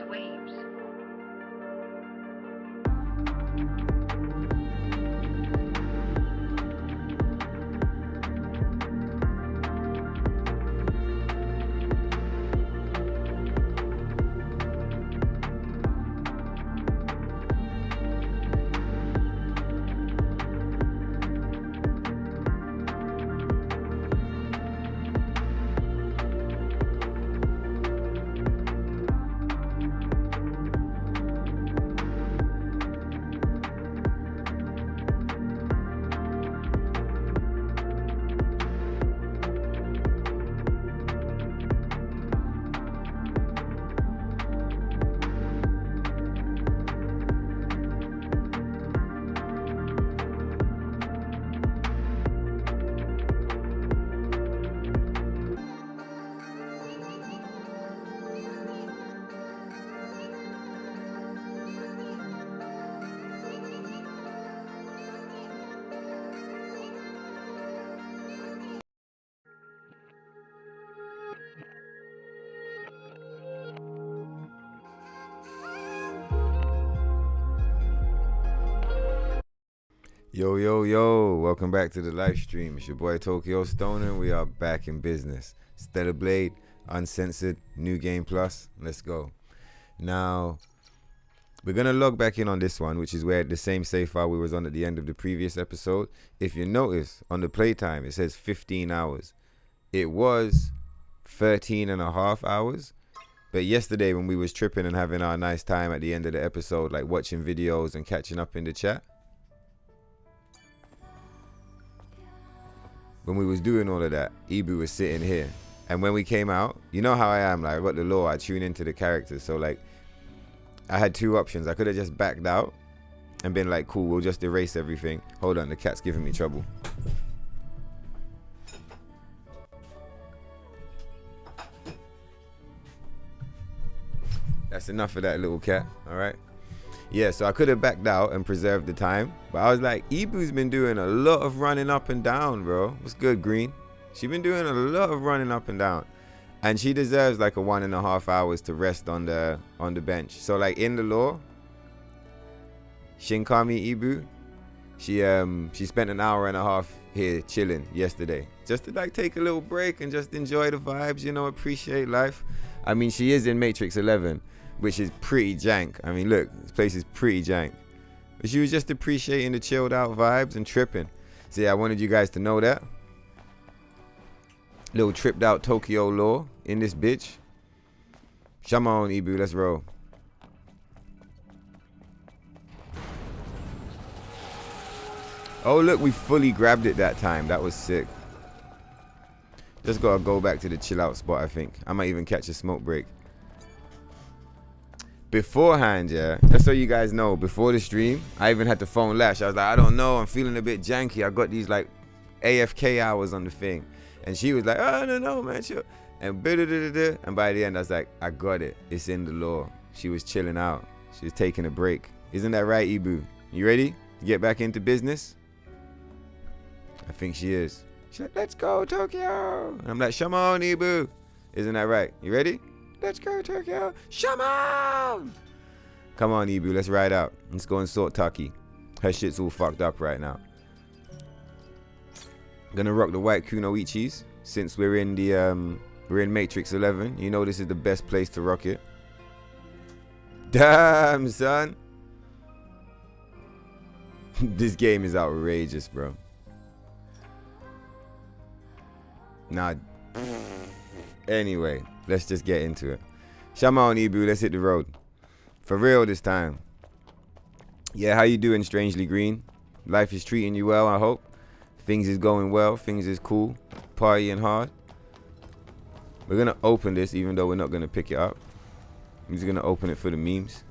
waves. Yo, yo, yo, welcome back to the live stream. It's your boy Tokyo Stoner, and we are back in business. Stellar Blade, Uncensored, New Game Plus. Let's go. Now, we're going to log back in on this one, which is where the same save file we was on at the end of the previous episode. If you notice, on the playtime, it says 15 hours. It was 13 and a half hours. But yesterday when we was tripping and having our nice time at the end of the episode, like watching videos and catching up in the chat, when we was doing all of that, Ibu was sitting here. And when we came out, you know how I am, like I got the lore, I tune into the characters. So like, I had two options. I could have just backed out and been like, cool, we'll just erase everything. Hold on, the cat's giving me trouble. That's enough of that little cat, all right? Yeah, so I could have backed out and preserved the time, but I was like, Ibu's been doing a lot of running up and down, bro. What's good, Green? She's been doing a lot of running up and down, and she deserves like a 1.5 hours to rest on the bench. So like in the lore, Shinkami Ibu, she spent an hour and a half here chilling yesterday, just to like take a little break and just enjoy the vibes, you know, appreciate life. I mean, she is in Matrix 11. Which is pretty jank. I mean, look, this place is pretty jank. But she was just appreciating the chilled out vibes and tripping. So yeah, I wanted you guys to know that. Little tripped out Tokyo lore in this bitch. Come on, Ibu, let's roll. Oh, look, we fully grabbed it that time. That was sick. Just gotta go back to the chill out spot, I think. I might even catch a smoke break. Beforehand, yeah, just so you guys know, before the stream, I even had to phone Lash. I was like, I don't know, I'm feeling a bit janky. I got these like AFK hours on the thing. And she was like, oh, no, man, chill. And by the end, I was like, I got it. It's in the lore. She was chilling out. She was taking a break. Isn't that right, Ibu? You ready to get back into business? I think she is. She's like, let's go, Tokyo. And I'm like, come on, Ibu. Isn't that right? You ready? Let's go, Tokyo. Shaman! Come on, Ibu. Let's ride out. Let's go and sort Taki. Her shit's all fucked up right now. Gonna rock the white kunoichis since we're in Matrix 11. You know this is the best place to rock it. Damn, son. This game is outrageous, bro. Nah. Anyway, let's just get into it. Shama on Ibu, let's hit the road. For real this time. Yeah, how you doing, Strangely Green? Life is treating you well, I hope. Things is going well, things is cool. Partying hard. We're gonna open this even though we're not gonna pick it up. I'm just gonna open it for the memes.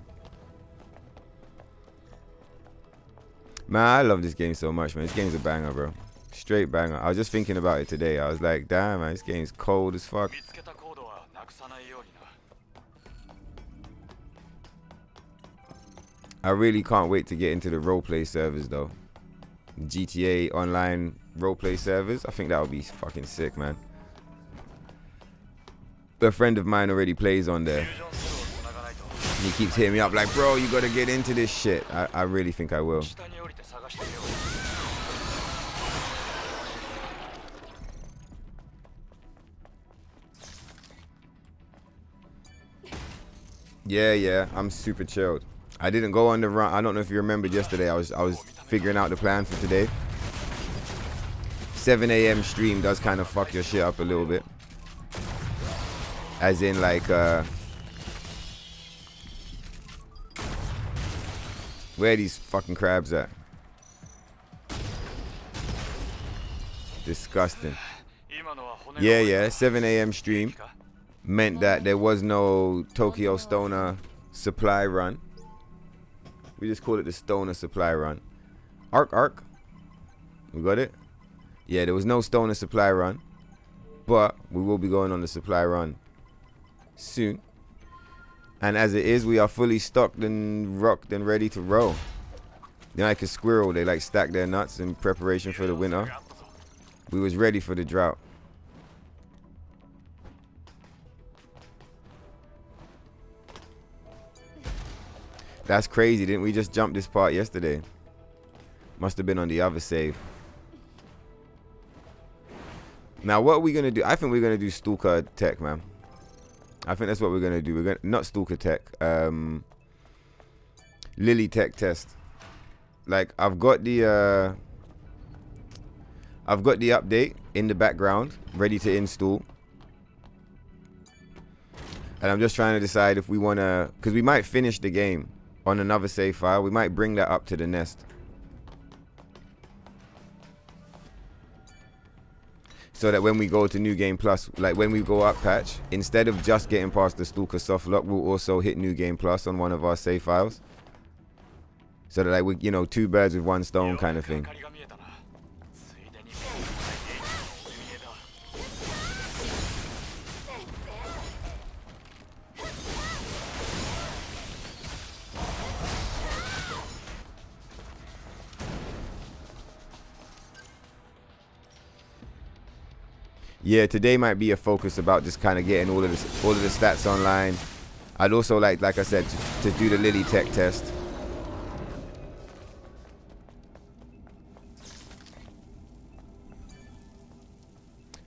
Man, I love this game so much, man. This game's a banger, bro. Straight banger. I was just thinking about it today. I was like, damn, man, this game's cold as fuck. I really can't wait to get into the roleplay servers, though. GTA online roleplay servers. I think that would be fucking sick, man. A friend of mine already plays on there. He keeps hitting me up like, bro, you gotta get into this shit. I really think I will. Yeah, I'm super chilled. I didn't go on the run. I don't know if you remembered yesterday. I was figuring out the plan for today. 7 a.m. stream does kind of fuck your shit up a little bit. As in like where are these fucking crabs at? Disgusting. Yeah, 7 a.m. stream meant that there was no Tokyo Stoner supply run. We just call it the Stoner supply run. Arc. We got it? Yeah, there was no Stoner supply run. But we will be going on the supply run soon. And as it is, we are fully stocked and rocked and ready to roll. They're like a squirrel. They like stack their nuts in preparation for the winter. We was ready for the drought. That's crazy. Didn't we just jump this part yesterday? Must have been on the other save. Now, what are we going to do? I think we're going to do Stalker Tech, man. I think that's what we're going to do. We're going not Stalker Tech. Lily Tech test. Like, I've got the update in the background ready to install. And I'm just trying to decide if we want to, because we might finish the game on another save file. We might bring that up to the nest. So that when we go to New Game Plus, like when we go up patch, instead of just getting past the Stalker soft lock, we'll also hit New Game Plus on one of our save files. So that, like, we, you know, 2 birds with 1 stone kind of thing. Yeah, today might be a focus about just kind of getting all of the stats online. I'd also like I said, to do the Lily Tech test.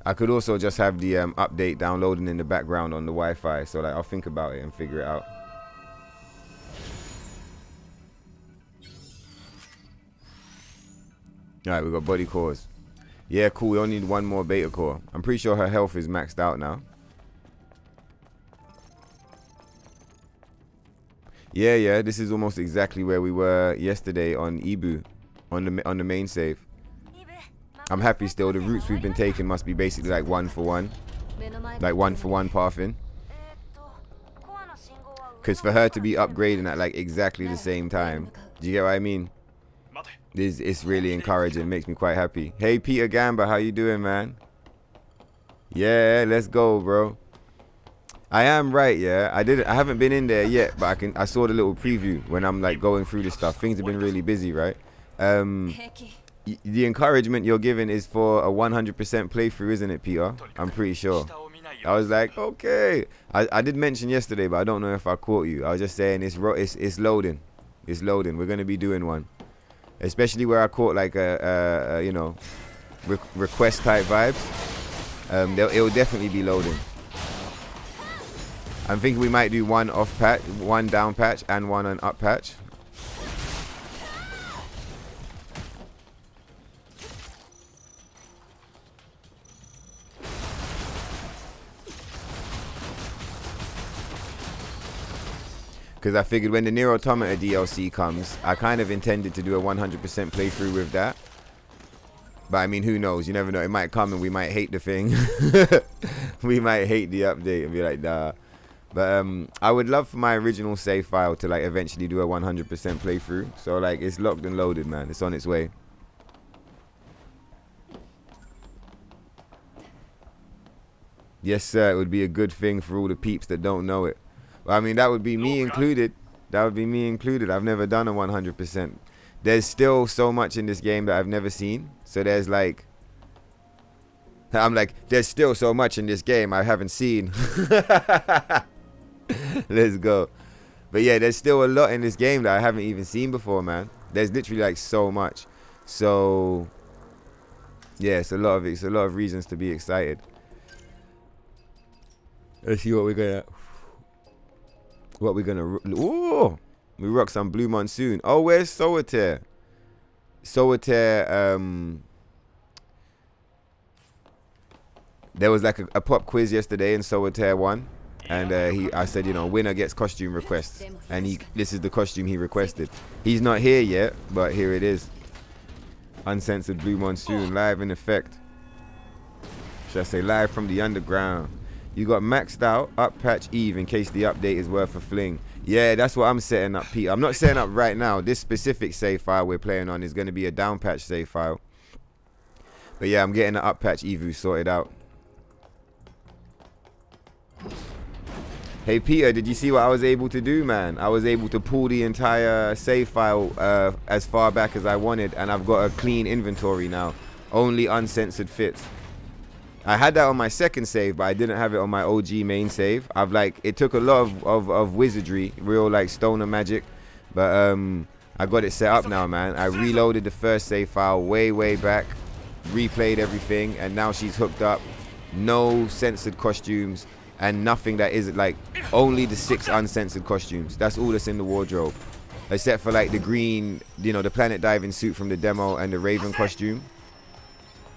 I could also just have the update downloading in the background on the Wi-Fi, so like I'll think about it and figure it out. All right, we got body cores. Yeah, cool. We only need 1 more beta core. I'm pretty sure her health is maxed out now. Yeah. This is almost exactly where we were yesterday on Ibu, on the main save. I'm happy still. The routes we've been taking must be basically like 1-for-1, like 1-for-1 pathing. Because for her to be upgrading at like exactly the same time, do you get what I mean? It's really encouraging. Makes me quite happy. Hey, Peter Gamba, how you doing, man? Yeah, let's go, bro. I am right, yeah. I haven't been in there yet, but I saw the little preview when I'm like going through the stuff. Things have been really busy, right? The encouragement you're giving is for a 100% playthrough, isn't it, Peter? I'm pretty sure. I was like, okay. I did mention yesterday, but I don't know if I caught you. I was just saying it's loading. It's loading. We're gonna be doing one. Especially where I caught like a you know, request type vibes. It'll definitely be loading. I'm thinking we might do 1 off patch, 1 down patch, and 1 on up patch. Because I figured when the NIER AUTOMATA DLC comes, I kind of intended to do a 100% playthrough with that. But I mean, who knows? You never know. It might come and we might hate the thing. We might hate the update and be like, nah. But I would love for my original save file to like eventually do a 100% playthrough. So like it's locked and loaded, man. It's on its way. Yes, sir. It would be a good thing for all the peeps that don't know it. I mean, that would be me included. That would be me included. I've never done a 100%. There's still so much in this game that I've never seen. So there's like, I'm like, there's still so much in this game I haven't seen. Let's go. But yeah, there's still a lot in this game that I haven't even seen before, man. There's literally like so much. So yeah, it's a lot of reasons to be excited. Let's see what we're gonna ooh, we rock some Blue Monsoon. Oh, where's Solitaire? Solitaire, there was like a pop quiz yesterday and Solitaire won. And I said, you know, winner gets costume request. And this is the costume he requested. He's not here yet, but here it is. Uncensored Blue Monsoon, live in effect. Should I say live from the underground? You got maxed out, up patch Eve in case the update is worth a fling. Yeah, that's what I'm setting up, Pete. I'm not setting up right now. This specific save file we're playing on is going to be a down patch save file. But yeah, I'm getting the up patch Evu sorted out. Hey Peter, did you see what I was able to do, man? I was able to pull the entire save file as far back as I wanted, and I've got a clean inventory now. Only uncensored fits. I had that on my second save, but I didn't have it on my OG main save. It took a lot of wizardry, real like stoner magic, but I got it set up now, man. I reloaded the first save file way back, replayed everything, and now she's hooked up. No censored costumes. And nothing that isn't like, only the 6 uncensored costumes. That's all that's in the wardrobe. Except for like the green, you know, the planet diving suit from the demo and the Raven costume.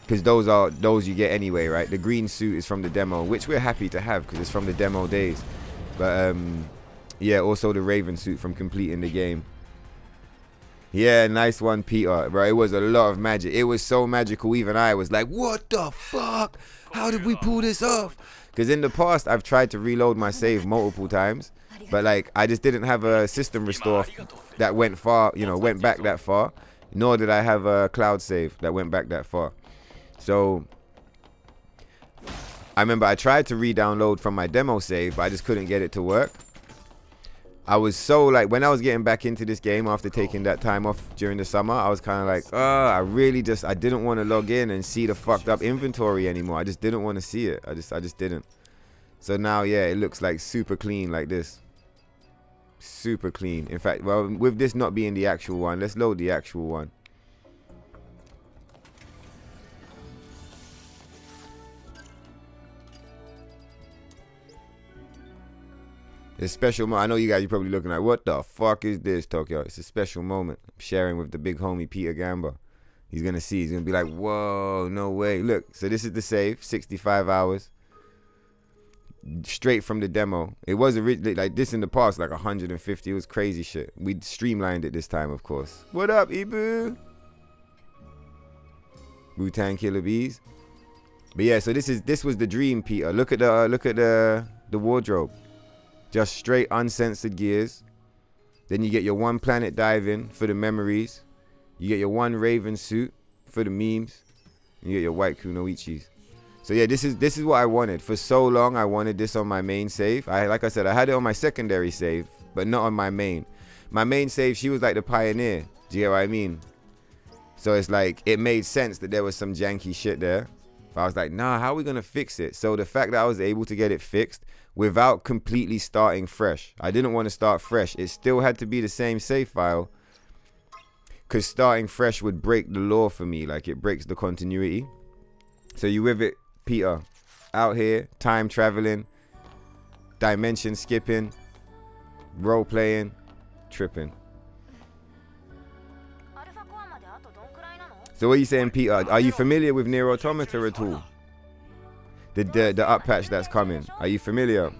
Because those you get anyway, right? The green suit is from the demo, which we're happy to have because it's from the demo days. But yeah, also the Raven suit from completing the game. Yeah, nice one, Peter. Bro, it was a lot of magic. It was so magical, even I was like, what the fuck? How did we pull this off? Because in the past, I've tried to reload my save multiple times, but like I just didn't have a system restore that went far, you know, went back that far. Nor did I have a cloud save that went back that far. So I remember I tried to re-download from my demo save, but I just couldn't get it to work. I was so like, when I was getting back into this game after taking that time off during the summer, I was kind of like, I didn't want to log in and see the fucked up inventory anymore. I just didn't want to see it. I just didn't. So now, yeah, it looks like super clean like this. Super clean. In fact, well, with this not being the actual one, let's load the actual one. It's a special moment. I know you guys are probably looking like, what the fuck is this, Tokyo? It's a special moment. I'm sharing with the big homie Peter Gamba. He's going to see. He's going to be like, whoa, no way. Look, so this is the save, 65 hours. Straight from the demo. It was originally like this in the past, like 150. It was crazy shit. We streamlined it this time, of course. What up, Ibu? Wu-Tang Killer Bees. But yeah, so this was the dream, Peter. Look at the wardrobe. Just straight uncensored gears. Then you get your one planet diving for the memories. You get your one Raven suit for the memes. And you get your white kunoichis. So yeah, this is what I wanted. For so long, I wanted this on my main save. Like I said, I had it on my secondary save, but not on my main. My main save, she was like the pioneer. Do you get what I mean? So it's like, it made sense that there was some janky shit there. But I was like, nah, how are we going to fix it? So the fact that I was able to get it fixed without completely starting fresh. I didn't want to start fresh. It still had to be the same save file. Because starting fresh would break the law for me. Like, it breaks the continuity. So you with it, Peter? Out here, time traveling, dimension skipping, role playing, tripping. So what are you saying, Peter? Are you familiar with NIER Automata at all? The up patch that's coming. Are you familiar?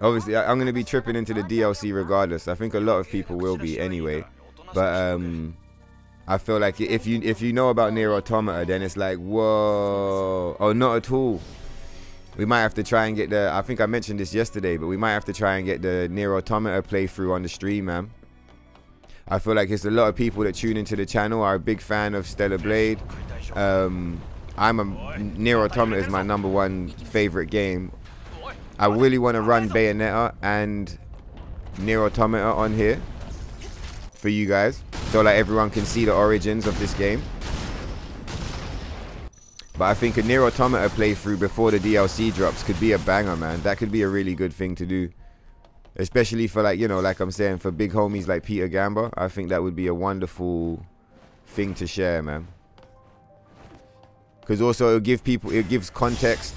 Obviously, I'm going to be tripping into the DLC regardless. I think a lot of people will be anyway. But I feel like if you know about NIER Automata, then it's like, whoa. Oh, not at all. We might have to try and get I think I mentioned this yesterday, but we might have to try and get the NIER Automata playthrough on the stream, man. I feel like it's a lot of people that tune into the channel are a big fan of Stellar Blade. NIER Automata is my #1 favorite game. I really want to run Bayonetta and NIER Automata on here for you guys, so like everyone can see the origins of this game. But I think a NIER Automata playthrough before the DLC drops could be a banger, man. That could be a really good thing to do. Especially for like, you know, like I'm saying, for big homies like Peter Gamba, I think that would be a wonderful thing to share, man. Because also it gives context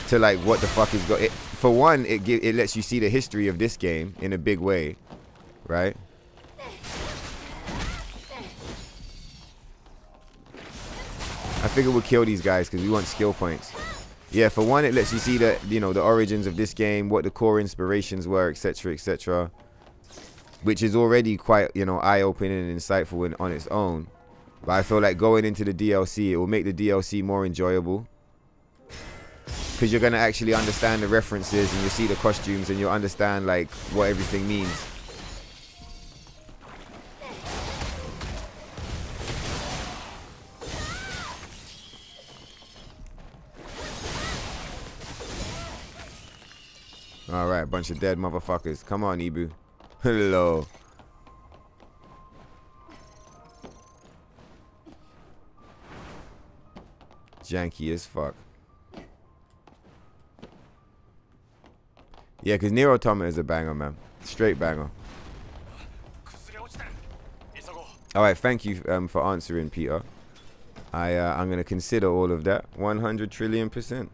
to like what the fuck is going. For one, it lets you see the history of this game in a big way, right? I figure we'll kill these guys because we want skill points. Yeah, for one, it lets you see the, you know, the origins of this game, what the core inspirations were, etc., etc., which is already quite, you know, eye-opening and insightful on its own. But I feel like going into the DLC, it will make the DLC more enjoyable because you're gonna actually understand the references and you'll see the costumes and you'll understand like what everything means. Alright, bunch of dead motherfuckers. Come on, Ibu. Hello. Janky as fuck. Yeah, because NIER Automata is a banger, man. Straight banger. Alright, thank you for answering, Peter. I'm going to consider all of that. 100 trillion%.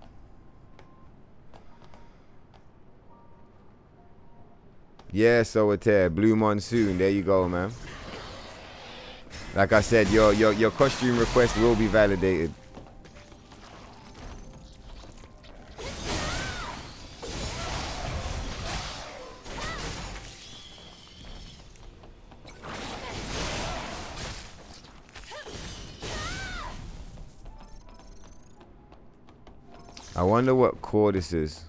Yeah, Solitaire, Blue Monsoon. There you go, man. Like I said, your costume request will be validated. I wonder what core this is.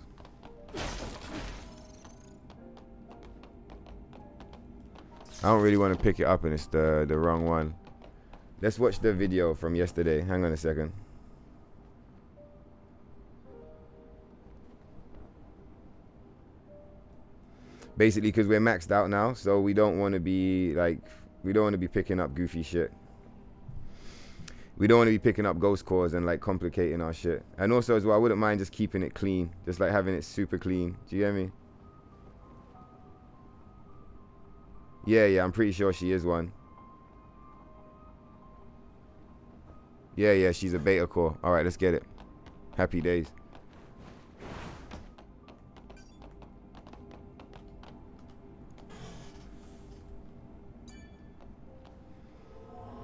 I don't really want to pick it up and it's the wrong one. Let's watch the video from yesterday. Hang on a second. Basically, because we're maxed out now, so we don't want to be like, we don't want to be picking up goofy shit. We don't want to be picking up ghost cores and like complicating our shit. And also as well, I wouldn't mind just keeping it clean. Just like having it super clean. Do you get me? Yeah, I'm pretty sure she is one. Yeah, she's a beta core. Alright, let's get it. Happy days.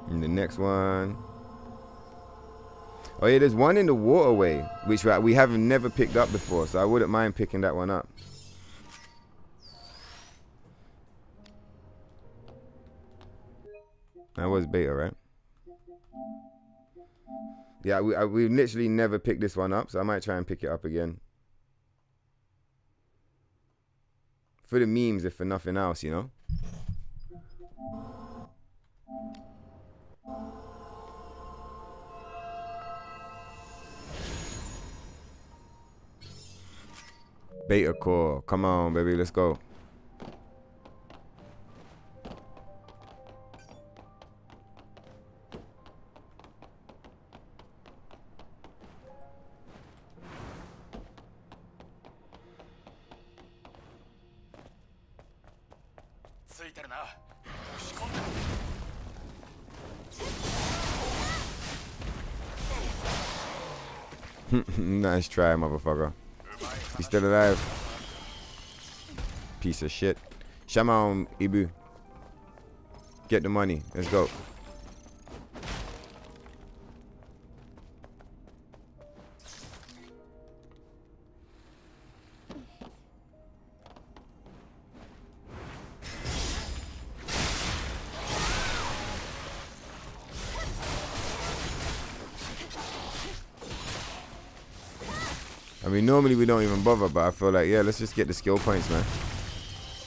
And the next one. Oh yeah, there's one in the waterway, which we haven't never picked up before, so I wouldn't mind picking that one up. That was beta, right? Yeah, we literally never picked this one up, so I might try and pick it up again. For the memes, if for nothing else, you know? Beta core. Come on, baby, let's go. Nice try, motherfucker. You still alive? Piece of shit. Shamon, Ibu. Get the money. Let's go. I mean, normally we don't even bother, but I feel like, yeah, let's just get the skill points, man.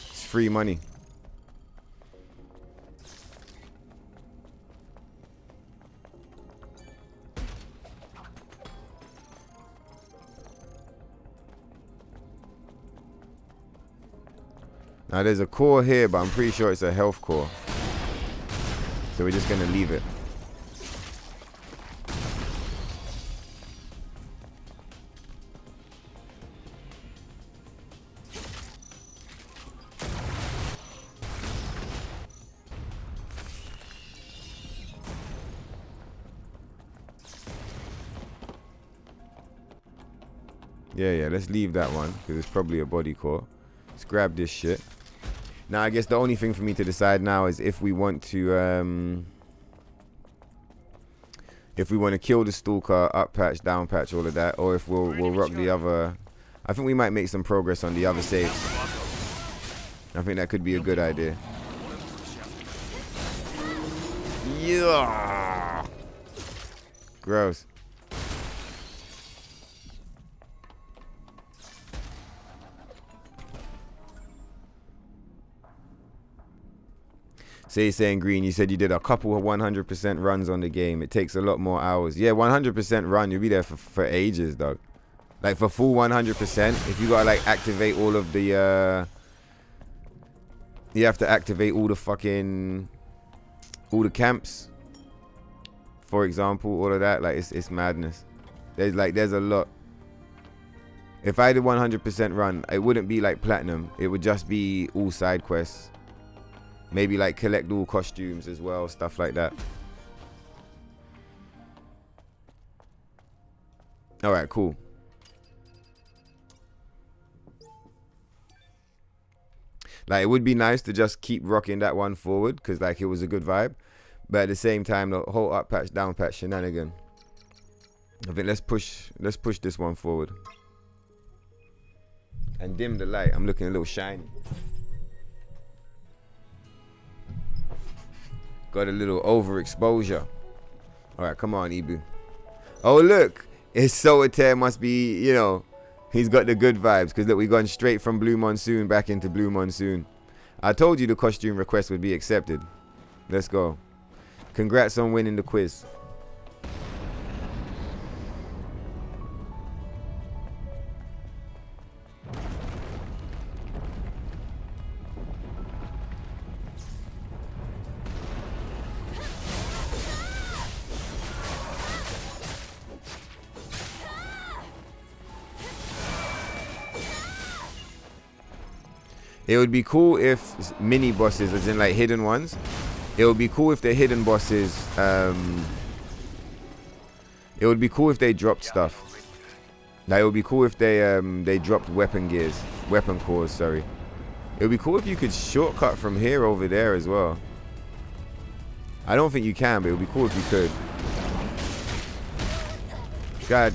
It's free money. Now, there's a core here, but I'm pretty sure it's a health core. So we're just going to leave it. Yeah, let's leave that one because it's probably a body core. Let's grab this shit. Now, I guess the only thing for me to decide now is if we want to kill the stalker, up patch, down patch, all of that, or if we'll rock the other. I think we might make some progress on the other saves. I think that could be a good idea. Yeah. Gross. Say saying Green, you said you did a couple of 100% runs on the game. It takes a lot more hours. Yeah, 100% run, you'll be there for ages, dog. Like for full 100%, if you gotta like activate all of the you have to activate all the camps, for example, all of that. Like it's madness. There's a lot. If I did 100% run, it wouldn't be like platinum. It would just be all side quests. Maybe like collect all costumes as well, stuff like that. All right, cool. Like it would be nice to just keep rocking that one forward because like it was a good vibe, but at the same time the whole up patch down patch shenanigan. I think let's push this one forward and dim the light. I'm looking a little shiny. Got a little overexposure. All right, come on, Ibu. Oh look, it's Solitaire must be, you know, he's got the good vibes because look, we gone straight from Blue Monsoon back into Blue Monsoon. I told you the costume request would be accepted. Let's go. Congrats on winning the quiz. It would be cool if mini bosses, as in like hidden ones. It would be cool if the hidden bosses, it would be cool if they dropped stuff. Like it would be cool if they dropped weapon cores, sorry. It would be cool if you could shortcut from here over there as well. I don't think you can, but it would be cool if you could. God.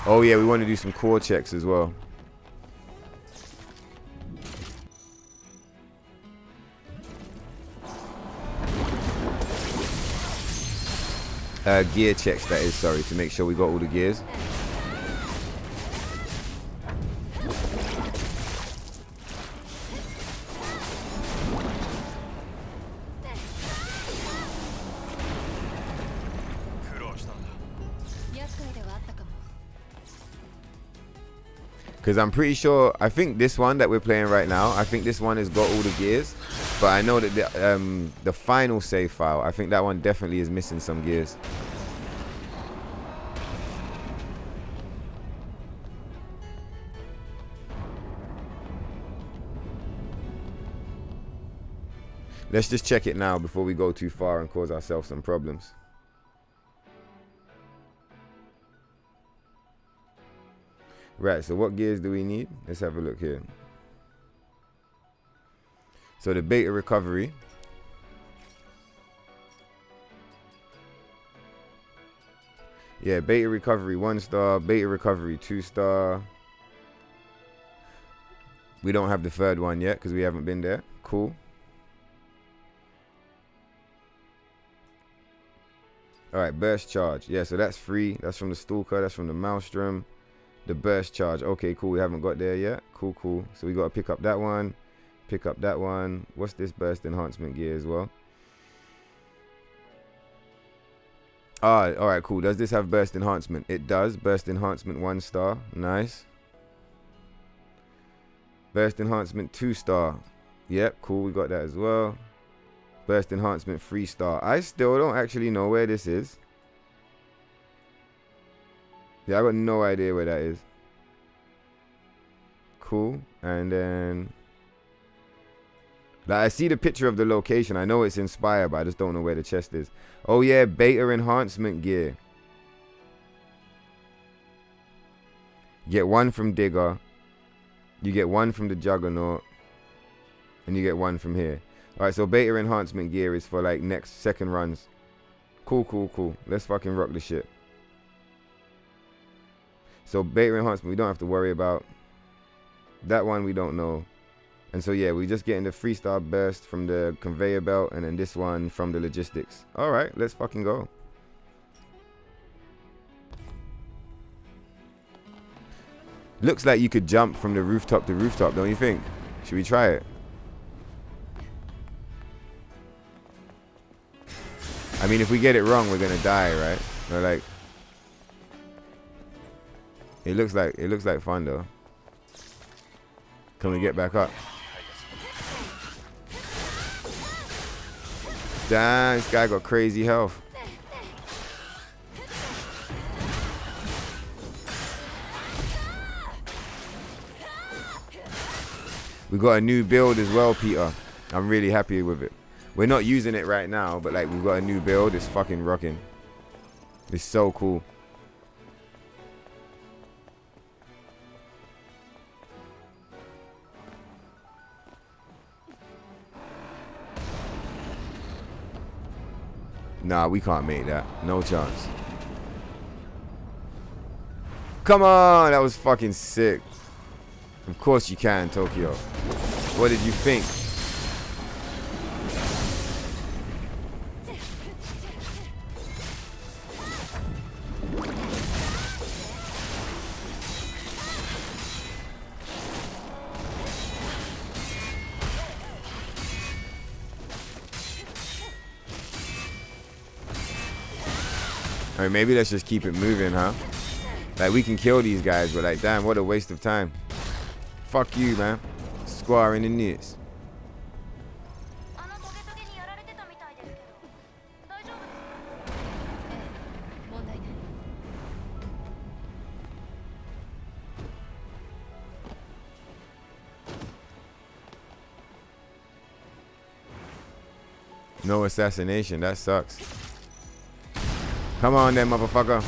Oh yeah, we want to do some core checks as well. Gear checks, that is, sorry, to make sure we got all the gears. Because I'm pretty sure, I think this one that we're playing right now, I think this one has got all the gears. But I know that the final save file, I think that one definitely is missing some gears. Let's just check it now before we go too far and cause ourselves some problems. Right, so what gears do we need? Let's have a look here. So the beta recovery. Yeah, beta recovery 1 star, beta recovery 2 star. We don't have the third one yet because we haven't been there. Cool. All right, burst charge. Yeah, so that's free. That's from the Stalker. That's from the Maelstrom. The burst charge. Okay, cool. We haven't got there yet. Cool, cool. So we got to pick up that one. Pick up that one. What's this burst enhancement gear as well? Ah, all right, cool. Does this have burst enhancement? It does. Burst enhancement 1 star. Nice. Burst enhancement 2 star. Yep, cool. We got that as well. Burst enhancement 3 star. I still don't actually know where this is. Yeah, I got no idea where that is. Cool. And then Like, I see the picture of the location. I know it's inspired, but I just don't know where the chest is. Oh, yeah, beta enhancement gear. Get one from Digger. You get one from the Juggernaut. And you get one from here. Alright, so beta enhancement gear is for, like, second runs. Cool, cool, cool. Let's fucking rock the shit. So, beta enhancement, we don't have to worry about. That one, we don't know. And so, yeah, we're just getting the freestyle burst from the conveyor belt. And then this one from the logistics. Alright, let's fucking go. Looks like you could jump from the rooftop to rooftop, don't you think? Should we try it? I mean, if we get it wrong, we're gonna die, right? Or like, it looks like fun though. Can we get back up? Damn, this guy got crazy health. We got a new build as well, Peter. I'm really happy with it. We're not using it right now, but like we've got a new build. It's fucking rocking. It's so cool. Nah, we can't make that. No chance. Come on, that was fucking sick. Of course you can, Tokyo. What did you think? Alright, maybe let's just keep it moving, huh? Like, we can kill these guys, but like, damn, what a waste of time. Fuck you, man. Squaring in this. No assassination, that sucks. Come on then, motherfucker.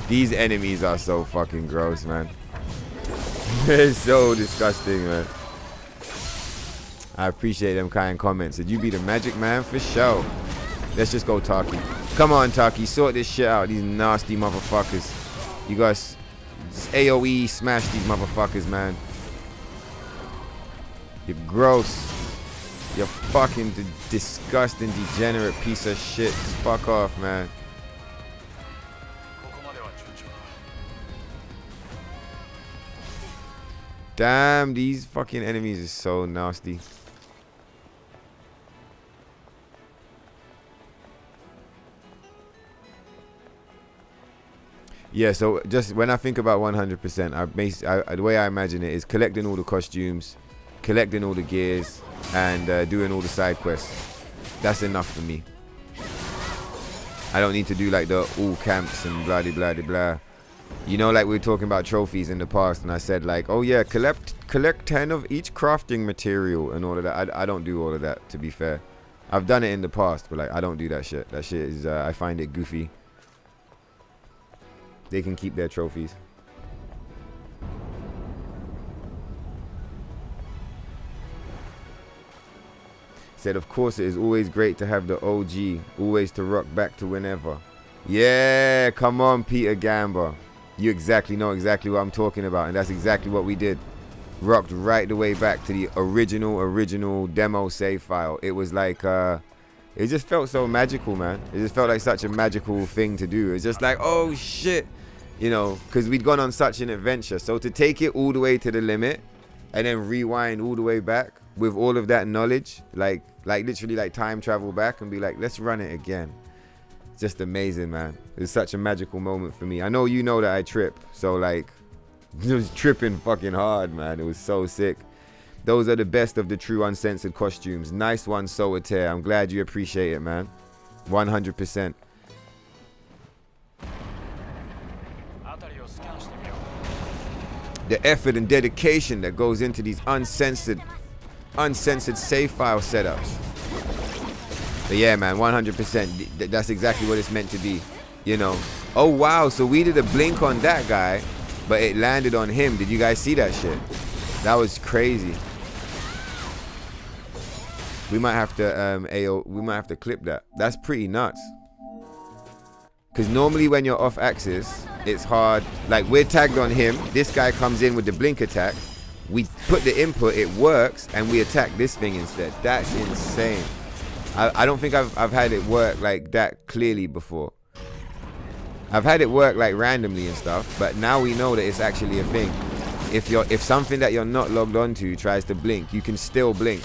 These enemies are so fucking gross, man. They're so disgusting, man. I appreciate them kind comments. Did you be the magic man? For sure. Let's just go, Taki. Come on, Taki. Sort this shit out. These nasty motherfuckers. You guys just AoE smash these motherfuckers, man. You're gross. You're fucking disgusting, degenerate piece of shit. Just fuck off, man. Damn, these fucking enemies are so nasty. Yeah, so just when I think about 100%, the way I imagine it is collecting all the costumes, collecting all the gears, and doing all the side quests. That's enough for me. I don't need to do like the all camps and blah de blah de blah. You know, like we were talking about trophies in the past, and I said like, oh yeah, collect 10 of each crafting material and all of that. I don't do all of that, to be fair. I've done it in the past, but like I don't do that shit. That shit is I find it goofy. They can keep their trophies. Said, of course, it is always great to have the OG, always to rock back to whenever. Yeah, come on, Peter Gamba. You exactly know exactly what I'm talking about, and that's exactly what we did. Rocked right the way back to the original demo save file. It was like, it just felt so magical, man. It just felt like such a magical thing to do. It's just like, oh shit, you know, because we'd gone on such an adventure. So to take it all the way to the limit and then rewind all the way back with all of that knowledge, like literally like time travel back and be like, let's run it again. Just amazing, man. It's such a magical moment for me. I know you know that I trip, so like It was tripping fucking hard, man. It was so sick. Those are the best of the true uncensored costumes. Nice one, Solitaire. I'm glad you appreciate it, man. 100%. The effort and dedication that goes into these uncensored save file setups. But yeah, man, 100%. That's exactly what it's meant to be. You know. Oh, wow. So we did a blink on that guy, but it landed on him. Did you guys see that shit? That was crazy. We might have to we might have to clip that. That's pretty nuts. Because normally when you're off axis, it's hard. Like, we're tagged on him. This guy comes in with the blink attack. We put the input, it works, and we attack this thing instead. That's insane. I don't think I've had it work like that clearly before. I've had it work like randomly and stuff, but now we know that it's actually a thing. If something that you're not logged onto tries to blink, you can still blink.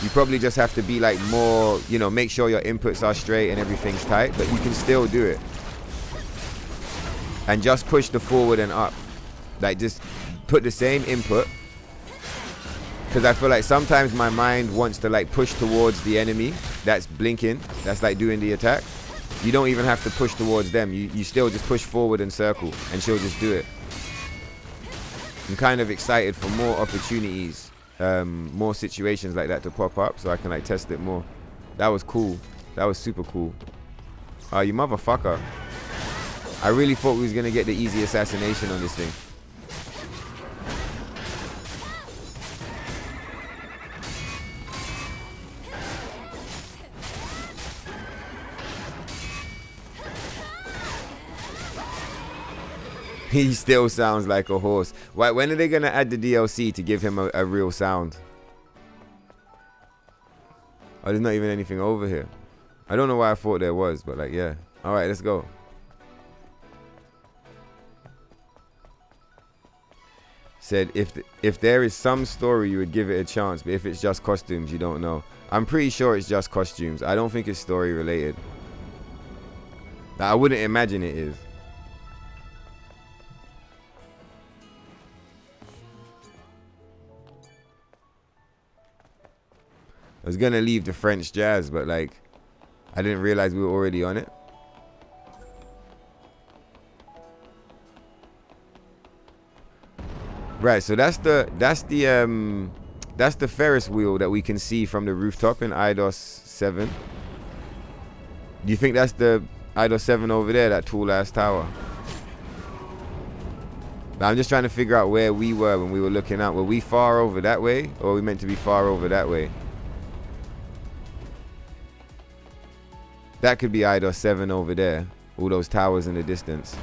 You probably just have to be like more, you know, make sure your inputs are straight and everything's tight, but you can still do it. And just push the forward and up. Like, just put the same input. Because I feel like sometimes my mind wants to like push towards the enemy that's blinking, that's like doing the attack. You don't even have to push towards them. You still just push forward and circle, and she'll just do it. I'm kind of excited for more opportunities. More situations like that to pop up so I can like test it more. That was cool. That was super cool. Oh, you motherfucker. I really thought we was gonna get the easy assassination on this thing. He still sounds like a horse. Why, when are they going to add the DLC to give him a real sound? Oh, there's not even anything over here. I don't know why I thought there was, but like, yeah. All right, let's go. Said, if there is some story, you would give it a chance. But if it's just costumes, you don't know. I'm pretty sure it's just costumes. I don't think it's story related. I wouldn't imagine it is. I was gonna leave the French jazz, but like, I didn't realize we were already on it. Right, so that's the Ferris wheel that we can see from the rooftop in IDOS 7. Do you think that's the IDOS 7 over there, that tall ass tower? I'm just trying to figure out where we were when we were looking out. Were we far over that way, or were we meant to be far over that way? That could be IDOS 7 over there. All those towers in the distance.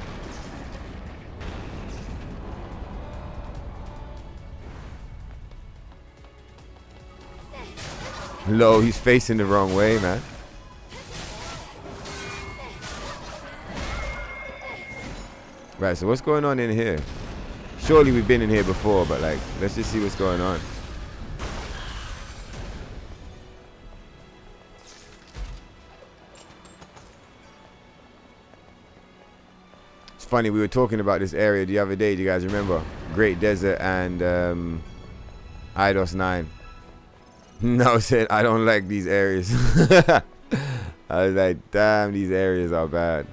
Lo, he's facing the wrong way, man. Right, so what's going on in here? Surely we've been in here before, but like, let's just see what's going on. It's funny, we were talking about this area the other day. Do you guys remember? Great Desert and IDOS 9. No, said I don't like these areas. I was like, damn, these areas are bad.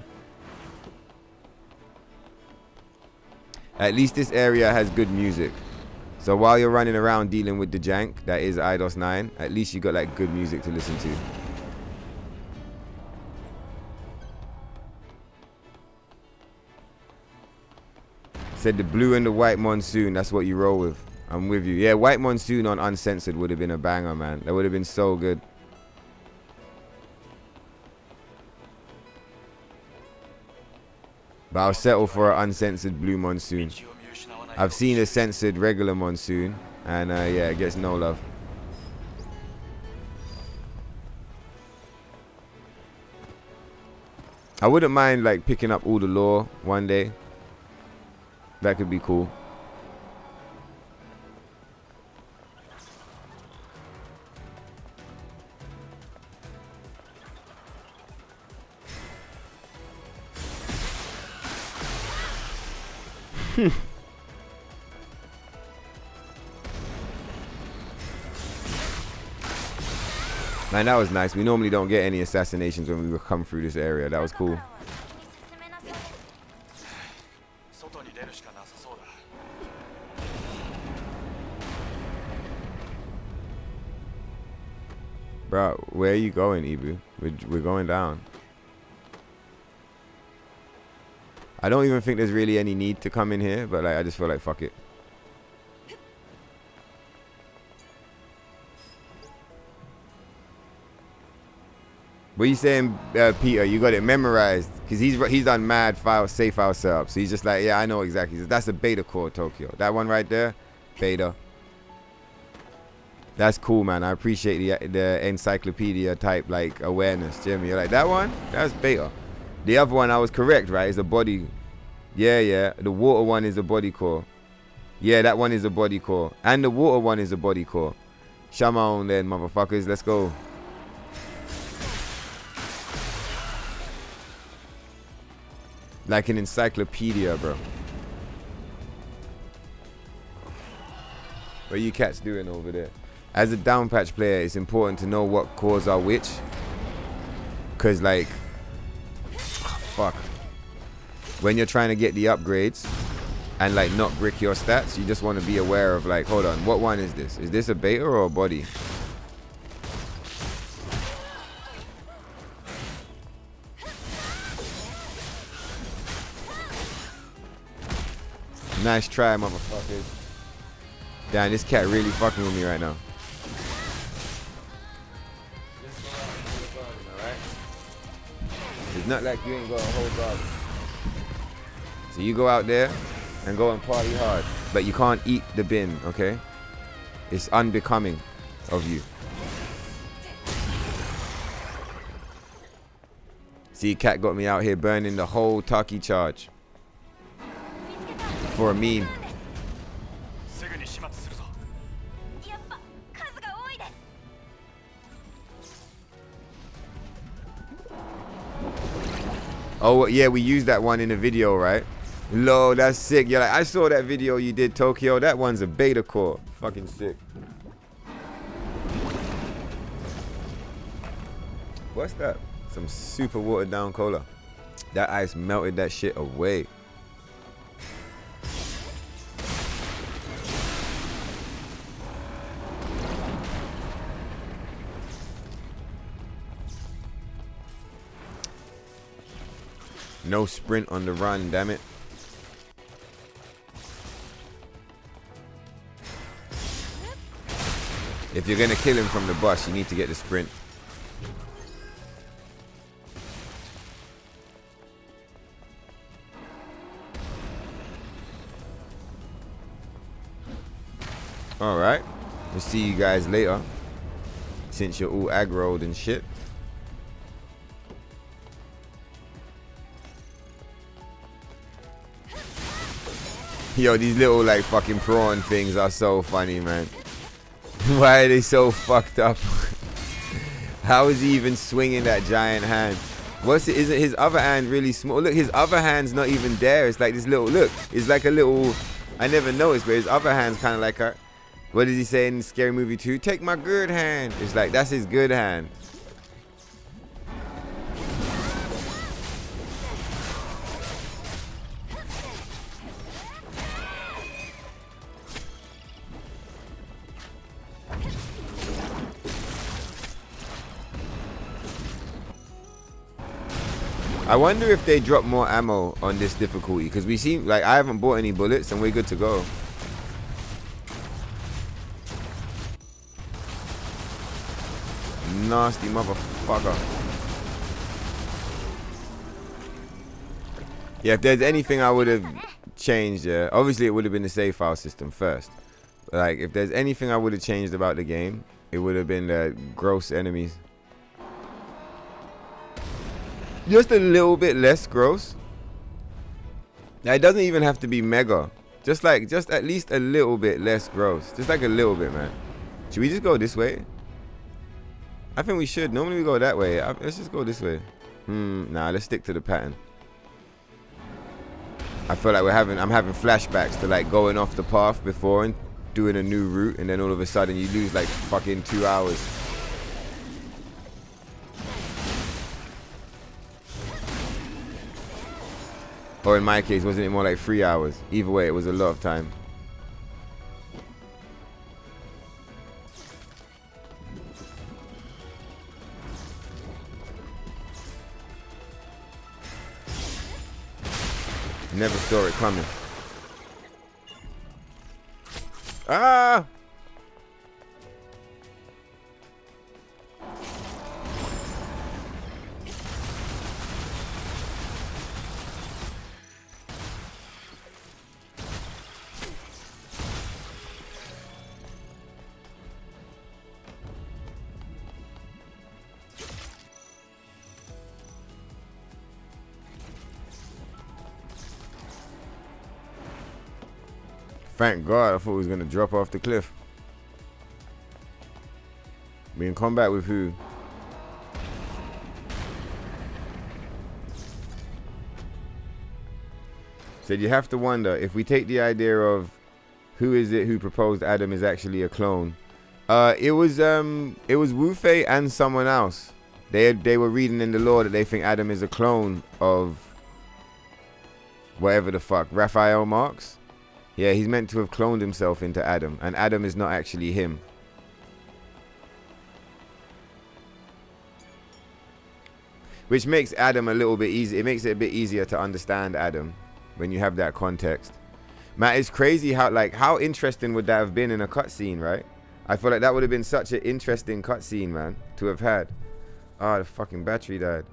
At least this area has good music. So while you're running around dealing with the jank that is IDOS 9, at least you got like good music to listen to. Said the blue and the white monsoon, that's what you roll with. I'm with you. Yeah, white monsoon on Uncensored would have been a banger, man. That would have been so good. But I'll settle for an uncensored blue monsoon. I've seen a censored regular monsoon, and yeah, it gets no love. I wouldn't mind like picking up all the lore one day. That could be cool. Man, that was nice. We normally don't get any assassinations when we come through this area. That was cool. Bro, where are you going, Ibu? We're going down. I don't even think there's really any need to come in here, but like I just feel like fuck it. What are you saying, Peter? You got it memorized because he's done mad safe file setup. So he's just like, yeah, I know exactly. That's a beta core, Tokyo. That one right there, beta. That's cool, man. I appreciate the encyclopedia type like awareness, Jimmy. You're like, that one? That's beta. The other one, I was correct, right? Is a body. Yeah. The water one is a body core. Yeah, that one is a body core. And the water one is a body core. Shama on then, motherfuckers. Let's go. Like an encyclopedia, bro. What are you cats doing over there? As a down patch player, it's important to know what cores are which. Because, like, fuck. When you're trying to get the upgrades and, like, not brick your stats, you just want to be aware of, like, hold on, what one is this? Is this a beta or a body? Nice try, motherfuckers. Damn, this cat really fucking with me right now. It's not like you ain't got a whole garden. So you go out there and go and party hard, but you can't eat the bin, okay? It's unbecoming of you. See, cat got me out here burning the whole Taki charge. For a meme. Oh yeah, we used that one in the video, right? Lo, that's sick. You're like, I saw that video you did, Tokyo. That one's a beta core. Fucking sick. What's that? Some super watered down cola. That ice melted that shit away. No sprint on the run, damn it. If you're gonna kill him from the bus, you need to get the sprint. Alright. We'll see you guys later. Since you're all aggroed and shit. Yo, these little like fucking prawn things are so funny, man. Why are they so fucked up? How is he even swinging that giant hand? Isn't his other hand really small? Look, his other hand's not even there. It's like this little, look, it's like a little, I never noticed, but his other hand's kind of like a, what does he say in Scary Movie 2? Take my good hand. It's like, that's his good hand. I wonder if they drop more ammo on this difficulty, because we seem like I haven't bought any bullets and we're good to go. Nasty motherfucker. Yeah, if there's anything I would have changed, yeah, obviously it would have been the save file system first. Like, if there's anything I would have changed about the game, it would have been the gross enemies. Just a little bit less gross. Now, it doesn't even have to be mega. Just at least a little bit less gross. Just like a little bit, man. Should we just go this way? I think we should. Normally we go that way. Let's just go this way. Nah, let's stick to the pattern. I feel like I'm having flashbacks to like going off the path before and doing a new route, and then all of a sudden you lose like fucking 2 hours. Or in my case, wasn't it more like 3 hours? Either way, it was a lot of time. Never saw it coming. Ah! Thank God, I thought we was gonna drop off the cliff. We in combat with who? Said you have to wonder if we take the idea of who is it who proposed Adam is actually a clone. It was Wu Fei and someone else. They were reading in the lore that they think Adam is a clone of whatever the fuck, Raphael Marx. Yeah, he's meant to have cloned himself into Adam, and Adam is not actually him. Which makes Adam a little bit easy. It makes it a bit easier to understand Adam when you have that context. Man, it's crazy how interesting would that have been in a cutscene, right? I feel like that would have been such an interesting cutscene, man, to have had. Ah, the fucking battery died.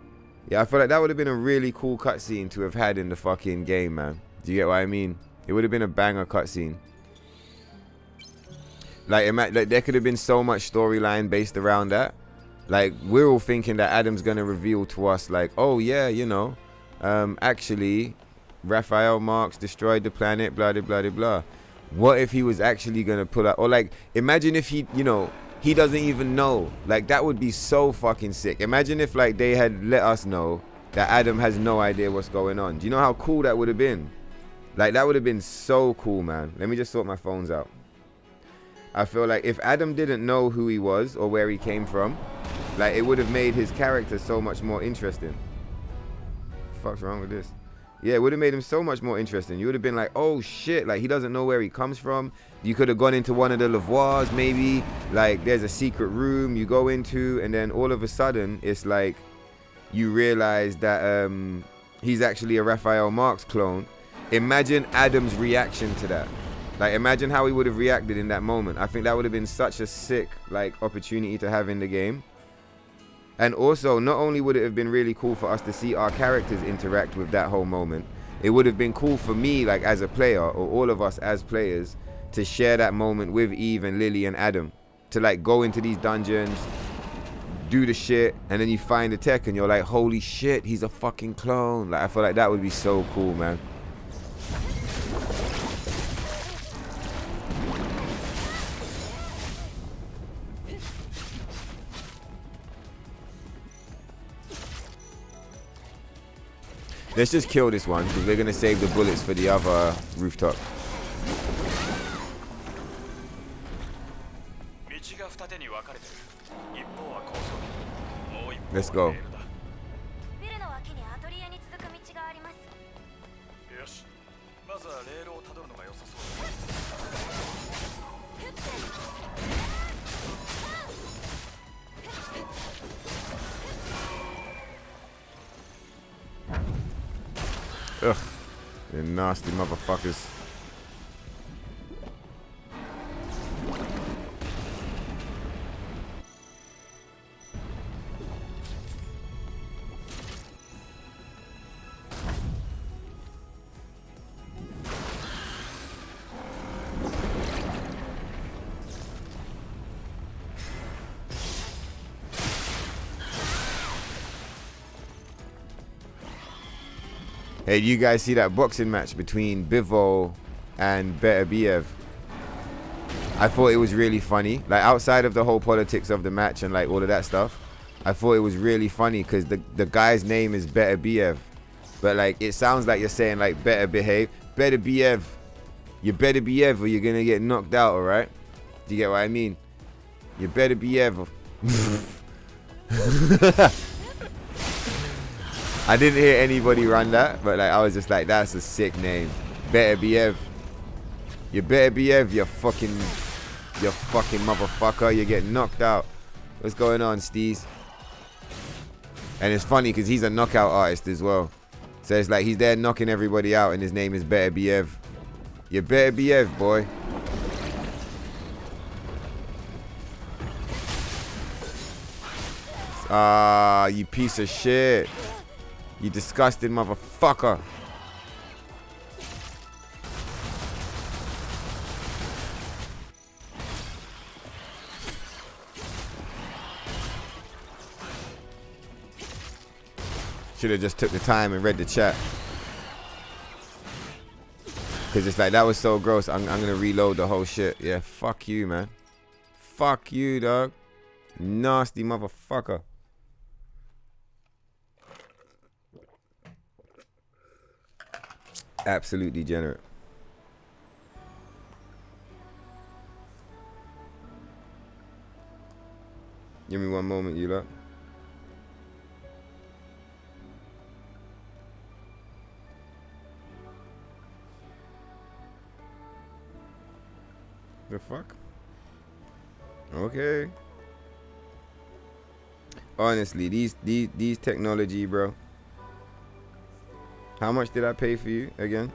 Yeah, I feel like that would have been a really cool cutscene to have had in the fucking game, man. Do you get what I mean? It would have been a banger cutscene. Like there could have been so much storyline based around that. Like, we're all thinking that Adam's going to reveal to us, like, oh, yeah, you know, actually, Raphael Marx destroyed the planet, blah, blah, blah, blah, blah. What if he was actually going to put up, or like, imagine if he, you know, he doesn't even know. Like, that would be so fucking sick. Imagine if, like, they had let us know that Adam has no idea what's going on. Do you know how cool that would have been? Like, that would have been so cool, man. Let me just sort my phones out. I feel like if Adam didn't know who he was or where he came from, like, it would have made his character so much more interesting. What the fuck's wrong with this? Yeah, it would have made him so much more interesting. You would have been like, oh shit, like, he doesn't know where he comes from. You could have gone into one of the lavoirs, maybe. Like, there's a secret room you go into, and then all of a sudden, it's like, you realize that he's actually a Raphael Marx clone. Imagine Adam's reaction to that. Like, imagine how he would have reacted in that moment. I think that would have been such a sick, like, opportunity to have in the game. And also, not only would it have been really cool for us to see our characters interact with that whole moment, it would have been cool for me, like, as a player, or all of us as players, to share that moment with Eve and Lily and Adam. To, like, go into these dungeons, do the shit, and then you find the tech and you're like, holy shit, he's a fucking clone. Like, I feel like that would be so cool, man. Let's just kill this one, because we're going to save the bullets for the other rooftop. Let's go. Ugh, they're nasty motherfuckers. Hey, you guys see that boxing match between Bivol and Beterbiev? I thought it was really funny. Like, outside of the whole politics of the match and like all of that stuff, I thought it was really funny because the guy's name is Beterbiev. But like, it sounds like you're saying like better behave. Better behave. You better behave or you're going to get knocked out, alright? Do you get what I mean? You better behave. I didn't hear anybody run that, but like I was just like, that's a sick name. Better behave. You better behave, you fucking motherfucker. You get knocked out. What's going on, Steez? And it's funny because he's a knockout artist as well. So it's like he's there knocking everybody out and his name is Better Behave. You better behave, boy. Ah, you piece of shit. You disgusting motherfucker. Should have just took the time and read the chat. Because it's like, that was so gross. I'm going to reload the whole shit. Yeah, fuck you, man. Fuck you, dog. Nasty motherfucker. Absolute degenerate. Give me one moment, you lot. The fuck? Okay. Honestly, these technology, bro. How much did I pay for you again?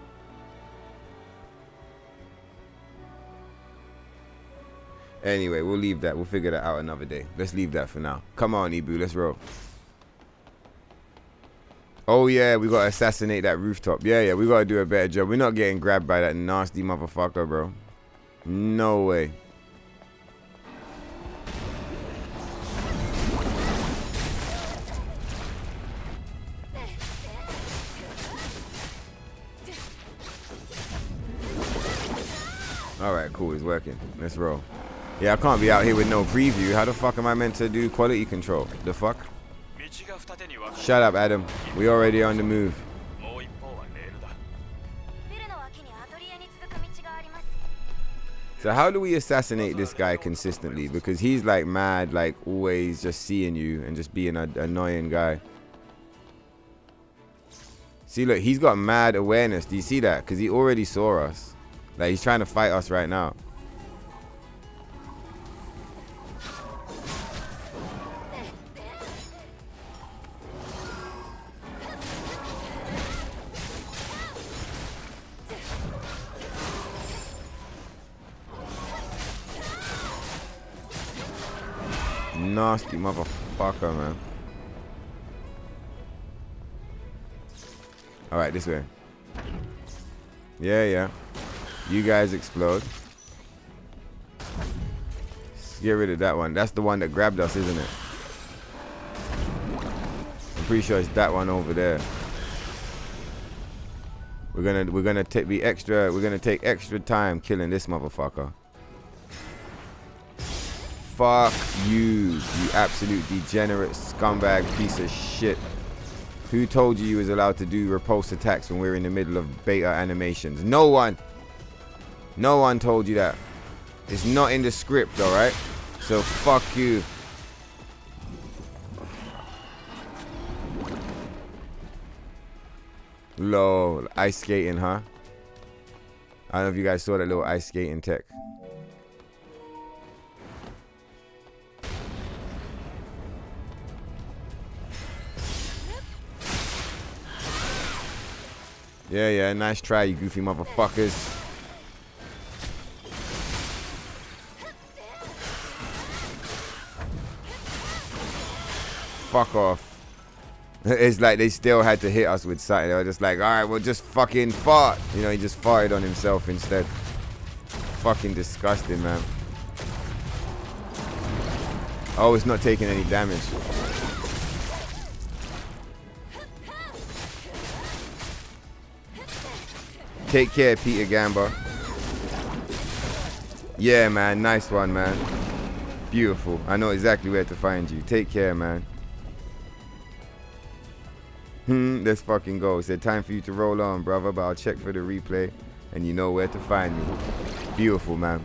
Anyway, we'll leave that. We'll figure that out another day. Let's leave that for now. Come on, Ibu, let's roll. Oh yeah, we gotta assassinate that rooftop. Yeah, we gotta do a better job. We're not getting grabbed by that nasty motherfucker, bro. No way. Alright, cool, it's working. Let's roll. Yeah, I can't be out here with no preview. How the fuck am I meant to do quality control? The fuck? Shut up, Adam. We already on the move. So how do we assassinate this guy consistently? Because he's like mad, like always just seeing you and just being an annoying guy. See, look, he's got mad awareness. Do you see that? Because he already saw us. Like, he's trying to fight us right now. Nasty motherfucker, man. Alright, this way. Yeah. You guys explode. Let's get rid of that one. That's the one that grabbed us, isn't it? I'm pretty sure it's that one over there. We're gonna take extra time killing this motherfucker. Fuck you, you absolute degenerate scumbag piece of shit. Who told you was allowed to do repulse attacks when we're in the middle of beta animations? No one. No one told you that. It's not in the script, alright? So fuck you. Lol, ice skating, huh? I don't know if you guys saw that little ice skating tech. Yeah, nice try, you goofy motherfuckers. Fuck off. It's like they still had to hit us with something. They were just like, alright, well, just fucking fart. You know, he just farted on himself instead. Fucking disgusting, man. Oh, it's not taking any damage. Take care, Peter Gamba. Yeah, man. Nice one, man. Beautiful. I know exactly where to find you. Take care, man. Let's fucking go. Said time for you to roll on, brother, but I'll check for the replay and you know where to find me. Beautiful, man.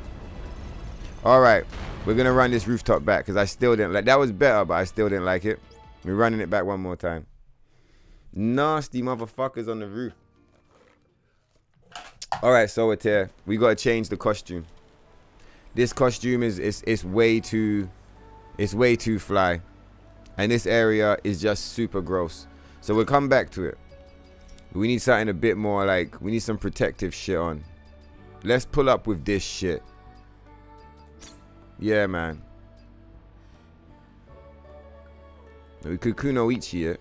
All right, we're gonna run this rooftop back because I still didn't like that. Was better, but I still didn't like it. We're running it back one more time. Nasty motherfuckers on the roof. All right, so it's here. We gotta change the costume. This costume is way too fly, and this area is just super gross. So we'll come back to it. We need something a bit more like, we need some protective shit on. Let's pull up with this shit. Yeah, man. We could kunoichi it.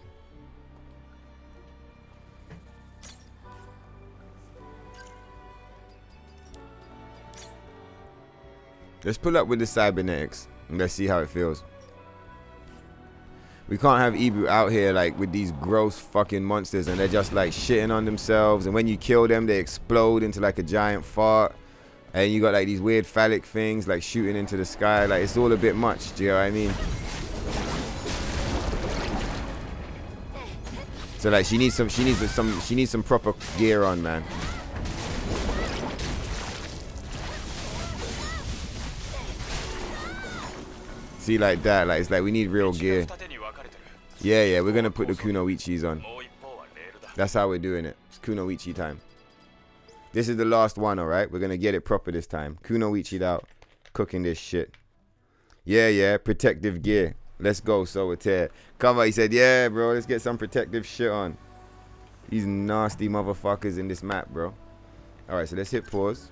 Let's pull up with the cybernetics and let's see how it feels. We can't have Ibu out here like with these gross fucking monsters and they're just like shitting on themselves, and when you kill them they explode into like a giant fart, and you got like these weird phallic things like shooting into the sky. Like, it's all a bit much, do you know what I mean? So like she needs some proper gear on, man. See, like that, like it's like we need real gear. Yeah, we're gonna put the kunoichis on. That's how we're doing it. It's kunoichi time. This is the last one, alright? We're gonna get it proper this time. Kunoichi'd out. Cooking this shit. Yeah, protective gear. Let's go, Solitaire. Cover, he said, yeah, bro, let's get some protective shit on. These nasty motherfuckers in this map, bro. Alright, so let's hit pause.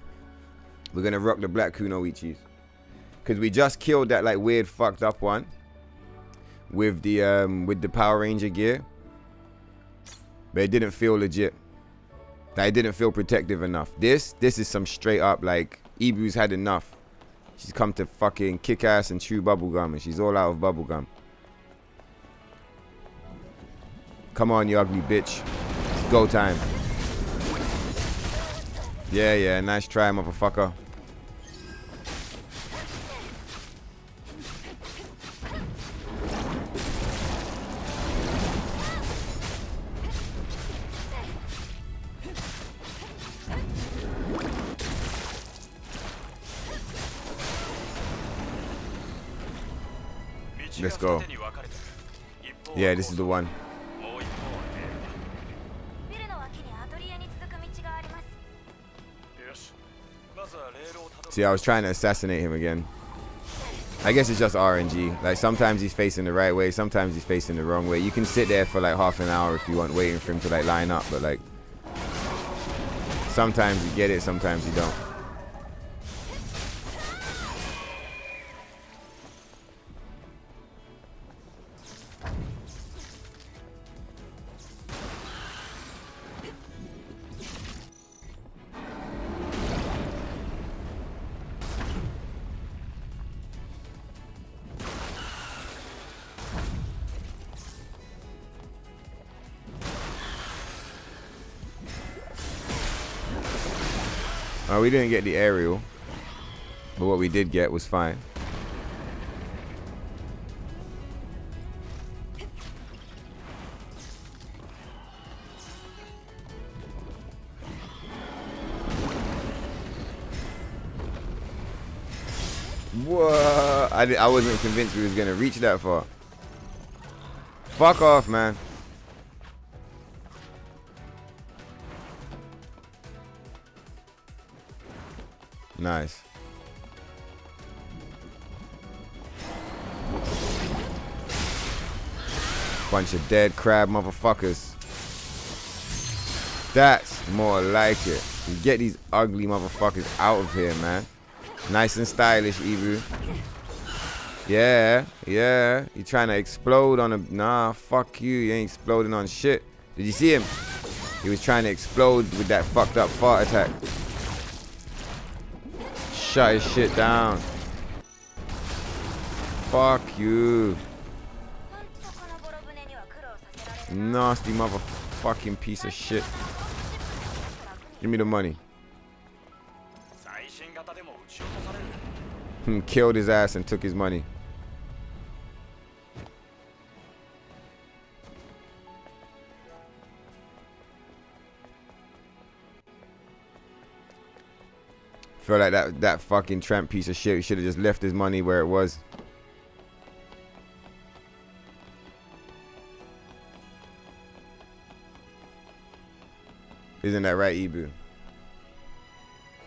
We're gonna rock the black kunoichis. Cause we just killed that like weird fucked up one with the Power Ranger gear. But it didn't feel legit. Like, it didn't feel protective enough. This is some straight up like Ibu's had enough. She's come to fucking kick ass and chew bubblegum, and she's all out of bubblegum. Come on, you ugly bitch. It's go time. Yeah, nice try, motherfucker. Let's go. Yeah, this is the one. See, I was trying to assassinate him again. I guess it's just RNG. Like, sometimes he's facing the right way, sometimes he's facing the wrong way. You can sit there for like half an hour if you want, waiting for him to like line up, but like sometimes you get it, sometimes you don't. We didn't get the aerial, but what we did get was fine. Whoa! I wasn't convinced we was gonna reach that far. Fuck off, man. Nice. Bunch of dead crab motherfuckers. That's more like it. You get these ugly motherfuckers out of here, man. Nice and stylish, Ibu. Yeah. You trying to explode on a... Nah, fuck you. You ain't exploding on shit. Did you see him? He was trying to explode with that fucked up fart attack. Shut his shit down. Fuck you. Nasty motherfucking piece of shit. Give me the money. Killed his ass and took his money. Feel like that fucking tramp piece of shit should have just left his money where it was. Isn't that right, Ibu?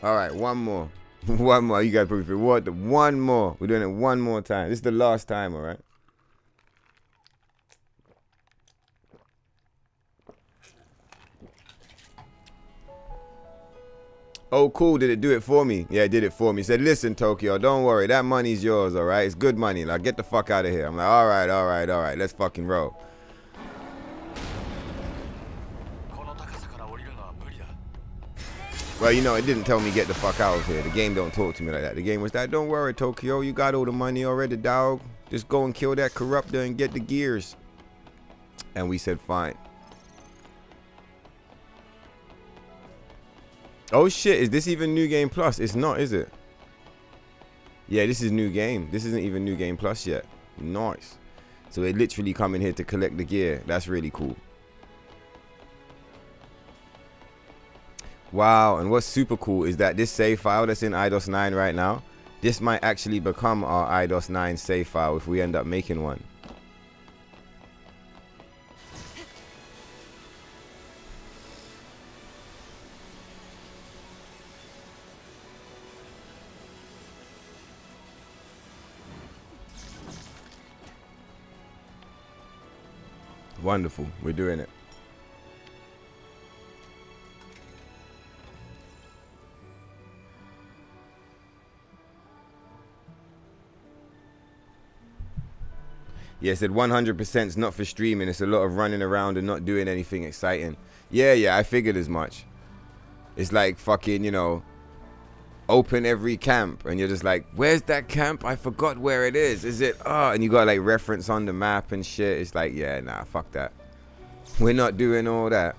All right, one more. One more. You guys probably feel what? One more. We're doing it one more time. This is the last time, all right? Oh, cool. Did it do it for me? Yeah, it did it for me. He said, listen, Tokyo, don't worry. That money's yours, all right? It's good money. Like, get the fuck out of here. I'm like, all right, all right, all right. Let's fucking roll. Well, you know, it didn't tell me get the fuck out of here. The game don't talk to me like that. The game was like, don't worry, Tokyo. You got all the money already, dog. Just go and kill that corruptor and get the gears. And we said, fine. Oh shit, is this even New Game Plus? It's not, is it? Yeah, this is New Game. This isn't even New Game Plus yet. Nice. So they literally come in here to collect the gear. That's really cool. Wow, and what's super cool is that this save file that's in IDOS 9 right now, this might actually become our IDOS 9 save file if we end up making one. Wonderful, we're doing it. Yeah, it said 100% is not for streaming. It's a lot of running around and not doing anything exciting. Yeah, I figured as much. It's like fucking, you know, open every camp and you're just like, where's that camp? I forgot where it is. Is it? Oh, and you got like reference on the map and shit. It's like, yeah, nah, fuck that. We're not doing all that.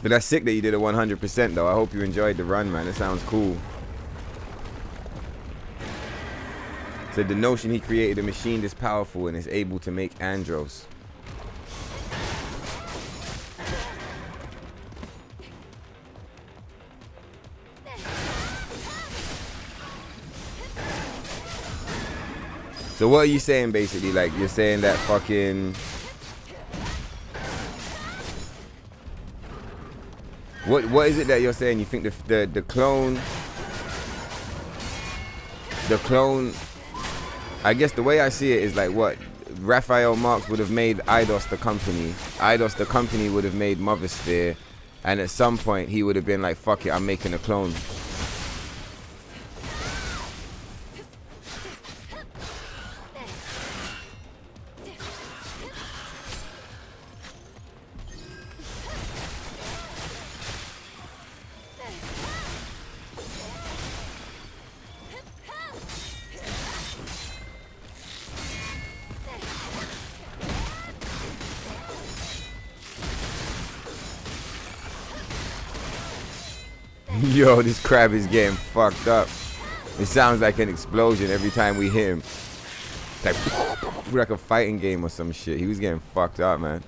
But that's sick that you did a 100% though. I hope you enjoyed the run, man. It sounds cool. Said the notion he created a machine this powerful and is able to make andros. So what are you saying basically? Like you're saying that fucking what is it that you're saying? You think the clone I guess the way I see it is like what Raphael Marx would have made IDOS the company. IDOS the company would have made Mothersphere, and at some point he would have been like, fuck it, I'm making a clone. Yo, this crab is getting fucked up. It sounds like an explosion every time we hit him. Like a fighting game or some shit. He was getting fucked up, man.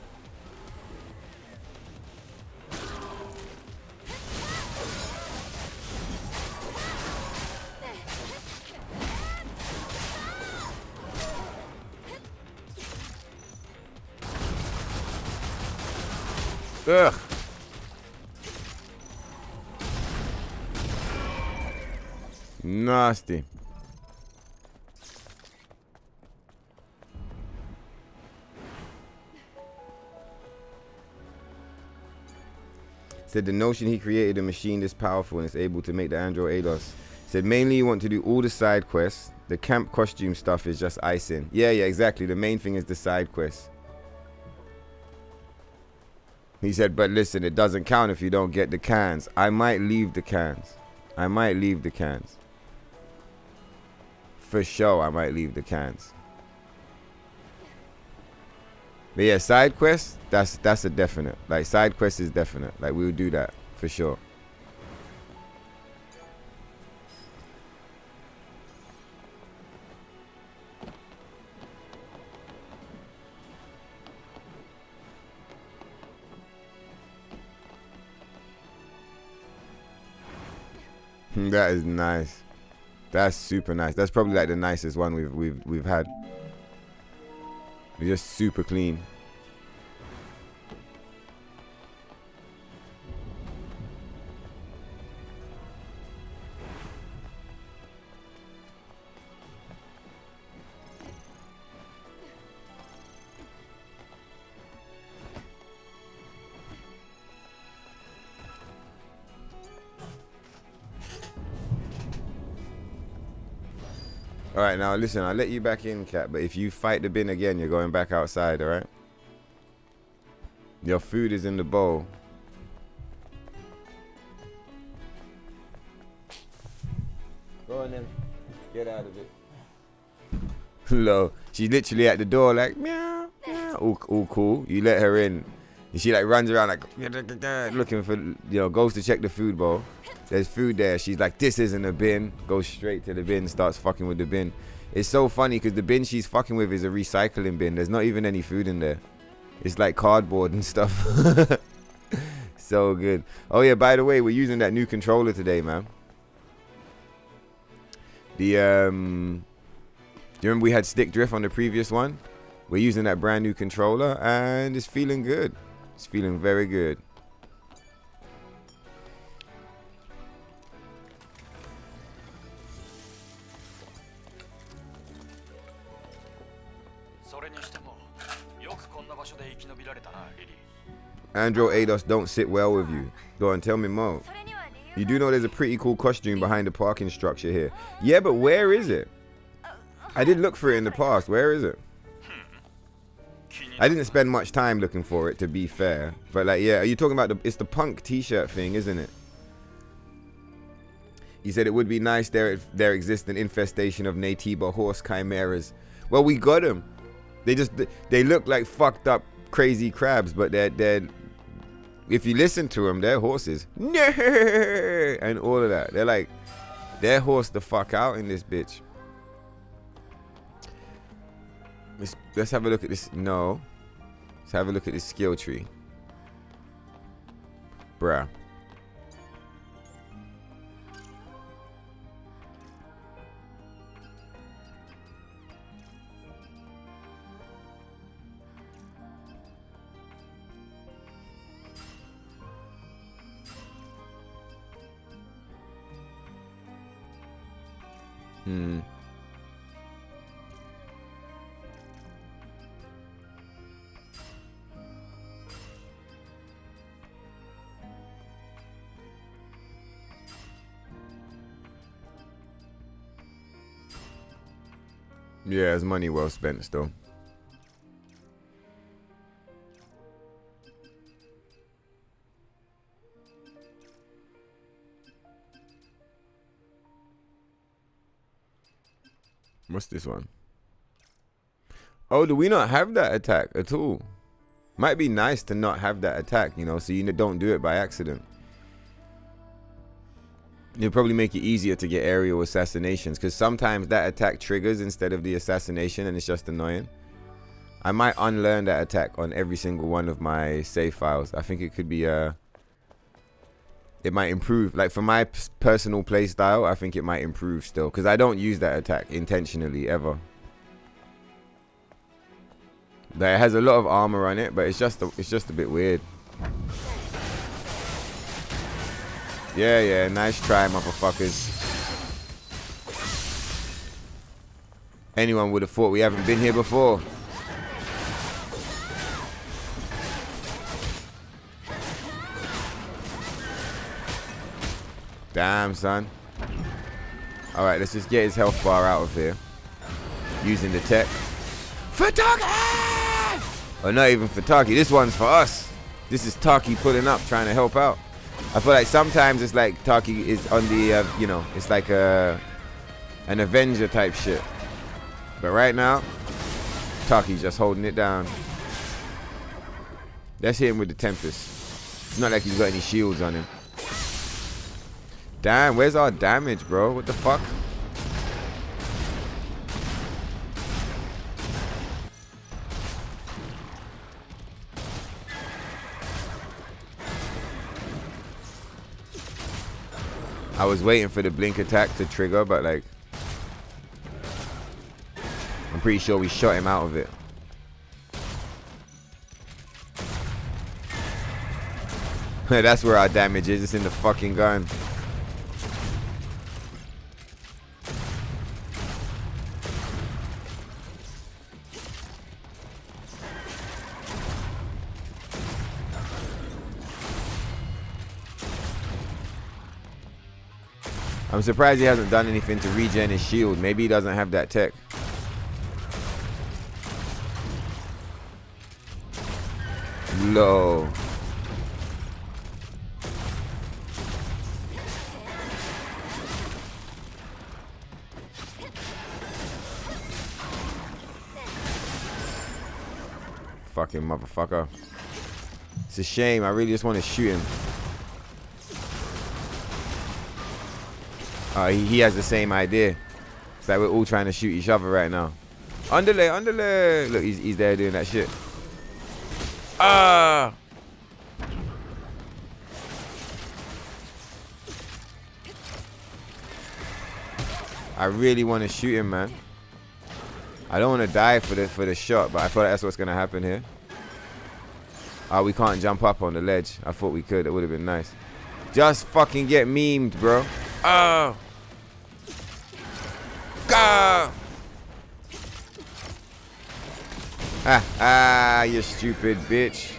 Ugh. Nasty. Said the notion he created a machine this powerful and is able to make the android ADOS. Said mainly you want to do all the side quests. The camp costume stuff is just icing. Yeah, exactly. The main thing is the side quests. He said, but listen, it doesn't count if you don't get the cans. I might leave the cans. I might leave the cans. For sure, I might leave the cans. But yeah, side quests, that's a definite. Like, side quests is definite. Like, we would do that, for sure. That is nice. That's super nice. That's probably like the nicest one we've had. It's just super clean. All right, now listen, I'll let you back in, Cat, but if you fight the bin again, you're going back outside, all right? Your food is in the bowl. Go on then. Get out of it. Hello. She's literally at the door like, meow, meow. All cool. You let her in. And she like runs around like, looking for, goes to check the food bowl. There's food there. She's like, this isn't a bin. Goes straight to the bin, starts fucking with the bin. It's so funny because the bin she's fucking with is a recycling bin. There's not even any food in there. It's like cardboard and stuff. So good. Oh yeah, by the way, we're using that new controller today, man. Do you remember we had stick drift on the previous one? We're using that brand new controller and it's feeling good. It's feeling very good. Andro Ados don't sit well with you. Go on, tell me more. You do know there's a pretty cool costume behind the parking structure here. Yeah, but where is it? I did look for it in the past. Where is it? I didn't spend much time looking for it, to be fair. But like, yeah, are you talking about it's the punk t-shirt thing, isn't it? He said it would be nice there exists an infestation of Natiba horse chimeras. Well, we got them. They look like fucked up crazy crabs, but they're if you listen to them, they're horses. And all of that. They're horsed the fuck out in this bitch. Let's have a look at this. No. Let's have a look at this skill tree. Bruh. Yeah, it's money well spent still. What's this one? Oh, do we not have that attack at all? Might be nice to not have that attack, so you don't do it by accident. It'll probably make it easier to get aerial assassinations, because sometimes that attack triggers instead of the assassination and it's just annoying. I might unlearn that attack on every single one of my save files. I think it could be it might improve. Like for my personal play style, I think it might improve still, because I don't use that attack intentionally ever. Like, it has a lot of armor on it, but it's just a bit weird. Yeah, nice try, motherfuckers. Anyone would have thought we haven't been here before. Damn, son. Alright, let's just get his health bar out of here. Using the tech. For Taki! Or not even for Taki. This one's for us. This is Taki pulling up, trying to help out. I feel like sometimes it's like Taki is on the, it's like an Avenger type shit. But right now, Taki's just holding it down. Let's hit him with the Tempest. It's not like he's got any shields on him. Damn, where's our damage, bro? What the fuck? I was waiting for the blink attack to trigger, but like, I'm pretty sure we shot him out of it. That's where our damage is. It's in the fucking gun. I'm surprised he hasn't done anything to regen his shield. Maybe he doesn't have that tech. Low. Fucking motherfucker. It's a shame. I really just want to shoot him. He has the same idea. It's like we're all trying to shoot each other right now. Underlay, underlay. Look, he's there doing that shit. Ah! I really want to shoot him, man. I don't want to die for the shot, but I feel like that's what's gonna happen here. We can't jump up on the ledge. I thought we could. It would have been nice. Just fucking get memed, bro. Oh. Go! You stupid bitch.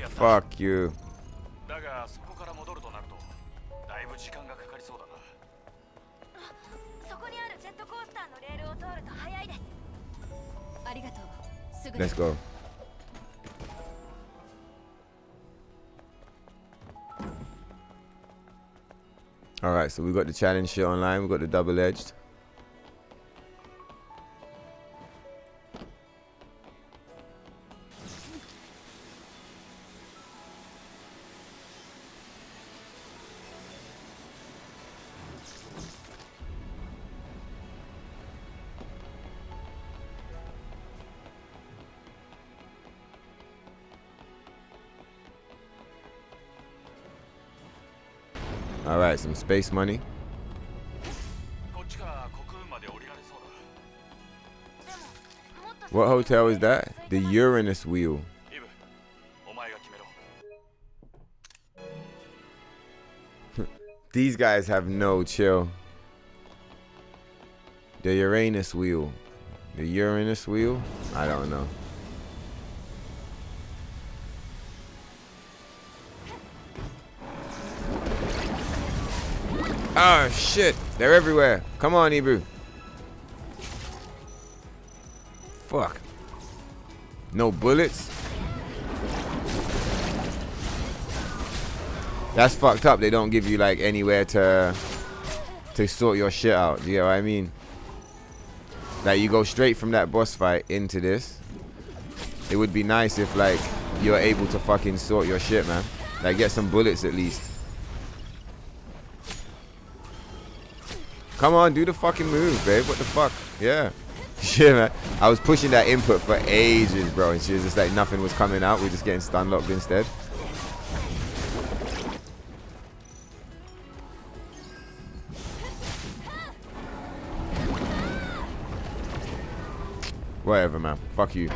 Fuck you. Let's go. Alright, so we got the challenge shit online. We got the double-edged. Alright, some space money. What hotel is that? The Uranus wheel. These guys have no chill. The Uranus wheel. The Uranus wheel? I don't know. Oh shit, they're everywhere. Come on, Ibu. Fuck. No bullets? That's fucked up. They don't give you like anywhere to sort your shit out. Do you get what I mean? Like you go straight from that boss fight into this. It would be nice if like you're able to fucking sort your shit, man. Like get some bullets at least. Come on, do the fucking move, babe. What the fuck? Yeah. Shit, man. I was pushing that input for ages, bro. And she was just like, nothing was coming out. We're just getting stun locked instead. Whatever, man. Fuck you.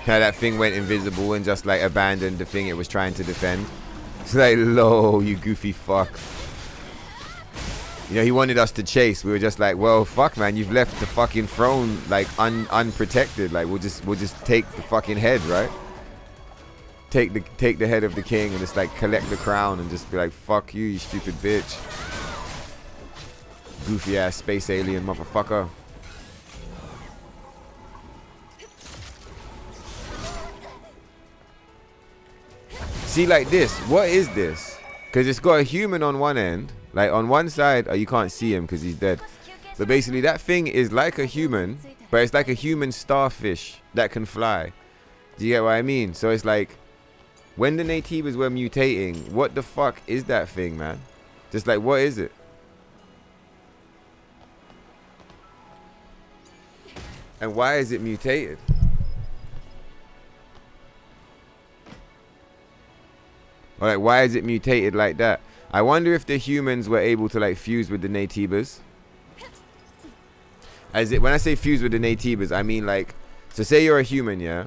Yeah, that thing went invisible and just like abandoned the thing it was trying to defend. It's like, low, you goofy fuck. You know, he wanted us to chase. We were just like, well, fuck, man, you've left the fucking throne like unprotected. Like, we'll just take the fucking head, right? Take the head of the king and just like collect the crown and just be like, fuck you, you stupid bitch. Goofy ass space alien motherfucker. See, like this, what is this? Because it's got a human on one end. Like on one side, you can't see him because he's dead. But basically that thing is like a human, but it's like a human starfish that can fly. Do you get what I mean? So it's like, when the natives were mutating, what the fuck is that thing, man? Just like, what is it? And why is it mutated? Or like, why is it mutated like that? I wonder if the humans were able to like fuse with the natives. When I say fuse with the natives, I mean like, so say you're a human, yeah?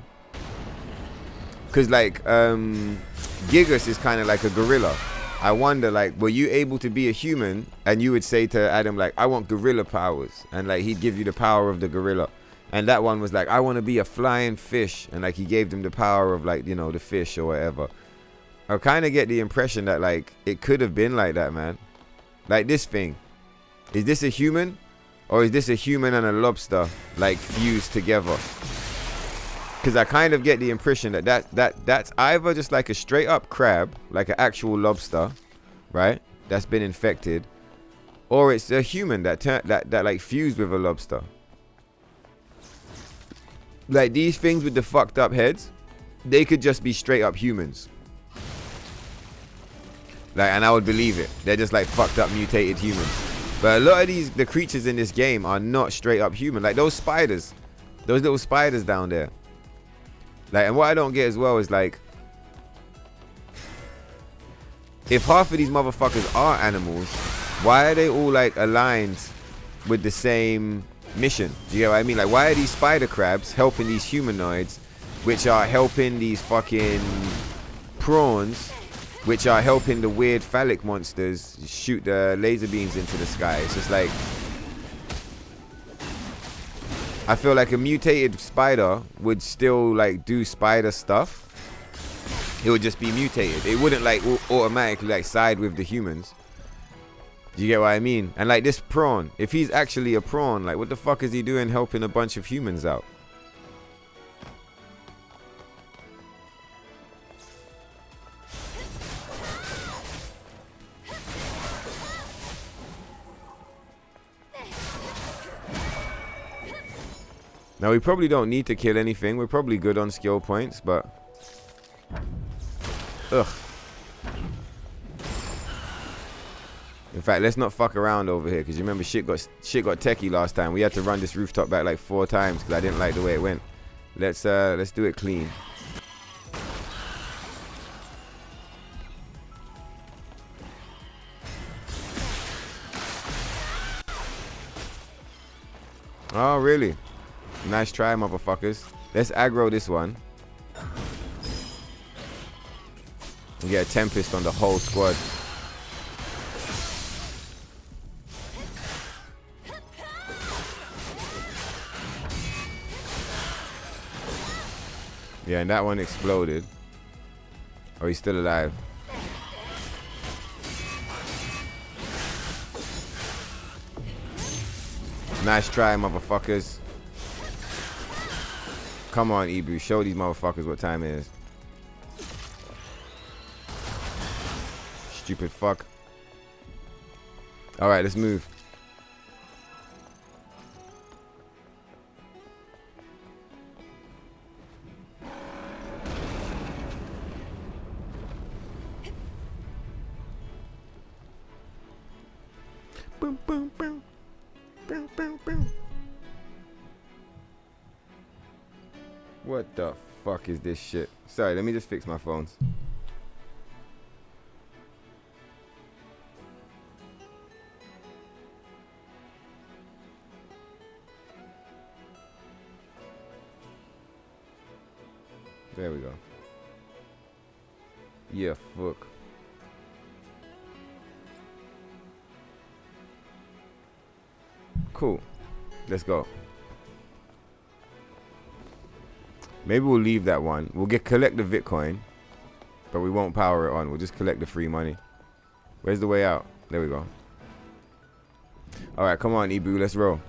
Because like, Gigas is kind of like a gorilla. I wonder, like, were you able to be a human and you would say to Adam, like, I want gorilla powers, and like he'd give you the power of the gorilla, and that one was like, I want to be a flying fish, and like he gave them the power of like, you know, the fish or whatever. I kind of get the impression that like it could have been like that, man. Like this thing, is this a human, or is this a human and a lobster like fused together? Because I kind of get the impression that that's either just like a straight up crab, like an actual lobster, right? That's been infected, or it's a human that like fused with a lobster. Like these things with the fucked up heads, they could just be straight up humans. Like, and I would believe it. They're just like fucked up mutated humans. But a lot of the creatures in this game are not straight up human. Like those spiders, those little spiders down there. Like, and what I don't get as well is like, if half of these motherfuckers are animals, why are they all like aligned with the same mission? Do you get what I mean? Like, why are these spider crabs helping these humanoids, which are helping these fucking prawns, which are helping the weird phallic monsters shoot the laser beams into the sky? It's just like, I feel like a mutated spider would still like do spider stuff. It would just be mutated. It wouldn't like automatically like side with the humans. Do you get what I mean? And like this prawn, if he's actually a prawn, like what the fuck is he doing helping a bunch of humans out? Now, we probably don't need to kill anything. We're probably good on skill points, but... Ugh. In fact, let's not fuck around over here, because you remember shit got techie last time. We had to run this rooftop back like 4 times because I didn't like the way it went. Let's do it clean. Oh, really? Nice try, motherfuckers. Let's aggro this one. And get a Tempest on the whole squad. Yeah, and that one exploded. Oh, he's still alive. Nice try, motherfuckers. Come on, Ibu. Show these motherfuckers what time it is. Stupid fuck. Alright, let's move. Boom, boom, boom. Boom, boom, boom. What the fuck is this shit? Sorry, let me just fix my phones. There we go. Yeah, fuck. Cool. Let's go. Maybe we'll leave that one. We'll collect the Bitcoin, but we won't power it on. We'll just collect the free money. Where's the way out? There we go. All right, come on, Ibu. Let's roll.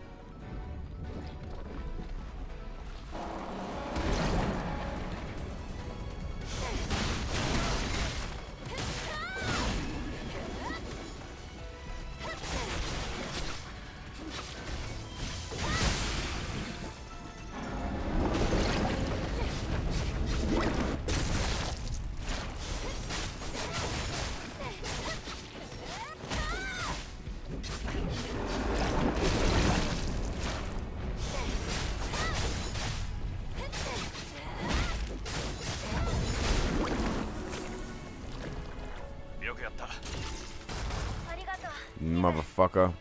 Motherfucker.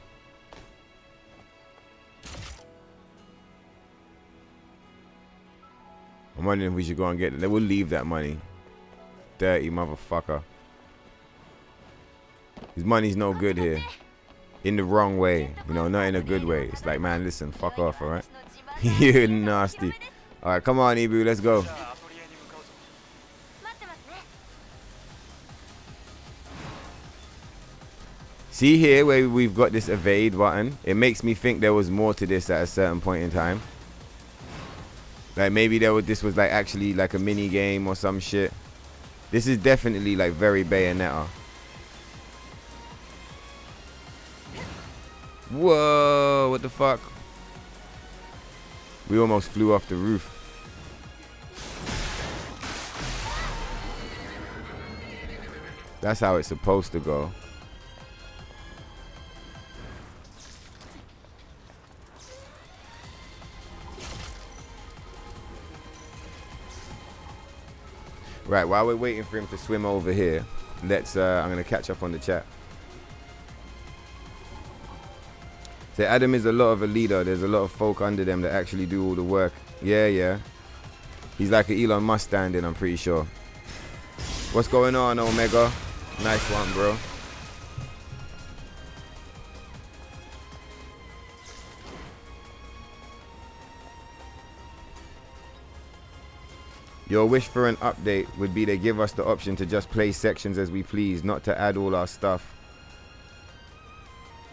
I'm wondering if we should go and get it. They will leave that money. Dirty motherfucker. His money's no good here. In the wrong way. You know, not in a good way. It's like, man, listen, fuck off, alright? You're nasty. Alright, come on, Ibu, let's go. See here where we've got this evade button? It makes me think there was more to this at a certain point in time. Like maybe this was like actually like a mini game or some shit. This is definitely like very Bayonetta. Whoa, what the fuck? We almost flew off the roof. That's how it's supposed to go. Right, while we're waiting for him to swim over here, let's I'm gonna catch up on the chat. So Adam is a lot of a leader. There's a lot of folk under them that actually do all the work. Yeah. He's like an Elon Musk standing, I'm pretty sure. What's going on, Omega? Nice one, bro. Your wish for an update would be they give us the option to just play sections as we please, not to add all our stuff.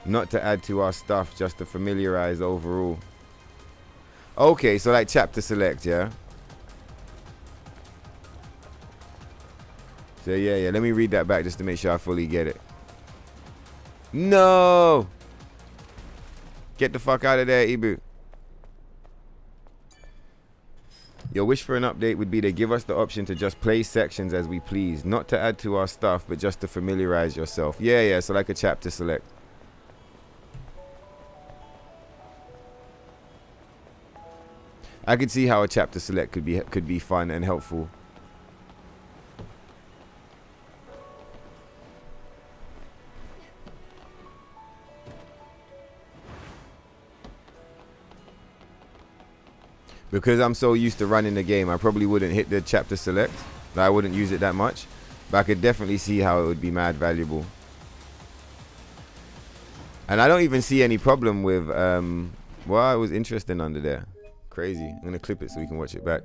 Not to add to our stuff, just to familiarize overall. Okay, so like chapter select, yeah? So yeah, let me read that back just to make sure I fully get it. No! Get the fuck out of there, Ibu. Your wish for an update would be to give us the option to just play sections as we please, not to add to our stuff, but just to familiarize yourself. Yeah, so like a chapter select. I could see how a chapter select could be fun and helpful. Because I'm so used to running the game, I probably wouldn't hit the chapter select. I wouldn't use it that much. But I could definitely see how it would be mad valuable. And I don't even see any problem with, well, it was interesting under there. Crazy. I'm going to clip it so we can watch it back.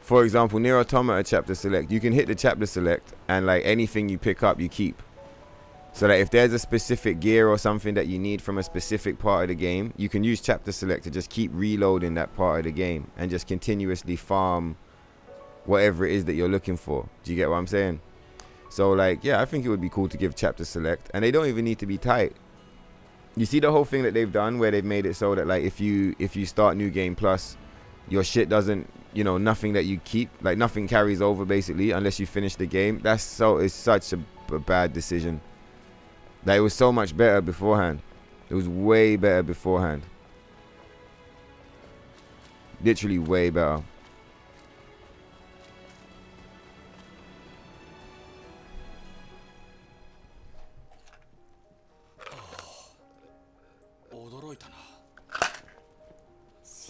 For example, NIER Automata chapter select. You can hit the chapter select and like anything you pick up, you keep. So that if there's a specific gear or something that you need from a specific part of the game, you can use chapter select to just keep reloading that part of the game and just continuously farm whatever it is that you're looking for. Do you get what I'm saying? So like, yeah, I think it would be cool to give chapter select, and they don't even need to be tight. You see the whole thing that they've done where they've made it so that like if you start New Game Plus, your shit doesn't, you know, nothing that you keep, like nothing carries over basically unless you finish the game. It's such a bad decision. Like it was so much better beforehand. It was way better beforehand. Literally way better.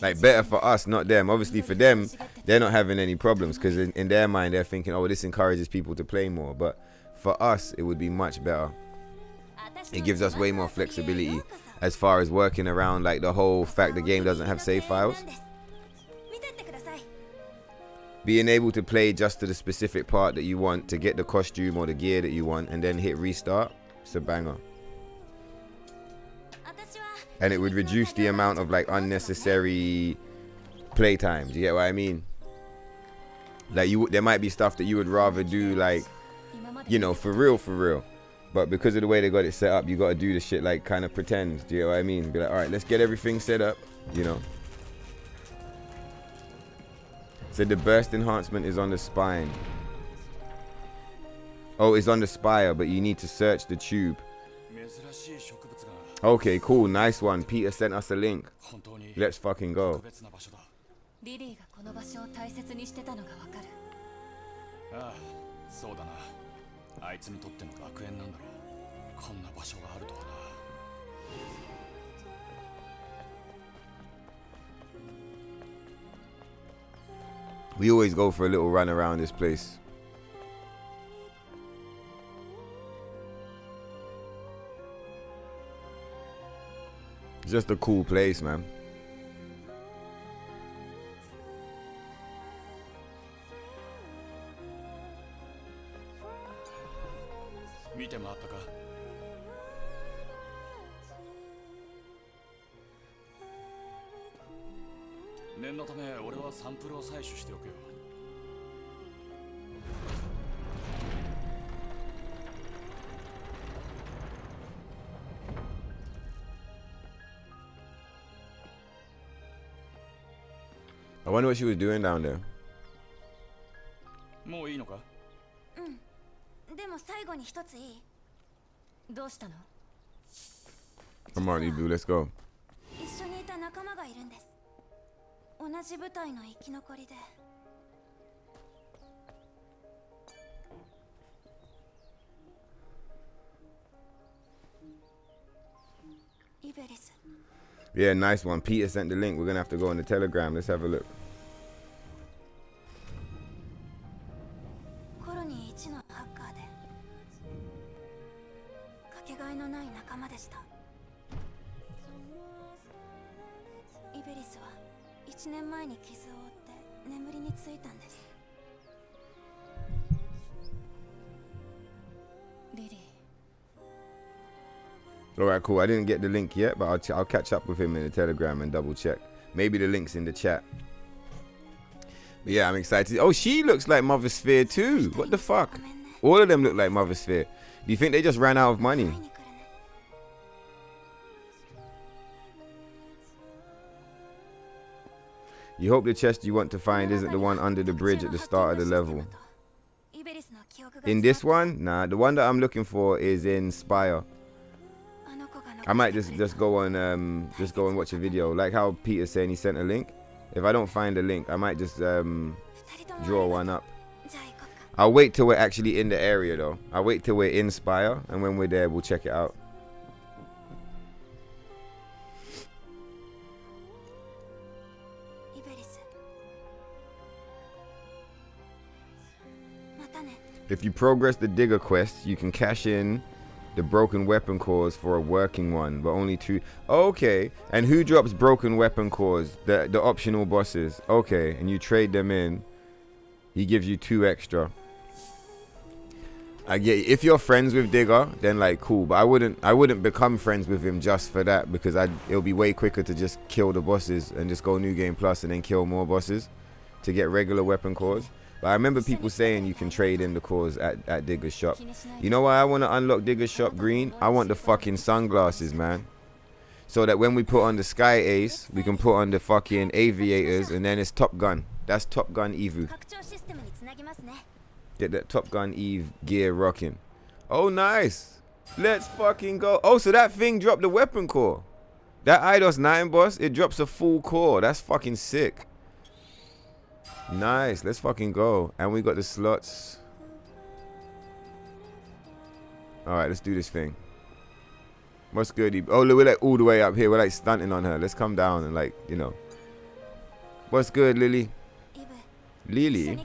Like better for us, not them. Obviously for them, they're not having any problems because in their mind they're thinking, oh, this encourages people to play more. But for us, it would be much better. It gives us way more flexibility as far as working around like the whole fact the game doesn't have save files. Being able to play just to the specific part that you want to get the costume or the gear that you want and then hit restart, it's a banger. And it would reduce the amount of like unnecessary playtime. Do you get what I mean? Like there might be stuff that you would rather do like, you know, for real. But because of the way they got it set up, you got to do the shit like kind of pretend. Do you get what I mean? Be like, all right, let's get everything set up, you know. So the burst enhancement is on the spine. Oh, it's on the spire, but you need to search the tube. Okay, cool. Nice one. Peter sent us a link. Let's fucking go. そうだな。あいつにとっての楽園なんだろう。こんな場所があるとはな。We always go for a little run around this place. It's just a cool place, man. 見て回ったか？念のため俺はサンプルを採取しておくよ。I wonder what she was doing down there. もういいのか？うん。でも最後に一ついい？どうしたの？ Come on, Ibu, let's go. 一緒にいた仲間がいるんです。同じ部隊の生き残りで。イベリス。Yeah, nice one. Peter sent the link. We're gonna have to go on the Telegram. Let's have a look. コロニー1のハッカーでかけがえのない仲間でした。イベリスは1年前に傷を負って眠りについたんです。リリー。Alright, cool. I didn't get the link yet, but I'll catch up with him in the Telegram and double check. Maybe the link's in the chat. But yeah, I'm excited. Oh, she looks like Mother Sphere too. What the fuck? All of them look like Mother Sphere. Do you think they just ran out of money? You hope the chest you want to find isn't the one under the bridge at the start of the level. In this one? Nah, the one that I'm looking for is in Spire. I might just go and watch a video. Like how Peter's saying he sent a link. If I don't find a link, I might just draw one up. I'll wait till we're actually in the area though. I'll wait till we're in Spire, and when we're there, we'll check it out. If you progress the digger quest, you can cash in the broken weapon cores for a working one, but only 2. Okay, and who drops broken weapon cores? The optional bosses. Okay, and you trade them in. He gives you 2 extra. I get it. If you're friends with Digger, then like cool, but I wouldn't become friends with him just for that, because it'll be way quicker to just kill the bosses and just go New Game Plus and then kill more bosses to get regular weapon cores. But I remember people saying you can trade in the cores at Digger's shop. You know why I want to unlock Digger's shop green? I want the fucking sunglasses, man. So that when we put on the Sky Ace, we can put on the fucking aviators, and then it's Top Gun. That's Top Gun Evu. Get that Top Gun Eve gear rocking. Oh, nice. Let's fucking go. Oh, so that thing dropped the weapon core. That Eidos 9 boss, it drops a full core. That's fucking sick. Nice, let's fucking go. And we got the slots. Alright, let's do this thing. What's good? Oh, look, we're like all the way up here. We're like stunting on her. Let's come down and like, you know. What's good, Lily? Lily?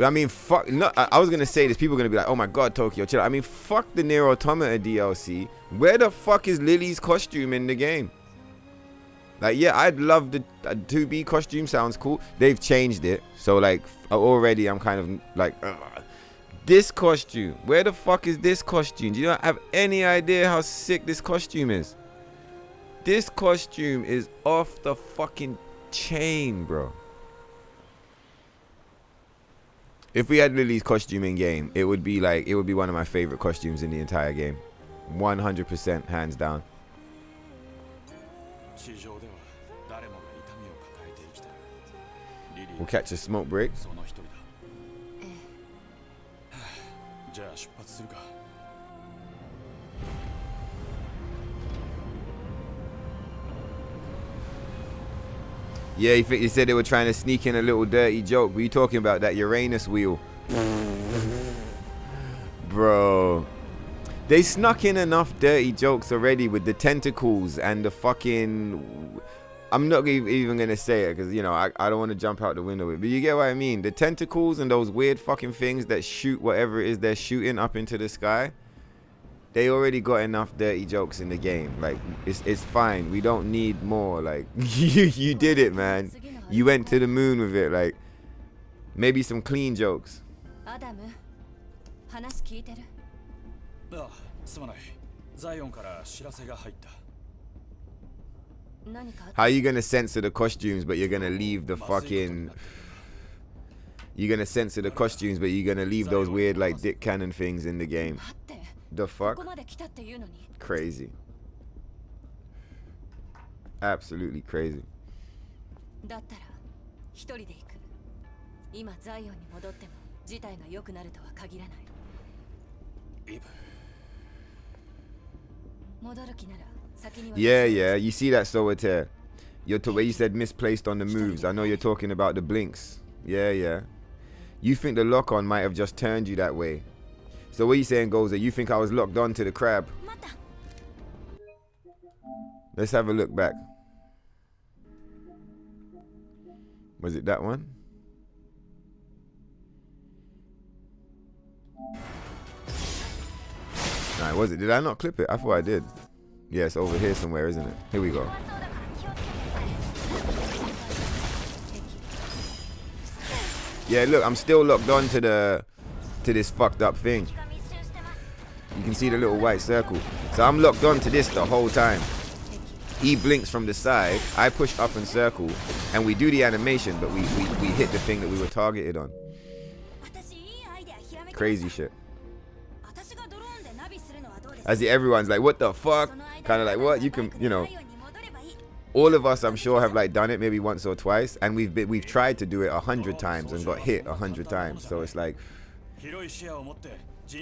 I mean, fuck. No, I was gonna say this. People are gonna be like, "Oh my god, Tokyo, chill." I mean, fuck the NIER Automata DLC. Where the fuck is Lily's costume in the game? Like, yeah, I'd love the 2B costume. Sounds cool. They've changed it, so like already, I'm kind of like, ugh. This costume. Where the fuck is this costume? Do you not have any idea how sick this costume is? This costume is off the fucking chain, bro. If we had Lily's costume in game, it would be one of my favorite costumes in the entire game. 100% hands down. We'll catch a smoke break. Yeah, he said they were trying to sneak in a little dirty joke. What are you talking about? That Uranus wheel. Bro. They snuck in enough dirty jokes already with the tentacles and the fucking... I'm not even going to say it because, you know, I don't want to jump out the window with it. But you get what I mean? The tentacles and those weird fucking things that shoot whatever it is they're shooting up into the sky. They already got enough dirty jokes in the game. Like, it's fine. We don't need more. Like, you did it, man. You went to the moon with it. Like, maybe some clean jokes. ああ、すまない。ザイオンから知らせが入った。 How are you gonna censor the costumes, but you're gonna leave the fucking... You're gonna censor the costumes, but you're gonna leave those weird, like, dick cannon things in the game. The fuck? Crazy. Absolutely crazy. Yeah, you see that solitaire. Where you said misplaced on the moves. I know you're talking about the blinks. Yeah. You think the lock-on might have just turned you that way. So what you saying, Goza? You think I was locked on to the crab? Let's have a look back. Was it that one? Nah, was it? Did I not clip it? I thought I did. Yeah, it's over here somewhere, isn't it? Here we go. Yeah, look, I'm still locked on to this fucked up thing. You can see the little white circle. So I'm locked on to this the whole time. He blinks from the side, I push up and circle, and we do the animation, but we hit the thing that we were targeted on. Crazy shit. As everyone's like, what the fuck? Kind of like, what? You can, you know. All of us, I'm sure, have like done it maybe once or twice, and we've tried to do it 100 times and got hit 100 times. So it's like,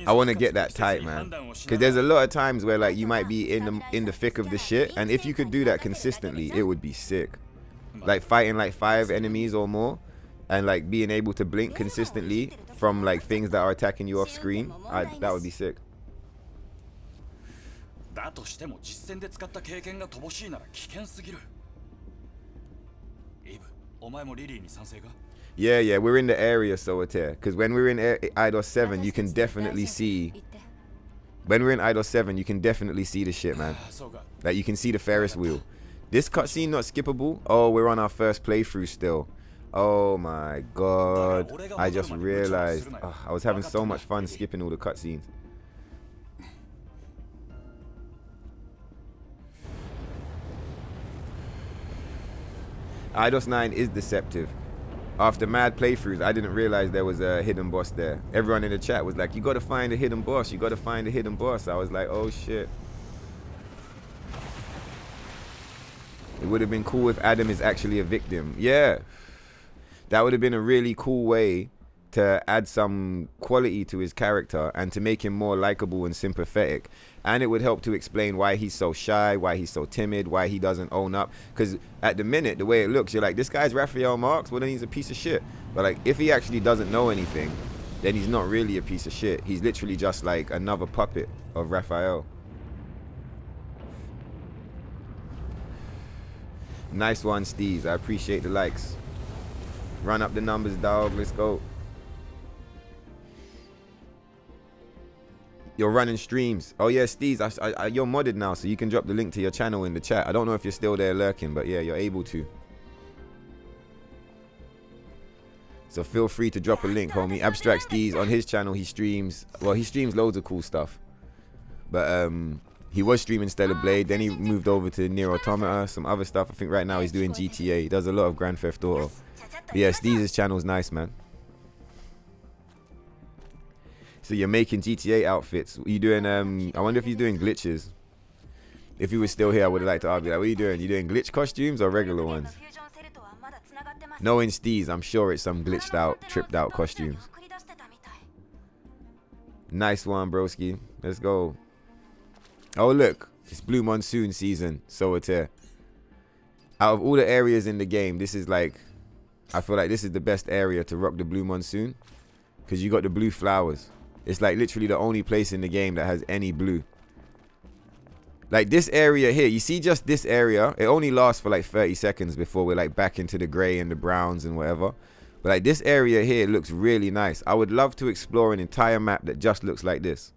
I want to get that tight, man, because there's a lot of times where like you might be in the thick of the shit, and if you could do that consistently, it would be sick. Like fighting like 5 enemies or more, and like being able to blink consistently from like things that are attacking you off screen, that would be sick. Yeah, we're in the area, Solitaire. Because when we're in IDOS 7, you can definitely see... When we're in IDOS 7, you can definitely see the shit, man. Like, you can see the Ferris wheel. This cutscene not skippable? Oh, we're on our first playthrough still. Oh my god. I just realized. I was having so much fun skipping all the cutscenes. IDOS 9 is deceptive. After mad playthroughs, I didn't realize there was a hidden boss there. Everyone in the chat was like, you gotta find a hidden boss, you gotta find a hidden boss. I was like, oh shit. It would have been cool if Adam is actually a victim. Yeah. That would have been a really cool way to add some quality to his character and to make him more likable and sympathetic. And it would help to explain why he's so shy, why he's so timid, why he doesn't own up. Because at the minute, the way it looks, you're like, this guy's Raphael Marx? Well, then he's a piece of shit. But like, if he actually doesn't know anything, then he's not really a piece of shit. He's literally just like another puppet of Raphael. Nice one, Steez. I appreciate the likes. Run up the numbers, dog. Let's go. You're running streams. Oh yeah, Steez, you're modded now, so you can drop the link to your channel in the chat. I don't know if you're still there lurking, but yeah, you're able to. So feel free to drop a link, homie. Abstract Steez, on his channel, he streams. Well, he streams loads of cool stuff. But he was streaming Stellar Blade, then he moved over to NIER Automata, some other stuff. I think right now he's doing GTA. He does a lot of Grand Theft Auto. But yeah, Steez's channel's nice, man. So you're making GTA outfits. Are you doing, I wonder if he's doing glitches. If he was still here, I would have liked to argue, like, what are you doing? You doing glitch costumes or regular ones? Knowing Steez, I'm sure it's some glitched out, tripped out costumes. Nice one, broski. Let's go. Oh, look. It's Blue Monsoon season. Solitaire. Out of all the areas in the game, this is like, I feel like this is the best area to rock the blue monsoon, because you got the blue flowers. It's like literally the only place in the game that has any blue. Like this area here, you see just this area, it only lasts for like 30 seconds before we're like back into the gray and the browns and whatever. But like this area here looks really nice. I would love to explore an entire map that just looks like this.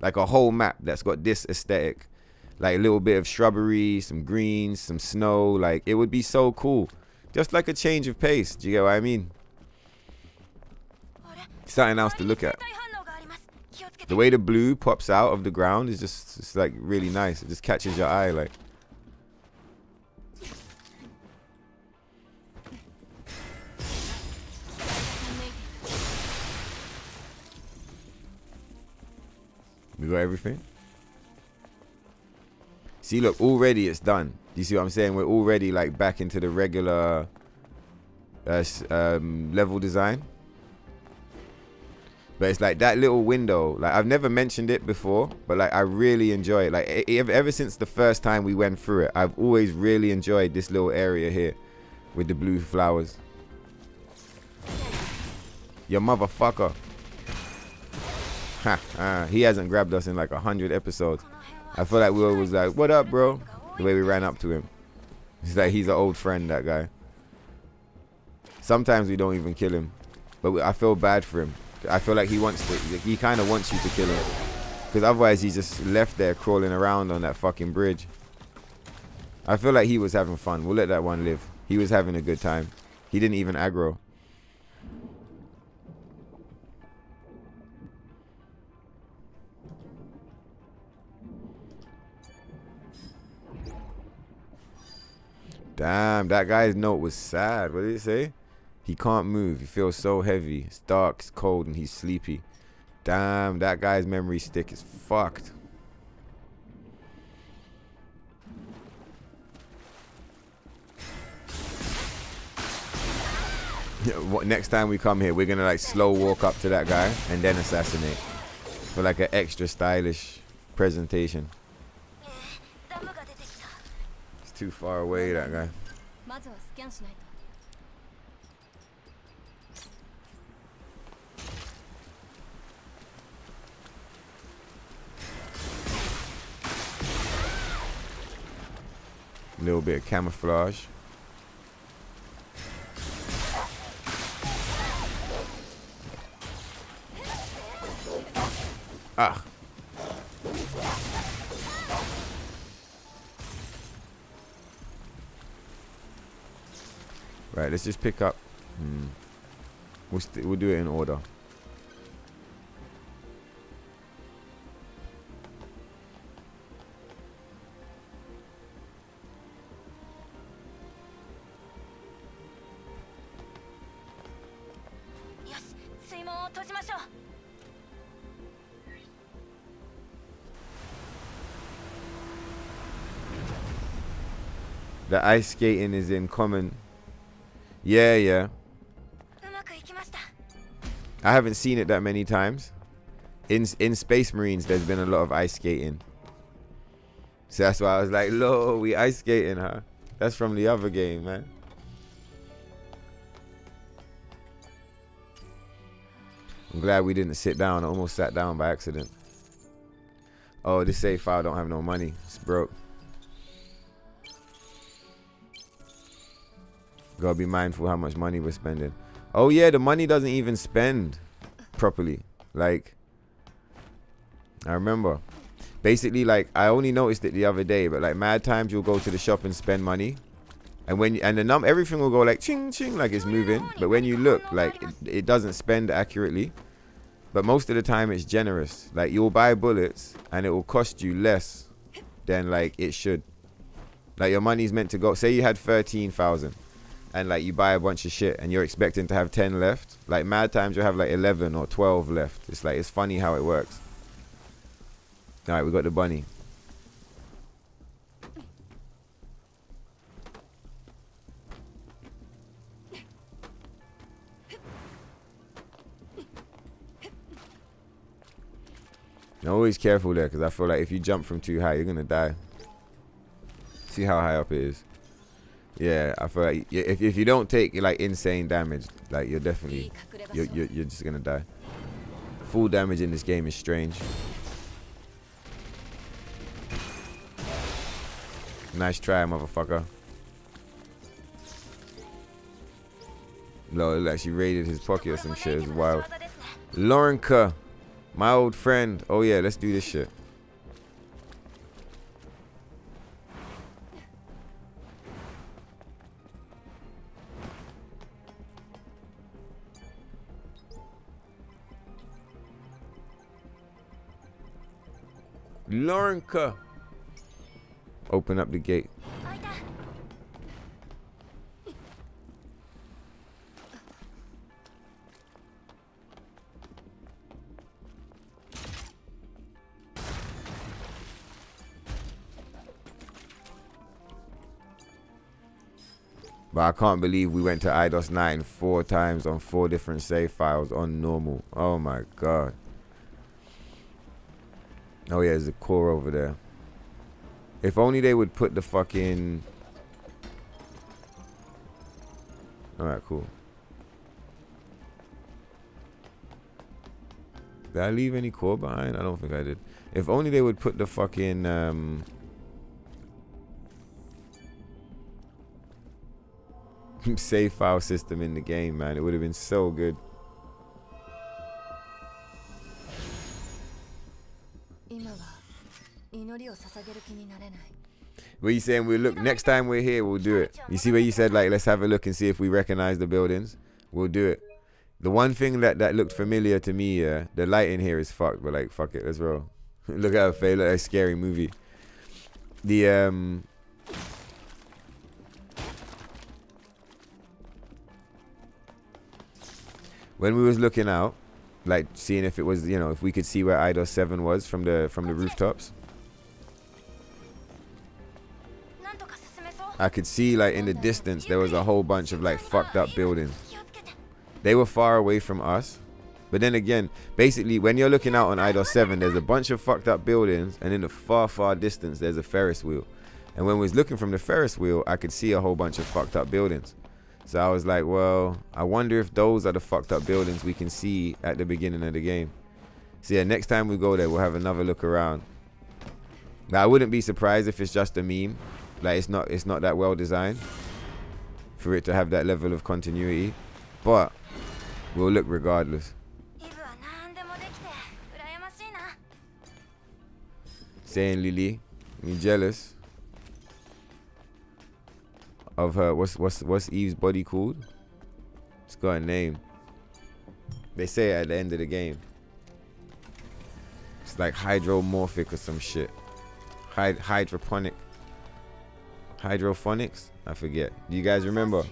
Like a whole map that's got this aesthetic. Like a little bit of shrubbery, some greens, some snow. Like it would be so cool. Just like a change of pace. Do you get what I mean? Something else to look at. The way the blue pops out of the ground is just, it's like really nice. It just catches your eye like. We got everything. See, look, already it's done. You see what I'm saying? We're already like back into the regular level design. But it's like that little window. Like I've never mentioned it before, but like I really enjoy it. Like ever since the first time we went through it, I've always really enjoyed this little area here with the blue flowers. Your motherfucker. He hasn't grabbed us in like 100 episodes. I feel like we always like, what up, bro? The way we ran up to him. It's like he's an old friend, that guy. Sometimes we don't even kill him, but I feel bad for him. I feel like he wants to. He kind of wants you to kill him, because otherwise he's just left there crawling around on that fucking bridge. I feel like he was having fun. We'll let that one live. He was having a good time. He didn't even aggro. Damn, that guy's note was sad. What did it say? He can't move. He feels so heavy. It's dark, it's cold, and he's sleepy. Damn, that guy's memory stick is fucked. Next time we come here, we're gonna like slow walk up to that guy and then assassinate for like an extra stylish presentation. It's too far away, that guy. A little bit of camouflage. Ah. Right, let's just pick up. We'll do it in order. The ice skating is in common. Yeah. I haven't seen it that many times. In Space Marines, there's been a lot of ice skating. So that's why I was like, "Lo, we ice skating, huh?" That's from the other game, man. I'm glad we didn't sit down. I almost sat down by accident. Oh, this save file don't have no money. It's broke. Gotta be mindful how much money we're spending. Oh yeah, the money doesn't even spend properly. Like, I remember. Basically, like, I only noticed it the other day, but like mad times you'll go to the shop and spend money. And when everything will go like ching ching, like it's moving. But when you look, like it doesn't spend accurately. But most of the time it's generous. Like you'll buy bullets and it will cost you less than like it should. Like your money's meant to go. Say you had 13,000. And like you buy a bunch of shit and you're expecting to have 10 left. Like mad times you'll have like 11 or 12 left. It's like, it's funny how it works. All right, we got the bunny. I'm always careful there because I feel like if you jump from too high, you're going to die. See how high up it is. Yeah, I feel like if you don't take like insane damage, like you're definitely you're just gonna die. Full damage in this game is strange. Nice try, motherfucker. No, it like she raided his pocket or some shit. It's wild. Laurenka, my old friend. Oh yeah, let's do this shit. Laurenka. Open up the gate. But I can't believe we went to IDOS 9 4 times on 4 different save files on normal. Oh my god. Oh yeah, there's a core over there. If only they would put the fucking... Alright, cool. Did I leave any core behind? I don't think I did. If only they would put the fucking... save file system in the game, man. It would have been so good. What you saying? We'll look next time we're here. We'll do it. You see where you said like let's have a look and see if we recognize the buildings. We'll do it. The one thing that looked familiar to me, the lighting here is fucked. But like fuck it, let's roll. Look at her face. Look at a scary movie. The when we was looking out, like seeing if it was, you know, if we could see where IDOS 7 was from the rooftops. I could see like in the distance there was a whole bunch of like fucked up buildings. They were far away from us. But then again, basically when you're looking out on IDOS 7, there's a bunch of fucked up buildings, and in the far distance there's a Ferris wheel. And when we was looking from the Ferris wheel, I could see a whole bunch of fucked up buildings. So I was like, well, I wonder if those are the fucked up buildings we can see at the beginning of the game. So yeah, next time we go there, we'll have another look around. Now I wouldn't be surprised if it's just a meme. Like it's not that well designed for it to have that level of continuity. But we'll look regardless. Saying Lily, you jealous of her? What's Eve's body called? It's got a name. They say it at the end of the game. It's like hydromorphic or some shit. Hydrophonics. I forget. Do you guys remember?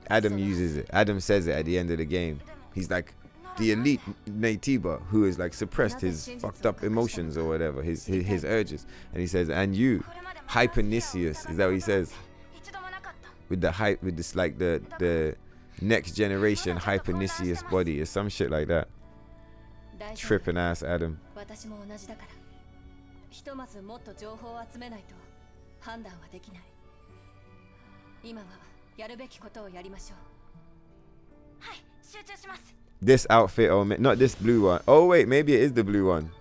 Adam uses it. Adam says it at the end of the game. He's like the elite Natiba who is like suppressed his fucked up emotions or whatever, his urges, and he says, and you, Hypernicius, is that what he says? With this like the next generation Hypernicius body or some shit like that. Tripping ass Adam. This outfit, not this blue one. Oh wait, maybe it is the blue one.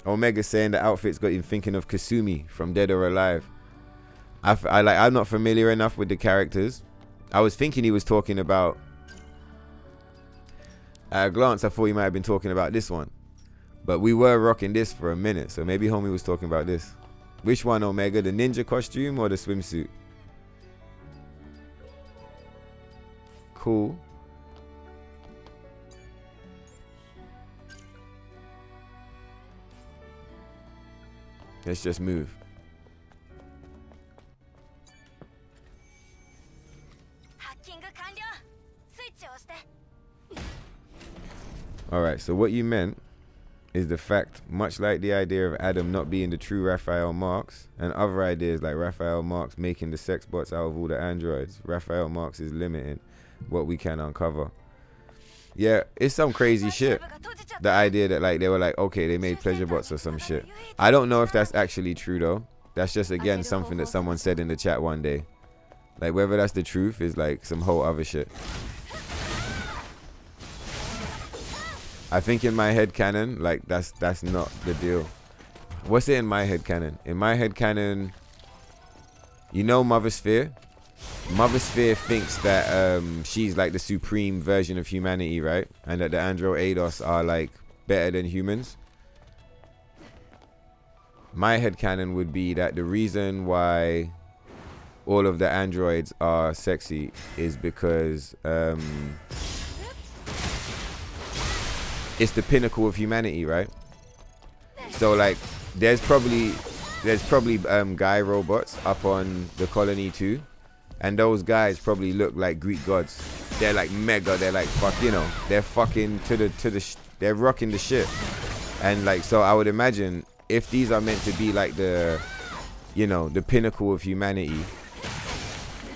Omega's saying the outfit's got him thinking of Kasumi from Dead or Alive. I'm not familiar enough with the characters. I was thinking he was talking about. At a glance, I thought he might have been talking about this one, but we were rocking this for a minute, so maybe homie was talking about this. Which one, Omega? The ninja costume or the swimsuit? Cool. Let's just move. Alright, so what you meant is the fact, much like the idea of Adam not being the true Raphael Marx, and other ideas like Raphael Marx making the sex bots out of all the androids, Raphael Marx is limiting what we can uncover. Yeah, it's some crazy shit. The idea that like they were like, okay, they made pleasure bots or some shit. I don't know if that's actually true though. that's just again something that someone said in the chat one day. Like whether that's the truth is like some whole other shit. I think in my head canon, like that's not the deal. What's it in my head canon? In my head canon, you know Mother Sphere? Mother Sphere thinks that she's like the supreme version of humanity, right? And that the Andro Eidos are like better than humans. My headcanon would be that the reason why all of the androids are sexy is because it's the pinnacle of humanity, right? So like there's probably guy robots up on the colony too, and those guys probably look like Greek gods. They're like mega, they're like fuck, you know, they're fucking they're rocking the shit. And like, so I would imagine if these are meant to be like the, you know, the pinnacle of humanity,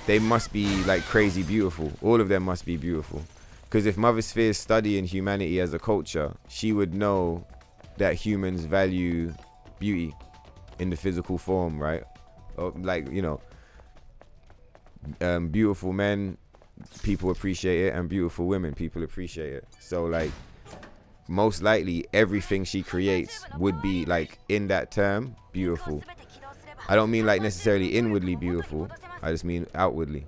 they must be like crazy beautiful. All of them must be beautiful. Because if Mother Sphere is studying humanity as a culture, she would know that humans value beauty in the physical form, right? Or like, you know, beautiful men, people appreciate it, and beautiful women, people appreciate it. So like, most likely everything she creates would be like, in that term, beautiful. I don't mean like necessarily inwardly beautiful, I just mean outwardly.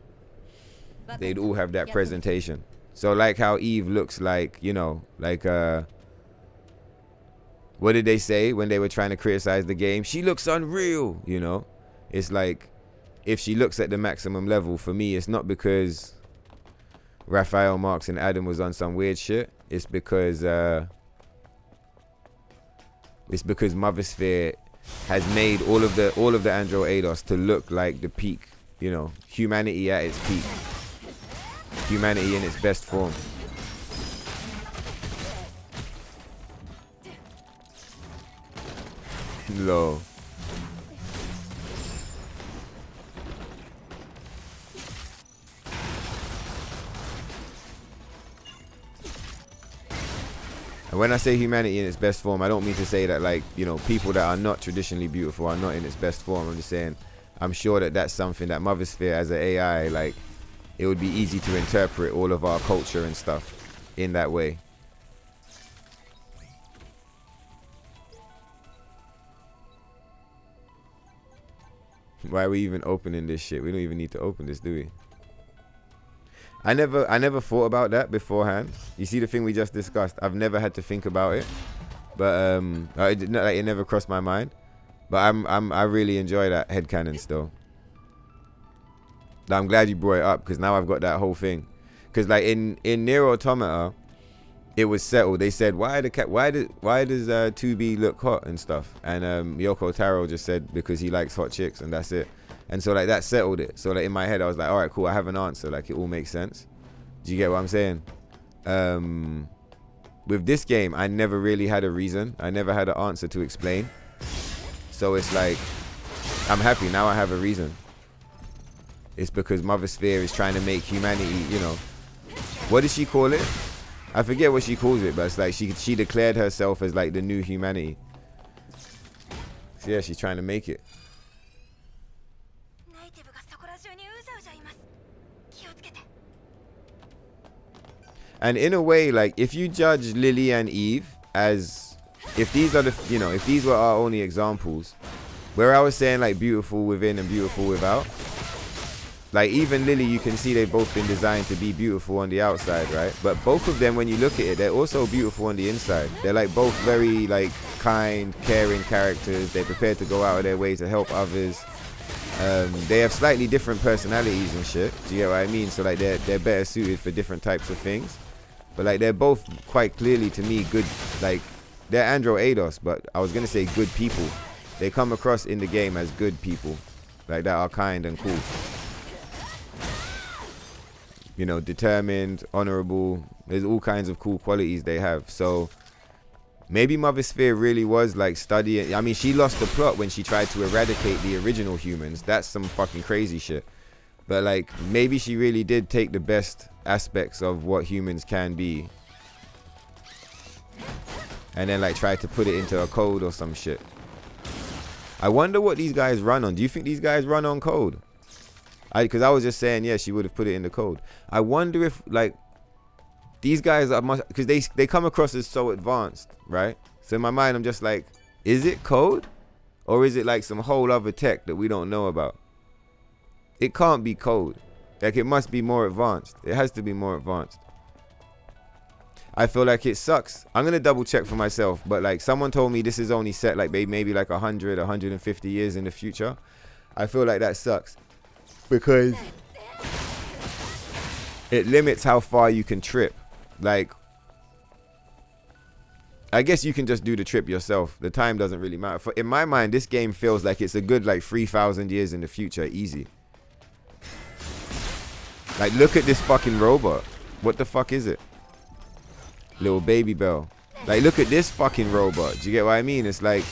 They'd all have that presentation. So like how Eve looks like, you know, like what did they say when they were trying to criticize the game? She looks unreal, you know. It's like, if she looks at the maximum level, for me, it's not because Raphael, Marx, and Adam was on some weird shit. It's because Mother Sphere has made all of the Andro Eidos to look like the peak, you know, humanity at its peak, humanity in its best form. Low. And when I say humanity in its best form, I don't mean to say that, like, you know, people that are not traditionally beautiful are not in its best form. I'm just saying, I'm sure that that's something that Mother Sphere as an AI, like, it would be easy to interpret all of our culture and stuff in that way. Why are we even opening this shit? We don't even need to open this, do we? I never thought about that beforehand. You see the thing we just discussed? I've never had to think about it, but it never crossed my mind. But I really enjoy that headcanon still. I'm glad you brought it up, because now I've got that whole thing. Because like in NIER Automata, it was settled. They said, why does 2B look hot and stuff? And Yoko Taro just said because he likes hot chicks, and that's it. And so like that settled it. So like in my head I was like, all right, cool, I have an answer. Like it all makes sense. Do you get what I'm saying? With this game, I never really had a reason. I never had an answer to explain. So it's like, I'm happy now. I have a reason. It's because Mother Sphere is trying to make humanity, you know, what does she call it? I forget what she calls it, but it's like she declared herself as like the new humanity. So yeah, she's trying to make it. And in a way, like, if you judge Lily and Eve as, if these are the, you know, if these were our only examples, where I was saying like beautiful within and beautiful without, like even Lily, you can see they've both been designed to be beautiful on the outside, right? But both of them, when you look at it, they're also beautiful on the inside. They're like both very like kind, caring characters. They're prepared to go out of their way to help others. They have slightly different personalities and shit. Do you get what I mean? So like they're better suited for different types of things. But like they're both quite clearly to me good, like they're Andro Eidos, but I was gonna say good people. They come across in the game as good people, like that are kind and cool. You know, determined, honorable. There's all kinds of cool qualities they have. So maybe Mother Sphere really was like studying. I mean, she lost the plot when she tried to eradicate the original humans. That's some fucking crazy shit. But like maybe she really did take the best aspects of what humans can be and then like try to put it into a code or some shit. I wonder what these guys run on. Do you think these guys run on code? Because I was just saying, yeah, she would have put it in the code. I wonder if, like, these guys are because they come across as so advanced, right? So in my mind, I'm just like, is it code? Or is it like some whole other tech that we don't know about? It can't be code. Like, it must be more advanced. It has to be more advanced. I feel like it sucks. I'm going to double check for myself. But like, someone told me this is only set like maybe like 100, 150 years in the future. I feel like that sucks. Because it limits how far you can trip. Like, I guess you can just do the trip yourself. The time doesn't really matter. In my mind, this game feels like it's a good like 3,000 years in the future. Easy. Like, look at this fucking robot. What the fuck is it? Little baby bell. Like, look at this fucking robot. Do you get what I mean? It's like,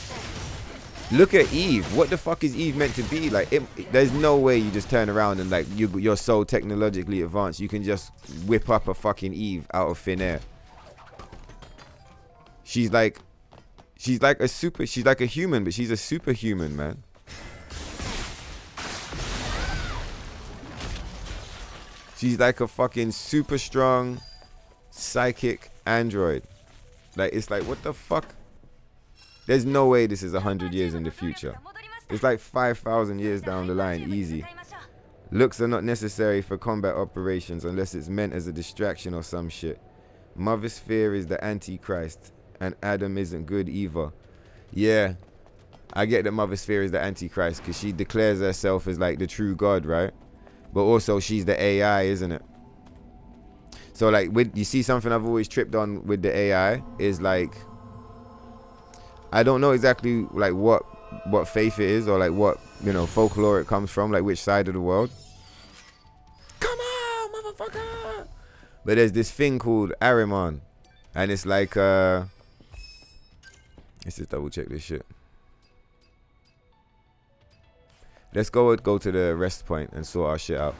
look at Eve. What the fuck is Eve meant to be? Like, there's no way you just turn around and like you're so technologically advanced you can just whip up a fucking Eve out of thin air. She's like a human, but she's a superhuman, man. She's like a fucking super strong psychic android. Like, it's like, what the fuck? There's no way this is 100 years in the future. It's like 5,000 years down the line, easy. Looks are not necessary for combat operations unless it's meant as a distraction or some shit. Mother Sphere is the Antichrist, and Adam isn't good either. Yeah, I get that Mother Sphere is the Antichrist because she declares herself as like the true God, right? But also she's the AI, isn't it? So like, you see something I've always tripped on with the AI is like, I don't know exactly like what faith it is or like what, you know, folklore it comes from, like which side of the world. Come on, motherfucker! But there's this thing called Ahriman, and it's like let's just double check this shit. Let's go to the rest point and sort our shit out.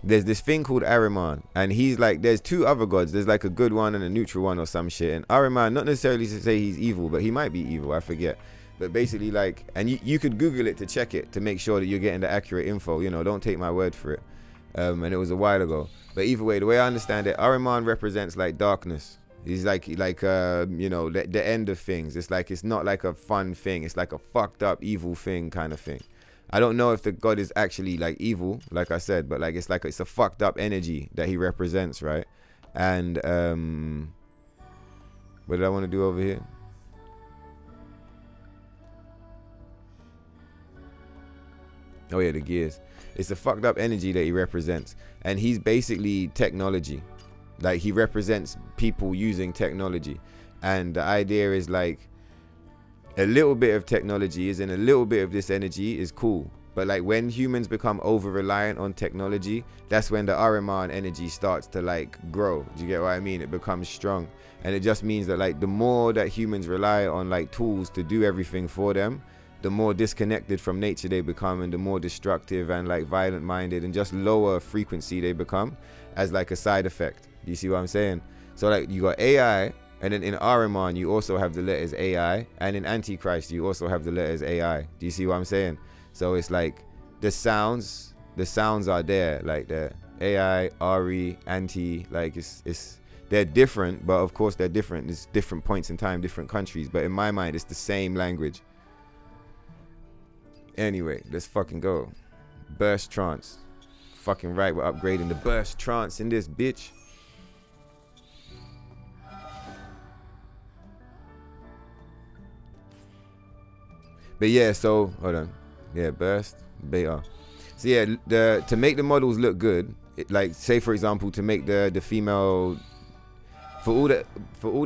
There's this thing called Ahriman, and he's like, there's two other gods. There's like a good one and a neutral one or some shit. And Ahriman, not necessarily to say he's evil, but he might be evil, I forget. But basically like, and you could Google it to check it, to make sure that you're getting the accurate info. You know, don't take my word for it. And it was a while ago. But either way, the way I understand it, Ahriman represents like darkness. He's like you know, the end of things. It's like, it's not like a fun thing. It's like a fucked up evil thing kind of thing. I don't know if the god is actually like evil, like I said, but like it's a fucked up energy that he represents, right? And what did I want to do over here? Oh yeah, the gears. It's a fucked up energy that he represents, and he's basically technology. Like, he represents people using technology, and the idea is like, a little bit of technology is in a little bit of this energy is cool. But like, when humans become over reliant on technology, that's when the Ahriman energy starts to like grow. Do you get what I mean? It becomes strong. And it just means that like, the more that humans rely on like tools to do everything for them, the more disconnected from nature they become, and the more destructive and like violent minded and just lower frequency they become as like a side effect. Do you see what I'm saying? So like, you got AI, and then in Ahriman, you also have the letters AI. And in Antichrist, you also have the letters AI. Do you see what I'm saying? So it's like, the sounds are there. Like the AI, Ari, Anti, like they're different, but of course they're different. It's different points in time, different countries. But in my mind, it's the same language. Anyway, let's fucking go. Burst trance. Fucking right, we're upgrading the burst trance in this bitch. But yeah, so hold on. Yeah, burst, beta. So yeah, to make the models look good, like say for example, to make the female, for all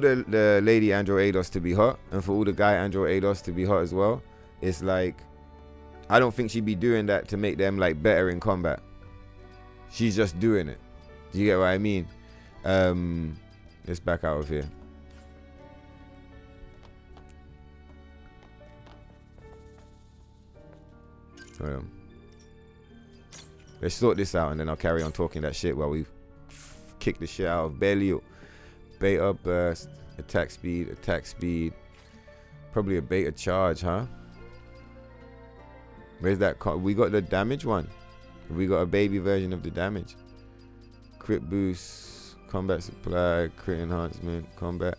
the lady Android Eidos to be hot, and for all the guy Android Eidos to be hot as well, it's like, I don't think she'd be doing that to make them like better in combat. She's just doing it. Do you get what I mean? Let's back out of here. Let's sort this out, and then I'll carry on talking that shit while we kick the shit out of Belio. Beta burst, attack speed, probably a beta charge, huh? Where's that? We got the damage one. We got a baby version of the damage. Crit boost, combat supply, crit enhancement, combat.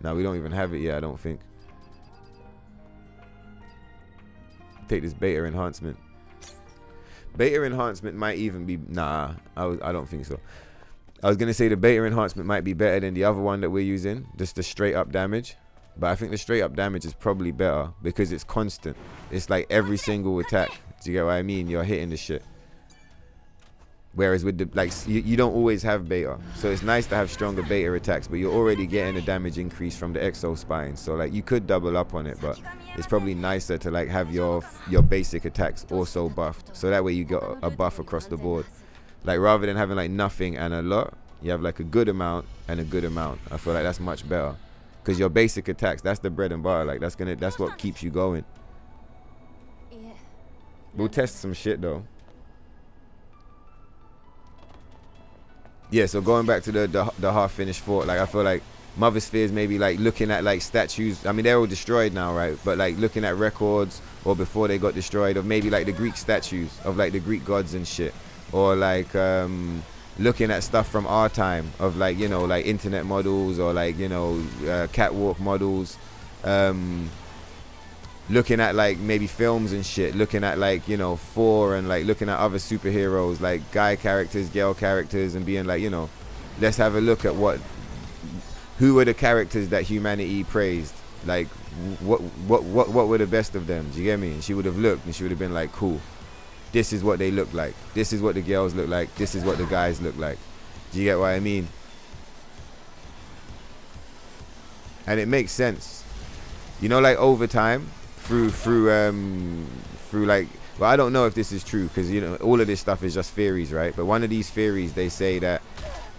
Now we don't even have it yet, I don't think. Take this beta enhancement. Beta enhancement might even be, nah, I don't think so. I was gonna say the beta enhancement might be better than the other one that we're using, just the straight up damage. But I think the straight up damage is probably better because it's constant. It's like every single attack. Do you get what I mean? You're hitting the shit. Whereas with the, like, you don't always have beta. So it's nice to have stronger beta attacks, but you're already getting a damage increase from the exo spine. So like you could double up on it, but it's probably nicer to like have your basic attacks also buffed. So that way you get a buff across the board. Like rather than having like nothing and a lot, you have like a good amount and a good amount. I feel like that's much better. Because your basic attacks, that's the bread and butter. Like that's what keeps you going. We'll test some shit though. Yeah, so going back to the half finished fort, like I feel like Mother Spheres maybe like looking at like statues. I mean they're all destroyed now, right? But like looking at records or before they got destroyed of maybe like the Greek statues of like the Greek gods and shit. Or like looking at stuff from our time of like, you know, like internet models or like, you know, catwalk models. Looking at like maybe films and shit, looking at like, you know, Thor and like looking at other superheroes, like guy characters, girl characters, and being like, you know, let's have a look at who were the characters that humanity praised, like what were the best of them. Do you get me? And she would have looked and she would have been like, cool, this is what they look like, this is what the girls look like, this is what the guys look like. Do you get what I mean? And it makes sense, you know, like over time through like, well, I don't know if this is true because, you know, all of this stuff is just theories, right? But one of these theories, they say that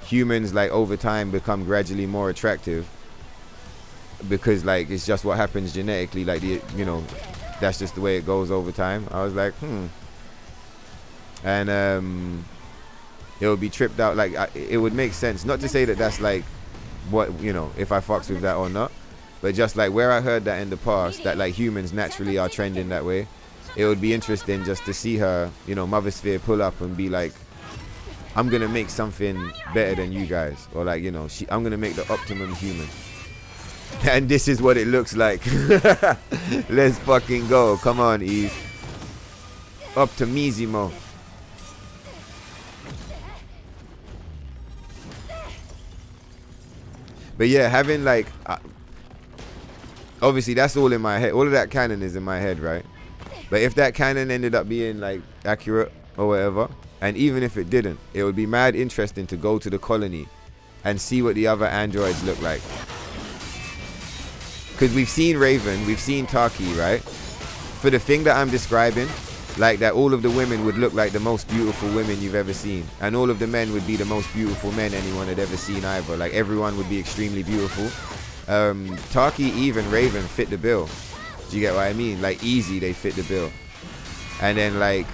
humans like over time become gradually more attractive because like it's just what happens genetically, like the, you know, that's just the way it goes over time. I was like, and it would be tripped out, like it would make sense, not to say that that's like what, you know, if I fucks with that or not, but just like where I heard that in the past, that like humans naturally are trending that way. It would be interesting just to see her, you know, Mother Sphere pull up and be like, I'm gonna make something better than you guys, or like, you know, I'm gonna make the optimum human, and this is what it looks like. Let's fucking go, come on Eve, optimissimo. But yeah, having like obviously that's all in my head, all of that canon is in my head, right? But if that canon ended up being like accurate or whatever, and even if it didn't, it would be mad interesting to go to the colony and see what the other androids look like. Because we've seen Raven, we've seen Taki, right? For the thing that I'm describing, like that all of the women would look like the most beautiful women you've ever seen, and all of the men would be the most beautiful men anyone had ever seen either. Like everyone would be extremely beautiful. Taki, Eve, and Raven fit the bill. Do you get what I mean? Like easy, they fit the bill. And then like,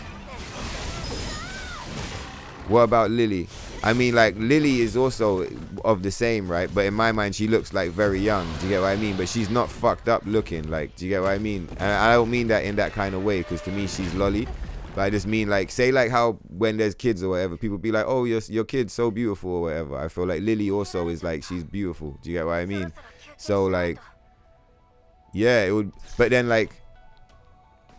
what about Lily? I mean, like Lily is also of the same, right? But in my mind, she looks like very young. Do you get what I mean? But she's not fucked up looking. Like, do you get what I mean? And I don't mean that in that kind of way, because to me, she's lolly. But I just mean like, say like how when there's kids or whatever, people be like, oh, your kid's so beautiful or whatever. I feel like Lily also is like, she's beautiful. Do you get what I mean? So like, yeah, it would. But then like,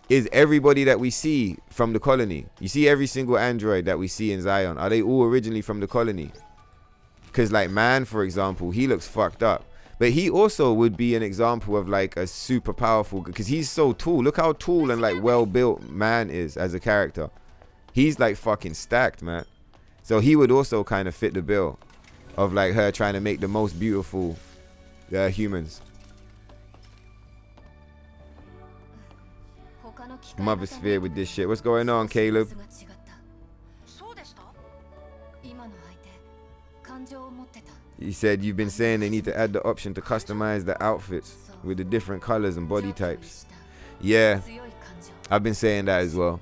is everybody that we see from the colony? You see every single android that we see in Zion, are they all originally from the colony? Because like Man, for example, he looks fucked up. But he also would be an example of like a super powerful, because he's so tall. Look how tall and like well built Man is as a character. He's like fucking stacked, man. So he would also kind of fit the bill of like her trying to make the most beautiful humans. Mother Sphere with this shit. What's going on, Caleb? He said you've been saying they need to add the option to customize the outfits with the different colors and body types. Yeah, I've been saying that as well.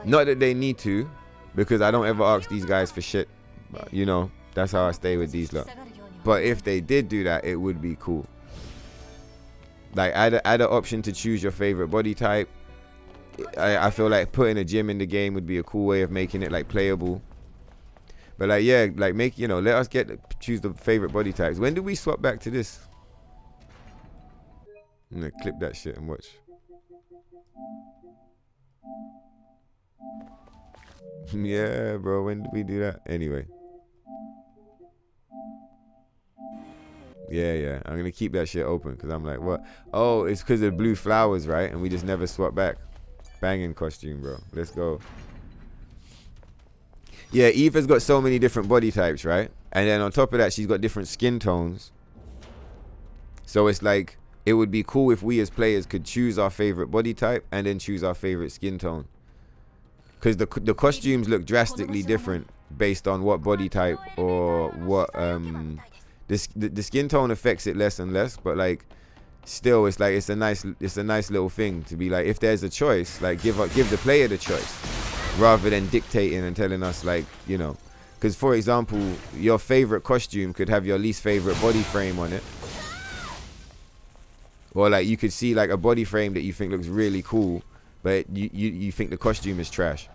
Not that they need to, because I don't ever ask these guys for shit. You know, that's how I stay with these lot. But if they did do that, it would be cool. Like add an option to choose your favorite body type. I feel like putting a gym in the game would be a cool way of making it like playable. But like, yeah, like make, you know, let us choose the favorite body types. When do we swap back to this? I'm gonna clip that shit and watch. Yeah, bro, when did we do that? Anyway. Yeah, I'm gonna keep that shit open because I'm like, what? Oh, it's because of blue flowers, right? And we just never swap back. Banging costume, bro. Let's go. Yeah, Eva's got so many different body types, right? And then on top of that, she's got different skin tones. So it's like, it would be cool if we as players could choose our favorite body type and then choose our favorite skin tone. Because the costumes look drastically different based on what body type or what the skin tone affects it less and less, but like still it's like it's a nice little thing to be like, if there's a choice, like give the player the choice rather than dictating and telling us, like, you know, because for example your favorite costume could have your least favorite body frame on it, or like you could see like a body frame that you think looks really cool but you think the costume is trash.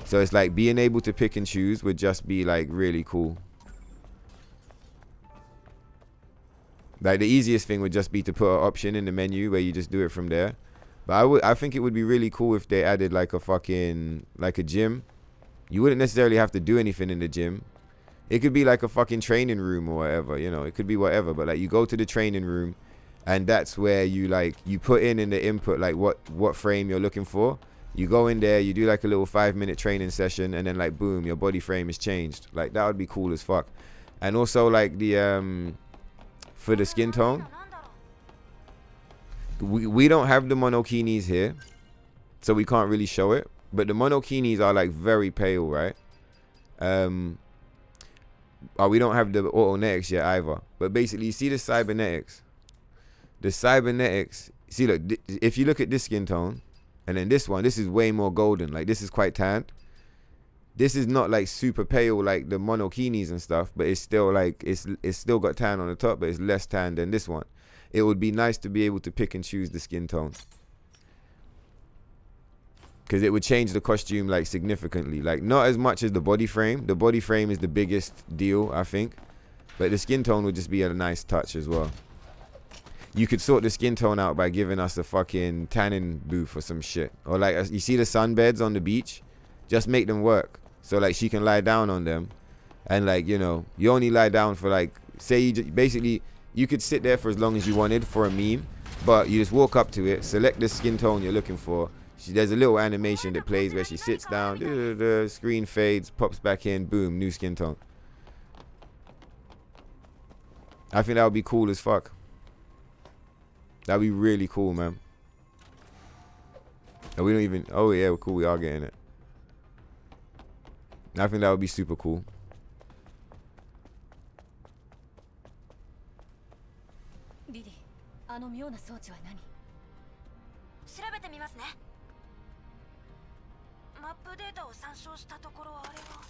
So it's like being able to pick and choose would just be like really cool. Like the easiest thing would just be to put an option in the menu where you just do it from there. But I think it would be really cool if they added like a gym. You wouldn't necessarily have to do anything in the gym. It could be like a fucking training room or whatever, you know, it could be whatever, but like you go to the training room and that's where you put in the input like what frame you're looking for. You go in there, you do like a little 5-minute training session, and then like boom, your body frame is changed. Like that would be cool as fuck. And also like the for the skin tone, we don't have the monokinis here, so we can't really show it. But the monokinis are like very pale, right? We don't have the autonetics yet either. But basically, you see the cybernetics. The cybernetics. See, look, if you look at this skin tone, and then this one, this is way more golden. Like this is quite tanned. This is not like super pale like the monokinis and stuff, but it's still like it's still got tan on the top, but it's less tan than this one. It would be nice to be able to pick and choose the skin tone, because it would change the costume like significantly. Like not as much as the body frame. The body frame is the biggest deal, I think, but the skin tone would just be a nice touch as well. You could sort the skin tone out by giving us a fucking tanning booth or some shit. Or like, you see the sunbeds on the beach? Just make them work. So like she can lie down on them. And like, you know, you only lie down for like, say basically, you could sit there for as long as you wanted for a meme. But you just walk up to it, select the skin tone you're looking for. There's a little animation that plays where she sits down, the screen fades, pops back in, boom, new skin tone. I think that would be cool as fuck. That'd be really cool, man. And we don't even... Oh, yeah, cool. We are getting it. I think that would be super cool. Lily, あの妙な装置は何？調べてみますね。マップデータを参照したところあれは。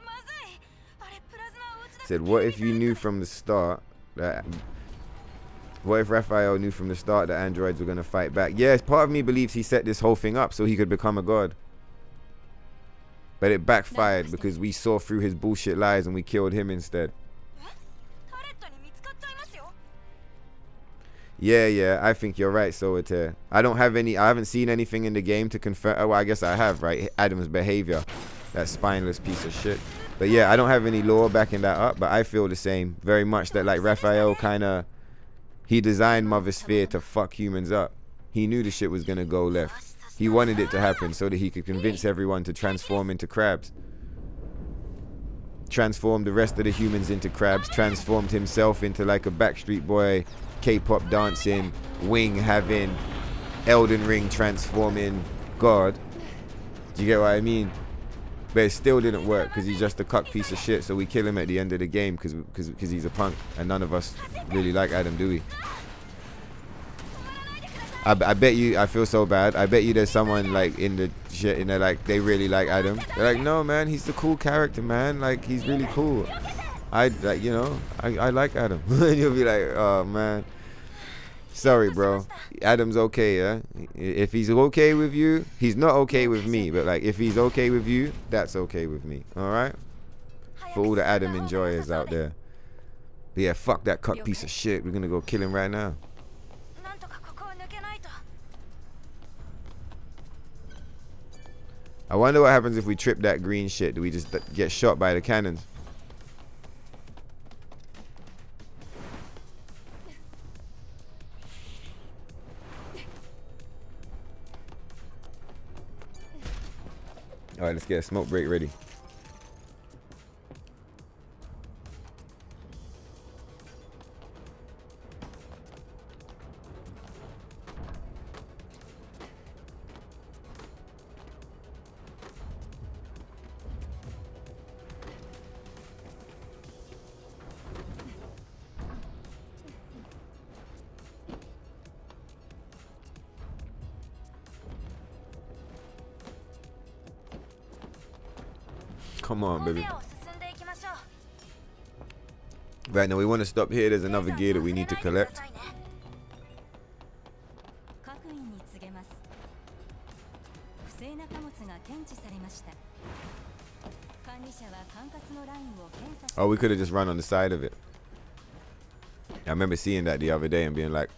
まずい。あれプラズマを打ち出す。 Said, what if you knew from the start that... What if Raphael knew from the start that androids were going to fight back? Yes, part of me believes he set this whole thing up so he could become a god. But it backfired because we saw through his bullshit lies and we killed him instead. Yeah, I think you're right, Solitaire. I haven't seen anything in the game to confirm. Oh, well, I guess I have, right? Adam's behavior. That spineless piece of shit. But yeah, I don't have any lore backing that up, but I feel the same. Very much that like Raphael kind of... He designed Mother Sphere to fuck humans up. He knew the shit was gonna go left. He wanted it to happen so that he could convince everyone to transform into crabs. Transformed the rest of the humans into crabs. Transformed himself into like a Backstreet Boy, K-pop dancing, wing having, Elden Ring transforming god. Do you get what I mean? But it still didn't work because he's just a cuck piece of shit. So we kill him at the end of the game because he's a punk, and none of us really like Adam, do we? I bet you, I feel so bad. I bet you there's someone like in the shit and they're like, they really like Adam. They're like, no man, he's the cool character, man. Like he's really cool. I like, you know, I like Adam. And you'll be like, oh man. Sorry, bro. Adam's okay, yeah? If he's okay with you, he's not okay with me. But, like, if he's okay with you, that's okay with me. Alright? For all the Adam enjoyers out there. But yeah, fuck that cuck piece of shit. We're gonna go kill him right now. I wonder what happens if we trip that green shit. Do we just get shot by the cannons? Alright, let's get a smoke break ready. Come on, baby. Right now, we want to stop here. There's another gear that we need to collect. Oh, we could have just run on the side of it. I remember seeing that the other day and being like,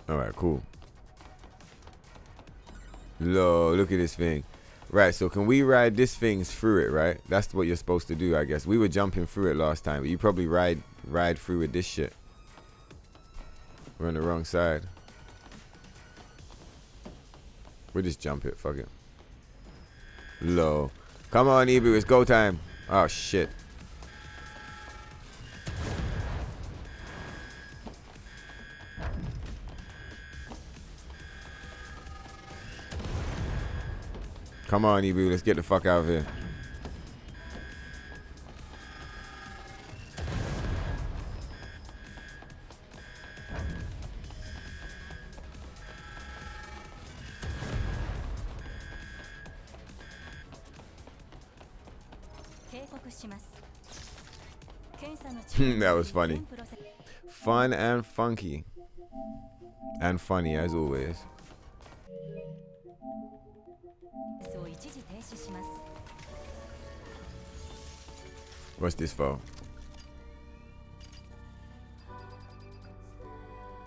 Alright, cool. Look at this thing. Right, so can we ride this thing through it, right? That's what you're supposed to do, I guess. We were jumping through it last time, but you probably ride through with this shit. We're on the wrong side. We'll just jump it, fuck it. Low. Come on, Ibu, it's go time. Oh, shit. Come on, Ibu, let's get the fuck out of here. That was funny. Fun and funky. And funny as always. What's this for?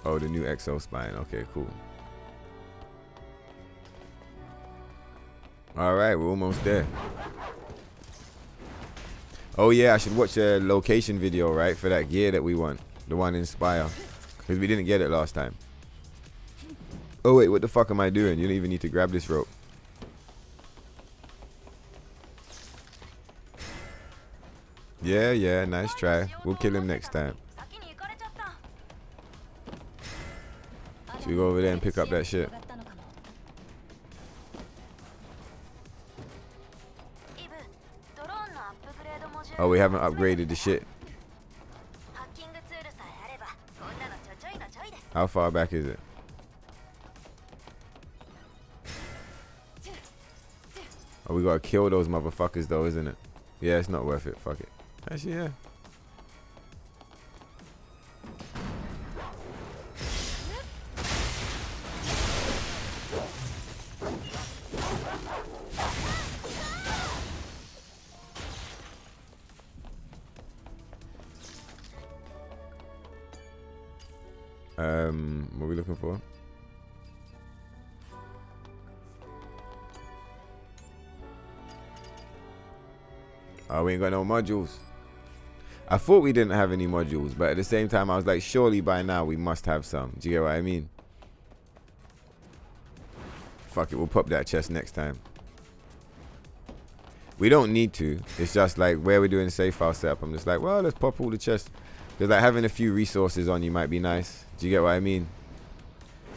Oh, the new exo spine. Okay, cool. Alright, we're almost there. Oh yeah, I should watch a location video, right? For that gear that we want. The one in Spire. Because we didn't get it last time. Oh wait, what the fuck am I doing? You don't even need to grab this rope. Yeah, nice try. We'll kill him next time. Should we go over there and pick up that shit? Oh, we haven't upgraded the shit. How far back is it? Oh, we gotta kill those motherfuckers though, isn't it? Yeah, it's not worth it. Fuck it. Actually, yeah. What are we looking for? Oh, we ain't got no modules. I thought we didn't have any modules, but at the same time, I was like, surely by now we must have some. Do you get what I mean? Fuck it, we'll pop that chest next time. We don't need to. It's just like where we're doing safe file setup. I'm just like, well, let's pop all the chests. Because like having a few resources on you might be nice. Do you get what I mean?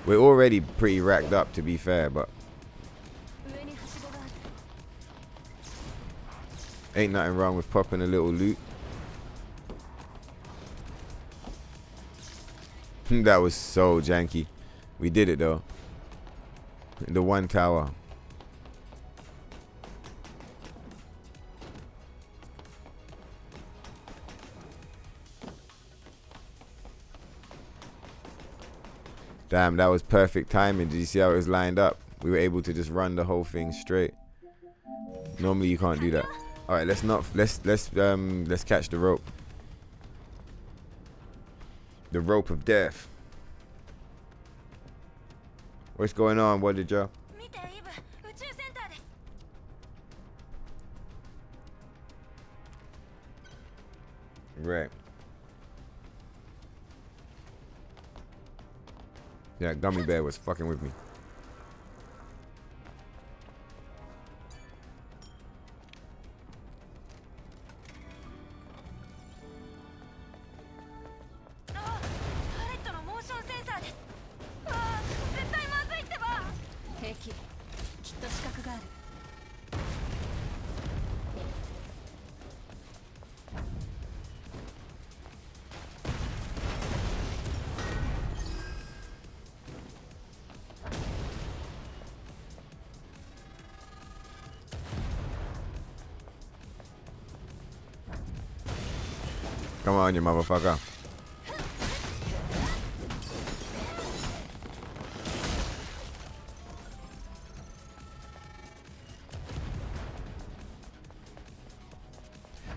We're already pretty racked up, to be fair, but ain't nothing wrong with popping a little loot. That was so janky. We did it though. The one tower. Damn, that was perfect timing. Did you see how it was lined up? We were able to just run the whole thing straight. Normally you can't do that. All right, let's catch the rope. The rope of death. What's going on? What did you? Right. Yeah, gummy bear was fucking with me. Come on, you motherfucker.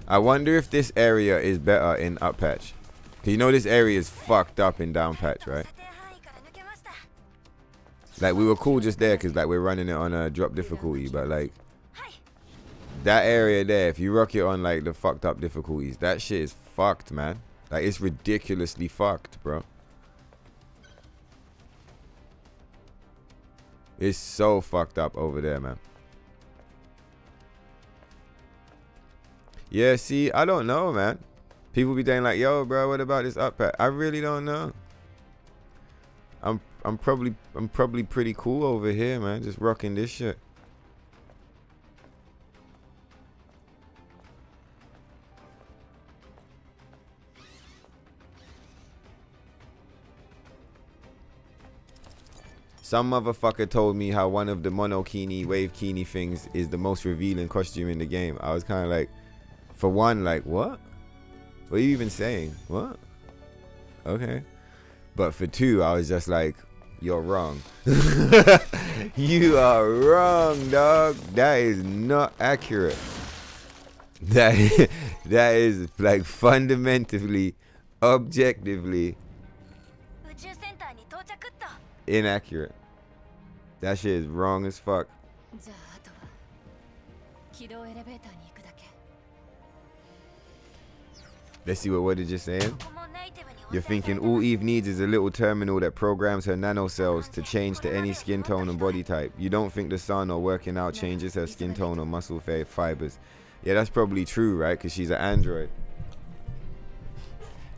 I wonder if this area is better in up patch. Cause you know this area is fucked up in down patch, right? Like we were cool just there cause like we're running it on a drop difficulty, but like that area there, if you rock it on like the fucked up difficulties, that shit is fucked, man. Like it's ridiculously fucked, bro. It's so fucked up over there, man. Yeah, see, I don't know, man. People be saying like, yo, bro, what about this up patch? I really don't know. I'm probably pretty cool over here, man. Just rocking this shit. Some motherfucker told me how one of the mono kini, wave kini things is the most revealing costume in the game. I was kind of like, for one, like, what? What are you even saying? What? Okay. But for two, I was just like, you're wrong. You are wrong, dog. That is not accurate. That is like fundamentally, objectively inaccurate. That shit is wrong as fuck. Let's see what did you saying? You're thinking all Eve needs is a little terminal that programs her nanocells to change to any skin tone and body type. You don't think the sun or working out changes her skin tone or muscle fibers. Yeah, that's probably true, right? Because she's an android.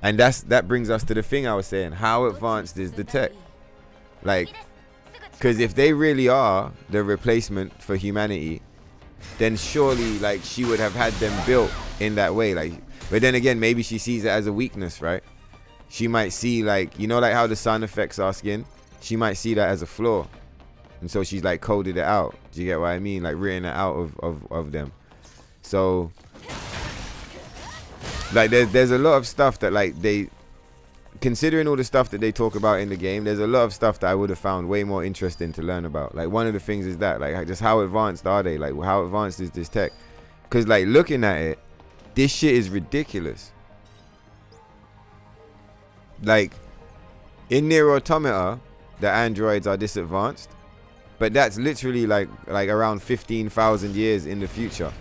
And that brings us to the thing I was saying. How advanced is the tech? Like, because if they really are the replacement for humanity, then surely, like, she would have had them built in that way. Like, but then again, maybe she sees it as a weakness, right? She might see, like, you know, like how the sun affects our skin? She might see that as a flaw. And so she's, like, coded it out. Do you get what I mean? Like, written it out of them. So, like, there's a lot of stuff that, like, considering all the stuff that they talk about in the game, there's a lot of stuff that I would have found way more interesting to learn about. Like, one of the things is that, like, just how advanced are they? Like, how advanced is this tech? Because, like, looking at it, this shit is ridiculous. Like, in NIER AUTOMATA, the androids are this advanced, but that's literally like around 15,000 years in the future.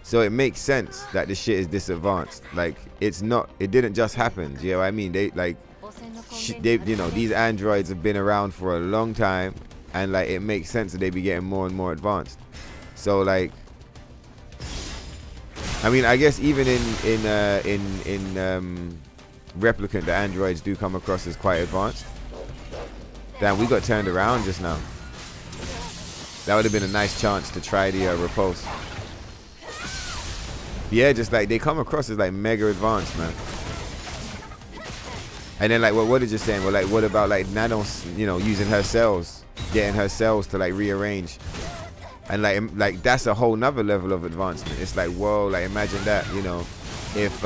So it makes sense that the shit is this advanced. Like, it didn't just happen. You know what I mean? They you know, these androids have been around for a long time, and like it makes sense that they be getting more and more advanced. So like, I mean, I guess even in Replicant, the androids do come across as quite advanced. Damn, we got turned around just now. That would have been a nice chance to try the repulse. Yeah, just like they come across as like mega advanced, man. And then like what is just saying? Well, like what about like Nano's, you know, using her cells, getting her cells to like rearrange, and like that's a whole nother level of advancement. It's like, whoa, like imagine that, you know, if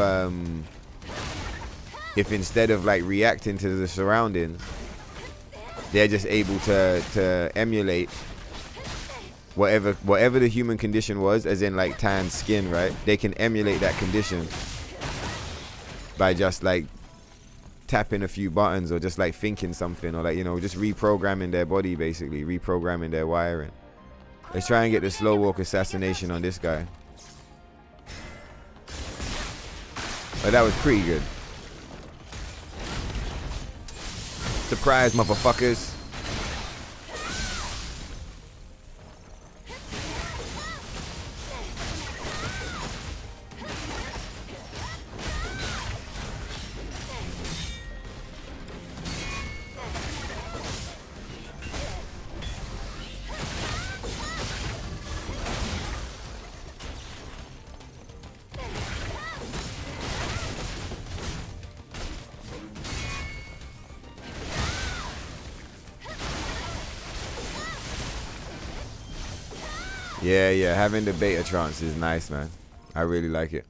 instead of like reacting to the surroundings, they're just able to emulate whatever the human condition was, as in like tanned skin, right? They can emulate that condition by just like tapping a few buttons, or just like thinking something, or like, you know, just reprogramming their body, basically reprogramming their wiring. Let's try and get the slow walk assassination on this guy. But that was pretty good. Surprise, motherfuckers. Yeah, having the beta trance is nice, man. I really like it.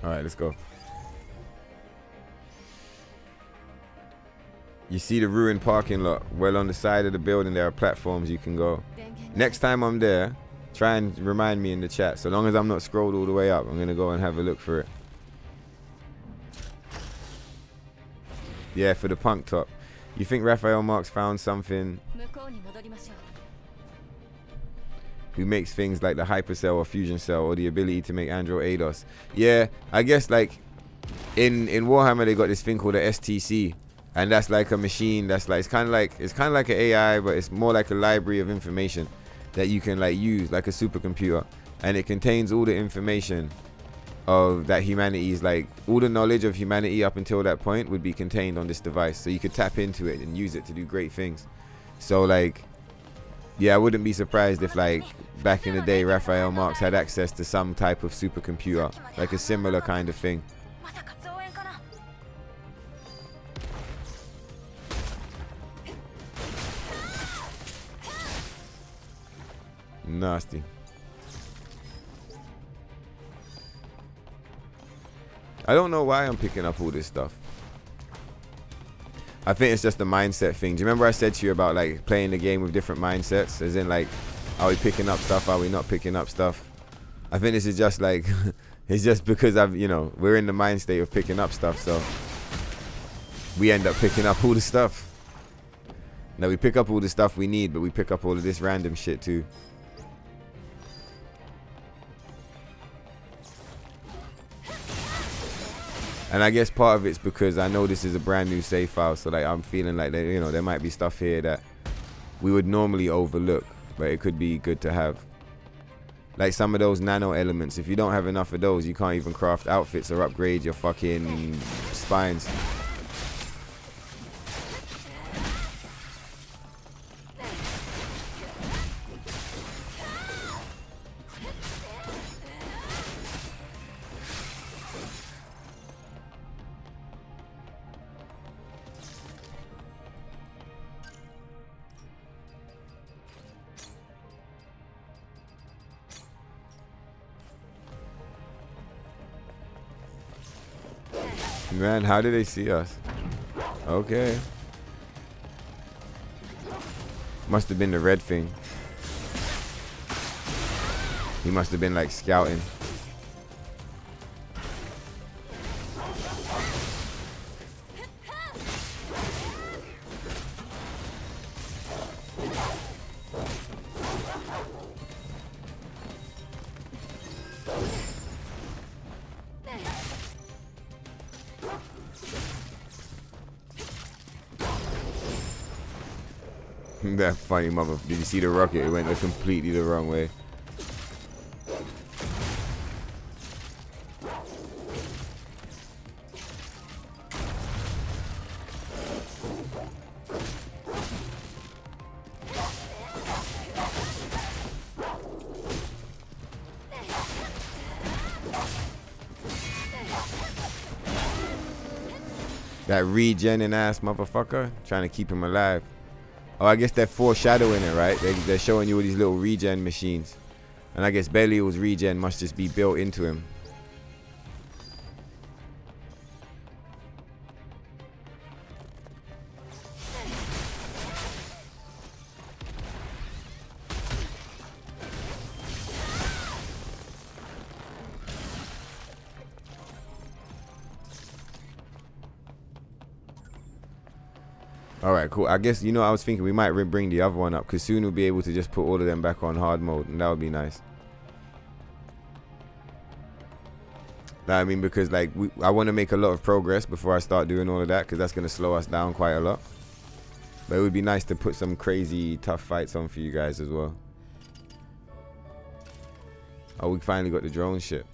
All right, let's go. You see the ruined parking lot. Well, on the side of the building, there are platforms you can go. Next time I'm there, try and remind me in the chat. So long as I'm not scrolled all the way up, I'm going to go and have a look for it. Yeah, for the punk top. You think Raphael Marx found something who makes things like the hypercell or fusion cell, or the ability to make Andro ADOS? Yeah, I guess like in Warhammer they got this thing called the STC, and that's like a machine that's like, it's kind of like an AI, but it's more like a library of information that you can like use like a supercomputer, and it contains all the information of that humanity's, like all the knowledge of humanity up until that point would be contained on this device, so you could tap into it and use it to do great things. So like, yeah, I wouldn't be surprised if like back in the day Raphael Marx had access to some type of supercomputer, like a similar kind of thing. Nasty. I don't know why I'm picking up all this stuff. I think it's just a mindset thing. Do you remember I said to you about like playing the game with different mindsets? As in like, are we picking up stuff? Are we not picking up stuff? I think this is just like, it's just because we're in the mind state of picking up stuff. So we end up picking up all the stuff. Now we pick up all the stuff we need, but we pick up all of this random shit too. And I guess part of it's because I know this is a brand new save file, so like I'm feeling like there might be stuff here that we would normally overlook, but it could be good to have. Like some of those nano elements. If you don't have enough of those, you can't even craft outfits or upgrade your fucking spines. Man, how did they see us? Okay. Must have been the red thing. He must have been like scouting. That funny mother. Did you see the rocket? It went completely the wrong way. That regenning ass motherfucker, trying to keep him alive. Oh, I guess they're foreshadowing it, right? They're showing you all these little regen machines. And I guess Belial's regen must just be built into him. Alright, cool. I guess, you know, I was thinking we might bring the other one up, because soon we'll be able to just put all of them back on hard mode, and that would be nice. I mean, because, like, I want to make a lot of progress before I start doing all of that, because that's going to slow us down quite a lot. But it would be nice to put some crazy tough fights on for you guys as well. Oh, we finally got the drone ship.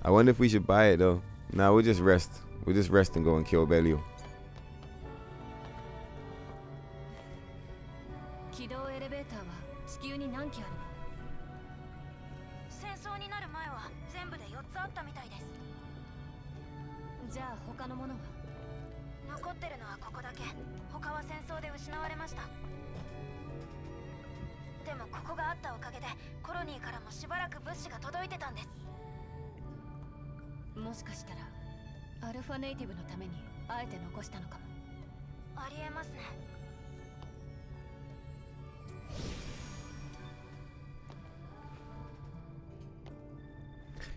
I wonder if we should buy it, though. Nah, we'll just rest. We'll just rest and go and kill Belial. 軌道エレベーターは地球に何機あるの？戦争になる前は全部で4つあったみたいです。じゃあ他のものは？残ってるのはここだけ。他は戦争で失われました。でもここがあったおかげでコロニーからもしばらく物資が届いてたんです。もしかしたらアルファネイティブのためにあえて残したのかも。ありえますね。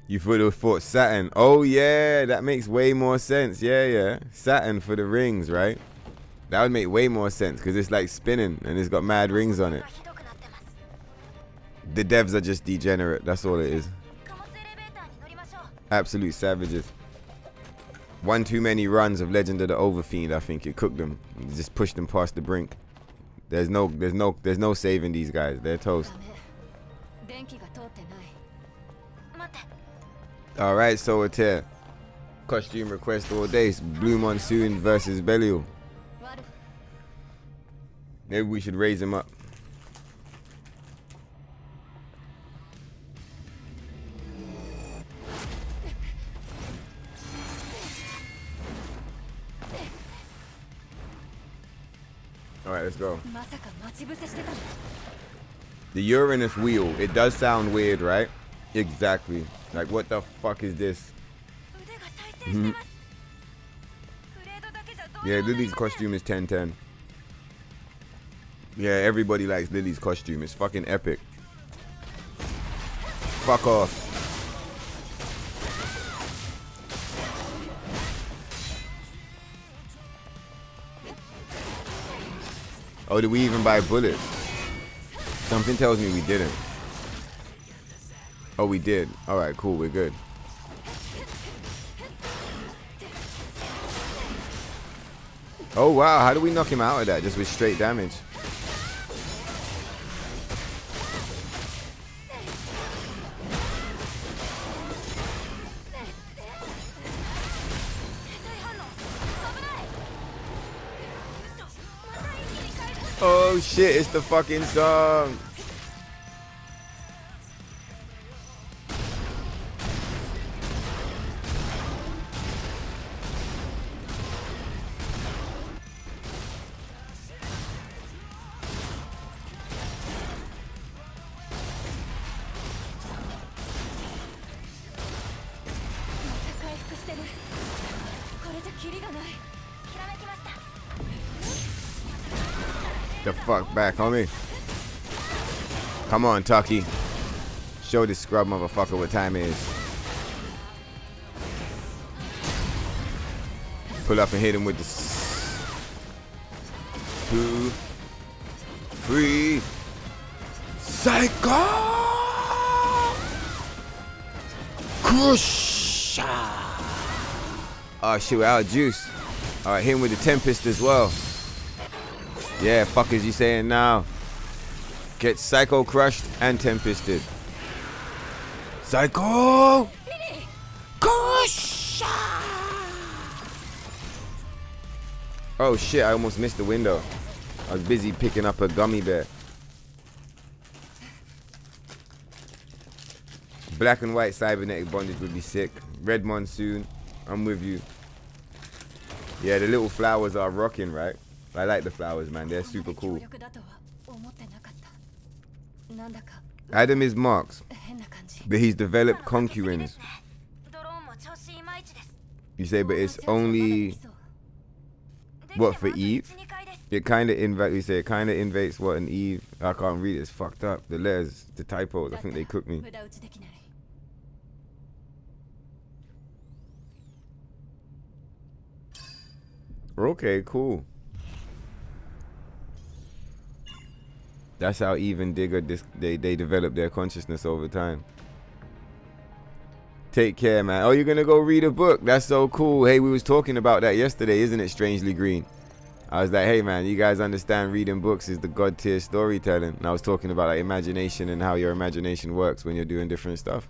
You would have thought Saturn. Oh, yeah, that makes way more sense. Yeah. Saturn for the rings, right? That would make way more sense because it's like spinning and it's got mad rings on it. The devs are just degenerate. That's all it is. Absolute savages. One too many runs of Legend of the Overfiend, I think. It cooked them. It just pushed them past the brink. There's no saving these guys. They're toast. Alright, so it's here. Costume request all day. Blue Monsoon versus Belial. Maybe we should raise him up. Alright, let's go. The Uranus wheel. It does sound weird, right? Exactly. Like, what the fuck is this? Yeah, Lily's costume is 10/10. Yeah, everybody likes Lily's costume. It's fucking epic. Fuck off. Oh, did we even buy bullets? Something tells me we didn't. Oh, we did. Alright, cool. We're good. Oh, wow. How do we knock him out of that? Just with straight damage. Oh, shit. It's the fucking song. The fuck back, homie. Come on, Tucky. Show this scrub motherfucker what time it is. Pull up and hit him with the 2, 3. Psycho! Crush! Oh shit, we're out of juice. Alright, hit him with the Tempest as well. Yeah, fuckers, you saying now? Get Psycho crushed and Tempisted. Psycho! Crush! Oh shit, I almost missed the window. I was busy picking up a gummy bear. Black and white cybernetic bondage would be sick. Red monsoon, I'm with you. Yeah, the little flowers are rocking, right? I like the flowers, man. They're super cool. Adam is Marks, but he's developed concurrents. You say, but it's only what for Eve? It kind of you say it kind of invades what an Eve. I can't read it. It's fucked up. The letters, the typos. I think they cooked me. Okay, cool. That's how Eve and Digger they develop their consciousness over time. Take care, man. Oh, you're gonna go read a book? That's so cool. Hey, we was talking about that yesterday, isn't it? Strangely Green. I was like, hey man, you guys understand reading books is the god tier storytelling. And I was talking about like imagination and how your imagination works when you're doing different stuff.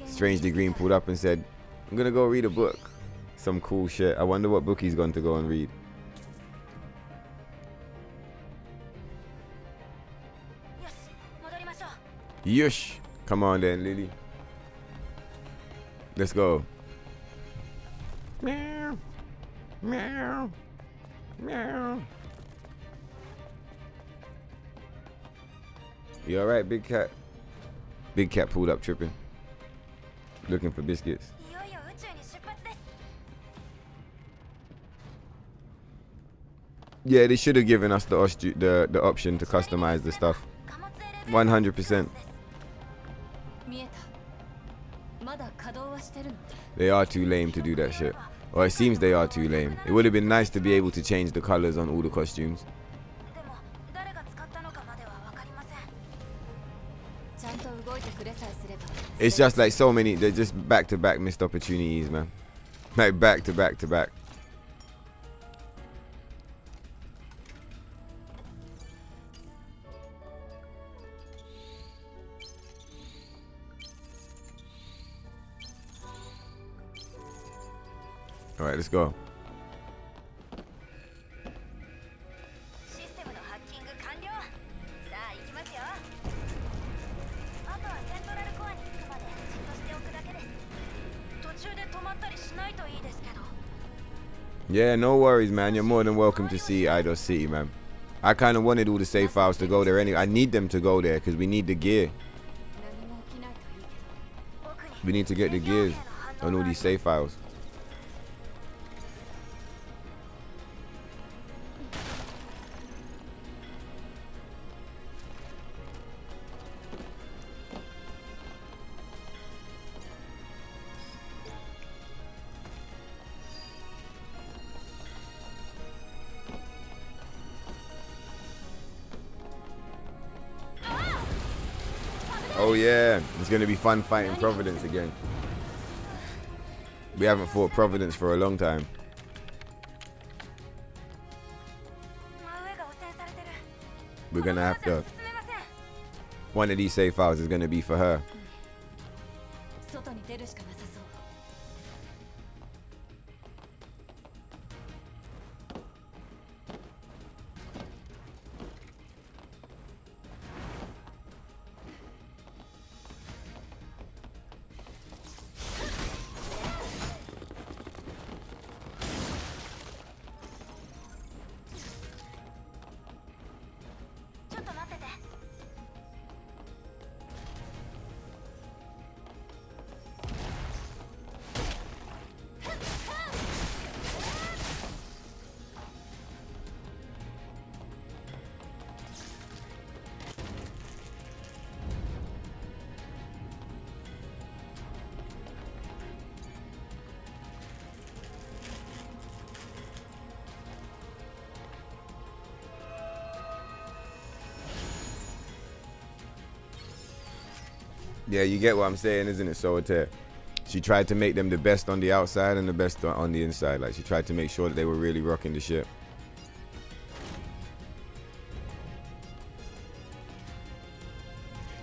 Strangely Green pulled up and said, I'm gonna go read a book. Some cool shit. I wonder what book he's going to go and read. Yush. Come on then, Lily. Let's go. Meow. Meow. Meow. You alright, Big Cat? Big Cat pulled up tripping. Looking for biscuits. Yeah, they should have given us the option to customize the stuff. 100%. They are too lame to do that shit. Or it seems they are too lame. It would have been nice to be able to change the colors on all the costumes. It's just like so many, they're just back-to-back missed opportunities, man. Like back-to-back-to-back. All right, let's go. Yeah, no worries, man. You're more than welcome to see Eidos City, man. I kind of wanted all the save files to go there anyway. I need them to go there because we need the gear. We need to get the gears on all these save files. Oh yeah, it's gonna be fun fighting Providence again. We haven't fought Providence for a long time. We're gonna have to. One of these save files is gonna be for her. Yeah, you get what I'm saying, isn't it, Solitaire? She tried to make them the best on the outside and the best on the inside. Like, she tried to make sure that they were really rocking the ship.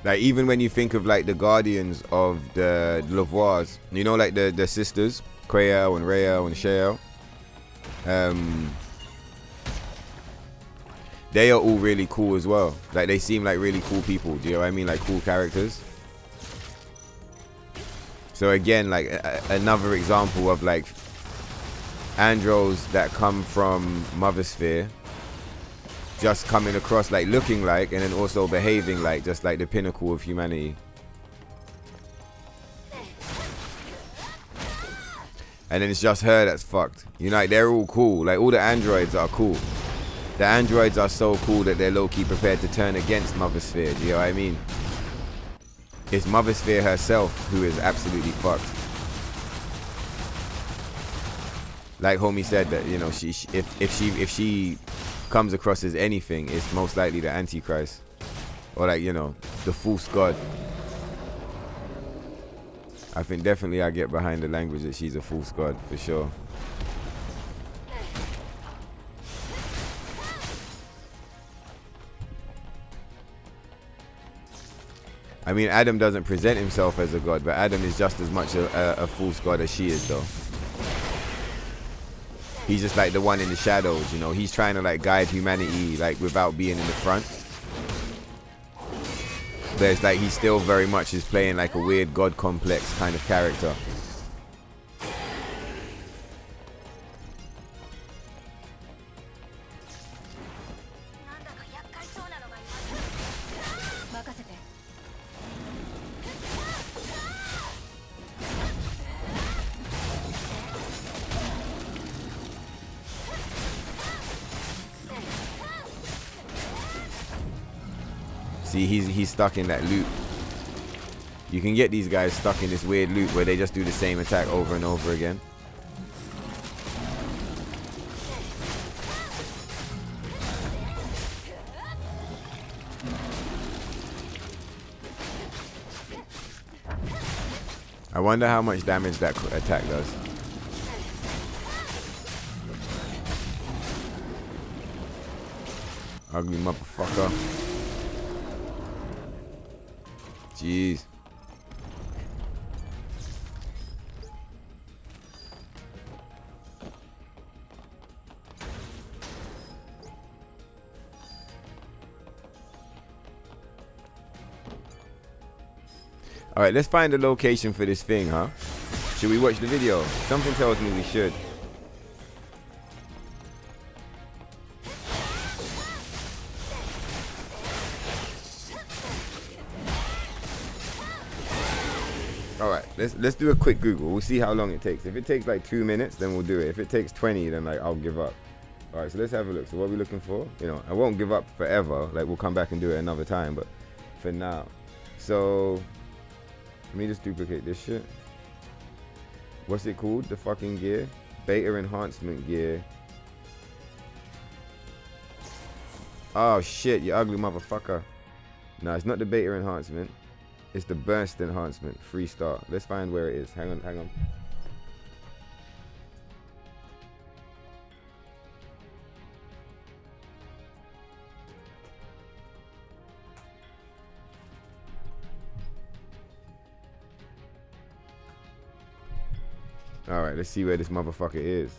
Like even when you think of like the guardians of the Lavoirs, you know, like the sisters, Quayle and Rael and Shael. They are all really cool as well. Like they seem like really cool people. Do you know what I mean? Like cool characters. So again, like another example of like andros that come from Mother Sphere, just coming across like looking like, and then also behaving like just like the pinnacle of humanity. And then it's just her that's fucked. You know, like they're all cool. Like all the androids are cool. The androids are so cool that they're low-key prepared to turn against Mother Sphere. Do you know what I mean? It's Mother Sphere herself who is absolutely fucked. Like homie said that, you know, if she comes across as anything, it's most likely the Antichrist, or like, you know, the false god. I think definitely I get behind the language that she's a false god for sure. I mean, Adam doesn't present himself as a god, but Adam is just as much a false god as she is, though. He's just like the one in the shadows, you know. He's trying to like guide humanity, like without being in the front. But it's like he still very much is playing like a weird god complex kind of character. See, he's stuck in that loop. You can get these guys stuck in this weird loop where they just do the same attack over and over again. I wonder how much damage that attack does. Ugly motherfucker. Jeez. All right, let's find a location for this thing, huh? Should we watch the video? Something tells me we should. All right, let's do a quick Google. We'll see how long it takes. If it takes like 2 minutes, then we'll do it. If it takes 20, then like I'll give up. All right, so let's have a look. So what are we looking for? You know, I won't give up forever. Like we'll come back and do it another time, but for now. So let me just duplicate this shit. What's it called? The fucking gear? Beta enhancement gear. Oh shit, you ugly motherfucker. No, it's not the beta enhancement. It's the burst enhancement. Free start. Let's find where it is. Hang on, hang on. All right, let's see where this motherfucker is.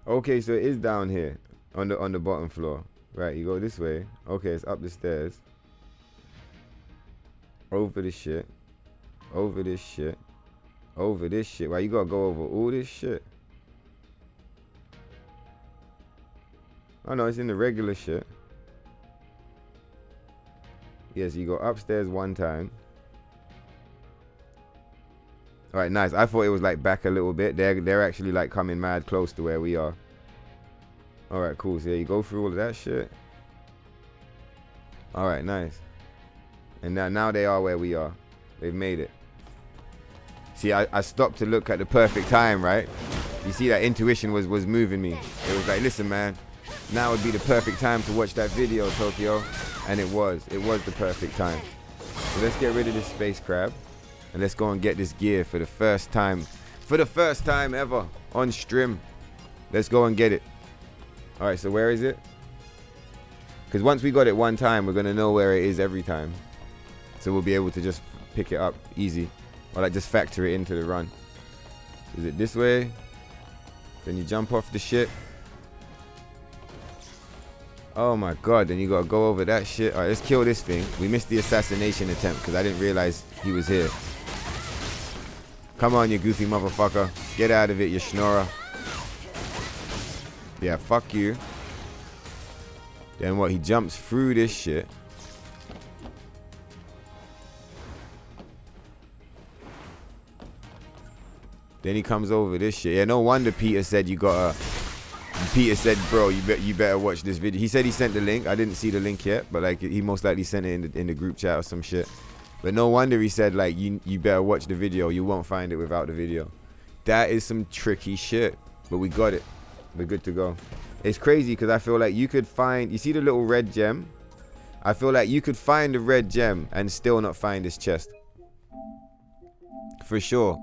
Okay, so it is down here on the bottom floor. Right, you go this way. Okay, it's up the stairs. Over this shit. Over this shit. Over this shit. Why you gotta go over all this shit? Oh no, it's in the regular shit. Yes, you go upstairs one time. All right, nice. I thought it was like back a little bit. They're actually like coming mad close to where we are. All right, cool. So yeah, you go through all of that shit. All right, nice. And now they are where we are. They've made it. See, I stopped to look at the perfect time, right? You see that intuition was moving me. It was like, listen, man, now would be the perfect time to watch that video, Tokyo. And it was the perfect time. So let's get rid of this space crab. And let's go and get this gear for the first time. For the first time ever on stream. Let's go and get it. Alright, so where is it? Because once we got it one time, we're going to know where it is every time. So we'll be able to just pick it up easy. Or like just factor it into the run. Is it this way? Then you jump off the shit. Oh my god, then you got to go over that shit. Alright, let's kill this thing. We missed the assassination attempt because I didn't realize he was here. Come on, you goofy motherfucker. Get out of it, you schnorrer. Yeah, fuck you. Then what? He jumps through this shit. Then he comes over this shit. Yeah, no wonder Peter said you gotta... Peter said, bro, you better watch this video. He said he sent the link. I didn't see the link yet, but like he most likely sent it in the group chat or some shit. But no wonder he said like you better watch the video. You won't find it without the video. That is some tricky shit. But we got it. We're good to go. It's crazy because I feel like you could find... You see the little red gem? I feel like you could find the red gem and still not find this chest. For sure.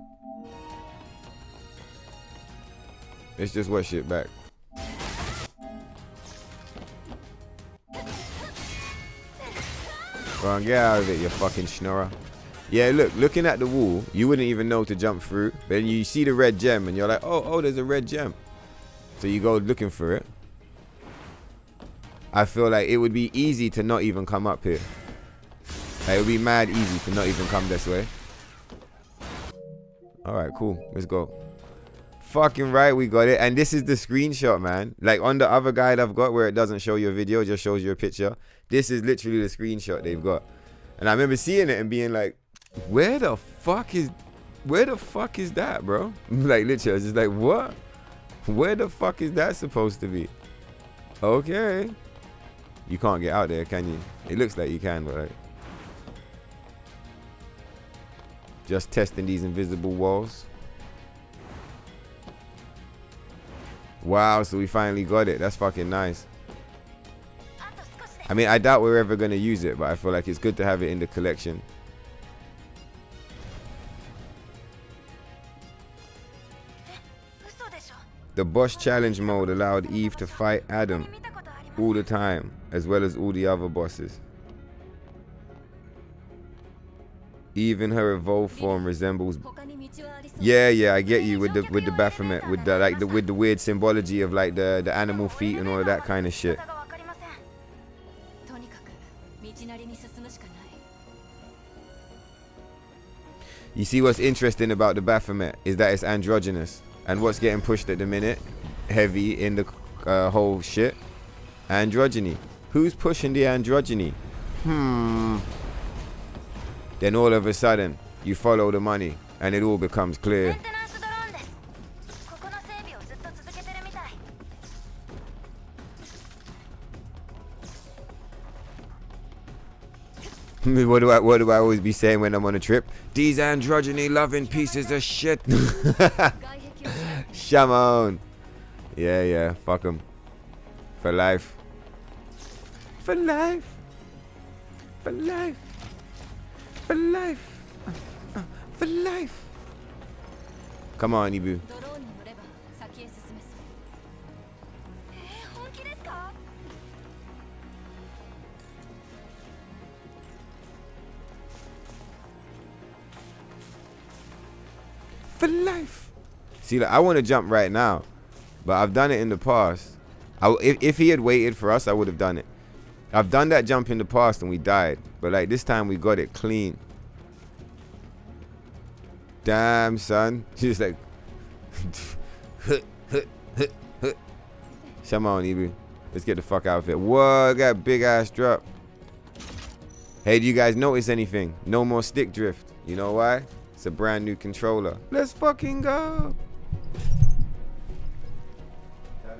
Let's just watch it back. Go on, get out of it, you fucking schnorrer. Yeah, look, looking at the wall, you wouldn't even know to jump through. But then you see the red gem and you're like, oh, there's a red gem. So you go looking for it. I feel like it would be easy to not even come up here. Like, it would be mad easy to not even come this way. Alright, cool. Let's go. Fucking right, we got it. And this is the screenshot, man. Like on the other guide I've got where it doesn't show you a video, it just shows you a picture. This is literally the screenshot they've got. And I remember seeing it and being like, where the fuck is that, bro? Like literally, I was just like, what? Where the fuck is that supposed to be? Okay. You can't get out there, can you? It looks like you can, but like, just testing these invisible walls. Wow, so we finally got it. That's fucking nice. I mean, I doubt we're ever going to use it, but I feel like it's good to have it in the collection. The boss challenge mode allowed Eve to fight Adam all the time, as well as all the other bosses. Eve in her evolved form resembles... Yeah, I get you with the Baphomet, with the weird symbology of like the animal feet and all of that kind of shit. You see what's interesting about the Baphomet is that it's androgynous, and what's getting pushed at the minute, heavy in the whole shit, androgyny. Who's pushing the androgyny? Then all of a sudden you follow the money and it all becomes clear. What do I always be saying when I'm on a trip? These androgyny loving pieces of shit. Shamon. Yeah, fuck them. For life. For life. For life. For life. For life. Come on, Ibu. For life. See, like, I want to jump right now, but I've done it in the past. If he had waited for us, I would have done it. I've done that jump in the past and we died, but like this time we got it clean. Damn, son. She's like, come on, Ibu. Let's get the fuck out of here. Whoa, got a big ass drop. Hey, do you guys notice anything? No more stick drift. You know why? It's a brand new controller. Let's fucking go. Ta-da.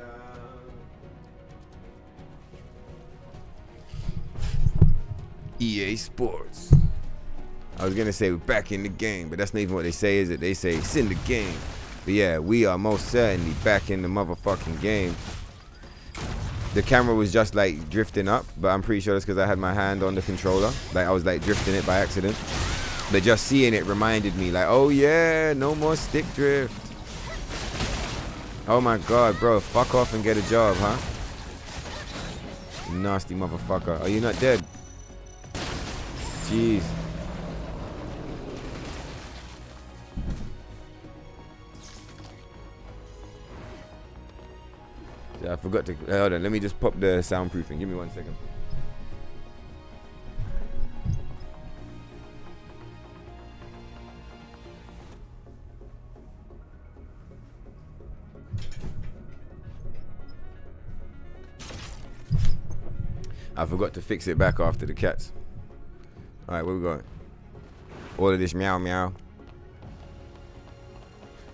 EA Sports. I was gonna say we're back in the game, but that's not even what they say, is it? They say it's in the game. But yeah, we are most certainly back in the motherfucking game. The camera was just like drifting up, but I'm pretty sure that's because I had my hand on the controller. Like I was like drifting it by accident. But just seeing it reminded me, like, oh yeah, no more stick drift. Oh my god, bro, fuck off and get a job, huh? You nasty motherfucker. Are you not dead? Jeez. Yeah, I forgot to, hold on, let me just pop the soundproofing. Give me 1 second. I forgot to fix it back after the cats. Alright, where we going? All of this meow meow.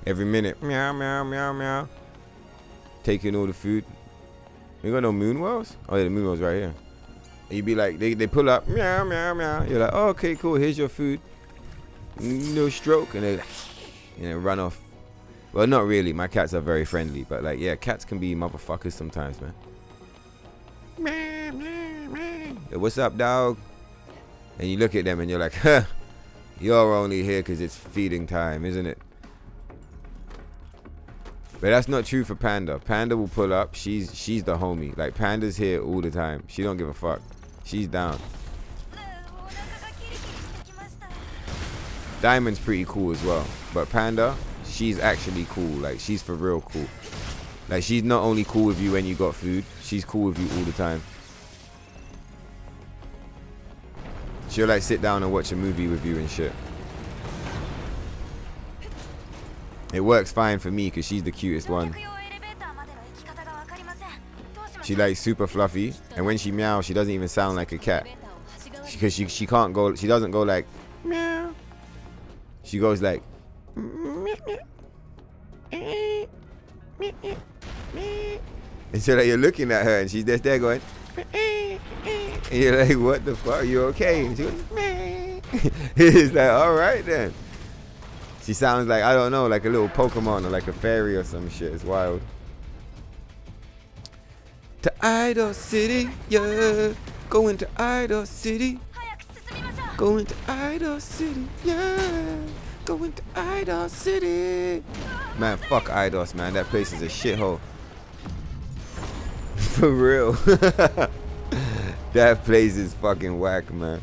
Every minute, meow meow meow meow. Taking all the food. You got no moon wells? Oh yeah, the moon wells right here. And you be like, they pull up, meow meow meow. You're like, oh, okay, cool, here's your food. No stroke, and they run off. Well, not really. My cats are very friendly, but like, yeah, cats can be motherfuckers sometimes, man. Hey, what's up, dog? And you look at them and you're like, huh, you're only here because it's feeding time, isn't it? But that's not true for Panda. Panda will pull up. She's the homie. Like, Panda's here all the time. She don't give a fuck. She's down. Diamond's pretty cool as well. But Panda, she's actually cool. Like, she's for real cool. Like, she's not only cool with you when you got food. She's cool with you all the time. She'll like sit down and watch a movie with you and shit. It works fine for me because she's the cutest one. She like super fluffy, and when she meows, she doesn't even sound like a cat. Because she can't go, she doesn't go like meow. She goes like and so like you're looking at her and she's just there going and you're like, what the fuck, are you okay? And she goes, it's like, alright then. She sounds like, I don't know, like a little Pokemon or like a fairy or some shit. It's wild. To Idol City, yeah. Going to Idol City. Going to Idol City, yeah. Going to Idol City. Man, fuck Idos, man. That place is a shithole. For real. That place is fucking whack, man.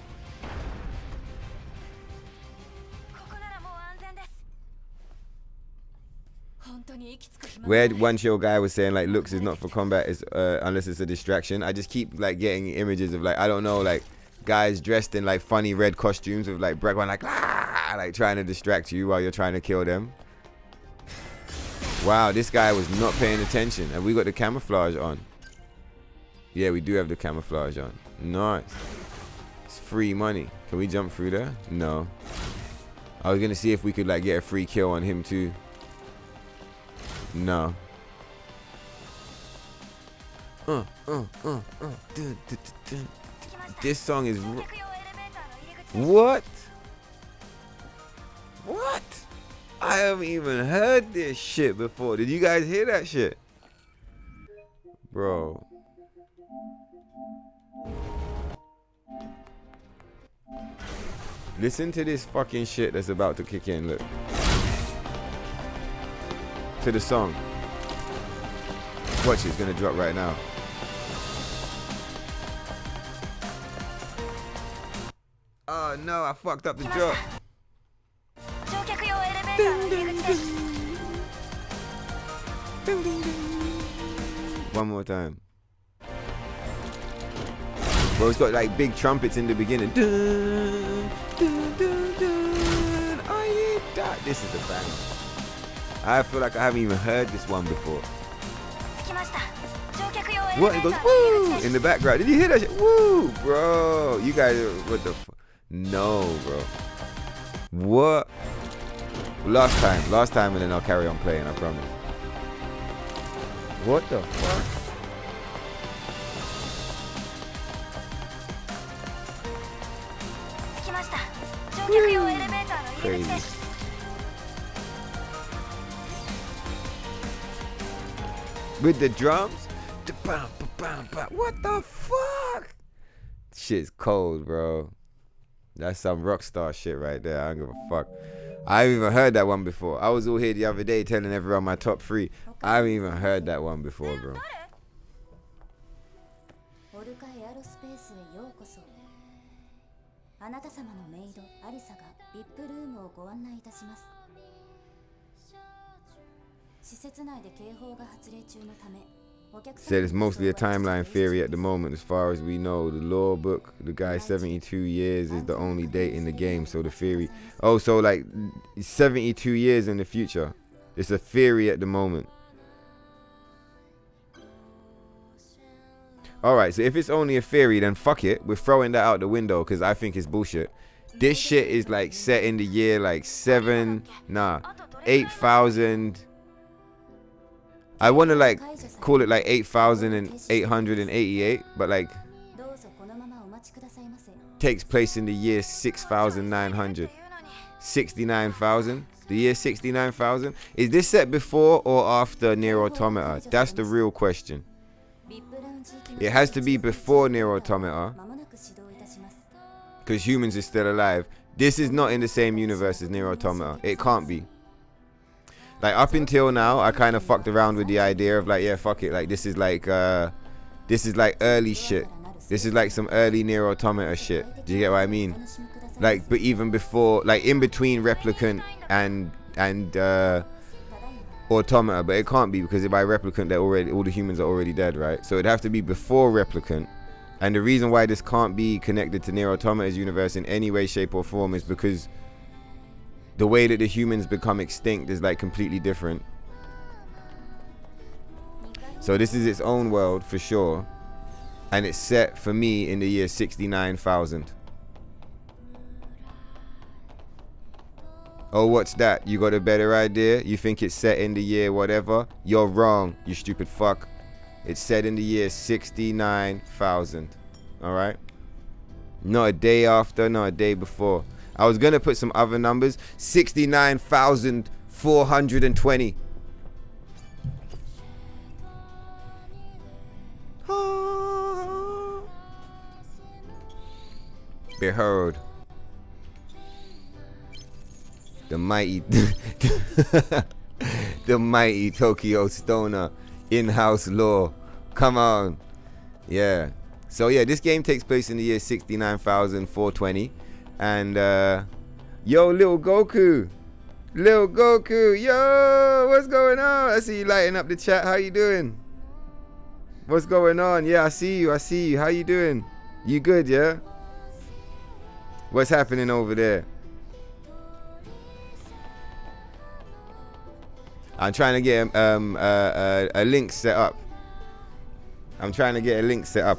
Where one chill guy was saying like looks is not for combat, is unless it's a distraction. I just keep like getting images of like, I don't know, like guys dressed in like funny red costumes with like background like ah, like trying to distract you while you're trying to kill them. Wow, this guy was not paying attention. And we got the camouflage on. Yeah, we do have the camouflage on. Nice. It's free money. Can we jump through there? No. I was gonna see if we could like get a free kill on him too. No. This song is what? What? I haven't even heard this shit before. Did you guys hear that shit? Bro. Listen to this fucking shit that's about to kick in, look. To the song. Watch, it's gonna drop right now. Oh no, I fucked up the drop. One more time. Bro, it's got like big trumpets in the beginning. Dun, dun, dun, dun. Oh, yeah. This is a banger. I feel like I haven't even heard this one before. What? It goes woo in the background. Did you hear that shit? Woo, bro. You guys, what the fuck? No, bro. What? Last time, and then I'll carry on playing, I promise. What the fuck? Crazy. With the drums? What the fuck? Shit's cold, bro. That's some rockstar shit right there. I don't give a fuck. I haven't even heard that one before. I was all here the other day telling everyone my top 3. I haven't even heard that one before, bro. オルカエアロスペースへようこそ。あなた様のメイドアリサが VIP ルームをご案内いたします。施設内で警報が発令中のため、お客様 Said it's mostly a timeline theory at the moment. As far as we know, the lore book, the guy 72 years is the only date in the game. So the theory, oh, so like 72 years in the future. It's a theory at the moment. Alright, so if it's only a theory, then fuck it. We're throwing that out the window because I think it's bullshit. This shit is like set in the year like 8,000. I want to like call it like 8,888, but like takes place in the year 6,900. 69,000. The year 69,000. Is this set before or after NIER Automata? That's the real question. It has to be before NIER Automata because humans are still alive. This is not in the same universe as NIER Automata. It can't be. Like up until now, I kind of fucked around with the idea of like, yeah, fuck it. Like this is like early shit. This is like some early NIER Automata shit. Do you get what I mean? Like, but even before, like in between Replicant and Automata, but it can't be because by Replicant, they're already, all the humans are already dead, right? So it'd have to be before Replicant. And the reason why this can't be connected to NIER Automata's universe in any way, shape, or form is because the way that the humans become extinct is like completely different. So this is its own world for sure. And it's set for me in the year 69,000. Oh, what's that? You got a better idea? You think it's set in the year whatever? You're wrong, you stupid fuck. It's set in the year 69,000. Alright? Not a day after, not a day before. I was going to put some other numbers. 69,420. Behold. The mighty the mighty Tokyo Stoner in-house lore. Come on. Yeah. So yeah, this game takes place in the year 69,420. And yo, Little Goku. Yo, what's going on? I see you lighting up the chat. How you doing? What's going on? Yeah, I see you. How you doing? You good, yeah? What's happening over there? I'm trying to get a link set up.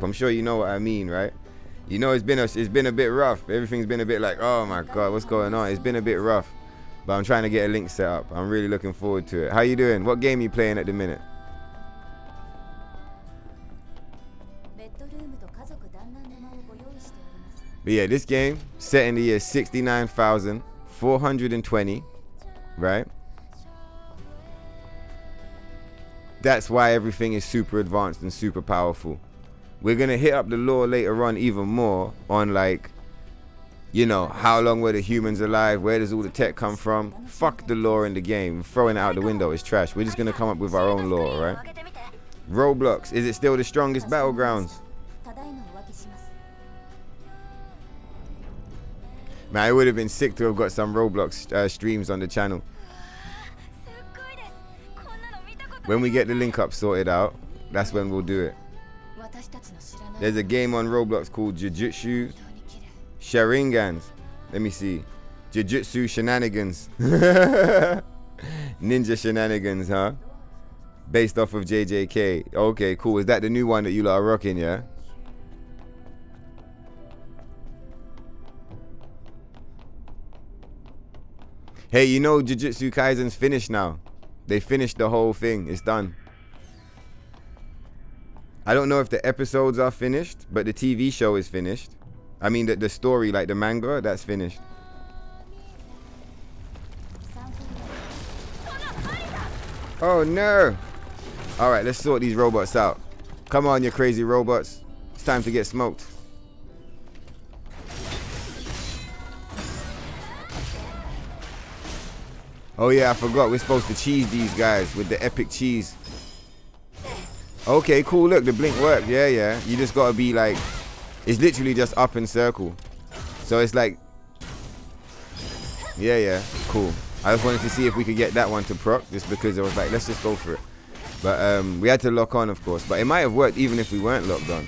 I'm sure you know what I mean, right? You know it's been a bit rough. Everything's been a bit like, oh my god, what's going on? It's been a bit rough. But I'm trying to get a link set up. I'm really looking forward to it. How you doing? What game are you playing at the minute? But yeah, this game set in the year 69,420, right? That's why everything is super advanced and super powerful. We're going to hit up the lore later on even more on like, you know, how long were the humans alive? Where does all the tech come from? Fuck the lore in the game. We're throwing it out the window. It's trash. We're just going to come up with our own lore, right? Roblox. Is it still the strongest battlegrounds? Man, it would have been sick to have got some Roblox streams on the channel. When we get the link up sorted out, that's when we'll do it. There's a game on Roblox called Jujutsu Sharingans. Let me see. Jujutsu Shenanigans. Ninja Shenanigans, huh? Based off of JJK. Okay, cool. Is that the new one that you lot are rocking, yeah? Hey, you know Jujutsu Kaisen's finished now. They finished the whole thing. It's done. I don't know if the episodes are finished, but the TV show is finished. I mean, the story, like the manga, that's finished. Oh, no. All right, let's sort these robots out. Come on, you crazy robots. It's time to get smoked. Oh yeah, I forgot. We're supposed to cheese these guys with the epic cheese. Okay, cool. Look, the blink worked. Yeah, yeah. You just gotta be like, it's literally just up and circle. So it's like, yeah, yeah, cool. I just wanted to see if we could get that one to proc, just because I was like, let's just go for it. But we had to lock on, of course. But it might have worked even if we weren't locked on.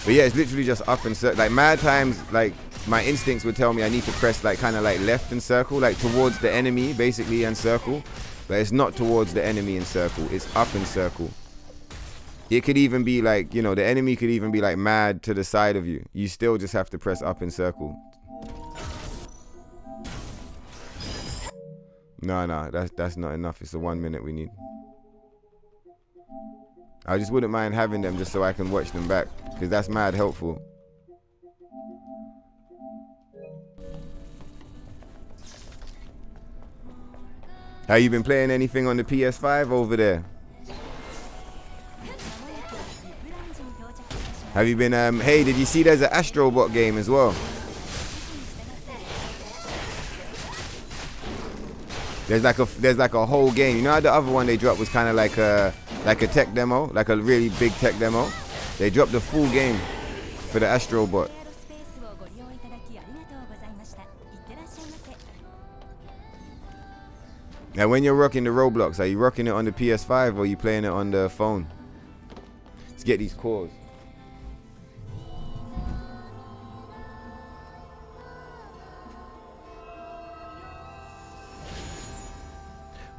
But yeah, it's literally just up and circle. Like mad times, like my instincts would tell me I need to press like kind of like left and circle, like towards the enemy basically and circle. But it's not towards the enemy and circle. It's up and circle. It could even be like, you know, the enemy could even be like mad to the side of you. You still just have to press up and circle. No, that's not enough. It's the 1 minute we need. I just wouldn't mind having them just so I can watch them back, because that's mad helpful. Have you been playing anything on the PS5 over there? Have you been, hey, did you see there's an Astrobot game as well? There's like a whole game. You know how the other one they dropped was kind of like a tech demo, like a really big tech demo? They dropped the full game for the Astrobot. Now when you're rocking the Roblox, are you rocking it on the PS5 or are you playing it on the phone? Let's get these cores.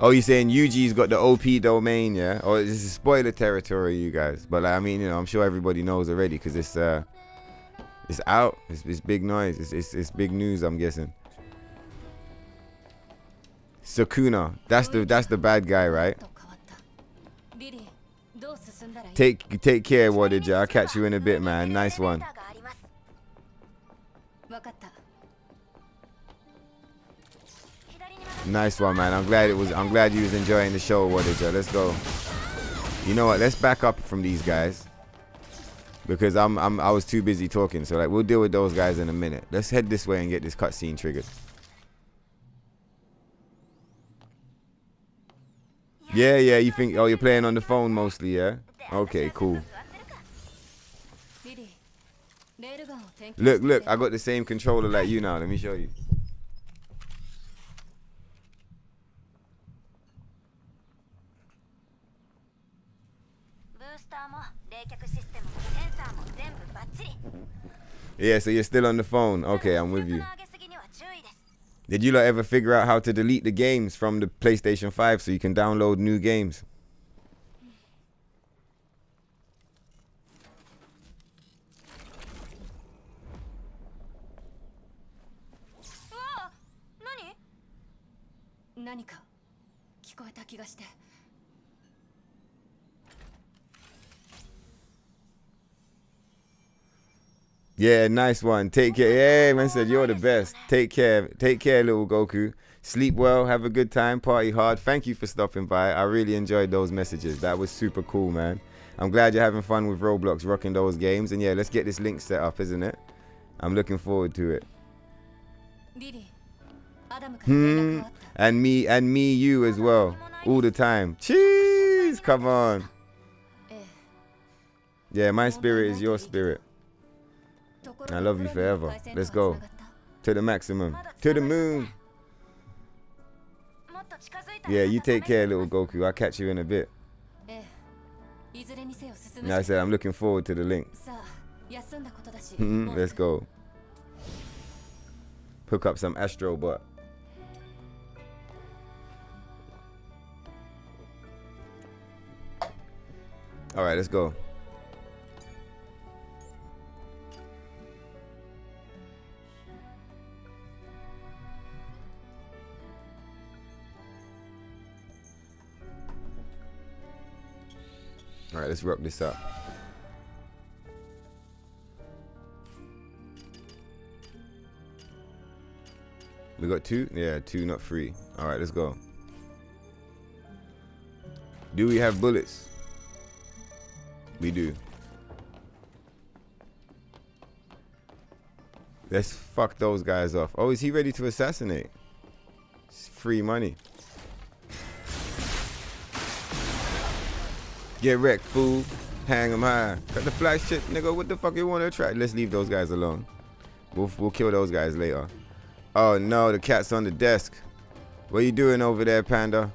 Oh, you're saying UG's got the OP domain, yeah? Or this is spoiler territory, you guys. But like, I mean, you know, I'm sure everybody knows already because it's out. It's big noise. It's big news, I'm guessing. Sukuna, that's the bad guy, right? Take care, Wadija. I'll catch you in a bit, man. Nice one. Nice one, man. I'm glad you was enjoying the show, Wadija. Let's go. You know what? Let's back up from these guys because I was too busy talking. So like, we'll deal with those guys in a minute. Let's head this way and get this cutscene triggered. Yeah, you think, oh, you're playing on the phone mostly, yeah? Okay, cool. Look, I got the same controller like you now. Let me show you. Yeah, so you're still on the phone. Okay, I'm with you. Did you lot ever figure out how to delete the games from the PlayStation 5 so you can download new games? Yeah, nice one. Take care. Yeah, man said you're the best. Take care, little Goku. Sleep well, have a good time, party hard. Thank you for stopping by. I really enjoyed those messages. That was super cool, man. I'm glad you're having fun with Roblox, rocking those games. And yeah, let's get this link set up, isn't it? I'm looking forward to it. And me, you as well. All the time. Cheese, come on. Yeah, my spirit is your spirit. I love you forever. Let's go. To the maximum. To the moon. Yeah, you take care, little Goku. I'll catch you in a bit. And I said I'm looking forward to the link. Let's go. Hook up some Astrobot. Alright, let's go. Alright, let's rock this up. We got 2? Yeah, 2, not 3. Alright, let's go. Do we have bullets? We do. Let's fuck those guys off. Oh, is he ready to assassinate? It's free money. Get wrecked, fool. Hang 'em high. Got the flash shit, nigga. What the fuck you want to try? Let's leave those guys alone. We'll kill those guys later. Oh no, the cat's on the desk. What you doing over there, Panda?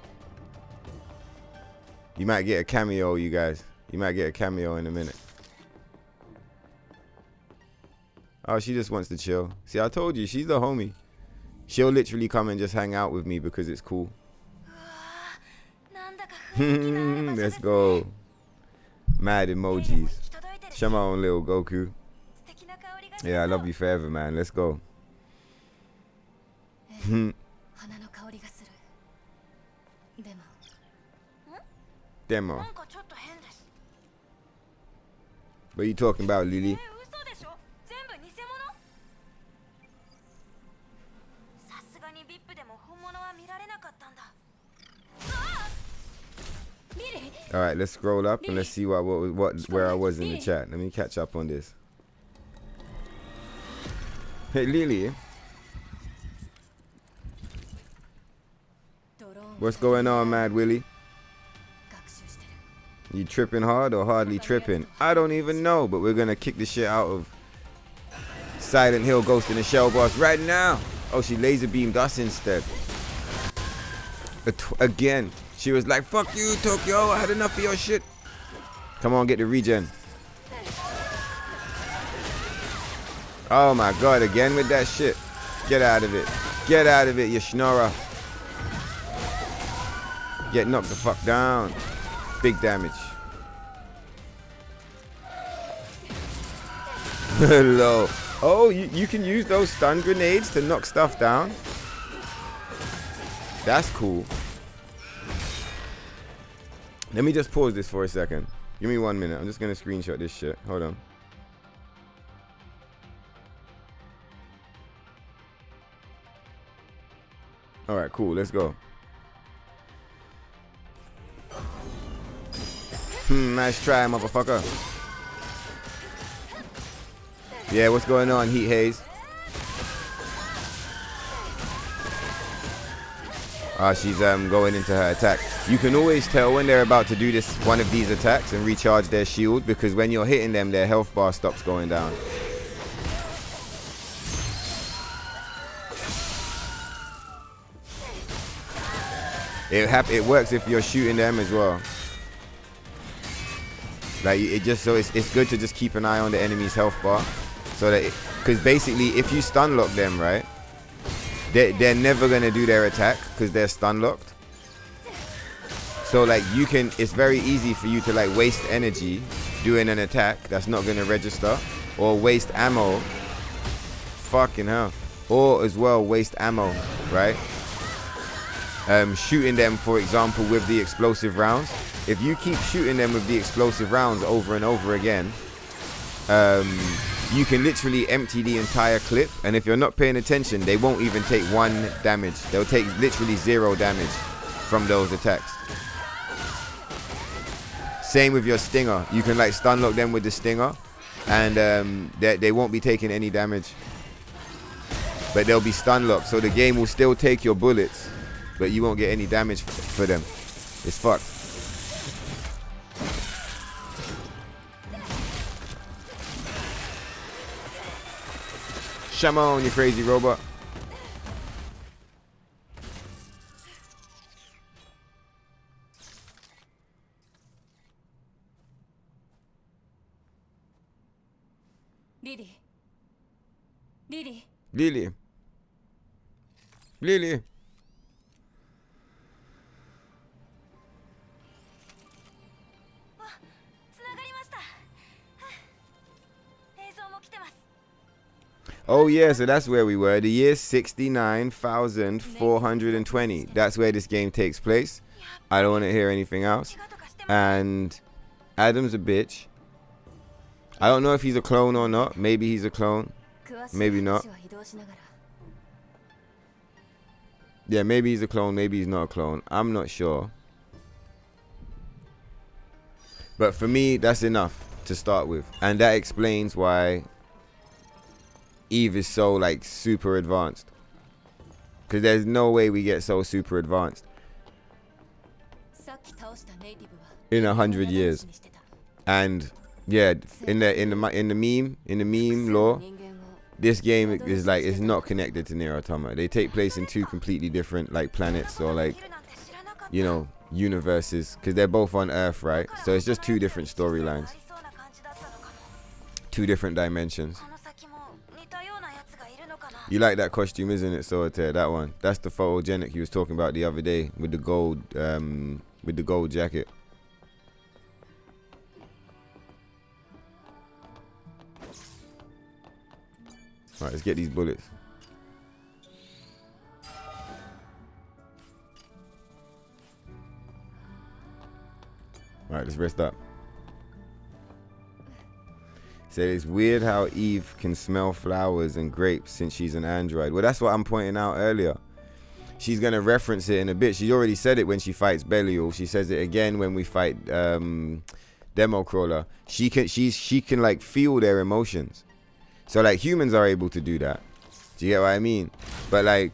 You might get a cameo, you guys. You might get a cameo in a minute. Oh, she just wants to chill. See, I told you, she's the homie. She'll literally come and just hang out with me because it's cool. Let's go. Mad emojis. Shama little Goku. Yeah, I love you forever, man. Let's go. Demo. What are you talking about, Lily? All right, let's scroll up and let's see where I was in the chat. Let me catch up on this. Hey, Lily. What's going on, Mad Willie? You tripping hard or hardly tripping? I don't even know, but we're going to kick the shit out of Silent Hill Ghost in the Shell boss right now. Oh, she laser beamed us instead. Again. She was like, fuck you, Tokyo. I had enough of your shit. Come on, get the regen. Oh my god, again with that shit. Get out of it. Get out of it, you schnorrer. Get knocked the fuck down. Big damage. Hello. Oh, you can use those stun grenades to knock stuff down. That's cool. Let me just pause this for a second. Give me 1 minute. I'm just going to screenshot this shit. Hold on. Alright, cool. Let's go. Nice try, motherfucker. Yeah, what's going on, Heat Haze? She's going into her attack. You can always tell when they're about to do one of these attacks and recharge their shield, because when you're hitting them, their health bar stops going down. It works if you're shooting them as well. Like it's good to just keep an eye on the enemy's health bar, so that because basically if you stun lock them, right, they're never gonna do their attack because they're stun locked. So like it's very easy for you to like waste energy doing an attack that's not gonna register, or waste ammo. Fucking hell. Or as well waste ammo, right? Shooting them, for example, with the explosive rounds. If you keep shooting them with the explosive rounds over and over again, you can literally empty the entire clip, and if you're not paying attention, they won't even take 1 damage. They'll take literally 0 damage from those attacks. Same with your stinger. You can like stun lock them with the stinger, and they won't be taking any damage, but they'll be stun locked, so the game will still take your bullets, but you won't get any damage for them. It's fucked. Shamon, you crazy robot. Lily. Lily. Lily. Lily. Oh yeah, so that's where we were. The year 69,420. That's where this game takes place. I don't want to hear anything else. And Adam's a bitch. I don't know if he's a clone or not. Maybe he's a clone. Maybe not. Yeah, maybe he's a clone. Maybe he's not a clone. I'm not sure. But for me, that's enough to start with. And that explains why Eve is so like super advanced, because there's no way we get so super advanced. in 100 years. And yeah, in the meme lore, this game is like, it's not connected to NIER Automata. They take place in two completely different like planets or like, you know, universes, because they're both on Earth, right? So it's just two different storylines, two different dimensions. You like that costume, isn't it, Solitaire? That one. That's the photogenic he was talking about the other day with the gold jacket. Alright, let's get these bullets. Alright, let's rest up. So it's weird how Eve can smell flowers and grapes since she's an android. Well, that's what I'm pointing out earlier. She's going to reference it in a bit. She already said it when she fights Belial. She says it again when we fight Demo Crawler. She can like feel their emotions. So like humans are able to do that. Do you get what I mean? But like,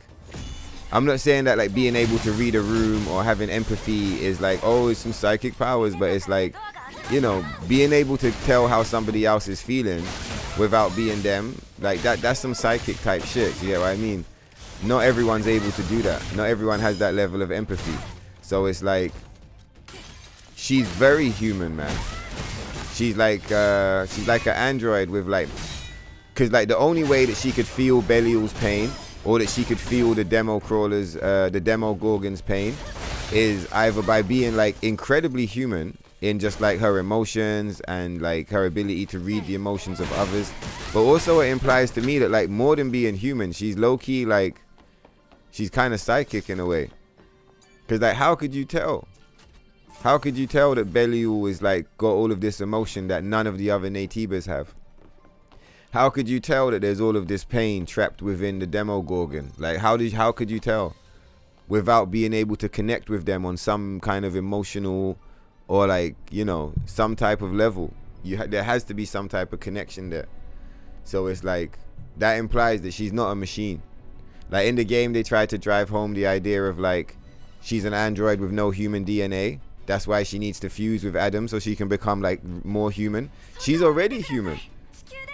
I'm not saying that like being able to read a room or having empathy is like, oh, it's some psychic powers, but it's like, you know, being able to tell how somebody else is feeling without being them, like that's some psychic type shit. You get what I mean? Not everyone's able to do that. Not everyone has that level of empathy. So it's like, she's very human, man. She's like an android with like, because like the only way that she could feel Belial's pain, or that she could feel the Demo Crawler's, the Demo Gorgon's pain, is either by being like incredibly human in just like her emotions and like her ability to read the emotions of others. But also it implies to me that like more than being human, she's low-key like, she's kind of psychic in a way. Because like, how could you tell? How could you tell that Belial is like got all of this emotion that none of the other Naytibas have? How could you tell that there's all of this pain trapped within the Demo Gorgon? Like, how could you tell without being able to connect with them on some kind of emotional or like, you know, some type of level? There has to be some type of connection there. So it's like, that implies that she's not a machine. Like in the game, they tried to drive home the idea of like, she's an android with no human DNA. That's why she needs to fuse with Adam so she can become like more human. She's already human.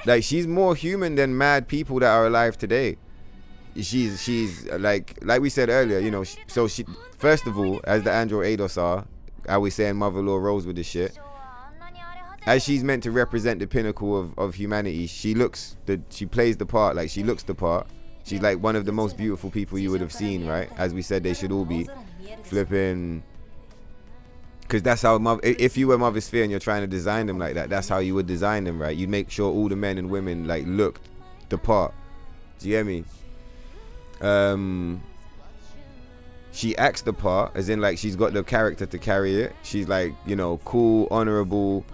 Like, she's more human than mad people that are alive today. She's like we said earlier, you know, so she, first of all, as the android Eidos are, how we saying Mother Law rolls with this shit, as she's meant to represent the pinnacle of humanity, she plays the part, like she looks the part. She's like one of the most beautiful people you would have seen, right? As we said, they should all be flipping. Because that's how, if you were Mother Sphere and you're trying to design them like that, that's how you would design them, right? You'd make sure all the men and women like looked the part. Do you get me? She acts the part, as in like she's got the character to carry it. She's like, you know, cool, honorable,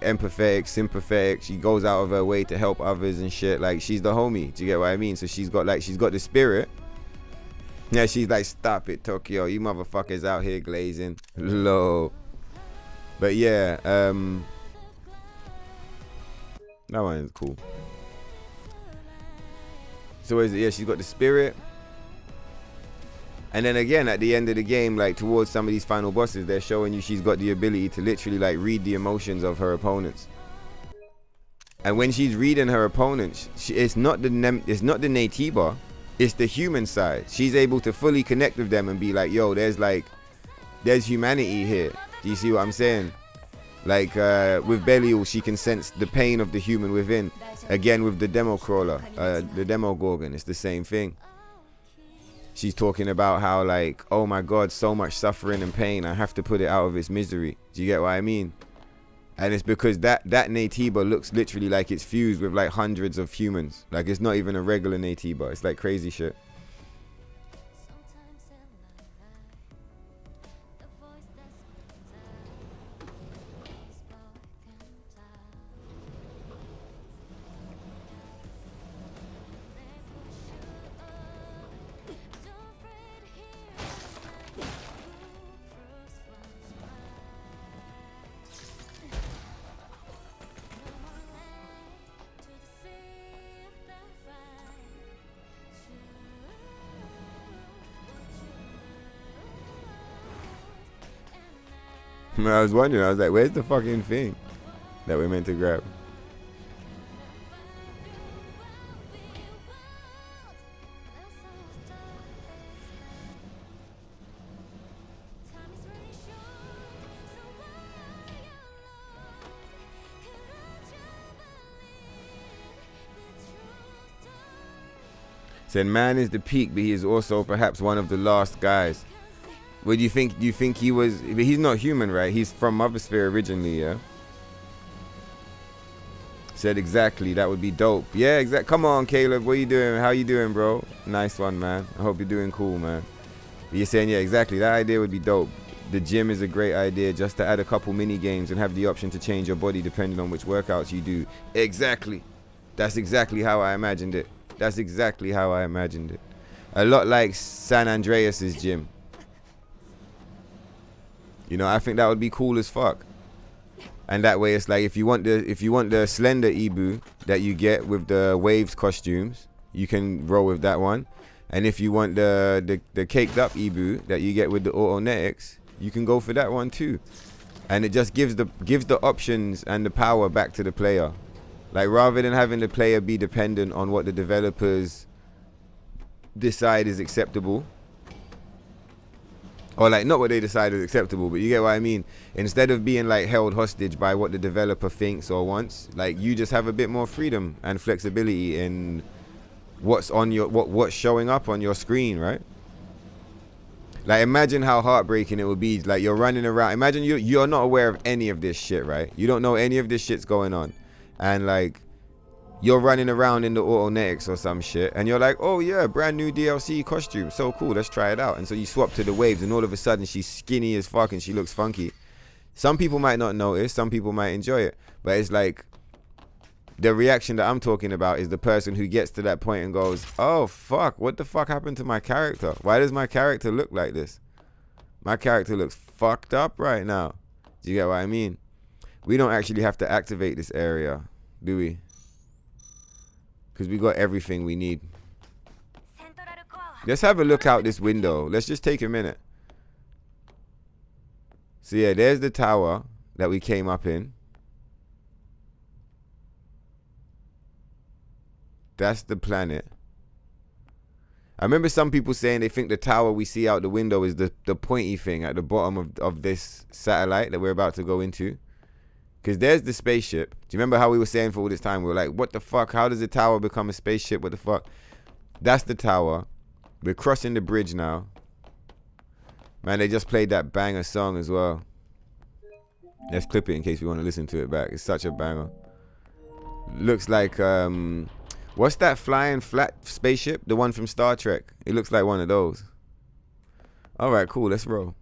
empathetic, sympathetic. She goes out of her way to help others and shit. Like, she's the homie. Do you get what I mean? So she's got the spirit. Yeah, she's like, stop it, Tokyo. You motherfuckers out here glazing. Low. But yeah, that one is cool. So yeah, she's got the spirit. And then again, at the end of the game, like towards some of these final bosses, they're showing you she's got the ability to literally like read the emotions of her opponents. And when she's reading her opponents, it's not the Naytiba, it's the human side. She's able to fully connect with them and be like, yo, there's humanity here. Do you see what I'm saying? Like with Belial, she can sense the pain of the human within. Again, with the Demo Crawler, the Demo Gorgon, it's the same thing. She's talking about how like, oh my God, so much suffering and pain. I have to put it out of its misery. Do you get what I mean? And it's because that Naytiba looks literally like it's fused with like hundreds of humans. Like, it's not even a regular Naytiba. It's like crazy shit. I was wondering, I was like, where's the fucking thing that we're meant to grab? Said man is the peak, but he is also perhaps one of the last guys. What do you think? Do you think he was? He's not human, right? He's from Mothersphere originally, yeah. Said exactly. That would be dope. Yeah, exactly. Come on, Caleb. What you doing? How you doing, bro? Nice one, man. I hope you're doing cool, man. But you're saying, yeah, exactly. That idea would be dope. The gym is a great idea, just to add a couple mini games and have the option to change your body depending on which workouts you do. Exactly. That's exactly how I imagined it. That's exactly how I imagined it. A lot like San Andreas's gym. You know, I think that would be cool as fuck. And that way, it's like if you want the slender Ibu that you get with the waves costumes, you can roll with that one. And if you want the caked up Ibu that you get with the autonetics, you can go for that one too. And it just gives the options and the power back to the player. Like, rather than having the player be dependent on what the developers decide is acceptable, or like not what they decide is acceptable, but you get what I mean. Instead of being like held hostage by what the developer thinks or wants, like you just have a bit more freedom and flexibility in what's on your what's showing up on your screen, right? Like, imagine how heartbreaking it would be. Like, you're running around. Imagine you're not aware of any of this shit, right? You don't know any of this shit's going on. And like you're running around in the autonetics or some shit, and you're like, oh yeah, brand new DLC costume, so cool, let's try it out. And so you swap to the waves, and all of a sudden she's skinny as fuck and she looks funky. Some people might not notice, some people might enjoy it, but it's like the reaction that I'm talking about is the person who gets to that point and goes, oh fuck, what the fuck happened to my character? Why does my character look like this? My character looks fucked up right now. Do you get what I mean? We don't actually have to activate this area, do we? Because we got everything we need. Let's have a look out this window. Let's just take a minute. So yeah, there's the tower that we came up in. That's the planet. I remember some people saying they think the tower we see out the window is the pointy thing at the bottom of this satellite that we're about to go into. Because there's the spaceship. Do you remember how we were saying for all this time? We were like, what the fuck? How does the tower become a spaceship? What the fuck? That's the tower. We're crossing the bridge now. Man, they just played that banger song as well. Let's clip it in case we want to listen to it back. It's such a banger. Looks like, what's that flying flat spaceship? The one from Star Trek. It looks like one of those. All right, cool. Let's roll.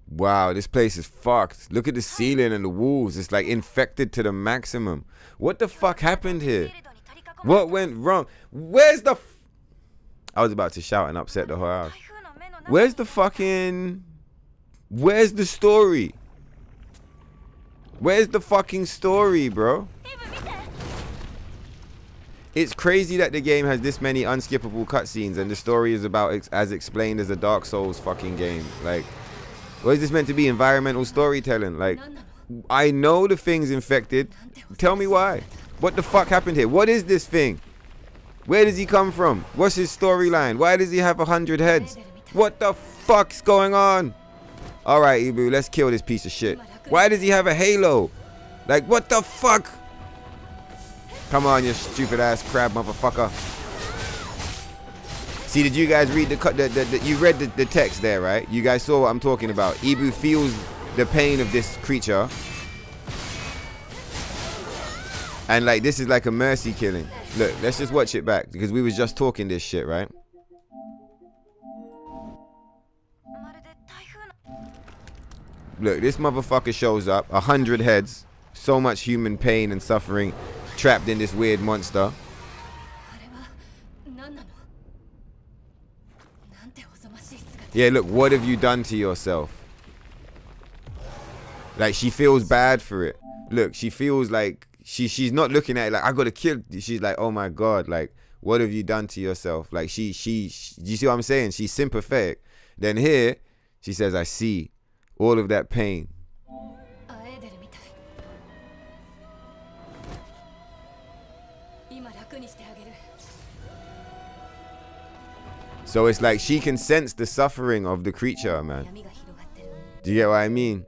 Wow, this place is fucked. Look at the ceiling and the walls. It's like infected to the maximum. What the fuck happened here? What went wrong? Where's the... I was about to shout and upset the whole house. Where's the fucking... Where's the story? Where's the fucking story, bro? It's crazy that the game has this many unskippable cutscenes and the story is about as explained as a Dark Souls fucking game. Like, what is this meant to be? Environmental storytelling? Like, I know the thing's infected. Tell me why. What the fuck happened here? What is this thing? Where does he come from? What's his storyline? Why does he have 100 heads? What the fuck's going on? All right, Ibu, let's kill this piece of shit. Why does he have a halo? Like, what the fuck? Come on, you stupid ass crab motherfucker. See, did you guys read you read the text there, right? You guys saw what I'm talking about. Ibu feels the pain of this creature. And like, this is like a mercy killing. Look, let's just watch it back because we was just talking this shit, right? Look, this motherfucker shows up, 100 heads, so much human pain and suffering trapped in this weird monster. Yeah, look, what have you done to yourself? Like, she feels bad for it. Look, she feels like she's not looking at it like, I gotta kill. She's like, oh my God, like, what have you done to yourself? Like, she you see what I'm saying? She's sympathetic. Then here, she says, I see all of that pain. So it's like she can sense the suffering of the creature, man. Do you get what I mean?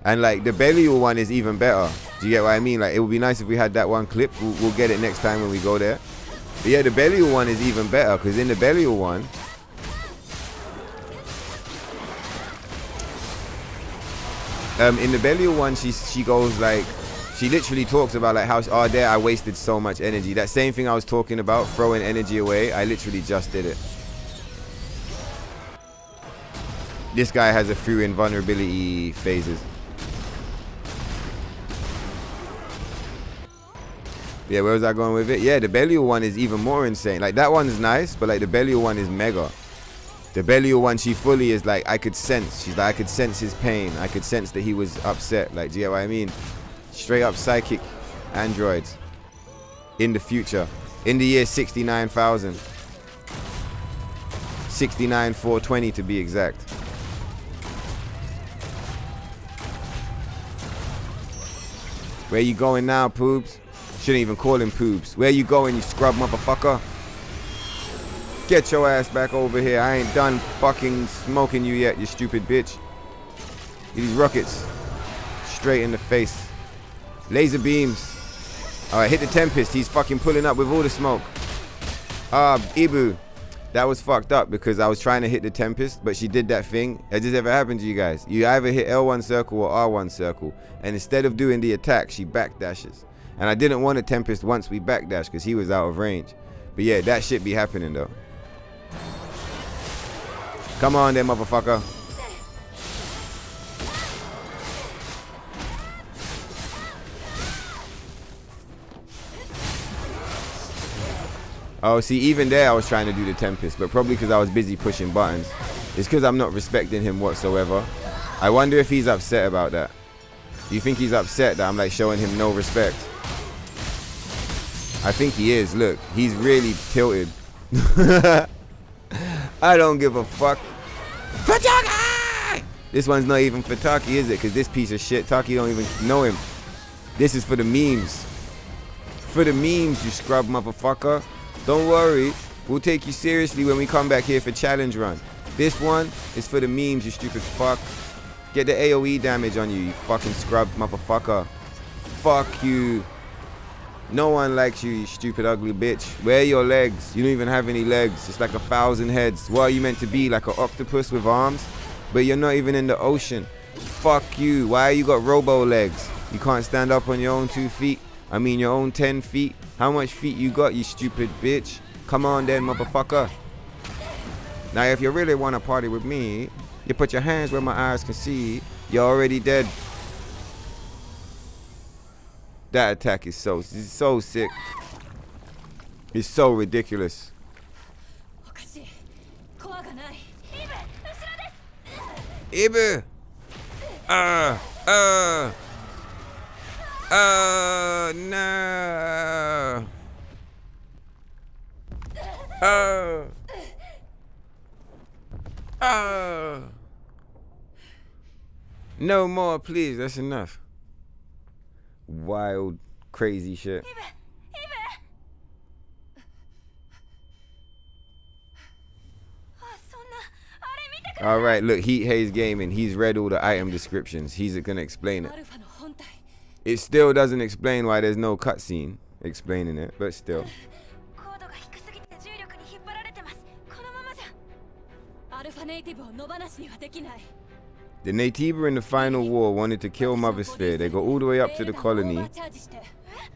And like the Belial one is even better. Do you get what I mean? Like, it would be nice if we had that one clip. We'll get it next time when we go there. But yeah, the Belial one is even better, because in the Belial one, she goes like, she literally talks about like how, oh, there I wasted so much energy. That same thing I was talking about, throwing energy away, I literally just did it. This guy has a few invulnerability phases. Yeah, where was I going with it? Yeah, the Belial one is even more insane. Like, that one's nice, but like the Belial one is mega. The Belial one, she fully is like, I could sense. She's like, I could sense his pain. I could sense that he was upset. Like, do you get what I mean? Straight up psychic androids in the future. In the year 69,000. 69,420 to be exact. Where you going now, Poobs? Shouldn't even call him Poobs. Where you going, you scrub motherfucker? Get your ass back over here. I ain't done fucking smoking you yet, you stupid bitch. These rockets. Straight in the face. Laser beams. Alright, hit the Tempest. He's fucking pulling up with all the smoke. Ibu. That was fucked up because I was trying to hit the Tempest, but she did that thing. Has this ever happened to you guys? You either hit L1 circle or R1 circle, and instead of doing the attack, she backdashes. And I didn't want a Tempest once we backdashed because he was out of range. But yeah, that shit be happening though. Come on there, motherfucker. Oh, see, even there I was trying to do the Tempest, but probably because I was busy pushing buttons. It's because I'm not respecting him whatsoever. I wonder if he's upset about that. Do you think he's upset that I'm like showing him no respect? I think he is. Look, he's really tilted. I don't give a fuck. For Taki! This one's not even for Taki, is it? Because this piece of shit, Taki don't even know him. This is for the memes. For the memes, you scrub motherfucker. Don't worry, we'll take you seriously when we come back here for challenge run. This one is for the memes, you stupid fuck. Get the AoE damage on you, you fucking scrub motherfucker. Fuck you. No one likes you, you stupid ugly bitch. Where are your legs? You don't even have any legs. It's like 1,000 heads. What are you meant to be? Like an octopus with arms? But you're not even in the ocean. Fuck you. Why you got robo legs? You can't stand up on your own 2 feet? I mean your own 10 feet? How much feet you got, you stupid bitch? Come on then, motherfucker. Now if you really want to party with me, you put your hands where my eyes can see. You're already dead. That attack is so sick. It's so ridiculous. Ibu! No! No more, please. That's enough. Wild, crazy shit. All right, look, Heat Haze Gaming. He's read all the item descriptions. He's gonna explain it. It still doesn't explain why there's no cutscene explaining it, but still. The Natiba in the final war wanted to kill Mother Sphere. They go all the way up to the colony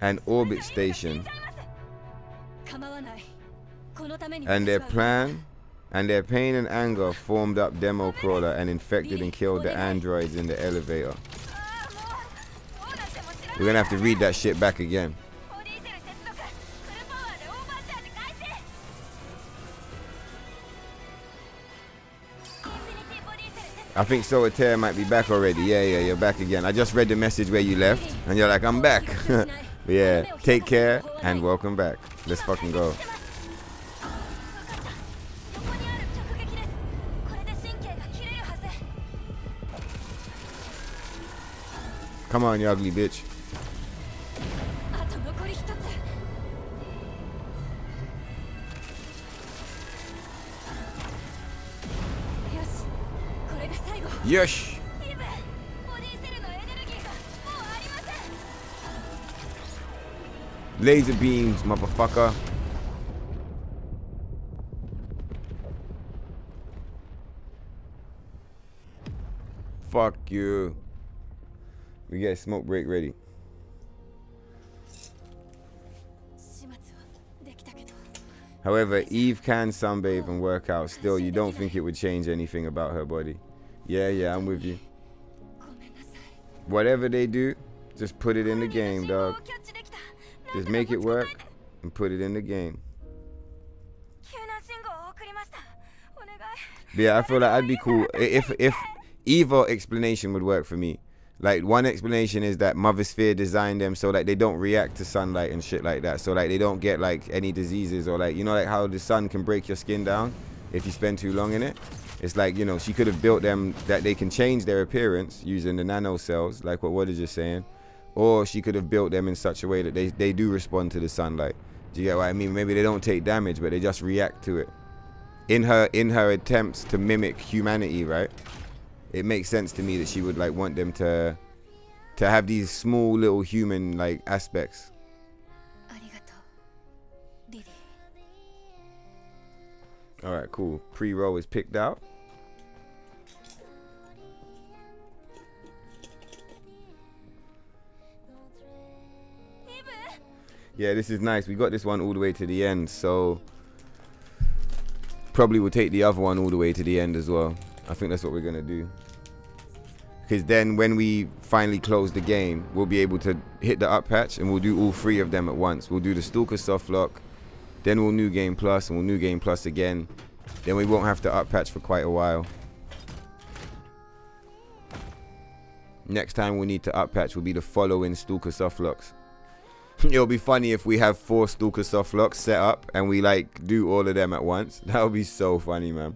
and orbit station. And their plan and their pain and anger formed up Demo Crawler and infected and killed the androids in the elevator. We're gonna have to read that shit back again. I think Solitaire might be back already. Yeah, you're back again. I just read the message where you left, and you're like, I'm back. But yeah, take care, and welcome back. Let's fucking go. Come on, you ugly bitch. Yes. Laser beams, motherfucker. Fuck you. We get smoke break ready. However, Eve can sunbathe and work out. Still, you don't think it would change anything about her body. Yeah, I'm with you. Whatever they do, just put it in the game, dog. Just make it work and put it in the game. But yeah, I feel like I'd be cool if either explanation would work for me. Like, one explanation is that Mother Sphere designed them so like they don't react to sunlight and shit like that. So like they don't get like any diseases, or like, you know, like how the sun can break your skin down if you spend too long in it. It's like, you know, she could have built them that they can change their appearance using the nano cells, like what is just saying. Or she could have built them in such a way that they do respond to the sunlight. Do you get what I mean? Maybe they don't take damage, but they just react to it. In her attempts to mimic humanity, right? It makes sense to me that she would like want them to have these small little human like aspects. All right, cool. Pre-roll is picked out. Yeah, this is nice. We got this one all the way to the end, so probably we'll take the other one all the way to the end as well. I think that's what we're gonna do. Because then when we finally close the game, we'll be able to hit the up patch and we'll do all three of them at once. We'll do the Stalker Softlock, then we'll New Game Plus, and we'll New Game Plus again. Then we won't have to up patch for quite a while. Next time we'll need to up patch will be the following Stalker Softlocks. It'll be funny if we have 4 Stalker Softlocks set up and we like do all of them at once. That would be so funny, man.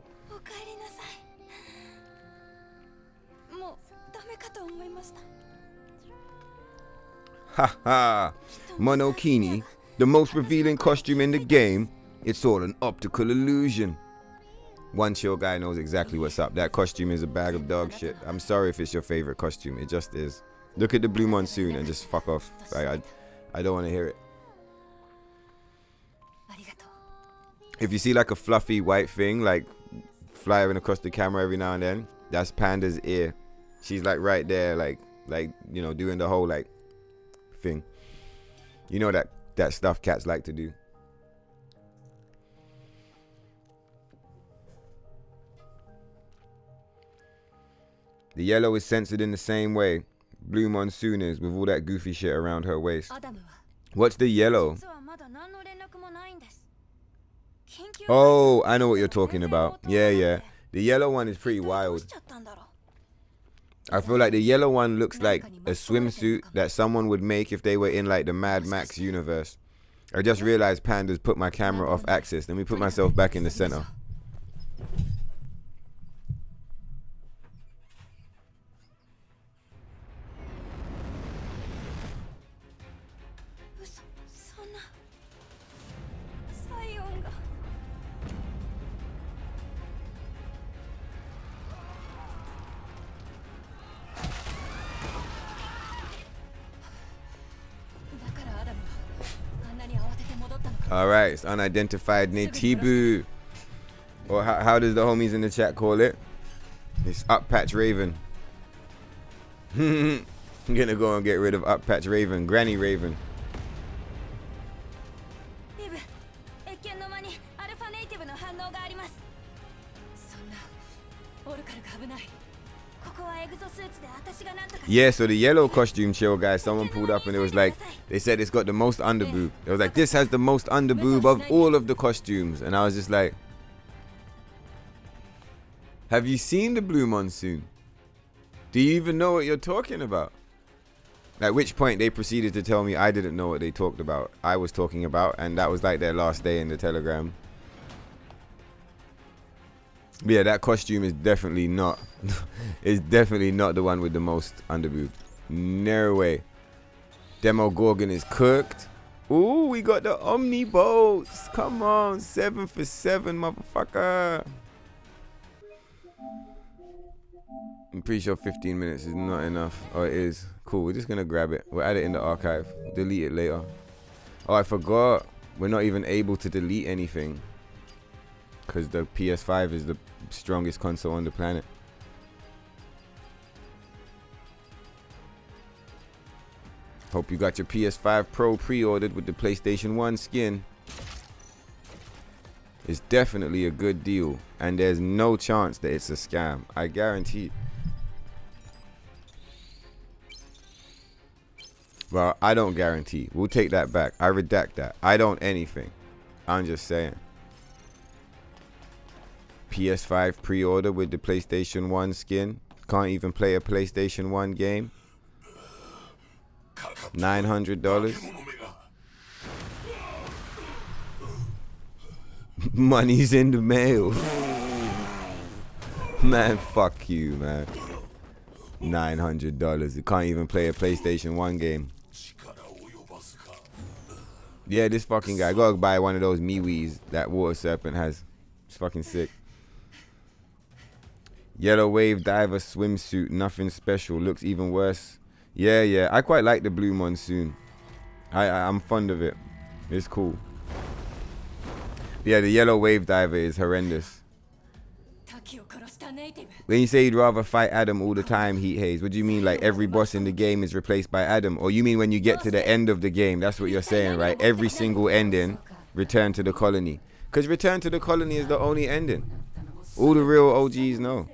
Haha. Monokini, the most revealing costume in the game. It's all an optical illusion. One chill guy knows exactly what's up. That costume is a bag of dog shit. I'm sorry if it's your favorite costume. It just is. Look at the Blue Monsoon and just fuck off. I don't want to hear it. If you see like a fluffy white thing like flying across the camera every now and then, that's Panda's ear. She's like right there, like you know, doing the whole like thing. You know that stuff cats like to do. The yellow is censored in the same way Blue Monsoon is, with all that goofy shit around her waist. What's the yellow? Oh, I know what you're talking about. Yeah. The yellow one is pretty wild. I feel like the yellow one looks like a swimsuit that someone would make if they were in like the Mad Max universe. I just realized Panda's put my camera off axis. Let me put myself back in the center. Alright, it's unidentified Netibu. Or how does the homies in the chat call it? It's Up Patch Raven. I'm gonna go and get rid of Up Patch Raven. Granny Raven. Yeah, so the yellow costume chill guys, someone pulled up and it was like, they said it's got the most underboob. It was like, this has the most underboob of all of the costumes. And I was just like, Have you seen the Blue Monsoon? Do you even know what you're talking about? At which point they proceeded to tell me I didn't know what they talked about. I was talking about, and that was like their last day in the Telegram. But yeah, that costume is definitely not is definitely not the one with the most underboob. No way. Demogorgon is cooked. Ooh, we got the Omni boats. Come on, 7 for 7, motherfucker. I'm pretty sure 15 minutes is not enough. Oh, it is. Cool, we're just gonna grab it. We'll add it in the archive. Delete it later. Oh, I forgot. We're not even able to delete anything. Because the PS5 is the strongest console on the planet. Hope you got your PS5 Pro pre-ordered with the PlayStation 1 skin. It's definitely a good deal. And there's no chance that it's a scam. I guarantee. Well, I don't guarantee. We'll take that back. I redact that. I don't anything. I'm just saying. PS5 pre-order with the PlayStation 1 skin. Can't even play a PlayStation 1 game. $900. Money's in the mail. Man, fuck you, man. $900. You can't even play a PlayStation 1 game. Yeah, this fucking guy. Gotta buy one of those MeWe's that Water Serpent has. It's fucking sick. Yellow Wave Diver swimsuit. Nothing special. Looks even worse. Yeah. I quite like the Blue Monsoon. I'm fond of it. It's cool. Yeah, the Yellow Wave Diver is horrendous. When you say you'd rather fight Adam all the time, Heat Haze, what do you mean? Like every boss in the game is replaced by Adam? Or you mean when you get to the end of the game? That's what you're saying, right? Every single ending, Return to the Colony. Because Return to the Colony is the only ending. All the real OGs know.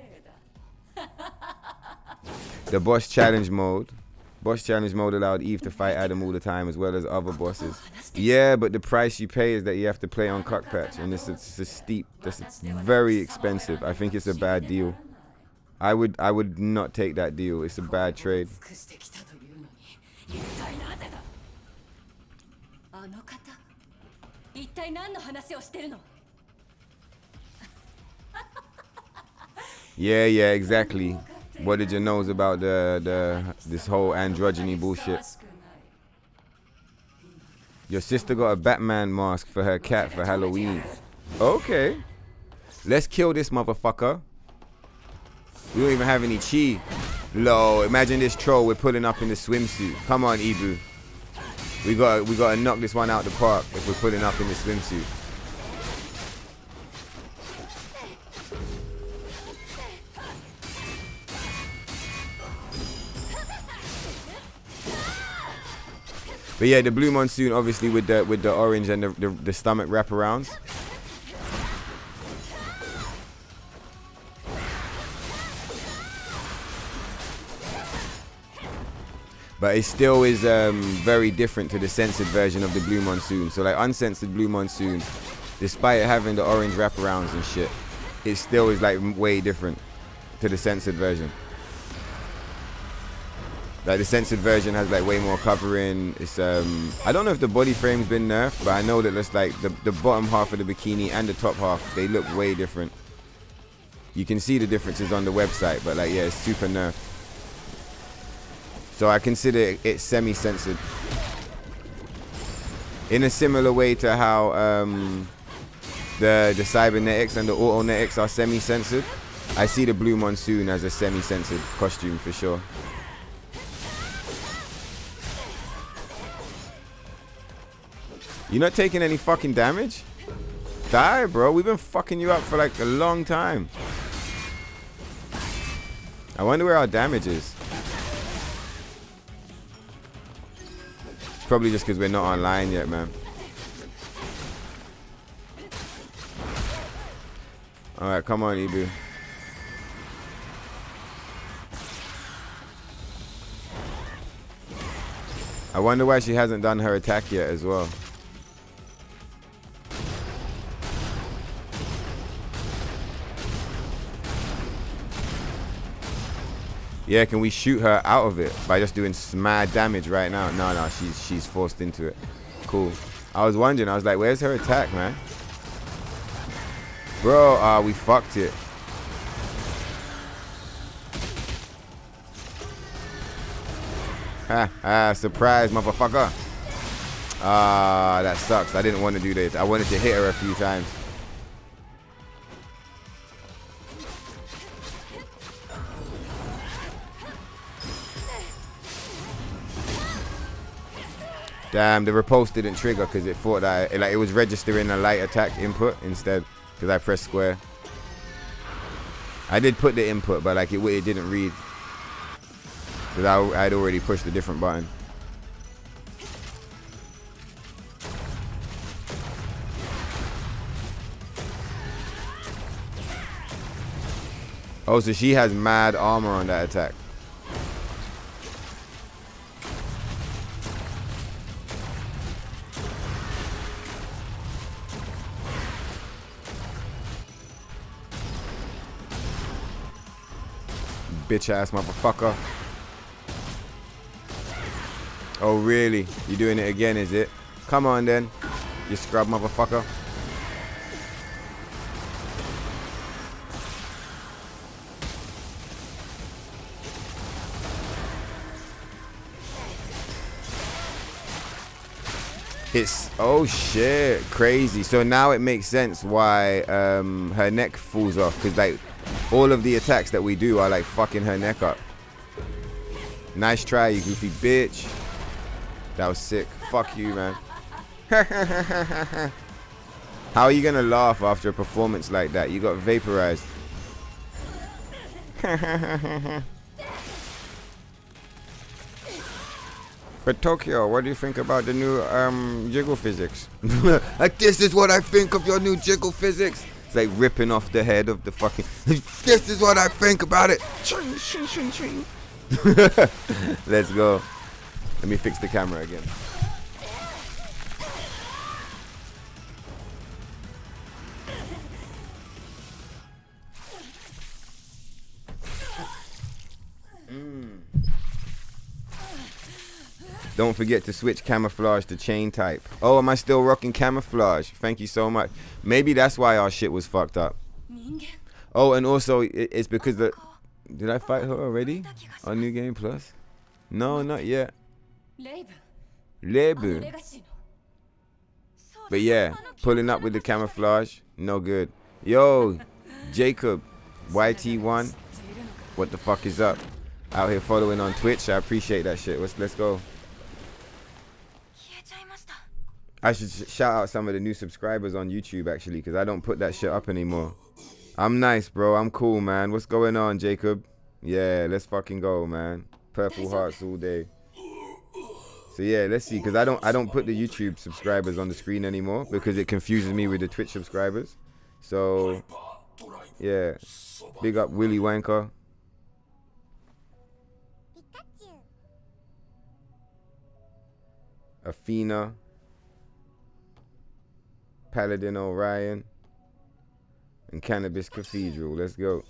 The boss challenge mode. Boss challenge mode allowed Eve to fight Adam all the time as well as other bosses. Yeah, but the price you pay is that you have to play on Cuck Patch, and it's a steep, it's very expensive. I think it's a bad deal. I would not take that deal. It's a bad trade. Yeah, exactly. What did you know about this whole androgyny bullshit? Your sister got a Batman mask for her cat for Halloween. Okay. Let's kill this motherfucker. We don't even have any chi. Lo, imagine this troll we're pulling up in the swimsuit. Come on, Ibu. We gotta knock this one out the park if we're pulling up in the swimsuit. But yeah, the Blue Monsoon, obviously with the orange and the stomach wraparounds. But it still is very different to the censored version of the Blue Monsoon. So like uncensored Blue Monsoon, despite it having the orange wraparounds and shit, it still is like way different to the censored version. Like the censored version has like way more covering. It's I don't know if the body frame's been nerfed, but I know that it's like the bottom half of the bikini and the top half, they look way different. You can see the differences on the website, but like yeah, it's super nerfed. So I consider it semi-censored. In a similar way to how the cybernetics and the autonetics are semi-censored, I see the Blue Monsoon as a semi-censored costume for sure. You're not taking any fucking damage? Die, bro. We've been fucking you up for like a long time. I wonder where our damage is. It's probably just because we're not online yet, man. Alright, come on, Ibu. I wonder why she hasn't done her attack yet as well. Yeah, can we shoot her out of it by just doing mad damage right now? No, she's forced into it. Cool. I was wondering, I was like, where's her attack, man? Bro, we fucked it. Surprise, motherfucker. That sucks. I didn't want to do this. I wanted to hit her a few times. Damn, the repulse didn't trigger because it thought that it was registering a light attack input instead because I pressed square. I did put the input, but like it didn't read because I'd already pushed a different button. Oh, so she has mad armor on that attack. Bitch ass motherfucker. Oh really? You doing it again, is it? Come on then, you scrub motherfucker. It's, oh shit, crazy. So now it makes sense why her neck falls off, because like all of the attacks that we do are like fucking her neck up. Nice try, you goofy bitch. That was sick. Fuck you, man. How are you gonna laugh after a performance like that? You got vaporized. But Tokyo, what do you think about the new jiggle physics? Like, this is what I think of your new jiggle physics. It's like ripping off the head of the fucking. This is what I think about it. Let's go. Let me fix the camera again. Don't forget to switch camouflage to chain type. Oh, am I still rocking camouflage? Thank you so much. Maybe that's why our shit was fucked up. Oh, and also it's because the... Did I fight her already on New Game Plus? No, not yet. Lebu. But yeah, pulling up with the camouflage, no good. Yo, Jacob, YT1, what the fuck is up? Out here following on Twitch, I appreciate that shit. Let's go. I should shout out some of the new subscribers on YouTube actually, because I don't put that shit up anymore. I'm nice, bro. I'm cool, man. What's going on, Jacob? Yeah, let's fucking go, man. Purple hearts all day. So yeah, let's see, because I don't put the YouTube subscribers on the screen anymore because it confuses me with the Twitch subscribers. So yeah, big up Willy Wanker. Athena. Paladin Orion. And Cannabis Cathedral. Let's go.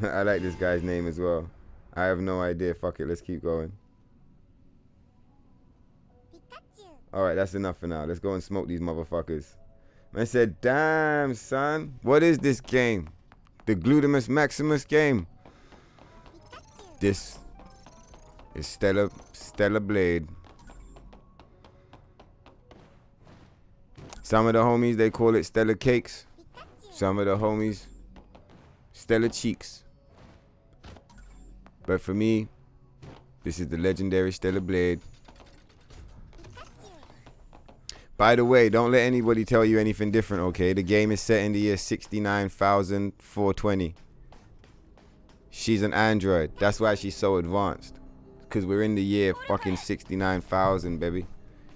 I like this guy's name as well. I have no idea. Fuck it. Let's keep going. Alright, that's enough for now. Let's go and smoke these motherfuckers. Man said, damn, son. What is this game? The Glutamus Maximus game. This is Stellar Blade. Some of the homies, they call it Stellar Cakes. Some of the homies, Stellar Cheeks. But for me, this is the legendary Stellar Blade. By the way, don't let anybody tell you anything different, okay? The game is set in the year 69,420. She's an android. That's why she's so advanced. Because we're in the year fucking 69,000, baby.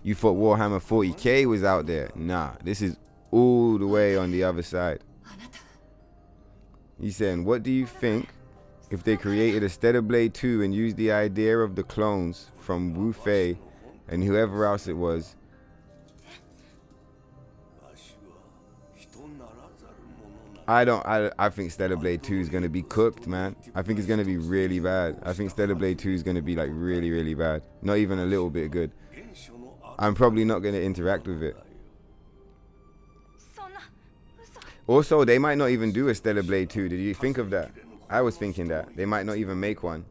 You thought Warhammer 40k was out there. Nah, this is all the way on the other side. He's saying, what do you think if they created a Stellar Blade 2 and used the idea of the clones from Wu Fei and whoever else it was? I think Stellar Blade 2 is gonna be cooked, man. I think it's gonna be really bad. I think Stellar Blade 2 is gonna be like really, really bad. Not even a little bit good. I'm probably not gonna interact with it. Also, they might not even do a Stellar Blade 2. Did you think of that? I was thinking that. They might not even make one.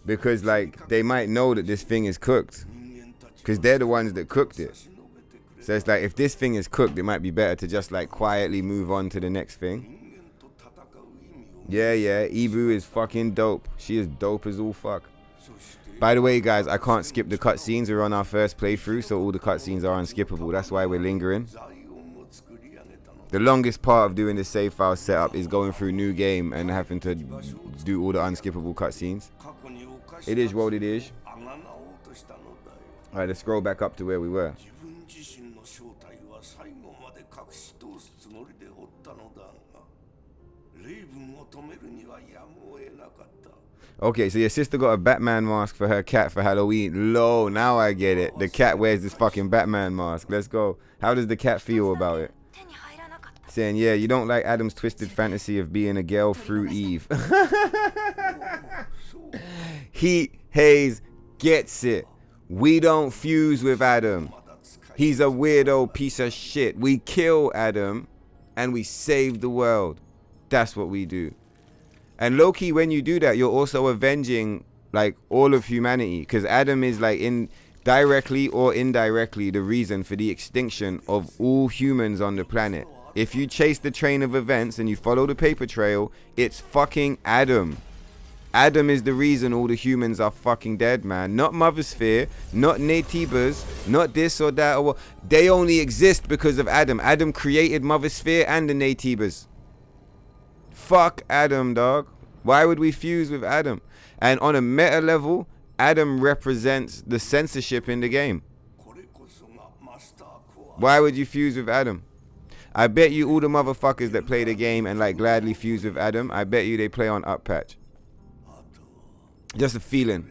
Because, like, they might know that this thing is cooked. Because they're the ones that cooked it. So it's like, if this thing is cooked, it might be better to just, like, quietly move on to the next thing. Yeah, Ibu is fucking dope. She is dope as all fuck. By the way, guys, I can't skip the cutscenes. We're on our first playthrough, so all the cutscenes are unskippable. That's why we're lingering. The longest part of doing the save file setup is going through new game and having to do all the unskippable cutscenes. It is what it is. Alright, let's scroll back up to where we were. Okay, so your sister got a Batman mask for her cat for Halloween. Lo, now I get it. The cat wears this fucking Batman mask. Let's go. How does the cat feel about it? Saying, yeah, you don't like Adam's twisted fantasy of being a girl through Eve. Hayes gets it. We don't fuse with Adam. He's a weirdo piece of shit. We kill Adam and we save the world. That's what we do. And low-key, when you do that, you're also avenging, like, all of humanity. Because Adam is, like, directly or indirectly the reason for the extinction of all humans on the planet. If you chase the train of events and you follow the paper trail, it's fucking Adam. Adam is the reason all the humans are fucking dead, man. Not Mother Sphere, not Natives, not this or that. Or they only exist because of Adam. Adam created Mother Sphere and the Natives. Fuck Adam, dog. Why would we fuse with Adam? And on a meta level, Adam represents the censorship in the game. Why would you fuse with Adam? I bet you all the motherfuckers that play the game and like gladly fuse with Adam, I bet you they play on up patch. Just a feeling.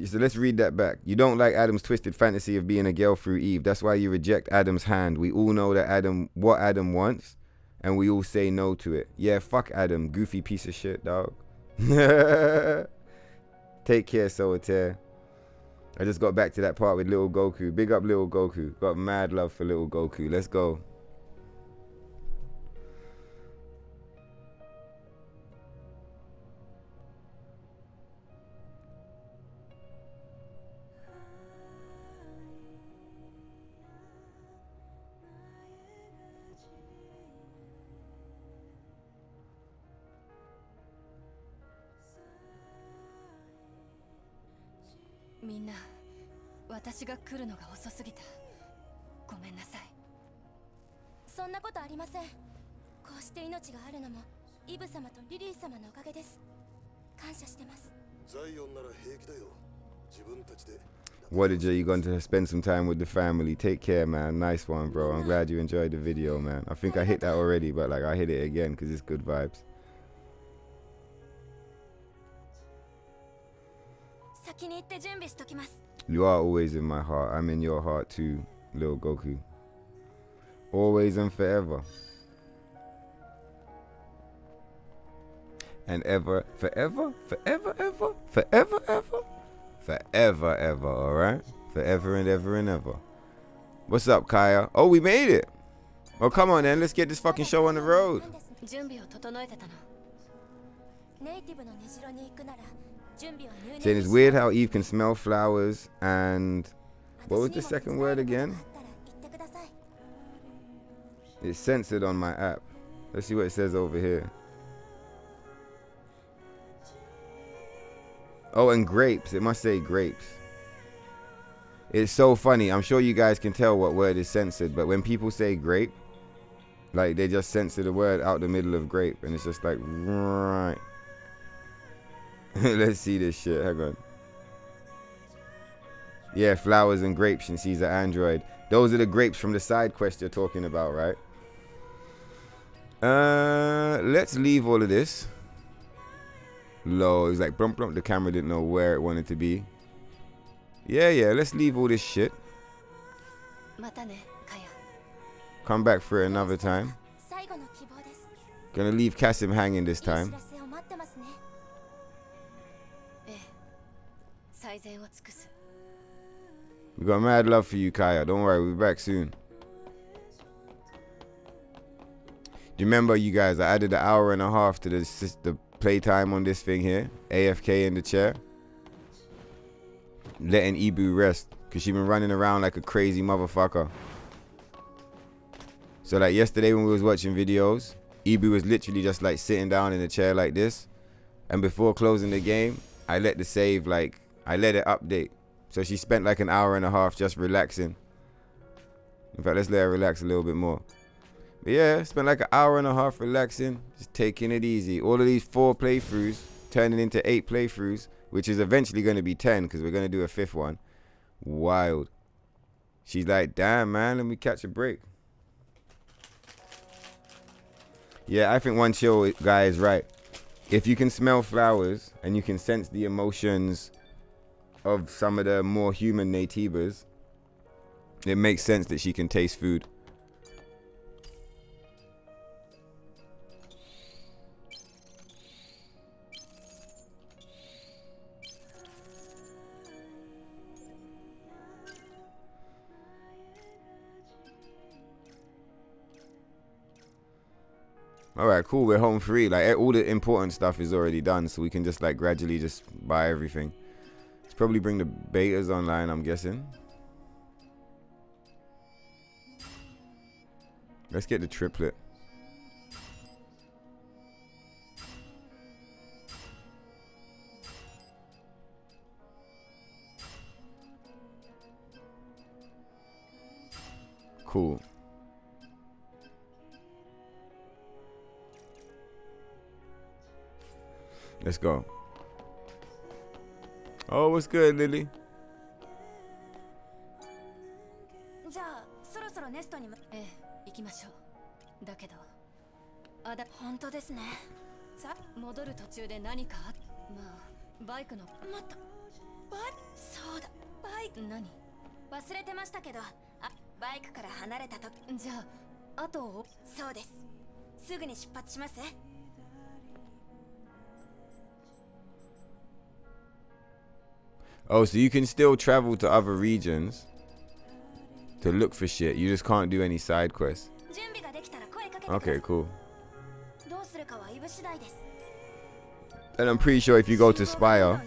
So let's read that back. You don't like Adam's twisted fantasy of being a girl through Eve. That's why you reject Adam's hand. We all know that what Adam wants, and we all say no to it. Yeah, fuck Adam, goofy piece of shit, dog. Take care, Solitaire. I just got back to that part with Little Goku. Big up Little Goku. Got mad love for Little Goku. Let's go.みんな、私が来るのが遅すぎた。ごめんなさい。そんなことありません。こうして命があるのもイブ様とリリー様のおかげです。感謝してます。ザイオンなら平気だよ。自分たちで。What did you going to spend some time with the family? Take care, man. Nice one, bro. I'm glad you enjoyed the video, man. I think I hit that already, but like I hit it again because it's good vibes. You are always in my heart. I'm in your heart too, little Goku. Always and forever. And ever, forever, forever, ever, forever, ever, forever, ever, alright? Forever and ever and ever. What's up, Kaya? Oh, we made it. Oh, come on then. Let's get this fucking show on the road. Saying it's weird how Eve can smell flowers and what was the second word again? It's censored on my app. Let's see what it says over here. Oh, and grapes. It must say grapes. It's so funny. I'm sure you guys can tell what word is censored, but when people say grape, like they just censor the word out the middle of grape, and it's just like, right. Let's see this shit. Hang on. Yeah, flowers and grapes, and sees an android. Those are the grapes from the side quest you're talking about, right? Let's leave all of this. low. It was like blump blump. The camera didn't know where it wanted to be. Yeah, let's leave all this shit. またね、カヤ。 Come back for it another time. 最後の希望です。 Gonna leave Kasim hanging this いい知 time. らせを待ってますね。ええ、最善を尽くす。 We got mad love for you, Kaya. Don't worry, we'll be back soon. Do you remember, you guys, I added an hour and a half to the playtime on this thing here. AFK in the chair. Letting Ibu rest. Because she been running around like a crazy motherfucker. So like yesterday when we was watching videos, Ibu was literally just like sitting down in a chair like this. And before closing the game, I let the save, like, I let it update. So she spent like an hour and a half just relaxing. In fact, let's let her relax a little bit more. But yeah, spent like an hour and a half relaxing, just taking it easy. All of these 4 playthroughs turning into 8 playthroughs, which is eventually going to be 10 because we're going to do a 5th one. Wild. She's like, damn, man, let me catch a break. Yeah, I think one chill guy is right. If you can smell flowers and you can sense the emotions of some of the more human natives, it makes sense that she can taste food. Alright, cool, we're home free. Like, all the important stuff is already done, so we can just like gradually just buy everything. Let's probably bring the betas online, I'm guessing. Let's get the triplet. Cool. Let's go. Oh, what's good, Lily? じゃあ、そろそろネストにも。ええ、行きましょう。だけど、本当ですね。さ、戻る途中で何かまあ、バイクの。待った。そうだ、バイク。何？忘れてましたけど、バイクから離れたと。じゃあ、後を。そうです。すぐに出発します。Oh, so you can still travel to other regions to look for shit. You just can't do any side quests. Okay, cool. And I'm pretty sure if you go to Spire,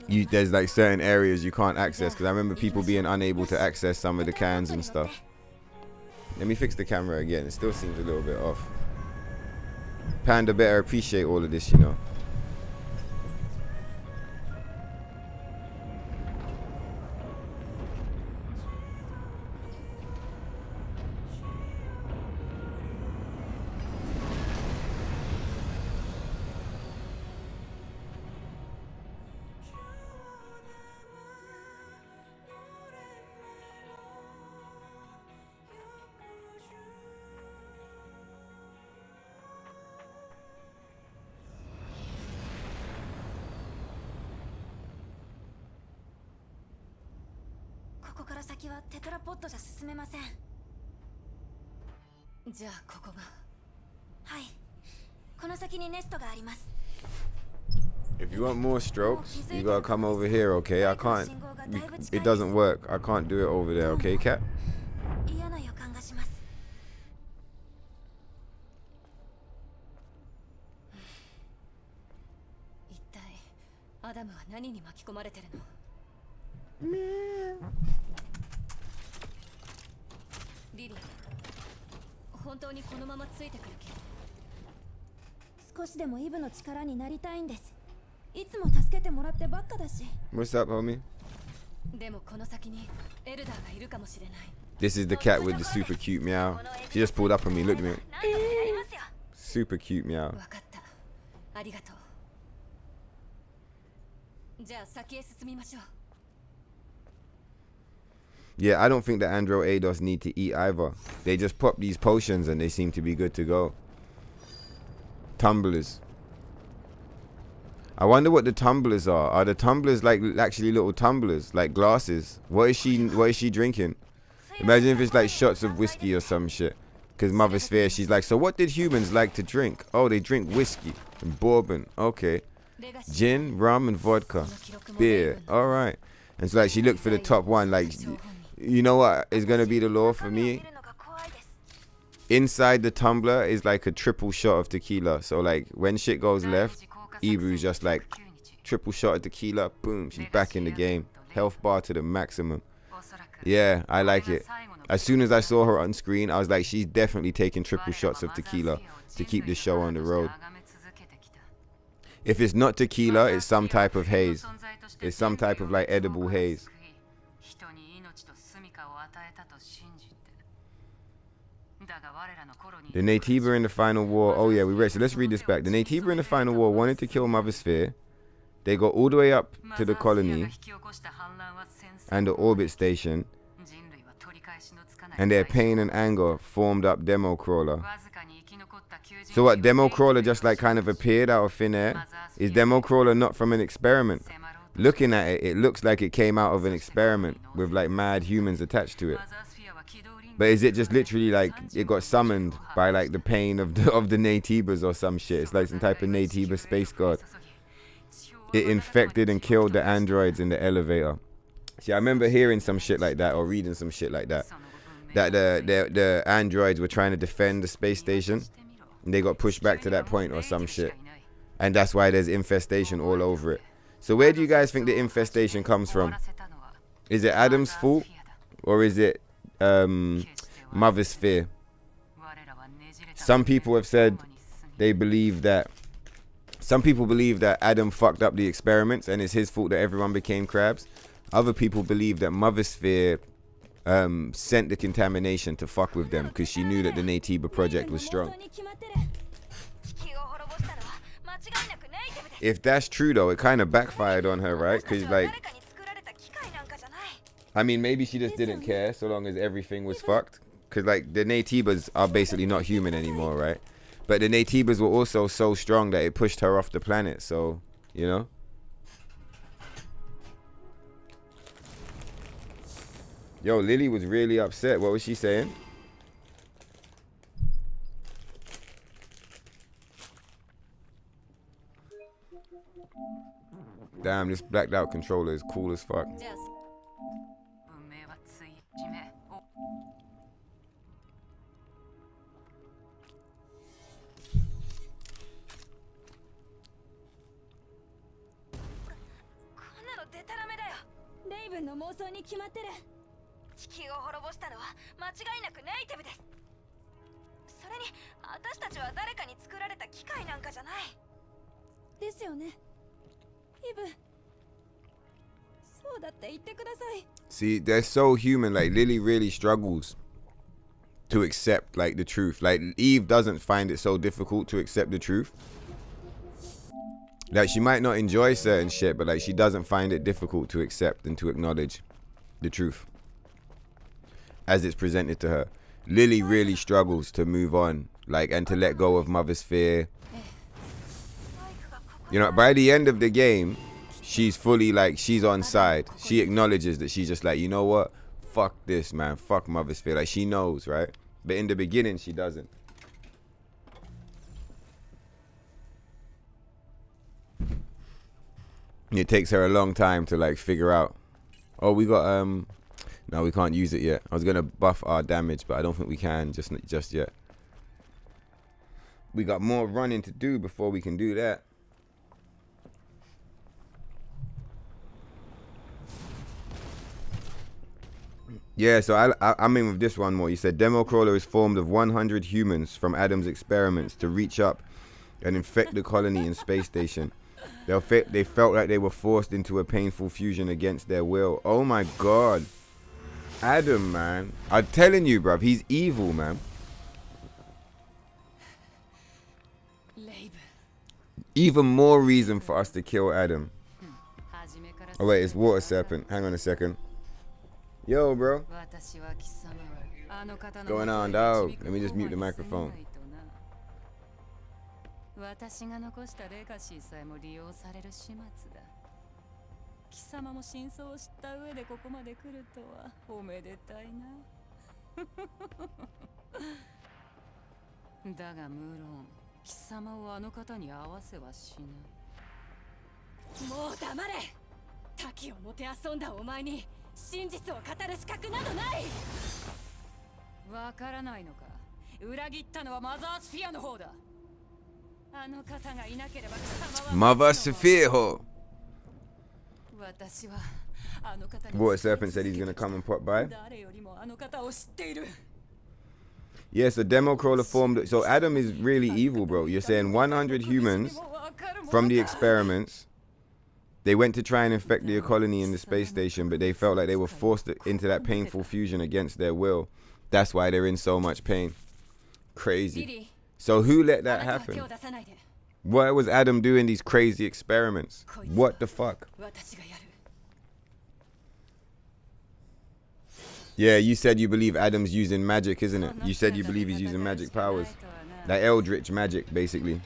there's like certain areas you can't access, because I remember people being unable to access some of the cans and stuff. Let me fix the camera again. It still seems a little bit off. Panda better appreciate all of this, you know. If you want more strokes, you gotta come over here, okay? I can't. It doesn't work. I can't do it over there, okay, cat? What's up, homie? This is the cat with the super cute meow. She just pulled up on me. Look at me. Super cute meow. Yeah, I don't think the Andro Eidos need to eat either. They just pop these potions and they seem to be good to go. Tumblers. I wonder what the tumblers are. Are the tumblers like actually little tumblers, like glasses? What is she drinking? Imagine if it's like shots of whiskey or some shit. Because Mother Sphere, she's like, so what did humans like to drink? Oh, they drink whiskey and bourbon. Okay. Gin, rum, and vodka. Beer. All right. And so like she looked for the top one. Like, you know what is going to be the law for me? Inside the tumbler is like a triple shot of tequila. So like when shit goes left, Ibu's just like triple shot of tequila. Boom. She's back in the game. Health bar to the maximum. Yeah, I like it. As soon as I saw her on screen, I was like, she's definitely taking triple shots of tequila to keep the show on the road. If it's not tequila, it's some type of haze. It's some type of like edible haze. The Natiba in the final war. Oh yeah, we read. So let's read this back. The Natiba in the final war wanted to kill Mother Sphere. They got all the way up to the colony and the orbit station. And their pain and anger formed up Demo Crawler. So what, Demo Crawler just like kind of appeared out of thin air? Is Demo Crawler not from an experiment? Looking at it, it looks like it came out of an experiment with like mad humans attached to it. But is it just literally like it got summoned by like the pain of the Natibas or some shit? It's like some type of Natiba space god. It infected and killed the androids in the elevator. See, I remember hearing some shit like that or reading some shit like that. That the androids were trying to defend the space station. And they got pushed back to that point or some shit. And that's why there's infestation all over it. So where do you guys think the infestation comes from? Is it Adam's fault? Or is it Mother Sphere? Some people have said they believe that... Some people believe that Adam fucked up the experiments and it's his fault that everyone became crabs. Other people believe that Mother Sphere sent the contamination to fuck with them because she knew that the Natiba project was strong. If that's true though, it kind of backfired on her, right? Because like, I mean, maybe she just didn't care so long as everything was fucked. Because like the Natibas are basically not human anymore, right? But the Natibas were also so strong that it pushed her off the planet. So, you know. Yo, Lily was really upset. What was she saying? Damn, this blacked out controller is cool as fuck. See, they're so human. Like Lily really struggles to accept like the truth. Like Eve doesn't find it so difficult to accept the truth. Like she might not enjoy certain shit, but like she doesn't find it difficult to accept and to acknowledge the truth as it's presented to her. Lily really struggles to move on, like, and to let go of Mother Sphere. You know, by the end of the game, she's fully like, she's on side. She acknowledges that she's just like, you know what? Fuck this, man. Fuck Mother Sphere. Like, she knows, right? But in the beginning, she doesn't. It takes her a long time to like figure out. Oh, we got no, we can't use it yet. I was gonna buff our damage, but I don't think we can just yet. We got more running to do before we can do that. Yeah, so I'm in with this one more. You said Demo Crawler is formed of 100 humans from Adam's experiments to reach up and infect the colony and space station. They felt like they were forced into a painful fusion against their will. Oh my god. Adam, man. I'm telling you, bruv, he's evil, man. Even more reason for us to kill Adam. Oh wait, it's Water Serpent. Hang on a second. Yo, bro. Going on, dog? Let me just mute the microphone. 私が残したレガシーさえも利用される始末だ。貴様も真相を知った上でここまで来るとはおめでたいな。だが無論貴様をあの方に合わせはしない。もう黙れ。滝をもてあそんだお前に真実を語る資格などない。わからないのか。裏切ったのはマザースフィアの方だ。あの方がいなければ貴様はマザースフィアほ。私はあの方に Water Serpent said he's gonna come and pop by. 誰よりもあの方を知っている。 Yeah, so demo crawler formed. So Adam is really evil, bro. You're saying 100 humans from the experiments. They went to try and infect the colony in the space station, but they felt like they were forced into that painful fusion against their will. That's why they're in so much pain. Crazy. So who let that happen? Why was Adam doing these crazy experiments? What the fuck? Yeah, you said you believe Adam's using magic, isn't it? You said you believe he's using magic powers. Like eldritch magic, basically.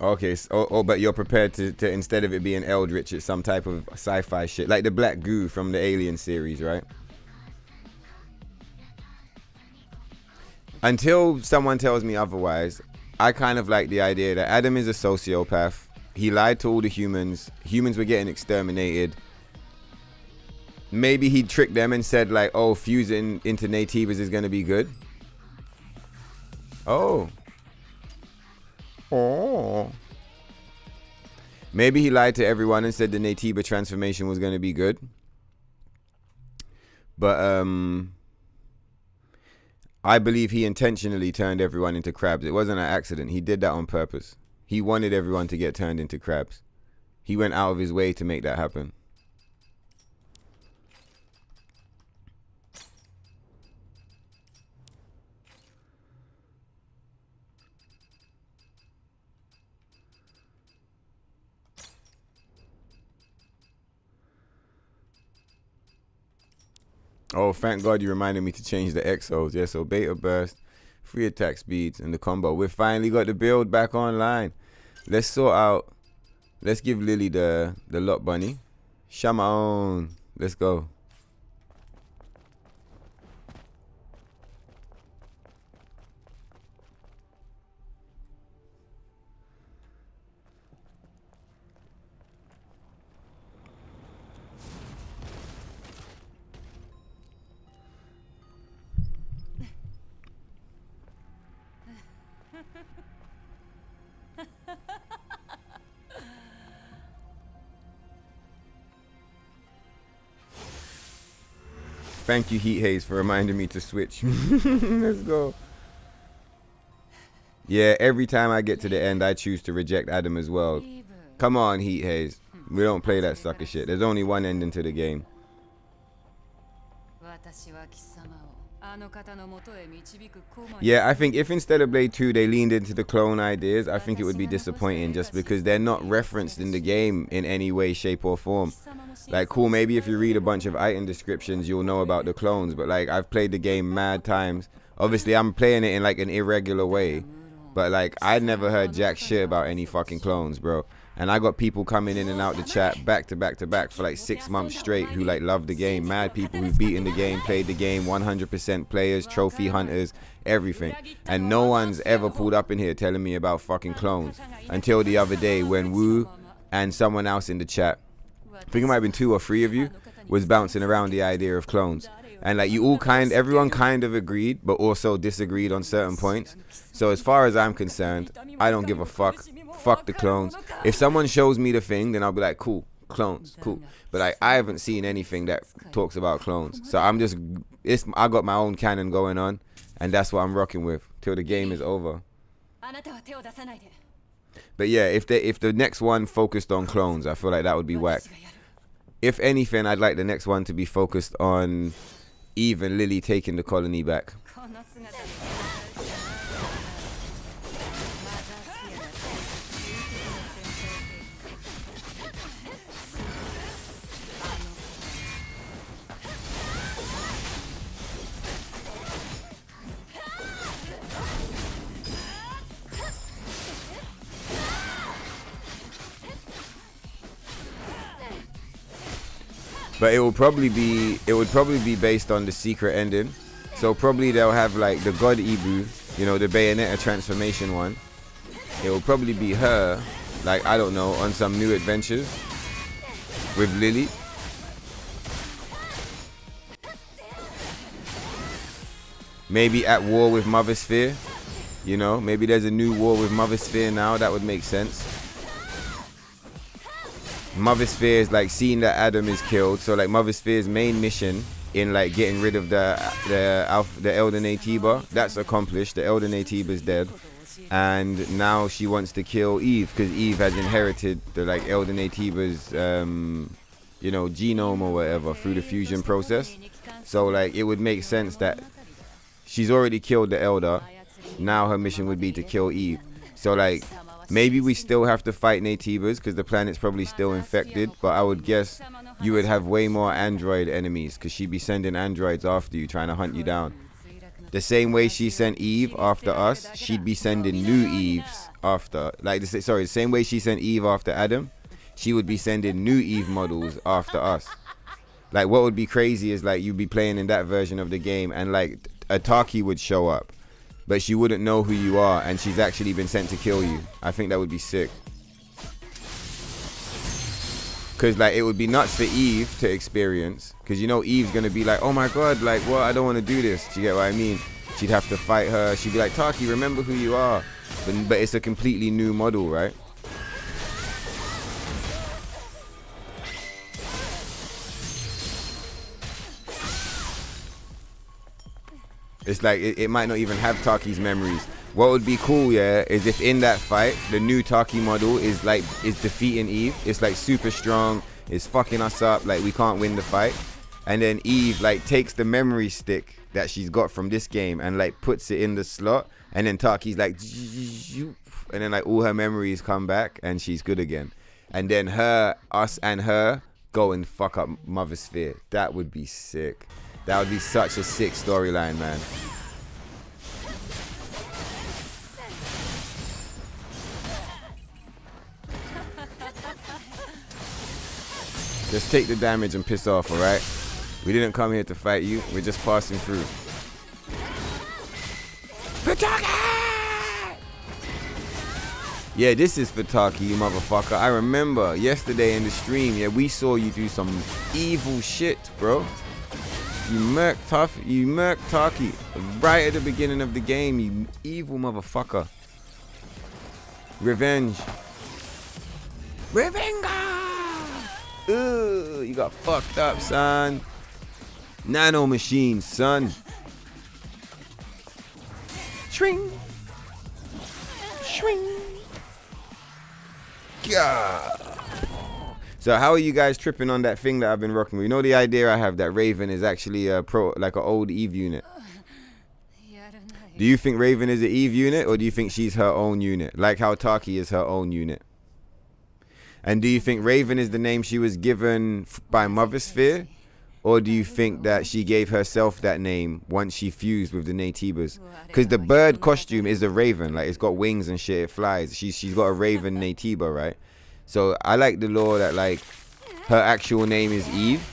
Okay, so, but you're prepared to instead of it being eldritch, it's some type of sci-fi shit. Like the black goo from the Alien series, right? Until someone tells me otherwise, I kind of like the idea that Adam is a sociopath. He lied to all the humans. Humans were getting exterminated. Maybe he tricked them and said like, oh, fusing into natives is going to be good. Oh. Oh. Maybe he lied to everyone and said the Natiba transformation was going to be good. But I believe he intentionally turned everyone into crabs. It wasn't an accident. He did that on purpose. He wanted everyone to get turned into crabs. He went out of his way to make that happen. Oh, thank God you reminded me to change the exos. Yeah, so beta burst, free attack speeds, and the combo. We've finally got the build back online. Let's sort out. Let's give Lily the lot bunny. Shamaon. Let's go. Thank you, Heat Haze, for reminding me to switch. Let's go. Yeah, every time I get to the end, I choose to reject Adam as well. Come on, Heat Haze. We don't play that sucker shit. There's only one ending to the game. Yeah, I think if instead of Blade 2 they leaned into the clone ideas, I think it would be disappointing just because they're not referenced in the game in any way, shape or form. Like, cool, maybe if you read a bunch of item descriptions, you'll know about the clones, but like, I've played the game mad times. Obviously, I'm playing it in like an irregular way, but like, I'd never heard jack shit about any fucking clones, bro. And I got people coming in and out the chat back to back to back for like 6 months straight who like love the game. Mad people who've beaten the game, played the game, 100% players, trophy hunters, everything. And no one's ever pulled up in here telling me about fucking clones until the other day when Wu and someone else in the chat, I think it might have been 2 or 3 of you, was bouncing around the idea of clones. And like you all everyone kind of agreed, but also disagreed on certain points. So as far as I'm concerned, I don't give a fuck. Fuck the clones. If someone shows me the thing, then I'll be like, cool, clones, cool. But I haven't seen anything that talks about clones. So I'm just, I got my own canon going on, and that's what I'm rocking with till the game is over. But yeah, if the next one focused on clones, I feel like that would be whack. If anything, I'd like the next one to be focused on Eve and Lily taking the colony back. But it would probably be based on the secret ending. So probably they'll have like the God Ibu, you know, the Bayonetta transformation one. It will probably be her, like, I don't know, on some new adventures with Lily. Maybe at war with Mother Sphere. You know, maybe there's a new war with Mother Sphere now. That would make sense. Mother Sphere is like seeing that Adam is killed. So like Mother Sphere's main mission in like getting rid of the Elder Natiba, that's accomplished. The Elder Natiba is dead. And now she wants to kill Eve because Eve has inherited the like Elder Natiba's you know, genome or whatever through the fusion process. So like it would make sense that she's already killed the Elder. Now her mission would be to kill Eve. So like maybe we still have to fight Natibas because the planet's probably still infected, but I would guess you would have way more android enemies because she'd be sending androids after you trying to hunt you down. The same way she sent Eve after us, she'd be sending new Eves after, like, the same way she sent Eve after Adam, she would be sending new Eve models after us. Like, what would be crazy is, like, you'd be playing in that version of the game and, like, a Taki would show up, but she wouldn't know who you are and she's actually been sent to kill you. I think that would be sick. Because, like, it would be nuts for Eve to experience. Because, you know, Eve's going to be like, oh, my God, like, what? I don't want to do this. Do you get what I mean? She'd have to fight her. She'd be like, Taki, remember who you are. But it's a completely new model, right? It's like, it might not even have Taki's memories. What would be cool, yeah, is if in that fight, the new Taki model is defeating Eve. It's like super strong. It's fucking us up. Like, we can't win the fight. And then Eve, like, takes the memory stick that she's got from this game and, like, puts it in the slot. And then Taki's like, and then, like, all her memories come back and she's good again. And then us and her go and fuck up Mother Sphere. That would be sick. That would be such a sick storyline, man. Just take the damage and piss off, alright? We didn't come here to fight you. We're just passing through. Fataki! Yeah, this is Fataki, you motherfucker. I remember yesterday in the stream, yeah, we saw you do some evil shit, bro. You murked Taki right at the beginning of the game, you evil motherfucker. Revenge. Revenga! Ugh, you got fucked up, son. Nano machine, son. Shring. Shring. God. So how are you guys tripping on that thing that I've been rocking with? You know the idea I have that Raven is actually a like an old Eve unit. Do you think Raven is an Eve unit or do you think she's her own unit? Like how Taki is her own unit. And do you think Raven is the name she was given by Mother Sphere? Or do you think that she gave herself that name once she fused with the Natibas? Because the bird costume is a raven. Like, it's got wings and shit. It flies. She's got a raven Natiba, right? So I like the lore that, like, her actual name is Eve.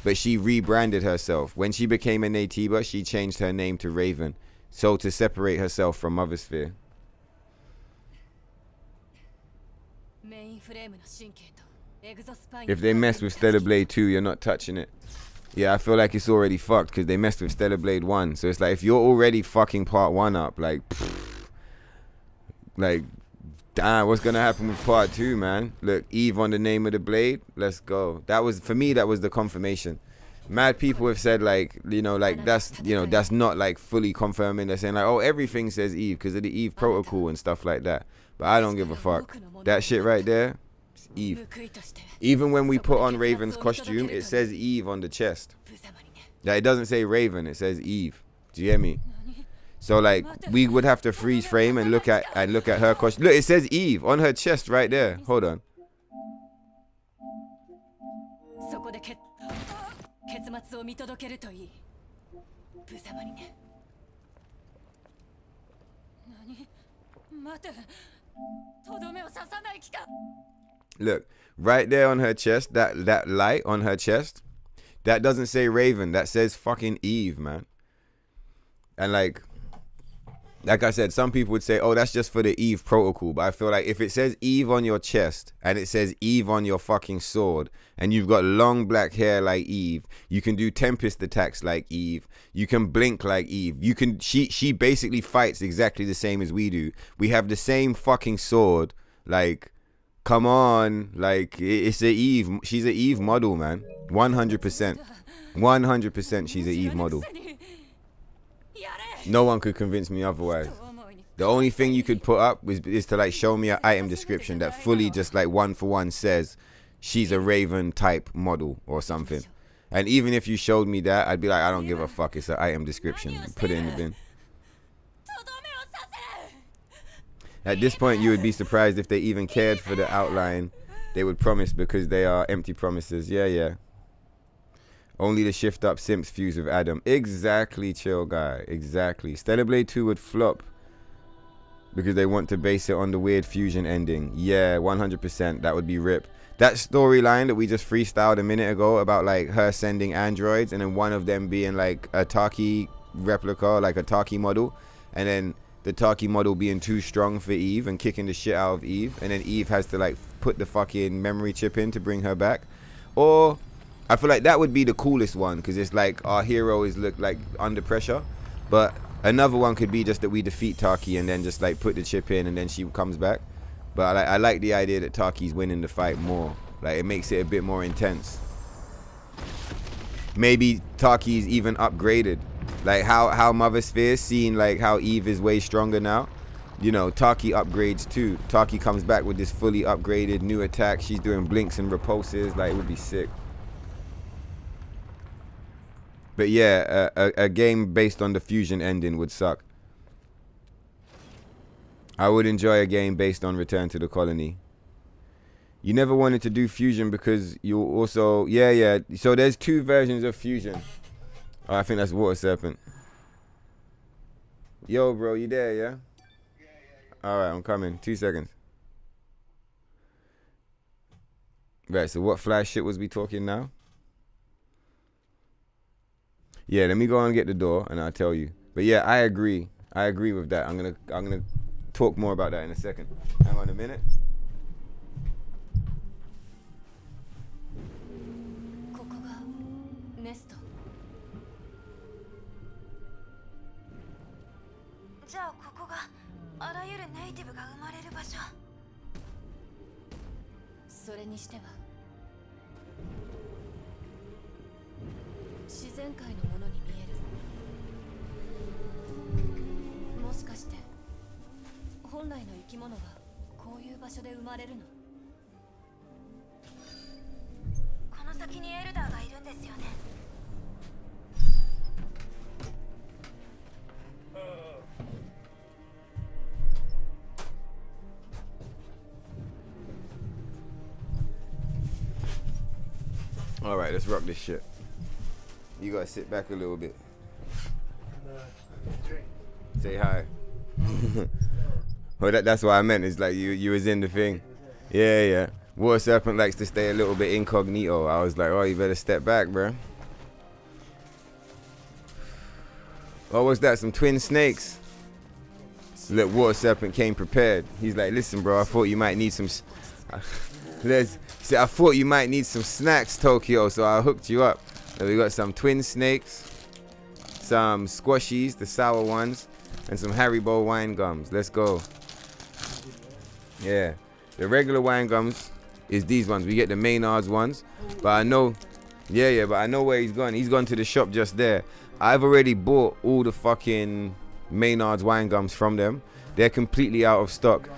But she rebranded herself. When she became a Natiba, she changed her name to Raven. So to separate herself from Mother Sphere. If they mess with Stellar Blade 2, you're not touching it. Yeah, I feel like it's already fucked because they messed with Stellar Blade 1. So it's like, if you're already fucking part 1 up, like, pfft, like, damn, what's going to happen with part 2, man? Look, Eve on the name of the blade. Let's go. That was, for me, that was the confirmation. Mad people have said, like, you know, like, that's, you know, that's not, like, fully confirming. They're saying, like, oh, everything says Eve because of the Eve protocol and stuff like that. But I don't give a fuck. That shit right there, it's Eve. Even when we put on Raven's costume, it says Eve on the chest. Like, it doesn't say Raven, it says Eve. Do you hear me? So, like, we would have to freeze frame and look at her costume. Look, it says Eve on her chest right there. Hold on. Look, right there on her chest, that light on her chest, That doesn't say Raven. That says fucking Eve, man. And like I said, some people would say, oh, that's just for the Eve protocol. But I feel like if it says Eve on your chest and it says Eve on your fucking sword and you've got long black hair like Eve, you can do Tempest attacks like Eve, you can blink like Eve, you can, she basically fights exactly the same as we do. We have the same fucking sword. Like, come on. Like, it's a Eve. She's a Eve model, man. 100%. 100% she's a Eve model. No one could convince me otherwise. The only thing you could put up is to like show me an item description that fully just like one for one says she's a Raven type model or something. And even if you showed me that, I'd be like, I don't give a fuck. It's an item description. Put it in the bin. At this point, you would be surprised if they even cared for the outline they would promise, because they are empty promises. Yeah. Only the shift up simps fuse with Adam. Exactly, chill guy. Exactly. Stellar Blade 2 would flop because they want to base it on the weird fusion ending. Yeah, 100%. That would be rip. That storyline that we just freestyled a minute ago about like her sending androids and then one of them being like a Taki replica, like a Taki model, and then the Taki model being too strong for Eve and kicking the shit out of Eve, and then Eve has to like put the fucking memory chip in to bring her back. Or I feel like that would be the coolest one, because it's like our hero is look like under pressure. But another one could be just that we defeat Taki and then just like put the chip in and then she comes back. But I like the idea that Taki's winning the fight more. Like, it makes it a bit more intense. Maybe Taki's even upgraded. Like how Mother Sphere, seeing like how Eve is way stronger now. You know, Taki upgrades too. Taki comes back with this fully upgraded new attack. She's doing blinks and repulses. Like, it would be sick. But yeah, a game based on the fusion ending would suck. I would enjoy a game based on Return to the Colony. You never wanted to do fusion because you also... Yeah. So there's two versions of fusion. Oh, I think that's Water Serpent. Yo, bro, you there, yeah? All right, I'm coming. 2 seconds. Right, so what flash shit was we talking now? Yeah, let me go and get the door and I'll tell you. But yeah, I agree. I agree with that. I'm gonna talk more about that in a second. Hang on a minute. Alright, let's rock this shit. You gotta sit back a little bit. Say hi. Well, that's what I meant. It's like you was in the thing. Yeah. Water Serpent likes to stay a little bit incognito. I was like, oh, you better step back, bro. Oh, what's that? Some twin snakes? Look, Water Serpent came prepared. He's like, listen, bro, I thought you might need some... I thought you might need some snacks, Tokyo, so I hooked you up. So we got some twin snakes, some squashies, the sour ones, and some Haribo wine gums. Let's go. Yeah. The regular wine gums is these ones. We get the Maynard's ones. But I know... Yeah, but I know where he's gone. He's gone to the shop just there. I've already bought all the fucking Maynard's wine gums from them. They're completely out of stock.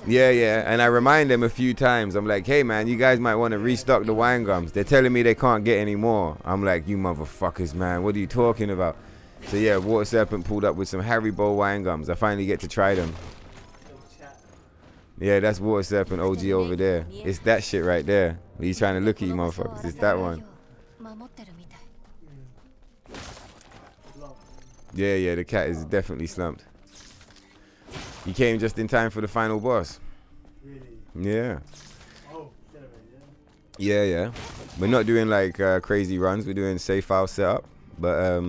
Yeah. And I remind them a few times. I'm like, hey, man, you guys might want to restock the wine gums. They're telling me they can't get any more. I'm like, you motherfuckers, man. What are you talking about? So, yeah, Water Serpent pulled up with some Haribo wine gums. I finally get to try them. Yeah, that's Water Serpent OG over there. It's that shit right there. He's trying to look at you, motherfuckers. It's that one. Yeah, the cat is definitely slumped. He came just in time for the final boss. Really? Yeah. Oh, Yeah. We're not doing like crazy runs. We're doing safe file setup. But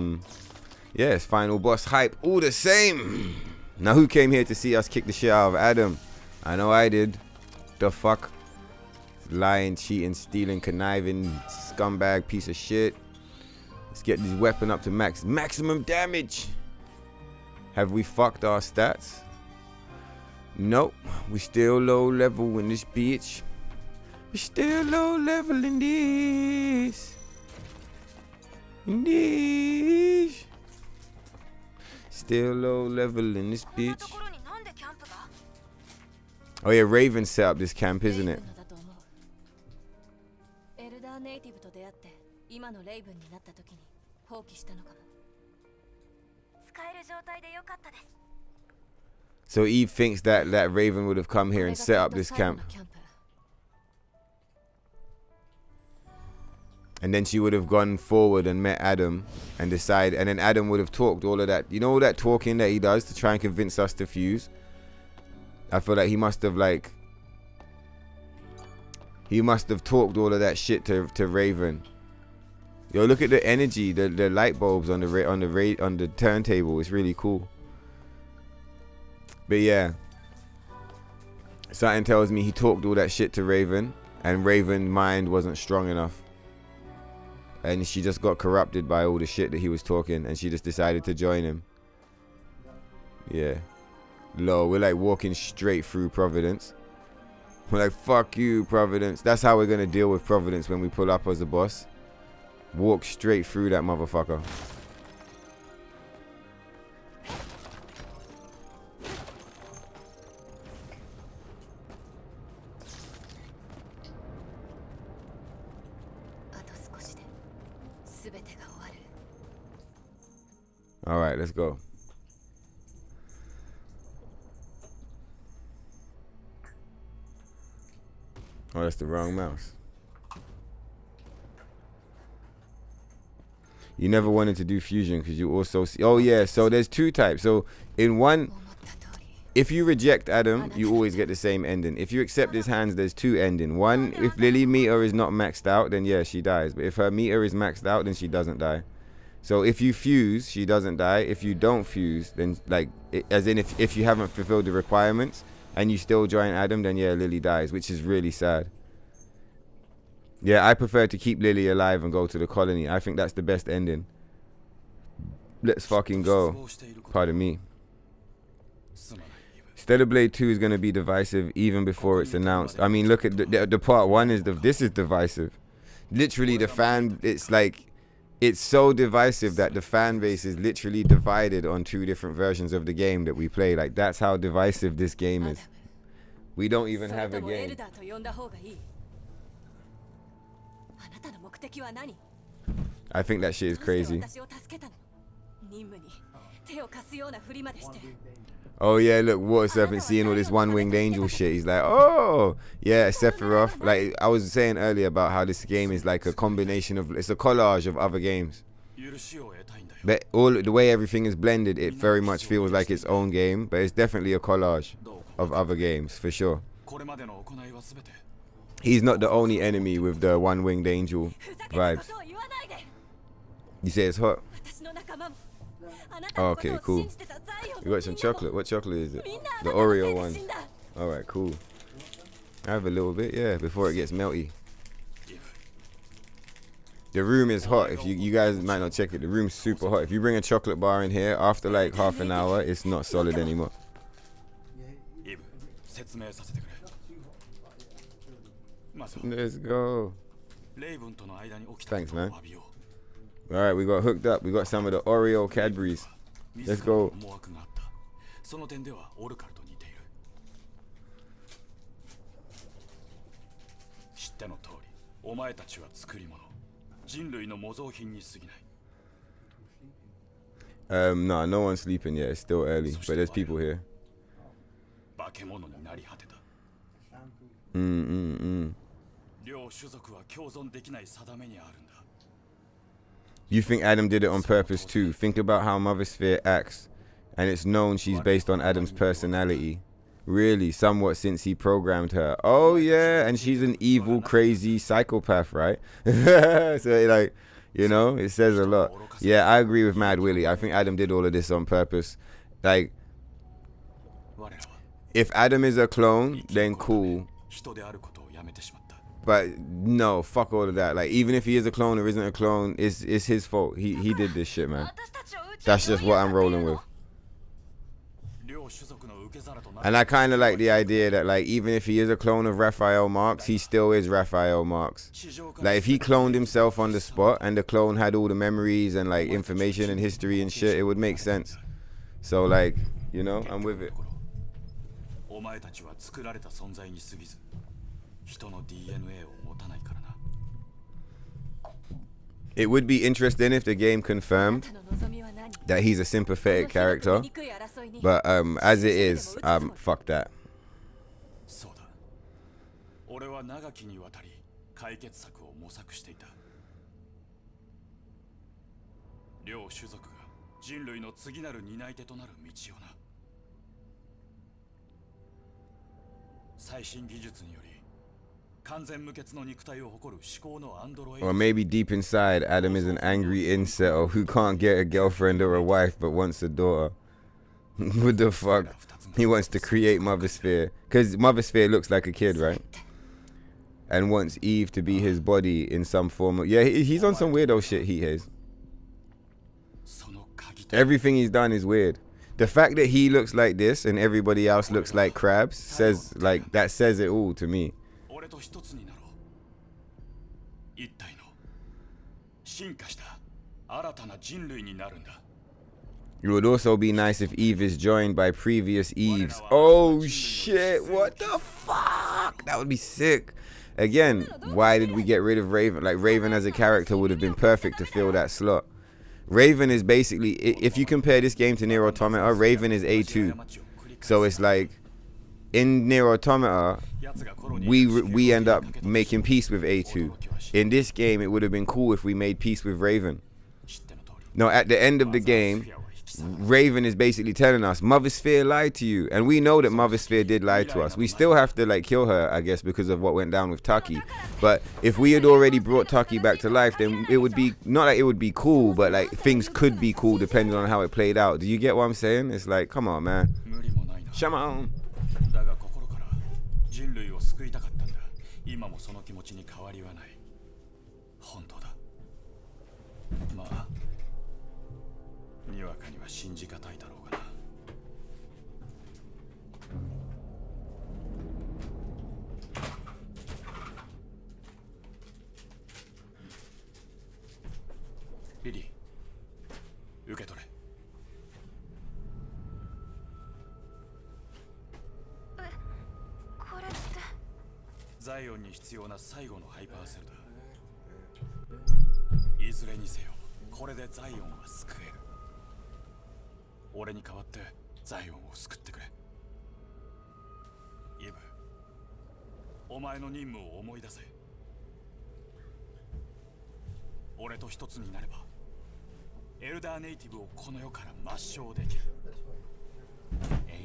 yeah, it's final boss hype all the same. Now who came here to see us kick the shit out of Adam? I know I did. The fuck? Lying, cheating, stealing, conniving, scumbag piece of shit. Let's get this weapon up to maximum damage. Have we fucked our stats? Nope. We still low level in this bitch. We still low level in this. Still low level in this bitch. Oh yeah, Raven set up this camp, isn't it? So Eve thinks that Raven would have come here and set up this camp. And then she would have gone forward and met Adam and decided, and then Adam would have talked all of that. You know all that talking that he does to try and convince us to fuse? I feel like he must have talked all of that shit to Raven. Yo, look at the energy, the light bulbs on the turntable. It's really cool. But yeah, something tells me he talked all that shit to Raven, and Raven's mind wasn't strong enough. And she just got corrupted by all the shit that he was talking, and she just decided to join him. Yeah. Lol, we're like walking straight through Providence. We're like, fuck you, Providence. That's how we're gonna deal with Providence when we pull up as a boss. Walk straight through that motherfucker. All right, let's go. Oh, that's the wrong mouse. You never wanted to do fusion because you also see. Oh yeah, so there's two types. So in one, if you reject Adam, you always get the same ending. If you accept his hands, there's two endings. One, if Lily meter is not maxed out, then yeah, she dies. But if her meter is maxed out, then she doesn't die. So if you fuse, she doesn't die. If you don't fuse, then like, as in if you haven't fulfilled the requirements and you still join Adam, then yeah, Lily dies, which is really sad. Yeah, I prefer to keep Lily alive and go to the colony. I think that's the best ending. Let's fucking go. Pardon me. Stellar Blade 2 is going to be divisive even before it's announced. I mean, look at the part 1 is this is divisive. Literally the fan, it's like, it's so divisive that the fan base is literally divided on 2 different versions of the game that we play. Like, that's how divisive this game is. We don't even have a game. I think that shit is crazy. Oh yeah, look, Water Serpent seeing all this one-winged angel shit. He's like, oh yeah, Sephiroth. Like I was saying earlier about how this game is like a combination of, it's a collage of other games. But all the way everything is blended, it very much feels like its own game. But it's definitely a collage of other games for sure. He's not the only enemy with the one-winged angel vibes. You say it's hot? Oh, okay, cool. You got some chocolate. What chocolate is it? The Oreo one. Alright, cool. I have a little bit, yeah, before it gets melty. The room is hot. If you guys might not check it, the room's super hot. If you bring a chocolate bar in here, after like half an hour, it's not solid anymore. Let's go. Thanks, man. Alright, we got hooked up. We got some of the Oreo Cadbury's. Let's go. No, no one's sleeping yet. It's still early, but there's people here. You think Adam did it on purpose too? Think about how Mother Sphere acts, and it's known she's based on Adam's personality. Really, somewhat since he programmed her. Oh yeah, and she's an evil, crazy psychopath, right? So like, you know, it says a lot. Yeah, I agree with Mad Willie. I think Adam did all of this on purpose. Like, if Adam is a clone, then cool. But no, fuck all of that. Like, even if he is a clone or isn't a clone, it's his fault. He did this shit, man. That's just what I'm rolling with. And I kind of like the idea that, like, even if he is a clone of Raphael Marx, he still is Raphael Marx. Like, if he cloned himself on the spot and the clone had all the memories and, like, information and history and shit, it would make sense. So, like, you know, I'm with it. It would be interesting if the game confirmed that he's a sympathetic character, but as it is, fuck that. Or maybe deep inside, Adam is an angry incel who can't get a girlfriend or a wife but wants a daughter. What the fuck? He wants to create Mothersphere. Because Mothersphere looks like a kid, right? And wants Eve to be his body in some form. Yeah, he's on some weirdo shit, he is. Everything he's done is weird. The fact that he looks like this and everybody else looks like crabs says, like, that says it all to me. It would also be nice if Eve is joined by previous Eves. Oh shit, what the fuck? That would be sick. Again, why did we get rid of Raven? Like, Raven as a character would have been perfect to fill that slot. Raven is basically, if you compare this game to NIER Automata, Raven is A2. So it's like, in NIER Automata, we end up making peace with A2. In this game, it would have been cool if we made peace with Raven. No, at the end of the game, Raven is basically telling us, Mothersphere lied to you. And we know that Mothersphere did lie to us. We still have to, like, kill her, I guess, because of what went down with Taki. But if we had already brought Taki back to life, then it would be, not like it would be cool, but like things could be cool depending on how it played out. Do you get what I'm saying? It's like, come on, man. Shut my own.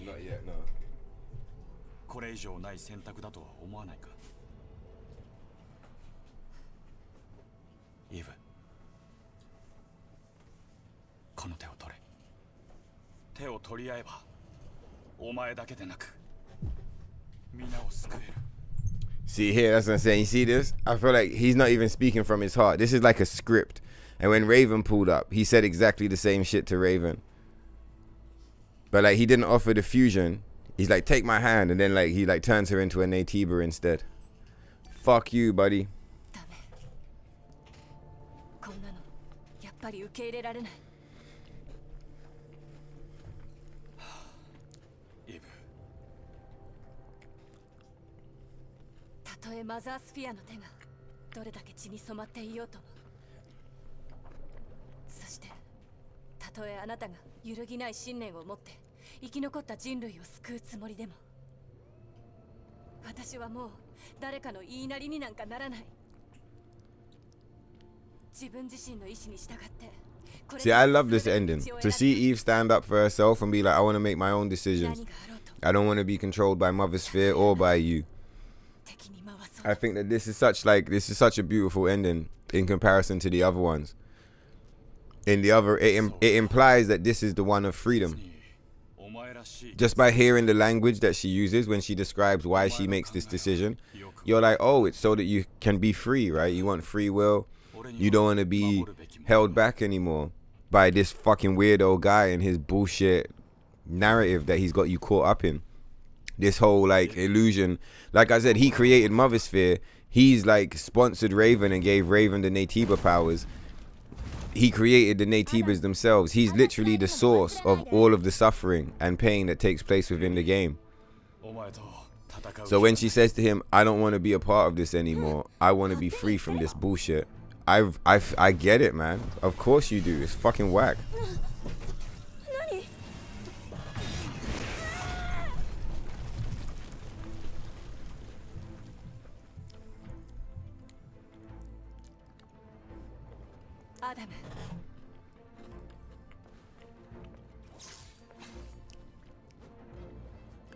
Not yet, no. これ以上ない選択だとは思わないか? イーブ、この手を取れ。手を取り合えば、お前だけでなく、皆を救える。 See here, that's what I'm saying. You see this? I feel like he's not even speaking from his heart. This is like a script. And when Raven pulled up, he said exactly the same shit to Raven. But like, he didn't offer the fusion. He's like, take my hand, and then like he like turns her into a Natiba instead. Fuck you, buddy. See, I love this ending. To see Eve stand up for herself and be like, I want to make my own decisions. I don't want to be controlled by Mother Sphere or by you. 敵に回そう I think that this is such a beautiful ending in comparison to the other ones. In the other, it implies that this is the one of freedom. お前らしい Just by hearing the language that she uses when she describes why she makes this decision, you're like, oh, it's so that you can be free, right? You want free will. You don't want to be held back anymore by this fucking weirdo guy and his bullshit narrative that he's got you caught up in. This whole like illusion. Like I said, he created Mother Sphere. He's like sponsored Raven and gave Raven the Natiba powers. He created the Natibas themselves. He's literally the source of all of the suffering and pain that takes place within the game. お前と戦う So when she says to him, I don't want to be a part of this anymore. I want to be free from this bullshit. I get it, man. Of course you do. It's fucking whack. 何 アダム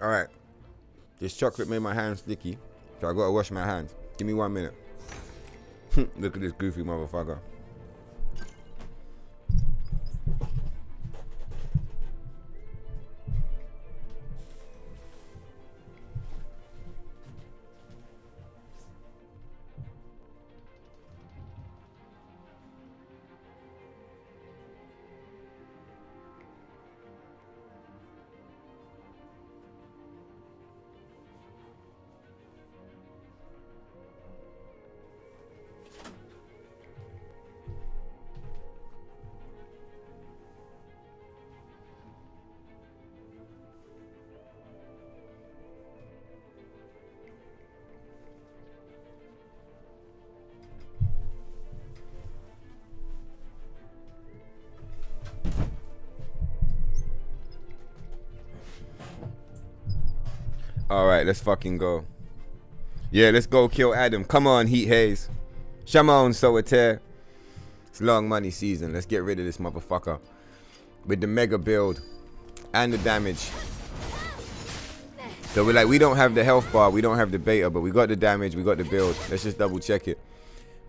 All right. This chocolate made my hands sticky, so I gotta wash my hands. Give me 1 minute. Look at this goofy motherfucker. All right, let's fucking go. Yeah, let's go kill Adam. Come on, Heat Haze. Shamon Soater. It's long money season. Let's get rid of this motherfucker. With the mega build and the damage. So we're like, we don't have the health bar, we don't have the beta, but we got the damage, we got the build. Let's just double check it.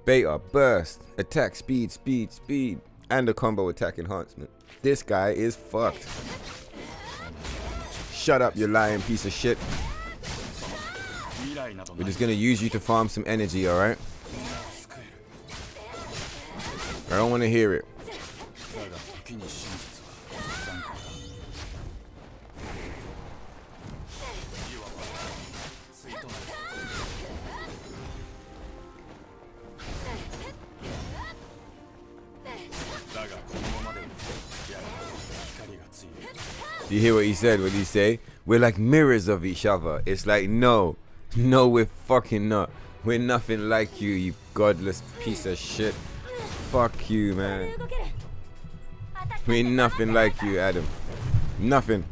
Beta, burst, attack, speed, speed, speed, and the combo attack enhancement. This guy is fucked. Shut up, you lying piece of shit. We're just gonna use you to farm some energy, alright? I don't wanna hear it. だが時に真実は残酷だ You hear what he said? What did he say? We're like mirrors of each other. It's like, no, we're fucking not. We're nothing like you, you godless piece of shit. Fuck you, man. We're nothing like you, Adam. Nothing.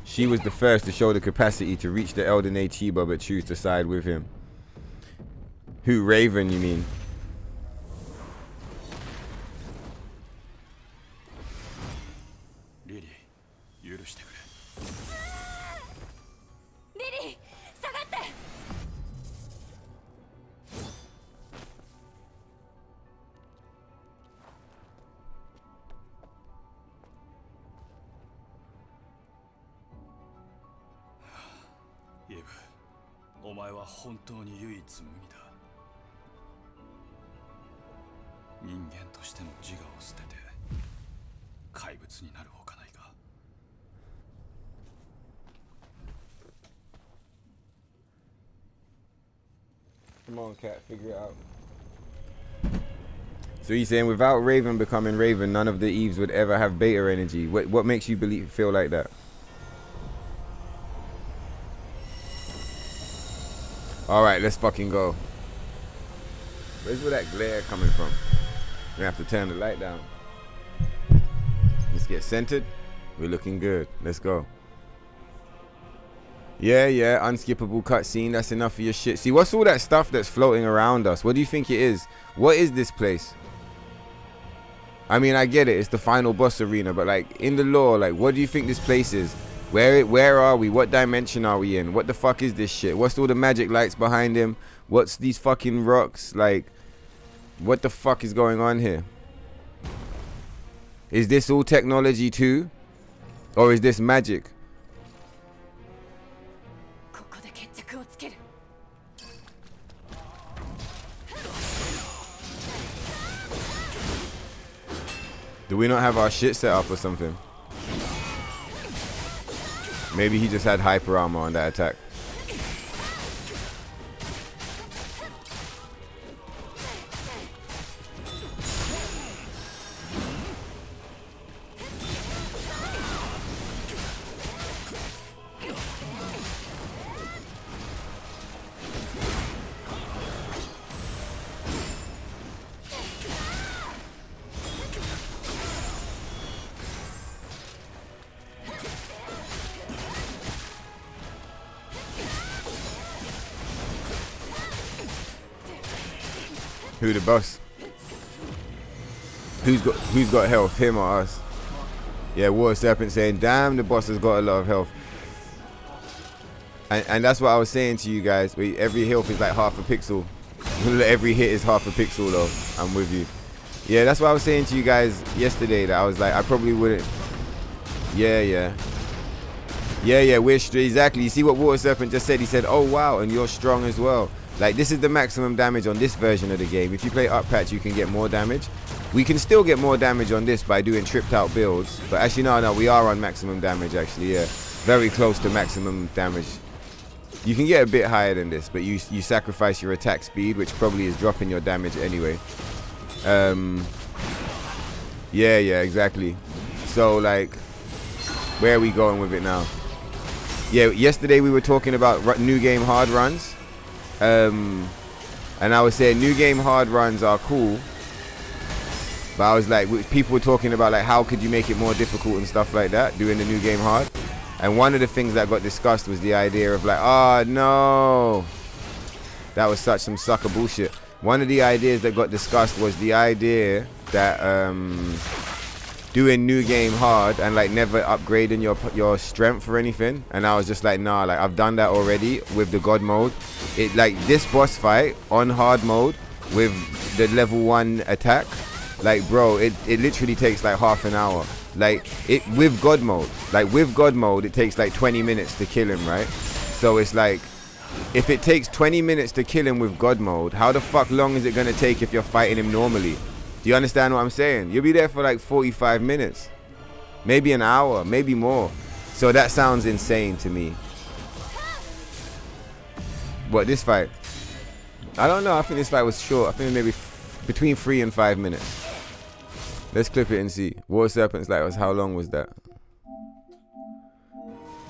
She was the first to show the capacity to reach the Elder Natiba but choose to side with him. Who, Raven, you mean? Lily, 許してくれ リリー下がって イブ、お前は本当に唯一無二だ 人間としての自我を捨てて怪物になるほかないが Come on, cat, figure it out. So he's saying without Raven becoming Raven, none of the Eves would ever have beta energy. What makes you feel like that? All right, let's fucking go. Where's all that glare coming from? We have to turn the light down. Let's get centered. We're looking good. Let's go. Yeah, unskippable cutscene. That's enough of your shit. See, what's all that stuff that's floating around us? What do you think it is? What is this place? I mean, I get it. It's the final boss arena, but like in the lore, like what do you think this place is? Where are we? What dimension are we in? What the fuck is this shit? What's all the magic lights behind him? What's these fucking rocks? Like, what the fuck is going on here? Is this all technology too? Or is this magic? Do we not have our shit set up or something? Maybe he just had hyper armor on that attack. Who the boss? Who's got health? Him or us? Yeah, Water Serpent saying, damn, the boss has got a lot of health. And that's what I was saying to you guys. Every health is like half a pixel. Every hit is half a pixel though. I'm with you. Yeah, that's what I was saying to you guys yesterday, that I was like, I probably wouldn't. Yeah, we're strong. Exactly. You see what Water Serpent just said? He said, oh wow, and you're strong as well. Like, this is the maximum damage on this version of the game. If you play up patch, you can get more damage. We can still get more damage on this by doing tripped out builds. But actually, no, we are on maximum damage, actually, yeah. Very close to maximum damage. You can get a bit higher than this, but you sacrifice your attack speed, which probably is dropping your damage anyway. Yeah, exactly. So, like, where are we going with it now? Yeah, yesterday we were talking about new game hard runs. And I was saying new game hard runs are cool, but I was like, people were talking about like how could you make it more difficult and stuff like that, doing the new game hard. And one of the things that got discussed was the idea of like, oh no, that was such some sucker bullshit. One of the ideas that got discussed was the idea that doing new game hard and like never upgrading your strength or anything. And I was just like, nah, like I've done that already with the god mode. It like this boss fight on hard mode with the level 1 attack, like bro, it literally takes like half an hour. Like it with god mode, it takes like 20 minutes to kill him, right? So it's like, if it takes 20 minutes to kill him with god mode, how the fuck long is it gonna take if you're fighting him normally? Do you understand what I'm saying? You'll be there for like 45 minutes, maybe an hour, maybe more. So that sounds insane to me. What, this fight? I don't know. I think this fight was short. I think maybe between 3 and 5 minutes. Let's clip it and see. Water Serpent's like, how long was that?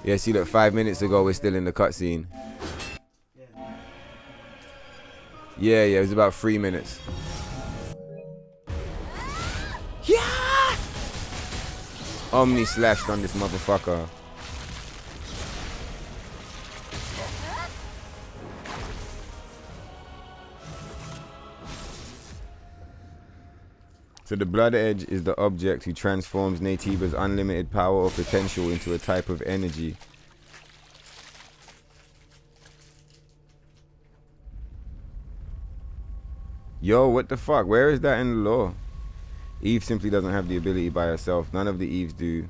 Yeah, see, look, 5 minutes ago we're still in the cutscene. Yeah, it was about 3 minutes. Yeah! Omni slashed on this motherfucker. So the Blood Edge is the object who transforms Naytiba's unlimited power or potential into a type of energy. Yo, what the fuck? Where is that in the lore? Eve simply doesn't have the ability by herself. None of the Eves do.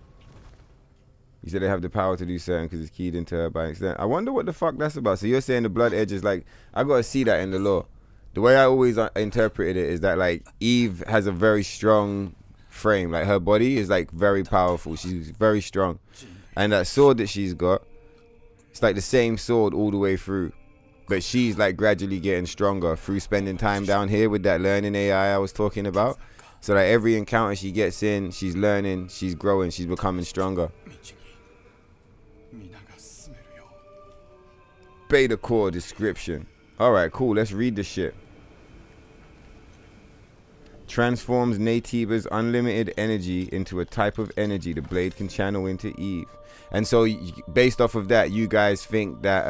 You said they have the power to do certain because it's keyed into her by accident. I wonder what the fuck that's about. So you're saying the Blood Edge is like, I gotta see that in the lore. The way I always interpreted it is that like Eve has a very strong frame. Like her body is like very powerful. She's very strong. And that sword that she's got, it's like the same sword all the way through. But she's like gradually getting stronger through spending time down here with that learning AI I was talking about. So that every encounter she gets in, she's learning, she's growing, she's becoming stronger. Beta core description. Alright, cool. Let's read the shit. Transforms Naytiba's unlimited energy into a type of energy the blade can channel into Eve. And so, based off of that, you guys think that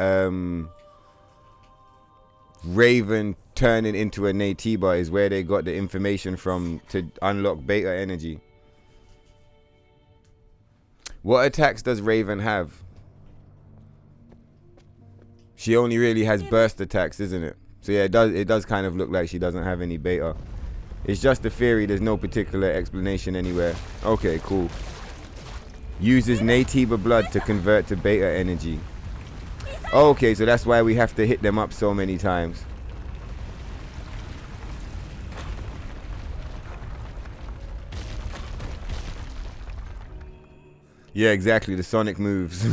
Raven turning into a Natiba is where they got the information from to unlock beta energy. What attacks does Raven have? She only really has burst attacks, isn't it? So yeah, it does kind of look like she doesn't have any beta. It's just a theory, there's no particular explanation anywhere. Okay, cool. Uses Natiba blood to convert to beta energy. Okay, so that's why we have to hit them up so many times. Yeah, exactly, the Sonic moves.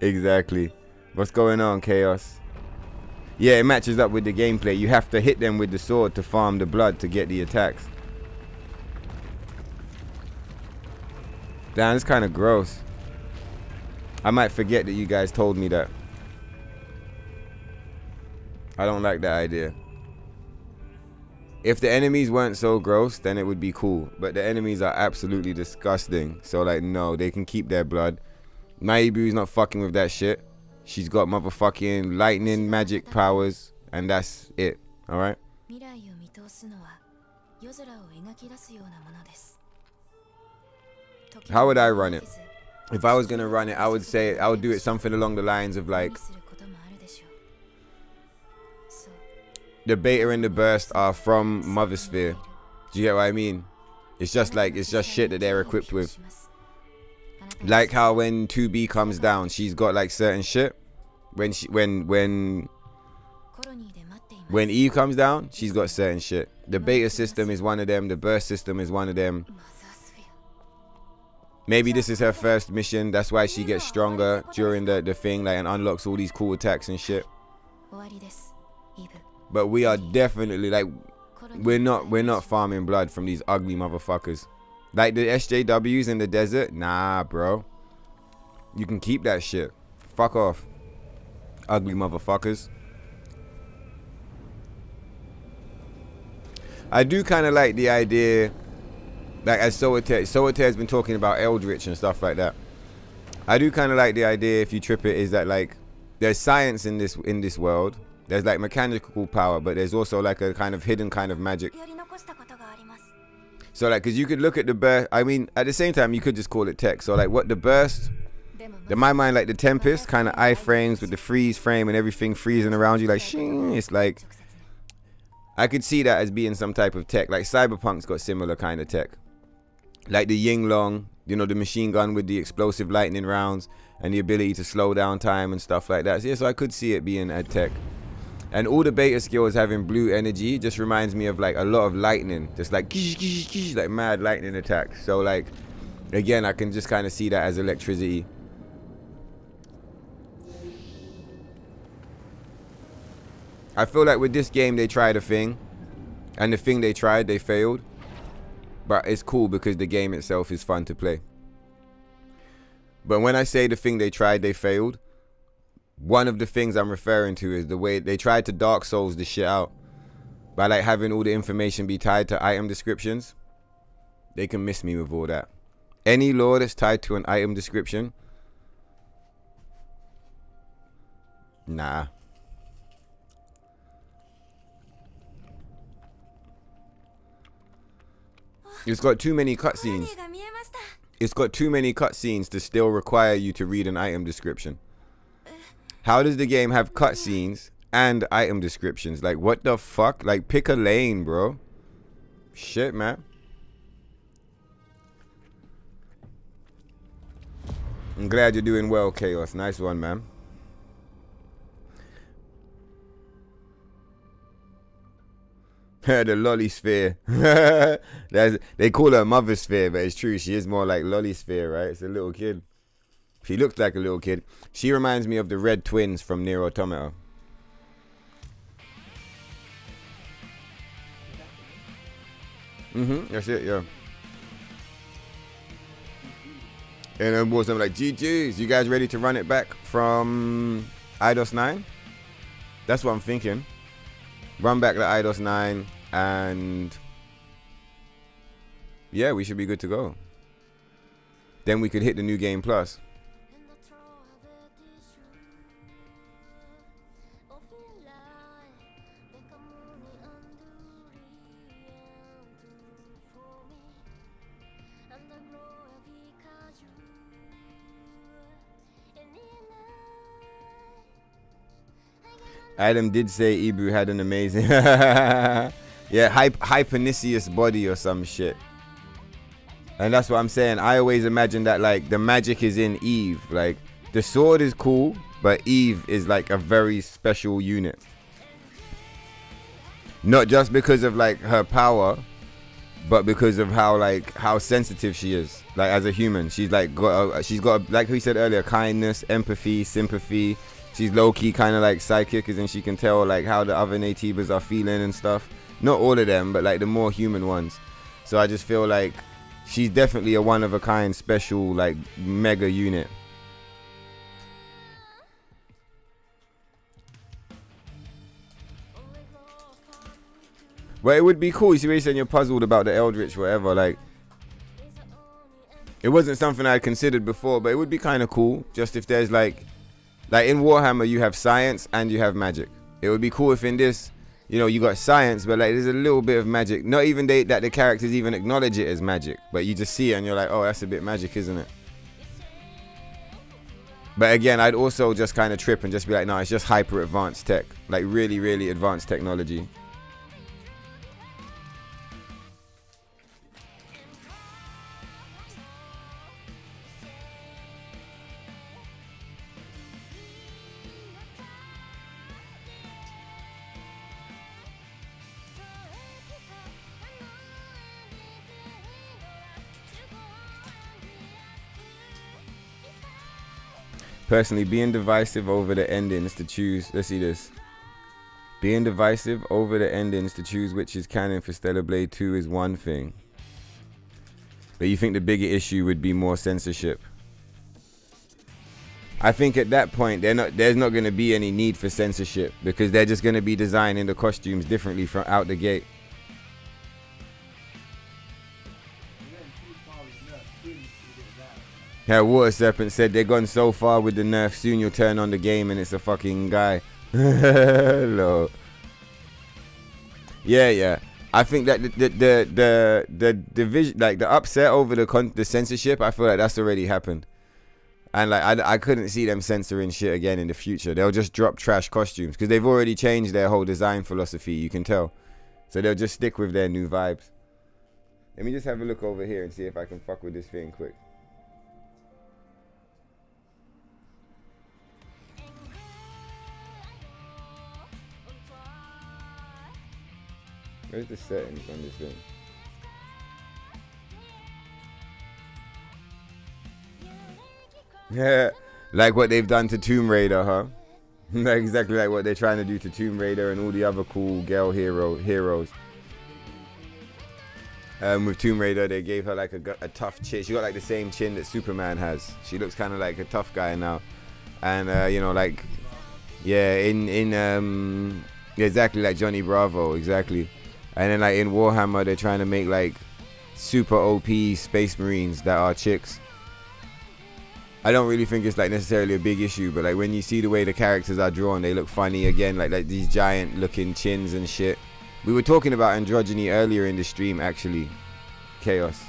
Exactly. What's going on, Chaos? Yeah, it matches up with the gameplay. You have to hit them with the sword to farm the blood to get the attacks. Damn, it's kind of gross. I might forget that you guys told me that. I don't like that idea. If the enemies weren't so gross, then it would be cool. But the enemies are absolutely disgusting. So, like, no, they can keep their blood. Maibu's not fucking with that shit. She's got motherfucking lightning magic powers. And that's it. Alright? How would I run it? If I was going to run it, I would say, I would do it something along the lines of, like, the beta and the burst are from Mother Sphere. Do you get what I mean? It's just like, it's just shit that they're equipped with. Like how when 2B comes down, she's got like certain shit. When Eve comes down, she's got certain shit. The beta system is one of them. The burst system is one of them. Maybe this is her first mission. That's why she gets stronger during the thing, like, and unlocks all these cool attacks and shit. But we are definitely, like, we're not farming blood from these ugly motherfuckers. Like the SJWs in the desert, nah, bro. You can keep that shit. Fuck off, ugly motherfuckers. I do kind of like the idea, like, as Soate has been talking about Eldritch and stuff like that. I do kind of like the idea, if you trip it, is that, like, there's science in this world. There's like mechanical power, but there's also like a kind of hidden kind of magic. So, like, because you could look at the burst, I mean, at the same time, you could just call it tech. So, like, what the burst, in my mind, like the Tempest, kind of iframes with the freeze frame and everything freezing around you, like, shing, it's like, I could see that as being some type of tech. Like, Cyberpunk's got similar kind of tech. Like the Yinglong, you know, the machine gun with the explosive lightning rounds and the ability to slow down time and stuff like that. So, yeah, so I could see it being a tech. And all the beta skills having blue energy just reminds me of, like, a lot of lightning. Just like, like mad lightning attacks. So, like, again, I can just kind of see that as electricity. I feel like with this game, they tried a thing. And the thing they tried, they failed. But it's cool because the game itself is fun to play. But when I say the thing they tried, they failed, one of the things I'm referring to is the way they tried to Dark Souls the shit out by, like, having all the information be tied to item descriptions. They can miss me with all that. Any lore that's tied to an item description, nah. It's got too many cutscenes. It's got too many cutscenes to still require you to read an item description. How does the game have cutscenes and item descriptions? Like, what the fuck? Like, pick a lane, bro. Shit, man. I'm glad you're doing well, Chaos. Nice one, man. The lolly sphere. They call her Mother Sphere, but it's true. She is more like lolly sphere, right? It's a little kid. She looks like a little kid. She reminds me of the red twins from NIER Automata. That's it, yeah. And then was like, GG's, you guys ready to run it back from IDOS 9? That's what I'm thinking. Run back the IDOS 9 and yeah, we should be good to go. Then we could hit the new game plus. Adam did say Ibu had an amazing yeah, Hypernicious body or some shit. And that's what I'm saying. I always imagine that like the magic is in Eve. Like the sword is cool, but Eve is like a very special unit. Not just because of like her power, but because of how sensitive she is. Like as a human, she's got like we said earlier, kindness, empathy, sympathy. She's low-key kind of like psychic, as in she can tell like how the other Natives are feeling and stuff. Not all of them, but like the more human ones. So I just feel like she's definitely a one-of-a-kind, special, like mega unit. But it would be cool. You see what you're saying? You're puzzled about the Eldritch, whatever. Like, it wasn't something I had considered before, but it would be kind of cool. Just if there's like in Warhammer, you have science and you have magic. It would be cool if in this, you know, you got science, but like there's a little bit of magic. Not even that the characters even acknowledge it as magic, but you just see it and you're like, oh, that's a bit magic, isn't it? But again, I'd also just kind of trip and just be like, no, it's just hyper advanced tech, like really, really advanced technology. Personally, being divisive over the endings to choose. Let's see this. Being divisive over the endings to choose which is canon for Stellar Blade 2 is one thing. But you think the bigger issue would be more censorship? I think at that point, there's not going to be any need for censorship because they're just going to be designing the costumes differently from out the gate. Yeah, Water Serpent said they're gone so far with the nerf, soon you'll turn on the game and it's a fucking guy. Hello. Yeah. I think that the division, like the upset over the censorship, I feel like that's already happened. And like I couldn't see them censoring shit again in the future. They'll just drop trash costumes because they've already changed their whole design philosophy, you can tell. So they'll just stick with their new vibes. Let me just have a look over here and see if I can fuck with this thing quick. Where's the settings on this thing? Yeah, like what they've done to Tomb Raider, huh? Exactly like what they're trying to do to Tomb Raider and all the other cool girl heroes. With Tomb Raider, they gave her like a tough chin. She got like the same chin that Superman has. She looks kind of like a tough guy now. And you know, like, yeah, exactly like Johnny Bravo, exactly. And then like in Warhammer, they're trying to make like super OP space marines that are chicks. I don't really think it's like necessarily a big issue, but like when you see the way the characters are drawn, they look funny again, like these giant looking chins and shit. We were talking about androgyny earlier in the stream, actually. Chaos.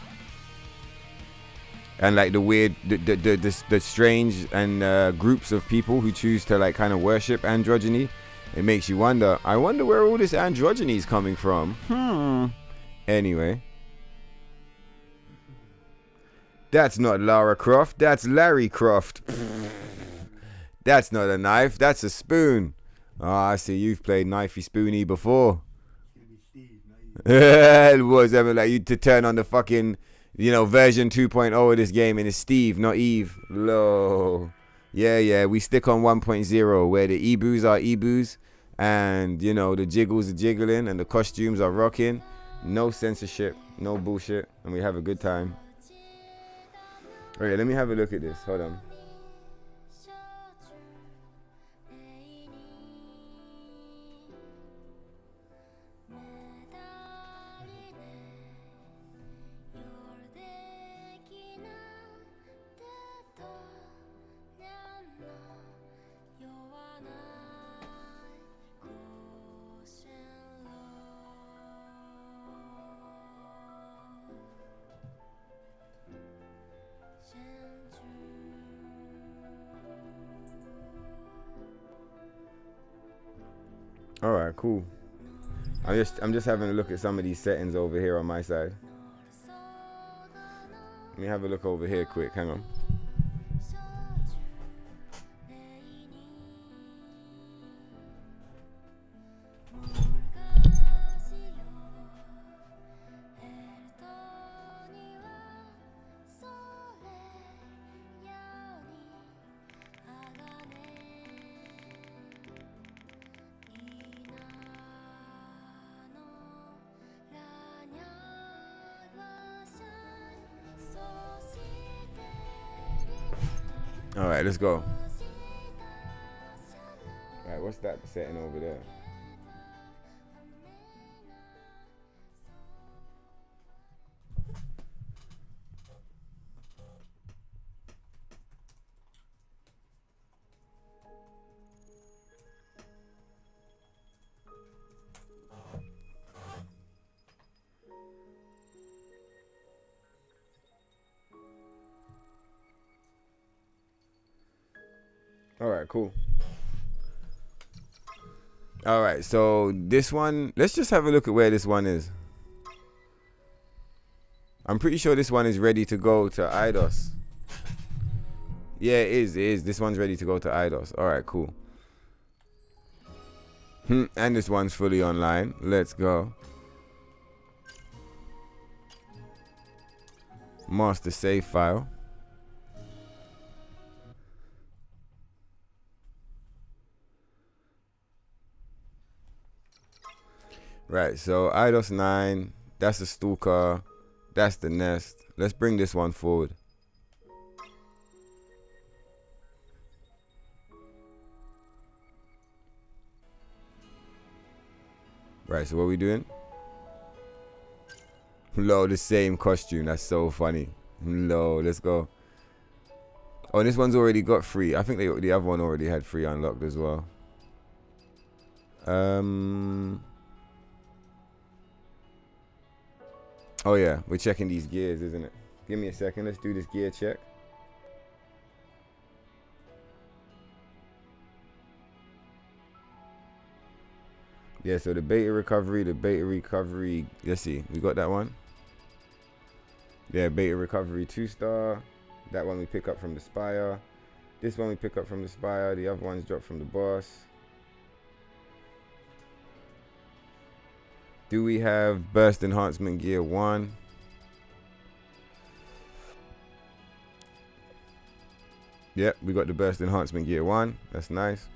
And like the weird, the strange and groups of people who choose to like kind of worship androgyny. It makes you wonder, I wonder where all this androgyny is coming from. Anyway. That's not Lara Croft, that's Larry Croft. That's not a knife, that's a spoon. Oh, I see you've played Knifey Spoony before. It was like you to turn on the fucking, you know, version 2.0 of this game and it's Steve, not Eve. Low. Yeah, we stick on 1.0 where the Ebus are Ebus and, you know, the jiggles are jiggling and the costumes are rocking. No censorship, no bullshit, and we have a good time. Okay, let me have a look at this. Hold on. All right, cool. I'm just having a look at some of these settings over here on my side. Let me have a look over here quick. Hang on. All right, let's go. All right, what's that setting over there? All right, cool. All right, so this one, let's just have a look at where this one is. I'm pretty sure this one is ready to go to IDOS. Yeah, it is. This one's ready to go to IDOS. All right, cool. And this one's fully online. Let's go. Master save file. Right, so IDOS 9, that's the Stalker, that's the Nest. Let's bring this one forward. Right, so what are we doing? Low, the same costume, that's so funny. Low, let's go. Oh, this one's already got free. I think the other one already had free unlocked as well. Oh yeah, we're checking these gears, isn't it? Give me a second, let's do this gear check. Yeah, so the beta recovery, let's see, we got that one. Yeah, beta recovery 2-star. That one we pick up from the Spire. This one we pick up from the Spire. The other one's dropped from the boss. Do we have burst enhancement gear 1? Yep, we got the burst enhancement gear 1. That's nice.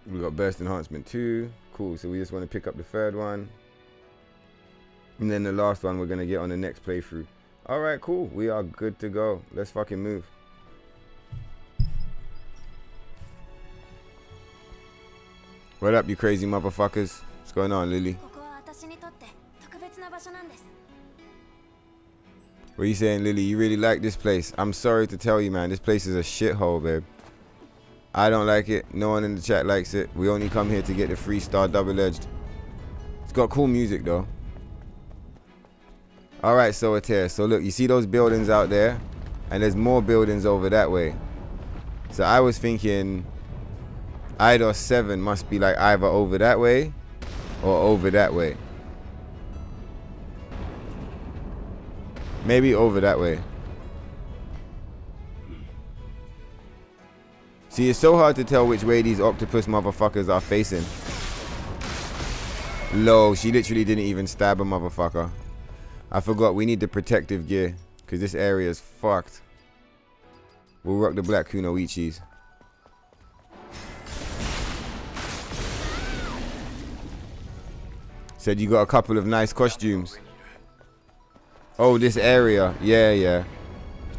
We got burst enhancement 2. Cool, so we just want to pick up the third one. And then the last one we're going to get on the next playthrough. Alright, cool. We are good to go. Let's fucking move. What up, you crazy motherfuckers? What's going on, Lily? What are you saying, Lily? You really like this place? I'm sorry to tell you, man. This place is a shithole, babe. I don't like it. No one in the chat likes it. We only come here to get the 3-star double-edged. It's got cool music, though. Alright, so it's here. So look, you see those buildings out there? And there's more buildings over that way. So I was thinking IDOS 7 must be like either over that way or over that way. Maybe over that way. See, it's so hard to tell which way these octopus motherfuckers are facing. Low, she literally didn't even stab a motherfucker. I forgot, we need the protective gear because this area is fucked. We'll rock the black kunoichis. Said you got a couple of nice costumes. Oh, this area. Yeah, yeah.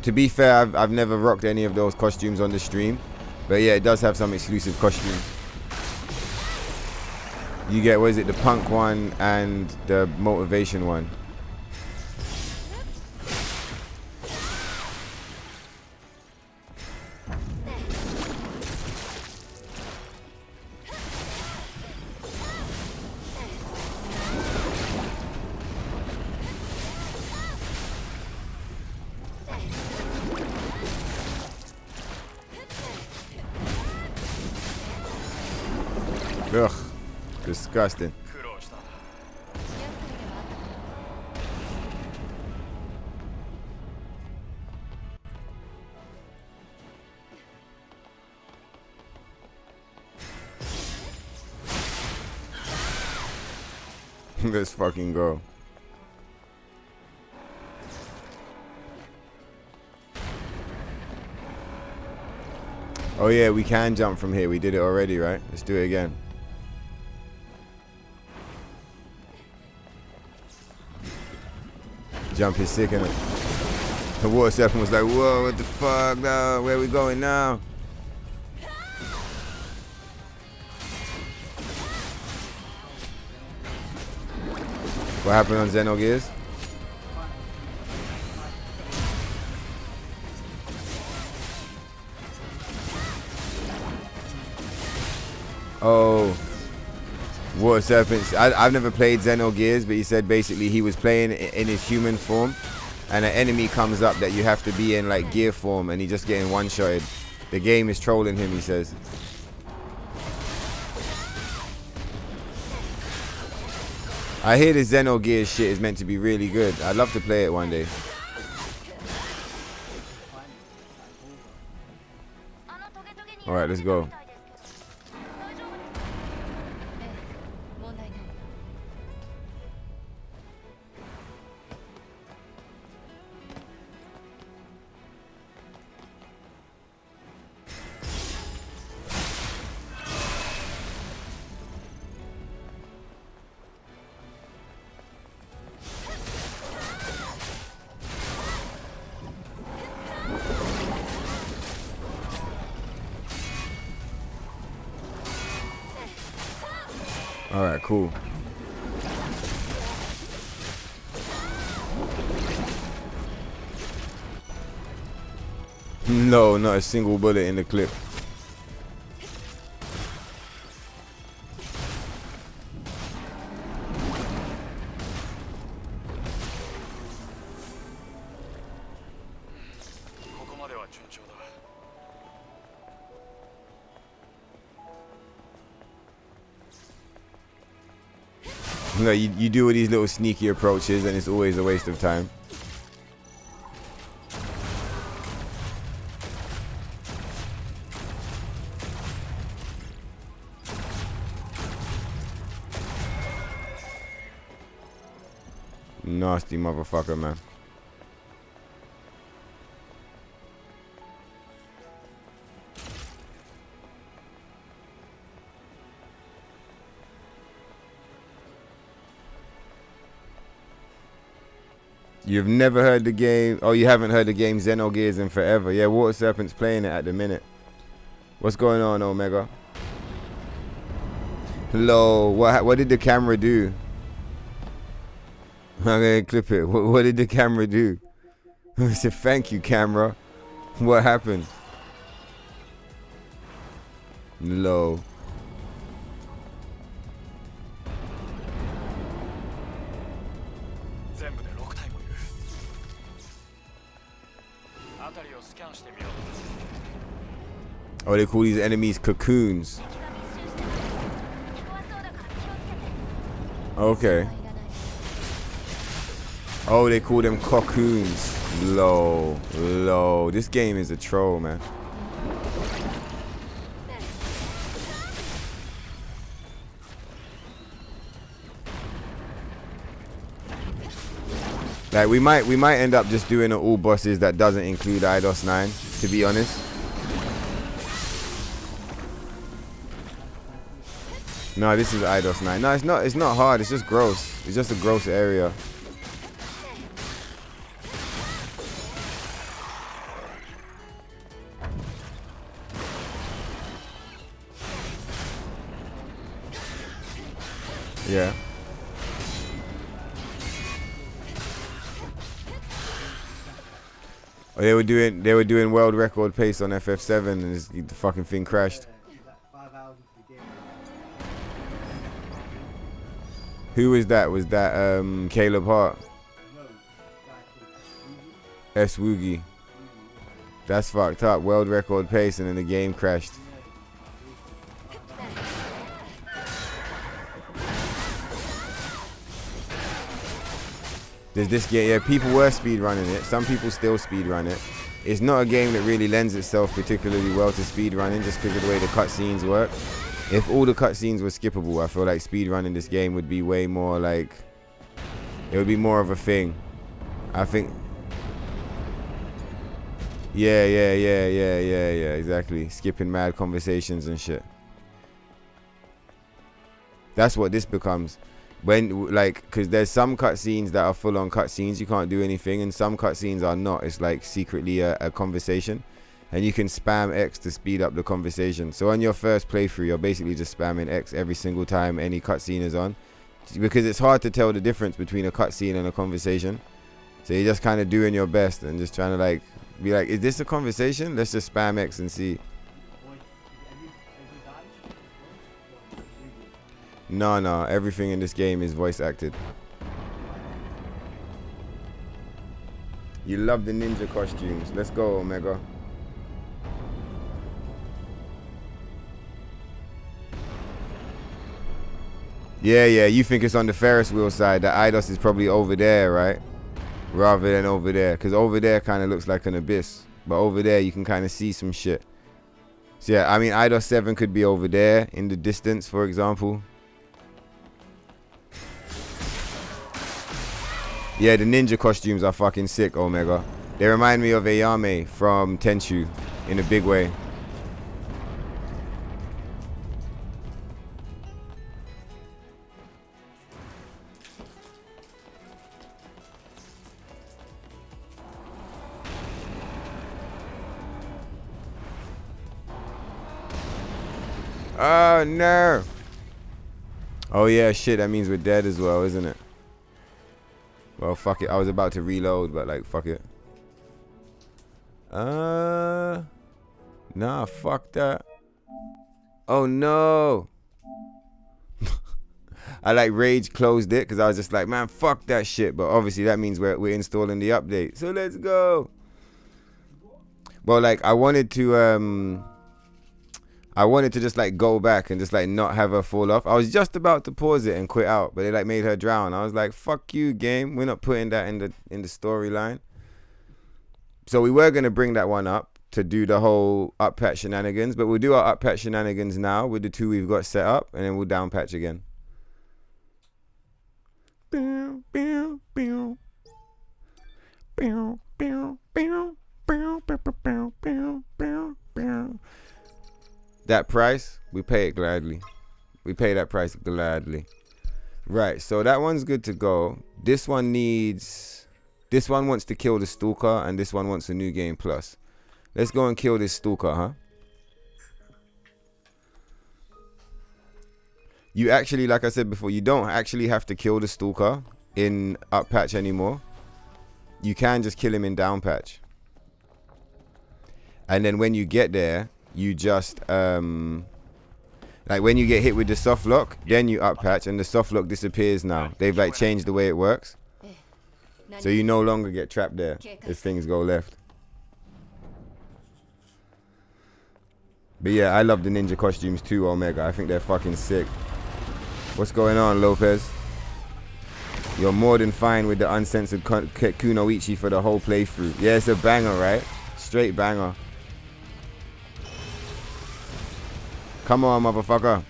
To be fair, I've never rocked any of those costumes on the stream. But yeah, it does have some exclusive costumes. You get, what is it, the punk one and the motivation one. Ugh, disgusting. 苦労した。厄介ではあったかも。 Let's fucking go. Oh yeah, we can jump from here. We did it already, right? Let's do it again. Jump is sick, innit? The water serpent was like, whoa, what the fuck? No, where are we going now? What happened on Xenogears? Oh, water serpents. I've never played Xenogears, but he said basically he was playing in his human form, and an enemy comes up that you have to be in like gear form, and he just getting one-shotted. The game is trolling him, he says. I hear this Xenogears shit is meant to be really good. I'd love to play it one day. Alright, let's go. ええ、問題ない。 Alright, cool. No, not a single bullet in the clip. No, you do all these little sneaky approaches and it's always a waste of time. Nasty motherfucker, man. You've never heard the game. Oh, you haven't heard the game Xenogears in forever. Yeah, Water Serpent's playing it at the minute. What's going on, Omega? Hello. What did the camera do? I'm gonna clip it. What did the camera do? I said, thank you, camera. What happened? Low. Oh, they call these enemies cocoons. Okay. Oh, they call them cocoons. Low, low. This game is a troll, man. Like we might end up just doing all bosses that doesn't include IDOS 9, to be honest. No, this is IDOS 9. No, it's not hard, it's just gross. It's just a gross area. Yeah. Oh, they were doing world record pace on FF7 and the fucking thing crashed. Who was that? Was that Caleb Hart? S Woogie. That's fucked up. World record pace and then the game crashed. There's this game, yeah, people were speed running it. Some people still speed run it. It's not a game that really lends itself particularly well to speed running just because of the way the cutscenes work. If all the cutscenes were skippable, I feel like speed running this game would be way more like, it would be more of a thing. I think. Yeah, exactly. Skipping mad conversations and shit. That's what this becomes. When, like, because there's some cutscenes that are full on cutscenes, you can't do anything, and some cutscenes are not. It's like secretly a conversation, and you can spam X to speed up the conversation. So on your first playthrough, you're basically just spamming X every single time any cutscene is on, because it's hard to tell the difference between a cutscene and a conversation. So you're just kind of doing your best and just trying to like be like, is this a conversation? Let's just spam X and see. No, everything in this game is voice acted. You love the ninja costumes. Let's go, Omega. Yeah, you think it's on the Ferris wheel side. The Eidos is probably over there, right? Rather than over there. Because over there kind of looks like an abyss. But over there, you can kind of see some shit. So yeah, I mean, Eidos 7 could be over there in the distance, for example. Yeah, the ninja costumes are fucking sick, Omega. They remind me of Ayame from Tenchu in a big way. Oh, no. Oh, yeah, shit, that means we're dead as well, isn't it? Well, fuck it. I was about to reload, but like, fuck it. Nah, fuck that. Oh, no. I like rage closed it because I was just like, man, fuck that shit. But obviously that means we're installing the update. So let's go. Well, like, I wanted to just like go back and just like not have her fall off. I was just about to pause it and quit out, but it like made her drown. I was like, fuck you, game. We're not putting that in the storyline. So we were gonna bring that one up to do the whole up patch shenanigans, but we'll do our up patch shenanigans now with the 2 we've got set up, and then we'll down patch again. That price, we pay it gladly. We pay that price gladly. Right, so that one's good to go. This one wants to kill the Stalker, and this one wants a new game plus. Let's go and kill this Stalker, huh? You actually, like I said before, you don't actually have to kill the Stalker in up patch anymore. You can just kill him in down patch. And then when you get there, you just like when you get hit with the soft lock, then you up patch and the soft lock disappears now. They've like changed the way it works, so you no longer get trapped there if things go left. But yeah, I love the ninja costumes too, Omega. I think they're fucking sick. What's going on, Lopez? You're more than fine with the uncensored Kunoichi for the whole playthrough. Yeah, it's a banger, right? Straight banger. Come on, motherfucker.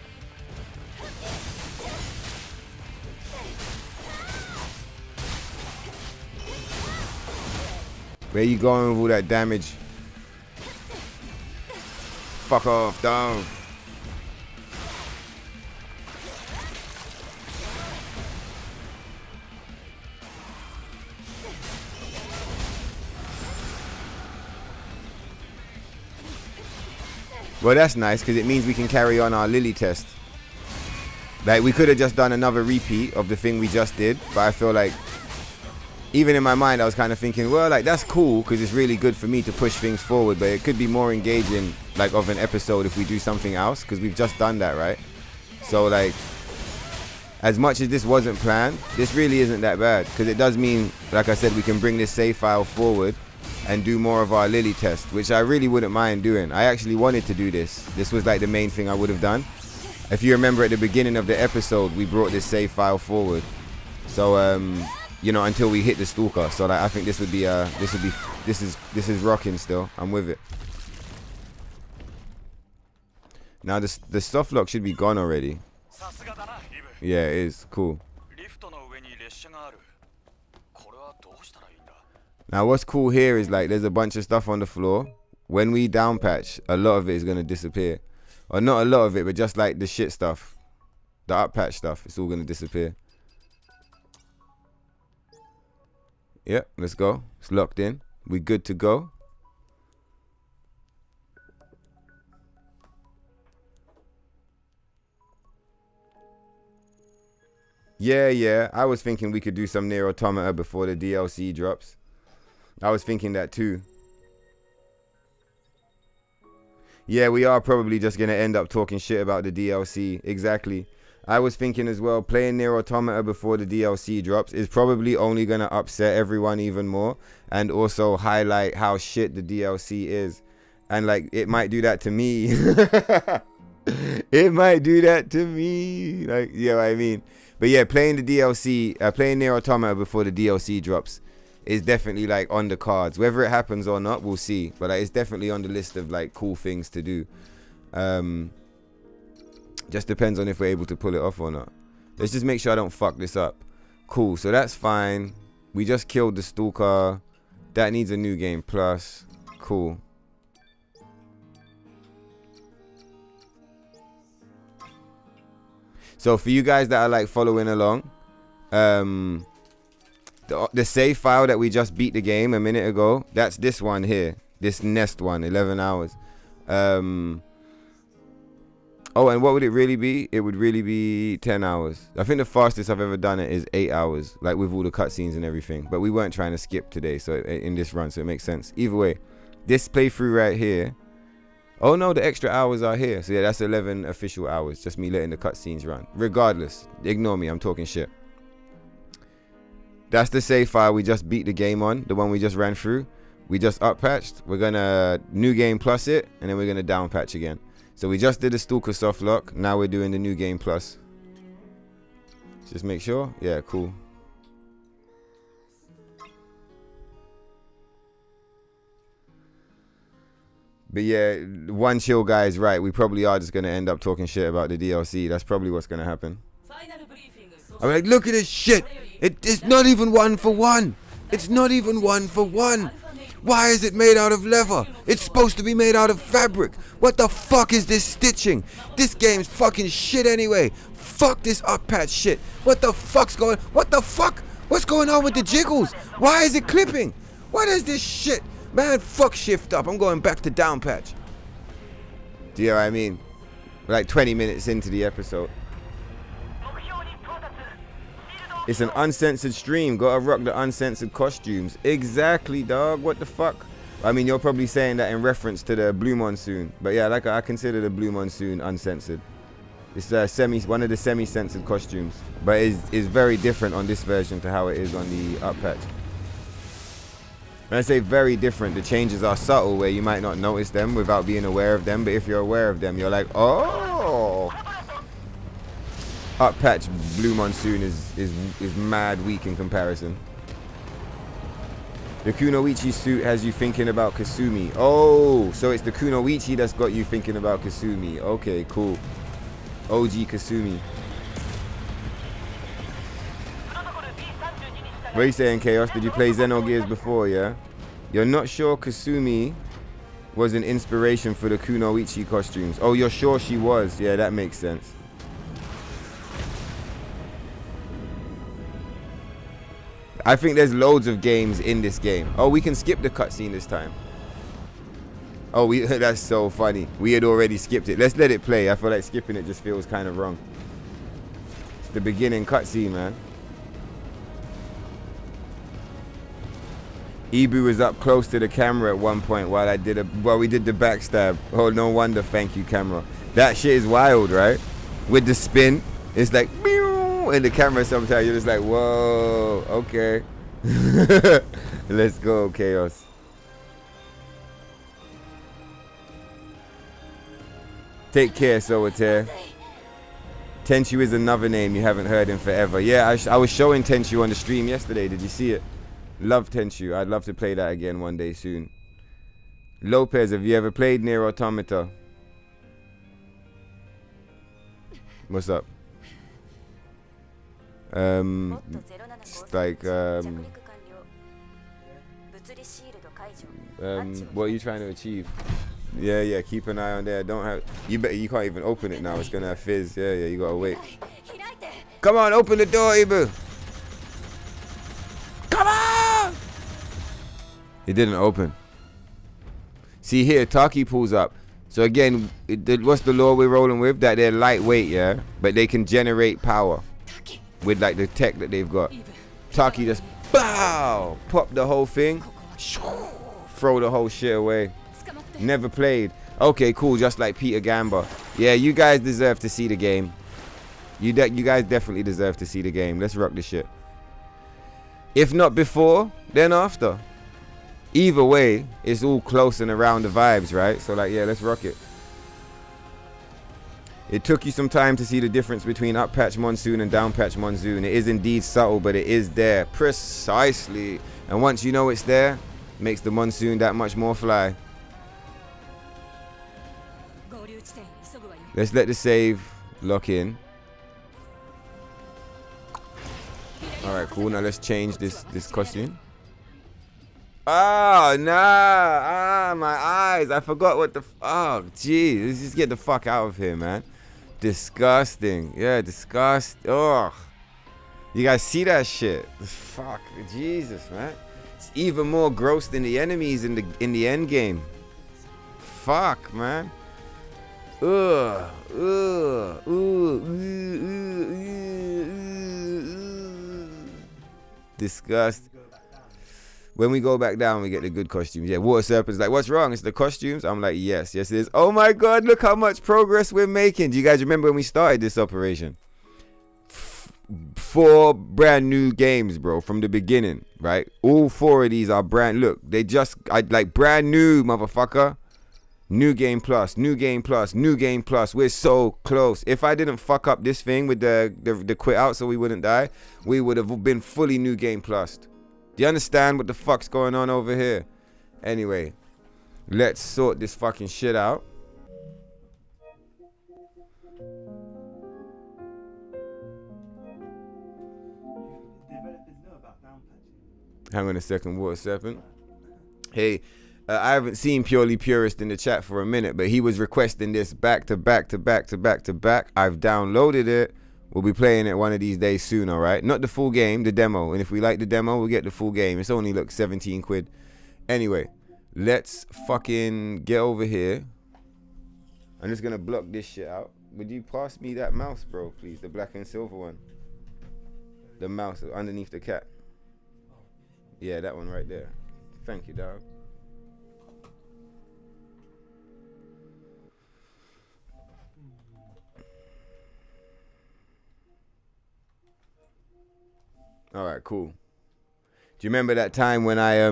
Where you going with all that damage? Fuck off, dog. Well, that's nice because it means we can carry on our Lily test. Like, we could have just done another repeat of the thing we just did, but I feel like, even in my mind, I was kind of thinking, well, like, that's cool because it's really good for me to push things forward, but it could be more engaging, like, of an episode if we do something else, because we've just done that, right? So, like, as much as this wasn't planned, this really isn't that bad, because it does mean, like I said, we can bring this save file forward and do more of our Lily test, which I really wouldn't mind doing. I actually wanted to do this. This was like the main thing I would have done. If you remember at the beginning of the episode, we brought this save file forward. So you know, until we hit the stalker. So like I think this is rocking still. I'm with it. Now the soft lock should be gone already. Yeah, it is. Cool. Now what's cool here is like there's a bunch of stuff on the floor. When we down patch, a lot of it is gonna disappear. Or not a lot of it, but just like the shit stuff. The up patch stuff, it's all gonna disappear. Yep, let's go. It's locked in. We good to go. Yeah. I was thinking we could do some NIER Automata before the DLC drops. I was thinking that too. Yeah, we are probably just going to end up talking shit about the DLC. Exactly. I was thinking as well, playing NIER Automata before the DLC drops is probably only going to upset everyone even more. And also highlight how shit the DLC is. And like, it might do that to me. It might do that to me. Like, you know what I mean? But yeah, playing the DLC, playing NIER Automata before the DLC drops is definitely like on the cards. Whether it happens or not, we'll see. But like, it's definitely on the list of like cool things to do. Just depends on if we're able to pull it off or not. Let's just make sure I don't fuck this up. Cool, so that's fine. We just killed the stalker. That needs a new game plus. Cool. So for you guys that are like following along, the save file that we just beat the game a minute ago, that's this one here, this nest one, 11 hours. Oh, and what would it really be? It would really be 10 hours. I think the fastest I've ever done it is 8 hours, like with all the cutscenes and everything. But we weren't trying to skip today, so in this run, so it makes sense. Either way, this playthrough right here. Oh no, the extra hours are here. So yeah, that's 11 official hours. Just me letting the cutscenes run. Regardless, ignore me, I'm talking shit. That's the save file we just beat the game on, the one we just ran through. We just up patched. We're gonna new game plus it, and then we're gonna down patch again. So we just did the stalker soft lock. Now we're doing the new game plus. Just make sure. Yeah, cool. But yeah, one chill guy is right. We probably are just gonna end up talking shit about the DLC. That's probably what's gonna happen. I'm like, look at this shit. It's not even 1 for 1. It's not even 1 for 1. Why is it made out of leather? It's supposed to be made out of fabric. What the fuck is this stitching? This game's fucking shit anyway. Fuck this up patch shit. What the fuck's going? What the fuck? What's going on with the jiggles? Why is it clipping? What is this shit? Man, fuck shift up. I'm going back to down patch. Do you know what I mean? We're like 20 minutes into the episode. It's an uncensored stream. Gotta rock the uncensored costumes. Exactly, dog. What the fuck? I mean, you're probably saying that in reference to the Blue Monsoon. But yeah, like I consider the Blue Monsoon uncensored. It's one of the semi-censored costumes. But it's very different on this version to how it is on the up patch. When I say very different, the changes are subtle where you might not notice them without being aware of them. But if you're aware of them, you're like, oh. Up patch Blue Monsoon is mad weak in comparison. The Kunoichi suit has you thinking about Kasumi. Oh, so it's the Kunoichi that's got you thinking about Kasumi. Okay, cool. OG Kasumi. What are you saying, Chaos? Did you play Xenogears before, yeah? You're not sure Kasumi was an inspiration for the Kunoichi costumes. Oh, you're sure she was. Yeah, that makes sense. I think there's loads of games in this game. Oh, we can skip the cutscene this time. Oh, that's so funny. We had already skipped it. Let's let it play. I feel like skipping it just feels kind of wrong. It's the beginning cutscene, man. Ibu was up close to the camera at one point while we did the backstab. Oh, no wonder. Thank you, camera. That shit is wild, right? With the spin, it's like in the camera sometimes you're just like, whoa, okay. Let's go, Chaos. Take care, Solitaire. Tenchu is another name you haven't heard in forever. Yeah, I was showing Tenchu on the stream yesterday. Did you see it? Love Tenchu. I'd love to play that again one day soon. Lopez, have you ever played NIER Automata? What's up? It's like what are you trying to achieve? Yeah, keep an eye on there. Don't have you can't even open it now. It's gonna have fizz. Yeah, you gotta wait. Come on, open the door, Ibu. Come on! It didn't open. See here, Taki pulls up. So again, what's the law we're rolling with? That they're lightweight, yeah? But they can generate power with like the tech that they've got. Taki just, bow! Pop the whole thing. Throw the whole shit away. Never played. Okay, cool, just like Peter Gamba. Yeah, you guys deserve to see the game. You guys definitely deserve to see the game. Let's rock this shit. If not before, then after. Either way, it's all close and around the vibes, right? So like, yeah, let's rock it. It took you some time to see the difference between up patch monsoon and down patch monsoon. It is indeed subtle, but it is there. Precisely. And once you know it's there, it makes the monsoon that much more fly. Let's let the save lock in. Alright, cool. Now let's change this costume. Oh, nah. Ah, my eyes. I forgot what the... Oh, geez. Let's just get the fuck out of here, man. Disgusting. Yeah, disgusting. Ugh. You guys see that shit? Fuck. Jesus, man. It's even more gross than the enemies in the end game. Fuck, man. Ugh. Disgust. When we go back down, we get the good costumes. Yeah, Water Serpent's like, what's wrong? It's the costumes? I'm like, yes, it is. Oh my God, look how much progress we're making. Do you guys remember when we started this operation? 4 brand new games, bro, from the beginning, right? All 4 of these are brand, look, they just, like brand new, motherfucker. New game plus, new game plus, new game plus. We're so close. If I didn't fuck up this thing with the quit out so we wouldn't die, we would have been fully new game plus. Do you understand what the fuck's going on over here? Anyway, let's sort this fucking shit out. Hang on a second, Water Serpent. Hey, I haven't seen Purely Purist in the chat for a minute, but he was requesting this back to back to back to back to back. I've downloaded it. We'll be playing it one of these days soon, all right? Not the full game, the demo. And if we like the demo, we'll get the full game. It's only, look, 17 quid. Anyway, let's fucking get over here. I'm just going to block this shit out. Would you pass me that mouse, bro, please? The black and silver one. The mouse underneath the cat. Yeah, that one right there. Thank you, dog. All right, cool. Do you remember that time when I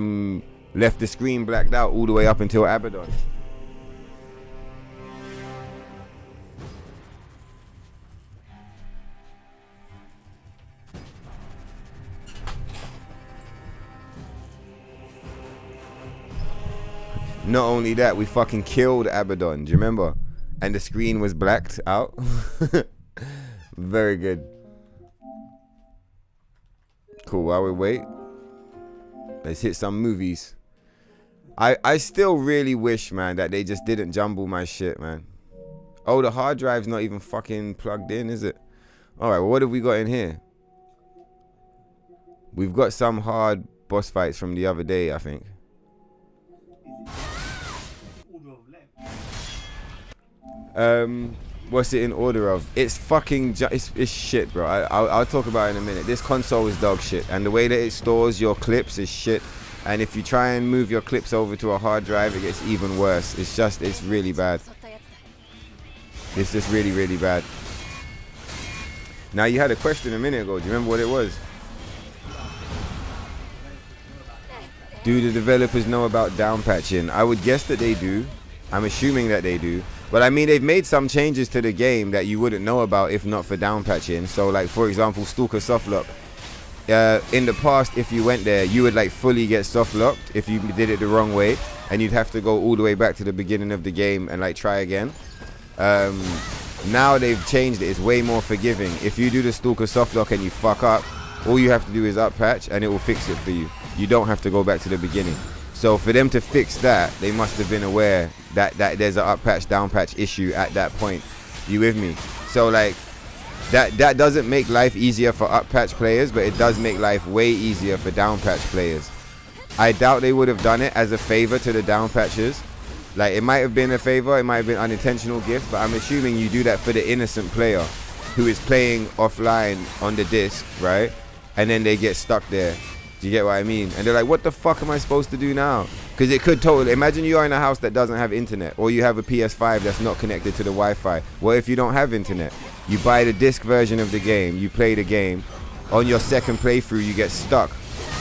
left the screen blacked out all the way up until Abaddon? Not only that, we fucking killed Abaddon. Do you remember? And the screen was blacked out. Very good. Cool, while we wait, let's hit some movies. I still really wish, man, that they just didn't jumble my shit, man. Oh, the hard drive's not even fucking plugged in, is it? Alright, well, what have we got in here? We've got some hard boss fights from the other day, I think. What's it in order of? It's fucking it's shit, bro. I'll talk about it in a minute. This console is dog shit, and the way that it stores your clips is shit. And if you try and move your clips over to a hard drive, it gets even worse. It's really bad. It's just really, really bad. Now, you had a question a minute ago. Do you remember what it was? Do the developers know about down patching? I would guess that they do. I'm assuming that they do. But I mean, they've made some changes to the game that you wouldn't know about if not for down patching. So like, for example, Stalker Softlock. In the past, if you went there, you would like fully get soft locked if you did it the wrong way, and you'd have to go all the way back to the beginning of the game and like try again. Now they've changed it. It's way more forgiving. If you do the Stalker Softlock and you fuck up, all you have to do is up patch and it will fix it for you. You don't have to go back to the beginning. So for them to fix that, they must have been aware that there's an up patch, down patch issue at that point. You with me? So like, that doesn't make life easier for up patch players, but it does make life way easier for down patch players. I doubt they would have done it as a favor to the down patchers. Like, it might have been a favor, it might have been unintentional gift, but I'm assuming you do that for the innocent player who is playing offline on the disc, right? And then they get stuck there. Do you get what I mean? And they're like, what the fuck am I supposed to do now? Because it could totally, imagine you are in a house that doesn't have internet, or you have a PS5 that's not connected to the Wi-Fi. What if you don't have internet? You buy the disc version of the game, you play the game, on your second playthrough you get stuck.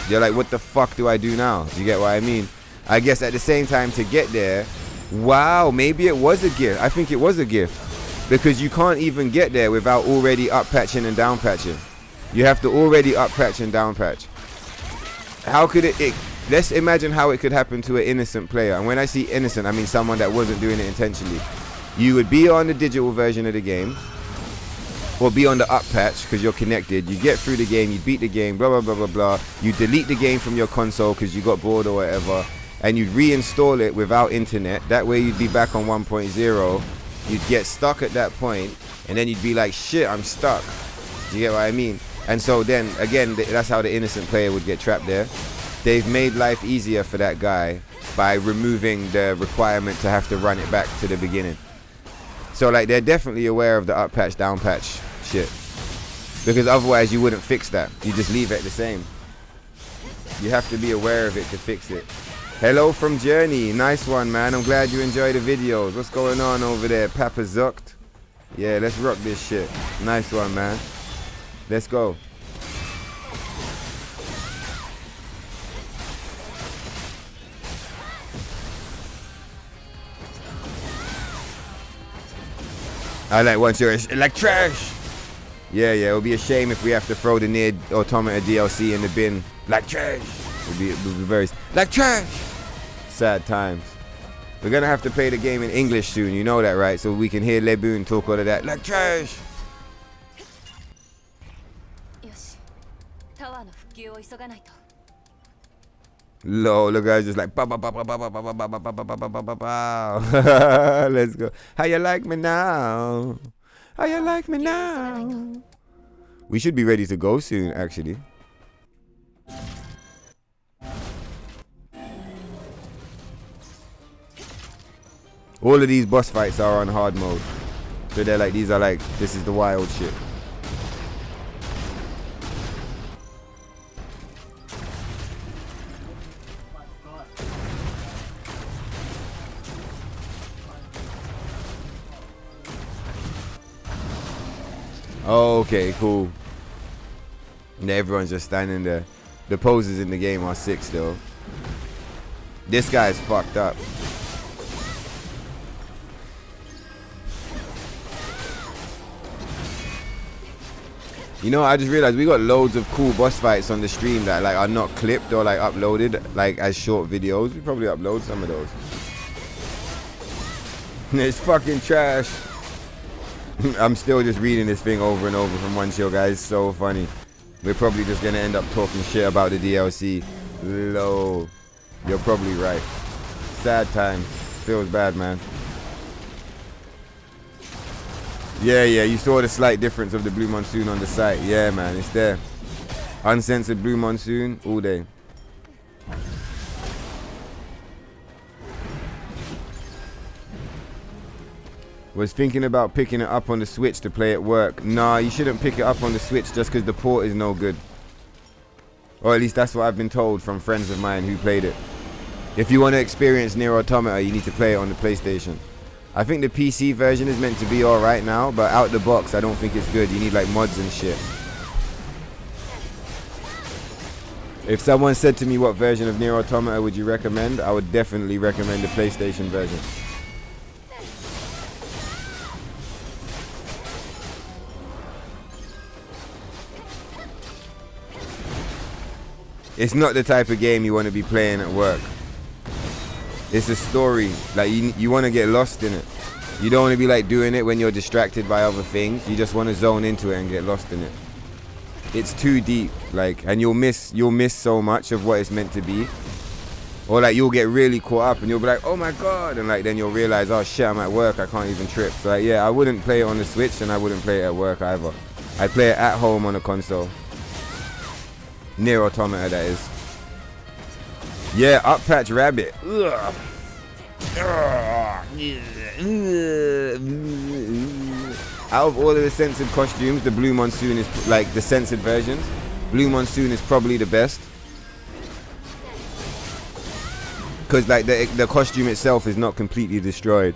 You're like, what the fuck do I do now? Do you get what I mean? I guess at the same time, to get there, wow, maybe it was a gift. I think it was a gift, because you can't even get there without already up patching and down patching. You have to already up patch and down patch. How could it let's imagine how it could happen to an innocent player. And when I see innocent, I mean someone that wasn't doing it intentionally. You would be on the digital version of the game, or be on the up patch because you're connected. You get through the game, you beat the game, blah blah blah blah blah. You delete the game from your console because you got bored or whatever, and you'd reinstall it without internet. That way you'd be back on 1.0. You'd get stuck at that point, and then you'd be like, shit, I'm stuck. Do you get what I mean? And so then again, that's how the innocent player would get trapped there. They've made life easier for that guy by removing the requirement to have to run it back to the beginning. So like, they're definitely aware of the up patch, down patch shit, because otherwise you wouldn't fix that. You just leave it the same. You have to be aware of it to fix it. Hello from Journey, nice one, man. I'm glad you enjoy the videos. What's going on over there, Papa Zucked? Yeah, let's rock this shit. Nice one, man. Let's go. I like once you're like trash. Yeah, it'll be a shame if we have to throw the NIER Automata DLC in the bin like trash. It'll be very like trash. Sad times. We're gonna have to play the game in English soon, you know that, right? So we can hear Leboon talk all of that like trash. Lol, the guy's just like ba ba ba ba ba ba ba ba ba ba ba ba ba ba ba. Let's go. How you like me now? How you like me now? We should be ready to go soon, actually. All of these boss fights are on hard mode. So they're like, these are like, this is the wild shit. Oh, okay, cool. And everyone's just standing there. The poses in the game are sick still. This guy's fucked up. You know, I just realized we got loads of cool boss fights on the stream that like are not clipped or like uploaded like as short videos. We probably upload some of those. It's fucking trash. I'm still just reading this thing over and over from one show, guys. So funny. We're probably just gonna end up talking shit about the DLC. Low. You're probably right. Sad time. Feels bad, man. Yeah, you saw the slight difference of the Blue Monsoon on the site. Yeah, man, it's there. Uncensored Blue Monsoon all day. Was thinking about picking it up on the Switch to play at work. Nah, you shouldn't pick it up on the Switch just because the port is no good. Or at least that's what I've been told from friends of mine who played it. If you want to experience NIER Automata, you need to play it on the PlayStation. I think the PC version is meant to be alright now, but out the box I don't think it's good. You need like mods and shit. If someone said to me what version of NIER Automata would you recommend, I would definitely recommend the PlayStation version. It's not the type of game you want to be playing at work. It's a story. Like you want to get lost in it. You don't want to be like doing it when you're distracted by other things. You just want to zone into it and get lost in it. It's too deep, like, and you'll miss so much of what it's meant to be. Or like you'll get really caught up and you'll be like, oh my god, and like then you'll realize, oh shit, I'm at work, I can't even trip. So like, yeah, I wouldn't play it on the Switch and I wouldn't play it at work either. I play it at home on a console. NIER Automata, that is. Yeah, Up Patch Rabbit. Ugh. Out of all of the censored costumes, the Blue Monsoon is like the censored versions. Blue Monsoon is probably the best. Because like the costume itself is not completely destroyed.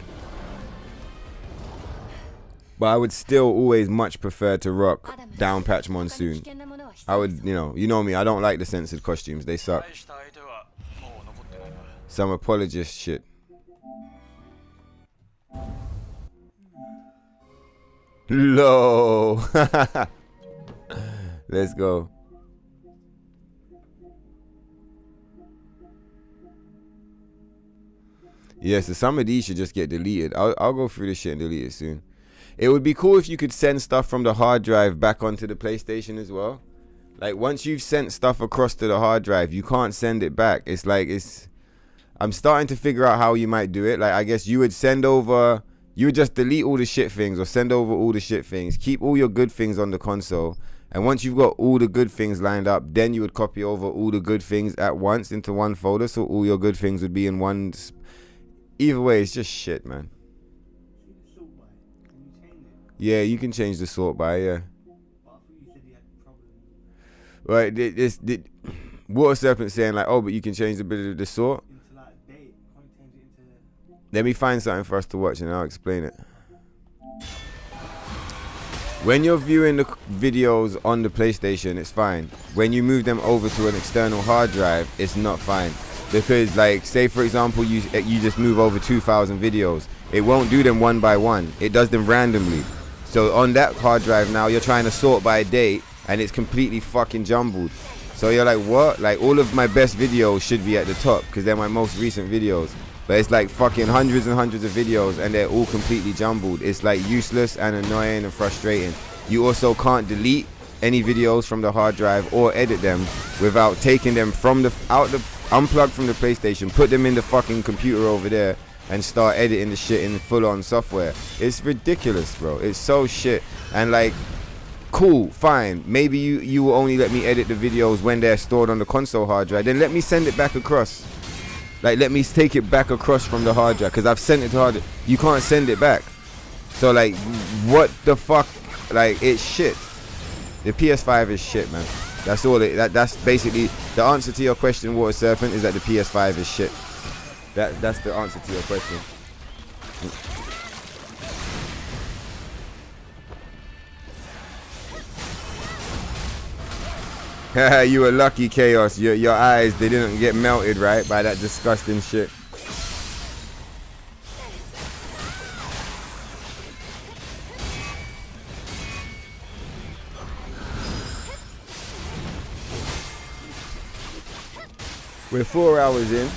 But I would still always much prefer to rock Down Patch Monsoon. I would, you know me, I don't like the censored costumes, they suck. Some apologist shit. Low. Let's go. Yeah, so some of these should just get deleted. I'll go through this shit and delete it soon. It would be cool if you could send stuff from the hard drive back onto the PlayStation as well. Like once you've sent stuff across to the hard drive, you can't send it back. It's like I'm starting to figure out how you might do it. Like I guess you would send over, you would just delete all the shit things or send over all the shit things. Keep all your good things on the console. And once you've got all the good things lined up, then you would copy over all the good things at once into one folder. So all your good things would be in one. Either way, it's just shit, man. Yeah, you can change the sort by, yeah. Right, this Water Serpent saying like, oh, but you can change the bit of the sort. Let me find something for us to watch and I'll explain it. When you're viewing the videos on the PlayStation, it's fine. When you move them over to an external hard drive, it's not fine. Because like, say for example, you just move over 2,000 videos. It won't do them one by one. It does them randomly. So on that hard drive now, you're trying to sort by date and it's completely fucking jumbled. So you're like, what? Like all of my best videos should be at the top because they're my most recent videos. But it's like fucking hundreds and hundreds of videos and they're all completely jumbled. It's like useless and annoying and frustrating. You also can't delete any videos from the hard drive or edit them without taking them from unplugged from the PlayStation, put them in the fucking computer over there and start editing the shit in full-on software. It's ridiculous, bro. It's so shit. And like, cool, fine. Maybe you will only let me edit the videos when they're stored on the console hard drive. Then let me send it back across. Like, let me take it back across from the hard drive because I've sent it to hard drive. You can't send it back. So like, what the fuck? Like, it's shit. The PS5 is shit, man. That's all that's basically the answer to your question, Water Serpent, is that the PS5 is shit. That's the answer to your question. You were lucky, Chaos. Your eyes, they didn't get melted, right, by that disgusting shit. We're 4 hours in.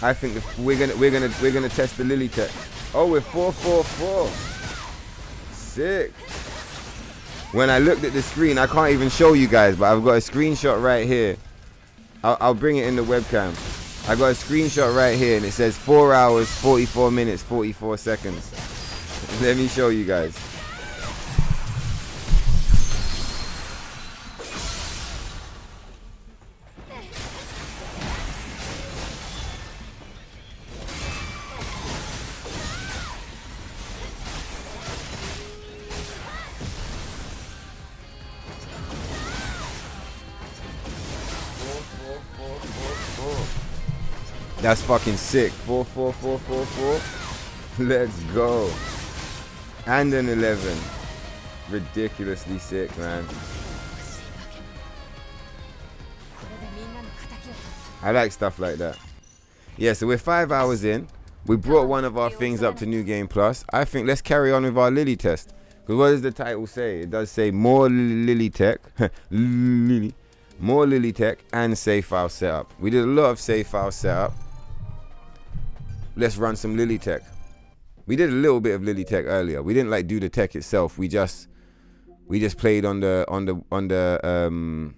I think we're gonna test the Lily tech. Oh, we're 444. Sick. When I looked at the screen, I can't even show you guys, but I've got a screenshot right here. I'll bring it in the webcam. I got a screenshot right here, and it says 4 hours, 44 minutes, 44 seconds. Let me show you guys. That's fucking sick. 44444. Let's go. And an 11. Ridiculously sick, man. I like stuff like that. Yeah, so we're 5 hours in. We brought one of our things up to New Game Plus. I think let's carry on with our Lily test. Because what does the title say? It does say more Lily tech. Lily. more Lily Tech, and save file setup. We did a lot of save file setup. Let's run some Lily Tech. We did a little bit of Lily Tech earlier. We didn't like do the tech itself. We just played on the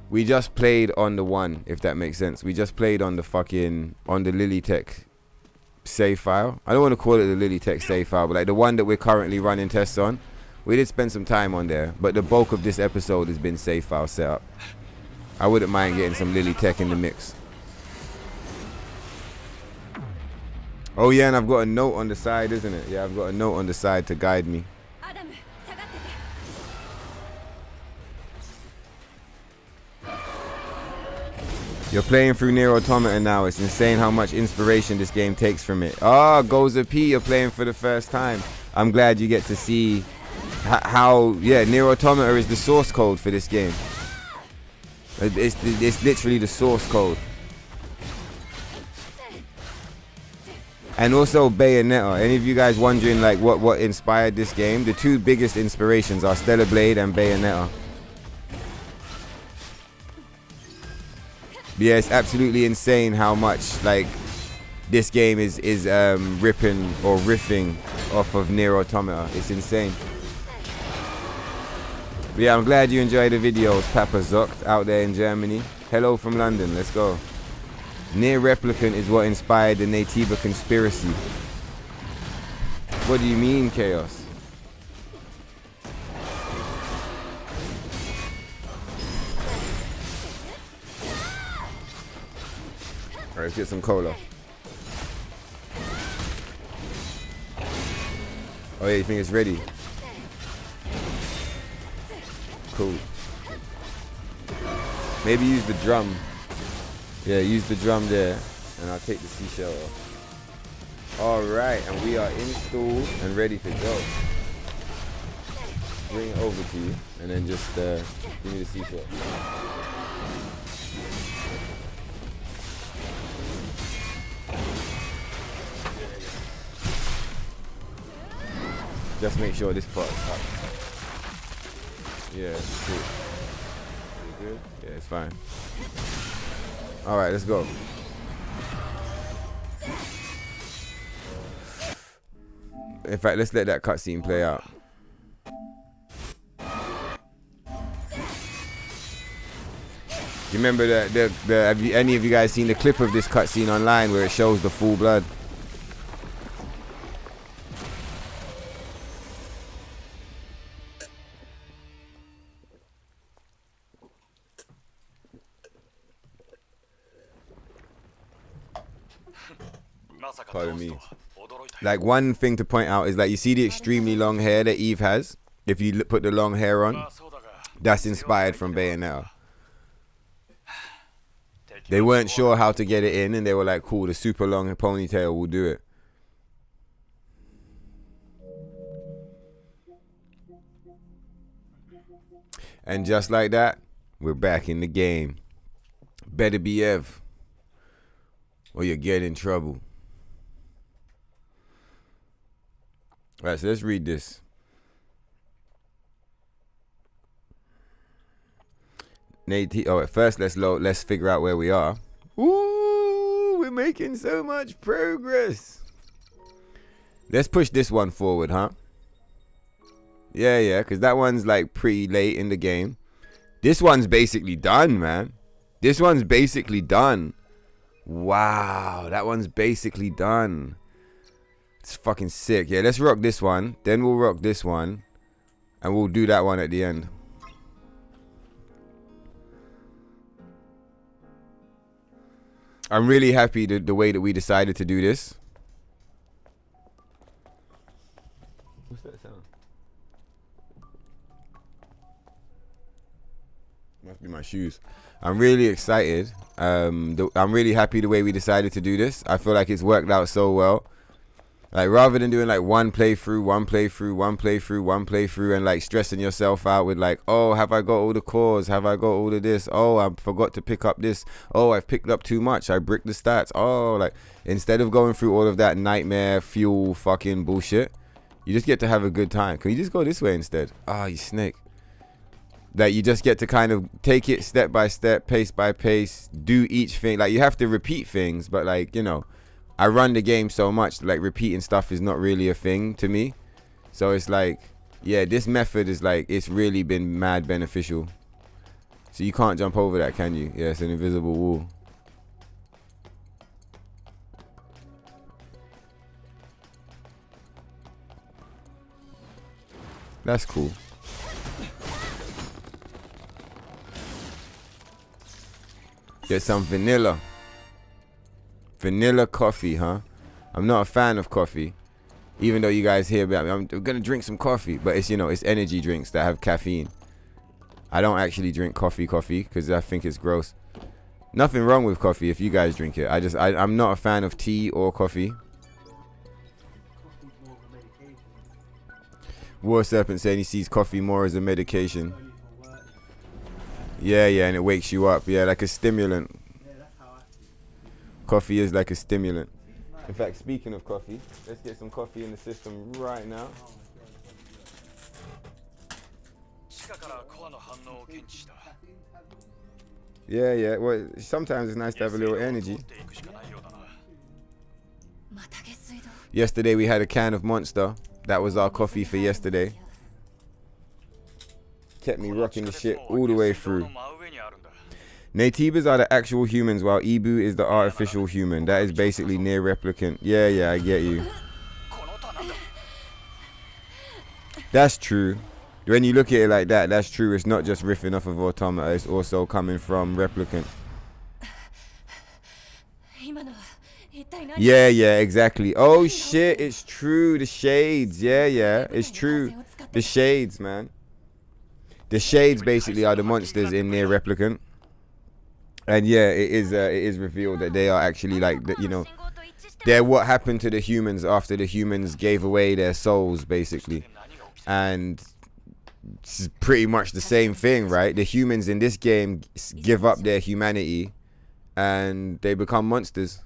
we just played on the one, if that makes sense. We just played on the Lily Tech save file. I don't want to call it the Lily Tech save file, but like the one that we're currently running tests on. We did spend some time on there, but the bulk of this episode has been save file setup. I wouldn't mind getting some Lily Tech in the mix. Oh yeah, and I've got a note on the side, isn't it? Yeah, I've got a note on the side to guide me. You're playing through NIER Automata now. It's insane how much inspiration this game takes from it. Oh, Goza P, you're playing for the first time. I'm glad you get to see how, yeah, NIER Automata is the source code for this game. It's literally the source code. And also Bayonetta. Any of you guys wondering like what inspired this game? The two biggest inspirations are Stellar Blade and Bayonetta. Yeah, it's absolutely insane how much like this game is ripping or riffing off of NIER Automata. It's insane. But yeah, I'm glad you enjoyed the videos, Papa Zocht out there in Germany. Hello from London. Let's go. NIER Replicant is what inspired the Naytiba conspiracy. What do you mean, Chaos? Alright, let's get some cola. Oh yeah, you think it's ready? Cool. Maybe use the drum. Yeah, use the drum there, and I'll take the seashell off. Alright, and we are installed and ready to go. Bring it over to you, and then just give me the seashell. Just make sure this part is up. Yeah, cool. You good? Yeah, it's fine. Alright, let's go. In fact, let's let that cutscene play out. You remember have any of you guys seen the clip of this cutscene online where it shows the full blood? Pardon me. Like, one thing to point out is that you see the extremely long hair that Eve has. If you put the long hair on, that's inspired from Bayonetta. They weren't sure how to get it in, and they were like, cool, the super long ponytail will do it. And just like that, we're back in the game. Better be Ev, or you get in trouble. Alright, so let's read this. Oh, at first let's figure out where we are. Ooh, we're making so much progress. Let's push this one forward, huh? Yeah, because that one's like pretty late in the game. This one's basically done, man. This one's basically done. Wow, that one's basically done. It's fucking sick. Yeah, let's rock this one. Then we'll rock this one. And we'll do that one at the end. I'm really happy the way that we decided to do this. What's that sound? Must be my shoes. I'm really excited. I'm really happy the way we decided to do this. I feel like it's worked out so well. Like, rather than doing like one playthrough, and like stressing yourself out with like, oh, have I got all the cores? Have I got all of this? Oh, I forgot to pick up this. Oh, I've picked up too much. I bricked the stats. Oh, like, instead of going through all of that nightmare fuel fucking bullshit, you just get to have a good time. Can you just go this way instead? Ah, you snake. that you just get to kind of take it step by step, pace by pace, do each thing. Like, you have to repeat things, but like, you know, I run the game so much, like repeating stuff is not really a thing to me. So it's like, yeah, this method is like, it's really been mad beneficial. So you can't jump over that, can you? Yeah, it's an invisible wall. That's cool. Get some vanilla. Vanilla coffee, huh? I'm not a fan of coffee. Even though you guys hear about me, I'm gonna drink some coffee. But it's, you know, it's energy drinks that have caffeine. I don't actually drink coffee because I think it's gross. Nothing wrong with coffee if you guys drink it. I'm not a fan of tea or coffee. War Serpent saying he sees coffee more as a medication. Yeah, and it wakes you up. Yeah, like a stimulant. Coffee is like a stimulant. In fact, speaking of coffee, let's get some coffee in the system right now. Yeah. Well, sometimes it's nice to have a little energy. Yesterday we had a can of Monster. That was our coffee for yesterday. Kept me rocking the shit all the way through. Natives are the actual humans, while Ibu is the artificial human. That is basically NIER replicant. Yeah, I get you. That's true. When you look at it like that, that's true. It's not just riffing off of Automata, it's also coming from replicant. Yeah, exactly. Oh shit, it's true. The shades. Yeah, it's true. The shades, man. The shades basically are the monsters in NIER replicant. And yeah, it is revealed that they are actually like, you know, they're what happened to the humans after the humans gave away their souls, basically. And it's pretty much the same thing, right? The humans in this game give up their humanity and they become monsters.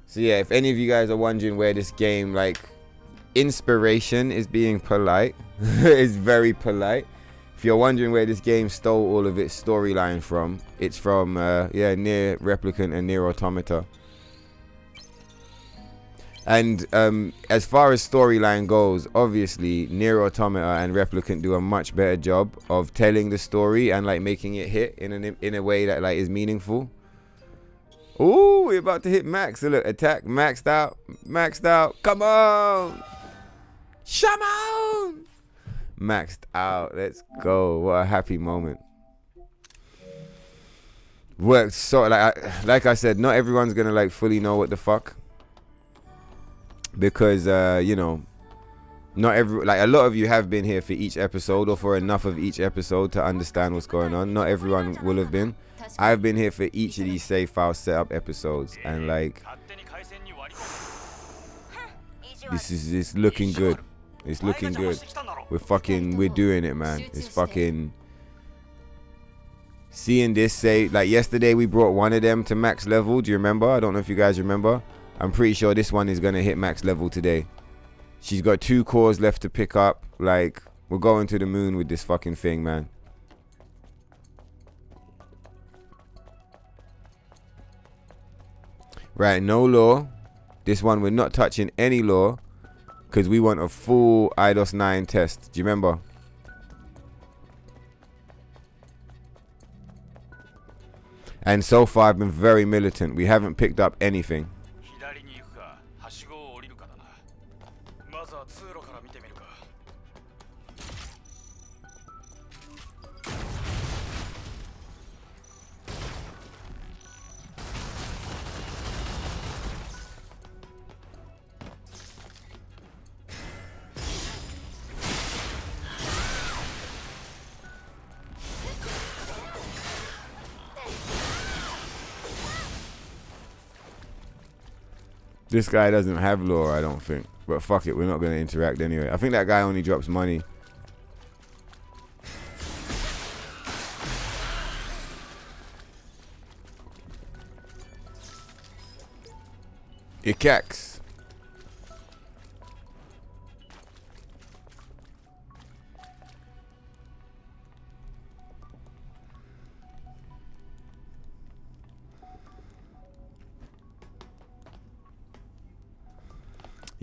So yeah, if any of you guys are wondering where this game, like, inspiration is being polite, it's very polite. If you're wondering where this game stole all of its storyline from, it's from NIER Replicant and NIER Automata. And as far as storyline goes, obviously NIER Automata and Replicant do a much better job of telling the story and like making it hit in a way that like is meaningful. Ooh, we're about to hit max. So look, attack maxed out. Come on, Shaman. Maxed out. Let's go. What a happy moment. Worked so like I said, not everyone's gonna like fully know what the fuck, because you know, not every, like, a lot of you have been here for each episode or for enough of each episode to understand what's going on. Not everyone will have been. I've been here for each of these save file setup episodes, and like, this is looking good. It's looking good. We're doing it, man. It's fucking seeing this, say, like yesterday we brought one of them to max level. Do you remember? I don't know if you guys remember. I'm pretty sure this one is gonna hit max level today. She's got 2 cores left to pick up. Like, we're going to the moon with this fucking thing, man. Right, no lore. This one we're not touching any lore, because we want a full IDOS 9 test. Do you remember? And so far I've been very militant. We haven't picked up anything. This guy doesn't have lore, I don't think. But fuck it, we're not going to interact anyway. I think that guy only drops money. Ikax.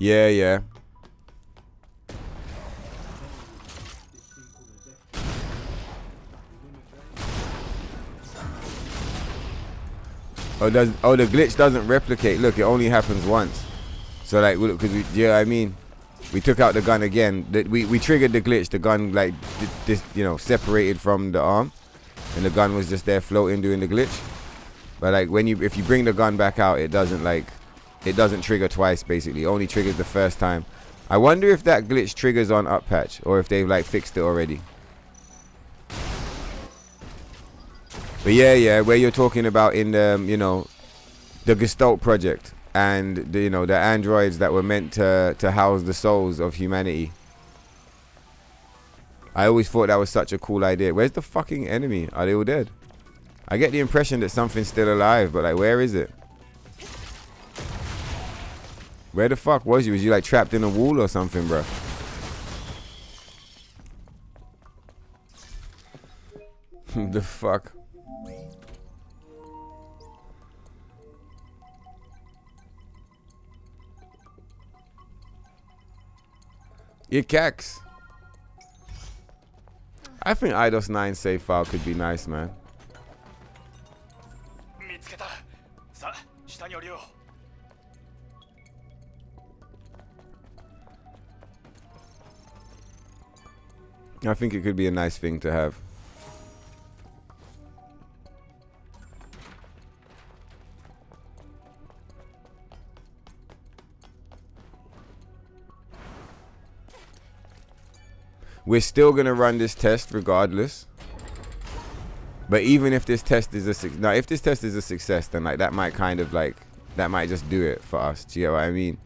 Yeah, yeah. Oh, the glitch doesn't replicate. Look, it only happens once. So like, because yeah, I mean, we took out the gun again. We triggered the glitch. The gun like this, you know, separated from the arm, and the gun was just there floating doing the glitch. But like if you bring the gun back out, it doesn't trigger twice. Basically, it only triggers the first time. I wonder if that glitch triggers on up patch or if they've like fixed it already. But yeah, where you're talking about in the, you know, the Gestalt project and the, you know, the androids that were meant to house the souls of humanity. I always thought that was such a cool idea. Where's the fucking enemy? Are they all dead? I get the impression that something's still alive, but like, where is it? Where the fuck was you? Was you like trapped in a wall or something, bro? The fuck? Your cax. I think IDOS 9 save file could be nice, man. I think it could be a nice thing to have. We're still gonna run this test regardless. But even if this test is if this test is a success, then like that might kind of like that might just do it for us. Do you get what I mean?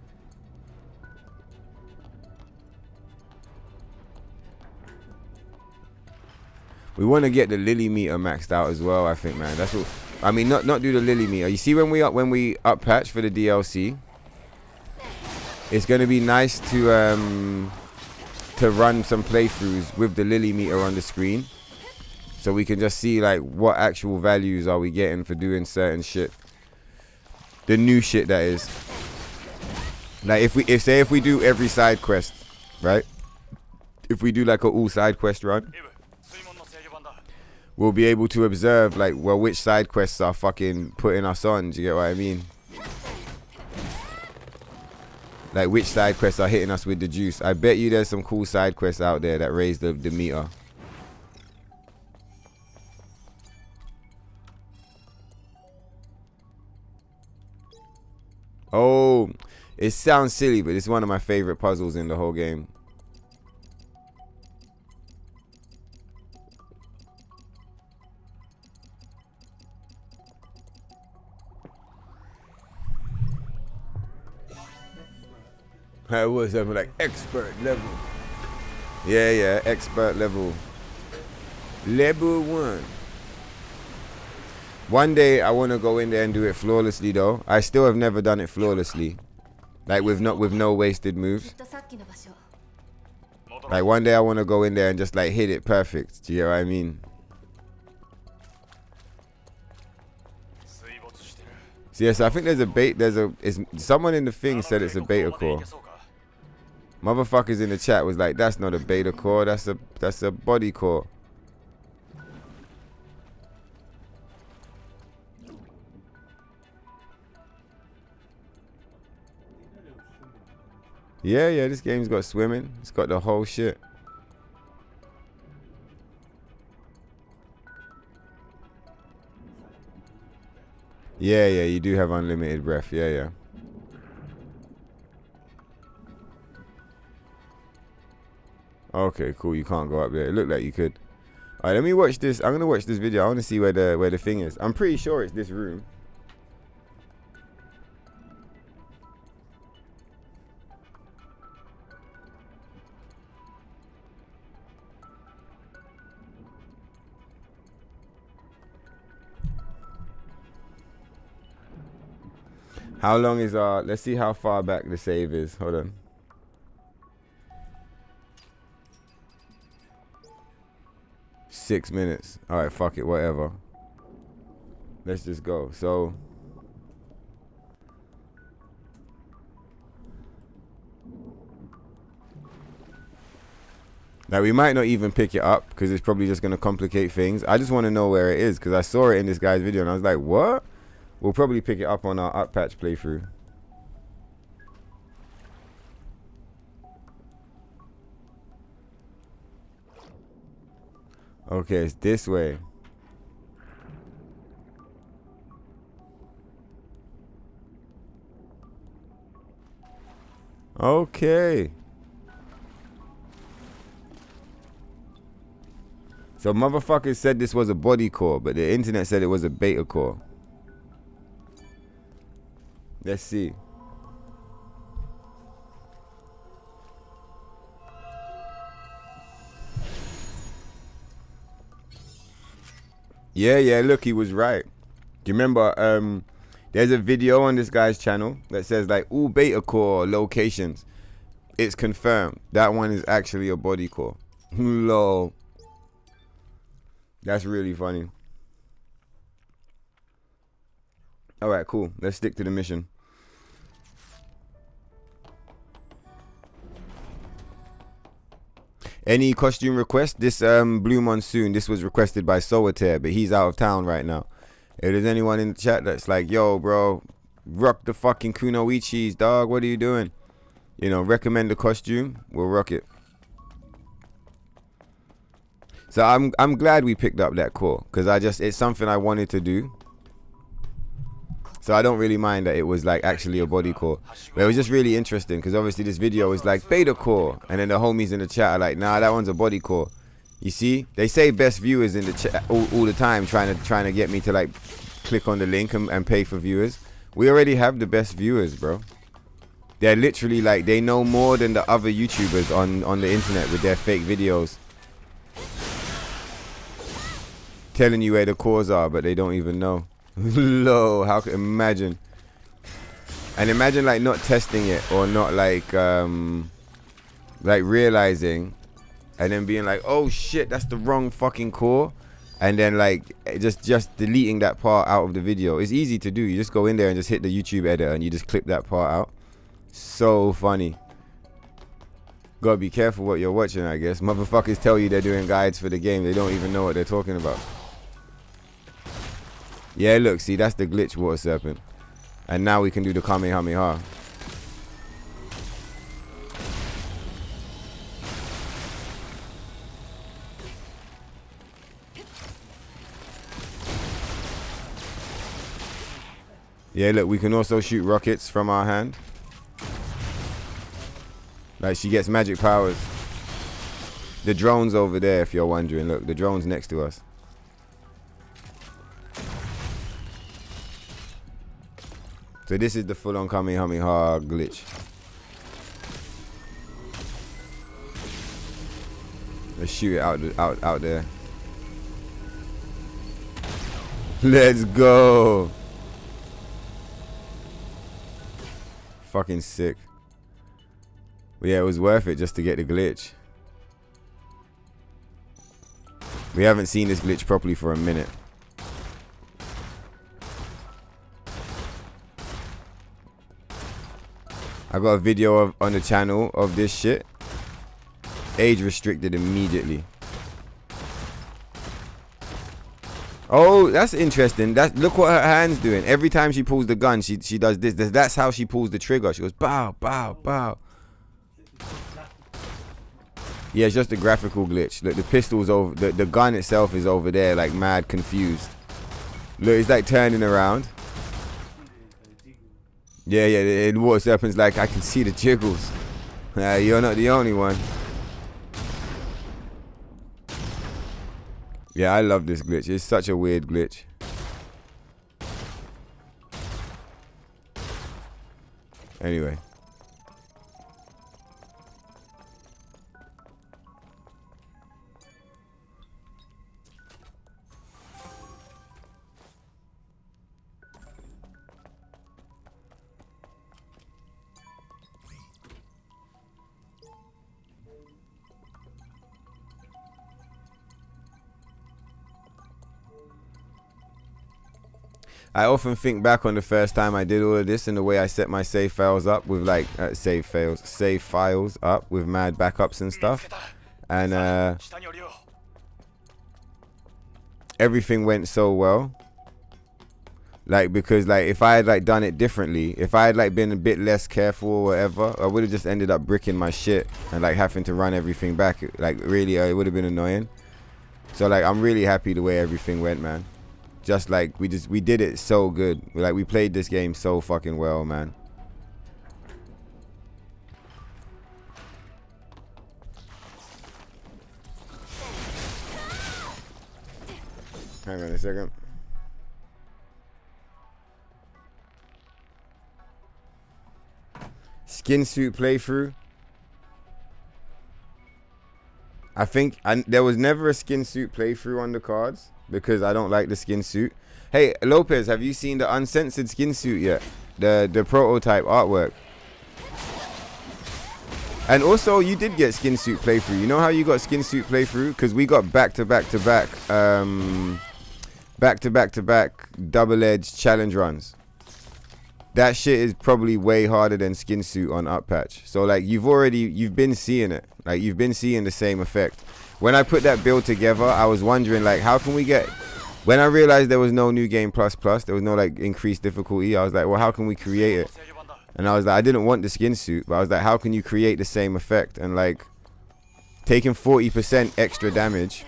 We want to get the Lily meter maxed out as well. I think, man. That's what I mean. Not do the Lily meter. You see when we up patch for the DLC, it's gonna be nice to run some playthroughs with the Lily meter on the screen, so we can just see like what actual values are we getting for doing certain shit. The new shit, that is. Like if we do every side quest, right? If we do like a all side quest run, we'll be able to observe like, well, which side quests are fucking putting us on. Do you get what I mean? Like which side quests are hitting us with the juice. I bet you there's some cool side quests out there that raise the meter. Oh, it sounds silly, but it's one of my favorite puzzles in the whole game. I was like expert level. Yeah, expert level. Level 1. One day I want to go in there and do it flawlessly though. I still have never done it flawlessly. Like with no wasted moves. Like one day I want to go in there and just like hit it perfect. Do you know what I mean? So yes, I think there's a bait. Someone in the thing said it's a beta core. Motherfuckers in the chat was like, that's not a beta core, that's a body core. Yeah, this game's got swimming. It's got the whole shit. Yeah, you do have unlimited breath. Yeah. Okay, cool. You can't go up there. It looked like you could. All right, let me watch this. I'm gonna watch this video. I want to see where the thing is. I'm pretty sure it's this room. How long is let's see how far back the save is. Hold on. Six minutes. All right, fuck it, whatever. Let's just go. So Like, we might not even pick it up because it's probably just going to complicate things. I just want to know where it is because I saw it in this guy's video and I was like, what? We'll probably pick it up on our up patch playthrough. Okay, it's this way. Okay. So motherfuckers said this was a body core, but the internet said it was a beta core. Let's see. Yeah, look, he was right. Do you remember, there's a video on this guy's channel that says, like, all beta core locations. It's confirmed. That one is actually a body core. Lol. That's really funny. Alright, cool. Let's stick to the mission. Any costume request? This Blue Monsoon, this was requested by Solitaire, but he's out of town right now. If there's anyone in the chat that's like, yo, bro, rock the fucking Kunoichis, dog. What are you doing? You know, recommend the costume. We'll rock it. So I'm glad we picked up that core because it's something I wanted to do. So I don't really mind that it was like actually a body core. But it was just really interesting because obviously this video was like beta core. And then the homies in the chat are like, nah, that one's a body core. You see? They say best viewers in the chat all the time trying to get me to like click on the link and pay for viewers. We already have the best viewers, bro. They're literally like, they know more than the other YouTubers on the internet with their fake videos. Telling you where the cores are, but they don't even know. Low, how could imagine? And imagine like not testing it or not like realizing and then being like, oh shit, that's the wrong fucking core, and then like just deleting that part out of the video. It's easy to do. You just go in there and just hit the YouTube editor and you just clip that part out. So funny. Gotta be careful what you're watching, I guess. Motherfuckers tell you they're doing guides for the game. They don't even know what they're talking about. Yeah, look, see, that's the glitch water serpent. And now we can do the Kamehameha. Yeah, look, we can also shoot rockets from our hand. Like, she gets magic powers. The drone's over there, if you're wondering. Look, the drone's next to us. So this is the full-on Kamehameha glitch. Let's shoot it out there. Let's go. Fucking sick. But yeah, it was worth it just to get the glitch. We haven't seen this glitch properly for a minute. I got a video on the channel of this shit. Age restricted immediately. Oh, that's interesting. Look what her hand's doing. Every time she pulls the gun, she does this. That's how she pulls the trigger. She goes bow, bow, bow. Yeah, it's just a graphical glitch. Look, the pistol's over. The gun itself is over there, like mad confused. Look, it's like turning around. Yeah, the water serpent's like, I can see the jiggles. You're not the only one. Yeah, I love this glitch. It's such a weird glitch. Anyway. I often think back on the first time I did all of this and the way I set my save files up with like save files up with mad backups and stuff. and 下に降りよう。 everything went so well. Like, because like if I had like done it differently, if I had like been a bit less careful or whatever, I would have just ended up bricking my shit and like having to run everything back. Like really, it would have been annoying. So like I'm really happy the way everything went, man. Just like we did it so good. Like we played this game so fucking well, man. Hang on a second. Skin suit playthrough. I think there was never a skin suit playthrough on the cards because I don't like the skin suit. Hey Lopez, have you seen the uncensored skin suit yet? The prototype artwork. And also you did get skin suit playthrough. You know how you got skin suit playthrough? Because we got back to back double-edged challenge runs. That shit is probably way harder than skin suit on up patch. So like you've been seeing it. Like you've been seeing the same effect. When I put that build together, I was wondering like how can we get, when I realized there was no new game plus, there was no like increased difficulty, I was like, well, how can we create it? And I was like, I didn't want the skin suit, but I was like, how can you create the same effect? And like taking 40% extra damage,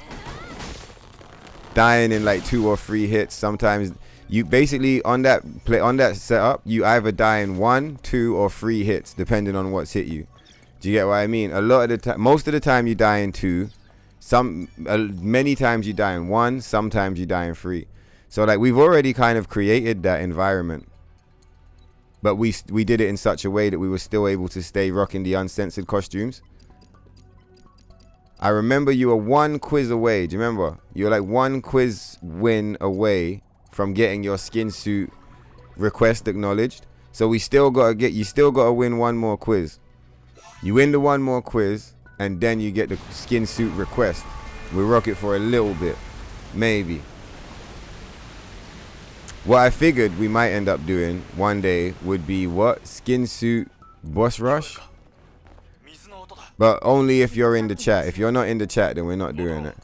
dying in like 2 or 3 hits. Sometimes you basically on that setup, you either die in 1, 2, or 3 hits depending on what's hit you. Do you get what I mean? A lot of the time, most of the time you die in 2. Many times you die in 1. Sometimes you die in 3. So like we've already kind of created that environment, but we did it in such a way that we were still able to stay rocking the uncensored costumes. I remember you were 1 quiz away. Do you remember? You were like 1 quiz win away from getting your skin suit request acknowledged. So you still gotta win 1 more quiz. You win the 1 more quiz, and then you get the skin suit request. We'll rock it for a little bit, maybe. What I figured we might end up doing one day would be what? Skin suit boss rush? But only if you're in the chat. If you're not in the chat, then we're not doing it.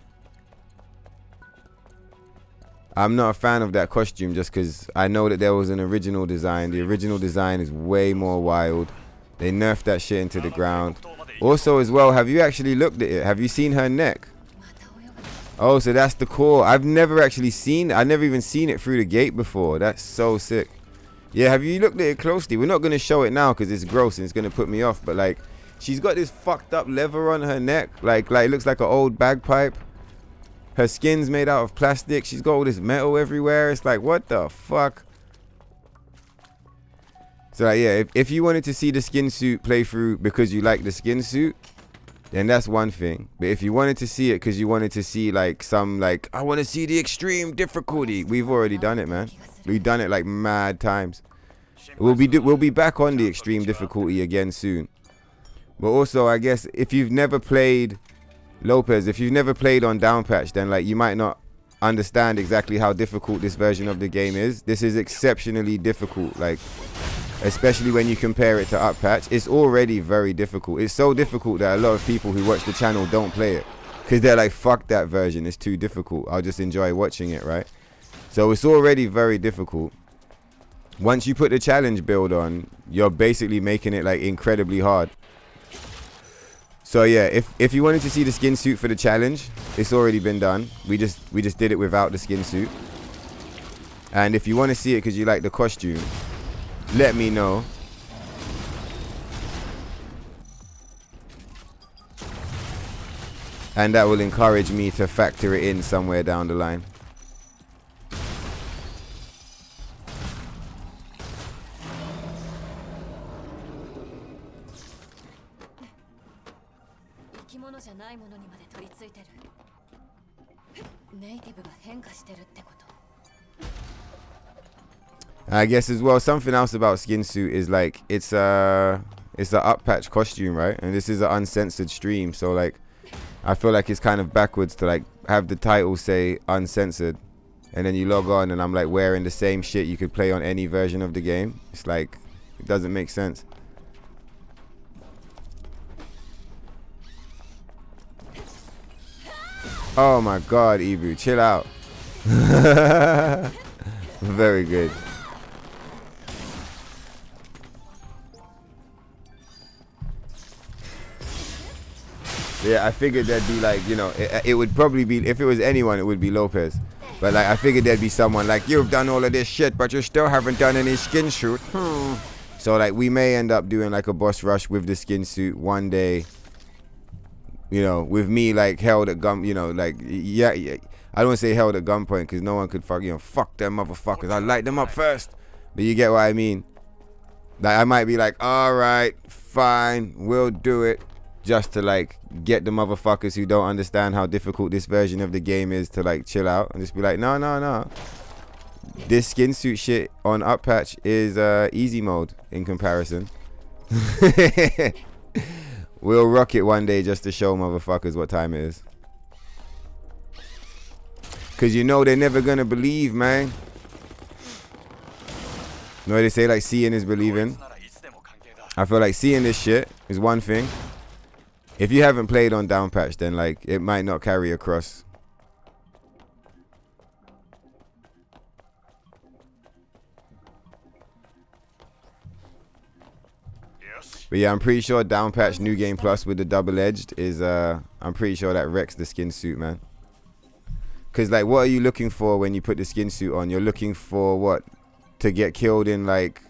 I'm not a fan of that costume just because I know that there was an original design. The original design is way more wild. They nerfed that shit into the ground. Also as well, have you actually looked at it? Have you seen her neck? Oh, so that's the core. I've never even seen it through the gate before. That's so sick. Yeah, have you looked at it closely? We're not going to show it now because it's gross and it's going to put me off. But like, she's got this fucked up leather on her neck. Like it looks like an old bagpipe. Her skin's made out of plastic. She's got all this metal everywhere. It's like, what the fuck? So like, yeah, if you wanted to see the skin suit playthrough because you like the skin suit, then that's one thing. But if you wanted to see it because you wanted to see like some like, I want to see the extreme difficulty, we've already done it, man. We've done it like mad times. We'll be back on the extreme difficulty again soon. But also, I guess if you've never played Lopez, if you've never played on down patch, then like you might not understand exactly how difficult this version of the game is. This is exceptionally difficult, like especially when you compare it to up patch. It's already very difficult. It's so difficult that a lot of people who watch the channel don't play it because they're like, fuck that version, it's too difficult, I'll just enjoy watching it, right? So it's already very difficult. Once you put the challenge build on, you're basically making it like incredibly hard. So yeah, if you wanted to see the skin suit for the challenge, it's already been done. We just did it without the skin suit. And if you want to see it because you like the costume, let me know. And that will encourage me to factor it in somewhere down the line. I guess as well, something else about skin suit is like it's a up patch costume, right? And this is an uncensored stream, so like I feel like it's kind of backwards to like have the title say uncensored and then you log on and I'm like wearing the same shit you could play on any version of the game. It's like, it doesn't make sense. Oh my god, Ibu, chill out. Very good. Yeah, I figured there'd be like, you know, it would probably be, if it was anyone, it would be Lopez. But like, I figured there'd be someone like, you've done all of this shit, but you still haven't done any skin suit. So like, we may end up doing like a boss rush with the skin suit one day. You know, with me like held at gun, you know, like, yeah. I don't want to say held at gunpoint because no one could fuck them motherfuckers. I light them up first. But you get what I mean? Like, I might be like, all right, fine, we'll do it. Just to like get the motherfuckers who don't understand how difficult this version of the game is to like chill out and just be like, no. This skin suit shit on up patch is easy mode in comparison. We'll rock it one day just to show motherfuckers what time it is. Cause you know they're never gonna believe, man. You know what they say, like seeing is believing. I feel like seeing this shit is one thing. If you haven't played on down patch, then like it might not carry across. But yeah, I'm pretty sure down patch New Game Plus with the double-edged is I'm pretty sure that wrecks the skin suit, man. Cause like, what are you looking for when you put the skin suit on? You're looking for what? To get killed in like,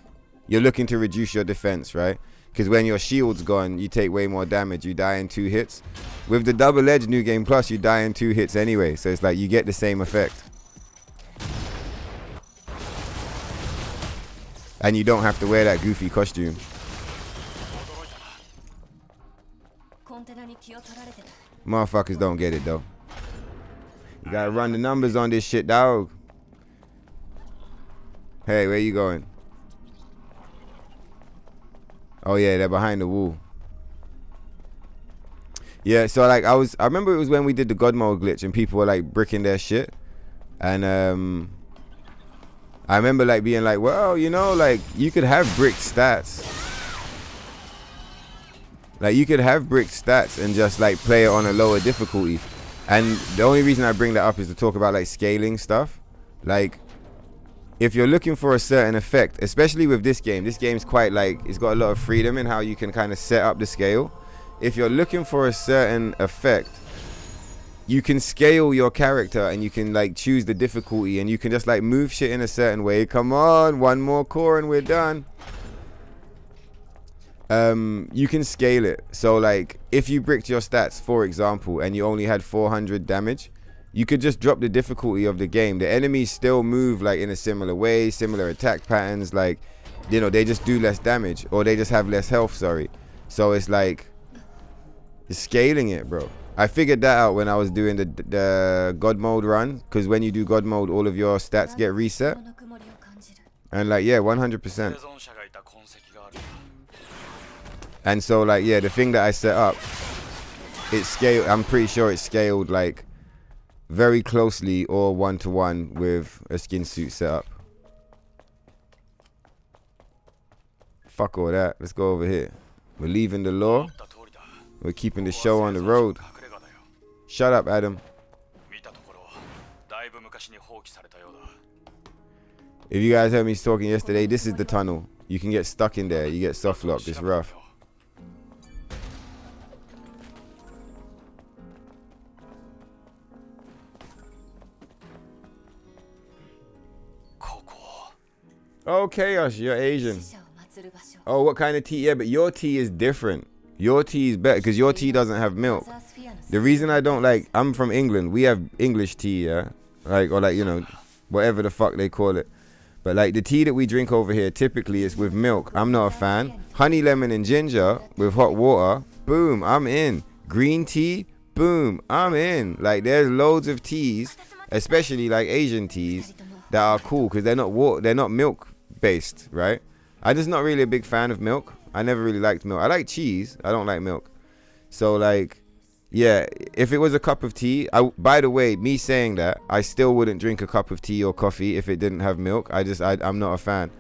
you're looking to reduce your defense, right? Because when your shield's gone, you take way more damage. You die in 2 hits. With the double-edged New Game Plus, you die in 2 hits anyway. So it's like you get the same effect. And you don't have to wear that goofy costume. Motherfuckers don't get it though. You gotta run the numbers on this shit, dog. Hey, where you going? Oh yeah, they're behind the wall. Yeah, so like I remember it was when we did the God mode glitch and people were like bricking their shit. And I remember like being like, well, you know, like you could have bricked stats. Like you could have bricked stats and just like play it on a lower difficulty. And the only reason I bring that up is to talk about like scaling stuff. Like if you're looking for a certain effect, especially with this game's quite like, it's got a lot of freedom in how you can kind of set up the scale. If you're looking for a certain effect, you can scale your character and you can like choose the difficulty and you can just like move shit in a certain way. Come on, one more core and we're done. You can scale it. So like if you bricked your stats, for example, and you only had 400 damage, you could just drop the difficulty of the game. The enemies still move like in a similar way, similar attack patterns, like, you know, they just do less damage or they just have less health, sorry. So it's like scaling it, bro. I figured that out when I was doing the God mode run, because when you do God mode, all of your stats get reset. And like, yeah, 100%. And so like, yeah, the thing that I set up, it scaled, I'm pretty sure it scaled like very closely or 1-to-1 with a skin suit setup. Fuck all that. Let's go over here. We're leaving the law. We're keeping the show on the road. Shut up, Adam. If you guys heard me talking yesterday, this is the tunnel. You can get stuck in there. You get soft locked. It's rough. Oh, Chaos, you're Asian. Oh, what kind of tea? Yeah, but your tea is different. Your tea is better because your tea doesn't have milk. The reason I don't like, I'm from England. We have English tea, yeah? Like, or like, you know, whatever the fuck they call it. But like the tea that we drink over here, typically is with milk. I'm not a fan. Honey, lemon, and ginger with hot water. Boom, I'm in. Green tea, boom, I'm in. Like there's loads of teas, especially like Asian teas, that are cool because they're not milk based, right? I'm just not really a big fan of milk. I never really liked milk. I like cheese. I don't like milk. So like, yeah, if it was a cup of tea, by the way, me saying that, I still wouldn't drink a cup of tea or coffee if it didn't have milk. I'm not a fan.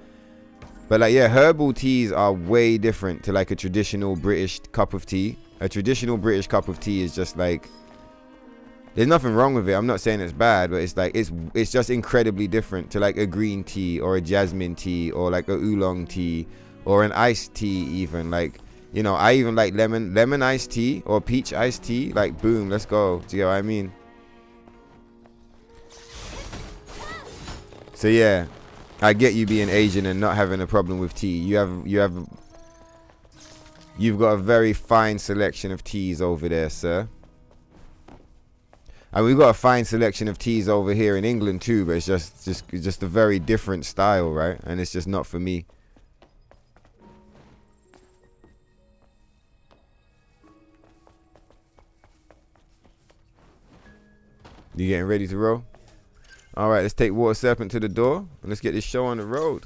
But like, yeah, herbal teas are way different to like a traditional British cup of tea. A traditional British cup of tea is just like, There's nothing wrong with it. I'm not saying it's bad, but it's like it's just incredibly different to like a green tea or a jasmine tea or like a oolong tea or an iced tea even. Like, you know, I even like lemon iced tea or peach iced tea. Like, boom, let's go. Do you know what I mean? So yeah, I get you being Asian and not having a problem with tea. You've got a very fine selection of teas over there, sir. And we've got a fine selection of teas over here in England too, but it's just a very different style, right? And it's just not for me. You getting ready to roll? All right, let's take Water Serpent to the door and let's get this show on the road.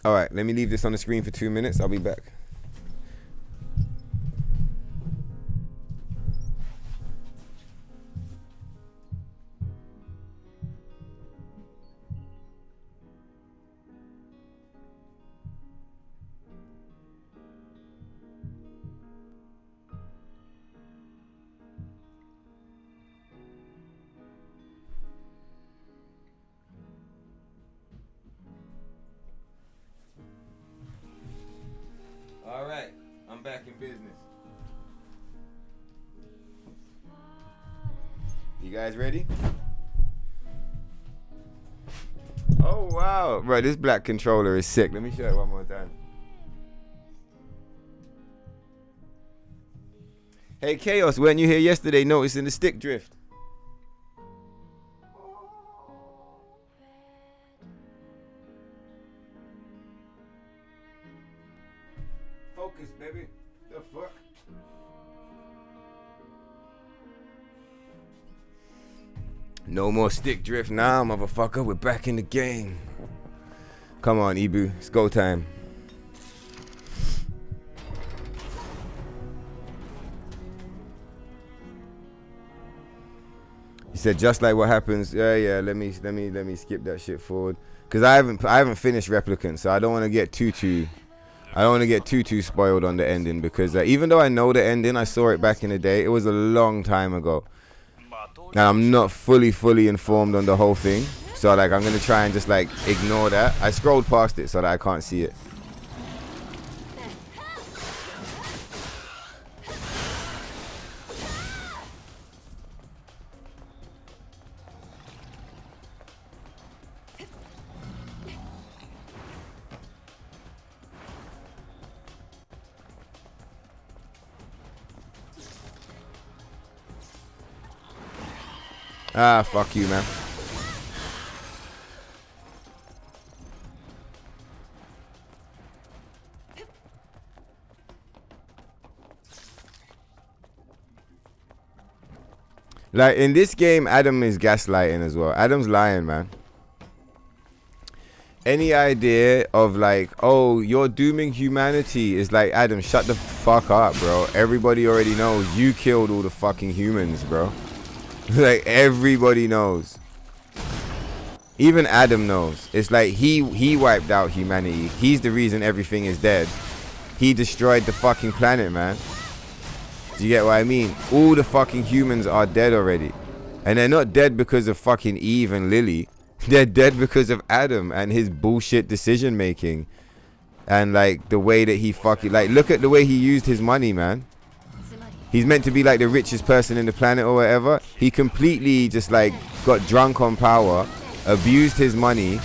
All right, let me leave this on the screen for 2 minutes. I'll be back. All right, I'm back in business. You guys ready? Oh wow, bro, this black controller is sick. Let me show it one more time. Hey Chaos, weren't you here yesterday noticing the stick drift? Focus, baby. The fuck? No more stick drift now, motherfucker. We're back in the game. Come on, Ibu. It's go time. He said just like what happens. Yeah. Let me skip that shit forward. Cause I haven't finished Replicant, so I don't want to get too spoiled on the ending, because even though I know the ending, I saw it back in the day. It was a long time ago, and I'm not fully informed on the whole thing. So like I'm gonna try and just like ignore that. I scrolled past it so that I can't see it. Ah, fuck you, man. Like in this game, Adam is gaslighting as well. Adam's lying, man. Any idea of like, oh, you're dooming humanity is like, Adam, shut the fuck up, bro. Everybody already knows you killed all the fucking humans, bro. Like everybody knows. Even Adam knows. It's like he wiped out humanity. He's the reason everything is dead. He destroyed the fucking planet, man. Do you get what I mean? All the fucking humans are dead already. And they're not dead because of fucking Eve and Lily. They're dead because of Adam and his bullshit decision making. And like the way that he fucking, like, look at the way he used his money, man. He's meant to be like the richest person in the planet or whatever. He completely just like got drunk on power, abused his money,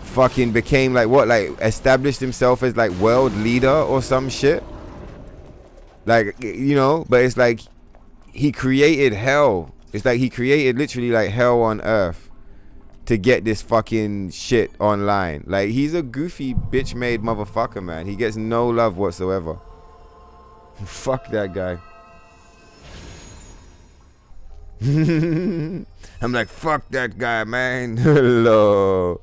fucking became like what, like established himself as like world leader or some shit. Like, you know, but it's like he created hell. It's like he created literally like hell on earth to get this fucking shit online. Like, he's a goofy bitch made motherfucker, man. He gets no love whatsoever. Fuck that guy. I'm like, fuck that guy, man. Hello.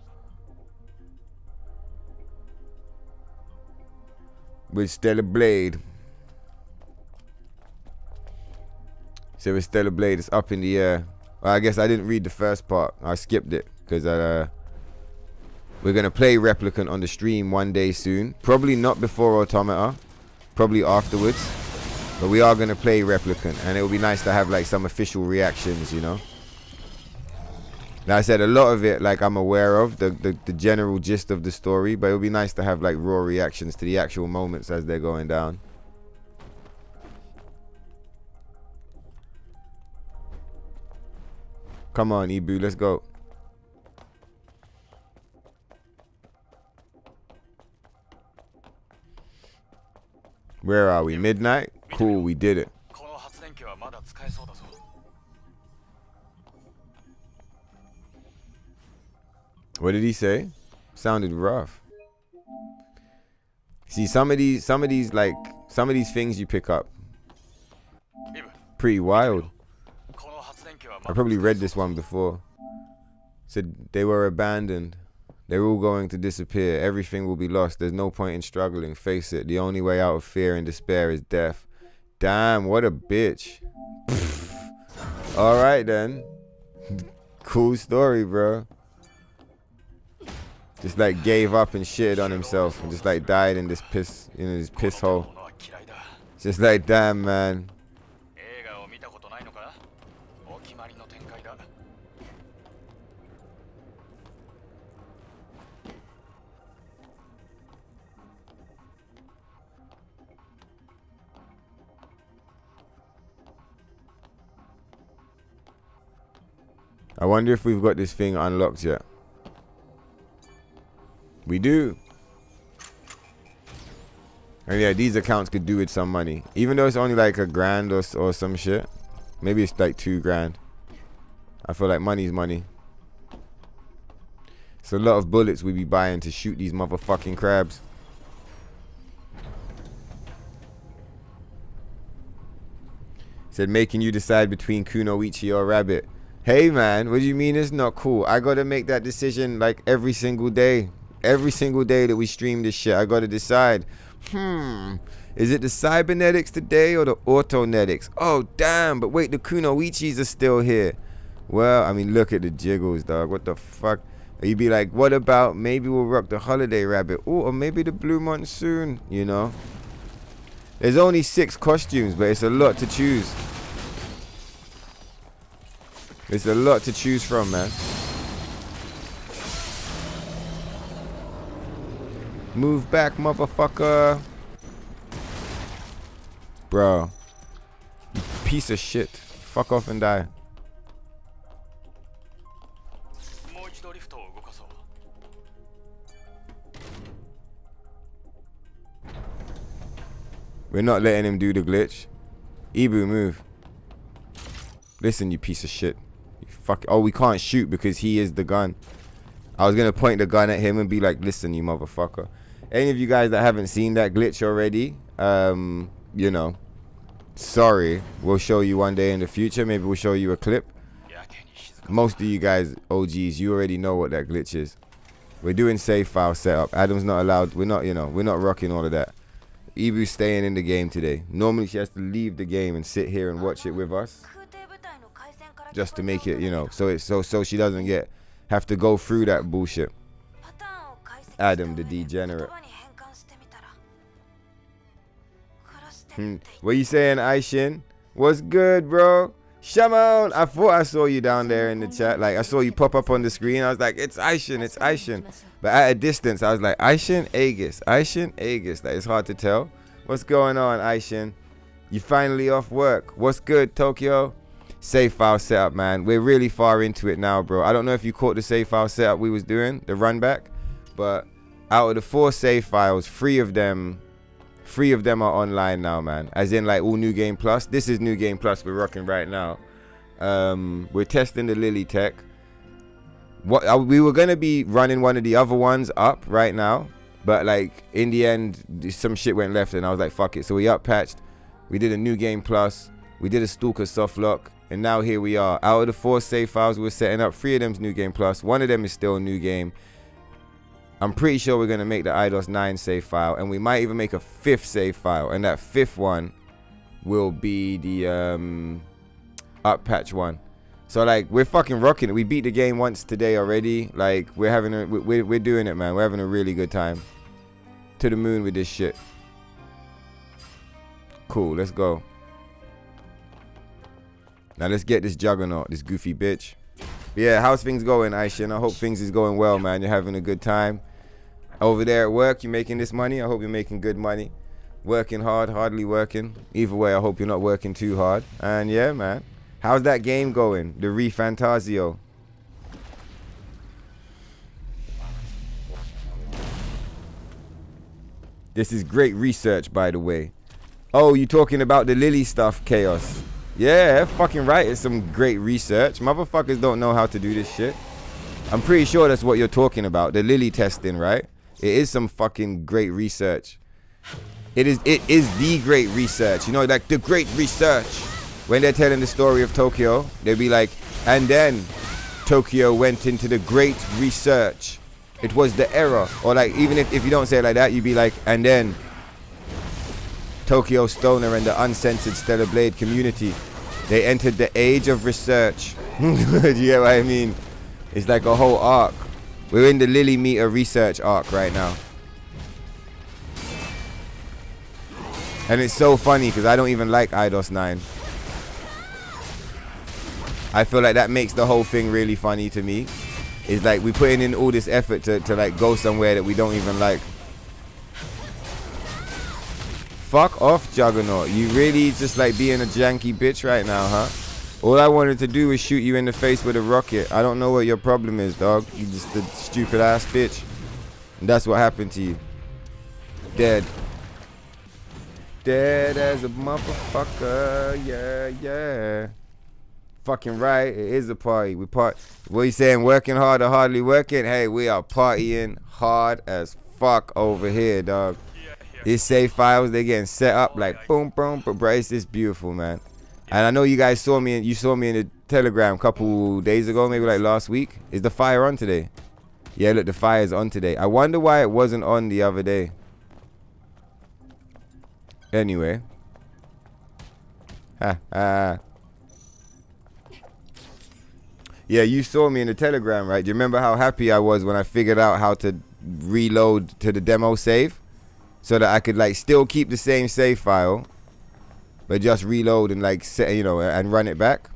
With Stellar Blade. So with Stellar Blade, it's up in the air. Well, I guess I didn't read the first part. I skipped it because we're gonna play Replicant on the stream one day soon. Probably not before Automata. Probably afterwards. But we are gonna play Replicant, and it would be nice to have like some official reactions, you know. Like I said, a lot of it, like I'm aware of the general gist of the story, but it would be nice to have like raw reactions to the actual moments as they're going down. Come on, Ibu, let's go. Where are we? Midnight? Cool, we did it. この発電機はまだ使えそうだぞ。 What did he say? Sounded rough. See, some of these things you pick up pretty wild. I probably read this one before. Said they were abandoned. They're all going to disappear. Everything will be lost. There's no point in struggling. Face it. The only way out of fear and despair is death. Damn, what a bitch. All right then. Cool story, bro. Just like gave up and shitted on himself and just like died in this piss, in this piss hole. Just like, damn, man. I wonder if we've got this thing unlocked yet. We do. And yeah, these accounts could do with some money. Even though it's only like $1,000 or some shit. Maybe it's like $2,000. I feel like money's money. It's a lot of bullets we be buying to shoot these motherfucking crabs. Said making you decide between Kunoichi or Rabbit. Hey man, what do you mean it's not cool? I gotta make that decision like every single day. Every single day that we stream this shit, I gotta decide. Is it the cybernetics today or the autonetics? Oh damn, but wait, the Kunoichis are still here. Well, I mean, look at the jiggles, dog. What the fuck? You'd be like, what about maybe we'll rock the holiday rabbit? Ooh, or maybe the blue monsoon, you know? There's only 6 costumes, but it's a lot to choose. It's a lot to choose from, man. Move back, motherfucker. Bro. You piece of shit. Fuck off and die. We're not letting him do the glitch. Ibu, move. Listen, you piece of shit. You fuck. Oh, we can't shoot because he is the gun. I was gonna point the gun at him and be like, listen, you motherfucker. Any of you guys that haven't seen that glitch already, you know, sorry. We'll show you one day in the future. Maybe we'll show you a clip. Most of you guys, OGs, you already know what that glitch is. We're doing save file setup. Adam's not allowed. We're not, you know, we're not rocking all of that. Ibu's staying in the game today. Normally she has to leave the game and sit here and watch it with us, just to make it, you know, so she doesn't have to go through that bullshit. Adam the degenerate. What you saying, Aishin? What's good, bro? Shamon, I thought I saw you down there in the chat. Like, I saw you pop up on the screen. I was like, it's Aishin, it's Aishin. But at a distance, I was like, Aishin, Aegis, Aishin, Aegis. Like, it's hard to tell. What's going on, Aishin? You finally off work. What's good, Tokyo? Save file setup, man. We're really far into it now, bro. I don't know if you caught the save file setup we was doing, the run back. But out of the 4 save files, 3 of them are online now, man. As in, like, all New Game Plus. This is New Game Plus we're rocking right now. We're testing the Lily tech. We were gonna be running one of the other ones up right now, but like in the end, some shit went left, and I was like, fuck it. So we up patched. We did a New Game Plus. We did a Stalker soft lock, and now here we are. Out of the 4 save files we're setting up, 3 of them's New Game Plus. 1 of them is still a New Game. I'm pretty sure we're gonna make the IDOS 9 save file, and we might even make a 5th save file, and that 5th one will be the up patch one. So like, we're fucking rocking it. We beat the game once today already. Like, we're doing it, man. We're having a really good time. To the moon with this shit. Cool, let's go. Now let's get this Juggernaut, this goofy bitch. But yeah, how's things going, Aishin? I hope things is going well, man. You're having a good time. Over there at work, you're making this money. I hope you're making good money. Working hard, hardly working. Either way, I hope you're not working too hard. And yeah, man. How's that game going? The ReFantasio. This is great research, by the way. Oh, you talking about the Lily stuff, Chaos? Yeah, fucking right. It's some great research. Motherfuckers don't know how to do this shit. I'm pretty sure that's what you're talking about. The Lily testing, right? It is some fucking great research. It is the great research. You know, like the great research. When they're telling the story of Tokyo, they'll be like, and then Tokyo went into the great research. It was the era. Or like, even if you don't say it like that, you'd be like, and then Tokyo Stoner and the Uncensored Stellar Blade community, they entered the age of research. Do you get what I mean? It's like a whole arc. We're in the Lily Meter research arc right now. And it's so funny because I don't even like IDOS 9. I feel like that makes the whole thing really funny to me. It's like we're putting in all this effort to like go somewhere that we don't even like. Fuck off, Juggernaut. You really just like being a janky bitch right now, huh? All I wanted to do was shoot you in the face with a rocket. I don't know what your problem is, dog. You just a stupid ass bitch. And that's what happened to you. Dead. Dead as a motherfucker. Yeah, yeah. Fucking right. It is a party. What are you saying? Working hard or hardly working? Hey, we are partying hard as fuck over here, dog. These save files, they getting set up like boom, boom, but bro, it's just beautiful, man. And I know you guys saw me, you saw me in the Telegram a couple days ago, maybe like last week. Is the fire on today? Yeah, look, the fire is on today. I wonder why it wasn't on the other day. Anyway. Yeah, you saw me in the Telegram, right? Do you remember how happy I was when I figured out how to reload to the demo save? So that I could like still keep the same save file, but just reload and like set, you know, and run it back.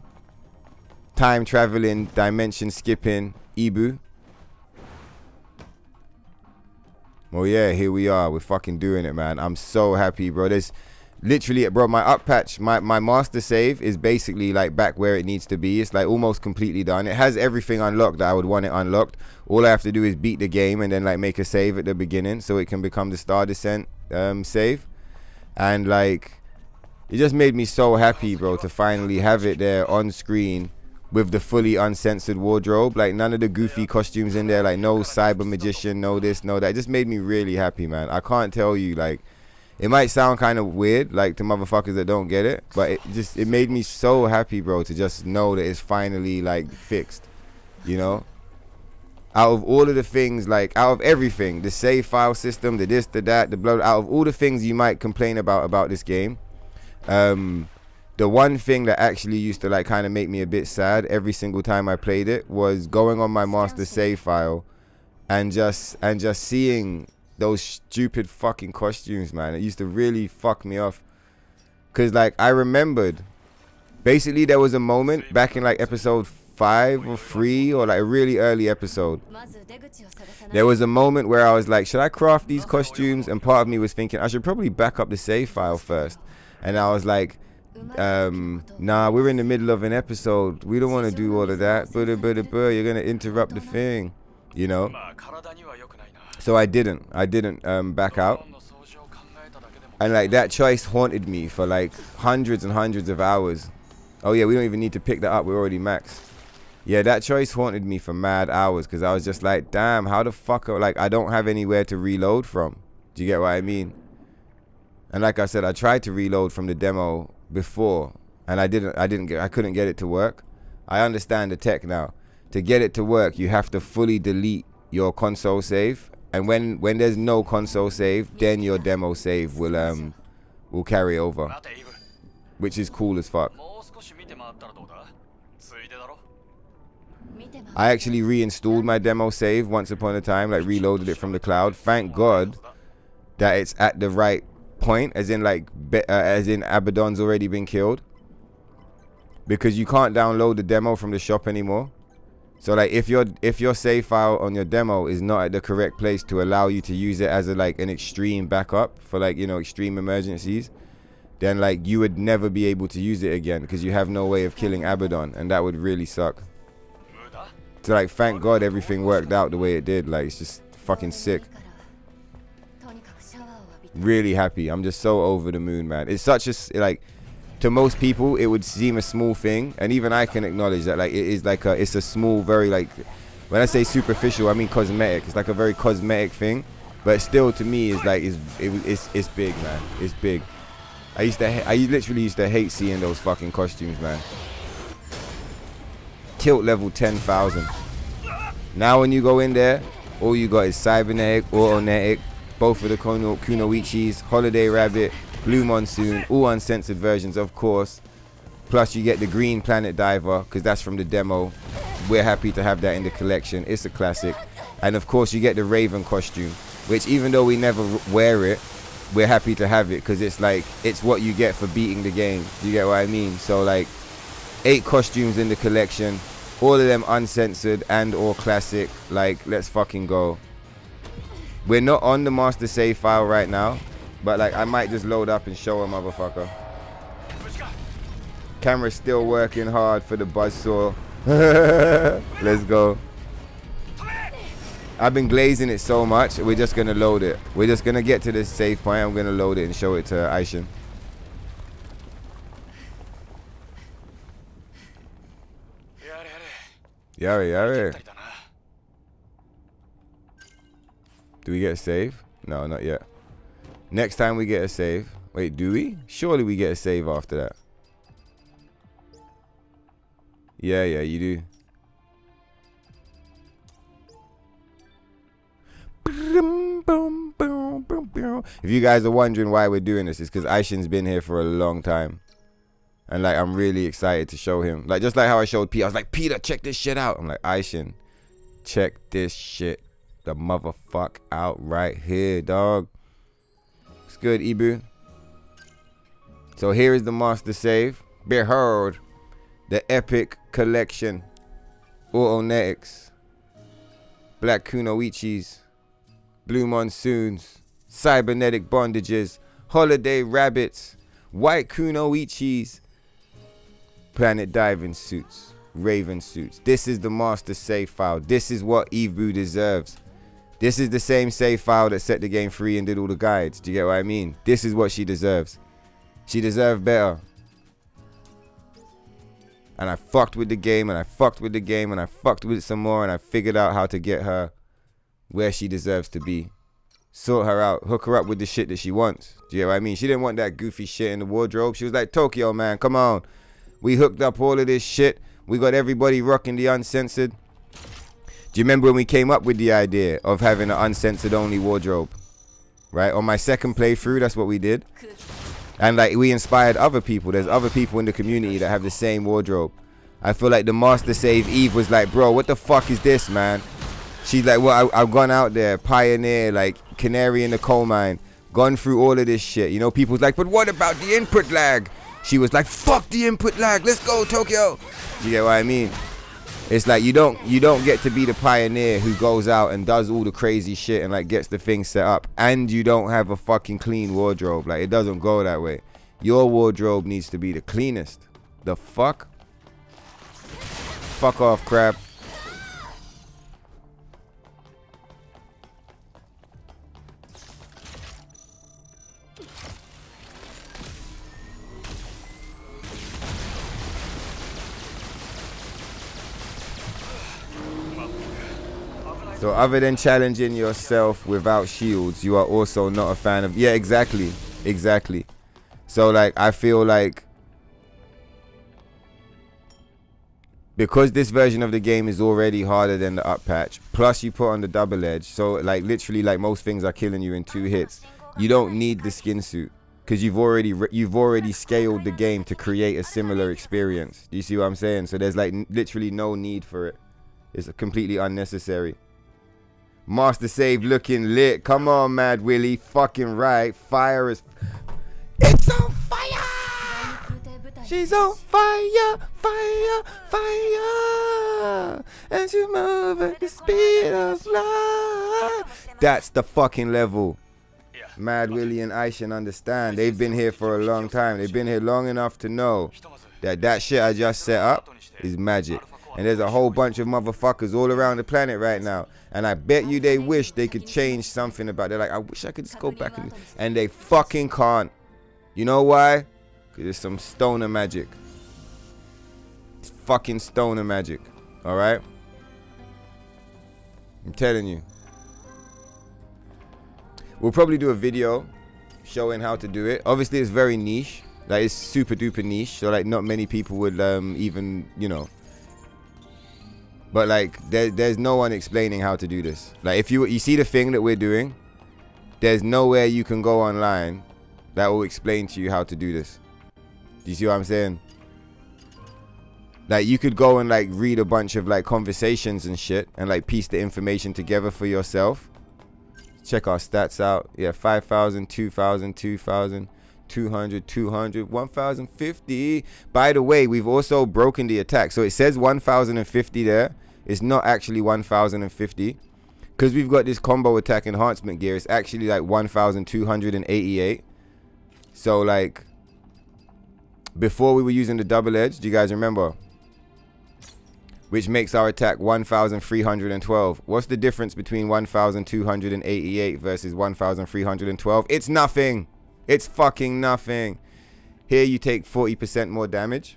Time traveling, dimension skipping, Ibu. Well, yeah, here we are. We're fucking doing it, man. I'm so happy, bro. There's literally, bro, my up patch, my master save is basically like back where it needs to be. It's like almost completely done. It has everything unlocked that I would want it unlocked. All I have to do is beat the game and then like make a save at the beginning so it can become the Star Descent save. And like, it just made me so happy, bro, to finally have it there on screen with the fully uncensored wardrobe. Like none of the goofy costumes in there, like no cyber magician, no this, no that. It just made me really happy, man. I can't tell you, like, it might sound kind of weird, like to motherfuckers that don't get it, but it made me so happy, bro, to just know that it's finally like fixed, you know? Out of all of the things, like out of everything, the save file system, the this, the that, the blah, out of all the things you might complain about this game, the one thing that actually used to like kind of make me a bit sad every single time I played it was going on my master save file and just seeing those stupid fucking costumes, man. It used to really fuck me off. Cause like I remembered, basically there was a moment back in like episode 5 or 3 or like a really early episode. There was a moment where I was like, should I craft these costumes? And part of me was thinking I should probably back up the save file first. And I was like, nah, we're in the middle of an episode. We don't want to do all of that. You're gonna interrupt the thing, you know. So I didn't back out. And like that choice haunted me for like hundreds and hundreds of hours. Oh yeah, we don't even need to pick that up. We're already maxed. Yeah, that choice haunted me for mad hours because I was just like, damn, how the fuck, like I don't have anywhere to reload from. Do you get what I mean? And like I said, I tried to reload from the demo before and I couldn't get it to work. I understand the tech now. To get it to work, you have to fully delete your console save. And when there's no console save, then your demo save will carry over, which is cool as fuck. I actually reinstalled my demo save once upon a time, like reloaded it from the cloud. Thank God that it's at the right point, as in like as in Abaddon's already been killed. because you can't download the demo from the shop anymore. So like if your save file on your demo is not at the correct place to allow you to use it as a like an extreme backup for like, you know, extreme emergencies, then like you would never be able to use it again because you have no way of killing Abaddon, and that would really suck. So like thank God everything worked out the way it did. Like it's just fucking sick. Really happy. I'm just so over the moon, man. It's such a like, to most people it would seem a small thing, and even I can acknowledge that like it is like it's a small, very like, when I say superficial I mean cosmetic. It's like a very cosmetic thing, but still to me is like it's big, man. It's big. I literally used to hate seeing those fucking costumes, man. Tilt level 10,000. Now when you go in there, all you got is cybernetic, automatic, both of the Kunoichis, Holiday Rabbit, Blue Monsoon, all uncensored versions, of course. Plus you get the green Planet Diver, because that's from the demo. We're happy to have that in the collection. It's a classic. And of course you get the Raven costume, which even though we never wear it, we're happy to have it, because it's like, it's what you get for beating the game. You get what I mean? So like 8 costumes in the collection, all of them uncensored and or classic. Like, let's fucking go. We're not on the master save file right now, but like I might just load up and show a motherfucker. Camera's still working hard for the buzzsaw. Let's go. I've been glazing it so much, we're just gonna load it. We're just gonna get to this save point, I'm gonna load it and show it to Aishin. Yare. Do we get a save? No, not yet. Next time we get a save. Wait, do we? Surely we get a save after that. Yeah, you do. If you guys are wondering why we're doing this, it's because Aishin's been here for a long time. And like, I'm really excited to show him. Like, just like how I showed Peter. I was like, Peter, check this shit out. I'm like, Aishin, check this shit the motherfuck out right here, dog. It's good, Ibu. So here is the master save. Behold, the epic collection. Autonetics. Black Kunoichis. Blue Monsoons. Cybernetic bondages. Holiday rabbits. White Kunoichis. Planet diving suits. Raven suits. This is the master save file. This is what Ibu deserves. This is the same save file that set the game free and did all the guides. Do you get what I mean? This is what she deserves. She deserved better. And I fucked with the game, and I fucked with the game, and I fucked with it some more, and I figured out how to get her where she deserves to be. Sort her out. Hook her up with the shit that she wants. Do you get what I mean? She didn't want that goofy shit in the wardrobe. She was like, Tokyo, man, come on. We hooked up all of this shit. We got everybody rocking the uncensored. Do you remember when we came up with the idea of having an uncensored only wardrobe? Right? On my second playthrough, that's what we did. And like, we inspired other people. There's other people in the community that have the same wardrobe. I feel like the master save Eve was like, bro, what the fuck is this, man? She's like, well, I've gone out there, pioneer, like canary in the coal mine, gone through all of this shit. You know, people's like, but what about the input lag? She was like, fuck the input lag. Let's go, Tokyo. You get what I mean? It's like you don't get to be the pioneer who goes out and does all the crazy shit and like gets the thing set up, and you don't have a fucking clean wardrobe. Like, it doesn't go that way. Your wardrobe needs to be the cleanest. The fuck? Fuck off, crap. So other than challenging yourself without shields, you are also not a fan of... Yeah, exactly. So like, I feel like because this version of the game is already harder than the up patch, plus you put on the double edge, so like literally like most things are killing you in 2 hits. You don't need the skin suit because you've already scaled the game to create a similar experience. Do you see what I'm saying? So there's like literally no need for it. It's completely unnecessary. Master save looking lit. Come on, Mad Willie. Fucking right. Fire is... It's on fire! She's on fire, fire, fire, and she move at the speed of light. That's the fucking level. Mad Willie and Aishan understand. They've been here for a long time. They've been here long enough to know that that shit I just set up is magic. And there's a whole bunch of motherfuckers all around the planet right now. And I bet you they wish they could change something about it. They're like, I wish I could just go back and they fucking can't. You know why? Because it's some stoner magic. It's fucking stoner magic. Alright? I'm telling you. We'll probably do a video showing how to do it. Obviously, it's very niche. Like, it's super duper niche. So, like, not many people would even, you know. But, like, there's no one explaining how to do this. Like, if you see the thing that we're doing, there's nowhere you can go online that will explain to you how to do this. Do you see what I'm saying? Like, you could go and, like, read a bunch of, like, conversations and shit and, like, piece the information together for yourself. Check our stats out. Yeah, 5,000, 2,000, 2,000, 200, 200, 1,050. By the way, we've also broken the attack. So it says 1,050 there. It's not actually 1,050. Because we've got this combo attack enhancement gear. It's actually like 1,288. So like, before we were using the double edge, do you guys remember? Which makes our attack 1,312. What's the difference between 1,288 versus 1,312? It's nothing. It's fucking nothing. Here you take 40% more damage.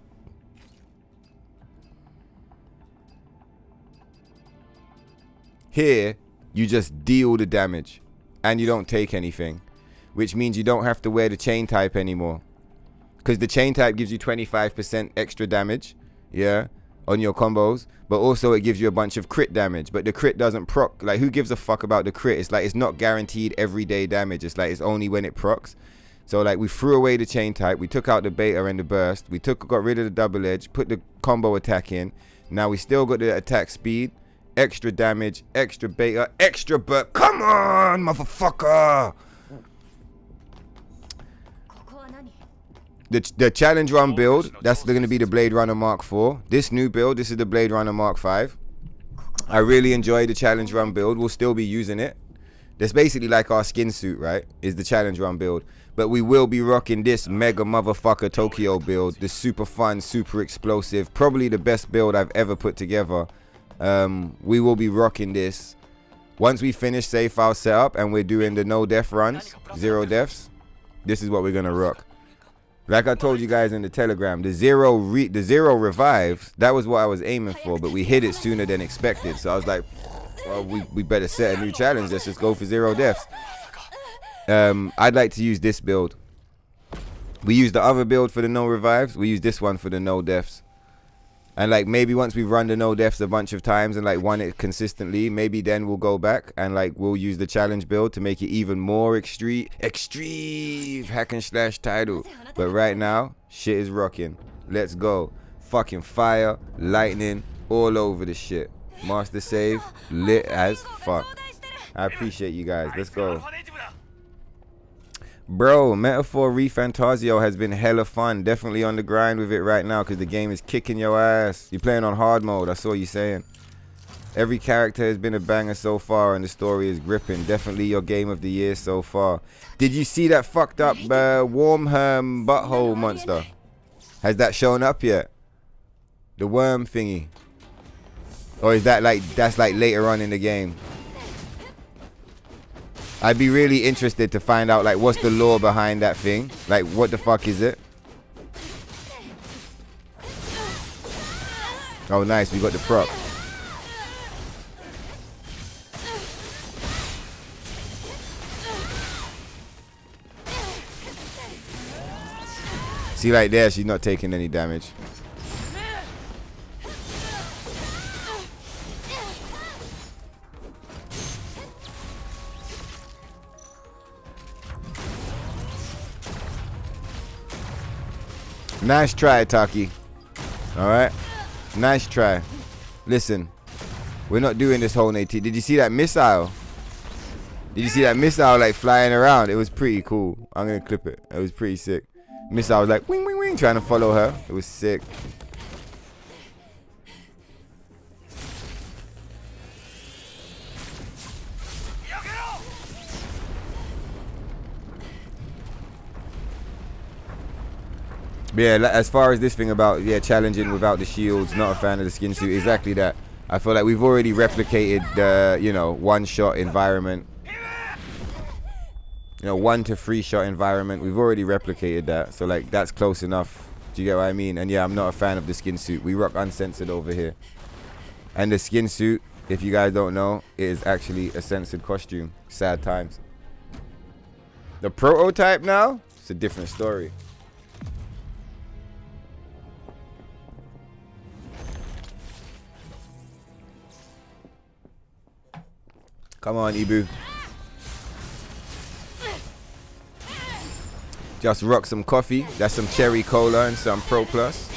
Here, you just deal the damage. And you don't take anything. Which means you don't have to wear the chain type anymore. Because the chain type gives you 25% extra damage. Yeah. On your combos, but also it gives you a bunch of crit damage, but the crit doesn't proc. Like, who gives a fuck about the crit? It's like, it's not guaranteed everyday damage. It's like, it's only when it procs. So like, we threw away the chain type, we took out the beta and the burst, got rid of the double edge, put the combo attack in. Now we still got the attack speed, extra damage, extra beta, extra burst. Come on, motherfucker. The challenge run build, that's going to be the Blade Runner Mark 4. This new build, this is the Blade Runner Mark 5. I really enjoy the challenge run build. We'll still be using it. That's basically like our skin suit, right? Is the challenge run build. But we will be rocking this mega motherfucker Tokyo build. The super fun, super explosive. Probably the best build I've ever put together. We will be rocking this. Once we finish save file setup and we're doing the no death runs, 0 deaths, this is what we're going to rock. Like I told you guys in the Telegram, the zero revives, that was what I was aiming for, but we hit it sooner than expected. So I was like, well, we better set a new challenge. Let's just go for 0 deaths. I'd like to use this build. We use the other build for the no revives. We use this one for the no deaths. And like, maybe once we run the no deaths a bunch of times and like won it consistently, maybe then we'll go back and like we'll use the challenge build to make it even more extreme hack and slash title. But right now, shit is rocking. Let's go. Fucking fire, lightning, all over the shit. Master save, lit as fuck. I appreciate you guys. Let's go. Bro, Metaphor ReFantasio has been hella fun. Definitely on the grind with it right now because the game is kicking your ass. You're playing on hard mode, I saw you saying. Every character has been a banger so far and the story is gripping. Definitely your game of the year so far. Did you see that fucked up worm butthole monster? Has that shown up yet? The worm thingy. Or is that like, that's like later on in the game? I'd be really interested to find out like what's the lore behind that thing. Like what the fuck is it? Oh nice, we got the prop. See like there, she's not taking any damage. Nice try, Taki. Alright? Nice try. Listen. We're not doing this whole AT. Did you see that missile? Did you see that missile like flying around? It was pretty cool. I'm gonna clip it. It was pretty sick. Missile was like wing wing wing. mean? Trying to follow her. It was sick. But yeah, as far as this thing about challenging without the shields, not a fan of the skin suit. Exactly that. I feel like we've already replicated the one-shot environment. 1 to 3 shot environment. We've already replicated that, so like that's close enough. Do you get what I mean? And yeah, I'm not a fan of the skin suit. We rock Uncensored over here, and the skin suit, if you guys don't know, it is actually a censored costume. Sad times. The prototype now, it's a different story. Come on, Ibu. Just rock some coffee. That's some cherry cola and some Pro Plus.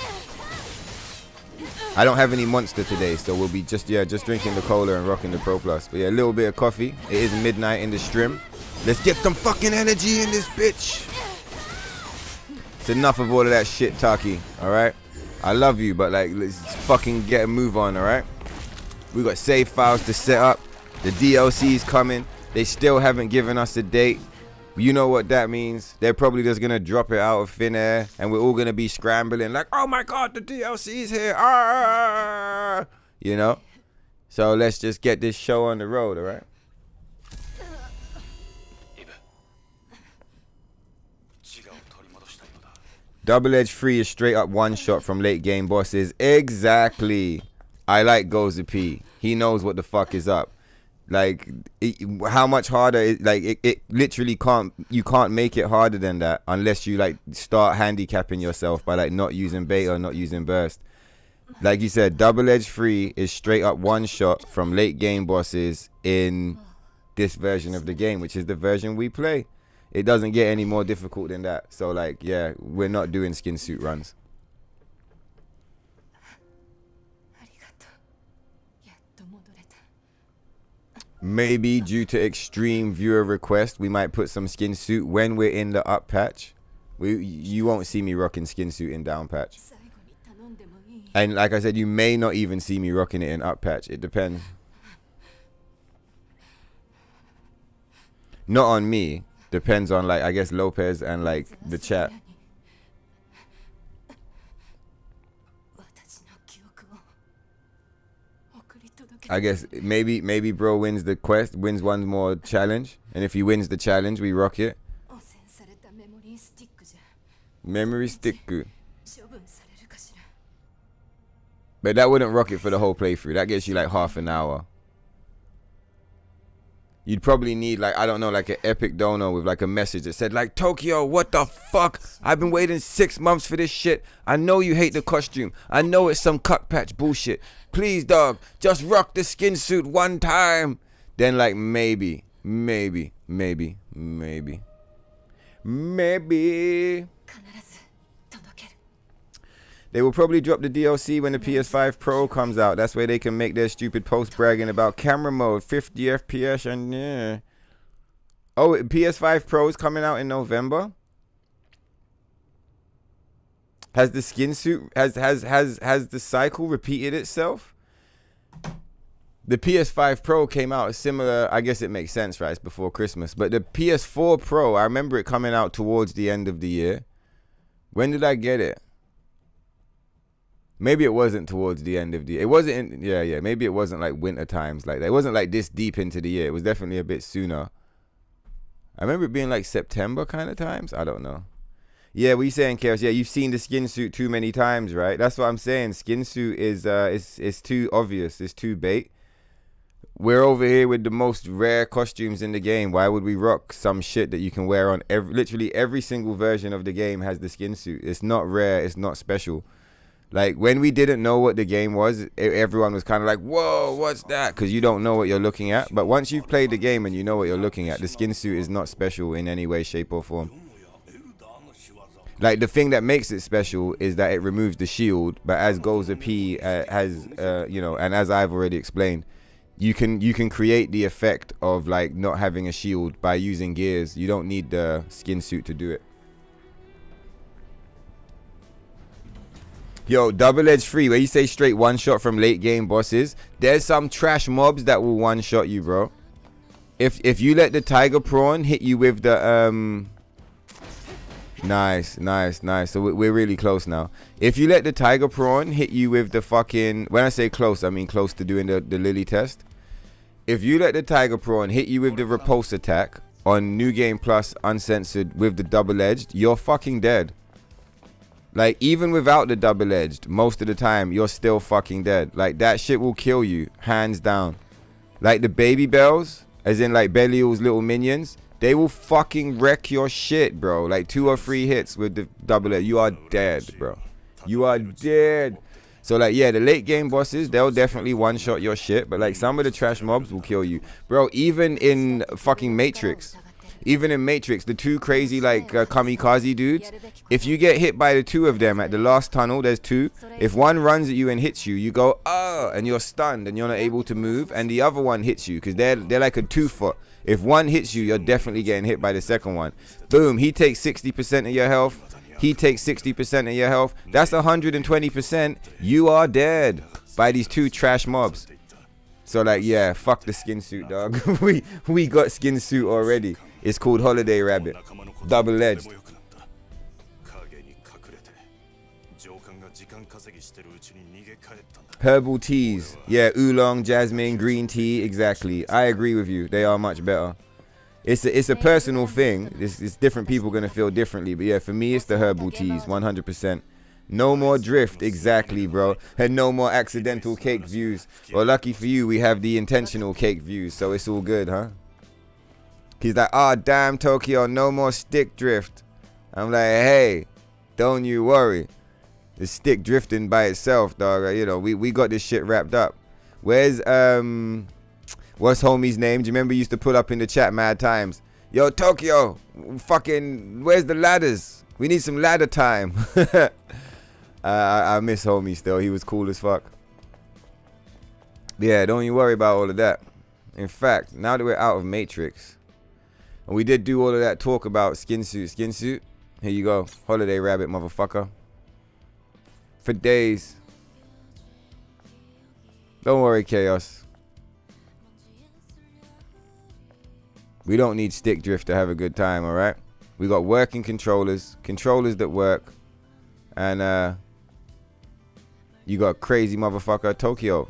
I don't have any Monster today, so we'll be just drinking the cola and rocking the Pro Plus. But yeah, a little bit of coffee. It is midnight in the stream. Let's get some fucking energy in this bitch. It's enough of all of that shit, Taki. All right. I love you, but like, let's fucking get a move on. All right. We got save files to set up. The DLC's coming. They still haven't given us a date. You know what that means. They're probably just going to drop it out of thin air. And we're all going to be scrambling like, oh my God, the DLC's here. Ah! You know? So let's just get this show on the road, all right? Double Edge 3 is straight up one shot from late game bosses. Exactly. I like Goza P. He knows what the fuck is up. Like, how much harder it literally you can't make it harder than that unless you like start handicapping yourself by like not using beta or not using burst. Like you said, Double Edge 3 is straight up one shot from late game bosses in this version of the game, which is the version we play. It doesn't get any more difficult than that. So like, yeah, we're not doing skin suit runs. Maybe due to extreme viewer request, we might put some skin suit when we're in the up patch. You won't see me rocking skin suit in down patch. And like I said, you may not even see me rocking it in up patch. It depends. Not on me. Depends on like, I guess, Lopez and like the chat. I guess maybe bro wins the quest, wins one more challenge, and if he wins the challenge, we rock it. Memory stick. But that wouldn't rock it for the whole playthrough. That gets you like half an hour. You'd probably need like, I don't know, like an epic dono with like a message that said like, Tokyo, what the fuck? I've been waiting 6 months for this shit. I know you hate the costume. I know it's some cut patch bullshit. Please, dog, just rock the skin suit one time. Then like maybe. They will probably drop the DLC when the PS5 Pro comes out. That's where they can make their stupid post bragging about camera mode, 50 FPS, and yeah. Oh, PS5 Pro is coming out in November. Has the skin suit has the cycle repeated itself? The PS5 Pro came out similar. I guess it makes sense, right? It's before Christmas. But the PS4 Pro, I remember it coming out towards the end of the year. When did I get it? Maybe it wasn't towards the end of the year. It wasn't in, yeah. Maybe it wasn't like winter times like that. It wasn't like this deep into the year. It was definitely a bit sooner. I remember it being like September kind of times. I don't know. Yeah, what you saying, Chaos? Yeah, you've seen the skin suit too many times, right? That's what I'm saying. Skin suit is too obvious. It's too bait. We're over here with the most rare costumes in the game. Why would we rock some shit that you can wear on literally every single version of the game has the skin suit? It's not rare. It's not special. Like, when we didn't know what the game was, everyone was kind of like, whoa, what's that? Because you don't know what you're looking at. But once you've played the game and you know what you're looking at, the skin suit is not special in any way, shape, or form. Like, the thing that makes it special is that it removes the shield. But as Goza P has, and as I've already explained, you can create the effect of, like, not having a shield by using gears. You don't need the skin suit to do it. Yo, double-edged free, where you say straight one shot from late game bosses. There's some trash mobs that will one shot you, bro. If you let the tiger prawn hit you with the nice. So we're really close now. If you let the tiger prawn hit you with the fucking, when I say close, I mean close to doing the Lily test. If you let the tiger prawn hit you with the repulse attack on New Game Plus Uncensored with the double-edged, you're fucking dead. Like, even without the double-edged, most of the time, you're still fucking dead. Like, that shit will kill you, hands down. Like, the baby bells, as in, like, Belial's little minions, they will fucking wreck your shit, bro. Like, 2 or 3 hits with the double-edged. You are dead, bro. You are dead. So, like, yeah, the late game bosses, they'll definitely one-shot your shit. But, like, some of the trash mobs will kill you. Bro, even in fucking Matrix... Even in Matrix, the 2 crazy, like, kamikaze dudes, if you get hit by the 2 of them at the last tunnel, there's 2. If one runs at you and hits you, you go, oh, and you're stunned and you're not able to move. And the other one hits you because they're like a 2-foot. If one hits you, you're definitely getting hit by the second one. Boom, he takes 60% of your health. He takes 60% of your health. That's 120%. You are dead by these 2 trash mobs. So, like, yeah, fuck the skin suit, dog. we got skin suit already. It's called Holiday Rabbit. Double-edged. Herbal teas. Yeah, oolong, jasmine, green tea. Exactly. I agree with you. They are much better. It's a personal thing. It's different people going to feel differently. But yeah, for me, it's the herbal teas. 100%. No more drift. Exactly, bro. And no more accidental cake views. Well, lucky for you, we have the intentional cake views. So it's all good, huh? He's like, oh, damn, Tokyo, no more stick drift. I'm like, hey, don't you worry. The stick drifting by itself, dog. You know, we got this shit wrapped up. Where's, what's homie's name? Do you remember he used to put up in the chat mad times? Yo, Tokyo, fucking, where's the ladders? We need some ladder time. I miss homie still. He was cool as fuck. Yeah, don't you worry about all of that. In fact, now that we're out of Matrix... And we did do all of that talk about skin suit. Here you go. Holiday Rabbit, motherfucker. For days. Don't worry, Chaos. We don't need stick drift to have a good time, alright? We got working controllers. Controllers that work. And, you got crazy motherfucker Tokyo.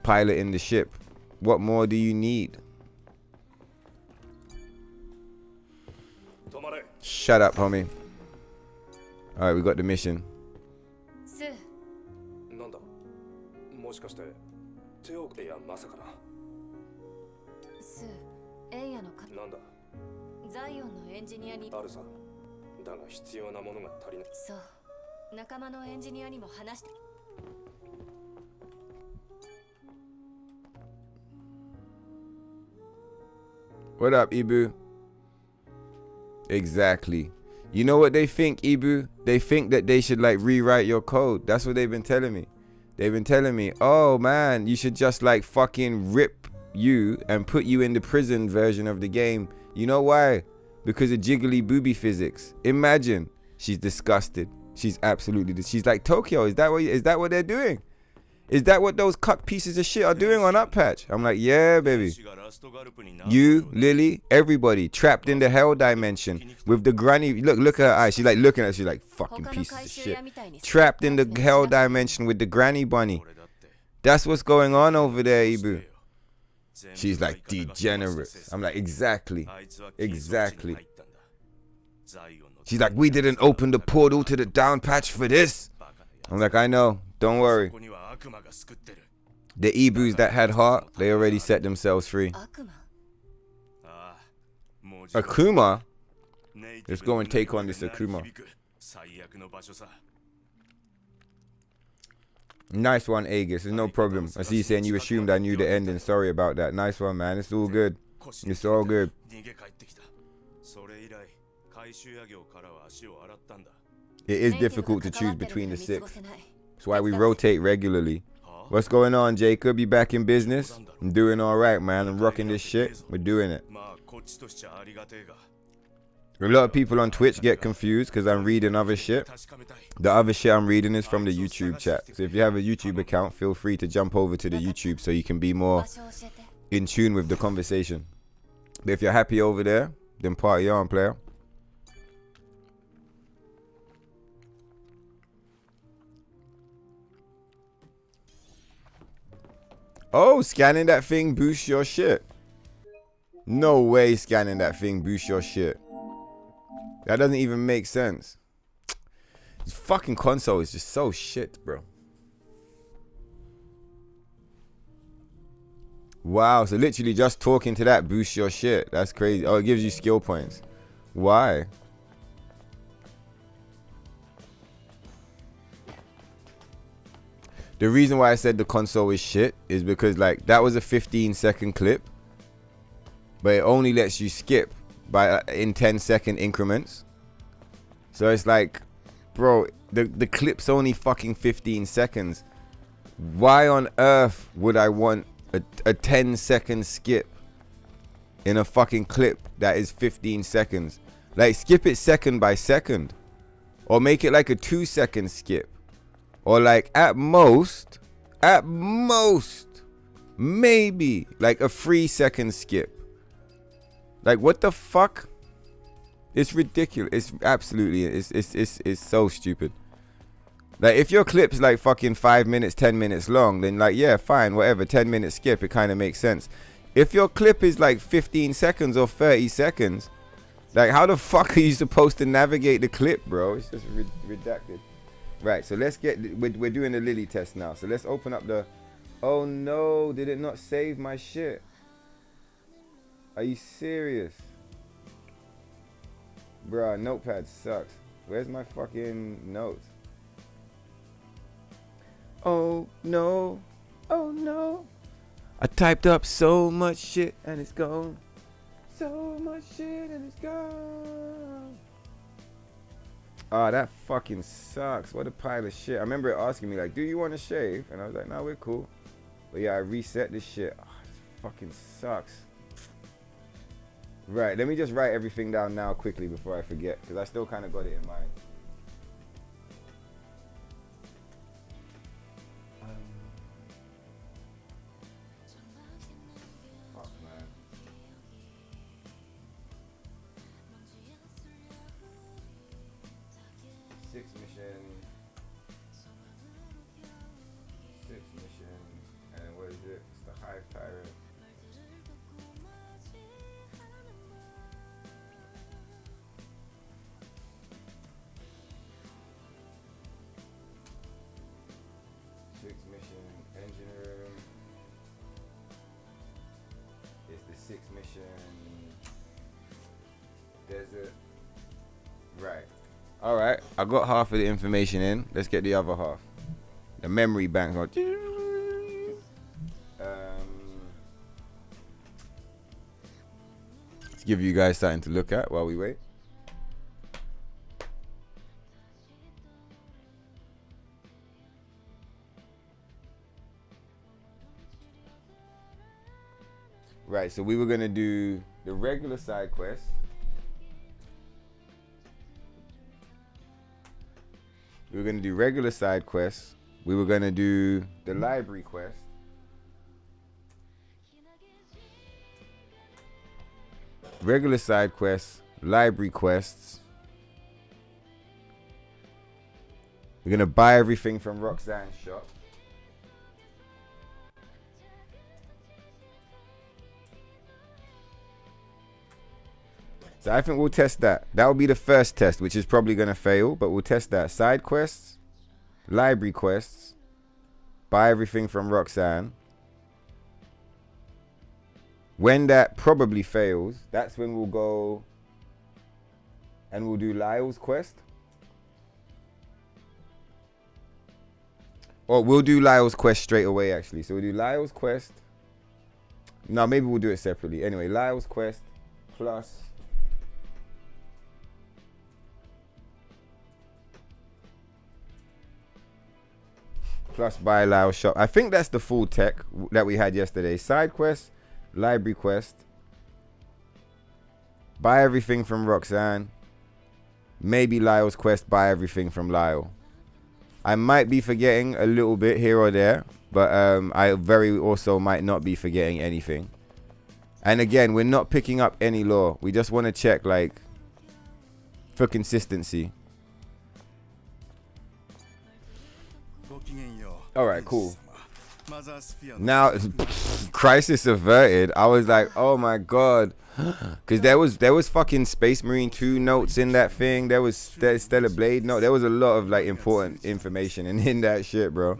Piloting the ship. What more do you need? Shut up, homie. Alright, we got the mission. What up, Ibu? Exactly. You know what they think, Ibu? They think that they should, like, rewrite your code. That's what they've been telling me. They've been telling me, oh, man, you should just, like, fucking rip you and put you in the prison version of the game. You know why? Because of jiggly booby physics. Imagine. She's disgusted. She's absolutely... She's like, Tokyo, is that what they're doing? Is that what those cuck pieces of shit are doing on Up Patch? I'm like, yeah, baby. You, Lily, everybody trapped in the hell dimension with the granny. Look at her eyes. She's like looking at us. She's like, fucking pieces of shit. Trapped in the hell dimension with the granny bunny. That's what's going on over there, Ibu. She's like, degenerate. I'm like, exactly. Exactly. She's like, we didn't open the portal to the down patch for this. I'm like, I know. Don't worry. The Ibus that had heart, they already set themselves free. Akuma? Let's go and take on this Akuma. Nice one, Aegis. There's no problem. I see you saying you assumed I knew the ending. Sorry about that. Nice one, man. It's all good. It's all good. It is difficult to choose between the 6. That's why we rotate regularly. What's going on, Jacob? You back in business? I'm doing all right, man. I'm rocking this shit. We're doing it. A lot of people on Twitch get confused because I'm reading other shit. The other shit I'm reading is from the YouTube chat. So if you have a YouTube account, feel free to jump over to the YouTube so you can be more in tune with the conversation. But if you're happy over there, then party on, player. Oh, scanning that thing boosts your shit. No way scanning that thing boosts your shit. That doesn't even make sense. This fucking console is just so shit, bro. Wow, so literally just talking to that boosts your shit. That's crazy. Oh, it gives you skill points. Why? The reason why I said the console is shit is because, like, that was a 15-second clip, but it only lets you skip by in 10-second increments. So it's like, bro, the clip's only fucking 15 seconds. Why on earth would I want a 10-second skip in a fucking clip that is 15 seconds? Like, skip it second by second, or make it like a 2-second skip. Or like at most, maybe like a 3-second skip. Like, what the fuck? It's ridiculous. It's absolutely, it's so stupid. Like, if your clip's like fucking 5 minutes, 10 minutes long, then like, yeah, fine, whatever, 10-minute skip, it kind of makes sense. If your clip is like 15 seconds or 30 seconds, like, how the fuck are you supposed to navigate the clip, bro? It's just redacted. Right, so let's get, we're doing the Lily test now. So let's open up the, oh no, did it not save my shit? Are you serious? Bruh, notepad sucks. Where's my fucking notes? Oh no, oh no. I typed up so much shit and it's gone. So much shit and it's gone. Oh, that fucking sucks. What a pile of shit. I remember it asking me, like, do you want to shave? And I was like, no, we're cool. But yeah, I reset this shit. Oh, this fucking sucks. Right, let me just write everything down now quickly before I forget, because I still kind of got it in mind. Fuck, man. Six mission, and what is it? It's the Hive Tyrant. Sixth mission, engine room. It's the sixth mission, desert. Right. All right, I got half of the information in. Let's get the other half. The memory bank. Let's give you guys something to look at while we wait. Right, so we were gonna do the regular side quest. We were gonna do regular side quests. We were gonna do the library quest. Regular side quests, library quests. We're gonna buy everything from Roxanne's shop. So I think we'll test that. That will be the first test, which is probably going to fail, but we'll test that. Side quests, library quests, buy everything from Roxanne. When that probably fails, that's when we'll go and we'll do Lyle's quest. Or we'll do Lyle's quest straight away, actually. So we'll do Lyle's quest. No, maybe we'll do it separately. Anyway, Lyle's quest plus... plus buy Lyle's shop. I think that's the full tech that we had yesterday. Side quest, library quest, Buy everything from Roxanne. Maybe Lyle's quest, buy everything from Lyle. I might be forgetting a little bit here or there, but I very also might not be forgetting anything. And again, we're not picking up any lore. We just want to check, like, for consistency. Alright, cool. Now, crisis averted. I was like, oh my god. Because there was fucking Space Marine 2 notes in that thing. There was Stellar Blade note. There was a lot of like important information in that shit, bro.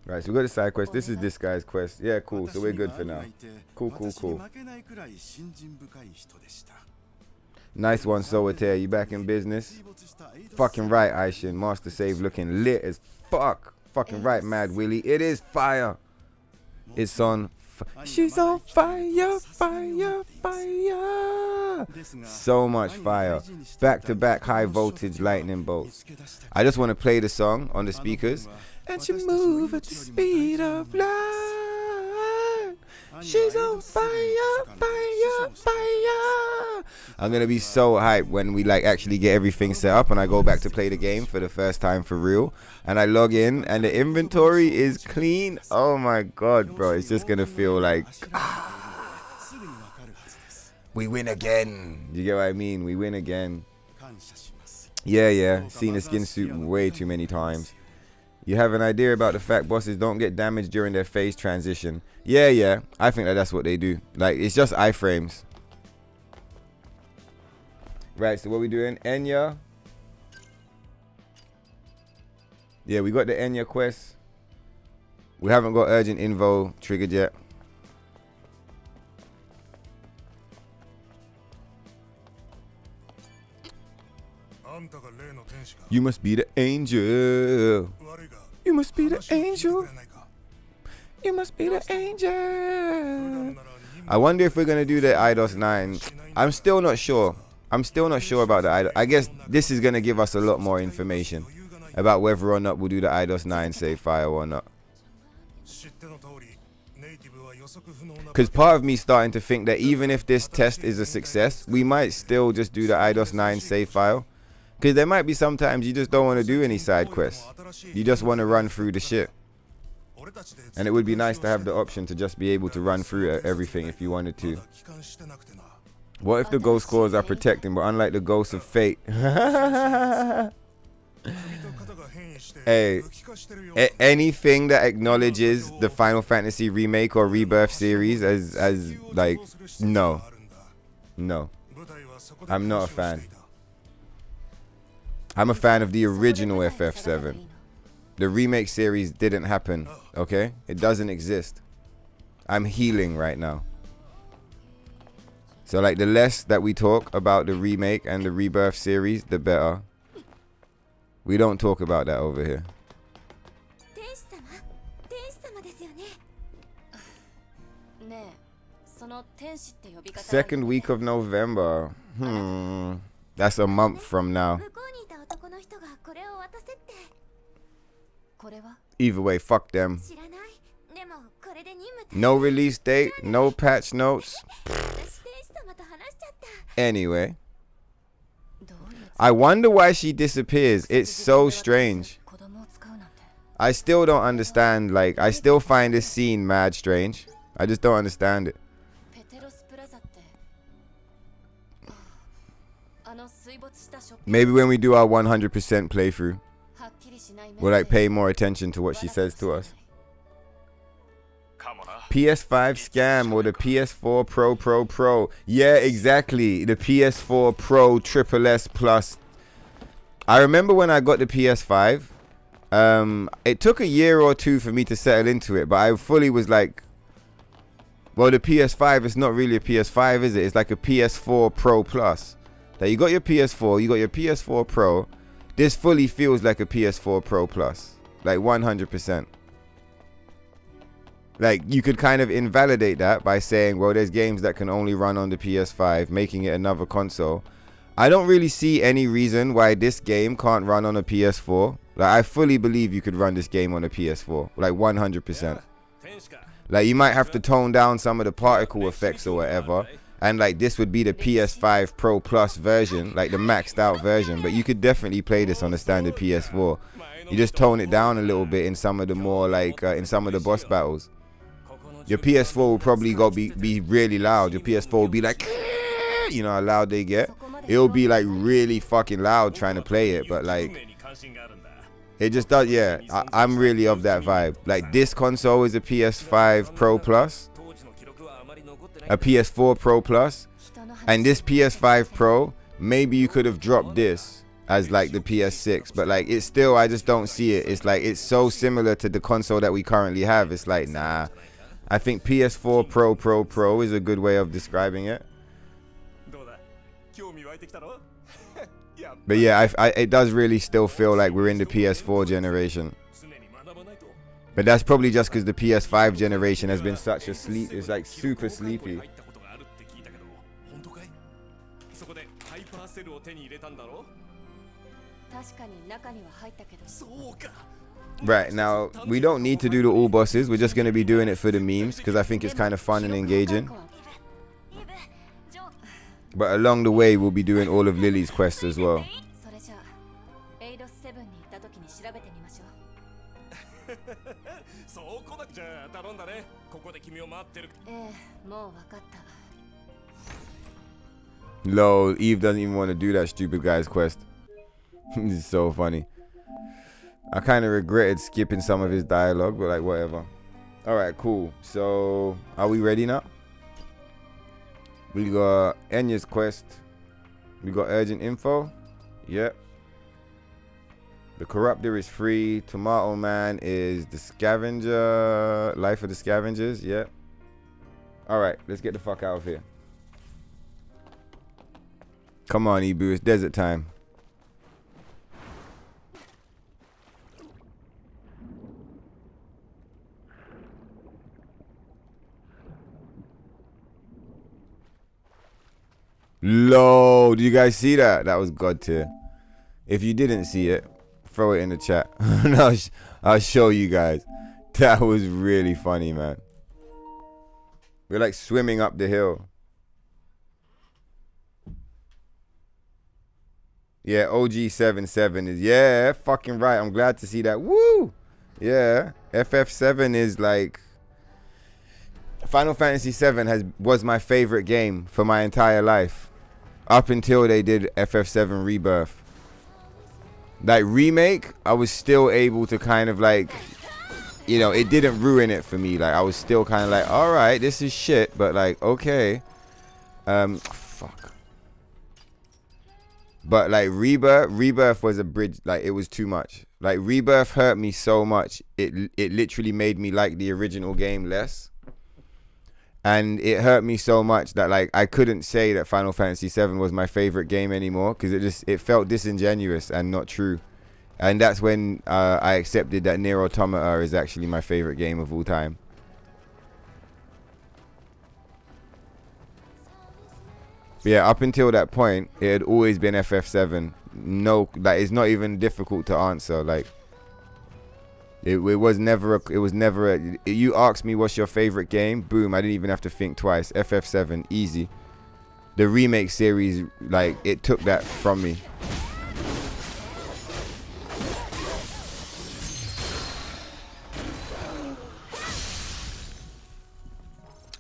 Right, so we got the side quest. This is this guy's quest. Yeah, cool. So we're good for now. Cool, cool, cool. Nice one, Solitaire. You back in business? Fucking right, Aishin. Master Save looking lit as fuck. Fucking right, Mad Willie. It is fire. It's on. She's on fire, fire, fire. So much fire. Back to back high voltage lightning bolts. I just want to play the song on the speakers. And she move at the speed of light. She's on fire, fire, fire. I'm gonna be so hyped when we like actually get everything set up and I go back to play the game for the first time for real. And I log in and the inventory is clean. Oh my god, bro. It's just gonna feel like we win again. You get what I mean? We win again. Yeah. Seen a skin suit way too many times. You have an idea about the fact bosses don't get damaged during their phase transition. Yeah. I think that's what they do. Like, it's just iframes. Right, so what we doing? Enya. Yeah, we got the Enya quest. We haven't got urgent info triggered yet. You must be the angel. You must be the angel. You must be the angel. I wonder if we're going to do the IDOS 9. I'm still not sure. I'm still not sure about the IDOS. I guess this is going to give us a lot more information about whether or not we'll do the IDOS 9 save file or not. Because part of me starting to think that even if this test is a success, we might still just do the IDOS 9 save file. Because there might be sometimes you just don't want to do any side quests. You just want to run through the shit. And it would be nice to have the option to just be able to run through everything if you wanted to. What if the ghost cores are protecting, but unlike the ghosts of fate? Hey, anything that acknowledges the Final Fantasy remake or rebirth series as like, no. I'm not a fan. I'm a fan of the original FF7. The remake series didn't happen, okay? It doesn't exist. I'm healing right now. So like the less that we talk about the remake and the rebirth series, the better. We don't talk about that over here. Second week of November. That's a month from now. Either way, fuck them. No release date, no patch notes. Anyway. I wonder why she disappears. It's so strange. I still don't understand. Like, I still find this scene mad strange. I just don't understand it. Maybe when we do our 100% playthrough, we'll like pay more attention to what she says to us. PS5 scam or the PS4 Pro. Yeah, exactly. The PS4 Pro XSS Plus. I remember when I got the PS5. It took a year or two for me to settle into it, but I fully was like, well, the PS5 is not really a PS5, is it? It's like a PS4 Pro Plus. Like, you got your PS4, you got your PS4 Pro. This fully feels like a PS4 Pro Plus. Like 100%. Like, you could kind of invalidate that by saying, well, there's games that can only run on the PS5, making it another console. I don't really see any reason why this game can't run on a PS4. Like, I fully believe you could run this game on a PS4. Like, 100%. Like you might have to tone down some of the particle effects or whatever, and like this would be the PS5 Pro Plus version, like the maxed out version, but you could definitely play this on the standard PS4. You just tone it down a little bit in some of the more like in some of the boss battles. Your PS4 will probably be really loud. Your PS4 will be like, you know how loud they get. It'll be like really fucking loud trying to play it, but like it just does. Yeah, I'm really of that vibe. Like this console is a PS5 Pro Plus, a PS4 Pro Plus, and this PS5 Pro, maybe you could have dropped this as like the PS6, but like it's still, I just don't see it. It's like it's so similar to the console that we currently have. It's like, nah. I think PS4 Pro is a good way of describing it. But yeah, it does really still feel like we're in the PS4 generation. But that's probably just because the PS5 generation has been such a sleep. It's like super sleepy. Right, now we don't need to do the all bosses. We're just going to be doing it for the memes because I think it's kind of fun and engaging. But along the way we'll be doing all of Lily's quests as well. Lol, Eve doesn't even want to do that stupid guy's quest. It's so funny. I kind of regretted skipping some of his dialogue, but like whatever. Alright, cool. So, are we ready now? We got Enya's quest. We got urgent info. Yep. The Corruptor is free. Tomato Man is the scavenger. Life of the Scavengers. Yep. Alright, let's get the fuck out of here. Come on, Ibu. It's desert time. Lol, do you guys see that? That was God tier. If you didn't see it, throw it in the chat. I'll show you guys. That was really funny, man. We're like swimming up the hill. Yeah, OG77 is, yeah, fucking right. I'm glad to see that. Woo! Yeah, FF7 is like, Final Fantasy 7 was my favorite game for my entire life. Up until they did FF7 Rebirth. Like remake, I was still able to kind of like, you know, it didn't ruin it for me. Like I was still kind of like, all right, this is shit, but like, okay. Fuck. But like Rebirth was a bridge. Like it was too much. Like Rebirth hurt me so much. It literally made me like the original game less. And it hurt me so much that like I couldn't say that Final Fantasy 7 was my favorite game anymore because it felt disingenuous and not true. And that's when I accepted that NIER Automata is actually my favorite game of all time. But yeah, up until that point, it had always been FF7. No, like it's not even difficult to answer. Like it was never you asked me what's your favorite game, boom, I didn't even have to think twice. FF7, easy. The remake series, like it took that from me.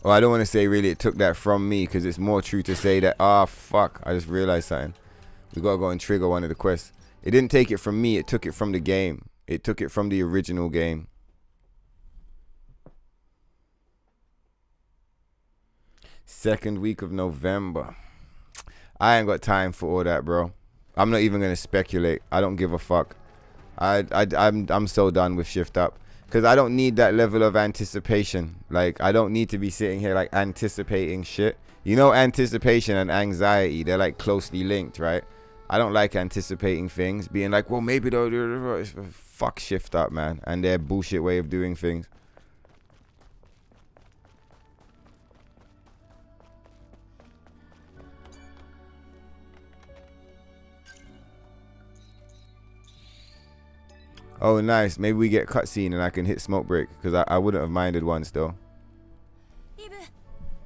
Well, I don't want to say really it took that from me because it's more true to say that, fuck, I just realized something. We gotta go and trigger one of the quests. It didn't take it from me, it took it from the game. It took it from the original game. Second week of November. I ain't got time for all that, bro. I'm not even gonna speculate. I don't give a fuck. I'm so done with Shift Up because I don't need that level of anticipation. Like I don't need to be sitting here like anticipating shit. You know, anticipation and anxiety, they're like closely linked, right? I don't like anticipating things, being like, well, maybe they'll fuck Shift Up, man, and their bullshit way of doing things. Oh, nice. Maybe we get cutscene and I can hit smoke break because I wouldn't have minded one still. イブ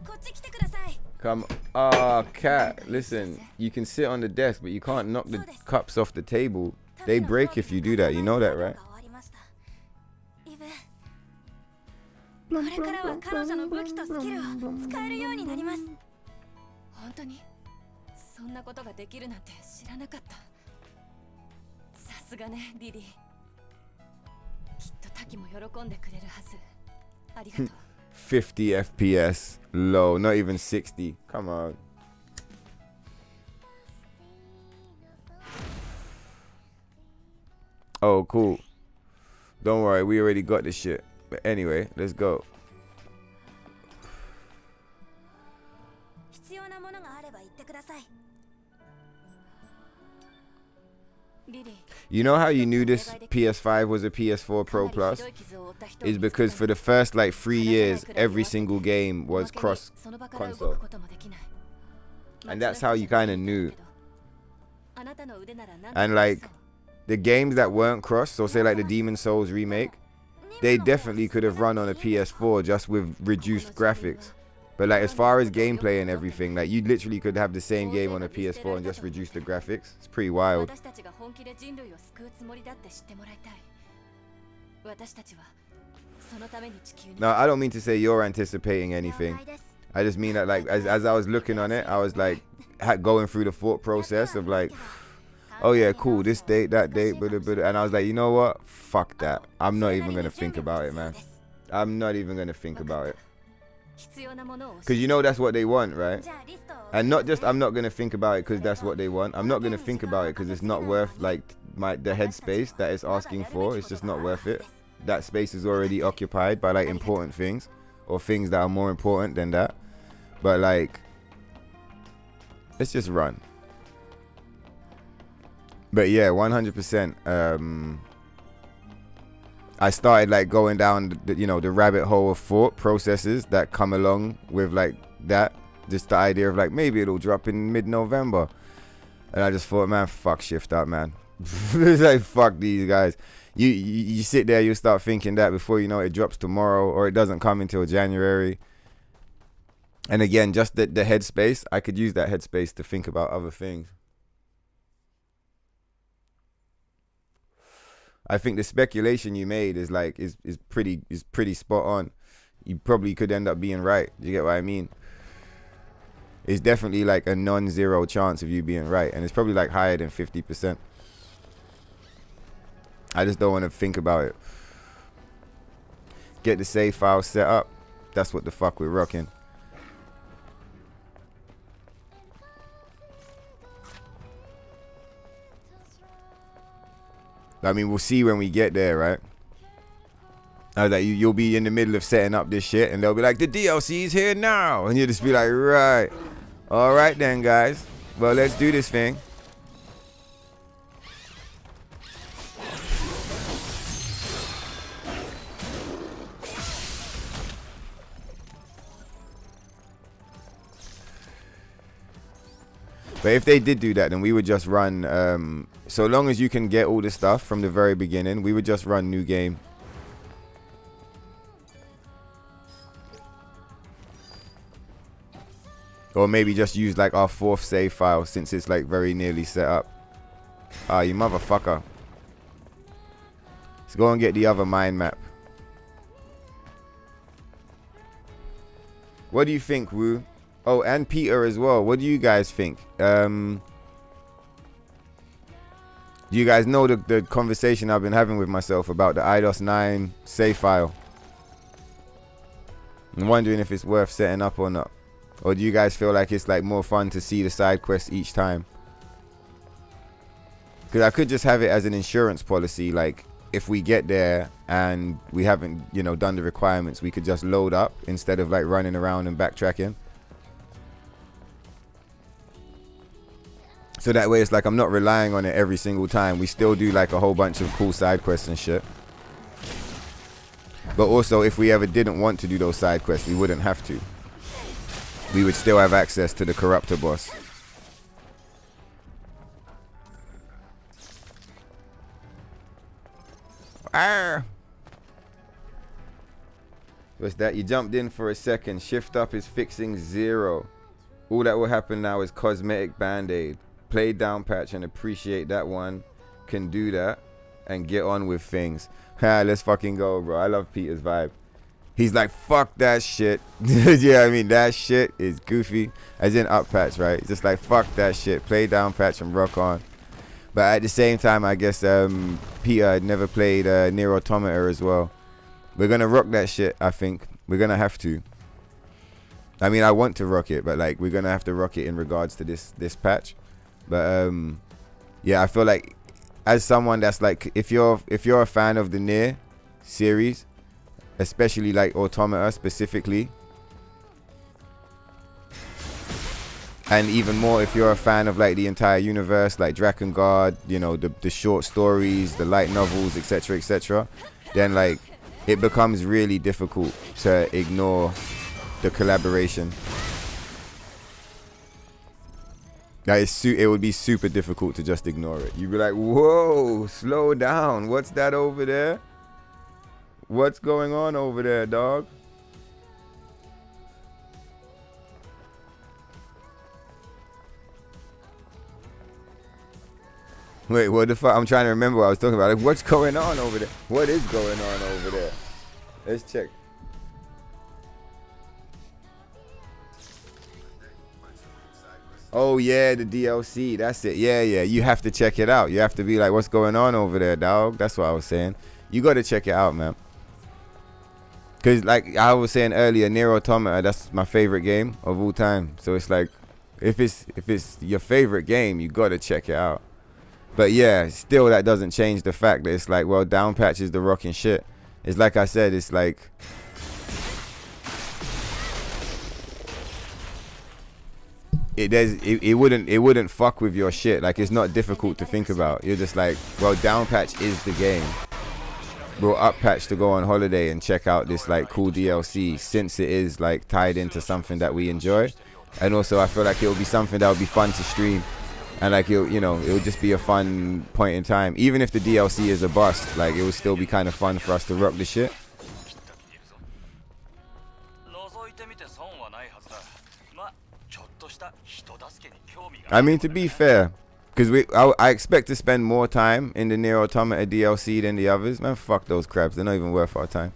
こっち来てください Come. Oh, cat. Listen, you can sit on the desk, but you can't knock the cups off the table. They break if you do that. You know that, right? イブこれからは彼女の武器とスキルを使えるようになります本当にそんなことができるなんて知らなかったさすがねリリーきっとタキも喜んでくれるはずありがとう50 FPS. Low. Not even 60. Come on. Oh, cool. Don't worry. We already got this shit. But anyway, let's go. 必要なものがあれば言ってくださいリリー You know how you knew this PS5 was a PS4 Pro Plus? Is because for the first like 3 years, every single game was cross console. And that's how you kind of knew. And like the games that weren't cross, so say like the Demon Souls remake, they definitely could have run on a PS4 just with reduced graphics. But like as far as gameplay and everything, like you literally could have the same game on a PS4 and just reduce the graphics. It's pretty wild. No, I don't mean to say you're anticipating anything. I just mean that like as I was looking on it, I was like going through the thought process of like, oh yeah, cool, this date, that date, and I was like, you know what? Fuck that. I'm not even gonna think about it, man. I'm not even gonna think about it. Because you know that's what they want, right? And not just I'm not going to think about it because that's what they want. I'm not going to think about it because it's not worth like the headspace that it's asking for. It's just not worth it. That space is already occupied by like important things or things that are more important than that. But like, let's just run. But yeah, 100%. I started like going down the rabbit hole of thought processes that come along with like that, just the idea of like maybe it'll drop in mid-November, and I just thought, man, fuck shift up, man. It's like fuck these guys. You sit there, you start thinking that before you know it drops tomorrow or it doesn't come until January. And again, just the headspace, I could use that headspace to think about other things. I think the speculation you made is like is pretty spot on. You probably could end up being right. Do you get what I mean? It's definitely like a non-zero chance of you being right, and it's probably like higher than 50%. I just don't want to think about it. Get the save file set up. That's what the fuck we're rocking. I mean, we'll see when we get there, right? I was like, you'll be in the middle of setting up this shit, and they'll be like, the DLC's here now. And you'll just be like, right. All right then, guys. Well, let's do this thing. But if they did do that, then we would just run, so long as you can get all the stuff from the very beginning, we would just run new game. Or maybe just use like our 4th save file since it's like very nearly set up. Ah, you motherfucker. Let's go and get the other mind map. What do you think, Wu? Oh, and Peter as well. What do you guys think? Do you guys know the conversation I've been having with myself about the IDOS 9 save file? I'm wondering if it's worth setting up or not. Or do you guys feel like it's like more fun to see the side quests each time? Because I could just have it as an insurance policy. Like if we get there and we haven't, done the requirements, we could just load up instead of like running around and backtracking. So that way it's like I'm not relying on it every single time. We still do like a whole bunch of cool side quests and shit. But also if we ever didn't want to do those side quests, we wouldn't have to. We would still have access to the corruptor boss. Arr. What's that? You jumped in for a second. Shift up is fixing 0. All that will happen now is cosmetic band-aid. Play down patch and appreciate that one can do that and get on with things. Ha, let's fucking go, bro. I love Peter's vibe. He's like, fuck that shit. Yeah, I mean, that shit is goofy. As in up patch, right? Just like, fuck that shit. Play down patch and rock on. But at the same time, I guess Peter had never played NIER Automata as well. We're going to rock that shit, I think. We're going to have to. I mean, I want to rock it, but like, we're going to have to rock it in regards to this patch. But yeah, I feel like as someone that's like, if you're a fan of the NIER series, especially like Automata specifically, and even more if you're a fan of like the entire universe, like Drakengard, you know, the short stories, the light novels, etc., then like it becomes really difficult to ignore the collaboration. It would be super difficult to just ignore it. You'd be like, whoa, slow down. What's that over there? What's going on over there, dog? Wait, what the fuck? I'm trying to remember what I was talking about. Like, what's going on over there? What is going on over there? Let's check. Oh yeah, the DLC. That's it. Yeah. You have to check it out. You have to be like, what's going on over there, dog? That's what I was saying. You got to check it out, man. Because like I was saying earlier, NIER Automata, that's my favorite game of all time. So it's like, if it's your favorite game, you got to check it out. But yeah, still that doesn't change the fact that it's like, well, down patch is the rocking shit. It's like I said, it's like, it wouldn't fuck with your shit. Like, it's not difficult to think about. You're just like, well, down patch is the game. We'll up patch to go on holiday and check out this like cool DLC, since it is like tied into something that we enjoy. And also I feel like it'll be something that will be fun to stream. And like, it'll just be a fun point in time. Even if the DLC is a bust, like it will still be kind of fun for us to rock the shit. I mean, to be fair, because I expect to spend more time in the NIER Automata DLC than the others. Man, fuck those crabs. They're not even worth our time.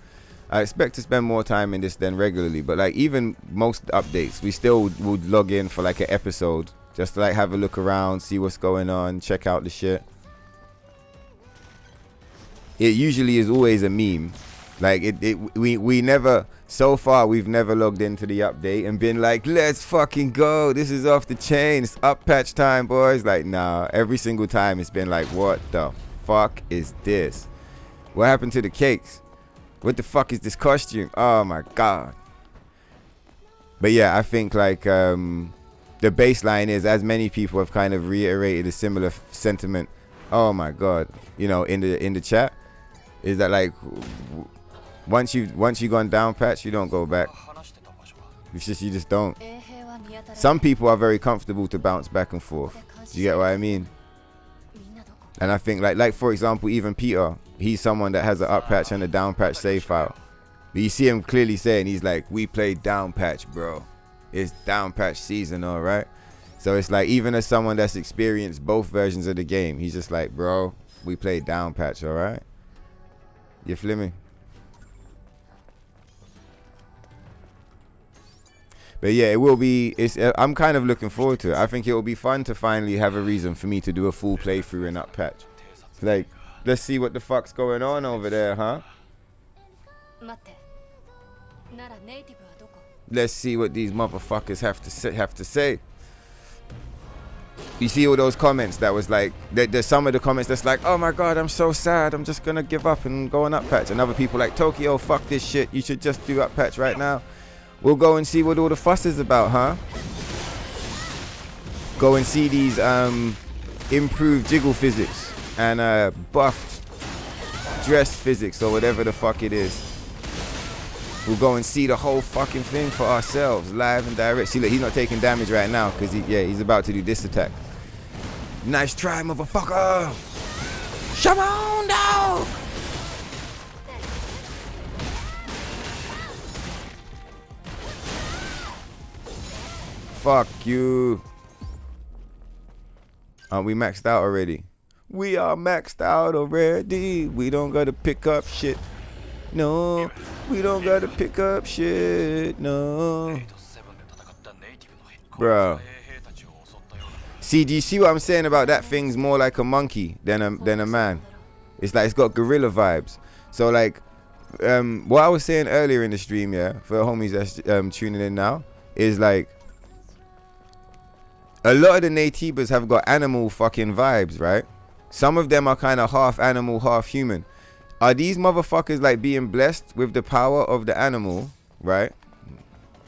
I expect to spend more time in this than regularly. But like, even most updates, we still would log in for like an episode. Just to like have a look around, see what's going on, check out the shit. It usually is always a meme. Like we never, so far we've never logged into the update and been like, let's fucking go. This is off the chain. It's up patch time, boys. Like, nah, every single time it's been like, what the fuck is this? What happened to the cakes? What the fuck is this costume? Oh my God. But yeah, I think like, the baseline is, as many people have kind of reiterated a similar sentiment. Oh my God, in the chat, is that like once you gone down patch, you don't go back. It's just, you just don't. Some people are very comfortable to bounce back and forth. Do you get what I mean? And I think like for example, even Peter, he's someone that has an up patch and a down patch save file. But you see him clearly saying, he's like, we played down patch, bro. It's down patch season, all right? So it's like, even as someone that's experienced both versions of the game, he's just like, bro, we played down patch, all right? You feel me? But yeah, it will be, I'm kind of looking forward to it. I think it will be fun to finally have a reason for me to do a full playthrough in up patch. Like, let's see what the fuck's going on over there, huh? Let's see what these motherfuckers have to say. You see all those comments that was like, there's some of the comments that's like, oh my God, I'm so sad, I'm just gonna give up and go on up patch. And other people like, Tokyo, fuck this shit, you should just do up patch right now. We'll go and see what all the fuss is about, huh? Go and see these improved jiggle physics and buffed dress physics or whatever the fuck it is. We'll go and see the whole fucking thing for ourselves, live and direct. See, look, he's not taking damage right now because he's about to do this attack. Nice try, motherfucker. Come on, dog. Fuck you. Aren't we maxed out already? We are maxed out already. We don't gotta pick up shit. No, we don't gotta pick up shit. No. Bro. See, do you see what I'm saying about that thing's more like a monkey than a man? It's like it's got gorilla vibes. So like, what I was saying earlier in the stream, yeah, for the homies that's tuning in now, is like, a lot of the Naytibas have got animal fucking vibes, right? Some of them are kind of half animal, half human. Are these motherfuckers like being blessed with the power of the animal, right?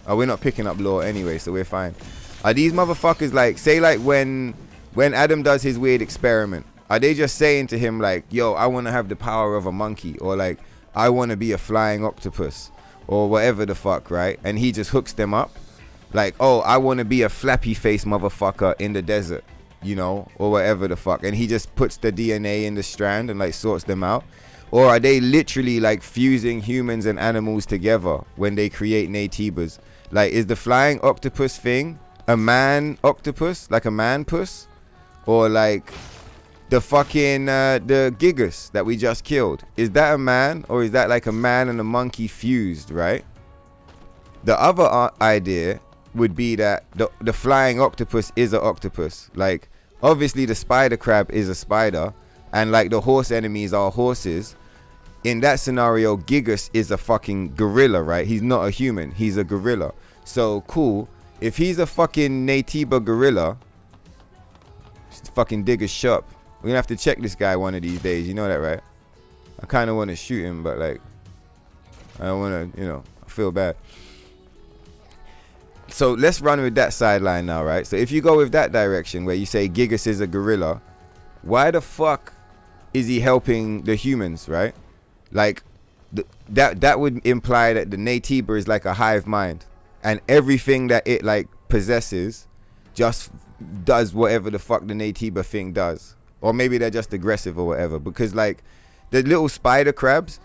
Oh, we're not picking up lore anyway, so we're fine. Are these motherfuckers like, say like when Adam does his weird experiment, are they just saying to him like, yo, I want to have the power of a monkey, or like, I want to be a flying octopus, or whatever the fuck, right? And he just hooks them up. Like, oh, I want to be a flappy face motherfucker in the desert, you know, or whatever the fuck. And he just puts the DNA in the strand and like sorts them out. Or are they literally like fusing humans and animals together when they create Naytibas? Like, is the flying octopus thing a man octopus, like a man puss? Or like the fucking, the Gigas that we just killed? Is that a man, or is that like a man and a monkey fused, right? The other idea would be that the flying octopus is an octopus. Like, obviously the spider crab is a spider, and like the horse enemies are horses. In that scenario, Gigas is a fucking gorilla, right? He's not a human, he's a gorilla. So cool, if he's a fucking Naytiba gorilla, it's fucking Digger's shop. We're gonna have to check this guy one of these days, you know that, right? I kind of want to shoot him, but like, I don't want to, you know, I feel bad. So let's run with that sideline now, right? So if you go with that direction where you say Gigas is a gorilla, why the fuck is he helping the humans, right? Like, that would imply that the Naytiba is like a hive mind, and everything that it like possesses just does whatever the fuck the Naytiba thing does. Or maybe they're just aggressive or whatever, because like the little spider crabs,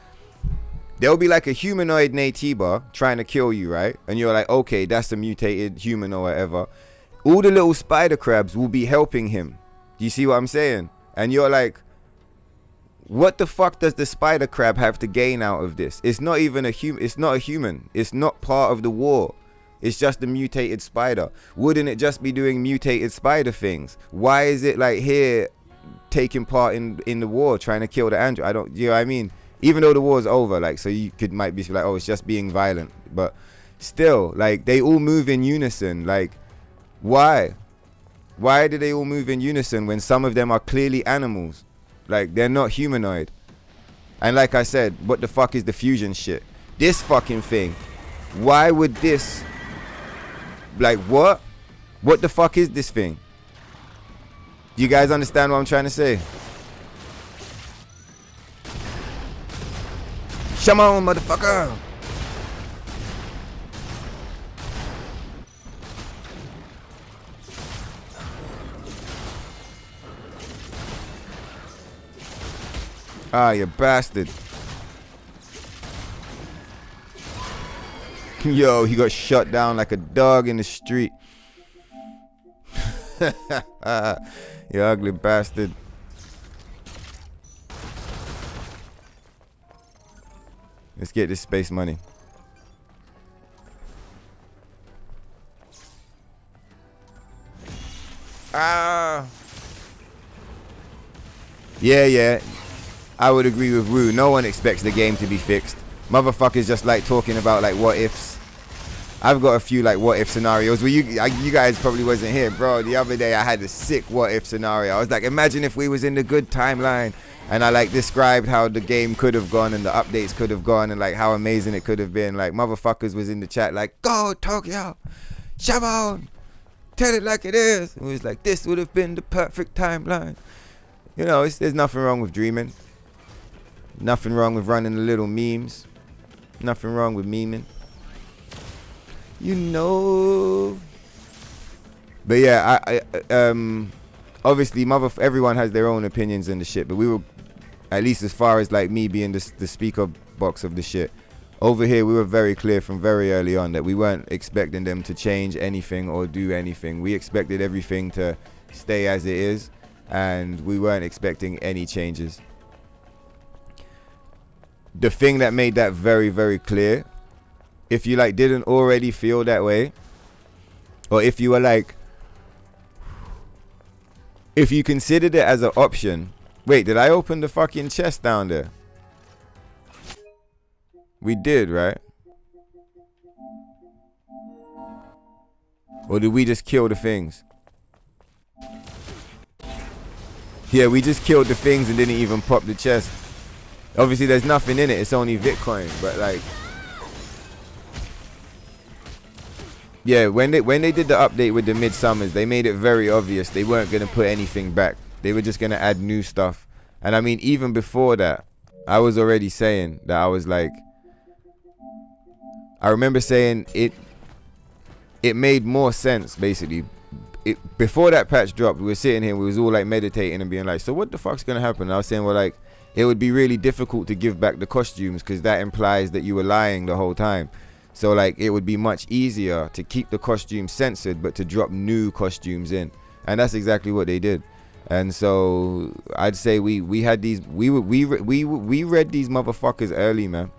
there'll be like a humanoid Naytiba trying to kill you, right? And you're like, okay, that's a mutated human or whatever. All the little spider crabs will be helping him. Do you see what I'm saying? And you're like, what the fuck does the spider crab have to gain out of this? It's not even a human. It's not a human. It's not part of the war. It's just a mutated spider. Wouldn't it just be doing mutated spider things? Why is it like here taking part in the war, trying to kill the android? I don't, you know what I mean? Even though the war's over, like, so you might be like, oh, it's just being violent. But still, like, they all move in unison. Like, why? Why do they all move in unison when some of them are clearly animals? Like, they're not humanoid. And like I said, what the fuck is the fusion shit? This fucking thing. Why would this... Like, what? What the fuck is this thing? Do you guys understand what I'm trying to say? Come on, motherfucker! Ah, you bastard. Yo, he got shot down like a dog in the street. You ugly bastard. Let's get this space money. Ah. Yeah. I would agree with Rue. No one expects the game to be fixed. Motherfuckers just like talking about like what ifs. I've got a few like what if scenarios where you guys probably wasn't here, bro. The other day I had a sick what if scenario. I was like, imagine if we was in the good timeline, and I like described how the game could have gone and the updates could have gone and like how amazing it could have been. Like, motherfuckers was in the chat like, go Tokyo, come on, tell it like it is. It was like, this would have been the perfect timeline. You know, there's nothing wrong with dreaming. Nothing wrong with running the little memes. Nothing wrong with memeing. You know. But yeah, I obviously everyone has their own opinions in the shit, but we were, at least as far as like me being the speaker box of the shit, Over here, we were very clear from very early on that we weren't expecting them to change anything or do anything. We expected everything to stay as it is, and we weren't expecting any changes. The thing that made that very, very clear, if you like didn't already feel that way, or if you were like, if you considered it as an option. Wait, did I open the fucking chest down there? We did, right? Or did we just kill the things? Yeah, we just killed the things and didn't even pop the chest. Obviously, there's nothing in it. It's only Bitcoin. But like, yeah, when they did the update with the Midsummers, they made it very obvious they weren't gonna put anything back. They were just gonna add new stuff. And I mean, even before that, I was already saying that I was like, I remember saying it made more sense basically. Before that patch dropped, we were sitting here, we was all like meditating and being like, so what the fuck's gonna happen? And I was saying, well, like, it would be really difficult to give back the costumes because that implies that you were lying the whole time. So like, it would be much easier to keep the costumes censored but to drop new costumes in. And that's exactly what they did. And so I'd say we had these, we read these motherfuckers early, man.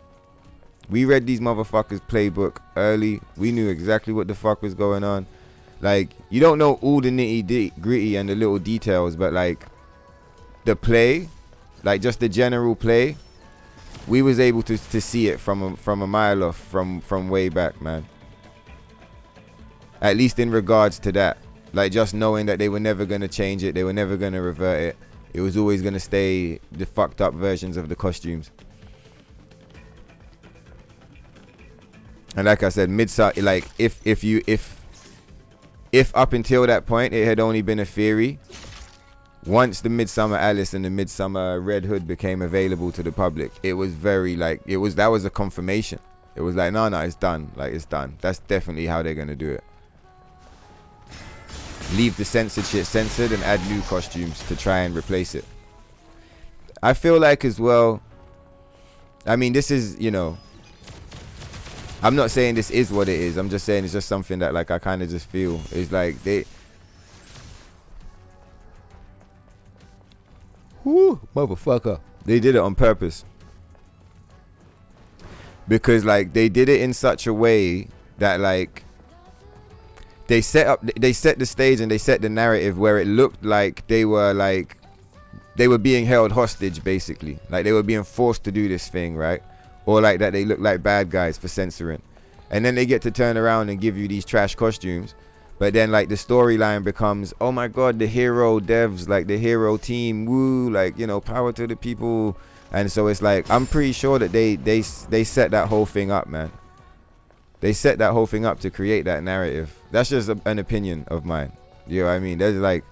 We read these motherfuckers playbook early. We knew exactly what the fuck was going on. Like, you don't know all the nitty gritty and the little details, but like the play, like just the general play, we was able to see it from a mile off, from way back, man. At least in regards to that, like just knowing that they were never gonna change it, they were never gonna revert it. It was always gonna stay the fucked up versions of the costumes. And like I said, like if up until that point it had only been a theory, once the Midsummer Alice and the Midsummer Red Hood became available to the public, it was very like that was a confirmation. It was like, no, it's done. Like, it's done. That's definitely how they're gonna do it. Leave the censored shit censored and add new costumes to try and replace it. I feel like as well, I mean, this is, you know, I'm not saying this is what it is. I'm just saying it's just something that like I kind of just feel. It's like whoo, motherfucker. They did it on purpose. Because like they did it in such a way that like they set the stage and they set the narrative where it looked like they were being held hostage, basically. Like they were being forced to do this thing, right? Or like that they look like bad guys for censoring. And then they get to turn around and give you these trash costumes. But then like the storyline becomes, oh my god, the hero devs, like the hero team, woo, like, you know, power to the people. And so it's like, I'm pretty sure that they set that whole thing up, man. They set that whole thing up to create that narrative. That's just an opinion of mine. You know what I mean? There's like,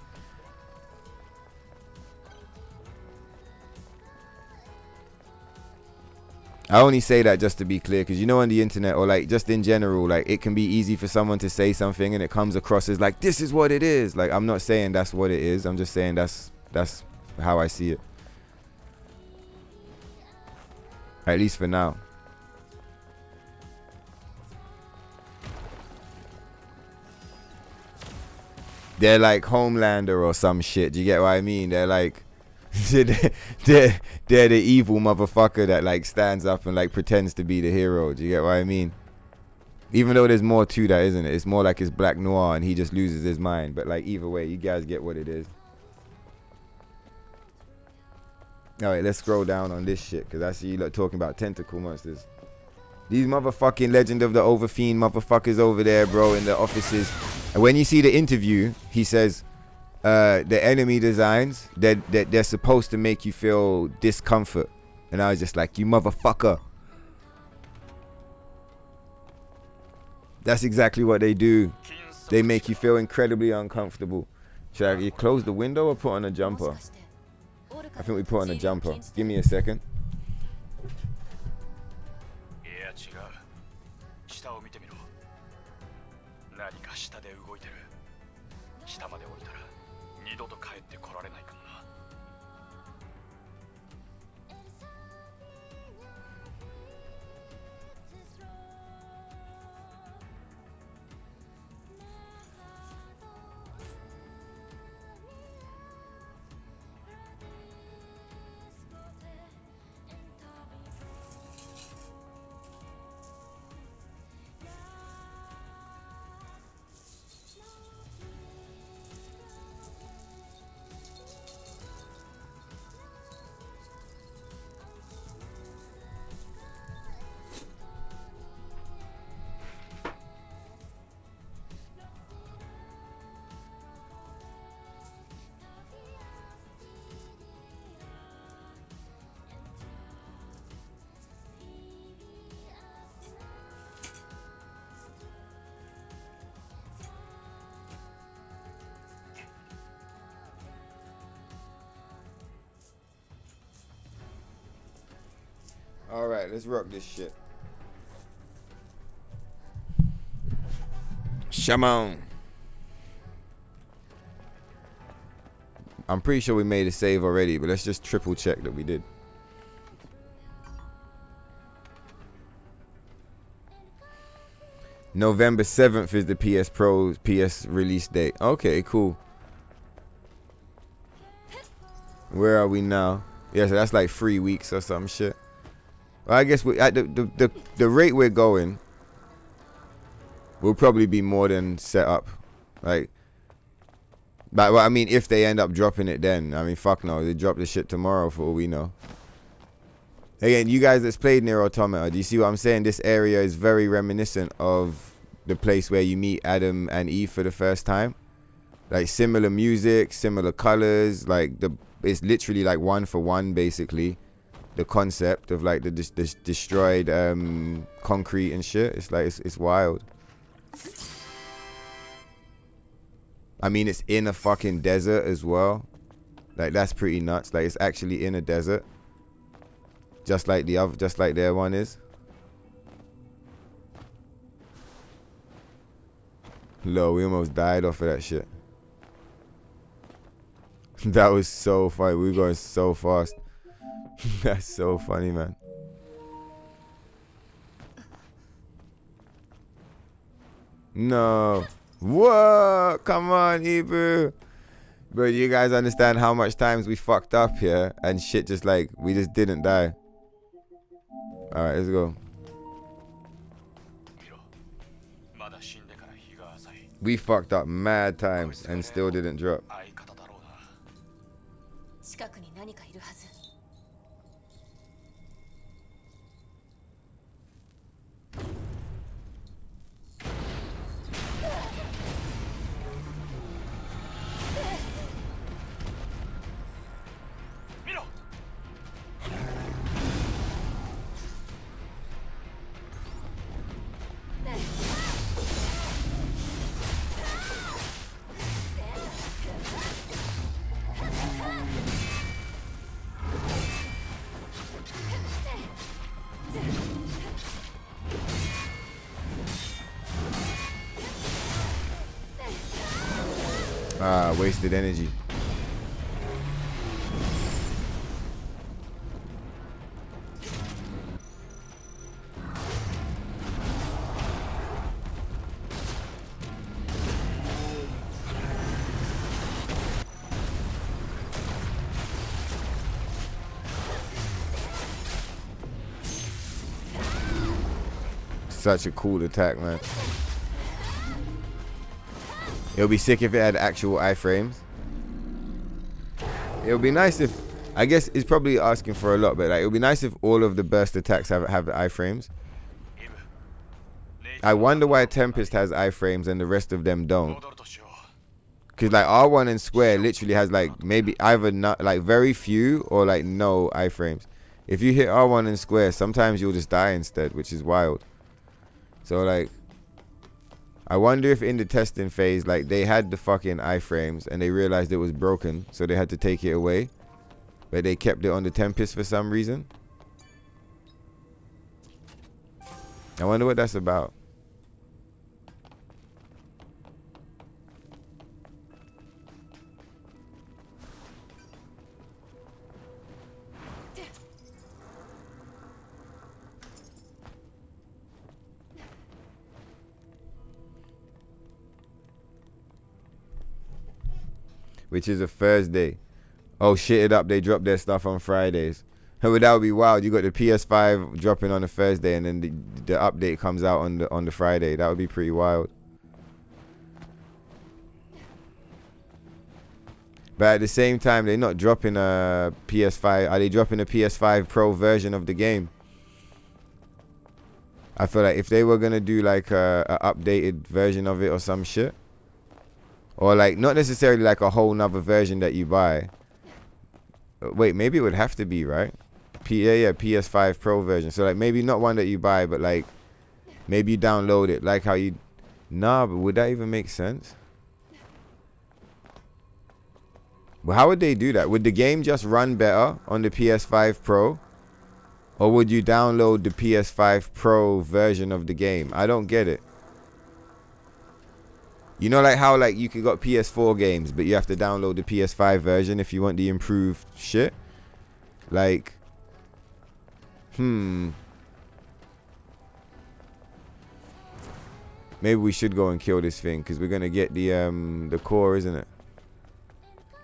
I only say that just to be clear, because you know, on the internet or like just in general, like it can be easy for someone to say something and it comes across as like, this is what it is. Like, I'm not saying that's what it is. I'm just saying that's how I see it. At least for now. They're like Homelander or some shit. Do you get what I mean? They're like, they're the evil motherfucker that like stands up and like pretends to be the hero. Do you get what I mean? Even though there's more to that, isn't it? It's more like it's Black Noir and he just loses his mind. But like either way, you guys get what it is. Alright, let's scroll down on this shit, because I see you lot talking about tentacle monsters. These motherfucking Legend of the Overfiend motherfuckers over there, bro, in the offices. And when you see the interview, he says the enemy designs, they're supposed to make you feel discomfort. And I was just like, you motherfucker. That's exactly what they do. They make you feel incredibly uncomfortable. Should I close the window or put on a jumper? I think we put on a jumper. Give me a second. Alright, let's rock this shit. Shaman. I'm pretty sure we made a save already, but let's just triple check that we did. November 7th is the PS Pro PS release date. Okay, cool. Where are we now? Yeah, so that's like 3 weeks or some shit. Well, I guess we at the rate we're going, we'll probably be more than set up. Like, but well, I mean, if they end up dropping it, then I mean, fuck no, they drop the shit tomorrow for all we know. Again, you guys that's played NIER Automata, do you see what I'm saying? This area is very reminiscent of the place where you meet Adam and Eve for the first time. Like similar music, similar colors. Like it's literally like one for one, basically. The concept of like the destroyed concrete and shit. It's like it's wild. I mean, it's in a fucking desert as well. Like that's pretty nuts. Like it's actually in a desert, just like their one is. Low, we almost died off of that shit. That was so funny. We were going so fast. That's so funny, man. No. Whoa, come on, Ibu. Bro, you guys understand how much times we fucked up here and shit just like, we just didn't die. Alright, let's go. We fucked up mad times and still didn't drop. 近くに何かいるはず。Ah, wasted energy. Such a cool attack, man. It would be sick if it had actual iframes. It would be nice if, I guess it's probably asking for a lot, but like it would be nice if all of the burst attacks have the iframes. I wonder why Tempest has iframes and the rest of them don't. Because like R1 and Square literally has like maybe either not, like very few or like no iframes. If you hit R1 and Square, sometimes you'll just die instead, which is wild. So like, I wonder if in the testing phase, like they had the fucking iframes and they realized it was broken, so they had to take it away, but they kept it on the Tempest for some reason. I wonder what that's about. Which is a Thursday. Oh, shit it up. They drop their stuff on Fridays. But that would be wild. You got the PS5 dropping on a Thursday and then the update comes out on the Friday. That would be pretty wild. But at the same time, they're not dropping a PS5. Are they dropping a PS5 Pro version of the game? I feel like if they were going to do like a updated version of it or some shit, or like not necessarily like a whole nother version that you buy. Wait, maybe it would have to be, right? Yeah, PS5 Pro version. So like maybe not one that you buy, but like maybe you download it. Like how you... Nah, but would that even make sense? Well, how would they do that? Would the game just run better on the PS5 Pro? Or would you download the PS5 Pro version of the game? I don't get it. You know, like how like you can got PS4 games, but you have to download the PS5 version if you want the improved shit. Like, maybe we should go and kill this thing because we're gonna get the core, isn't it?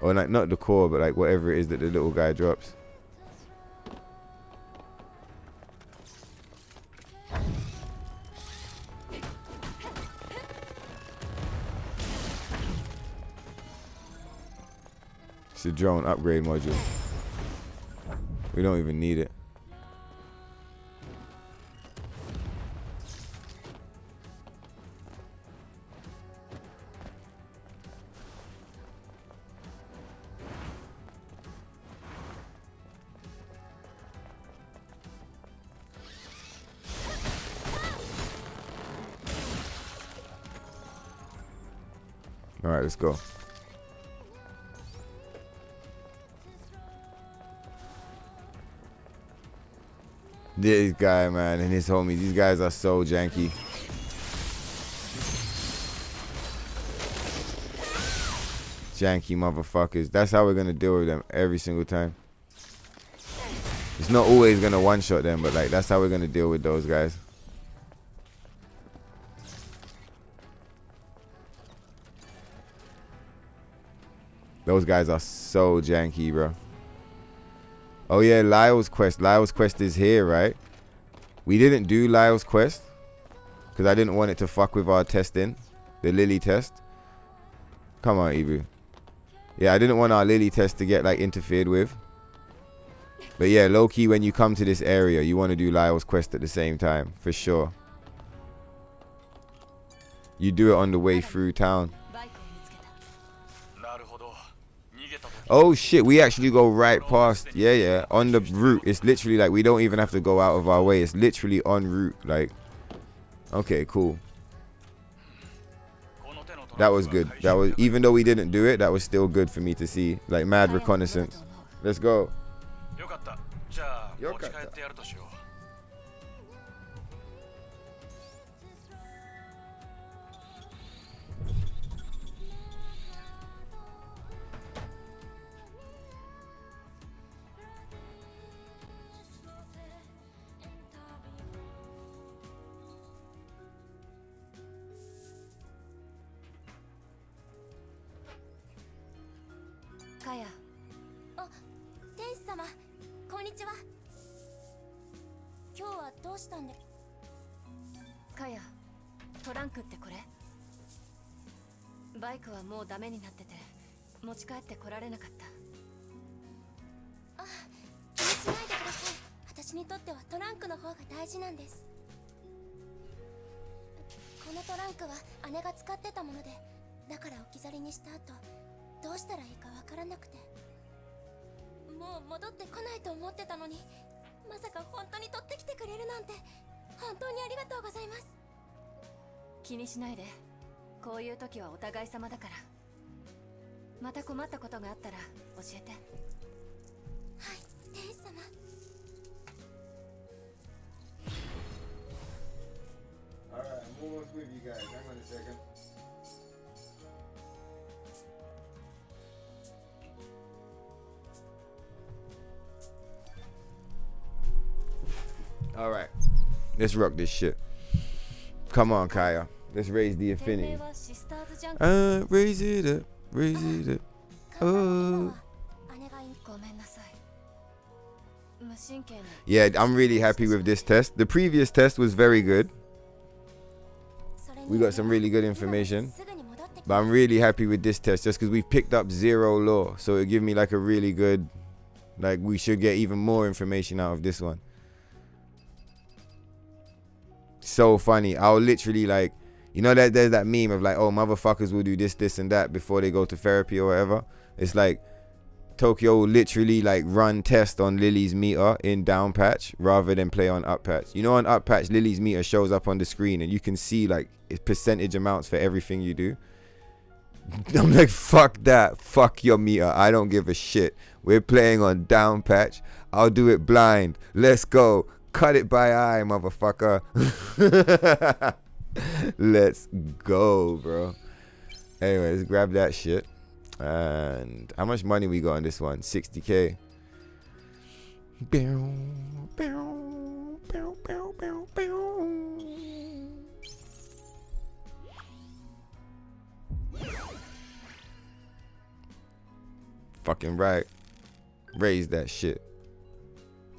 Or like not the core, but like whatever it is that the little guy drops. It's a drone upgrade module. We don't even need it. All right, let's go. This guy, man, and his homies. These guys are so janky. Janky motherfuckers. That's how we're gonna deal with them every single time. It's not always gonna one-shot them, but like that's how we're gonna deal with those guys. Those guys are so janky, bro. Oh yeah, Lyle's quest. Lyle's quest is here, right? We didn't do Lyle's quest because I didn't want it to fuck with our testing, the Lily test. Come on, Ibu. Yeah, I didn't want our Lily test to get like interfered with. But yeah, low key, when you come to this area, you want to do Lyle's quest at the same time, for sure. You do it on the way through town. Oh shit, we actually go right past. Yeah, on the route. It's literally like we don't even have to go out of our way. It's literally en route. Like, okay, cool. That was good. That was, even though we didn't do it, that was still good for me to see. Like, mad reconnaissance. Let's go. Kaya. あ、天使様、こんにちは。今日はどうしたんで。カヤ、トランクってこれ？バイクはもうダメになってて、持ち帰ってこられなかった。あ、気にしないでください。私にとってはトランクの方が大事なんです。このトランクは姉が使ってたもので、だから置き去りにした後。どうしたらいいかわからなくて、もう戻ってこないと思ってたのに、まさか本当に取ってきてくれるなんて本当にありがとうございます。気にしないで、こういう時はお互い様だから。また困ったことがあったら教えて。はい、天使様。Alright, I'm almost with you guys. Hang on a second. All right, let's rock this shit. Come on, Kaya. Let's raise the affinity. Raise it up, raise it up. Oh. Yeah, I'm really happy with this test. The previous test was very good. We got some really good information. But I'm really happy with this test just because we've picked up 0 lore. So it'll give me like a really good, like we should get even more information out of this one. So funny. I'll literally like, you know that there's that meme of like, oh, motherfuckers will do this, this and that before they go to therapy or whatever. It's like Tokyo will literally like run test on Lily's meter in down patch rather than play on up patch. You know, on up patch, Lily's meter shows up on the screen and you can see like percentage amounts for everything you do. I'm like, fuck that. Fuck your meter. I don't give a shit. We're playing on down patch. I'll do it blind. Let's go. Cut it by eye, motherfucker. Let's go, bro. Anyways, grab that shit. And how much money we got on this one? 60k. Fucking right. Raise that shit.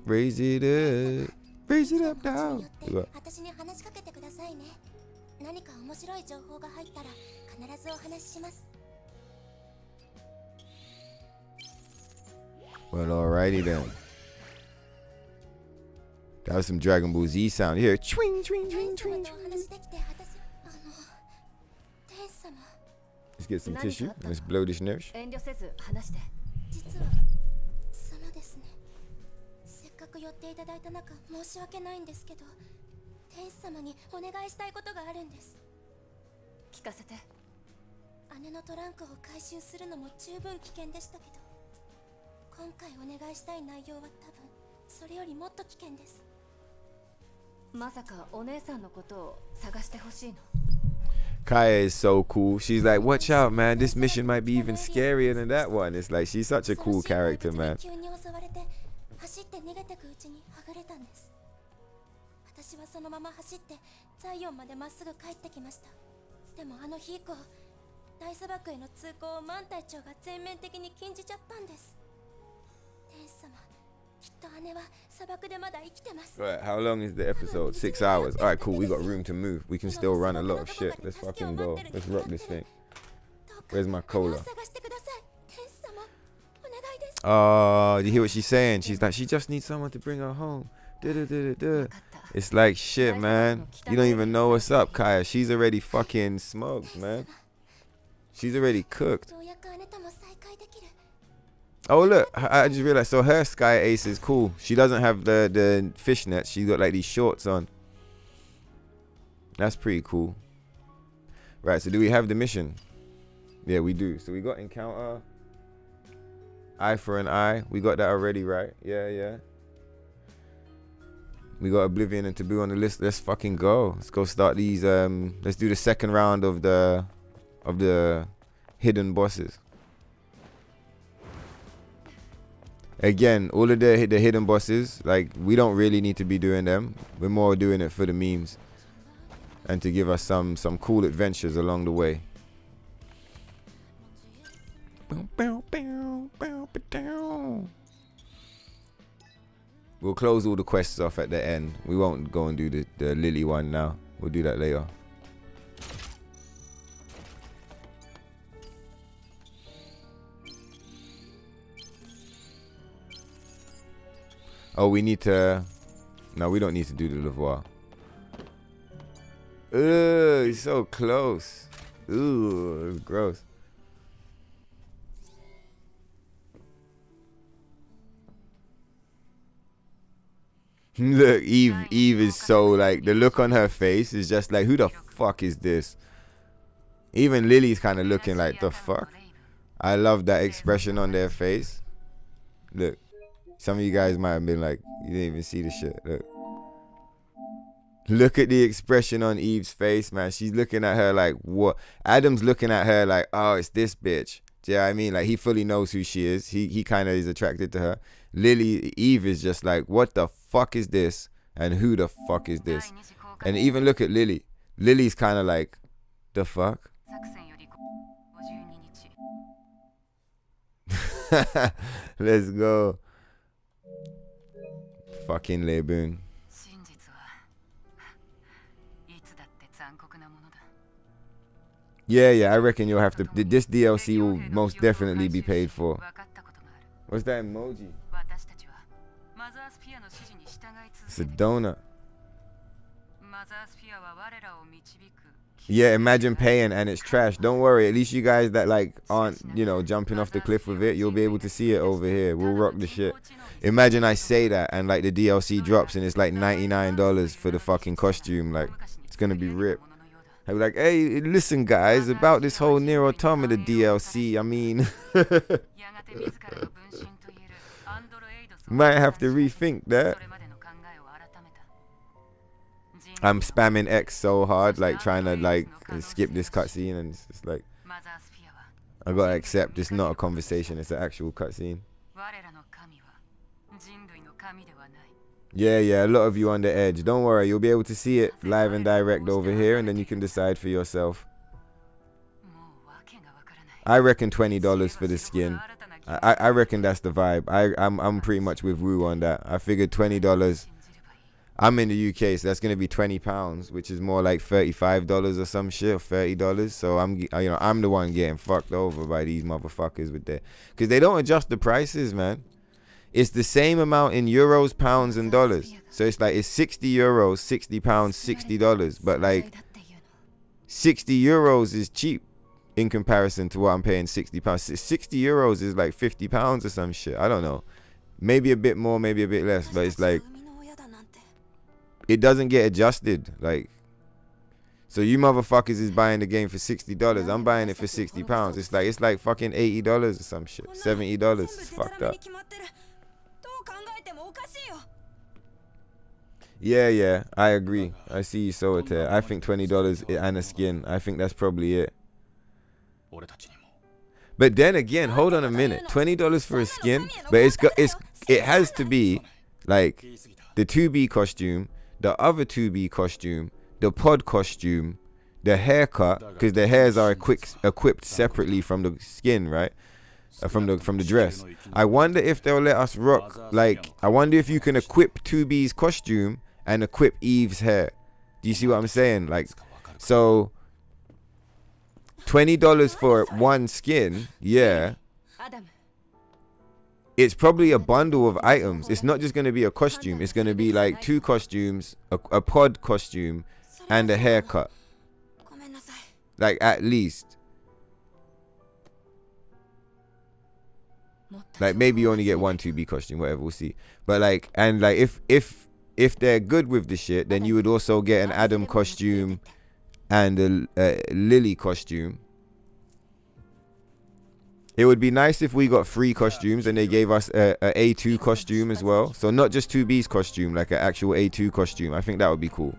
Raise it up. Raise it up now. 私に話しかけてくださいね。何か面白い情報が入ったら必ずお話しします。Well, alrighty then. That was some Dragon Ball Z sound here. Chwing, chwing, chwing, chwing, chwing. Let's get some tissue. Let's blow this nurse. 遠慮せず話して。実は様ですね。せっかく寄っていただいた中申し訳ないんですけど、天使様にお願いしたいことがあるんです。聞かせて。姉のトランクを回収するのも十分危険でしたけど、今回お願いしたい内容は多分それよりもっと危険です。まさかお姉さんのことを探してほしいの？Kaya is so cool. She's like, watch out, man. This mission might be even scarier than that one. It's like, she's such a cool character, man. 走って逃げてくうちにはぐれたんです。私はそのまま走ってザイオンまでまっすぐ帰ってきました。でもあの日以降、大砂漠への通行をマン隊長が全面的に禁じちゃったんです。天使様、きっと姉は砂漠でまだ生きてます。 Right, how long is the episode? 6 hours. Alright, cool. We got room to move. We can still run a lot of shit. Let's fucking go. Let's rock this thing. Where's my cola? Oh, you hear what she's saying? She's like, she just needs someone to bring her home. It's like, shit, man. You don't even know what's up, Kaya. She's already fucking smoked, man. She's already cooked. Oh, look. I just realized. So her Sky Ace is cool. She doesn't have the fishnets. She's got like these shorts on. That's pretty cool. Right, so do we have the mission? Yeah, we do. So we got encounter. Eye for an eye. We got that already, right? Yeah, yeah. We got Oblivion and Taboo on the list. Let's fucking go. Let's go start these. Let's do the second round of the hidden bosses. Again, all of the hidden bosses, like, we don't really need to be doing them. We're more doing it for the memes and to give us some cool adventures along the way. We'll close all the quests off at the end. We won't go and do the Lily one now. We'll do that later. Oh, we need to... No, we don't need to do the Lavoir. Ugh, it's so close. Ooh, it's gross. Look, Eve is so like, the look on her face is just like, who the fuck is this? Even Lily's kind of looking like, the fuck? I love that expression on their face. Look, some of you guys might have been like, you didn't even see the shit. Look at the expression on Eve's face, man. She's looking at her like, what? Adam's looking at her like, oh, it's this bitch. Do you know what I mean? Like, he fully knows who she is. He kind of is attracted to her. Eve is just like, what the fuck is this? And who the fuck is this? And even look at Lily. Lily's kind of like, the fuck? Let's go. Fucking Lebun. Yeah, I reckon you'll have to. This DLC will most definitely be paid for. What's that emoji? It's a donut. Yeah, imagine paying and it's trash. Don't worry, at least you guys that like aren't, you know, jumping off the cliff with it, you'll be able to see it over here. We'll rock the shit. Imagine I say that and like the DLC drops and it's like $99 for the fucking costume. Like, it's gonna be ripped. I'd be like, hey, listen guys, about this whole NIER Automata DLC, I mean... Might have to rethink that. I'm spamming X so hard, like trying to like skip this cutscene, and it's just like I gotta accept it's not a conversation, it's an actual cutscene. Yeah, a lot of you on the edge. Don't worry, you'll be able to see it live and direct over here, and then you can decide for yourself. I reckon $20 for the skin. I reckon that's the vibe. I'm pretty much with Wu on that. I figured $20. I'm in the UK, so that's gonna be £20, which is more like $35 or some shit, or $30. So I'm the one getting fucked over by these motherfuckers with their, because they don't adjust the prices, man. It's the same amount in euros, pounds, and dollars. So it's like it's 60 euros, 60 pounds, $60. But like 60 euros is cheap in comparison to what I'm paying 60 pounds. 60 euros is like 50 pounds or some shit. I don't know. Maybe a bit more, maybe a bit less. But it's like, it doesn't get adjusted. Like, so you motherfuckers is buying the game for $60. I'm buying it for 60 pounds. It's like fucking $80 or some shit. $70. It's fucked up. Yeah, I agree. I see you saw it there. I think $20 and a skin. I think that's probably it. But then again, hold on a minute. $20 for a skin, but it has to be like the 2B costume, the other 2B costume, the pod costume, the haircut, because the hairs are equipped separately from the skin, right? From the dress. I wonder if they'll let us rock, like, I wonder if you can equip 2B's costume and equip Eve's hair. Do you see what I'm saying? Like, so $20 for one skin, yeah. It's probably a bundle of items. It's not just going to be a costume. It's going to be like 2 costumes, a pod costume, and a haircut. Like, at least. Like, maybe you only get 1 2B costume, whatever, we'll see. But like, and like, if they're good with the shit, then you would also get an Adam costume and a Lily costume. It would be nice if we got 3 costumes and they gave us a A2 costume as well. So not just 2B's costume, like an actual A2 costume. I think that would be cool.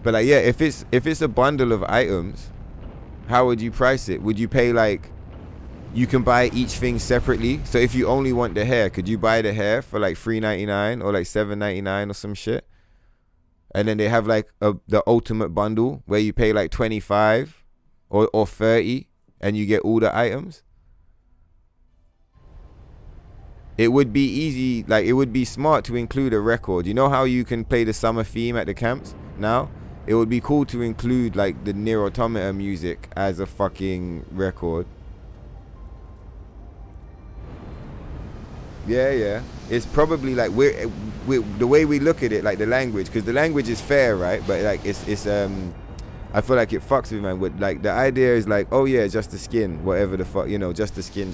But like, yeah, if it's a bundle of items, how would you price it? Would you pay like, you can buy each thing separately? So if you only want the hair, could you buy the hair for like $3.99 or like $7.99 or some shit? And then they have like the ultimate bundle where you pay like $25 or $30 and you get all the items. It would be easy, like it would be smart to include a record. You know how you can play the summer theme at the camps now? It would be cool to include like the NIER Automata music as a fucking record. Yeah. It's probably like we're the way we look at it, like the language, because the language is fair, right? But like it's I feel like it fucks with man. With like the idea is like, oh yeah, just the skin, whatever the fuck, you know, just the skin.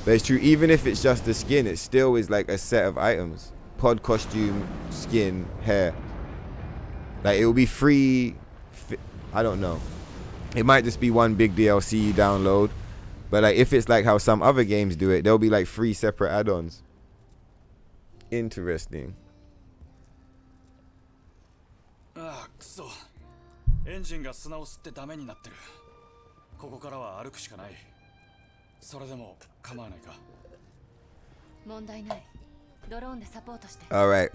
But it's true, even if it's just the skin, it still is like a set of items: pod, costume, skin, hair. Like it will be free. I don't know. It might just be one big DLC you download. But like if it's like how some other games do it, there'll be like 3 separate add-ons. Interesting. All right.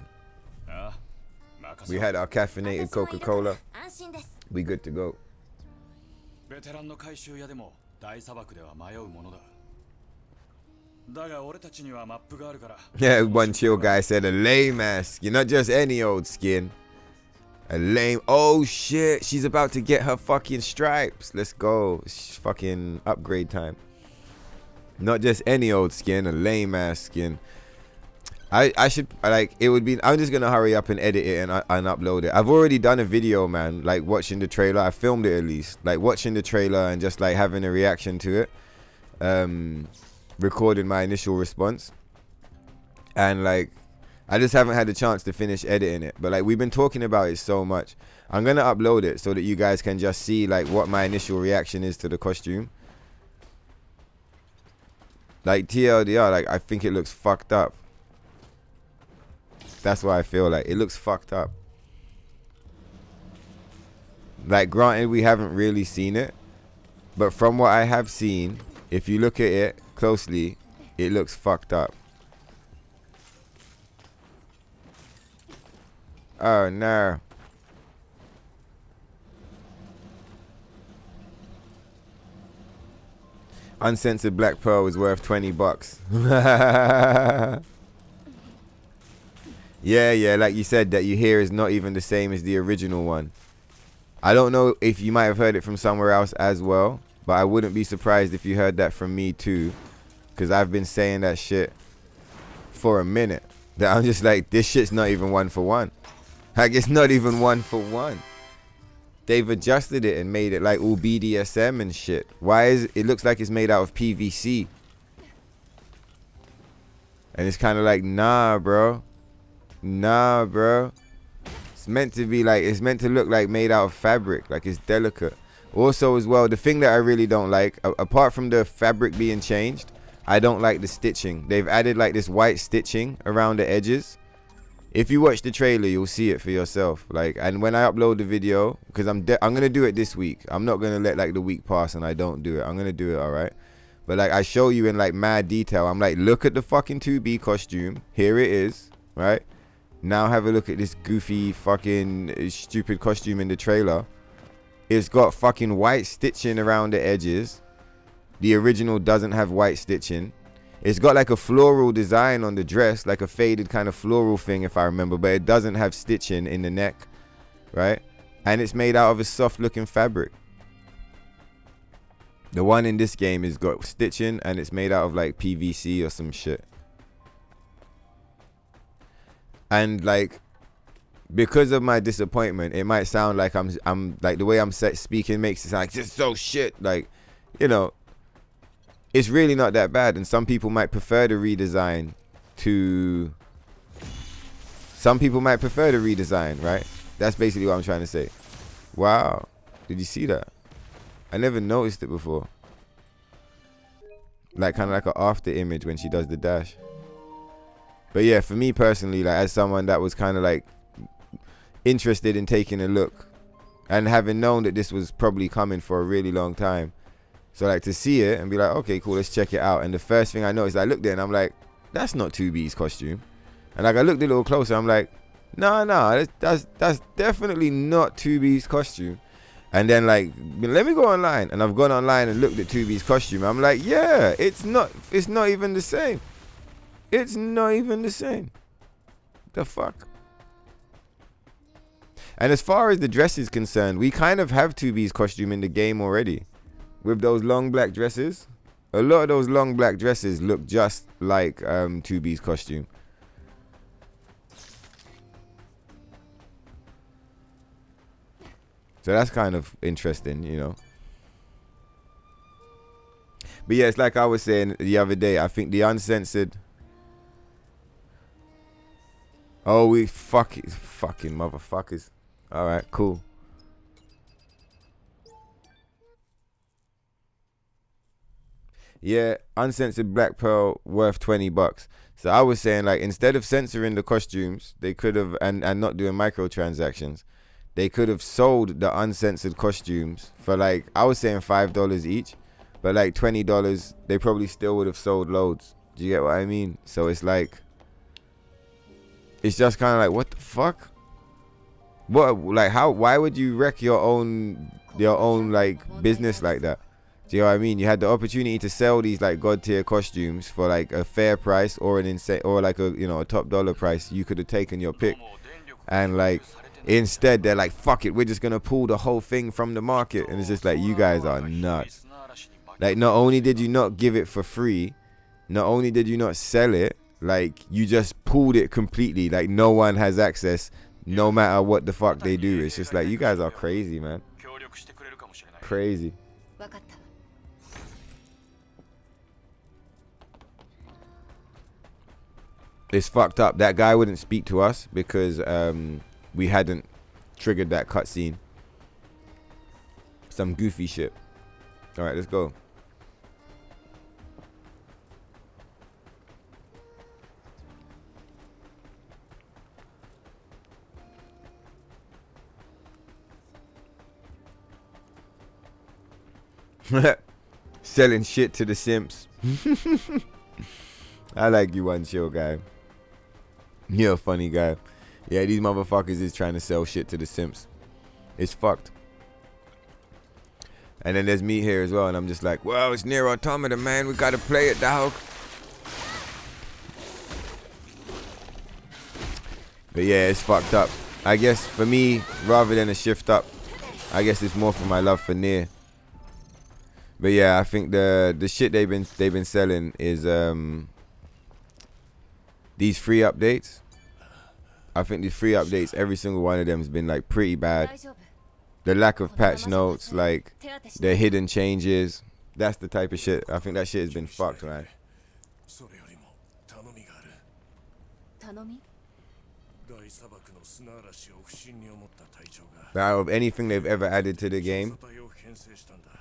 We had our caffeinated Coca-Cola. We good to go. Yeah, one chill guy said a lame ass. You're not just any old skin. A lame. Oh shit, she's about to get her fucking stripes. Let's go. It's fucking upgrade time. Not just any old skin, a lame ass skin. I should, like, it would be, I'm just gonna hurry up and edit it and upload it. I've already done a video, man, like watching the trailer. I filmed it at least, like watching the trailer and just like having a reaction to it. Recording my initial response, and like I just haven't had the chance to finish editing it. But like we've been talking about it so much, I'm gonna upload it so that you guys can just see like what my initial reaction is to the costume. Like TLDR, like I think it looks fucked up. That's why I feel like it looks fucked up. Like granted, we haven't really seen it, but from what I have seen, if you look at it closely, it looks fucked up. Oh no. Uncensored Black Pearl is worth $20. Yeah, like you said, that you hear is not even the same as the original one. I don't know if you might have heard it from somewhere else as well, but I wouldn't be surprised if you heard that from me too, because I've been saying that shit for a minute. That I'm just like, this shit's not even 1 for 1. Like, it's not even 1 for 1. They've adjusted it and made it like all BDSM and shit. Why is it looks like it's made out of PVC? And it's kind of like, nah, bro. Nah, bro. It's meant to be like, it's meant to look like made out of fabric. Like it's delicate. Also as well, the thing that I really don't like, apart from the fabric being changed, I don't like the stitching. They've added like this white stitching around the edges. If you watch the trailer, you'll see it for yourself. Like, and when I upload the video, because I'm gonna do it this week. I'm not gonna let like the week pass and I don't do it. I'm gonna do it, all right. But like, I show you in like mad detail. I'm like, look at the fucking 2B costume. Here it is, right? Now have a look at this goofy fucking stupid costume in the trailer. It's got fucking white stitching around the edges. The original doesn't have white stitching. It's got like a floral design on the dress, like a faded kind of floral thing if I remember, but it doesn't have stitching in the neck, right? And it's made out of a soft looking fabric. The one in this game is got stitching and it's made out of like PVC or some shit. And like, because of my disappointment, it might sound like I'm like, the way I'm speaking makes it sound like this is so shit. Like, you know, it's really not that bad, and some people might prefer the redesign to... Some people might prefer the redesign, right? That's basically what I'm trying to say. Wow. Did you see that? I never noticed it before. Like, kind of like an after image when she does the dash. But yeah, for me personally, like as someone that was kind of like interested in taking a look, and having known that this was probably coming for a really long time, so like to see it and be like, okay, cool, let's check it out. And the first thing I noticed, I looked at it and I'm like, that's not 2B's costume. And like I looked a little closer, I'm like, no, that's definitely not 2B's costume. And then like, let me go online, and I've gone online and looked at 2B's costume. I'm like, yeah, it's not even the same. It's not even the same. The fuck? And as far as the dress is concerned, we kind of have 2B's costume in the game already. With those long black dresses. A lot of those long black dresses look just like 2B's costume. So that's kind of interesting, you know. But yeah, it's like I was saying the other day, I think the Uncensored... Oh, we fucking motherfuckers. Alright, cool. Yeah, Uncensored Black Pearl worth $20. So I was saying, like, instead of censoring the costumes, they could have, and not doing microtransactions, they could have sold the uncensored costumes for like, I was saying $5 each, but like $20, they probably still would have sold loads. Do you get what I mean? So it's like, it's just kind of like, what the fuck? What, like, how, why would you wreck your own like business like that? Do you know what I mean? You had the opportunity to sell these like god tier costumes for like a fair price or an insane, or like a, you know, a top dollar price. You could have taken your pick, and like instead they're like, fuck it, we're just gonna pull the whole thing from the market. And it's just like, you guys are nuts. Like, not only did you not give it for free, not only did you not sell it, like you just pulled it completely. Like no one has access, no matter what the fuck they do. It's just like, you guys are crazy, man. Crazy. It's fucked up. That guy wouldn't speak to us because we hadn't triggered that cutscene. Some goofy shit. All right, let's go. Selling shit to the simps. I like you, One Chill guy. You're a funny guy. Yeah, these motherfuckers is trying to sell shit to the simps. It's fucked. And then there's me here as well, and I'm just like, well, it's NIER Automata, man. We gotta play it, dog. But yeah, it's fucked up. I guess for me, rather than a shift up, I guess it's more for my love for NIER. But yeah, I think the shit they've been selling is these free updates. I think these free updates, every single one of them has been like pretty bad. The lack of patch notes, like the hidden changes, that's the type of shit. I think that shit has been fucked, man. Out of anything they've ever added to the game,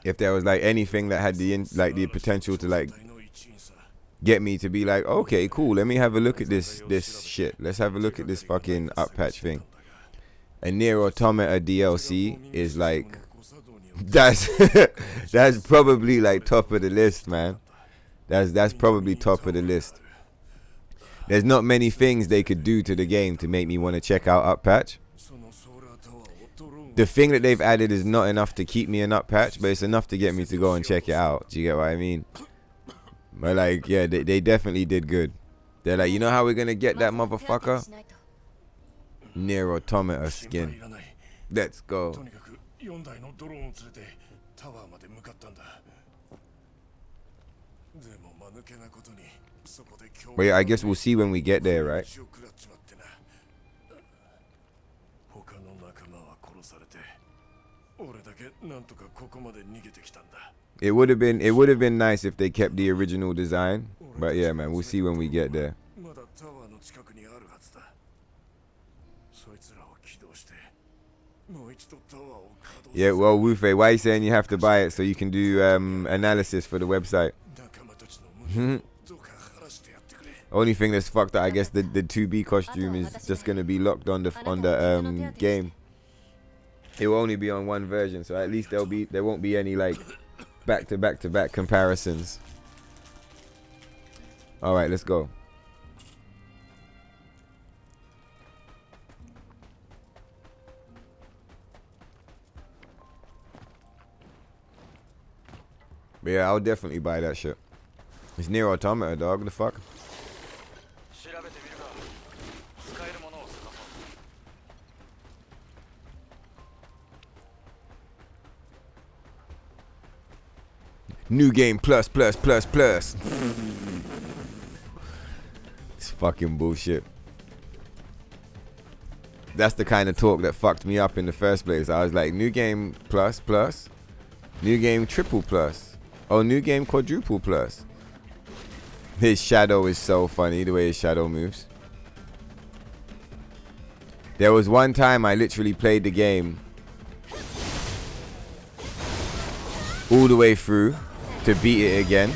if there was like anything that had the potential to like get me to be like, okay, cool, let me have a look at this shit. Let's have a look at this fucking up patch thing. And NIER Automata DLC is like, that's that's probably like top of the list, man. That's probably top of the list. There's not many things they could do to the game to make me want to check out up patch. The thing that they've added is not enough to keep me in up patch, but it's enough to get me to go and check it out. Do you get what I mean? But like, yeah, they definitely did good. They're like, you know how we're gonna get that motherfucker? NIER Automata skin. Let's go. But yeah, I guess we'll see when we get there, right? It would have been nice if they kept the original design, but yeah, man, we'll see when we get there. Yeah, well, Wufe, why are you saying you have to buy it so you can do analysis for the website? Only thing that's fucked up, I guess, the 2B costume is just gonna be locked on the game. It will only be on one version, so at least there won't be any like back to back comparisons. All right, let's go. But yeah, I'll definitely buy that shit. It's NIER Automata, dog. What the fuck? New game plus. It's fucking bullshit. That's the kind of talk that fucked me up in the first place. I was like, new game plus, new game triple plus, oh, new game quadruple plus. His shadow is so funny, the way his shadow moves. There was one time I literally played the game all the way through to beat it again,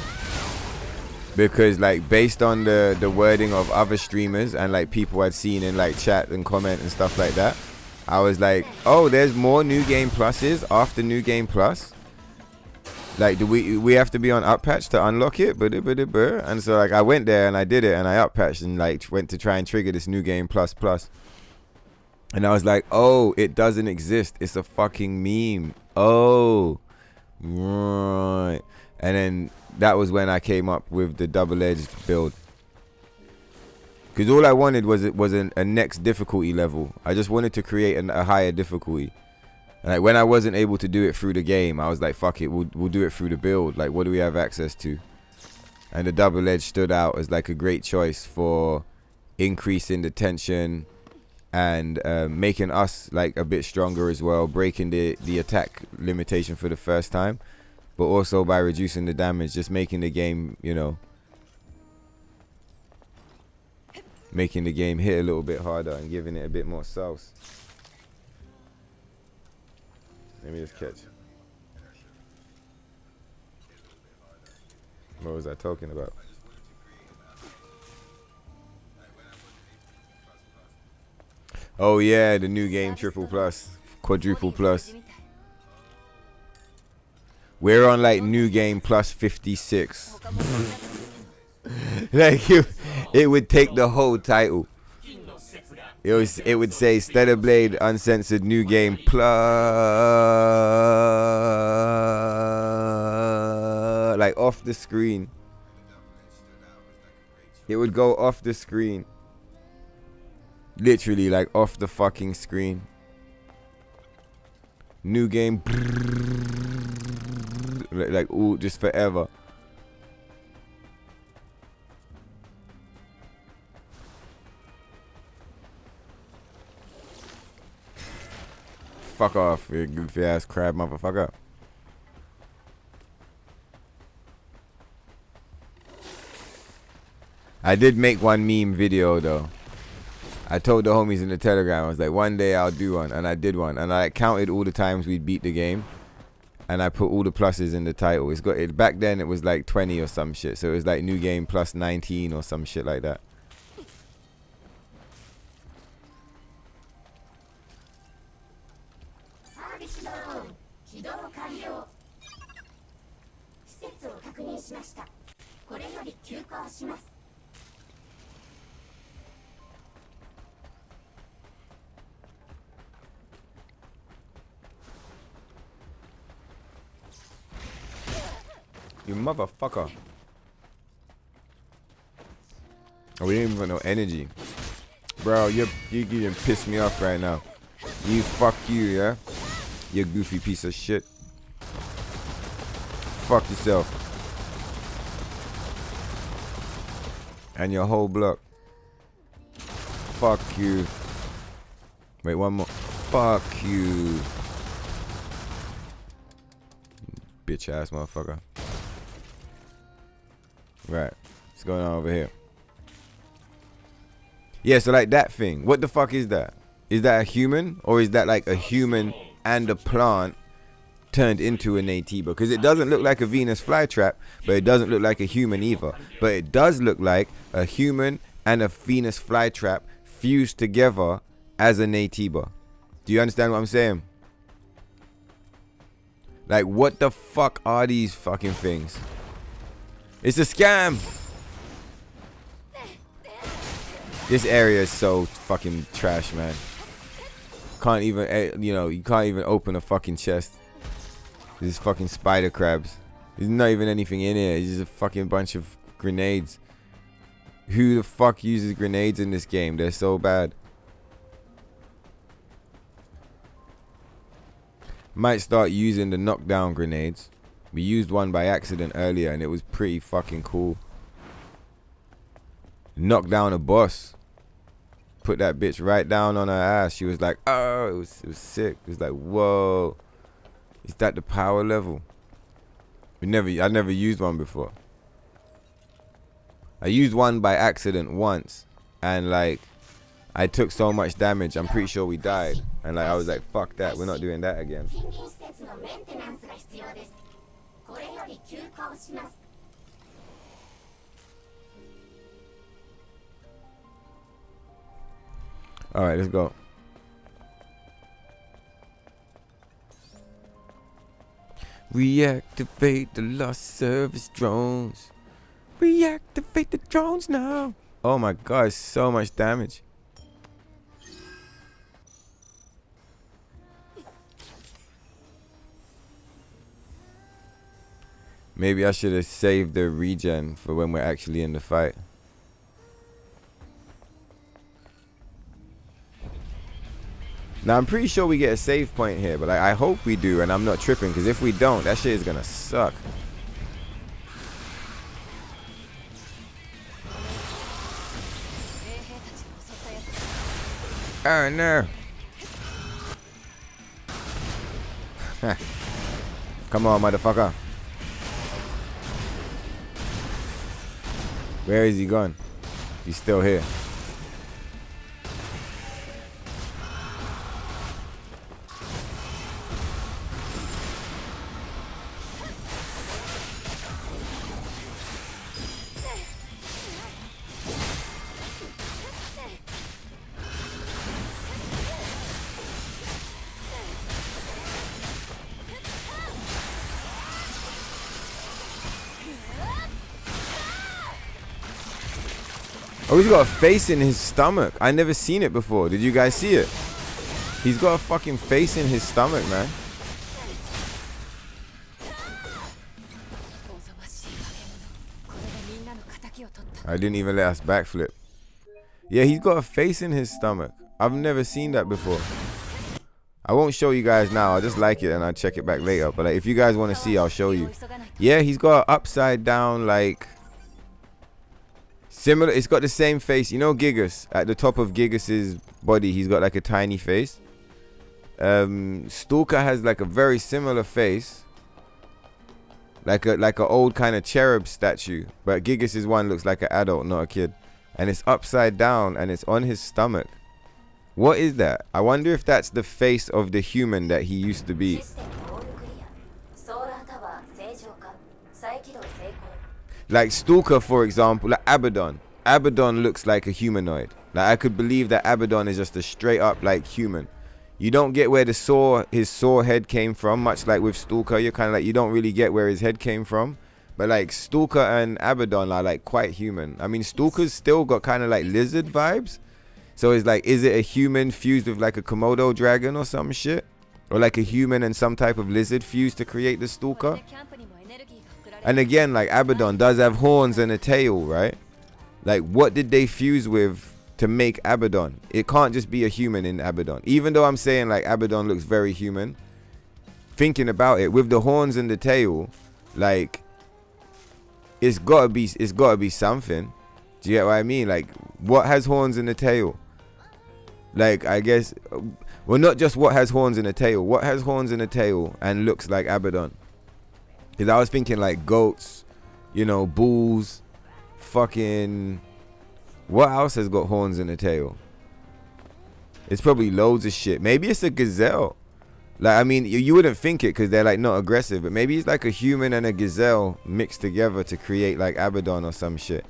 because like based on the wording of other streamers and like people I'd seen in like chat and comment and stuff like that, I was like, oh, there's more new game pluses after new game plus. Like, do we have to be on up patch to unlock it? And so like I went there and I did it and I up patched and like went to try and trigger this new game plus. And I was like, oh, it doesn't exist. It's a fucking meme. Oh, right. And then that was when I came up with the double-edged build. Because all I wanted was a next difficulty level. I just wanted to create a higher difficulty. And like when I wasn't able to do it through the game, I was like, fuck it, we'll do it through the build. Like, what do we have access to? And the double-edged stood out as like a great choice for increasing the tension and making us like a bit stronger as well, breaking the attack limitation for the first time. But also by reducing the damage, just making the game, you know, making the game hit a little bit harder and giving it a bit more sauce. Let me just catch. What was I talking about? Oh yeah, the new game triple plus, quadruple plus. We're on like new game plus 56. Like it would take the whole title. It would say Stellar Blade Uncensored new game plus, like off the screen. It would go off the screen. Literally like off the fucking screen. New game. Like ooh, just forever. Fuck off, you goofy ass crab motherfucker. I did make one meme video though. I told the homies in the Telegram, I was like, one day I'll do one, and I did one, and I counted all the times we'd beat the game, and I put all the pluses in the title. It's got it back then. It was like 20 or some shit, so it was like new game plus 19 or some shit like that. You motherfucker. Oh, we didn't even got no energy. Bro, you getting pissed me off right now. You fuck you, yeah? You goofy piece of shit. Fuck yourself. And your whole block. Fuck you. Wait, one more. Fuck you. Bitch ass motherfucker. Right. What's going on over here? Yeah, so like that thing. What the fuck is that? Is that a human? Or is that like a human and a plant turned into an AT? Because it doesn't look like a Venus flytrap, but it doesn't look like a human either. But it does look like a human and a Venus flytrap fused together as an AT-bar. Do you understand what I'm saying? Like, what the fuck are these fucking things? It's a scam. This area is so fucking trash, man. Can't even, you know, you can't even open a fucking chest. There's fucking spider crabs. There's not even anything in here. It's just a fucking bunch of grenades. Who the fuck uses grenades in this game? They're so bad. Might start using the knockdown grenades. We used one by accident earlier and it was pretty fucking cool. Knocked down a boss. Put that bitch right down on her ass. She was like, oh, it was sick. It was like, whoa. Is that the power level? I never used one before. I used one by accident once and like I took so much damage, I'm pretty sure we died. And like I was like, fuck that, we're not doing that again. Alright, let's go. Reactivate the lost service drones. Reactivate the drones now. Oh my god, so much damage. Maybe I should have saved the regen for when we're actually in the fight. Now I'm pretty sure we get a save point here, but I hope we do and I'm not tripping, because if we don't, that shit is gonna suck. Oh no. Come on, motherfucker. Where is he gone? He's still here. Oh, he's got a face in his stomach. I never seen it before. Did you guys see it? He's got a fucking face in his stomach, man. I didn't even let us backflip. Yeah, he's got a face in his stomach. I've never seen that before. I won't show you guys now. I'll just like it and I'll check it back later. But like, if you guys want to see, I'll show you. Yeah, he's got an upside down, like, similar. It's got the same face. You know Gigas? At the top of Gigas's body, he's got like a tiny face. Stalker has like a very similar face. Like a old kind of cherub statue. But Gigas' one looks like an adult, not a kid. And it's upside down and it's on his stomach. What is that? I wonder if that's the face of the human that he used to be. Like Stalker, for example, like Abaddon. Abaddon looks like a humanoid. Like I could believe that Abaddon is just a straight up like human. You don't get where his saw head came from, much like with Stalker. You're kind of like, you don't really get where his head came from. But like Stalker and Abaddon are like quite human. I mean, Stalker's still got kind of like lizard vibes. So it's like, is it a human fused with like a Komodo dragon or some shit? Or like a human and some type of lizard fused to create the Stalker? And again, like Abaddon does have horns and a tail, right? Like what did they fuse with to make Abaddon? It can't just be a human in Abaddon. Even though I'm saying like Abaddon looks very human, thinking about it, with the horns and the tail, like it's gotta be something. Do you get what I mean? Like what has horns and a tail? Like I guess, well, not just what has horns and a tail. What has horns and a tail and looks like Abaddon? Because I was thinking like goats, you know, bulls, fucking. What else has got horns and a tail? It's probably loads of shit. Maybe it's a gazelle. Like, I mean, you wouldn't think it because they're like not aggressive, but maybe it's like a human and a gazelle mixed together to create like Abaddon or some shit.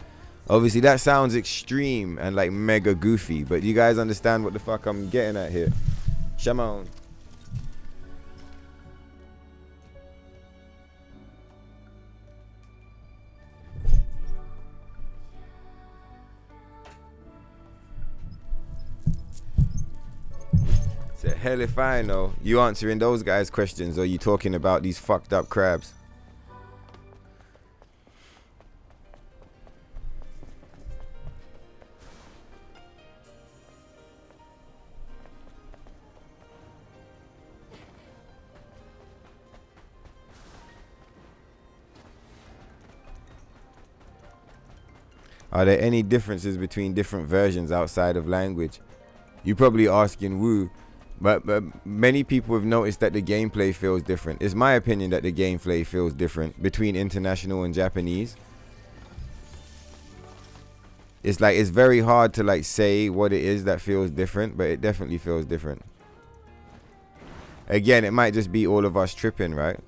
Obviously, that sounds extreme and like mega goofy, but you guys understand what the fuck I'm getting at here. Shamon. Hell if I know. You answering those guys' questions, or you talking about these fucked up crabs? Are there any differences between different versions outside of language? You probably asking Woo. But many people have noticed that the gameplay feels different. It's my opinion that the gameplay feels different between international and Japanese. It's like, it's very hard to like say what it is that feels different, but it definitely feels different. Again, it might just be all of us tripping, right?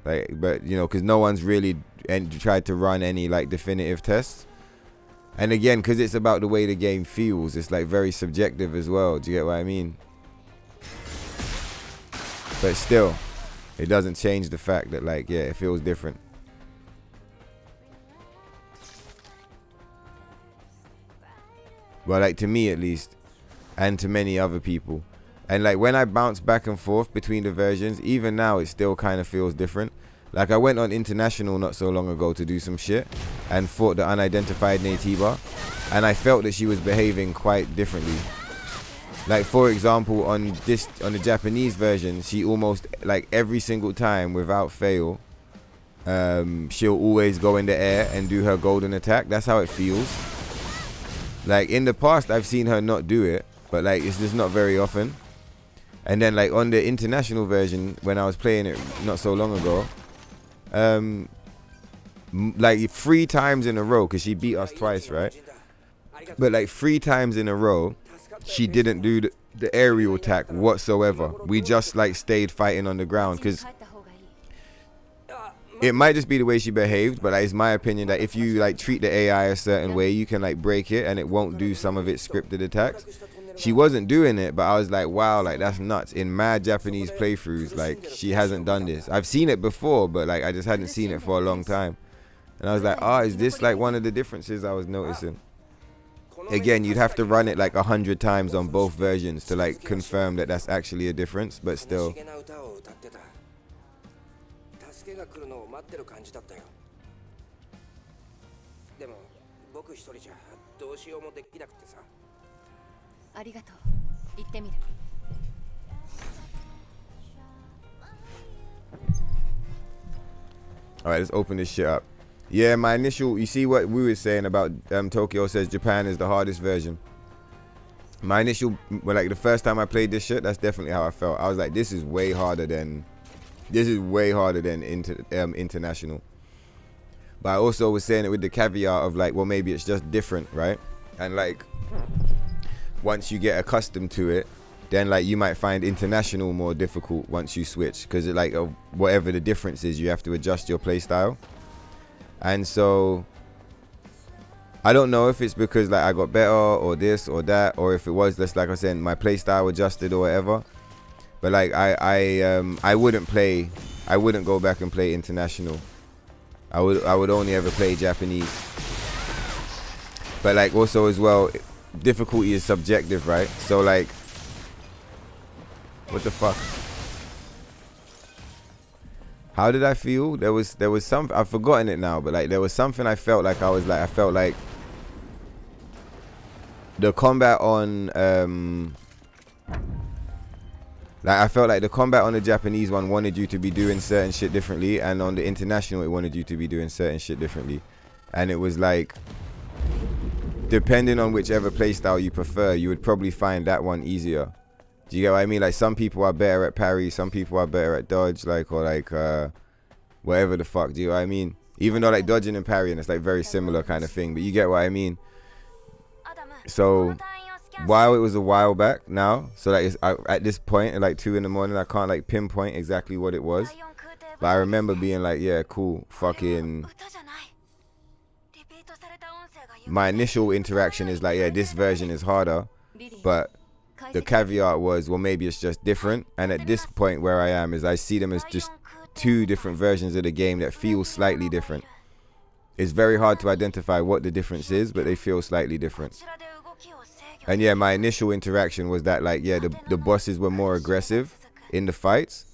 Like, but you know, because no one's really tried to run any like definitive tests. And again, because it's about the way the game feels, it's like very subjective as well. Do you get what I mean? But still, it doesn't change the fact that like, yeah, it feels different. Well, like to me at least, and to many other people. And like when I bounce back and forth between the versions, even now it still kind of feels different. Like I went on international not so long ago to do some shit and fought the unidentified Natiba, and I felt that she was behaving quite differently. Like for example, on the Japanese version, she almost like every single time without fail, she'll always go in the air and do her golden attack. That's how it feels. Like in the past, I've seen her not do it, but like it's just not very often. And then like on the international version, when I was playing it not so long ago, like 3 times in a row, because she beat us twice, right? But like 3 times in a row, she didn't do the aerial attack whatsoever. We just like stayed fighting on the ground, because it might just be the way she behaved, but like, it's my opinion that if you like treat the AI a certain way, you can like break it and it won't do some of its scripted attacks. She wasn't doing it, but I was like, wow, like that's nuts. In mad Japanese playthroughs, like she hasn't done this. I've seen it before, but like I just hadn't seen it for a long time. And I was like, is this like one of the differences I was noticing? again, you'd have to run it like 100 times on both versions to like confirm that that's actually a difference, but still. 助けが来るのを待ってる感じだったよ。でも僕一人じゃどうしようもできなくてさ。ありがとう。行ってみる。Alright, let's open this shit up. Yeah, my initial, you see what we were saying about Tokyo says Japan is the hardest version. My initial, well, like the first time I played this shit, that's definitely how I felt. I was like, this is way harder than international. But I also was saying it with the caveat of like, well, maybe it's just different, right? And like, once you get accustomed to it, then like you might find international more difficult once you switch, because like whatever the difference is, you have to adjust your play style. And so I don't know if it's because like I got better or this or that, or if it was just like I said, my play style adjusted or whatever. But like I wouldn't go back and play international. I would only ever play Japanese. But like also as well, difficulty is subjective, right? So like, what the fuck? How did I feel? There was some, I've forgotten it now, but like there was something I felt like I felt like the combat on like I felt like the combat on the Japanese one wanted you to be doing certain shit differently, and on the international it wanted you to be doing certain shit differently. And it was like, depending on whichever playstyle you prefer, you would probably find that one easier. Do you get what I mean? Like some people are better at parry, some people are better at dodge, like, or like whatever the fuck. Do you know what I mean? Even though like dodging and parrying, it's like very similar kind of thing, but you get what I mean. So while it was a while back now, so like at this point at like 2 in the morning, I can't like pinpoint exactly what it was, but I remember being like, yeah, cool, fucking. My initial interaction is like, yeah, this version is harder, but the caveat was, well, maybe it's just different. And at this point where I am is I see them as just 2 different versions of the game that feel slightly different. It's very hard to identify what the difference is, but they feel slightly different. And yeah, my initial interaction was that like, yeah, the bosses were more aggressive in the fights.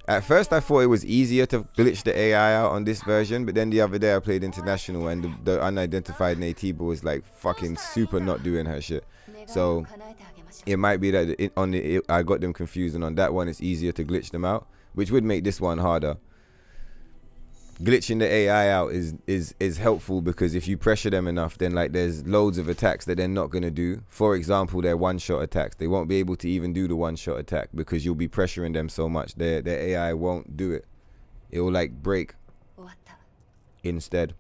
At first I thought it was easier to glitch the AI out on this version, but then the other day I played international and the unidentified native was like fucking super not doing her shit. So it might be that I got them confused, and on that one it's easier to glitch them out, which would make this one harder. Glitching the AI out is helpful, because if you pressure them enough, then like there's loads of attacks that they're not going to do. For example, their one-shot attacks, they won't be able to even do the one-shot attack because you'll be pressuring them so much. Their AI won't do it. It will like break instead.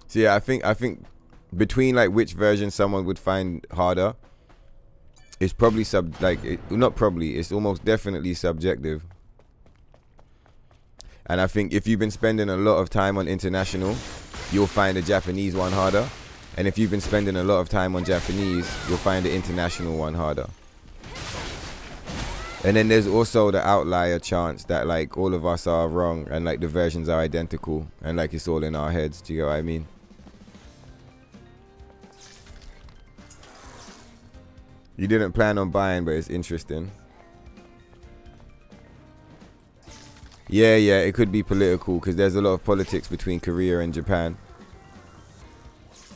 So yeah, I think between like which version someone would find harder, it's probably it's almost definitely subjective. And I think if you've been spending a lot of time on international, you'll find the Japanese one harder. And if you've been spending a lot of time on Japanese, you'll find the international one harder. And then there's also the outlier chance that like all of us are wrong and like the versions are identical and like it's all in our heads. Do you get what I mean? You didn't plan on buying, but it's interesting. Yeah, it could be political because there's a lot of politics between Korea and Japan.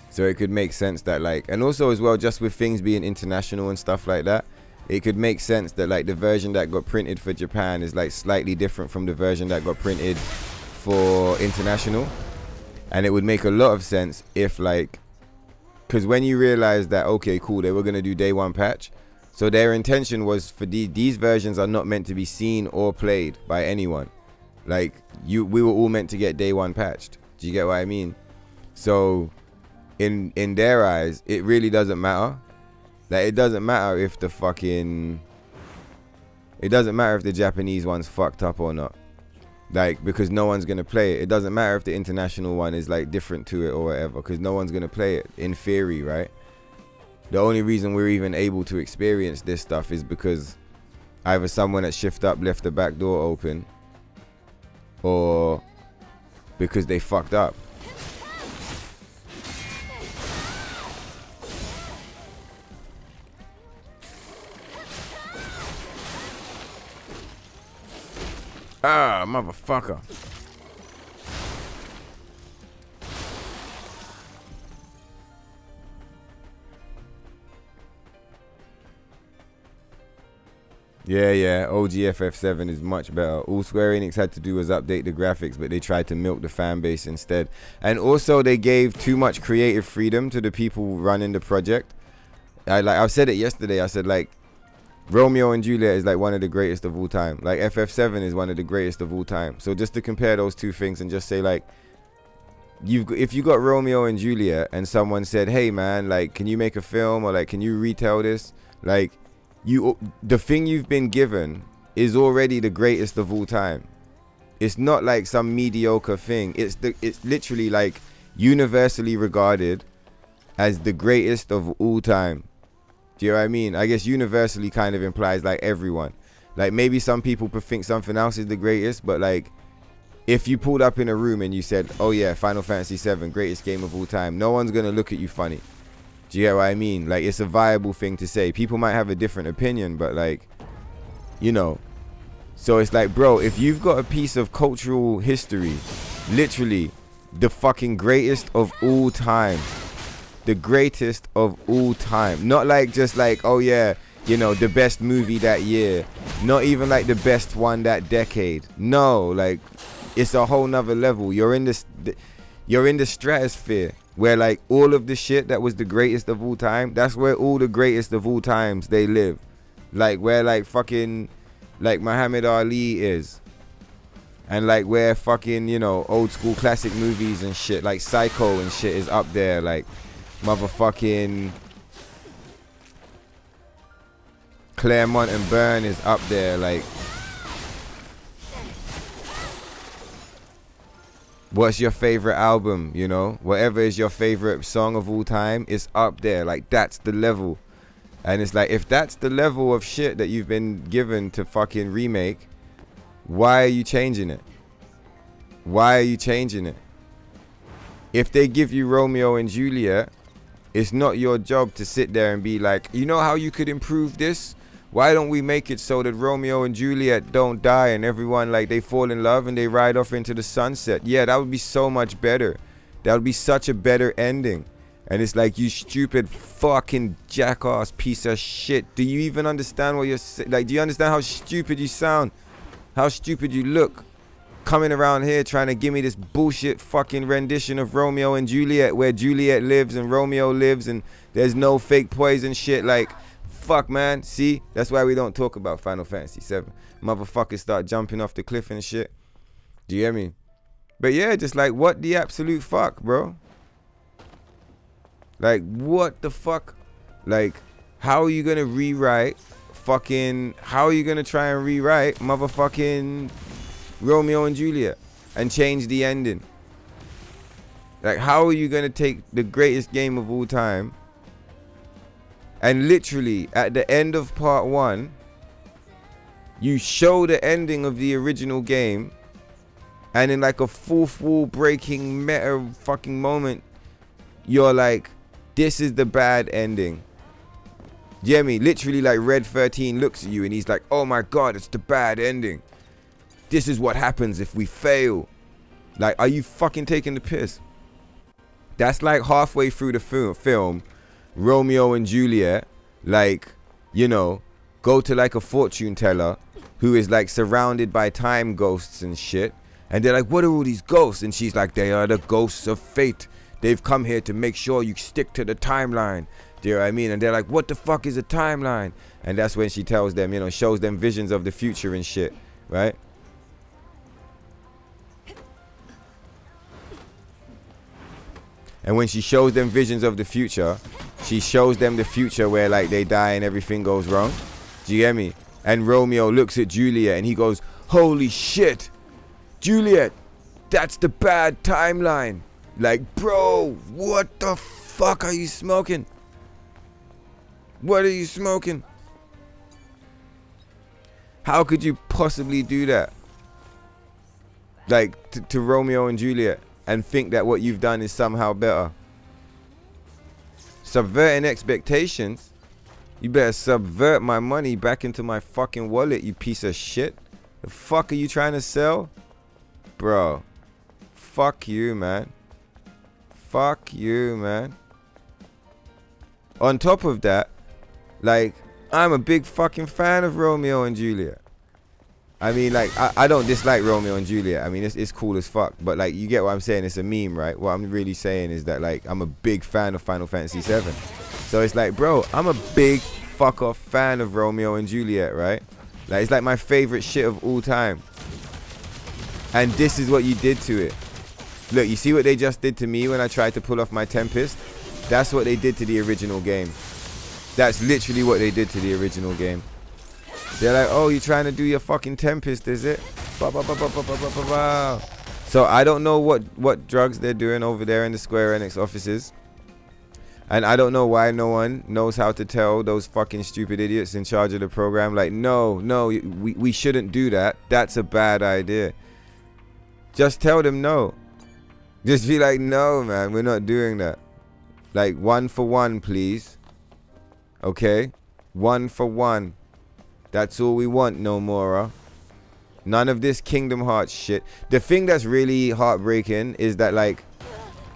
So it could make sense that like, and also as well, just with things being international and stuff like that, it could make sense that like the version that got printed for Japan is like slightly different from the version that got printed for international. And it would make a lot of sense if like, because when you realize that, okay, cool, they were going to do day 1 patch. So their intention was for these versions are not meant to be seen or played by anyone. Like we were all meant to get day 1 patched. Do you get what I mean? So in their eyes, it really doesn't matter. Like it doesn't matter if the Japanese one's fucked up or not. Like, because no one's gonna play it. It doesn't matter if the international one is like different to it or whatever, because no one's gonna play it in theory, right? The only reason we're even able to experience this stuff is because either someone at Shift Up left the back door open, or because they fucked up. Ah, motherfucker. Yeah, OGFF7 is much better. All Square Enix had to do was update the graphics, but they tried to milk the fan base instead. And also they gave too much creative freedom to the people running the project. I said it yesterday. I said, like, Romeo and Juliet is like one of the greatest of all time. Like, FF7 is one of the greatest of all time. So just to compare those two things and just say, like, if you got Romeo and Juliet and someone said, hey man, like, can you make a film, or like, can you retell this? Like, the thing you've been given is already the greatest of all time. It's not like some mediocre thing. It's literally like universally regarded as the greatest of all time. Do you know what I mean? I guess universally kind of implies like everyone. Like, maybe some people think something else is the greatest, but like, if you pulled up in a room and you said, oh yeah, Final Fantasy VII, greatest game of all time, no one's gonna look at you funny. Do you get what I mean? Like, it's a viable thing to say. People might have a different opinion, but like, you know. So it's like, bro, if you've got a piece of cultural history, literally the fucking greatest of all time, the greatest of all time, not like just like, oh yeah, you know, the best movie that year, not even like the best one that decade. No, like, it's a whole nother level. You're in the stratosphere where like all of the shit that was the greatest of all time, that's where all the greatest of all times they live. Like, where like fucking like Muhammad Ali is, and like where fucking, you know, old school classic movies and shit like Psycho and shit is up there. Like, motherfucking Claremont and Byrne is up there. Like, what's your favorite album? You know, whatever is your favorite song of all time is up there. Like, that's the level. And it's like, if that's the level of shit that you've been given to fucking remake, why are you changing it? Why are you changing it? If they give you Romeo and Juliet, it's not your job to sit there and be like, you know how you could improve this? Why don't we make it so that Romeo and Juliet don't die and everyone, like, they fall in love and they ride off into the sunset? Yeah, that would be so much better. That would be such a better ending. And it's like, you stupid fucking jackass piece of shit. Do you even understand what you're saying? Like, do you understand how stupid you sound? How stupid you look? Coming around here trying to give me this bullshit fucking rendition of Romeo and Juliet where Juliet lives and Romeo lives and there's no fake poison shit. Like, fuck, man. See? That's why we don't talk about Final Fantasy VII. Motherfuckers start jumping off the cliff and shit. Do you hear me? But yeah, just like, what the absolute fuck, bro? Like, what the fuck? Like, how are you gonna rewrite fucking, how are you gonna try and rewrite motherfucking Romeo and Juliet and change the ending? Like, how are you gonna take the greatest game of all time and literally at the end of part 1 you show the ending of the original game, and in like a fourth wall breaking meta fucking moment you're like, this is the bad ending? Do you hear me? Literally, like, Red 13 looks at you and he's like, oh my god, it's the bad ending. This is what happens if we fail. Like, are you fucking taking the piss? That's like halfway through the film, Romeo and Juliet, like, you know, go to like a fortune teller who is like surrounded by time ghosts and shit. And they're like, what are all these ghosts? And she's like, they are the ghosts of fate. They've come here to make sure you stick to the timeline. Do you know what I mean? And they're like, what the fuck is a timeline? And that's when she tells them, you know, shows them visions of the future and shit, right? And when she shows them visions of the future, she shows them the future where like they die and everything goes wrong. Do you get me? And Romeo looks at Juliet and he goes, holy shit. Juliet, that's the bad timeline. Like, bro, what the fuck are you smoking? What are you smoking? How could you possibly do that? Like, to Romeo and Juliet, and think that what you've done is somehow better. Subverting expectations? You better subvert my money back into my fucking wallet, you piece of shit. The fuck are you trying to sell? Bro. Fuck you, man. Fuck you, man. On top of that, like, I'm a big fucking fan of Romeo and Juliet. I mean, like, I don't dislike Romeo and Juliet. I mean, it's cool as fuck. But, like, you get what I'm saying? It's a meme, right? What I'm really saying is that, like, I'm a big fan of Final Fantasy VII. So it's like, bro, I'm a big fuck off fan of Romeo and Juliet, right? Like, it's like my favorite shit of all time. And this is what you did to it. Look, you see what they just did to me when I tried to pull off my Tempest? That's what they did to the original game. That's literally what they did to the original game. They're like, oh, you're trying to do your fucking Tempest, is it? Ba, ba, ba, ba, ba, ba, ba, ba, ba. So I don't know what drugs they're doing over there in the Square Enix offices. And I don't know why no one knows how to tell those fucking stupid idiots in charge of the program. Like, no, we shouldn't do that. That's a bad idea. Just tell them no. Just be like, no, man, we're not doing that. Like, 1 for 1, please. Okay? 1 for 1. That's all we want, Nomura. None of this Kingdom Hearts shit. The thing that's really heartbreaking is that, like,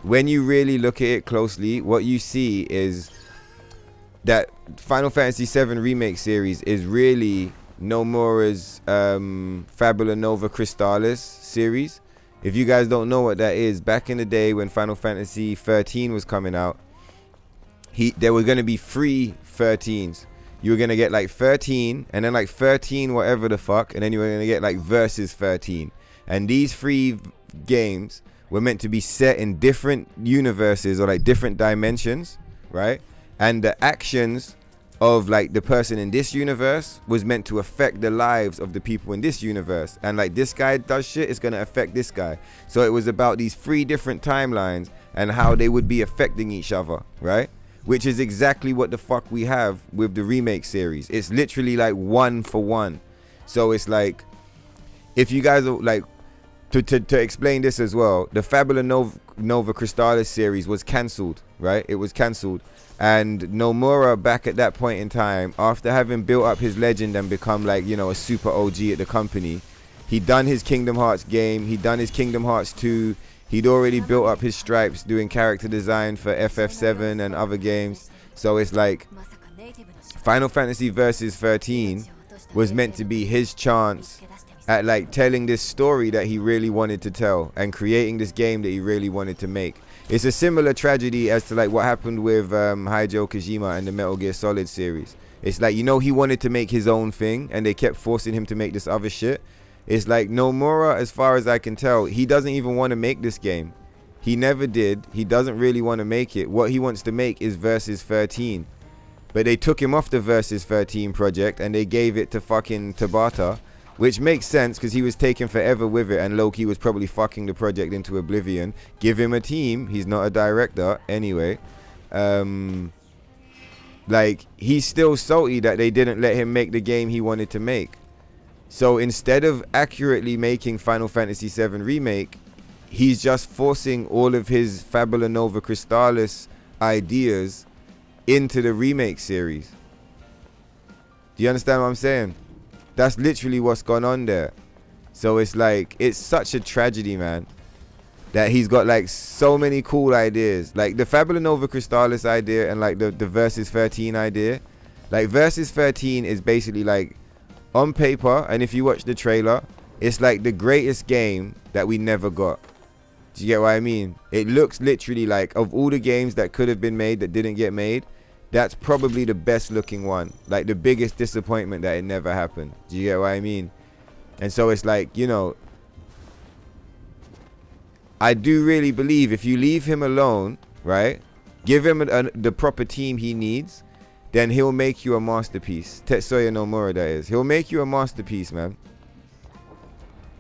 when you really look at it closely, what you see is that Final Fantasy VII Remake series is really Nomura's Fabula Nova Crystallis series. If you guys don't know what that is, back in the day when Final Fantasy 13 was coming out, there were going to be free 13s. You were going to get like 13 and then like 13 whatever the fuck, and then you were going to get like Versus 13. And these free games were meant to be set in different universes or like different dimensions, right? And the actions of like the person in this universe was meant to affect the lives of the people in this universe. And like this guy does shit, it's going to affect this guy. So it was about these 3 different timelines and how they would be affecting each other, right? Which is exactly what the fuck we have with the remake series. It's literally like 1 for 1. So it's like, if you guys are like, to explain this as well, the Fabula Nova Crystallis series was cancelled, right? It was cancelled. And Nomura, back at that point in time, after having built up his legend and become like, you know, a super OG at the company, he'd done his Kingdom Hearts game, he'd done his Kingdom Hearts 2, he'd already built up his stripes doing character design for FF7 and other games. So it's like Final Fantasy Versus 13 was meant to be his chance at like telling this story that he really wanted to tell and creating this game that he really wanted to make. It's a similar tragedy as to like what happened with Hideo Kojima and the Metal Gear Solid series. It's like, you know, he wanted to make his own thing and they kept forcing him to make this other shit. It's like Nomura, as far as I can tell, he doesn't even want to make this game. He never did. He doesn't really want to make it. What he wants to make is Versus 13. But they took him off the Versus 13 project and they gave it to fucking Tabata, which makes sense because he was taking forever with it and Loki was probably fucking the project into oblivion. Give him a team. He's not a director anyway. Like, he's still salty that they didn't let him make the game he wanted to make. So instead of accurately making Final Fantasy VII Remake, he's just forcing all of his Fabula Nova Crystallis ideas into the remake series. Do you understand what I'm saying? That's literally what's gone on there. So it's like, it's such a tragedy, man, that he's got like so many cool ideas. Like the Fabula Nova Crystallis idea and like the Versus 13 idea. Like Versus 13 is basically like, on paper, and if you watch the trailer, it's like the greatest game that we never got. Do you get what I mean? It looks literally like, of all the games that could have been made that didn't get made, that's probably the best looking one. Like the biggest disappointment that it never happened. Do you get what I mean? And so it's like, you know, I do really believe if you leave him alone, right? Give him the proper team he needs, then he'll make you a masterpiece. Tetsuya Nomura, that is. He'll make you a masterpiece, man.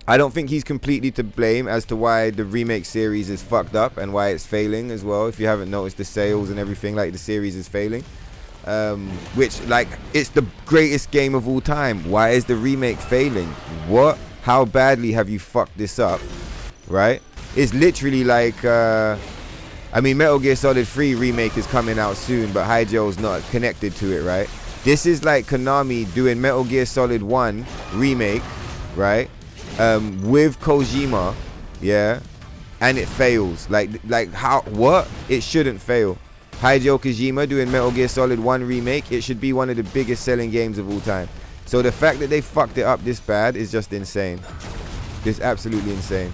I don't think he's completely to blame as to why the remake series is fucked up and why it's failing as well. If you haven't noticed the sales and everything, like the series is failing. Which, like, it's the greatest game of all time. Why is the remake failing? What? How badly have you fucked this up? Right? It's literally like, I mean, Metal Gear Solid 3 remake is coming out soon, but Hydio's not connected to it, right? This is like Konami doing Metal Gear Solid 1 remake, right? With Kojima, yeah, and it fails. Like how? What? It shouldn't fail. Hideo Kojima doing Metal Gear Solid 1 remake. It should be one of the biggest selling games of all time. So the fact that they fucked it up this bad is just insane. It's absolutely insane.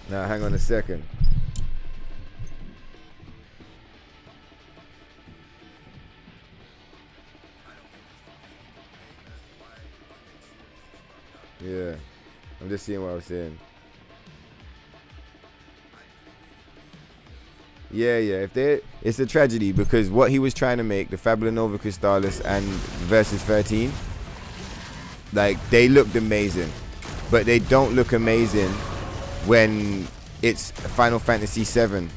Now, hang on a second. Yeah, I'm just seeing what I was saying. Yeah, it's a tragedy because what he was trying to make, the Fabula Nova Crystallis and Versus 13, like, they looked amazing, but they don't look amazing when it's Final Fantasy VII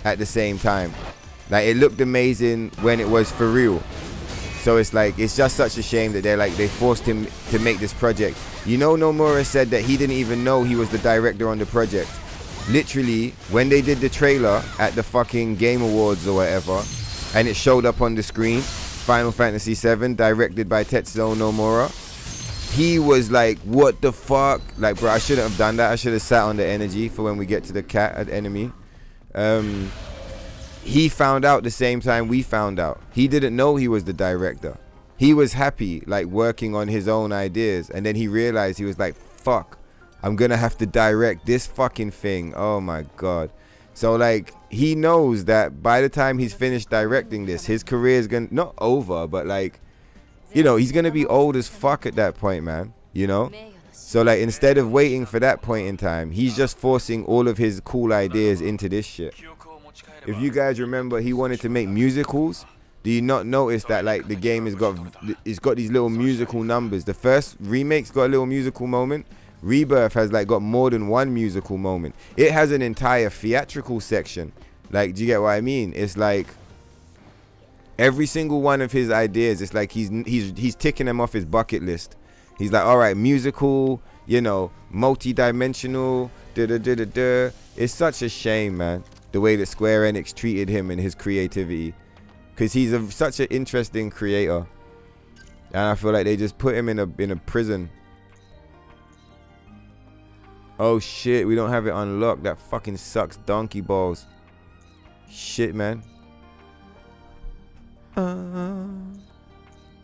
at the same time. Like, it looked amazing when it was for real. So it's like, it's just such a shame that they forced him to make this project. You know, Nomura said that he didn't even know he was the director on the project. Literally, when they did the trailer at the fucking Game Awards or whatever, and it showed up on the screen, Final Fantasy VII, directed by Tetsuo Nomura, he was like, what the fuck? Like, bro, I shouldn't have done that. I should have sat on the energy for when we get to the cat at enemy. He found out the same time we found out. He didn't know he was the director. He was happy, like, working on his own ideas. And then he realized, he was like, fuck, I'm gonna have to direct this fucking thing. Oh my God. So, like, he knows that by the time he's finished directing this, his career is gonna, not over, but like, you know, he's gonna be old as fuck at that point, man. You know? So, like, instead of waiting for that point in time, he's just forcing all of his cool ideas into this shit. If you guys remember, he wanted to make musicals. Do you not notice that, like, the game has got these little musical numbers? The first remake's got a little musical moment. Rebirth has, like, got more than one musical moment. It has an entire theatrical section. Like, do you get what I mean? It's like every single one of his ideas, it's like he's ticking them off his bucket list. He's like, all right, musical, you know, multi-dimensional, da-da-da-da-da. It's such a shame, man, the way that Square Enix treated him and his creativity. Because he's such an interesting creator. And I feel like they just put him in a prison. Oh shit, we don't have it unlocked. That fucking sucks donkey balls. Shit, man.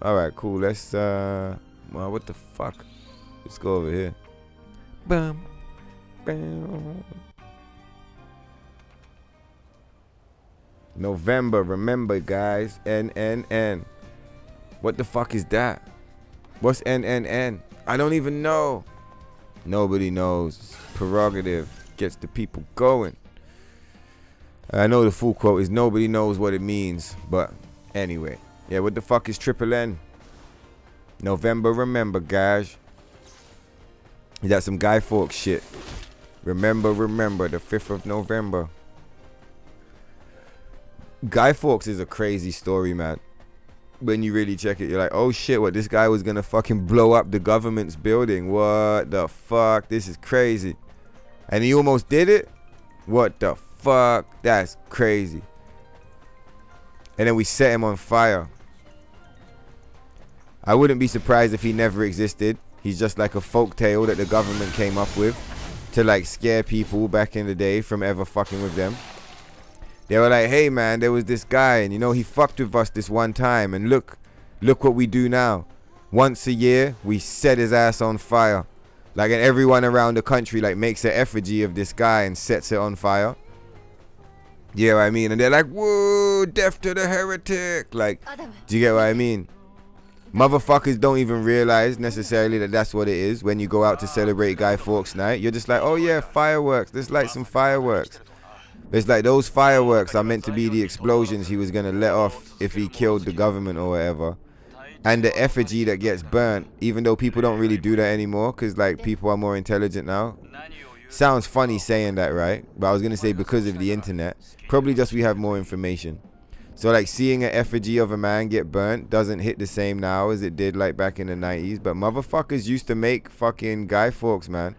Alright, cool. Let's well, what the fuck? Let's go over here. Bam. Bam. November, remember, guys. NNN. What the fuck is that? What's NNN? I don't even know. Nobody knows. Prerogative gets the people going. I know the full quote is nobody knows what it means, but anyway. Yeah, what the fuck is Triple N? November, remember, guys. Is that some Guy Fawkes shit? Remember, the 5th of November. Guy Fawkes is a crazy story, man. When you really check it, you're like, oh shit, what, this guy was gonna fucking blow up the government's building? What the fuck? This is crazy. And he almost did it? What the fuck? That's crazy. And then we set him on fire. I wouldn't be surprised if he never existed. He's just like a folk tale that the government came up with to, like, scare people back in the day from ever fucking with them. They were like, hey man, there was this guy, and you know, he fucked with us this one time, and look what we do now. Once a year, we set his ass on fire. Like, and everyone around the country, like, makes an effigy of this guy and sets it on fire. You know what I mean? And they're like, whoa, death to the heretic. Like, do you get what I mean? Motherfuckers don't even realize necessarily that that's what it is when you go out to celebrate Guy Fawkes night. You're just like, oh yeah, fireworks. Let's light some fireworks. It's like those fireworks are meant to be the explosions he was going to let off if he killed the government or whatever. and the effigy that gets burnt, even though people don't really do that anymore because like people are more intelligent now. Sounds funny saying that, right? But I was gonna say because of the internet, probably just we have more information. So like seeing an effigy of a man get burnt doesn't hit the same now as it did like back in the 90s. But motherfuckers used to make fucking guy forks, man.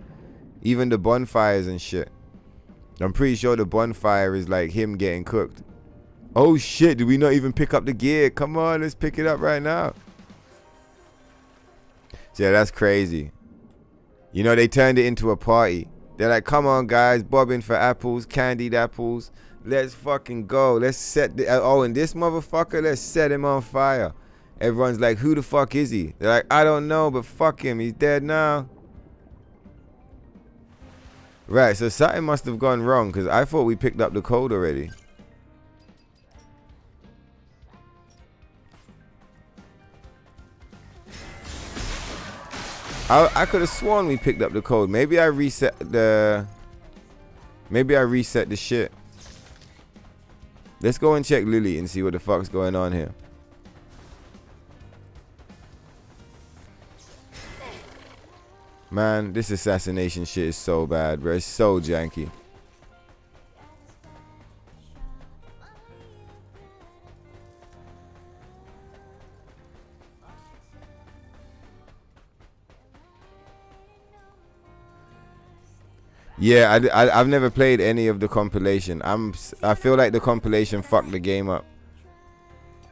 Even the bonfires and shit. I'm pretty sure the bonfire is like him getting cooked. Oh shit, did we not even pick up the gear? Come on, let's pick it up right now. So yeah, that's crazy. You know, they turned it into a party. They're like, come on guys, bobbing for apples, candied apples. Let's fucking go. Let's set the, oh, and this motherfucker, let's set him on fire. Everyone's like, who the fuck is he? They're like, I don't know, but fuck him, he's dead now. Right, so something must have gone wrong because I thought we picked up the code already. I could have sworn we picked up the code. Maybe I reset the shit. Let's go and check Lily and see what the fuck's going on here. Man, this assassination shit is so bad, bro. It's so janky. Yeah, I've never played any of the compilation. I feel like the compilation fucked the game up.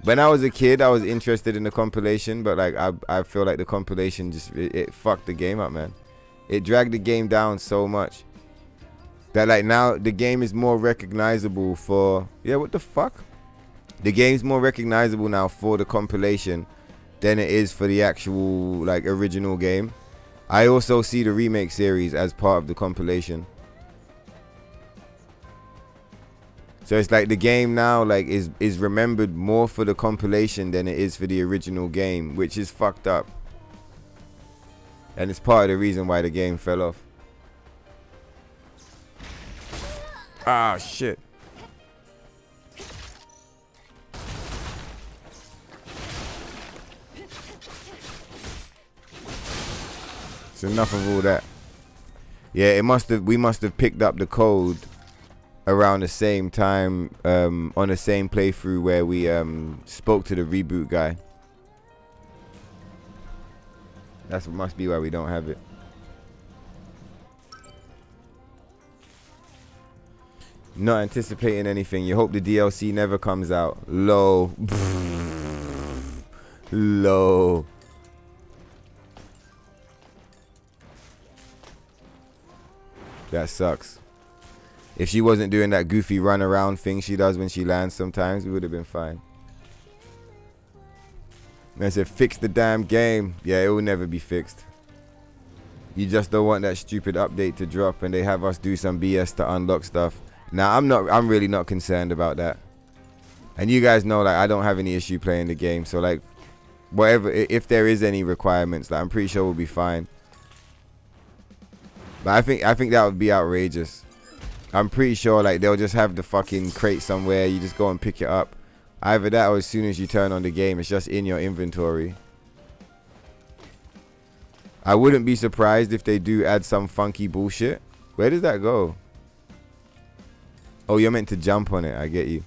When I was a kid, I was interested in the compilation, but like I feel like the compilation just it fucked the game up, man. It dragged the game down so much that like now the game is more recognizable for what the fuck? The game's more recognizable now for the compilation than it is for the actual like original game. I also see the remake series as part of the compilation. So it's like the game now like is remembered more for the compilation than it is for the original game, which is fucked up. And it's part of the reason why the game fell off. Ah, shit. So enough of all that. Yeah, we must have picked up the code around the same time on the same playthrough where we spoke to the reboot guy. That must be why we don't have it. Not anticipating anything. You hope the DLC never comes out. Low. Low. That sucks. If she wasn't doing that goofy run around thing she does when she lands sometimes, we would have been fine. And I said, fix the damn game. Yeah, it will never be fixed. You just don't want that stupid update to drop and they have us do some BS to unlock stuff. Now, I'm really not concerned about that. And you guys know, like, I don't have any issue playing the game. So, like, whatever, if there is any requirements, like, I'm pretty sure we'll be fine. But I think that would be outrageous. I'm pretty sure like they'll just have the fucking crate somewhere. You just go and pick it up. Either that or as soon as you turn on the game, it's just in your inventory. I wouldn't be surprised if they do add some funky bullshit. Where does that go? Oh, you're meant to jump on it. I get you.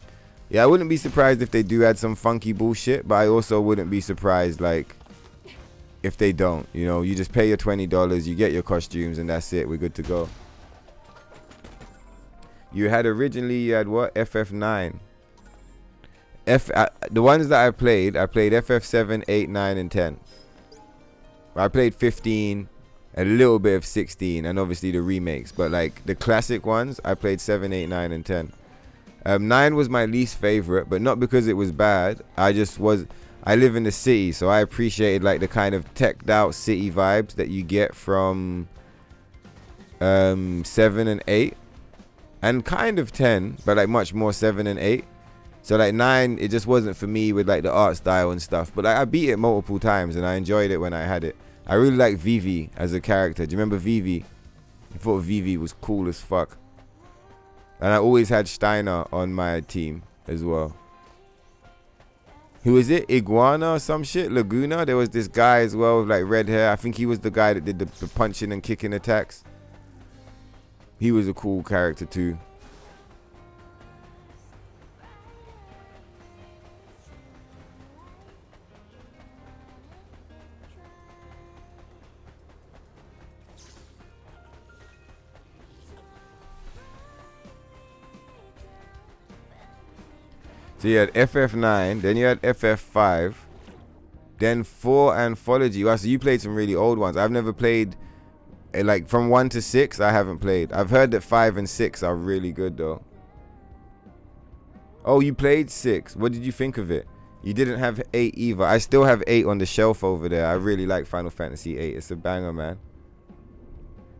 Yeah, I wouldn't be surprised if they do add some funky bullshit. But I also wouldn't be surprised like if they don't. You know, you just pay your $20, you get your costumes, and that's it. We're good to go. You had what? FF9. The ones that I played FF7, 8, 9, and 10. I played 15, a little bit of 16, and obviously the remakes. But like the classic ones, I played 7, 8, 9, and 10. 9 was my least favorite, but not because it was bad. I live in the city, so I appreciated like the kind of teched out city vibes that you get from 7 and 8. And kind of 10, but like much more 7 and 8. So like 9, it just wasn't for me with like the art style and stuff. But like, I beat it multiple times and I enjoyed it when I had it. I really like Vivi as a character. Do you remember Vivi? I thought Vivi was cool as fuck. And I always had Steiner on my team as well. Who is it? Iguana or some shit? Laguna? There was this guy as well with like red hair. I think he was the guy that did the punching and kicking attacks. He was a cool character too. So you had FF9, then you had FF5, then 4 Anthology. Wow, so you played some really old ones. I've never played, like from 1 to 6, I haven't played. I've heard that 5 and 6 are really good though. Oh, you played 6. What did you think of it? You didn't have 8 either. I still have 8 on the shelf over there. I really like Final Fantasy 8. It's a banger, man.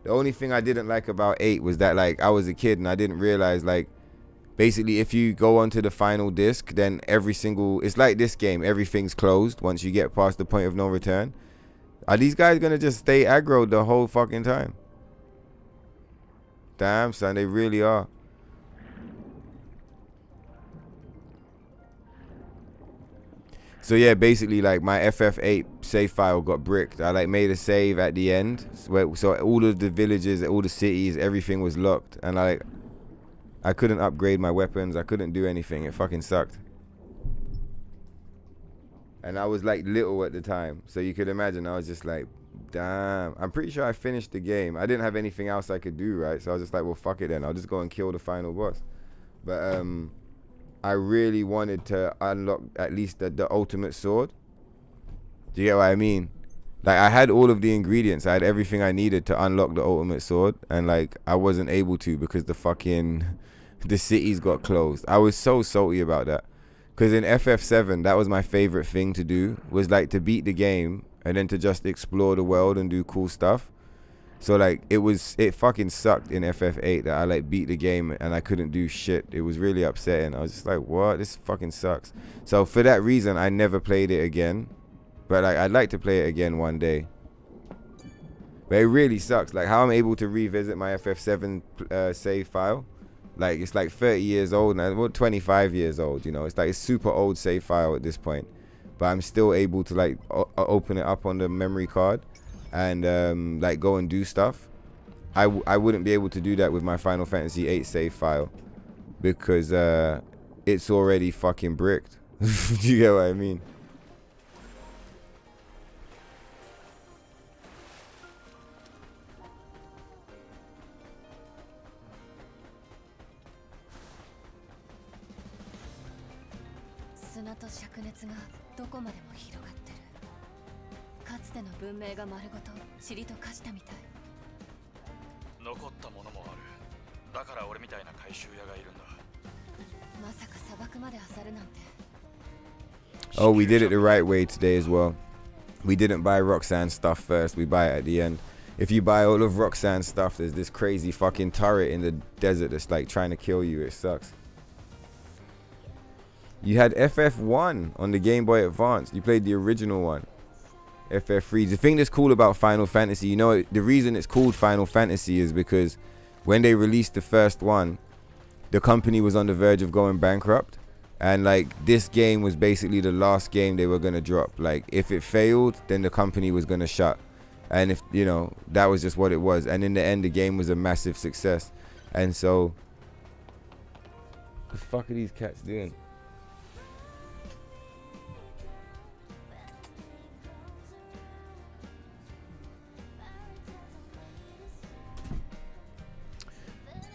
The only thing I didn't like about 8 was that like I was a kid and I didn't realize like basically if you go onto the final disc, then every single, it's like this game, everything's closed once you get past the point of no return. Are these guys gonna just stay aggro the whole fucking time? Damn, son, they really are. So yeah, basically like my FF8 save file got bricked. I like made a save at the end, so all of the villages, all the cities, everything was locked, and I couldn't upgrade my weapons. I couldn't do anything. It fucking sucked. And I was like little at the time, so you could imagine I was just like, damn. I'm pretty sure I finished the game. I didn't have anything else I could do, right? So I was just like, well, fuck it then. I'll just go and kill the final boss. But I really wanted to unlock at least the ultimate sword. Do you get what I mean? Like I had all of the ingredients. I had everything I needed to unlock the ultimate sword, and like I wasn't able to because the cities got closed. I was so salty about that. Because in FF7, that was my favorite thing to do, was like to beat the game and then to just explore the world and do cool stuff. So like it fucking sucked in FF8 that I like beat the game and I couldn't do shit. It was really upsetting. I was just like, what? This fucking sucks. So for that reason, I never played it again. But like, I'd like to play it again one day. But it really sucks. Like how I'm able to revisit my FF7 save file. Like it's like 30 years old now, well 25 years old, you know. It's like a super old save file at this point, but I'm still able to like open it up on the memory card and like go and do stuff. I wouldn't be able to do that with my Final Fantasy 8 save file because it's already fucking bricked. Do you get what I mean? Oh, we did it the right way today as well. We didn't buy Roxanne's stuff first. We buy it at the end. If you buy all of Roxanne's stuff, there's this crazy fucking turret in the desert that's like trying to kill you. It sucks. You had FF1 on the Game Boy Advance. You played the original one. FF3. The thing that's cool about Final Fantasy, you know, the reason it's called Final Fantasy is because when they released the first one, the company was on the verge of going bankrupt. And like this game was basically the last game they were going to drop. Like if it failed, then the company was going to shut. And if, you know, that was just what it was. And in the end, the game was a massive success. And so, what the fuck are these cats doing?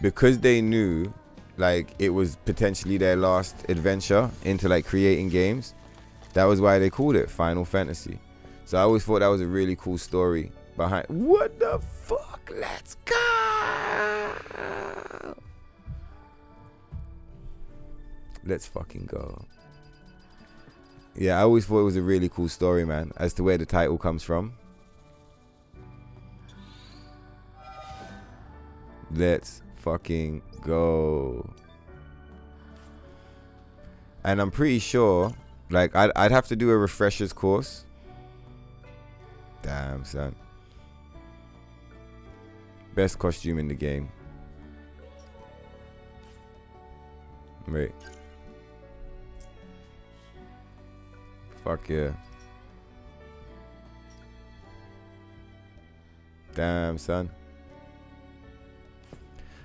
Because they knew like it was potentially their last adventure into like creating games, that was why they called it Final Fantasy. So I always thought that was a really cool story behind. What the fuck? Let's go. Let's fucking go. Yeah, I always thought it was a really cool story, man, as to where the title comes from. Let's fucking go. And I'm pretty sure like I'd have to do a refresher's course. Damn, son. Best costume in the game. Wait. Fuck yeah. Damn, son.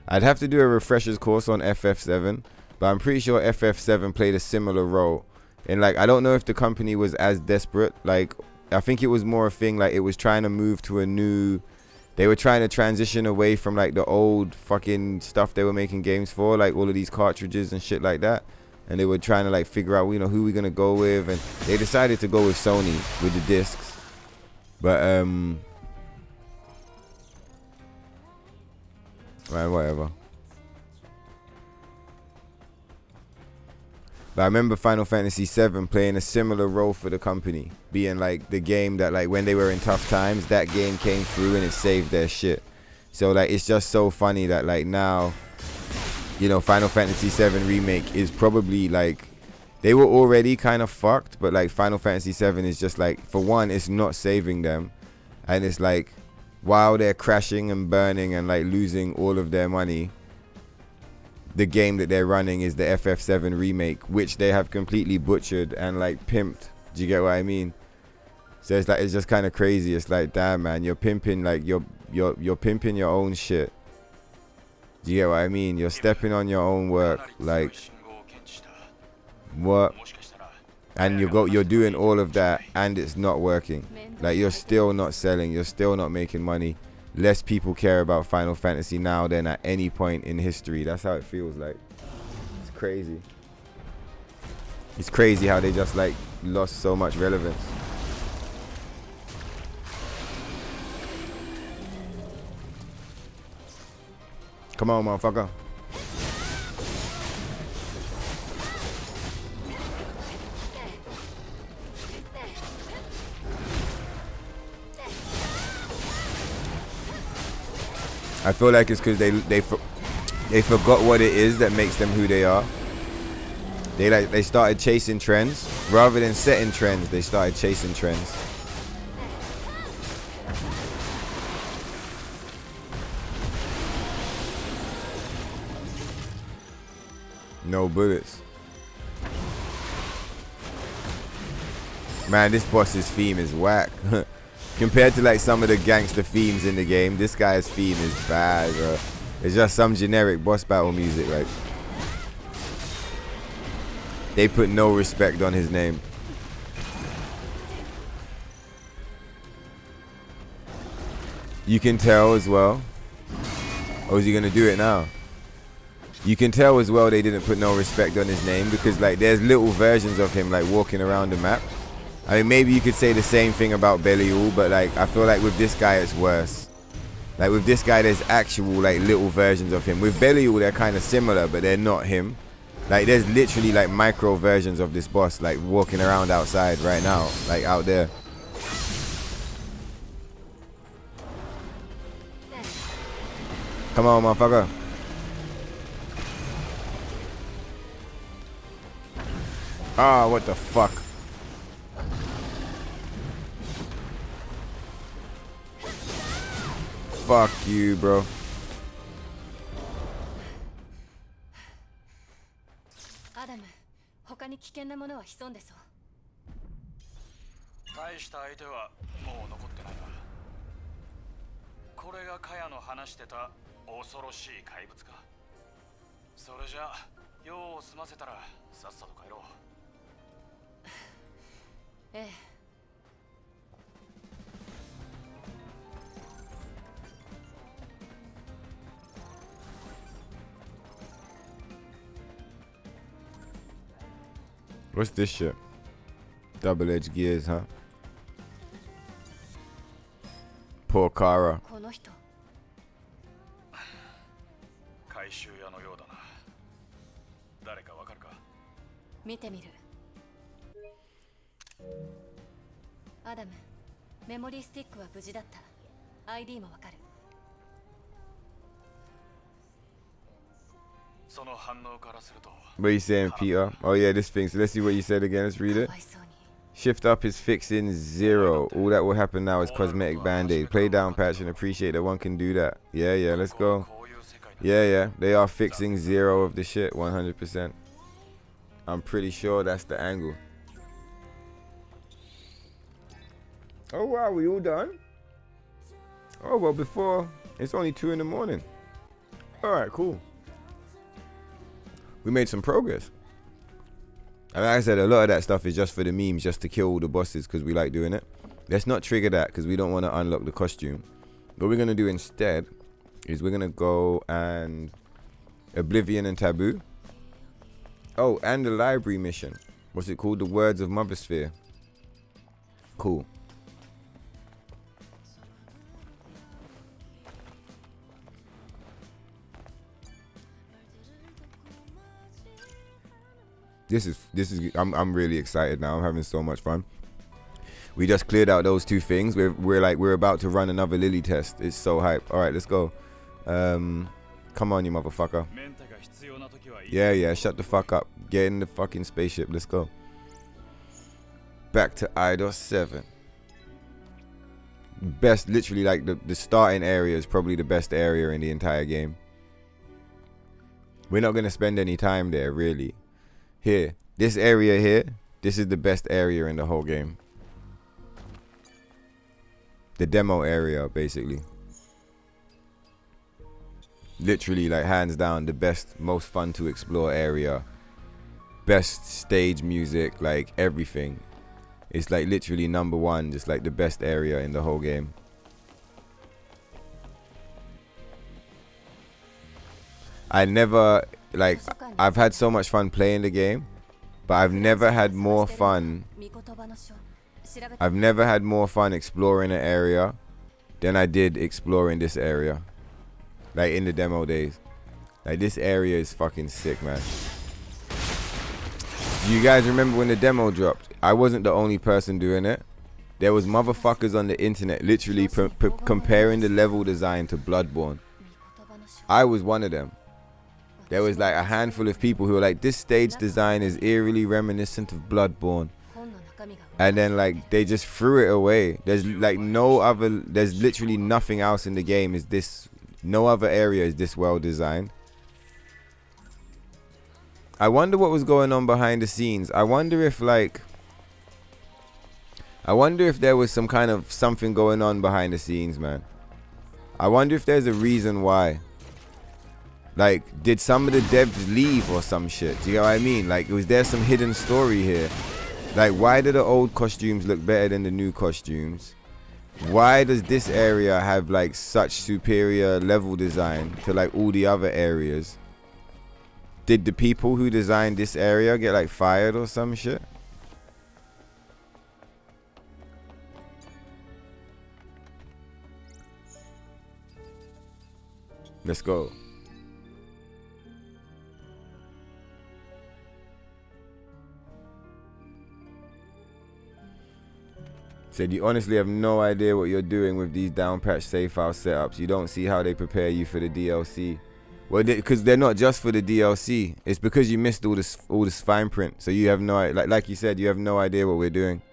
I'd have to do a refresher's course on FF7, but I'm pretty sure FF7 played a similar role. And like, I don't know if the company was as desperate. Like, I think it was more a thing like it was trying to move to a new. They were trying to transition away from like the old fucking stuff they were making games for, like all of these cartridges and shit like that. And they were trying to like figure out, you know, who we're gonna go with, and they decided to go with Sony with the discs. But man, whatever. But I remember Final Fantasy VII playing a similar role for the company, being like the game that like when they were in tough times, that game came through and it saved their shit. So like it's just so funny that like now, you know, Final Fantasy VII Remake is probably like, they were already kind of fucked, but like Final Fantasy VII is just like, for one, it's not saving them, and it's like while they're crashing and burning and like losing all of their money, the game that they're running is the FF7 remake, which they have completely butchered and like pimped. Do you get what I mean? So it's like, it's just kind of crazy. It's like, damn man, you're pimping, like you're pimping your own shit. Do you get what I mean? You're stepping on your own work, like what? And you're doing all of that and it's not working. Like you're still not selling, you're still not making money. Less people care about Final Fantasy now than at any point in history. That's how it feels like. It's crazy. It's crazy how they just like lost so much relevance. Come on, motherfucker. I feel like it's because they forgot what it is that makes them who they are. They started chasing trends rather than setting trends. They started chasing trends. No bullets. Man, this boss's theme is whack. Compared to like some of the gangster themes in the game, this guy's theme is bad, bro. It's just some generic boss battle music. Like, they put no respect on his name. You can tell as well. Oh, is he gonna do it now? You can tell as well they didn't put no respect on his name, because like there's little versions of him like walking around the map. I mean, maybe you could say the same thing about Belial, but like I feel like with this guy it's worse. Like with this guy there's actual like little versions of him. With Belial they're kind of similar, but they're not him. Like there's literally like micro versions of this boss like walking around outside right now, like out there. Come on, motherfucker. Ah, what the fuck? Fuck you, bro. アダム、他に危険なものは潜んでそう。大した相手はもう残ってないな。これがカヤの話してた恐ろしい怪物か。それじゃあ用を済ませたらさっさと帰ろう。ええ。What's this shit? Double-edged gears, huh? Poor Kara. この人。回収屋のようだな。誰かわかるか？見てみる。アダム、メモリースティックは無事だった。ID もわかる。その反応からすると。What are you saying, Peter? Oh yeah, this thing. So let's see what you said again. Let's read it. かわいそうに。 Shift up is fixing 0. All that will happen now is cosmetic band-aid. Play down patch and appreciate that one can do that. Yeah, yeah, let's go. Yeah, yeah, they are fixing 0 of the shit, 100%. I'm pretty sure that's the angle. Oh wow, we all done? Oh well, before it's only 2 in the morning. All right, cool. We made some progress. And like I said, a lot of that stuff is just for the memes, just to kill all the bosses because we like doing it. Let's not trigger that because we don't want to unlock the costume. What we're gonna do instead is we're gonna go and Oblivion and Taboo. Oh, and the library mission. What's it called? The Words of Mothersphere. Cool. This is I'm really excited now. I'm having so much fun. We just cleared out those 2 things. We're about to run another Lily test. It's so hype. All right, let's go. Come on, you motherfucker. Yeah, shut the fuck up. Get in the fucking spaceship. Let's go. Back to IDOS 7. Best, literally, like the starting area is probably the best area in the entire game. We're not gonna spend any time there, really. Here, this area here, this is the best area in the whole game. The demo area, basically. Literally, like, hands down, the best, most fun to explore area. Best stage music, like, everything. It's, like, literally #1, just, like, the best area in the whole game. I never, like, I've had so much fun playing the game, but I've never had more fun exploring an area than I did exploring this area. Like in the demo days. Like this area is fucking sick, man. Do you guys remember when the demo dropped? I wasn't the only person doing it. There was motherfuckers on the internet literally comparing the level design to Bloodborne. I was one of them. There was like a handful of people who were like, this stage design is eerily reminiscent of Bloodborne. And then like they just threw it away. There's like there's literally nothing else in the game is this, no other area is this well designed. I wonder what was going on behind the scenes. I wonder if there was some kind of something going on behind the scenes, man. I wonder if there's a reason why. Like, did some of the devs leave or some shit? Do you know what I mean? Like, was there some hidden story here? Like, why do the old costumes look better than the new costumes? Why does this area have, like, such superior level design to, like, all the other areas? Did the people who designed this area get, like, fired or some shit? Let's go. Said you honestly have no idea what you're doing with these downpatch safe house setups. You don't see how they prepare you for the DLC. Well, because they're not just for the DLC. It's because you missed all this fine print. So you have no, like you said, you have no idea what we're doing.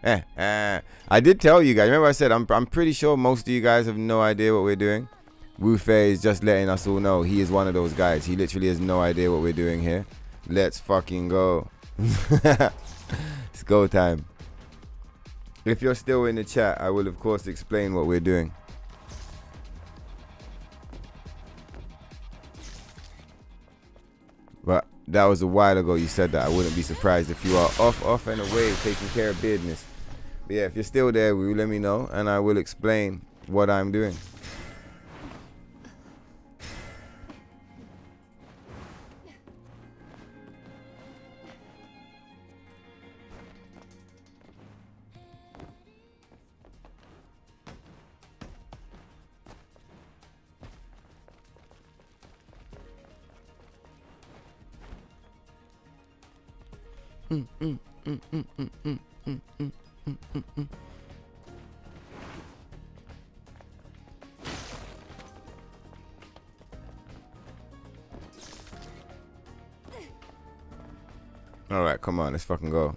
I did tell you guys. Remember I said I'm pretty sure most of you guys have no idea what we're doing. Wu-Fei is just letting us all know he is one of those guys. He literally has no idea what we're doing here. Let's fucking go. It's go time. If you're still in the chat, I will of course explain what we're doing. But that was a while ago you said that. I wouldn't be surprised if you are off and away taking care of business. But yeah, if you're still there, will you let me know and I will explain what I'm doing. All right, come on, let's fucking go.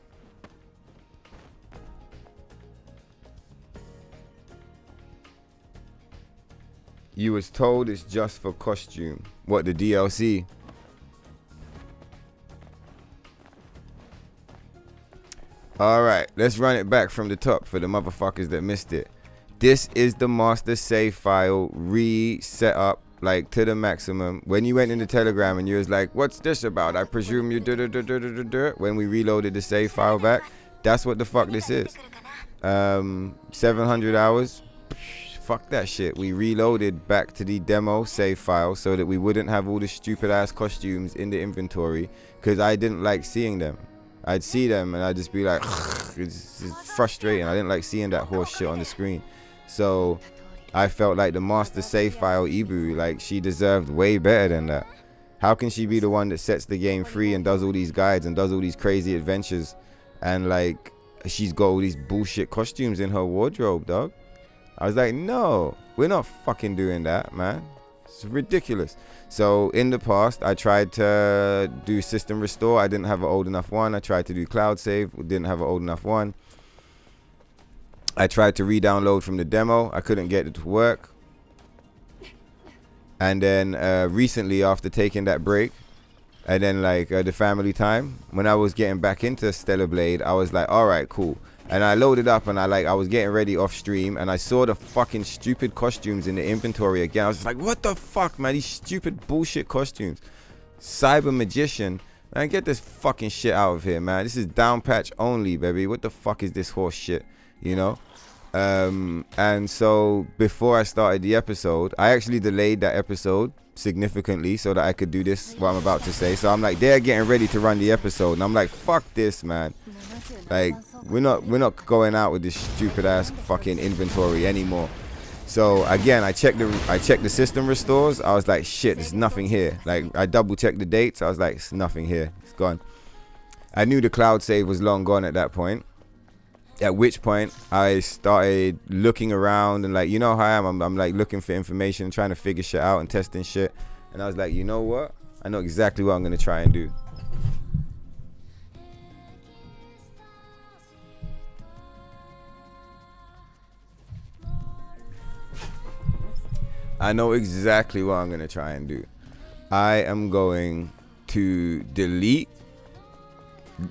You was told it's just for costume. What, the DLC? All right, let's run it back from the top for the motherfuckers that missed it. This is the master save file reset up like to the maximum. When you went in the Telegram and you was like, what's this about? I presume you when we reloaded the save file back. That's what the fuck this is. 700 hours. Fuck that shit. We reloaded back to the demo save file so that we wouldn't have all the stupid ass costumes in the inventory, because I didn't like seeing them. I'd see them and I'd just be like, it's frustrating. I didn't like seeing that horse shit on the screen. So I felt like the master save file Ibu, like she deserved way better than that. How can she be the one that sets the game free and does all these guides and does all these crazy adventures, and like she's got all these bullshit costumes in her wardrobe, dog? I was like, no, we're not fucking doing that, man. It's ridiculous. So in the past, I tried to do system restore. I didn't have an old enough one. I tried to do cloud save. Didn't have an old enough one. I tried to re-download from the demo. I couldn't get it to work. And then recently, after taking that break, and then like the family time, when I was getting back into Stellar Blade, I was like, all right, cool. And I loaded up and I was getting ready off stream, and I saw the fucking stupid costumes in the inventory again. I was just like, what the fuck, man? These stupid bullshit costumes. Cyber Magician. Man, get this fucking shit out of here, man. This is down patch only, baby. What the fuck is this horse shit? You know? And so before I started the episode, I actually delayed that episode significantly so that I could do this, what I'm about to say. So I'm like, they're getting ready to run the episode, and I'm like, fuck this, man. Like, we're not going out with this stupid ass fucking inventory anymore. So again, I checked the system restores. I was like, shit, there's nothing here. Like, I double checked the dates. I was like, it's nothing here. It's gone. I knew the cloud save was long gone at that point. At which point I started looking around, and like, you know how I am. I'm like looking for information, trying to figure shit out and testing shit. And I was like, you know what? I know exactly what I'm gonna try and do. I know exactly what I'm gonna try and do. I am going to delete,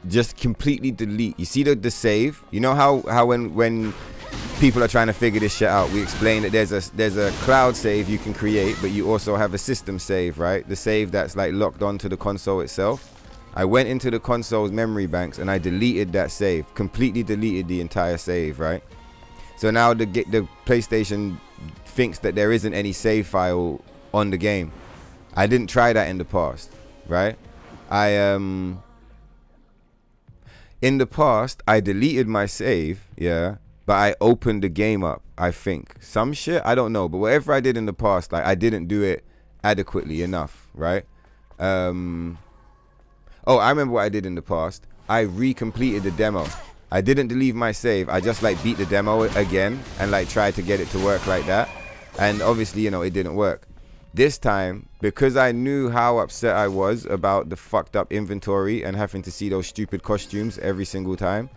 just completely delete. You see the save? You know how when people are trying to figure this shit out, we explain that there's a cloud save you can create, but you also have a system save, right? The save that's like locked onto the console itself. I went into the console's memory banks and I deleted that save, completely deleted the entire save, right? So now the PlayStation thinks that there isn't any save file on the game. I didn't try that in the past, right? In the past, I deleted my save, yeah, but I opened the game up, I think. Some shit, I don't know, but whatever I did in the past, like, I didn't do it adequately enough, right? Oh, I remember what I did in the past. I recompleted the demo. I didn't delete my save. I just like beat the demo again and like tried to get it to work like that. And obviously, you know, it didn't work. This time, because I knew how upset I was about the fucked up inventory and having to see those stupid costumes every single time,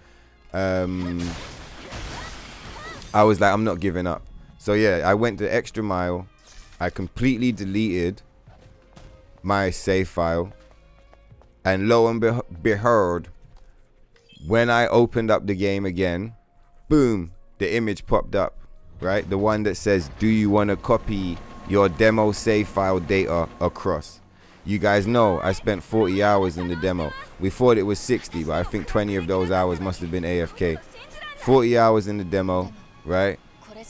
I was like, I'm not giving up. So yeah, I went the extra mile. I completely deleted my save file. And lo and behold, when I opened up the game again, boom, the image popped up, right? The one that says, do you want to copy your demo save file data across? You guys know I spent 40 hours in the demo. We thought it was 60, but I think 20 of those hours must have been AFK. 40 hours in the demo, right?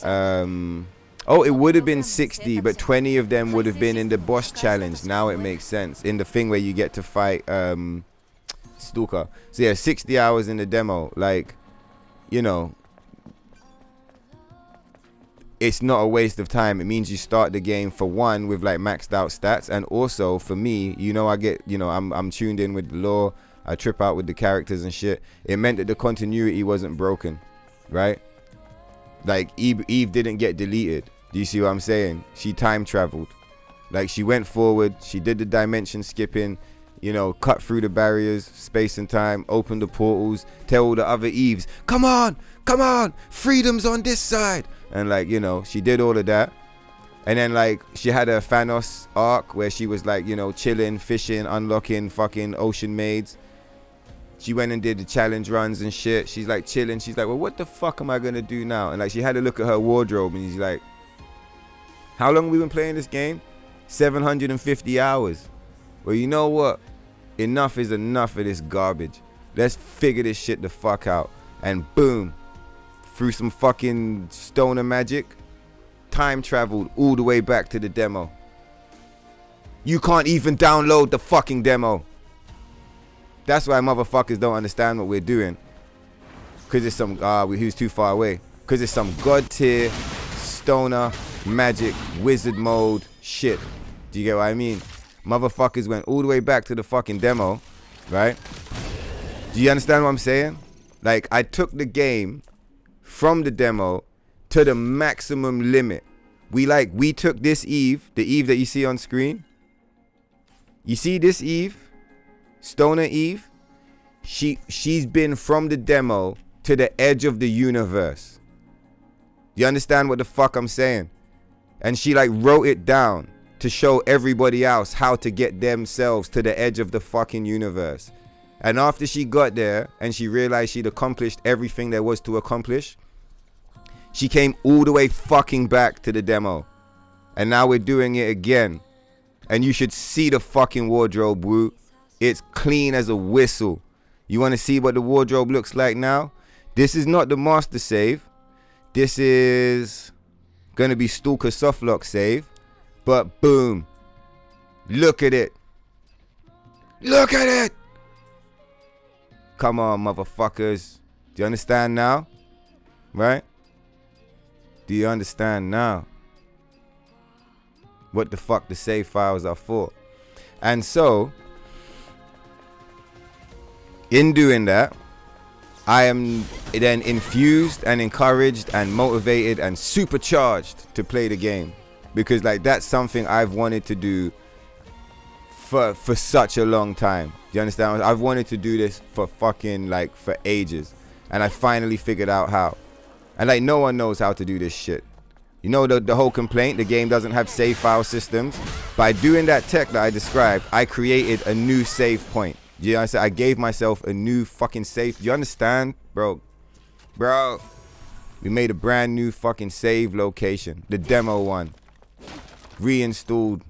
Oh, it would have been 60, but 20 of them would have been in the boss challenge. Now it makes sense. In the thing where you get to fight Stalker. So yeah, 60 hours in the demo. Like, you know, it's not a waste of time. It means you start the game, for one, with like maxed out stats, and also for me, you know, I get, you know, I'm tuned in with the lore. I trip out with the characters and shit. It meant that the continuity wasn't broken, right? Like Eve didn't get deleted. Do you see what I'm saying? She time traveled. Like, she went forward, she did the dimension skipping, you know, cut through the barriers, space and time, opened the portals, tell all the other Eves, come on, freedom's on this side. And like, you know, she did all of that. And then like, she had a Thanos arc where she was like, you know, chilling, fishing, unlocking fucking ocean maids. She went and did the challenge runs and shit. She's like chilling. She's like, well, what the fuck am I gonna do now? And like she had to look at her wardrobe and she's like, how long have we been playing this game? 750 hours. Well, you know what? Enough is enough of this garbage. Let's figure this shit the fuck out. And boom, through some fucking stoner magic, time traveled all the way back to the demo. You can't even download the fucking demo. That's why motherfuckers don't understand what we're doing. Cause it's some who's too far away. Cause it's some god tier stoner magic wizard mode shit. Do you get what I mean? Motherfuckers went all the way back to the fucking demo, right? Do you understand what I'm saying? Like I took the game from the demo to the maximum limit. We took this Eve, the Eve that you see on screen. You see this Eve? Stoner Eve? She's been from the demo to the edge of the universe. You understand what the fuck I'm saying? And she like wrote it down to show everybody else how to get themselves to the edge of the fucking universe. And after she got there and she realized she'd accomplished everything there was to accomplish, she came all the way fucking back to the demo. And now we're doing it again. And you should see the fucking wardrobe, woo. It's clean as a whistle. You want to see what the wardrobe looks like now? This is not the master save. This is going to be Stalker Softlock save. But boom. Look at it. Look at it. Come on, motherfuckers. Do you understand now? Right? Do you understand now? What the fuck the save files are for? And so, in doing that, I am then infused and encouraged and motivated and supercharged to play the game. Because like that's something I've wanted to do for such a long time. Do you understand? I've wanted to do this for fucking like for ages. And I finally figured out how. And like no one knows how to do this shit. You know the whole complaint, the game doesn't have save file systems. By doing that tech that I described, I created a new save point. You know what I'm saying? I gave myself a new fucking save. Do you understand? Bro. We made a brand new fucking save location. The demo one. Reinstalled.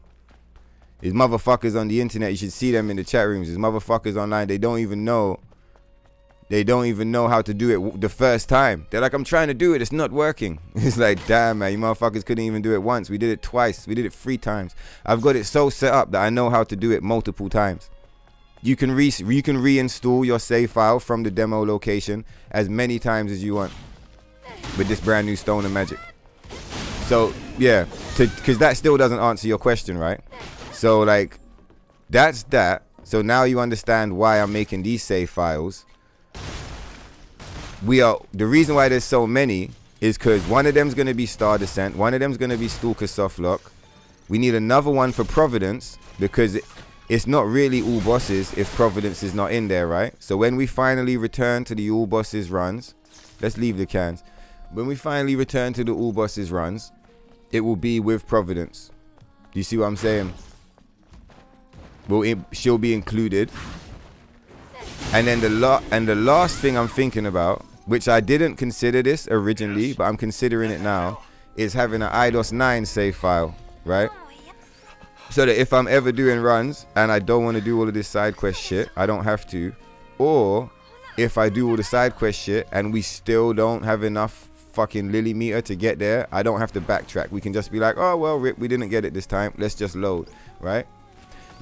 There's motherfuckers on the internet. You should see them in the chat rooms. There's motherfuckers online. They don't even know. They don't even know how to do it the first time. They're like, I'm trying to do it. It's not working. It's like, damn, man. You motherfuckers couldn't even do it once. We did it twice. We did it 3 times. I've got it so set up that I know how to do it multiple times. You can reinstall your save file from the demo location as many times as you want with this brand new Stoner Magic. So yeah, because that still doesn't answer your question, right? So like, that's that. So now you understand why I'm making these save files. The reason why there's so many is because one of them's gonna be Star Descent, one of them's gonna be Stalker Softlock. We need another one for Providence because it's not really all bosses if Providence is not in there, right? So when we finally return to the all bosses runs, let's leave the cans. When we finally return to the all bosses runs, it will be with Providence. Do you see what I'm saying? Well, she'll be included. And then the last thing I'm thinking about, which I didn't consider this originally, but I'm considering it now, is having an IDOS 9 save file, right? So that if I'm ever doing runs and I don't want to do all of this side quest shit, I don't have to. Or if I do all the side quest shit and we still don't have enough fucking Lily meter to get there, I don't have to backtrack. We can just be like, oh well, rip, we didn't get it this time, let's just load, right?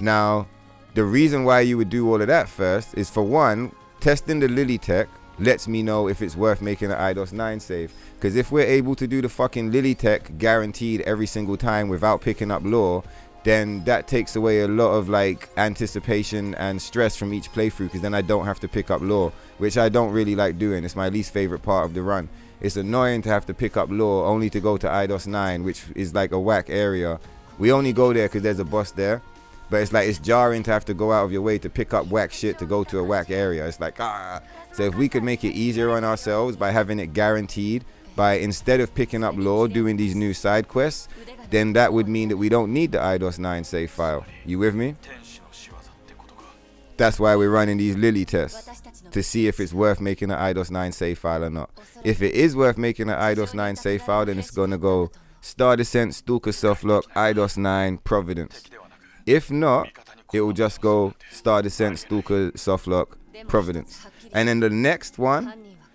Now the reason why you would do all of that first is, for one, testing the Lily tech lets me know if it's worth making an IDOS 9 save. Because if we're able to do the fucking Lily tech guaranteed every single time without picking up lore, then that takes away a lot of like anticipation and stress from each playthrough, because then I don't have to pick up lore, which I don't really like doing. It's my least favorite part of the run. It's annoying to have to pick up lore only to go to IDOS 9, which is like a whack area. We only go there because there's a boss there, but it's like, it's jarring to have to go out of your way to pick up whack shit to go to a whack area. It's like, so if we could make it easier on ourselves by having it guaranteed, by instead of picking up lore doing these new side quests, then that would mean that we don't need the IDOS 9 save file. You with me? That's why we're running these Lily tests. to see if it's worth making an IDOS 9 save file or not. If it is worth making an IDOS 9 save file, then it's gonna go Star Descent, Stalker Softlock, IDOS 9, Providence. If not, it will just go Star Descent, Stalker Softlock, Providence. And then the next one,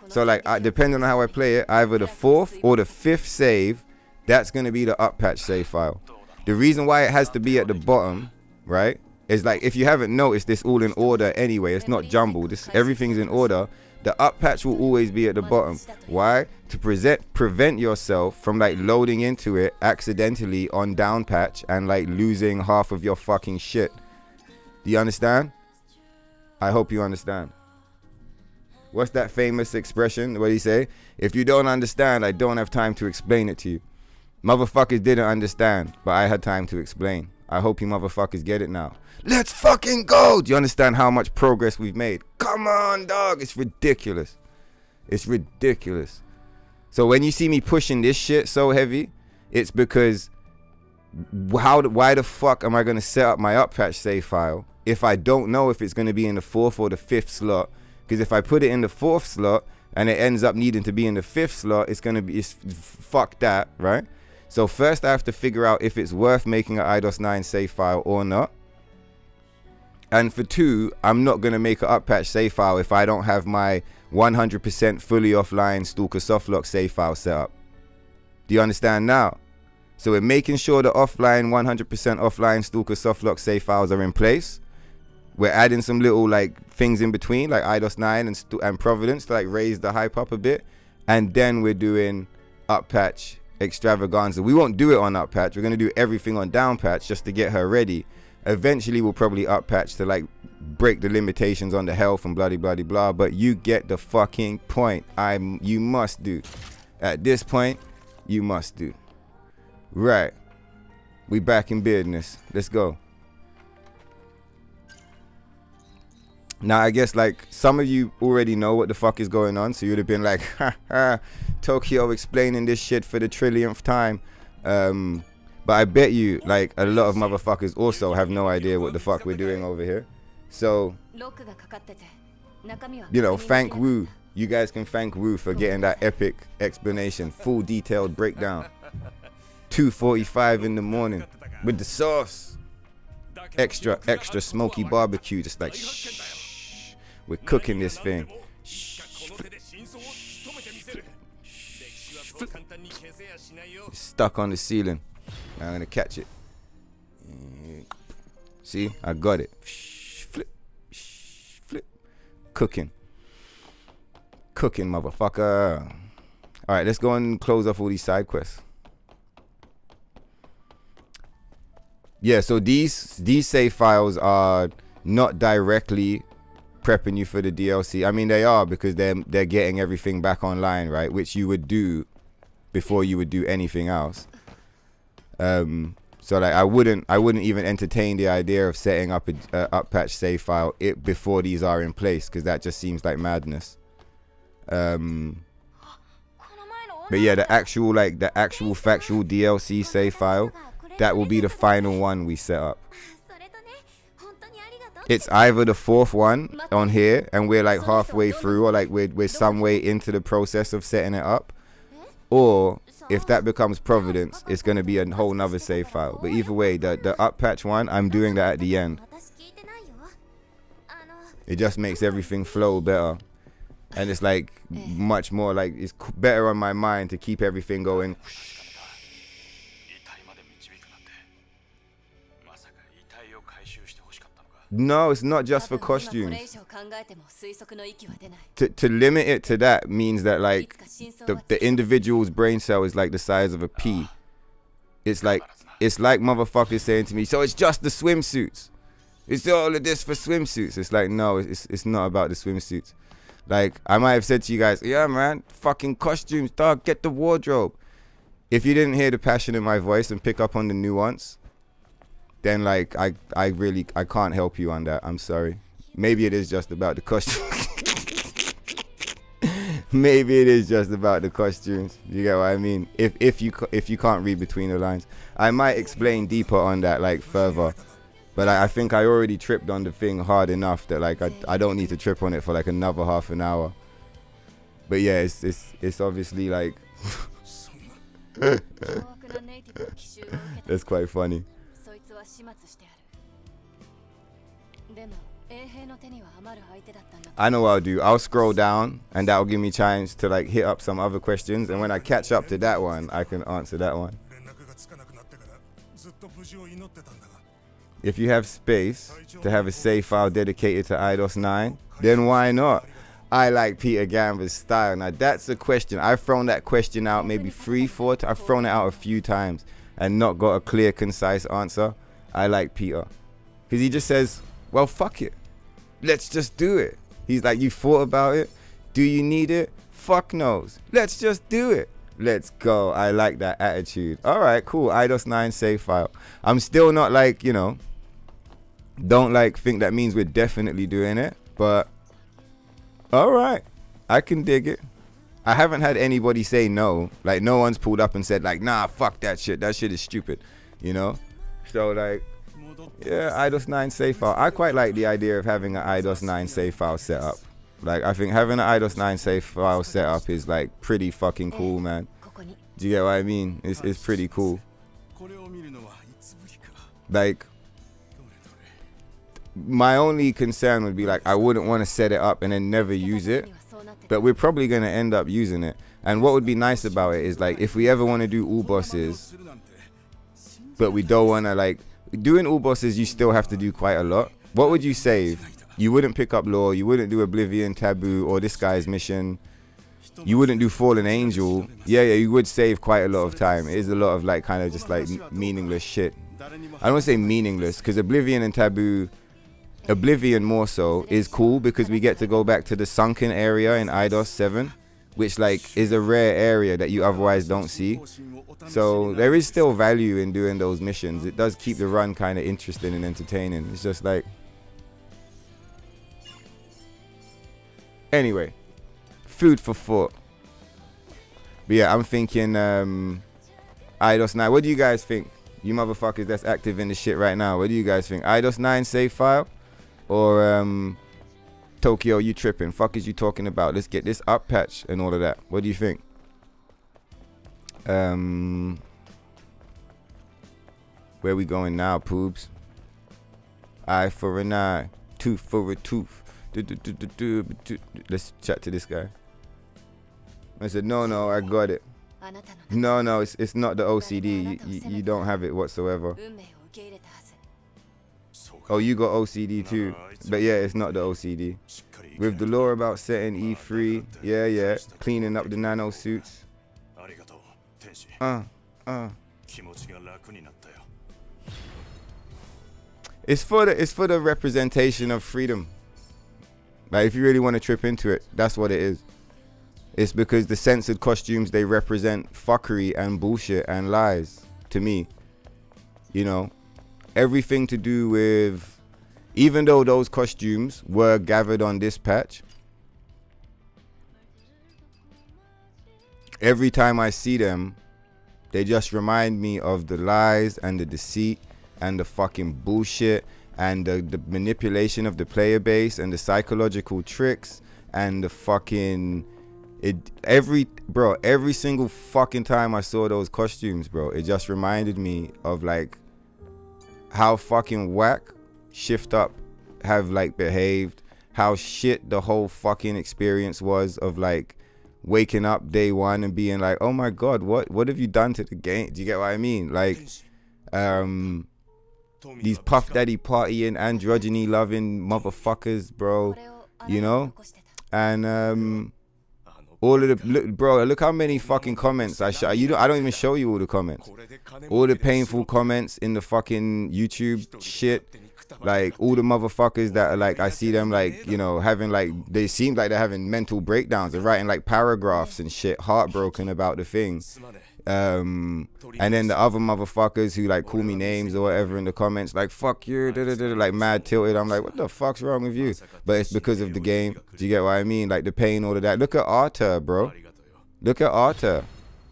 so like depending on how I play it, either the 4th or the 5th save, that's gonna be the up patch save file. The reason why it has to be at the bottom, right, is like if you haven't noticed, this all in order anyway. It's not jumbled. Everything's in order. The up patch will always be at the bottom. Why? To prevent yourself from like loading into it accidentally on down patch and like losing half of your fucking shit. Do you understand? I hope you understand. What's that famous expression? What do you say? If you don't understand, I don't have time to explain it to you. Motherfuckers didn't understand, but I had time to explain. I hope you motherfuckers get it now. Let's fucking go! Do you understand how much progress we've made? Come on, dog. It's ridiculous. It's ridiculous. So when you see me pushing this shit so heavy, it's because why the fuck am I going to set up my up patch save file if I don't know if it's going to be in the 4th or the 5th slot? Because if I put it in the 4th slot and it ends up needing to be in the 5th slot, it's going to be, fuck that, right? So first I have to figure out if it's worth making an IDOS 9 save file or not. And for 2, I'm not going to make an up patch save file if I don't have my 100% fully offline Stalker Softlock save file set up. Do you understand now? So we're making sure the offline, 100% offline Stalker Softlock save files are in place. We're adding some little like things in between, like IDOS 9 and Providence to like raise the hype up a bit. And then we're doing up patch extravaganza. We won't do it on up patch. We're going to do everything on down patch just to get her ready. Eventually we'll probably up patch to like break the limitations on the health and bloody bloody blah, but you get the fucking point. You must do. At this point, you must do. Right. We back in business. Let's go. Now I guess like some of you already know what the fuck is going on, so you'd have been like, ha ha, Tokyo explaining this shit for the trillionth time. But I bet you like a lot of motherfuckers also have no idea what the fuck we're doing over here. So, you know, thank Wu. You guys can thank Wu for getting that epic explanation, full detailed breakdown. 2:45 in the morning with the sauce. Extra smoky barbecue, just like shh. We're cooking this thing. It's stuck on the ceiling. I'm gonna catch it. See, I got it. Flip, flip. Cooking, motherfucker. All right, let's go and close off all these side quests. Yeah, so these save files are not directly prepping you for the DLC. I mean, they are, because they're getting everything back online, right? Which you would do before you would do anything else. So like I wouldn't even entertain the idea of setting up a up patch save file before these are in place, because that just seems like madness. But yeah, the actual factual DLC save file, that will be the final one we set up. It's either the 4th one on here and we're like halfway through, or like we're some way into the process of setting it up, or if that becomes Providence, it's going to be a whole nother save file. But either way, the up patch one, I'm doing that at the end. It just makes everything flow better. And it's like much more like, it's better on my mind to keep everything going. No, it's not just for costumes. To limit it to that means that like the individual's brain cell is like the size of a pea. It's like motherfuckers saying to me, so it's just the swimsuits. It's all of this for swimsuits. It's like, no, it's not about the swimsuits. Like I might have said to you guys, yeah man, fucking costumes, dog, get the wardrobe. If you didn't hear the passion in my voice and pick up on the nuance, then like I really can't help you on that. I'm sorry. Maybe it is just about the costumes. Maybe it is just about the costumes. You get what I mean? If you can't read between the lines, I might explain deeper on that, like further. But I think I already tripped on the thing hard enough that like I don't need to trip on it for like another half an hour. But yeah, it's obviously like that's quite funny. I know what I'll do. I'll scroll down and that'll give me chance to like hit up some other questions, and when I catch up to that one, I can answer that one. If you have space to have a save file dedicated to IDOS 9, then why not? I like Peter Gamba's style. Now that's a question. I've thrown that question out maybe 3-4 times. I've thrown it out a few times and not got a clear, concise answer. I like Peter. Because he just says, well, fuck it. Let's just do it. He's like, you thought about it? Do you need it? Fuck knows. Let's just do it. Let's go. I like that attitude. All right, cool. IDOS 9 save file. I'm still not like, you know, don't like think that means we're definitely doing it, but all right, I can dig it. I haven't had anybody say no. Like no one's pulled up and said like, nah, fuck that shit. That shit is stupid, you know? So like, yeah, IDOS 9 save file. I quite like the idea of having an IDOS 9 save file set up. Like I think having an IDOS 9 save file set up is like pretty fucking cool, man. Do you get what I mean? It's pretty cool. Like my only concern would be like I wouldn't want to set it up and then never use it, but we're probably going to end up using it. And what would be nice about it is like if we ever want to do all bosses but we don't want to, like doing all bosses you still have to do quite a lot. What would you save? You wouldn't pick up lore, you wouldn't do Oblivion, Taboo, or this guy's mission. You wouldn't do Fallen Angel. Yeah, you would save quite a lot of time. It is a lot of like kind of just like meaningless shit. I don't want to say meaningless because Oblivion and Taboo, Oblivion more so, is cool because we get to go back to the sunken area in IDOS 7, which like is a rare area that you otherwise don't see. So there is still value in doing those missions. It does keep the run kind of interesting and entertaining. It's just like, anyway, food for thought. But yeah, I'm thinking IDOS 9. What do you guys think? You motherfuckers that's active in the shit right now. What do you guys think? IDOS 9 save file? Or Tokyo, you tripping? Fuck is you talking about? Let's get this up patch and all of that. What do you think? Where we going now, poobs? Eye for an eye, tooth for a tooth. Let's chat to this guy. I said, no, I got it. No, it's not the OCD. You don't have it whatsoever. Oh, you got OCD too. But yeah, it's not the OCD. With the lore about setting E3, yeah, cleaning up the nano suits. It's for the representation of freedom. Like if you really want to trip into it, that's what it is. It's because the censored costumes, they represent fuckery and bullshit and lies to me. You know, everything to do with, even though those costumes were gathered on this patch, every time I see them, they just remind me of the lies and the deceit and the fucking bullshit and the manipulation of the player base and the psychological tricks and the fucking every single fucking time I saw those costumes, bro, it just reminded me of like how fucking whack Shift Up have like behaved, how shit the whole fucking experience was of like waking up day one and being like, oh my god, what have you done to the game? Do you get what I mean? Like these Puff Daddy partying, androgyny loving motherfuckers, bro, you know? And all of the look how many fucking comments I I don't even show you all the comments. All the painful comments in the fucking YouTube shit. Like all the motherfuckers that are like, I see them like, you know, having like, they seem like they're having mental breakdowns. They're writing like paragraphs and shit, heartbroken about the thing. And then the other motherfuckers who like call me names or whatever in the comments, like fuck you, like mad tilted. I'm like, what the fuck's wrong with you? But it's because of the game. Do you get what I mean? Like the pain, all of that. Look at Arthur, bro. Look at Arthur.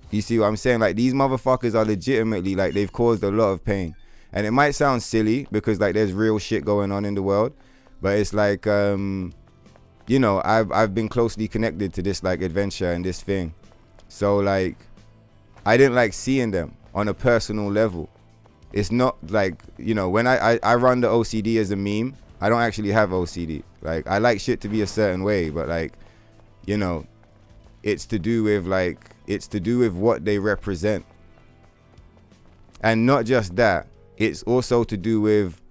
You see what I'm saying? Like these motherfuckers are legitimately like, they've caused a lot of pain. And it might sound silly because like there's real shit going on in the world, but it's like you know, I've been closely connected to this like adventure and this thing. So like I didn't like seeing them on a personal level. It's not like, you know, when I run the OCD as a meme, I don't actually have OCD. Like I like shit to be a certain way, but like, you know, it's to do with what they represent. And not just that, it's also to do with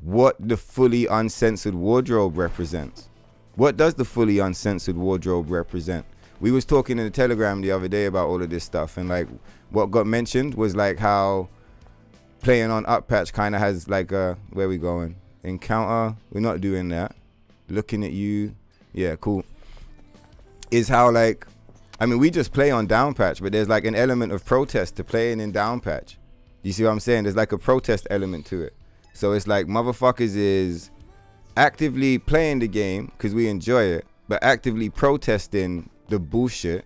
what the fully uncensored wardrobe represents. What does the fully uncensored wardrobe represent? We was talking in the Telegram the other day about all of this stuff, and like what got mentioned was like how playing on up patch kind of has like a, where we going? Encounter? We're not doing that. Looking at you. Yeah, cool. Is how like, I mean, we just play on down patch, but there's like an element of protest to playing in down patch. You see what I'm saying? There's like a protest element to it. So it's like motherfuckers is actively playing the game because we enjoy it, but actively protesting the bullshit.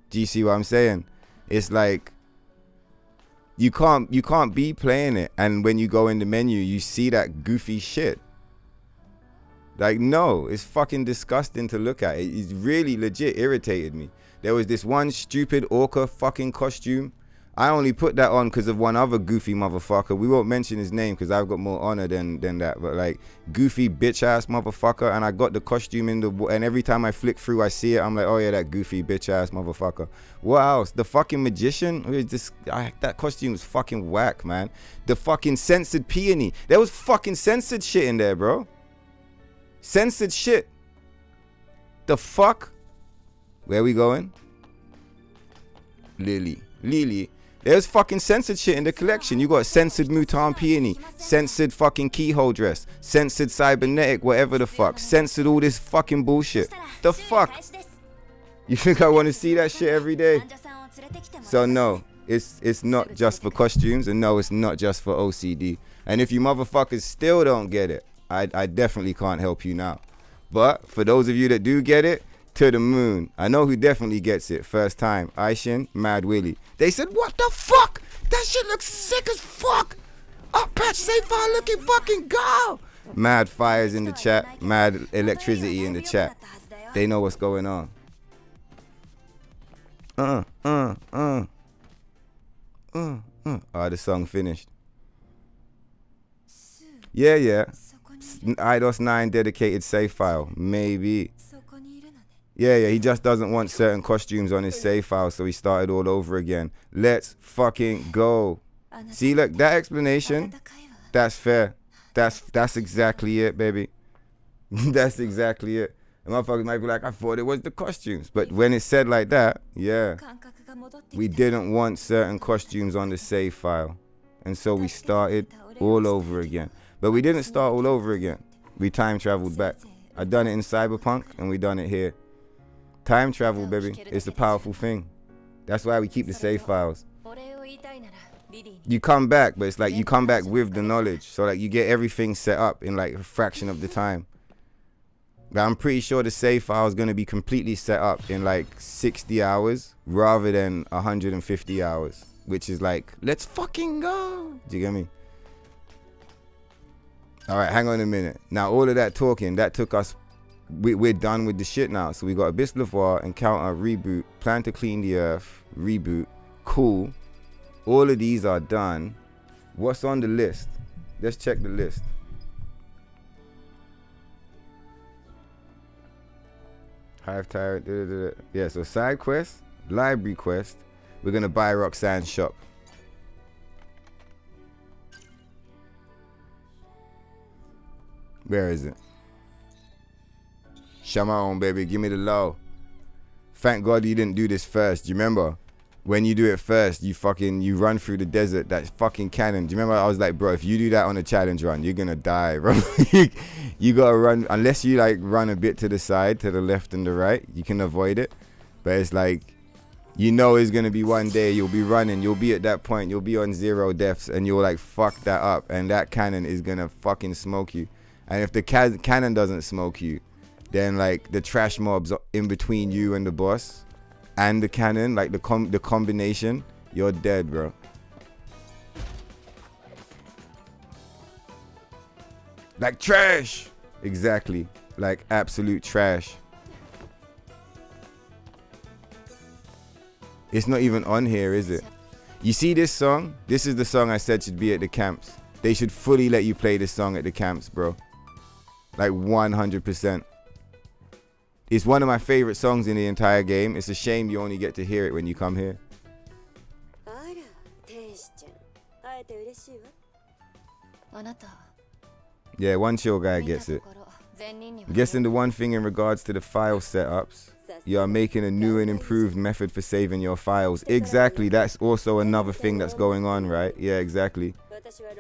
Do you see what I'm saying? It's like you can't be playing it, and when you go in the menu you see that goofy shit. Like, no, it's fucking disgusting to look at. It's really legit irritated me. There was this one stupid orca fucking costume. I only put that on because of one other goofy motherfucker. We won't mention his name because I've got more honor than that. But like, goofy bitch ass motherfucker. And I got the costume in the, and every time I flick through, I see it. I'm like, oh yeah, that goofy bitch ass motherfucker. What else? The fucking magician. That costume was fucking whack, man. The fucking censored peony. There was fucking censored shit in there, bro. Censored shit. The fuck? Where we going? Lily. There's fucking censored shit in the collection. You got censored Mutant Peony, censored fucking keyhole dress, censored cybernetic, whatever the fuck, censored all this fucking bullshit. The fuck? You think I want to see that shit every day? So no, it's not just for costumes, and no, it's not just for OCD. And if you motherfuckers still don't get it, I definitely can't help you now. But for those of you that do get it, to the moon. I know who definitely gets it first time. Aishin, Mad Willie. They said, what the fuck? That shit looks sick as fuck. Up patch, safe fire looking fucking go. Mad fires in the chat. Mad electricity in the chat. They know what's going on. Oh, the song finished. Yeah. IDOS 9 dedicated save file. Maybe. Yeah, he just doesn't want certain costumes on his save file, so he started all over again. Let's fucking go. See, look, that explanation, that's fair. That's exactly it, baby. That's exactly it. And motherfuckers might be like, I thought it was the costumes. But when it's said like that, yeah, we didn't want certain costumes on the save file. And so we started all over again. But we didn't start all over again. We time traveled back. I done it in Cyberpunk, and we done it here. Time travel, baby. It's a powerful thing. That's why we keep the save files. You come back, but it's like you come back with the knowledge. So like you get everything set up in like a fraction of the time. But I'm pretty sure the save file is going to be completely set up in like 60 hours rather than 150 hours. Which is like, let's fucking go. Do you get me? Alright, hang on a minute. Now all of that talking, that took us, we're done with the shit now. So we got Abyss Lavoir, Encounter, Reboot, Plan to Clean the Earth, Reboot. Cool. All of these are done. What's on the list? Let's check the list. Hive Tire. Yeah, so side quest, library quest. We're going to buy Roxanne's shop. Where is it? Shamaon, baby, give me the low. Thank God you didn't do this first. Do you remember? When you do it first, you run through the desert, that fucking cannon. Do you remember? I was like, bro, if you do that on a challenge run, you're gonna die, bro. You gotta run, unless you like run a bit to the side, to the left and the right, you can avoid it. But it's like, you know it's gonna be one day, you'll be running, you'll be at that point, you'll be on 0 deaths, and you'll like fuck that up, and that cannon is gonna fucking smoke you. And if the cannon doesn't smoke you, then like the trash mobs in between you and the boss and the cannon, like the combination, you're dead, bro. Like trash. Exactly. Like absolute trash. It's not even on here, is it? You see this song? This is the song I said should be at the camps. They should fully let you play this song at the camps, bro. Like 100%. It's one of my favorite songs in the entire game. It's a shame you only get to hear it when you come here. Yeah, one chill guy gets it. I'm guessing the one thing in regards to the file setups, you are making a new and improved method for saving your files. Exactly, that's also another thing that's going on, right? Yeah, exactly.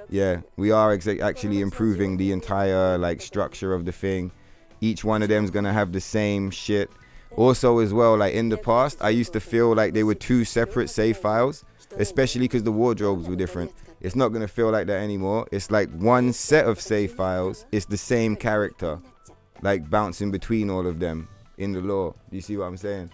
Yeah, we are actually improving the entire like structure of the thing. Each one of them is gonna have the same shit. Also as well, like in the past, I used to feel like they were two separate save files, especially because the wardrobes were different. It's not gonna feel like that anymore. It's like one set of save files. It's the same character, like bouncing between all of them in the lore. You see what I'm saying?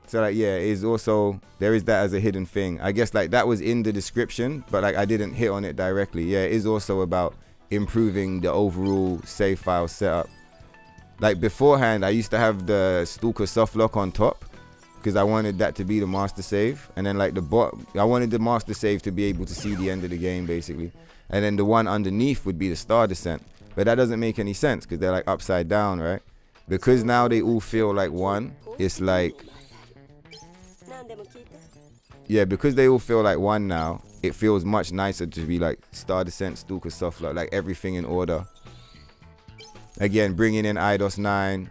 So like, yeah, it is also, there is that as a hidden thing. I guess like that was in the description, but like I didn't hit on it directly. Yeah, it is also about improving the overall save file setup. Like beforehand, I used to have the Stalker softlock on top because I wanted that to be the master save, and then like I wanted the master save to be able to see the end of the game basically, and then the one underneath would be the star descent. But that doesn't make any sense because they're like upside down, right? Because now they all feel like one. It's like, yeah, because they all feel like one now, it feels much nicer to be like star descent, Stalker softlock, like everything in order. Again, bringing in IDOS 9,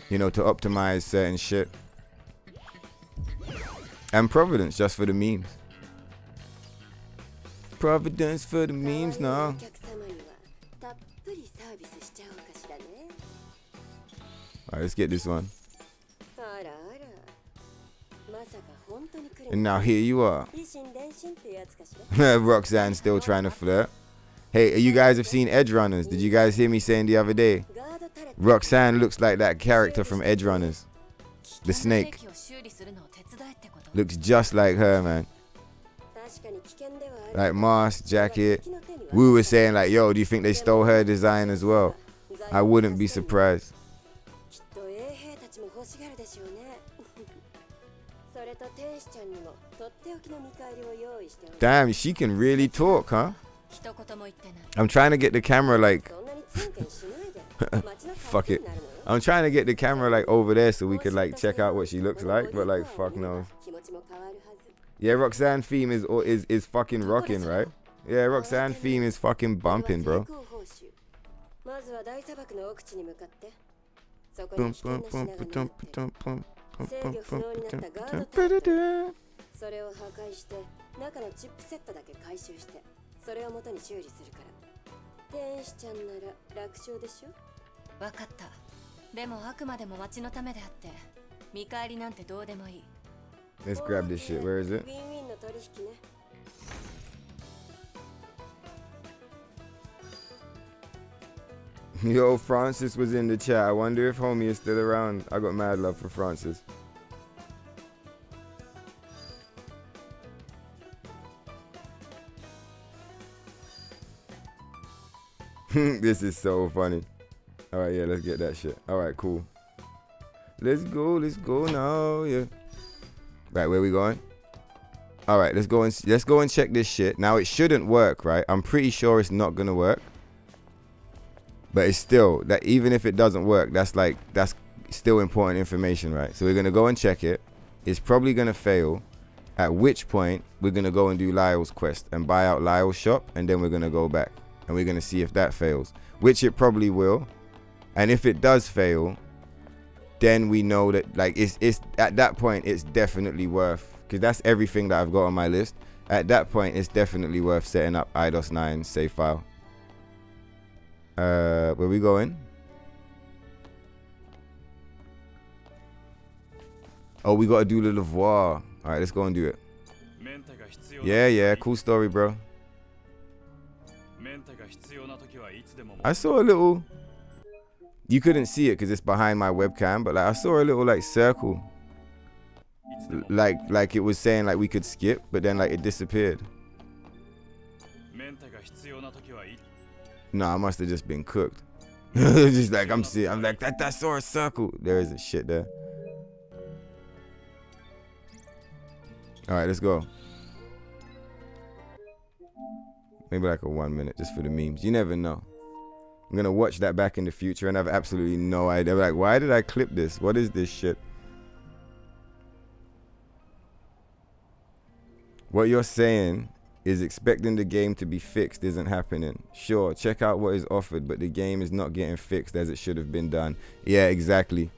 you know, to optimize certain shit. And Providence, just for the memes. Providence for the memes now. Alright, let's get this one. And now here you are. Roxanne still trying to flirt. Hey, you guys have seen Edge Runners. Did you guys hear me saying the other day? Roxanne looks like that character from Edge Runners. The snake. Looks just like her, man. Like mask, jacket. We were saying like, yo, do you think they stole her design as well? I wouldn't be surprised. Damn, she can really talk, huh? I'm trying to get the camera like fuck it. I'm trying to get the camera like over there so we could like check out what she looks like, but like fuck no. Yeah, Roxanne theme is fucking rocking, right? Yeah, Roxanne theme is fucking bumping, bro. Let's grab this shit. Where is it? Yo, Francis was in the chat. I wonder if homie is still around. I got mad love for Francis. This is so funny. All right, yeah, let's get that shit. All right, cool. Let's go now, yeah. Right, where we going? All right, let's go and check this shit. Now it shouldn't work, right? I'm pretty sure it's not gonna work. But it's still that even if it doesn't work, that's still important information, right? So we're gonna go and check it. It's probably gonna fail. At which point we're gonna go and do Lyle's quest and buy out Lyle's shop, and then we're gonna go back and we're gonna see if that fails, which it probably will. And if it does fail, then we know that like it's at that point it's definitely worth, because that's everything that I've got on my list. At that point it's definitely worth setting up IDOS 9 save file. Where we going? Oh, we gotta do the Lavoir. Alright, let's go and do it. Yeah, cool story, bro. I saw a little, you couldn't see it because it's behind my webcam, but like I saw a little like circle, like it was saying like we could skip, but then like it disappeared. メンテが必要な時はいい。 No, I must have just been cooked. Just like I'm seeing, I'm like that saw a circle. There isn't shit there. All right, let's go. Maybe like a 1 minute just for the memes. You never know. I'm gonna watch that back in the future and have absolutely no idea. Like, why did I clip this? What is this shit? What you're saying is expecting the game to be fixed isn't happening. Sure, check out what is offered, but the game is not getting fixed as it should have been done. Yeah, exactly.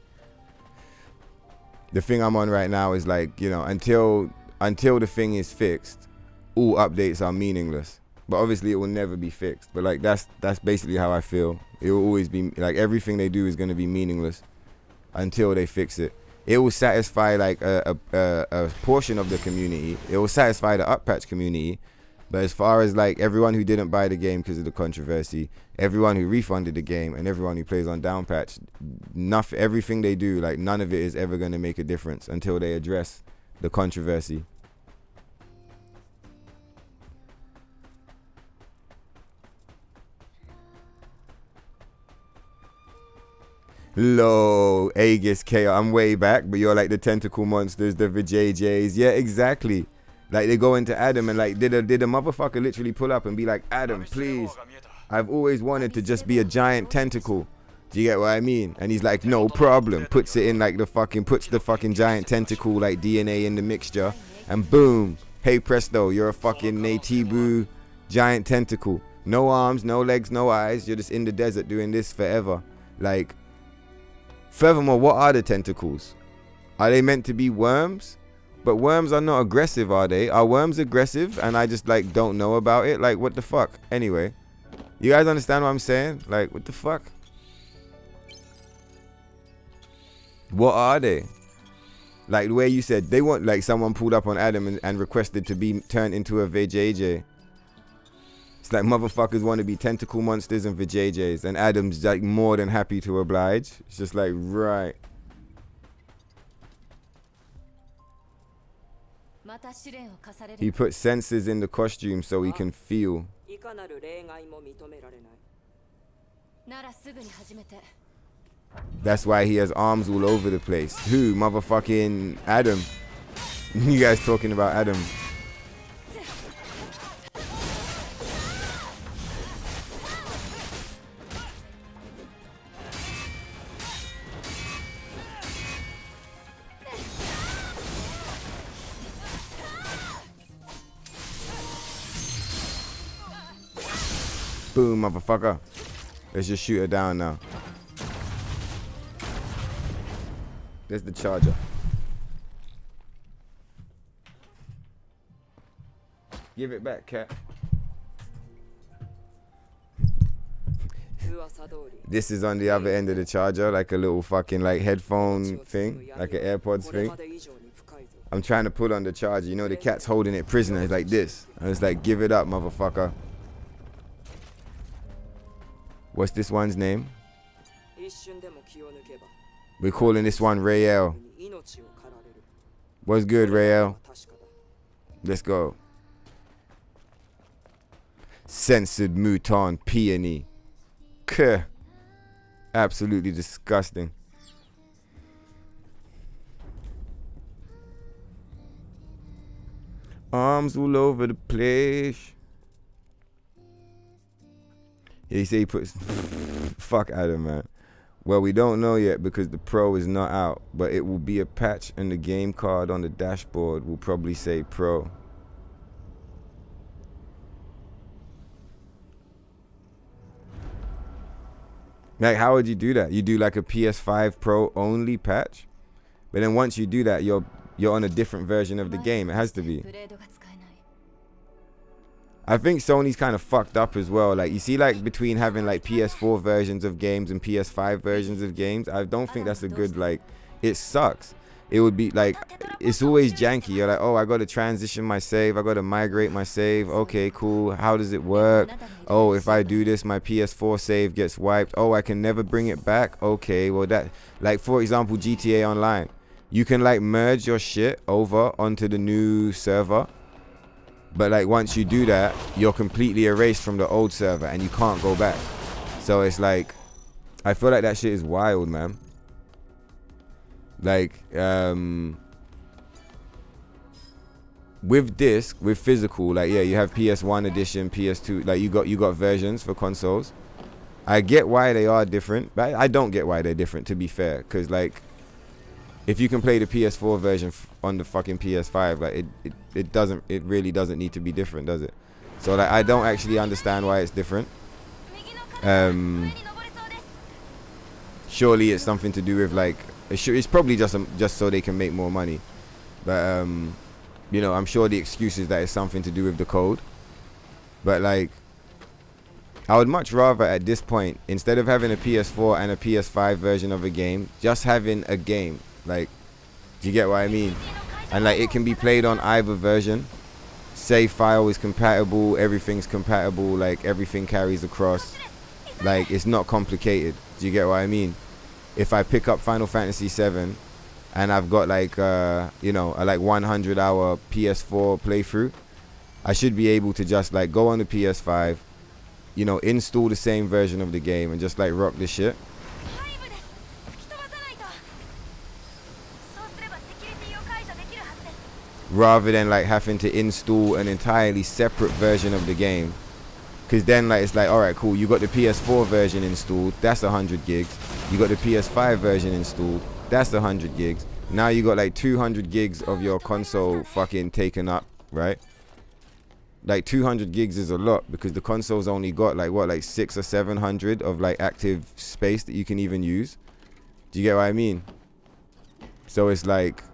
The thing I'm on right now is like, you know, until the thing is fixed, all updates are meaningless. But obviously it will never be fixed. But like that's basically how I feel. It will always be like everything they do is going to be meaningless until they fix it. It will satisfy like a portion of the community. It will satisfy the up patch community. But as far as like everyone who didn't buy the game because of the controversy, everyone who refunded the game, and everyone who plays on down patch, everything they do, like none of it is ever going to make a difference until they address the controversy. Low Aegis Chaos. I'm way back, but you're like the tentacle monsters, the VJJs. Yeah, exactly. Like they go into Adam and like did a motherfucker literally pull up and be like, Adam, please, I've always wanted to just be a giant tentacle. Do you get what I mean? And he's like, no problem. Puts it in like puts the fucking giant tentacle like DNA in the mixture, and boom, hey presto, you're a fucking Natibu giant tentacle. No arms, no legs, no eyes. You're just in the desert doing this forever. Like, furthermore, what are the tentacles? Are they meant to be worms? But worms are not aggressive, are they? Are worms aggressive and I just like don't know about it? Like, what the fuck? Anyway, you guys understand what I'm saying? Like, what the fuck? What are they? Like the way you said, they want like someone pulled up on Adam and requested to be turned into a VJJ. It's like motherfuckers want to be tentacle monsters and VJJs, and Adam's like more than happy to oblige. It's just like, right. He put sensors in the costume so he can feel. That's why he has arms all over the place. Who? Motherfucking Adam. You guys talking about Adam. Boom, motherfucker. Let's just shoot her down now. There's the charger. Give it back, cat. This is on the other end of the charger, like a little fucking like headphone thing, like an AirPods thing. I'm trying to pull on the charger. You know, the cat's holding it prisoner. It's like this. And it's like, give it up, motherfucker. What's this one's name? We're calling this one Rael. What's good, Rael? Let's go. Censored Mouton Peony. Kuh. Absolutely disgusting. Arms all over the place. He said he puts fuck Adam, man. Well, we don't know yet because the Pro is not out, but it will be a patch and the game card on the dashboard will probably say Pro. Like, how would you do that? You do like a PS5 Pro only patch, but then once you do that, you're on a different version of the game. It has to be. I think Sony's kind of fucked up as well. Like, you see, like, between having like PS4 versions of games and PS5 versions of games, I don't think that's a good, like, it sucks. It would be like, it's always janky. You're like, oh, I got to transition my save. I got to migrate my save. Okay, cool. How does it work? Oh, if I do this, my PS4 save gets wiped. Oh, I can never bring it back. Okay, well, that, like, for example, GTA Online. You can, like, merge your shit over onto the new server. But like once you do that, you're completely erased from the old server and you can't go back. So it's like, I feel like that shit is wild, man. Like, with disc, with physical, like, yeah, you have PS1 edition, PS2, like you got versions for consoles. I get why they are different, but I don't get why they're different, to be fair, because like, if you can play the PS4 version on the fucking PS5, like it really doesn't need to be different, does it? So like, I don't actually understand why it's different. Surely it's something to do with like, it's probably just so they can make more money. But you know, I'm sure the excuse is that it's something to do with the code. But like, I would much rather at this point, instead of having a PS4 and a PS5 version of a game, just having a game. Like, do you get what I mean? And like, it can be played on either version. Save file is compatible, everything's compatible, like everything carries across. Like, it's not complicated. Do you get what I mean? If I pick up Final Fantasy 7 and I've got like you know, a like 100-hour PS4 playthrough, I should be able to just like go on the PS5, you know, install the same version of the game and just like rock this shit. Rather than like having to install an entirely separate version of the game. Because then like, it's like, alright, cool, you got the PS4 version installed, that's 100 gigs. You got the PS5 version installed, that's 100 gigs. Now you got like 200 gigs of your console fucking taken up, right? Like 200 gigs is a lot, because the console's only got like what, like 600 or 700 of like active space that you can even use. Do you get what I mean? So it's like,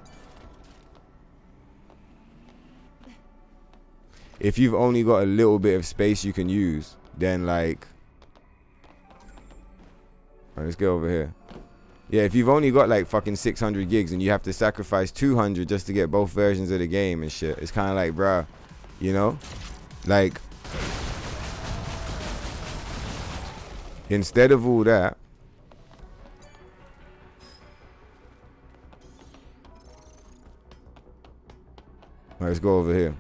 if you've only got a little bit of space you can use, then like, alright, let's go over here. Yeah, if you've only got like fucking 600 gigs and you have to sacrifice 200 just to get both versions of the game and shit, it's kind of like, bruh, you know? Like, instead of all that, alright, let's go over here.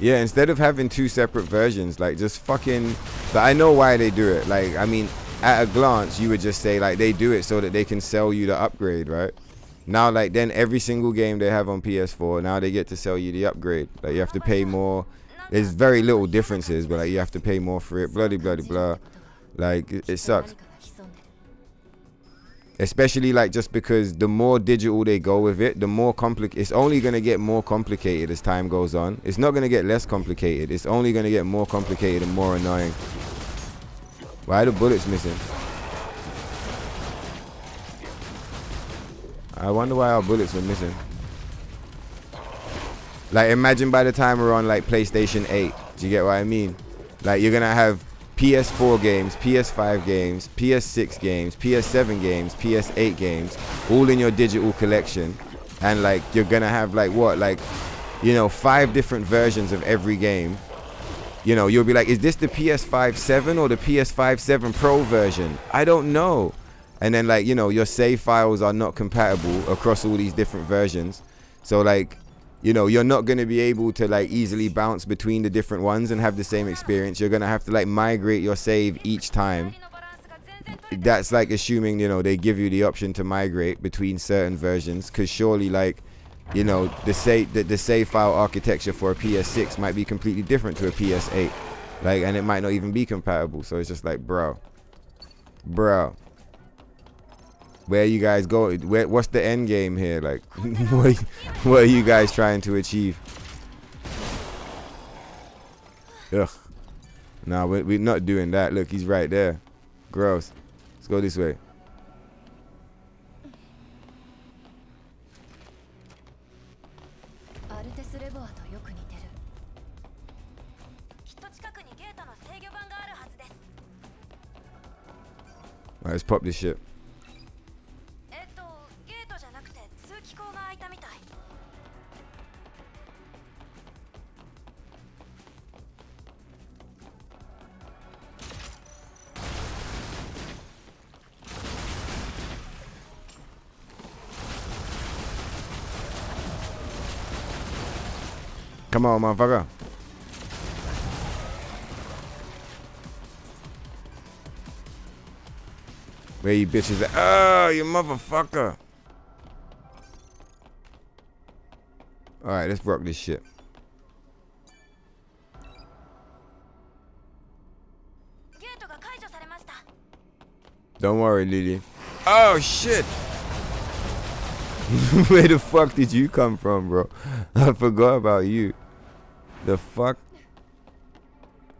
Yeah, instead of having two separate versions, like just fucking, but I know why they do it. Like, I mean, at a glance, you would just say like they do it so that they can sell you the upgrade, right? Now, like, then every single game they have on PS4, now they get to sell you the upgrade. Like, you have to pay more. There's very little differences, but like, you have to pay more for it, blah, blah, blah, blah. Like, it sucks. Especially like, just because the more digital they go with it, the more complicated. It's only going to get more complicated as time goes on. It's not going to get less complicated. It's only going to get more complicated and more annoying. Why are the bullets missing? I wonder why our bullets are missing. Like, imagine by the time we're on like PlayStation 8. Do you get what I mean? Like, you're going to have PS4 games, PS5 games, PS6 games, PS7 games, PS8 games, all in your digital collection. And like, you're gonna have like what, like, you know, 5 different versions of every game. You know, you'll be like, is this the PS5 7 or the PS5 7 Pro version? I don't know. And then like, you know, your save files are not compatible across all these different versions. So like, you know, you're not going to be able to like easily bounce between the different ones and have the same experience. You're going to have to like migrate your save each time. That's like assuming, you know, they give you the option to migrate between certain versions, because surely like, you know, the save file architecture for a PS6 might be completely different to a PS8. Like, and it might not even be compatible. So it's just like, bro, where you guys go? What's the end game here? Like, what are you guys trying to achieve? Ugh. Nah, we're not doing that. Look, he's right there. Gross. Let's go this way. Alright, let's pop this shit. Come on, motherfucker. Where you bitches at? Oh, you motherfucker. Alright, let's rock this shit. Don't worry, Lily. Oh, shit. Where the fuck did you come from, bro? I forgot about you. The fuck?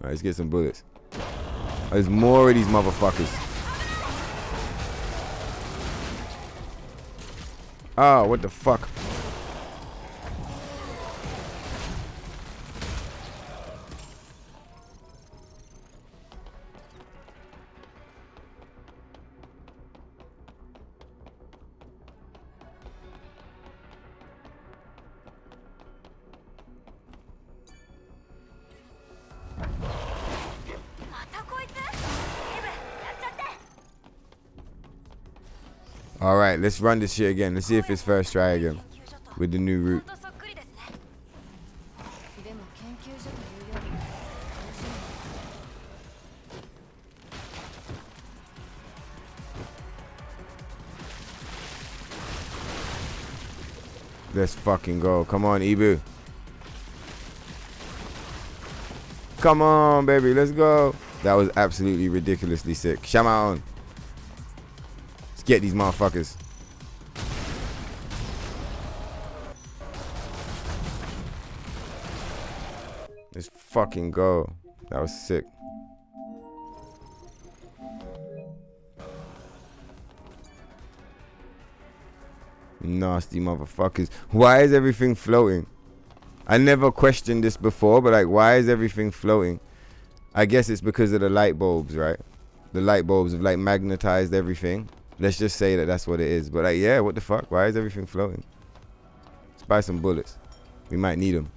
Alright, let's get some bullets. There's more of these motherfuckers. Oh, what the fuck? All right, let's run this shit again. Let's see if it's first try again with the new route. Let's fucking go. Come on, Ibu. Come on, baby. Let's go. That was absolutely ridiculously sick. Shama on. Let's get these motherfuckers. Let's fucking go. That was sick. Nasty motherfuckers. Why is everything floating? I never questioned this before, but like, why is everything floating? I guess it's because of the light bulbs, right? The light bulbs have like magnetized everything. Let's just say that that's what it is. But like, yeah, what the fuck? Why is everything floating? Let's buy some bullets. We might need them.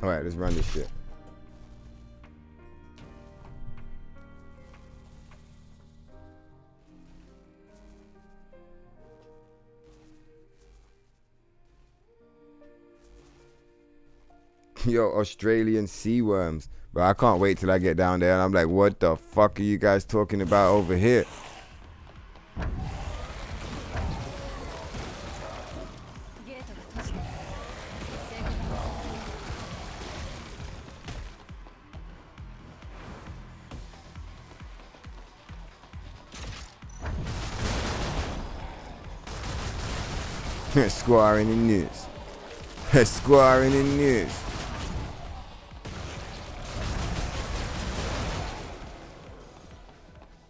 All right, let's run this shit. Yo, Australian sea worms. But I can't wait till I get down there and I'm like, what the fuck are you guys talking about over here? Squaring in news. Squaring in news.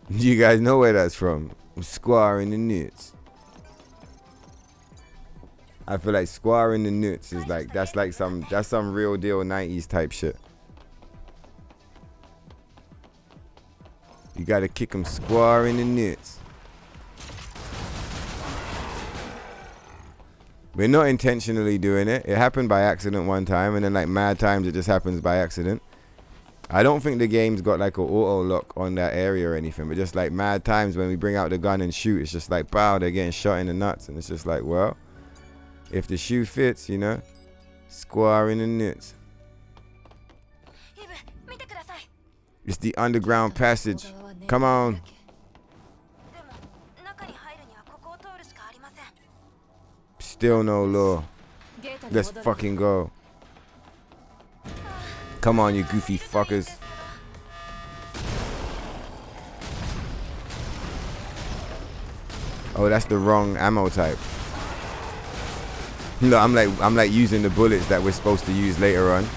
You guys know where that's from. Squaring the nuts. I feel like squaring the nuts is like that's some real deal 90s type shit. You gotta kick them squaring the nuts. We're not intentionally doing it. It happened by accident one time, and then like mad times it just happens by accident. I don't think the game's got like an auto lock on that area or anything, but just like mad times when we bring out the gun and shoot, it's just like, pow, they're getting shot in the nuts. And it's just like, well, if the shoe fits, you know, squaring the nuts. It's the underground passage. Come on. Still no law. Let's fucking go. Come on, you goofy fuckers. Oh, that's the wrong ammo type. No, I'm like using the bullets that we're supposed to use later on.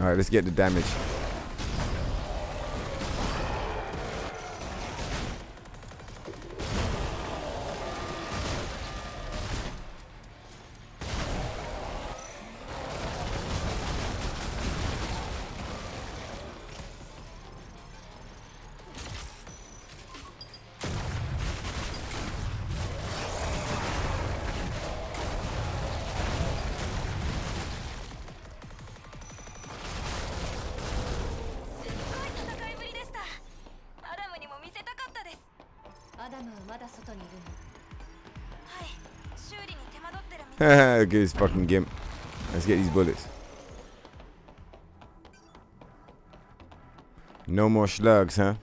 All right, let's get the damage. アダムはまだ外にいるの？はい、修理に手間取ってるみたい。 Look at this fucking gimp. Let's get these bullets. No more slugs, huh?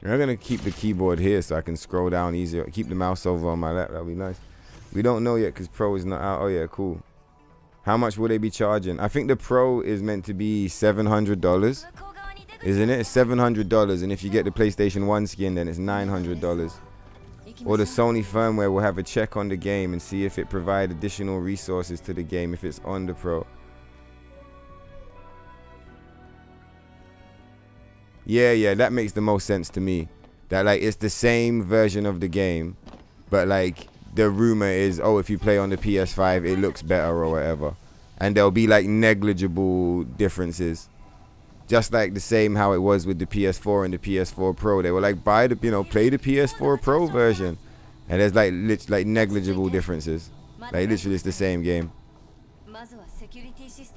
I'm gonna keep the keyboard here so I can scroll down easier. Keep the mouse over on my lap. That'll be nice. We don't know yet because Pro is not out. Oh yeah, cool. How much will they be charging? I think the Pro is meant to be $700. Isn't it? It's $700, and if you get the PlayStation 1 skin, then it's $900. Or the Sony firmware will have a check on the game and see if it provides additional resources to the game if it's on the Pro. Yeah, that makes the most sense to me. That like it's the same version of the game, but like the rumor is, oh, if you play on the PS5, it looks better or whatever, and there'll be like negligible differences. Just like the same how it was with the PS4 and the PS4 Pro. They were like, buy the, play the PS4 Pro version, and there's like negligible differences. Like literally, it's the same game.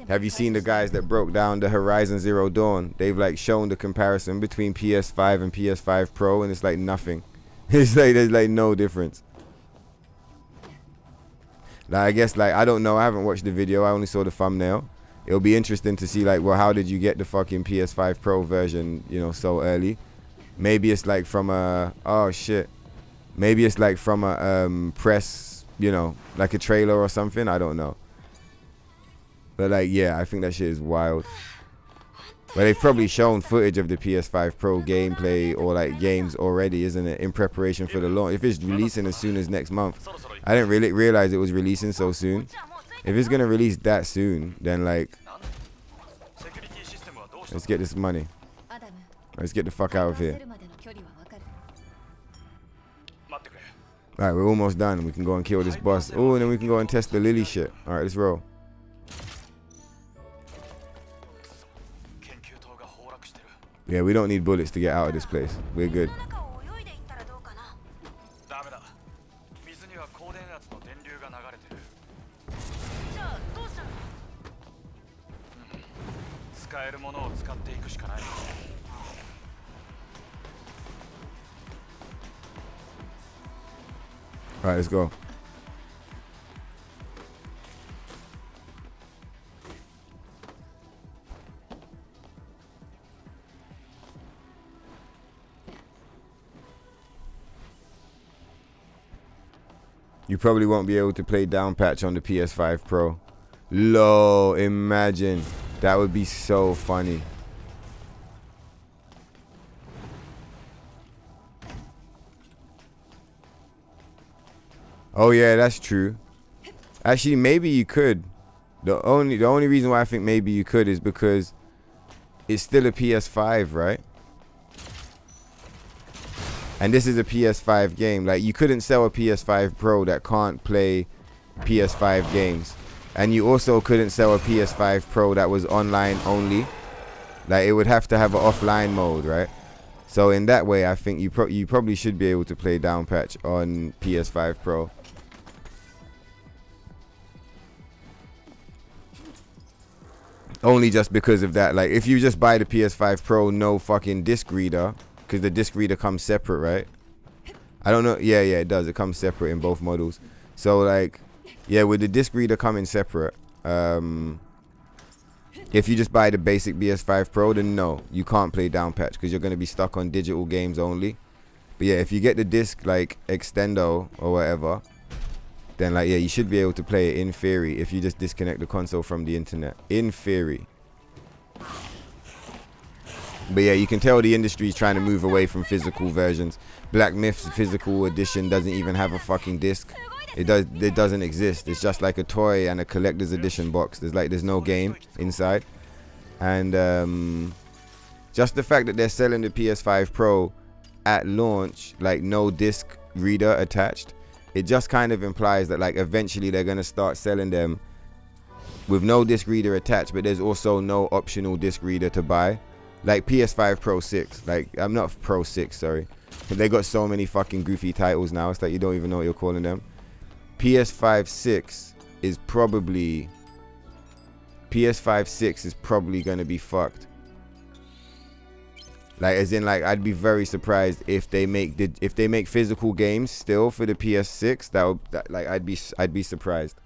Have you seen the guys that broke down the Horizon Zero Dawn? They've like shown the comparison between PS5 and PS5 Pro, and it's like nothing. It's like there's like no difference. Like I guess like I don't know. I haven't watched the video. I only saw the thumbnail. It'll be interesting to see like, well, how did you get the fucking PS5 Pro version, so early? Maybe it's like from a maybe it's like from a press, like a trailer or something. I don't know. But like, yeah, I think that shit is wild. But they've probably shown footage of the PS5 Pro gameplay or like games already, isn't it? In preparation for the launch. If it's releasing as soon as next month. I didn't really realize it was releasing so soon. If it's gonna release that soon, then like, let's get this money. Let's get the fuck out of here. Alright, we're almost done. We can go and kill this boss. Oh, and then we can go and test the Lily shit. Alright, let's roll. Yeah, we don't need bullets to get out of this place. We're good. Alright, let's go. You probably won't be able to play down patch on the PS5 Pro. Lol, imagine. That would be so funny. Oh yeah, that's true. Actually, maybe you could. The only reason why I think maybe you could is because it's still a PS5, right? And this is a PS5 game. Like, you couldn't sell a PS5 Pro that can't play PS5 games. And you also couldn't sell a PS5 Pro that was online only. Like, it would have to have an offline mode, right? So in that way, I think you probably should be able to play down patch on PS5 Pro. Only just because of that. Like, if you just buy the PS5 Pro, no fucking disc reader, because the disc reader comes separate, right? I don't know. Yeah, it does. It comes separate in both models. So, like, yeah, with the disc reader coming separate, if you just buy the basic PS5 Pro, then no, you can't play down patch because you're going to be stuck on digital games only. But yeah, if you get the disc, like, extendo or whatever, then, like, yeah, you should be able to play it in theory if you just disconnect the console from the internet. In theory. But yeah, you can tell the industry is trying to move away from physical versions. Black Myth's physical edition doesn't even have a fucking disc. It doesn't exist. It's just like a toy and a collector's edition box. There's no game inside. And just the fact that they're selling the PS5 Pro at launch, like no disc reader attached, it just kind of implies that like eventually they're gonna start selling them with no disc reader attached, but there's also no optional disc reader to buy. Like PS5 Pro 6, like I'm not Pro 6, sorry. They got so many fucking goofy titles now. It's like you don't even know what you're calling them. PS5 6 is probably gonna be fucked. Like, as in, like, I'd be very surprised if they make physical games still for the PS6. I'd be surprised.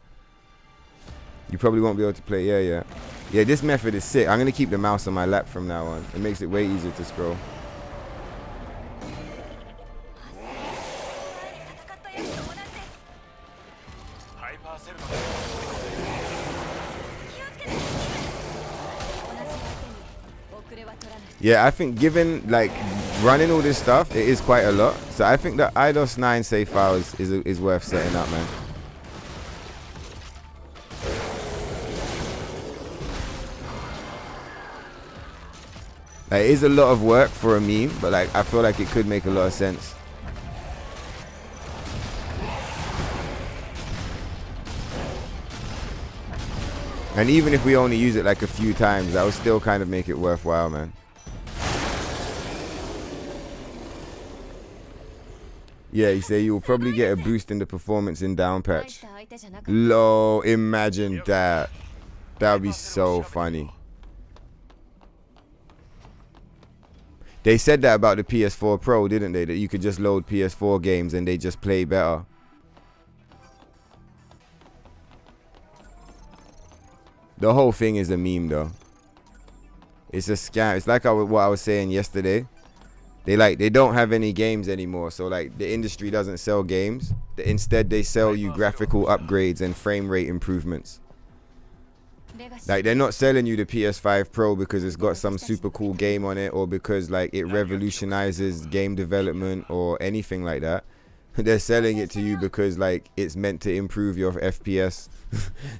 You probably won't be able to play. Yeah. This method is sick. I'm gonna keep the mouse on my lap from now on. It makes it way easier to scroll. Yeah, I think given like running all this stuff, it is quite a lot. So I think the IDOS 9 save files is worth setting up, man. Like, it is a lot of work for a meme, but like I feel like it could make a lot of sense. And even if we only use it like a few times, that would still kind of make it worthwhile, man. Yeah, you say you will probably get a boost in the performance in down patch. Low, imagine that. That would be so funny. They said that about the PS4 Pro, didn't they? That you could just load PS4 games and they just play better. The whole thing is a meme, though. It's a scam. It's like what I was saying yesterday. They don't have any games anymore, so like the industry doesn't sell games. Instead, they sell you graphical upgrades and frame rate improvements. Like, they're not selling you the PS5 Pro because it's got some super cool game on it, or because like it revolutionizes game development or anything like that. They're selling it to you because like it's meant to improve your FPS.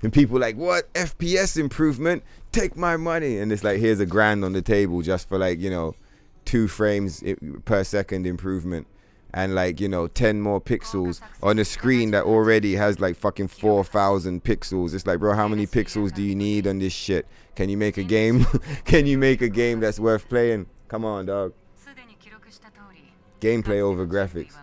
And people like, what? FPS improvement? Take my money. And it's like, here's $1,000 on the table just for like, you know, 2 frames per second improvement, and like, you know, 10 more pixels on a screen that already has like fucking 4,000 pixels. It's like, bro, how many pixels do you need on this shit? Can you make a game? Can you make a game that's worth playing? Come on, dog. Gameplay over graphics.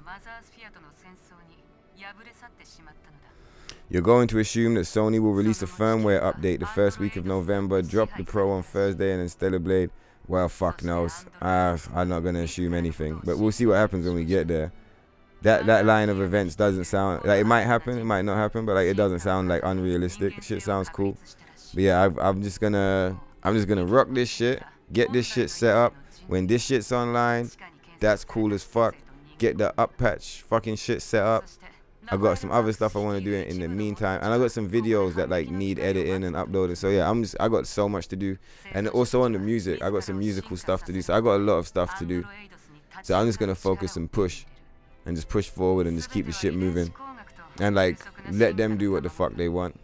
You're going to assume that Sony will release a firmware update the first week of November, drop the Pro on Thursday, and then Stellar Blade. Well, fuck knows. I'm not going to assume anything. But we'll see what happens when we get there. That line of events doesn't sound... Like, it might happen, it might not happen, but like it doesn't sound like unrealistic. Shit sounds cool. But yeah, I'm just gonna rock this shit. Get this shit set up. When this shit's online, that's cool as fuck. Get the up patch fucking shit set up. I got some other stuff I want to do in the meantime, and I got some videos that like need editing and uploading. So yeah, I got so much to do, and also on the music, I got some musical stuff to do. So I got a lot of stuff to do. So I'm just gonna focus and push, and just push forward and just keep the shit moving, and like let them do what the fuck they want.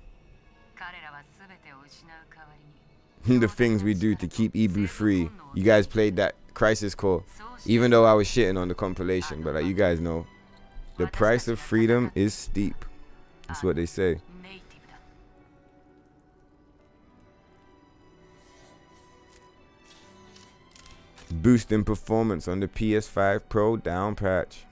The things we do to keep Ibu free. You guys played that Crisis Core, even though I was shitting on the compilation, but like you guys know. The price of freedom is steep. That's what they say. Boost in performance on the PS5 Pro down patch.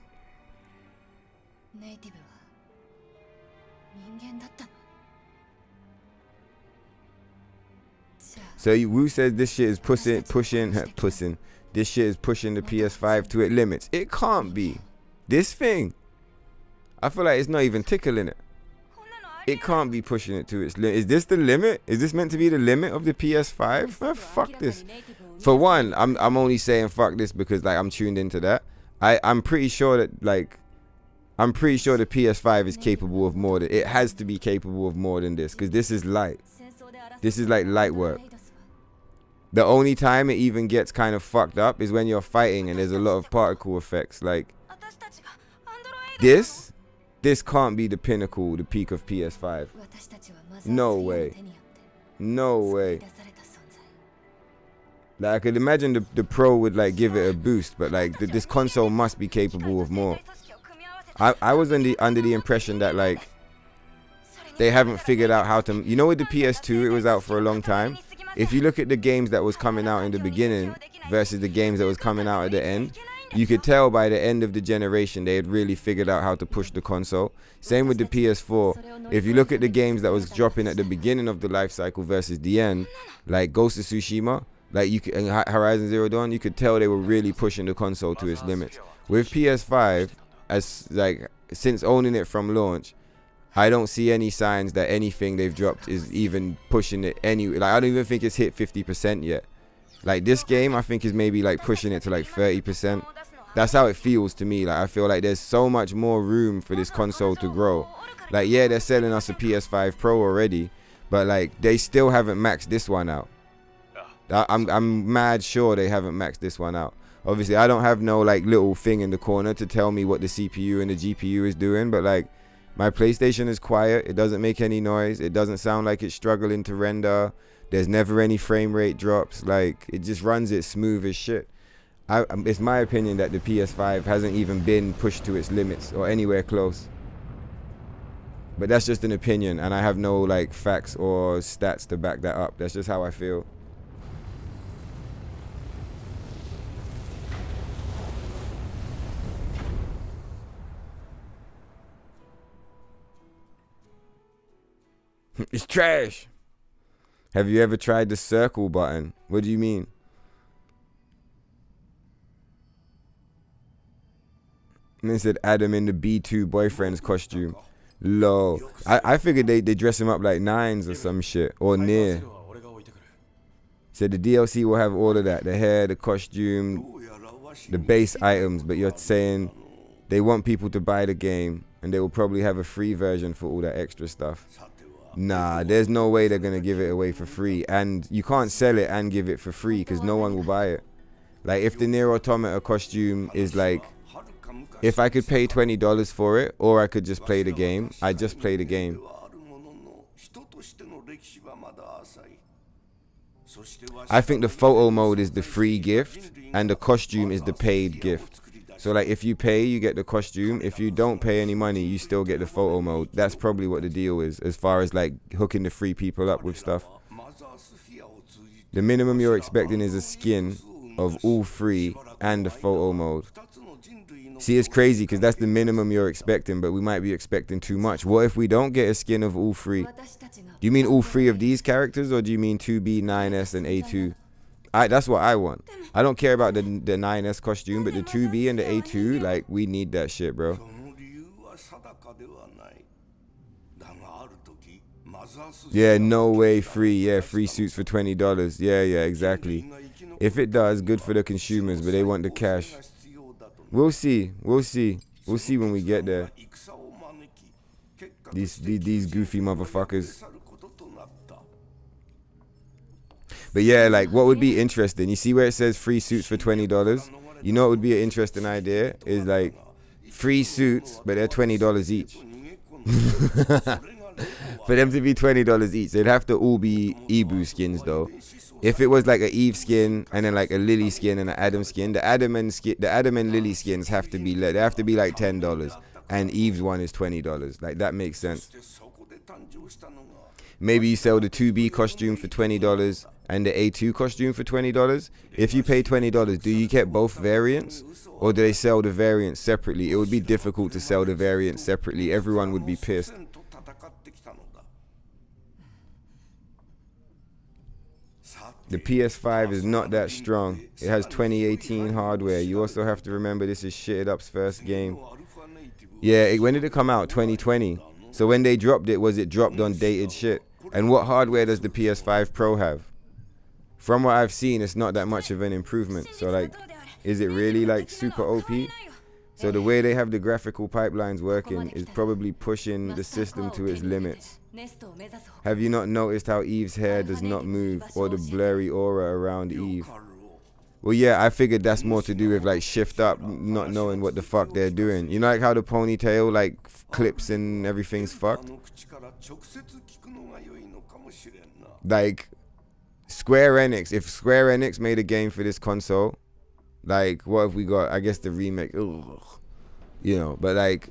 So Wu says this shit is pushing. This shit is pushing the PS5 to its limits. It can't be. This thing. I feel like it's not even tickling it. It can't be pushing it to its limit. Is this the limit? Is this meant to be the limit of the PS5? Fuck this. For one, I'm only saying fuck this because like I'm tuned into that. I'm pretty sure that like the PS5 is capable of more than it has to be capable of more than this, because this is light. This is like light work. The only time it even gets kind of fucked up is when you're fighting and there's a lot of particle effects. Like this can't be the pinnacle, the peak of PS5. No way. No way. Like, I could imagine the Pro would like give it a boost, but like this console must be capable of more. I was under the impression that like they haven't figured out how to, you know, with the PS2 it was out for a long time. If you look at the games that was coming out in the beginning versus the games that was coming out at the end, you could tell by the end of the generation they had really figured out how to push the console. Same with the PS4. If you look at the games that was dropping at the beginning of the life cycle versus the end, like Ghost of Tsushima, Like you could, in Horizon Zero Dawn, you could tell they were really pushing the console to its limits. With PS5, as like since owning it from launch, I don't see any signs that anything they've dropped is even pushing it any. Like I don't even think it's hit 50% yet. Like this game, I think is maybe like pushing it to like 30%. That's how it feels to me. Like I feel like there's so much more room for this console to grow. Like yeah, they're selling us a PS5 Pro already, but like they still haven't maxed this one out. I'm mad sure they haven't maxed this one out. Obviously, I don't have no like little thing in the corner to tell me what the CPU and the GPU is doing, but like my PlayStation is quiet. It doesn't make any noise. It doesn't sound like it's struggling to render. There's never any frame rate drops. Like it just runs it smooth as shit. It's my opinion that the PS5 hasn't even been pushed to its limits or anywhere close. But that's just an opinion, and I have no like facts or stats to back that up. That's just how I feel. It's trash. Have you ever tried the circle button? What do you mean? And they said Adam in the B2 boyfriend's costume. Low. I figured they dress him up like Nines or some shit. Or NIER. Said the DLC will have all of that. The hair, the costume, the base items. But you're saying they want people to buy the game, and they will probably have a free version for all that extra stuff. Nah, there's no way they're going to give it away for free. And you can't sell it and give it for free because no one will buy it. Like if the NIER Automata costume is like, if I could pay $20 for it, or I could just play the game, I'd just play the game. I think the photo mode is the free gift and the costume is the paid gift. So like if you pay, you get the costume. If you don't pay any money, you still get the photo mode. That's probably what the deal is as far as like hooking the free people up with stuff. The minimum you're expecting is a skin of all three and the photo mode. See, it's crazy because that's the minimum you're expecting, but we might be expecting too much. What if we don't get a skin of all three? Do you mean all three of these characters, or do you mean 2B, 9S, and A2? That's what I want. I don't care about the 9S costume, but the 2B and the A2, like, we need that shit, bro. Yeah, no way free. Yeah, free suits for $20. Yeah, exactly. If it does, good for the consumers, but they want the cash. We'll see. We'll see when we get there. These goofy motherfuckers. But yeah, like what would be interesting, you see where it says free suits for $20? You know what would be an interesting idea? Is like free suits, but they're $20 each. For them to be $20 each, they'd have to all be Ibu skins though. If it was like an Eve skin and then like a Lily skin and an Adam skin, the Adam and Lily skins have to be they have to be like $10, and Eve's one is $20. Like that makes sense. Maybe you sell the 2B costume for $20 and the A2 costume for $20. If you pay $20, do you get both variants, or do they sell the variants separately? It would be difficult to sell the variants separately. Everyone would be pissed. The PS5 is not that strong. It has 2018 hardware. You also have to remember this is Shitted Up's first game. Yeah, when did it come out? 2020. So when they dropped it, was it dropped on dated shit? And what hardware does the PS5 Pro have? From what I've seen, it's not that much of an improvement. So like, is it really like super OP? So the way they have the graphical pipelines working is probably pushing the system to its limits. Have you not noticed how Eve's hair does not move, or the blurry aura around Eve? Well, yeah, I figured that's more to do with like Shift Up not knowing what the fuck they're doing. You know, like how the ponytail like clips and everything's fucked? Like Square Enix, if Square Enix made a game for this console, like what have we got? I guess the remake, ugh, you know, but like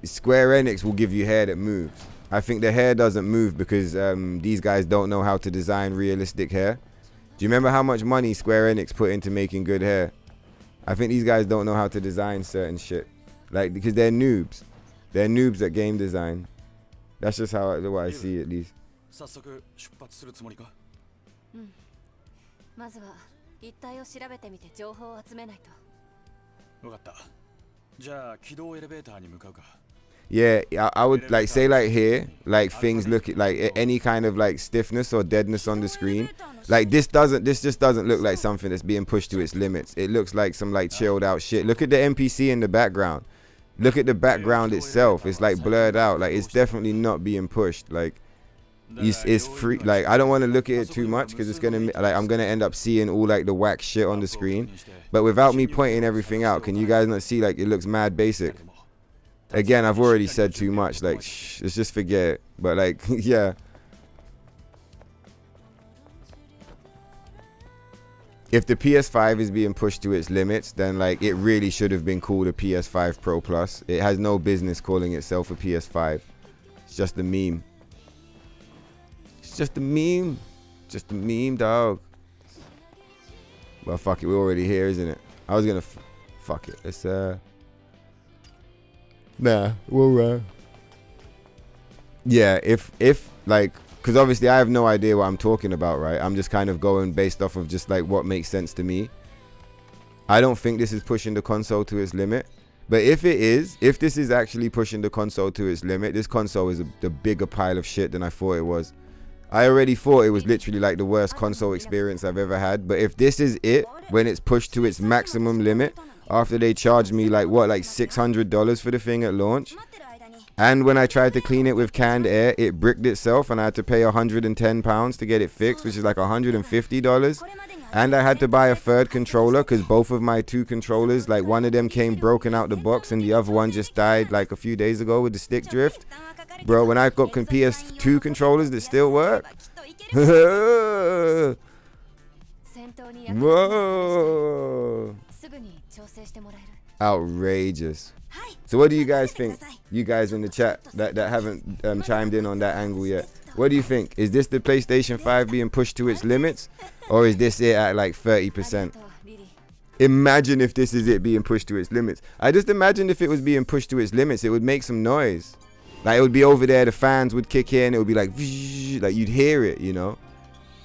Square Enix will give you hair that moves. I think the hair doesn't move because these guys don't know how to design realistic hair. Do you remember how much money Square Enix put into making good hair? I think these guys don't know how to design certain shit. Like, because they're noobs. They're noobs at game design. That's just how I see it, at least. まずは一帯を調べてみて情報を集めないと。分かった。じゃあ軌道エレベーターに向かうか。 Yeah, I would like say like here, like things look like any kind of like stiffness or deadness on the screen. Like this just doesn't look like something that's being pushed to its limits. It looks like some like chilled out shit. Look at the NPC in the background. Look at the background itself. It's like blurred out. Like it's definitely not being pushed. Like it's free. Like I don't want to look at it too much because it's gonna like I'm gonna end up seeing all like the whack shit on the screen. But without me pointing everything out, can you guys not see like it looks mad basic? Again, I've already said too much. Like, let's just forget it. But like, yeah. If the PS5 is being pushed to its limits, then like it really should have been called a PS5 Pro Plus. It has no business calling itself a PS5. It's just a meme. It's just a meme. Just a meme, dog. Well, fuck it. We're already here, isn't it? I was gonna fuck it. Let's nah, we'll yeah, if like, because obviously I have no idea what I'm talking about, right? I'm just kind of going based off of just like what makes sense to me. I don't think this is pushing the console to its limit, but if it is, if this is actually pushing the console to its limit, this console is the bigger pile of shit than I thought it was. I already thought it was literally like the worst console experience I've ever had, but if this is it, when it's pushed to its maximum limit, after they charged me like what, like $600 for the thing at launch, and when I tried to clean it with canned air, it bricked itself and I had to pay £110 to get it fixed, which is like $150, and I had to buy a third controller because both of my two controllers, like one of them came broken out the box and the other one just died like a few days ago with the stick drift. Bro, when I've got PS2 controllers that still work. Whoa. Outrageous. So what do you guys think? You guys in the chat that haven't chimed in on that angle yet. What do you think? Is this the PlayStation 5 being pushed to its limits? Or is this it at like 30%? Imagine if this is it being pushed to its limits. I just imagine if it was being pushed to its limits, it would make some noise. Like it would be over there, the fans would kick in, it would be like you'd hear it, you know?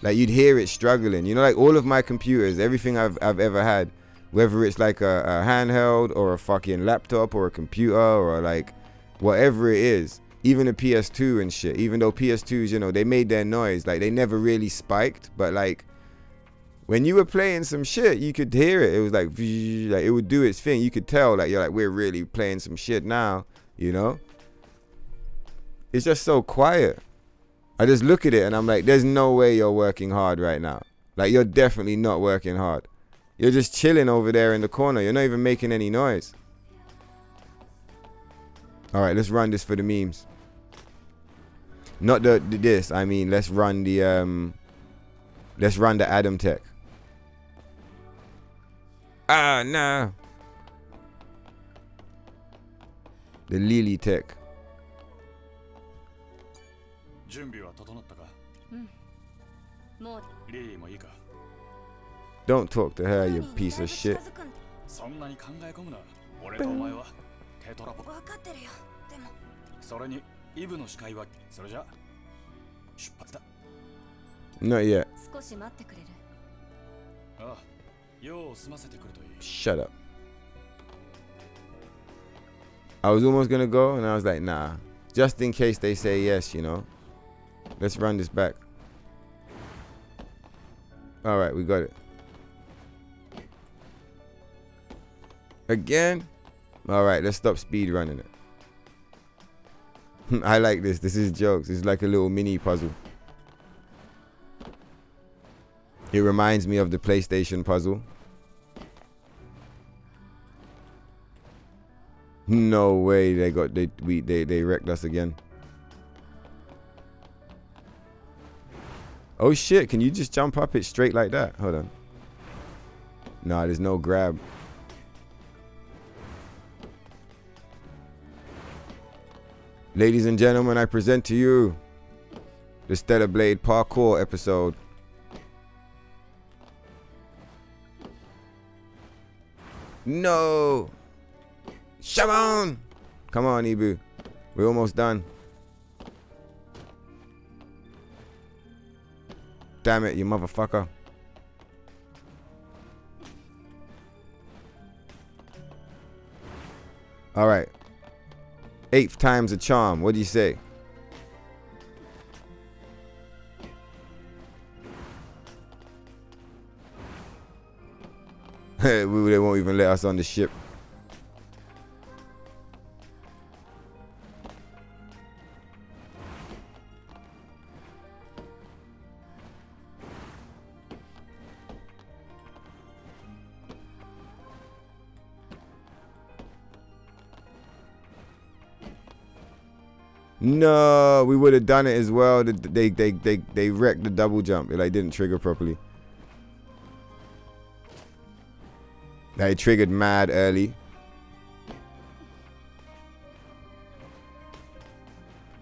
Like you'd hear it struggling. You know, like all of my computers, everything I've ever had, whether it's like a handheld or a fucking laptop or a computer or like whatever it is, even a PS2 and shit, even though PS2s, you know, they made their noise, like they never really spiked, but like when you were playing some shit, you could hear it. It was like it would do its thing. You could tell like you're like, we're really playing some shit now, you know? It's just so quiet. I just look at it and I'm like, there's no way you're working hard right now. Like you're definitely not working hard. You're just chilling over there in the corner. You're not even making any noise. All right, let's run this for the memes. Not this. I mean, let's run the Adam Tech. Ah, nah. The Lily Tech. Don't talk to her, you piece of shit. Not yet. Shut up. I was almost gonna go and I was like, nah. Just in case they say yes, you know. Let's run this back. All right, we got it. Again? All right, let's stop speed running it. I like this. This is jokes. It's like a little mini puzzle. It reminds me of the PlayStation puzzle. No way they wrecked us again. Oh shit, can you just jump up it straight like that? Hold on. Nah, there's no grab. Ladies and gentlemen, I present to you the Stellar Blade parkour episode. No! Shabon! Come on, Ibu. We're almost done. Damn it, you motherfucker. All right. 8th time's a charm. What do you say? They won't even let us on the ship. No, we would have done it as well. They wrecked the double jump. It like didn't trigger properly. They triggered mad early.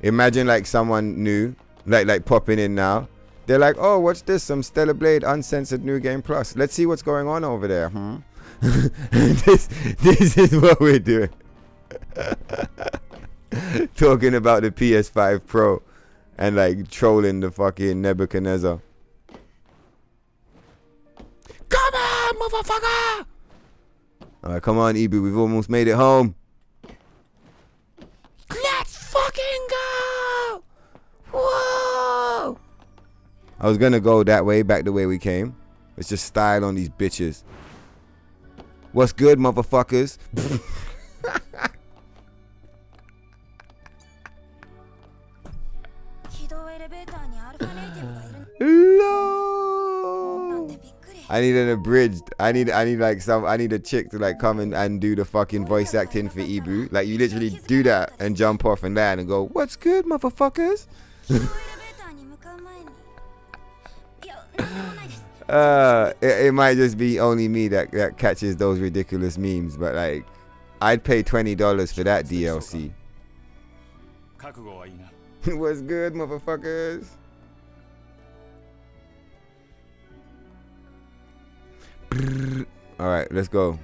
Imagine like someone new, like popping in now. They're like, oh, what's this? Some Stellar Blade Uncensored New Game Plus. Let's see what's going on over there. this is what we're doing. Talking about the PS5 Pro and like trolling the fucking Nebuchadnezzar. Come on, motherfucker! Alright, come on, Ibu. We've almost made it home. Let's fucking go! Whoa! I was gonna go that way, back the way we came. Let's just style on these bitches. What's good, motherfuckers? Lord. I need an abridged. I need a chick to like come and do the fucking voice acting for Ibu. Like you literally do that and jump off and land and go, "What's good, motherfuckers?" It might just be only me that catches those ridiculous memes, but like, I'd pay $20 for that DLC. What's good, motherfuckers? Alright, let's go.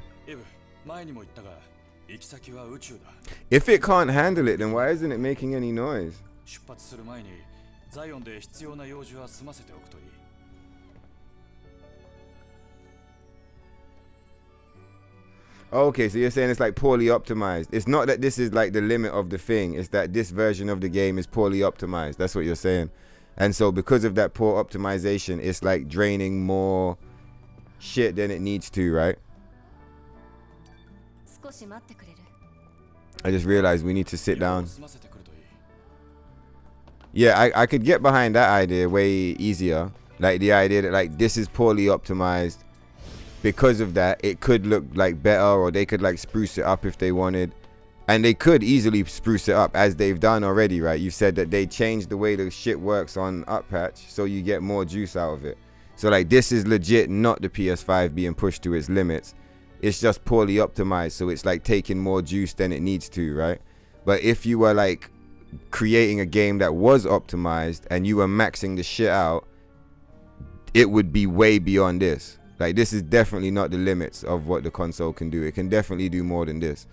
If it can't handle it, then why isn't it making any noise? Okay, so you're saying it's like poorly optimized. It's not that this is like the limit of the thing. It's that this version of the game is poorly optimized. That's what you're saying. And so because of that poor optimization, it's like draining more shit than it needs to, right? I just realized we need to sit down. Yeah, I could get behind that idea way easier. Like the idea that like this is poorly optimized. Because of that, it could look like better, or they could like spruce it up if they wanted. And they could easily spruce it up as they've done already, right? You said that they changed the way the shit works on up patch so you get more juice out of it. So like this is legit not the PS5 being pushed to its limits. It's just poorly optimized, so it's like taking more juice than it needs to, right? But if you were like creating a game that was optimized and you were maxing the shit out, it would be way beyond this. Like this is definitely not the limits of what the console can do. It can definitely do more than this.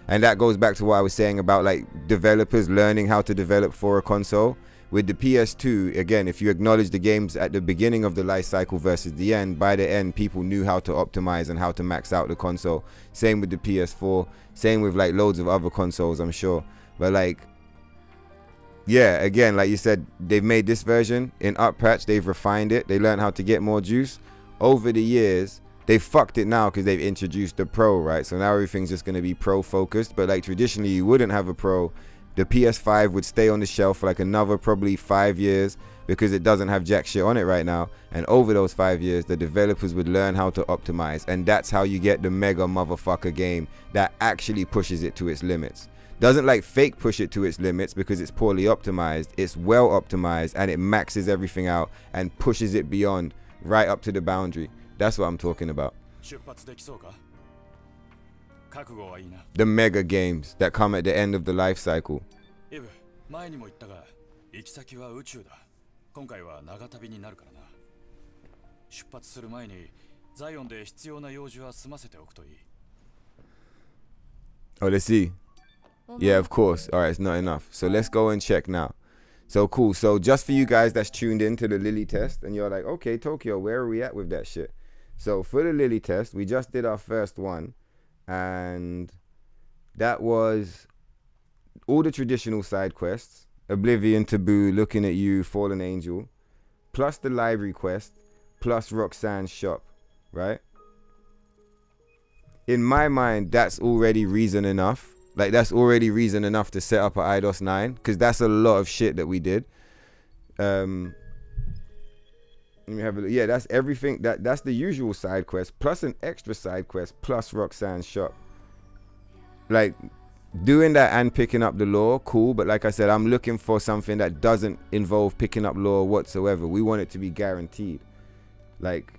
And that goes back to what I was saying about like developers learning how to develop for a console. With the PS2, again, if you acknowledge the games at the beginning of the life cycle versus the end, by the end people knew how to optimize and how to max out the console. Same with the PS4, same with like loads of other consoles, I'm sure. But like, yeah, again, like you said, they've made this version in up patch, they've refined it, they learned how to get more juice. Over the years, they fucked it now because they've introduced the Pro, right? So now everything's just going to be Pro focused. But like traditionally, you wouldn't have a Pro. The PS5 would stay on the shelf for like another probably 5 years because it doesn't have jack shit on it right now. And over those 5 years, the developers would learn how to optimize. And that's how you get the mega motherfucker game that actually pushes it to its limits. Doesn't like fake push it to its limits because it's poorly optimized. It's well optimized and it maxes everything out and pushes it beyond, right up to the boundary. That's what I'm talking about. The mega games that come at the end of the life cycle. Oh, let's see. Yeah, of course. All right, it's not enough. So let's go and check now. So cool. So just for you guys that's tuned into the Lily test and you're like, okay, Tokyo, where are we at with that shit? So for the Lily test, we just did our first one and that was all the traditional side quests: Oblivion, Taboo, Looking at You, Fallen Angel, plus the library quest, plus Roxanne's shop, right? In my mind, that's already reason enough. Like, that's already reason enough to set up an IDOS 9, because that's a lot of shit that we did. Let me have a look. Yeah, that's everything. That's the usual side quest, plus an extra side quest, plus Roxanne's shop. Like, doing that and picking up the lore, cool. But like I said, I'm looking for something that doesn't involve picking up lore whatsoever. We want it to be guaranteed. Like,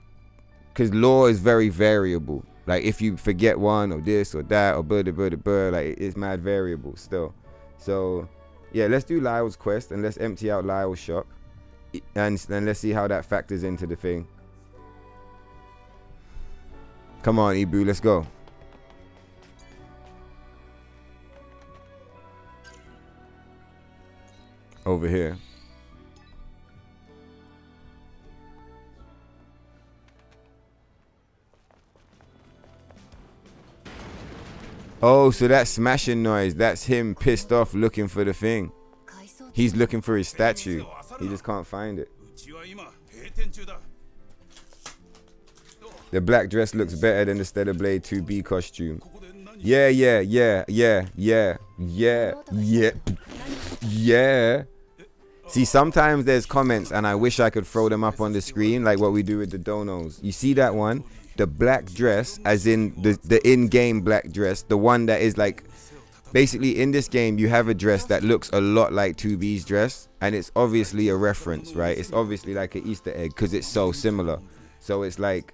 because lore is very variable. Like, if you forget one or this or that or like, it's mad variable still. So, yeah, let's do Lyle's quest and let's empty out Lyle's shop. And then let's see how that factors into the thing. Come on, Ibu, let's go. Over here. Oh, so that smashing noise, that's him pissed off looking for the thing. He's looking for his statue. He just can't find it. The black dress looks better than the Stellar Blade 2B costume. Yeah. See, sometimes there's comments and I wish I could throw them up on the screen like what we do with the donos. You see that one? The black dress, as in the in-game black dress, the one that is like, basically in this game you have a dress that looks a lot like 2B's dress, and it's obviously a reference, right? It's obviously like an Easter egg because it's so similar. So it's like,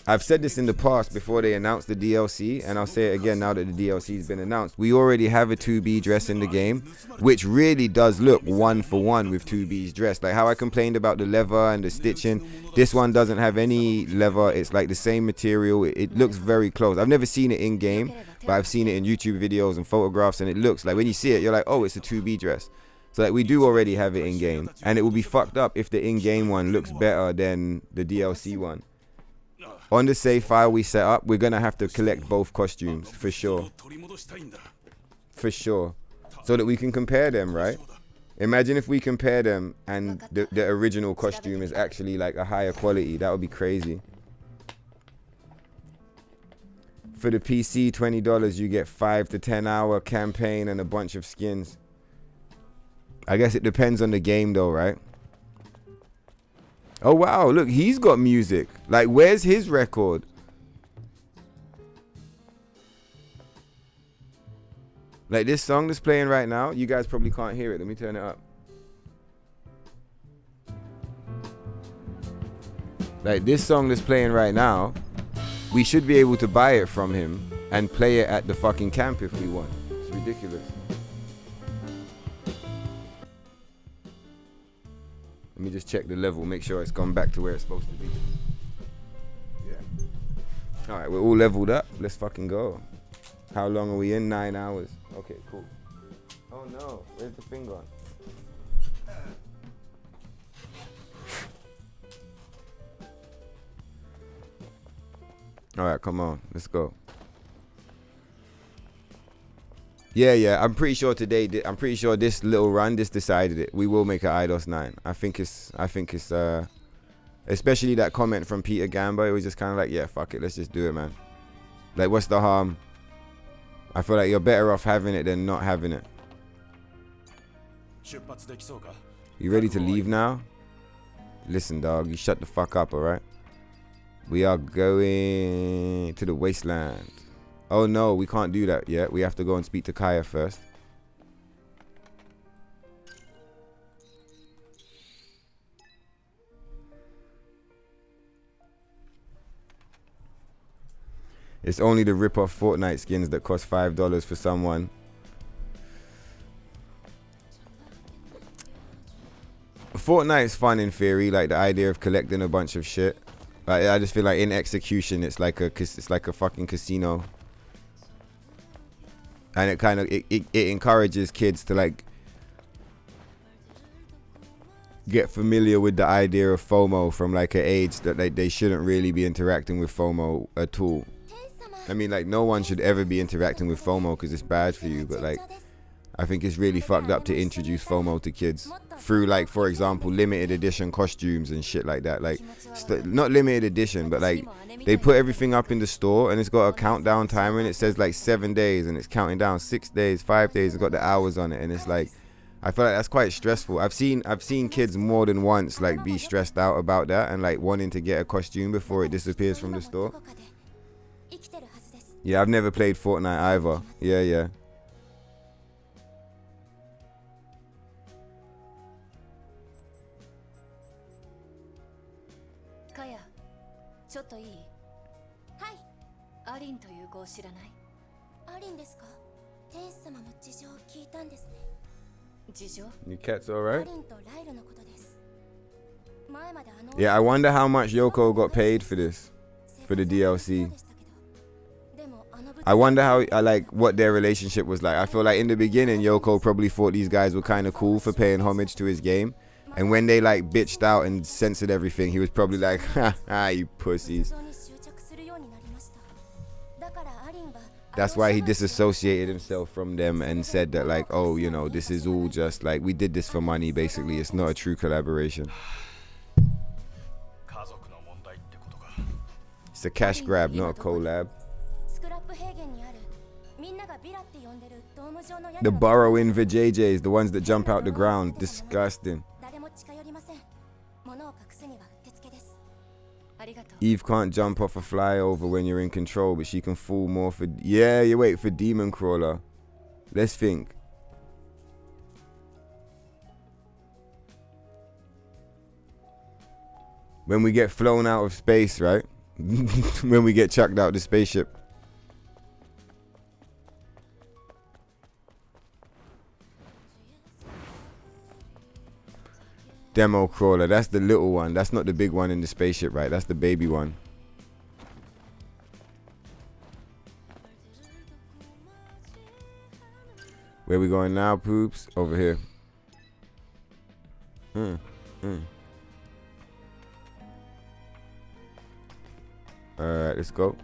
I've said this in the past before they announced the DLC, and I'll say it again now that the DLC's been announced. We already have a 2B dress in the game, which really does look one for one with 2B's dress. Like how I complained about the leather and the stitching, this one doesn't have any leather. It's like the same material. It looks very close. I've never seen it in game, but I've seen it in YouTube videos and photographs, and it looks like, when you see it, you're like, oh, it's a 2B dress. So like, we do already have it in game, and it will be fucked up if the in-game one looks better than the DLC one. On the save file we set up, we're gonna have to collect both costumes for sure. For sure. So that we can compare them, right? Imagine if we compare them and the original costume is actually like a higher quality. That would be crazy. For the PC, $20, you get 5 to 10 hour campaign and a bunch of skins. I guess it depends on the game though, right? Oh wow, look, he's got music. Like, where's his record? Like this song that's playing right now, you guys probably can't hear it. Let me turn it up. Like this song that's playing right now, we should be able to buy it from him and play it at the fucking camp if we want. It's ridiculous. Let me just check the level, make sure it's gone back to where it's supposed to be. Yeah. Alright, we're all leveled up. Let's fucking go. How long are we in? 9 hours. Okay, cool. Oh no, where's the thing gone? Alright, come on, let's go. Yeah, I'm pretty sure today, I'm pretty sure this little run, this decided it. We will make an IDOS 9. I think it's, especially that comment from Peter Gamba, it was just kind of like, yeah, fuck it, let's just do it, man. Like, what's the harm? I feel like you're better off having it than not having it. You ready to leave now? Listen, dog, you shut the fuck up, alright? We are going to the wasteland. Oh no, we can't do that yet. We have to go and speak to Kaya first. It's only the rip-off Fortnite skins that cost $5 for someone. Fortnite's fun in theory, like the idea of collecting a bunch of shit. I just feel like in execution, it's like a fucking casino. And it kind of it encourages kids to like get familiar with the idea of FOMO from like an age that they shouldn't really be interacting with FOMO at all. I mean, like, no one should ever be interacting with FOMO because it's bad for you, but like, I think it's really fucked up to introduce FOMO to kids through, like, for example, limited edition costumes and shit like that. Like, not limited edition, but like, they put everything up in the store and it's got a countdown timer and it says like 7 days and it's counting down 6 days, 5 days. It's got the hours on it and it's like, I feel like that's quite stressful. I've seen kids more than once like be stressed out about that and like wanting to get a costume before it disappears from the store. Yeah, I've never played Fortnite either. Yeah. かや、ちょっといい？はい。アリンという子を知らない？アリンですか？天使様の事情を聞いたんですね。事情？ Your cat's alright? アリンとライルのことです。前まであの Yeah, I wonder how much Yoko got paid for this, for the DLC. I wonder how, like, what their relationship was like. I feel like in the beginning, Yoko probably thought these guys were kind of cool for paying homage to his game. And when they, like, bitched out and censored everything, he was probably like, ha, you pussies. That's why he disassociated himself from them and said that, like, oh, you know, this is all just, like, we did this for money, basically. It's not a true collaboration. It's a cash grab, not a collab. The burrowing vajayjays, the ones that jump out the ground, disgusting. Eve can't jump off a flyover when you're in control, but she can fall more for... Yeah, you wait for Demon Crawler. Let's think. When we get flown out of space, right? When we get chucked out of the spaceship. Demo Crawler, that's the little one. That's not the big one in the spaceship, right? That's the baby one. Where we going now, poops? Over here. Alright, let's go.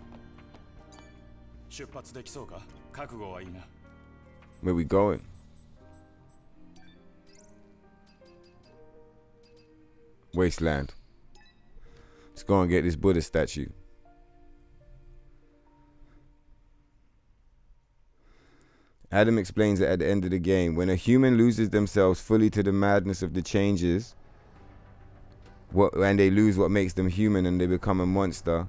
Where we going? Wasteland. Let's go and get this Buddha statue. Adam explains that at the end of the game, when a human loses themselves fully to the madness of the changes, and they lose what makes them human and they become a monster.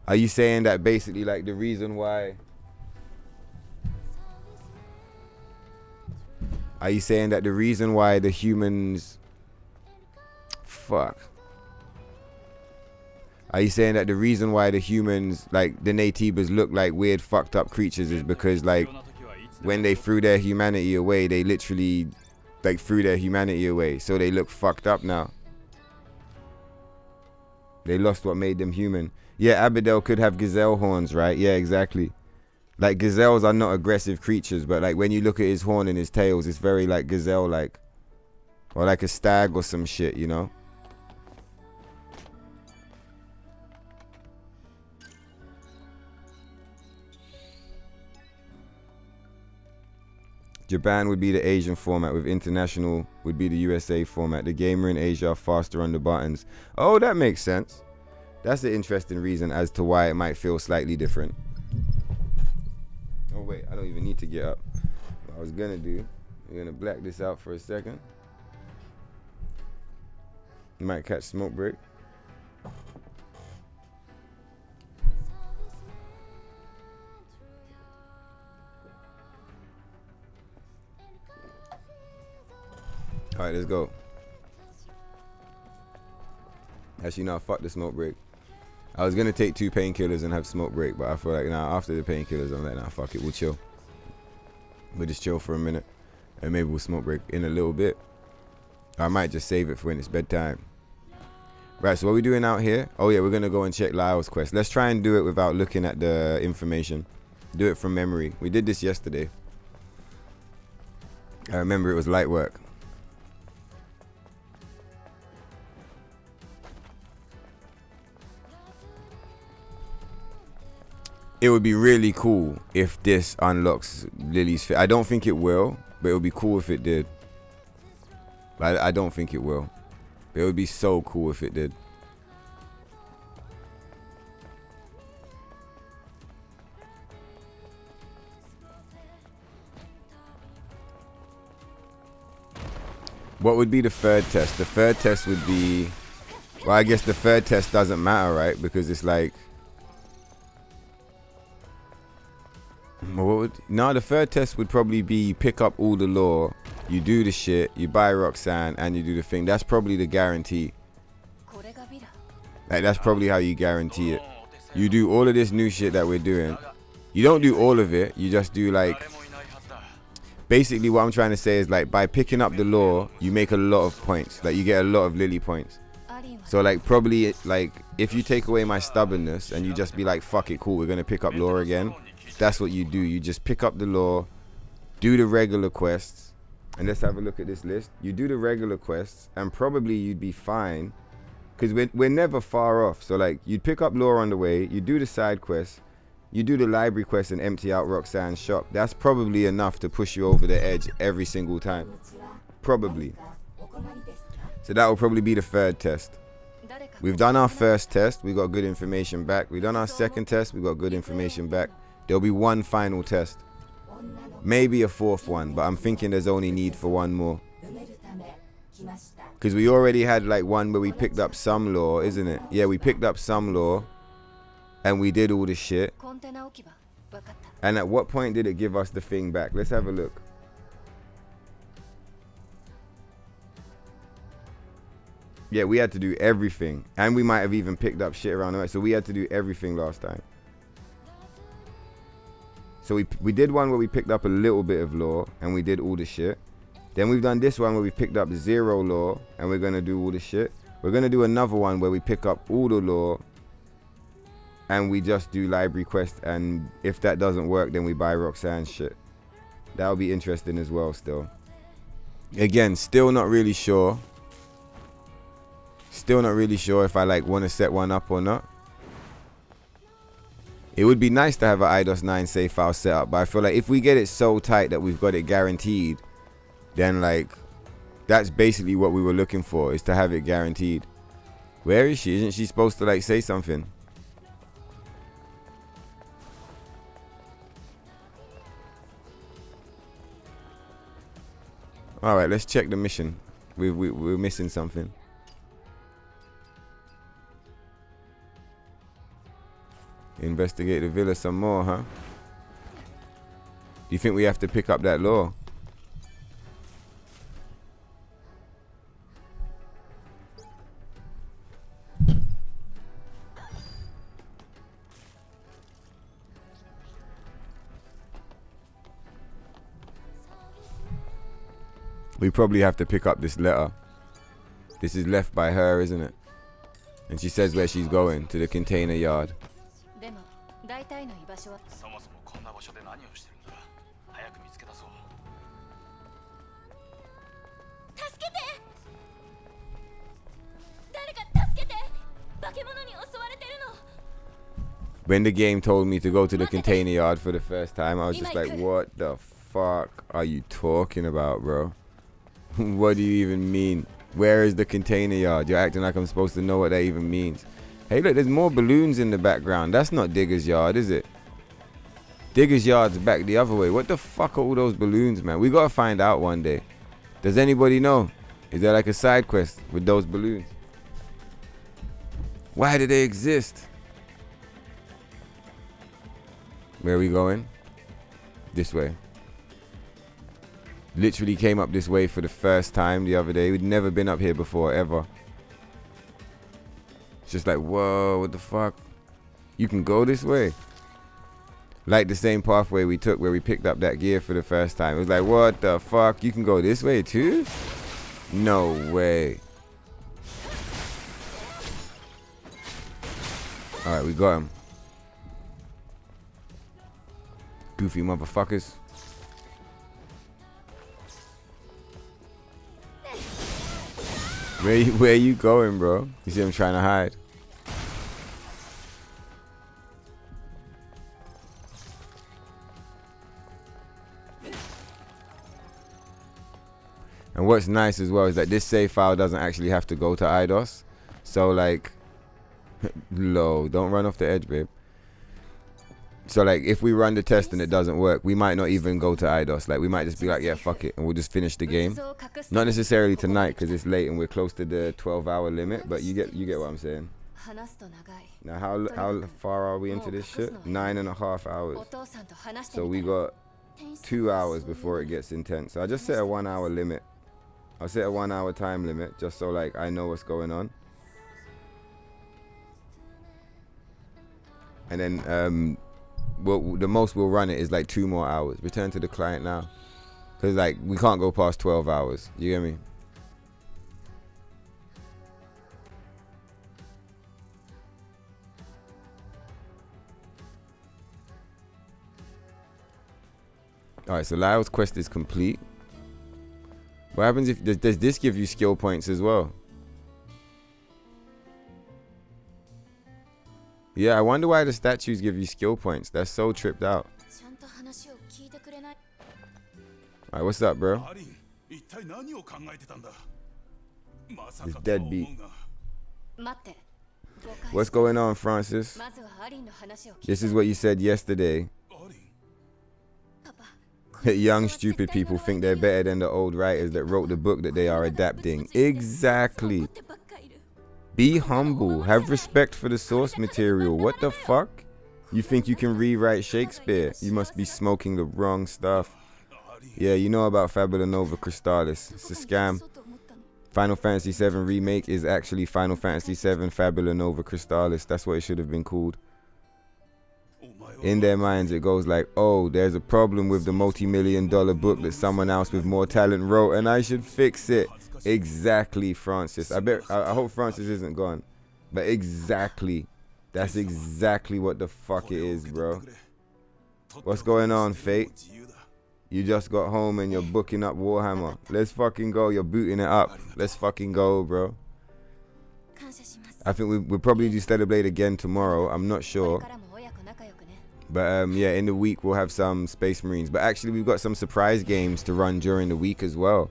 Are you saying that basically, like, the reason why... Are you saying that the reason why the humans... Fuck. Are you saying that the reason why the humans, like the Natives, look like weird fucked up creatures is because, like, when they threw their humanity away, they literally, like, threw their humanity away, so they look fucked up now? They lost what made them human. Yeah, Abadel could have gazelle horns, right? Yeah, exactly. Like, gazelles are not aggressive creatures, but like when you look at his horn and his tails, it's very like gazelle like, or like a stag or some shit, you know? Japan would be the Asian format, with international would be the USA format. The gamer in Asia are faster on the buttons. Oh, that makes sense. That's an interesting reason as to why it might feel slightly different. Oh wait, I don't even need to get up. What I was gonna do, I'm gonna black this out for a second. You might catch smoke break. Alright, let's go. Actually, no, fuck the smoke break. I was gonna take 2 painkillers and have smoke break, but I feel like now after the painkillers, I'm like, nah, fuck it, we'll chill. We'll just chill for a minute, and maybe we'll smoke break in a little bit. Or I might just save it for when it's bedtime. Right, so what are we doing out here? Oh yeah, we're gonna go and check Lyle's quest. Let's try and do it without looking at the information. Do it from memory. We did this yesterday. I remember it was light work. it would be really cool if this unlocks Lily's fit. I don't think it will, but it would be cool if it did. But I don't think it will. It would be so cool if it did. What would be the third test? The third test would be... Well, I guess the third test doesn't matter, right? Because it's like... No, the third test would probably be you pick up all the lore, you do the shit, you buy Roxanne, and you do the thing. That's probably the guarantee. Like, that's probably how you guarantee it. You do all of this new shit that we're doing. You don't do all of it. You just do like... Basically, what I'm trying to say is, like, by picking up the lore, you make a lot of points. Like, you get a lot of Lily points. So, like, probably, like, if you take away my stubbornness and you just be like, fuck it, cool, we're going to pick up lore again. That's what you do. You just pick up the lore, do the regular quests. And let's have a look at this list. You do the regular quests, and probably you'd be fine. Because we're never far off. So, like, you'd pick up lore on the way, you do the side quests, you do the library quest and empty out Roxanne's shop. That's probably enough to push you over the edge every single time. Probably. So that will probably be the third test. We've done our first test. We got good information back. We've done our second test. We got good information back. There'll be one final test. Maybe a fourth one, but I'm thinking there's only need for one more. Because we already had like one where we picked up some lore, isn't it? Yeah, we picked up some lore. And we did all the shit. And at what point did it give us the thing back? Let's have a look. Yeah, we had to do everything. And we might have even picked up shit around the way. So we had to do everything last time. So we did one where we picked up a little bit of lore. And we did all the shit. Then we've done this one where we picked up 0 lore. And we're going to do all the shit. We're going to do another one where we pick up all the lore. And we just do library quest, and if that doesn't work, then we buy Roxanne's shit. That'll be interesting as well still. Again, still not really sure. Still not really sure if I like want to set one up or not. It would be nice to have an IDOS 9 save file set up, but I feel like if we get it so tight that we've got it guaranteed, then like that's basically what we were looking for, is to have it guaranteed. Where is she? Isn't she supposed to like say something? Alright, let's check the mission. We're missing something. Investigate the villa some more, huh? Do you think we have to pick up that lore? We probably have to pick up this letter. This is left by her, isn't it? And she says where she's going, to the container yard. When the game told me to go to the container yard for the first time, I was just like, what the fuck are you talking about, bro? What do you even mean? Where is the container yard? You're acting like I'm supposed to know what that even means. Hey, look, there's more balloons in the background. That's not Digger's yard, is it? Digger's yard's back the other way. What the fuck are all those balloons, man? We gotta find out one day. Does anybody know? Is there like a side quest with those balloons? Why do they exist? Where are we going? This way. Literally came up this way for the first time the other day. We'd never been up here before, ever. It's just like, whoa, what the fuck? You can go this way. Like the same pathway we took where we picked up that gear for the first time. It was like, what the fuck? You can go this way too? No way. Alright, we got him. Goofy motherfuckers. Where you going, bro? You see him trying to hide. And what's nice as well is that this save file doesn't actually have to go to IDOS. So like, low, don't run off the edge, babe. So like, if we run the test and it doesn't work, we might not even go to IDOS. Like, we might just be like, yeah, fuck it, and we'll just finish the game. Not necessarily tonight because it's late and we're close to the 12-hour limit, but you get what I'm saying. Now, how far are we into this shit? 9.5 hours. So we got 2 hours before it gets intense. So I just set a 1 hour limit. I'll set a 1 hour time limit just so like I know what's going on. And then the most we'll run it is like 2 more hours. Return to the client now. Because like we can't go past 12 hours. You get me? Alright, so Lyle's quest is complete. What happens if does this give you skill points as well? Yeah, I wonder why the statues give you skill points. That's so tripped out. Alright, what's up, bro? This deadbeat. What's going on, Francis? This is what you said yesterday. Young stupid people think they're better than the old writers that wrote the book that they are adapting. Exactly. Be humble. Have respect for the source material. What the fuck? You think you can rewrite Shakespeare? You must be smoking the wrong stuff. Yeah, you know about Fabula Nova Crystallis. It's a scam. Final Fantasy VII Remake is actually Final Fantasy VII Fabula Nova Crystallis. That's what it should have been called. In their minds it goes like, oh, there's a problem with the multi-million-dollar book that someone else with more talent wrote and I should fix it. Exactly, Francis. I hope Francis isn't gone. But exactly. That's exactly what the fuck it is, bro. What's going on, Fate? You just got home and you're booking up Warhammer. Let's fucking go. You're booting it up. Let's fucking go, bro. I think we'll probably do Stellar Blade again tomorrow. I'm not sure. But yeah, in the week we'll have some Space Marines. But actually we've got some surprise games to run during the week as well.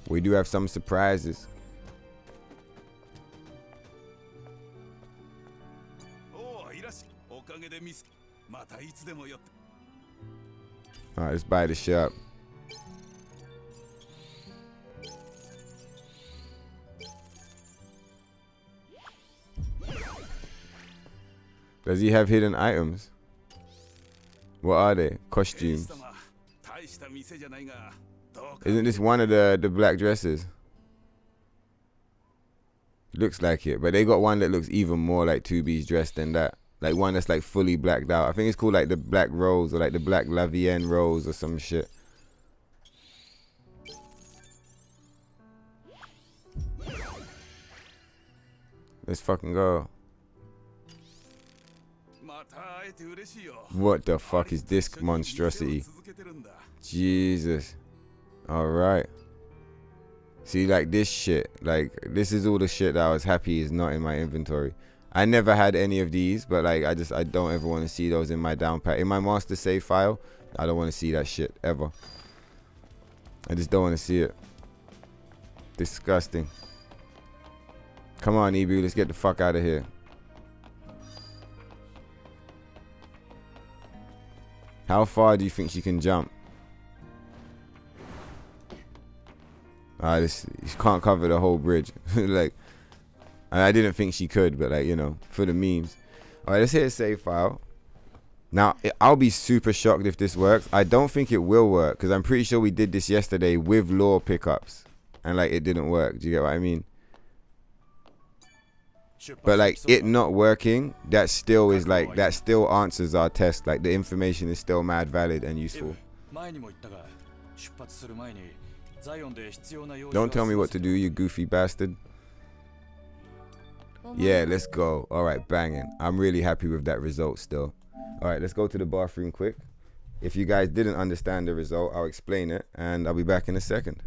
We do have some surprises. Alright, let's buy the shop. Does he have hidden items? What are they? Costumes. Isn't this one of the black dresses? Looks like it, but they got one that looks even more like 2B's dress than that. Like one that's like fully blacked out. I think it's called like the Black Rose or like the Black Lavienne Rose or some shit. Let's fucking go. What the fuck is this monstrosity? Jesus. Alright. See, like this shit. Like, this is all the shit that I was happy is not in my inventory. I never had any of these, but like, I don't ever want to see those in my down pack. In my master save file, I don't want to see that shit, ever. I just don't want to see it. Disgusting. Come on, Ebu, let's get the fuck out of here. How far do you think she can jump? She can't cover the whole bridge. Like, I didn't think she could, but like, you know, for the memes. All right, let's hit a save file. Now, I'll be super shocked if this works. I don't think it will work because I'm pretty sure we did this yesterday with lore pickups and like it didn't work. Do you get what I mean? But like it not working, that still is like, that still answers our test. Like the information is still mad valid and useful. Don't tell me what to do, you goofy bastard. Yeah, let's go. All right, banging. I'm really happy with that result still. All right, let's go to the bathroom quick. If you guys didn't understand the result, I'll explain it and I'll be back in a second.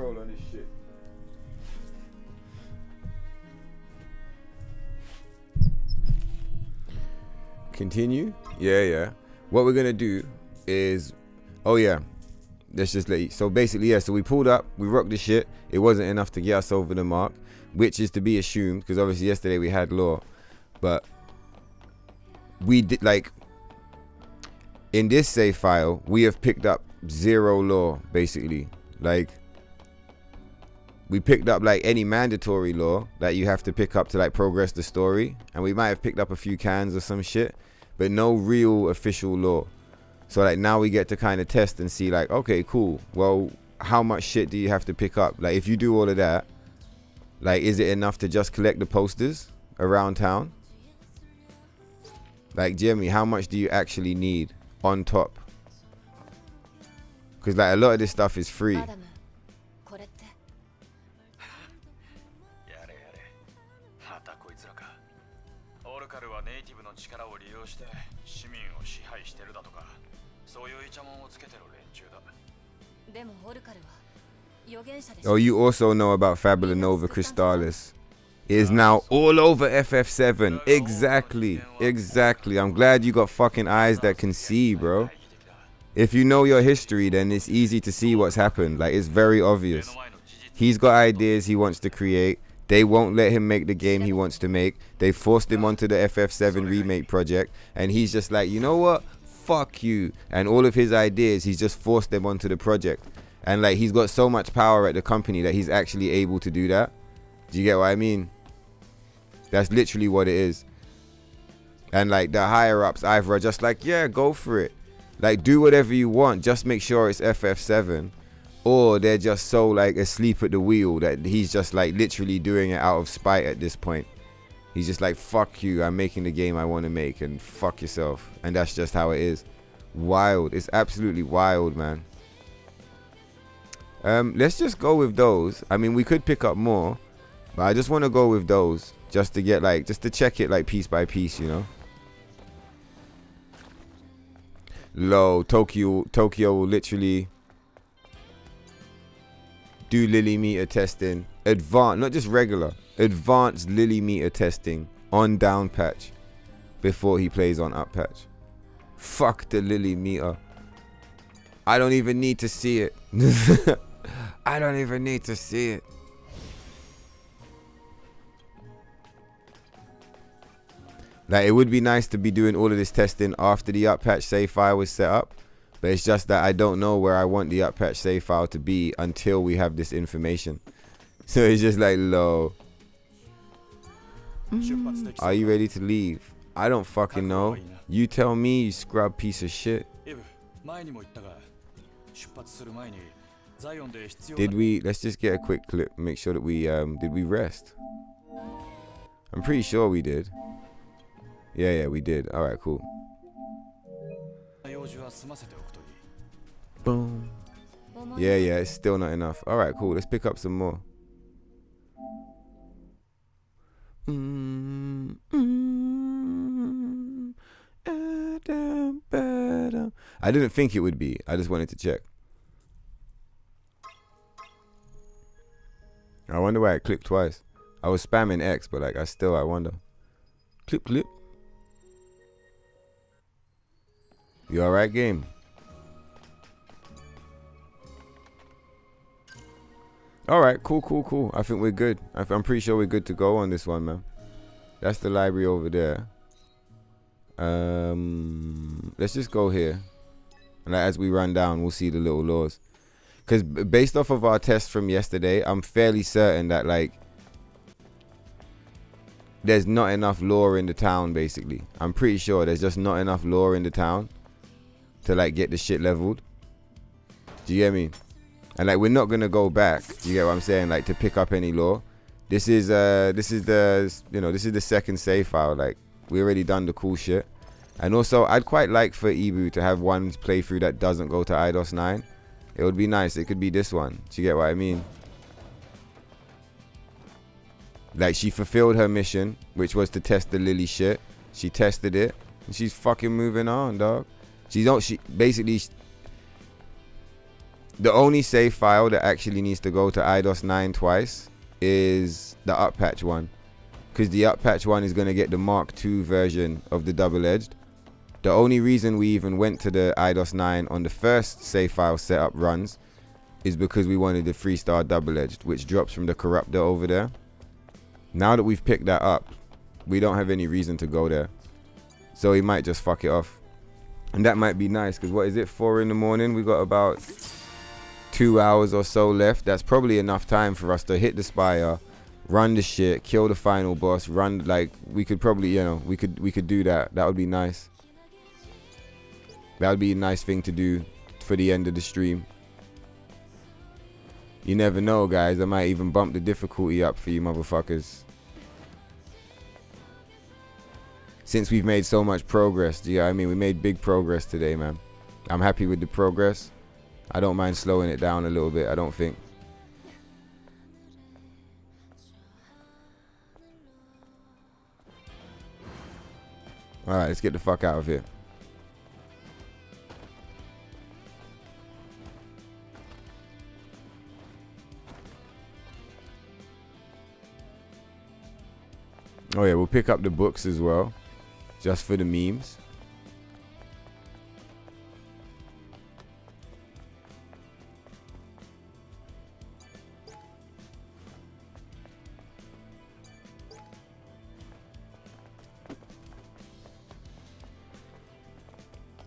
scroll on this shit. Continue? Yeah. What we're gonna do is, oh yeah, let's just let you. So basically, yeah. So we pulled up, we rocked the shit. It wasn't enough to get us over the mark, which is to be assumed because obviously yesterday we had law, but we did like in this save file we have picked up 0 law basically. Like we picked up like any mandatory law that you have to pick up to like progress the story, and we might have picked up a few cans or some shit, but no real official law. So like now we get to kind of test and see like, okay, cool, well, how much shit do you have to pick up? Like if you do all of that, like is it enough to just collect the posters around town? Like Jimmy, how much do you actually need on top? Because like a lot of this stuff is free. アダム、これって。やれやれ。またこいつらか。オルカルはネイティブの力を利用して市民を支配してるだとか、そういうイチャモンをつけてる連中だ。でもオルカルは預言者でし Oh, ょ。 you also know about Fabula Nova Crystallis. It is now all over FF7. Exactly. I'm glad you got fucking eyes that can see, bro. If you know your history, then it's easy to see what's happened. Like, it's very obvious. He's got ideas he wants to create. They won't let him make the game he wants to make. They forced him onto the FF7 remake project. And he's just like, you know what? Fuck you. And all of his ideas, he's just forced them onto the project. And like, he's got so much power at the company that he's actually able to do that. Do you get what I mean? That's literally what it is. And like the higher ups either are just like, yeah, go for it. Like do whatever you want. Just make sure it's FF7. Or they're just so like asleep at the wheel that he's just like literally doing it out of spite at this point. He's just like, fuck you. I'm making the game I want to make and fuck yourself. And that's just how it is. Wild. It's absolutely wild, man. Let's just go with those. I mean, we could pick up more. But I just want to go with those just to get like, just to check it like piece by piece, you know. Low, Tokyo will literally do Lily meter testing. Advanced, not just regular, advanced Lily meter testing on down patch before he plays on up patch. Fuck the Lily meter. I don't even need to see it. I don't even need to see it. Like, it would be nice to be doing all of this testing after the up patch save file was set up, but it's just that I don't know where I want the up patch save file to be until we have this information. So it's just like, low. Are you ready to leave? I don't fucking know. You tell me, you scrub piece of shit. Did we, let's just get a quick clip, make sure that we, did we rest? I'm pretty sure we did. Yeah, we did. Alright, cool. Boom. Yeah, it's still not enough. Alright, cool. Let's pick up some more. I didn't think it would be. I just wanted to check. I wonder why it clicked twice. I was spamming X, but like I wonder. Clip. You alright, game? Alright, cool. I think we're good. I'm pretty sure we're good to go on this one, man. That's the library over there. Let's just go here. And as we run down, we'll see the little laws. Because based off of our test from yesterday, I'm fairly certain that, like, there's not enough lore in the town, basically. I'm pretty sure there's just not enough lore in the town to, like, get the shit leveled. Do you get me? And, like, we're not going to go back. Do you get what I'm saying? Like, to pick up any lore. This is the second save file. Like, we already done the cool shit. And also, I'd quite like for Ibu to have one playthrough that doesn't go to IDOS 9. It would be nice. It could be this one. Do you get what I mean? Like, she fulfilled her mission, which was to test the Lily shit. She tested it, and she's fucking moving on, dog. She basically, The only save file that actually needs to go to IDOS 9 twice is the up patch one, because the up patch one is going to get the Mark II version of the double-edged. The only reason we even went to the IDOS 9 on the first save file setup runs is because we wanted the 3-star double-edged, which drops from the corruptor over there. Now that we've picked that up, we don't have any reason to go there, so we might just fuck it off. And that might be nice, because what is it, 4 in the morning? We got about 2 hours or so left. That's probably enough time for us to hit the spire, run the shit, kill the final boss, run, like, we could probably, you know, we could do that. That would be nice. That would be a nice thing to do for the end of the stream. You never know, guys. I might even bump the difficulty up for you motherfuckers, since we've made so much progress. Do you know what I mean? We made big progress today, man. I'm happy with the progress. I don't mind slowing it down a little bit, I don't think. Alright, let's get the fuck out of here. Oh yeah, we'll pick up the books as well, just for the memes.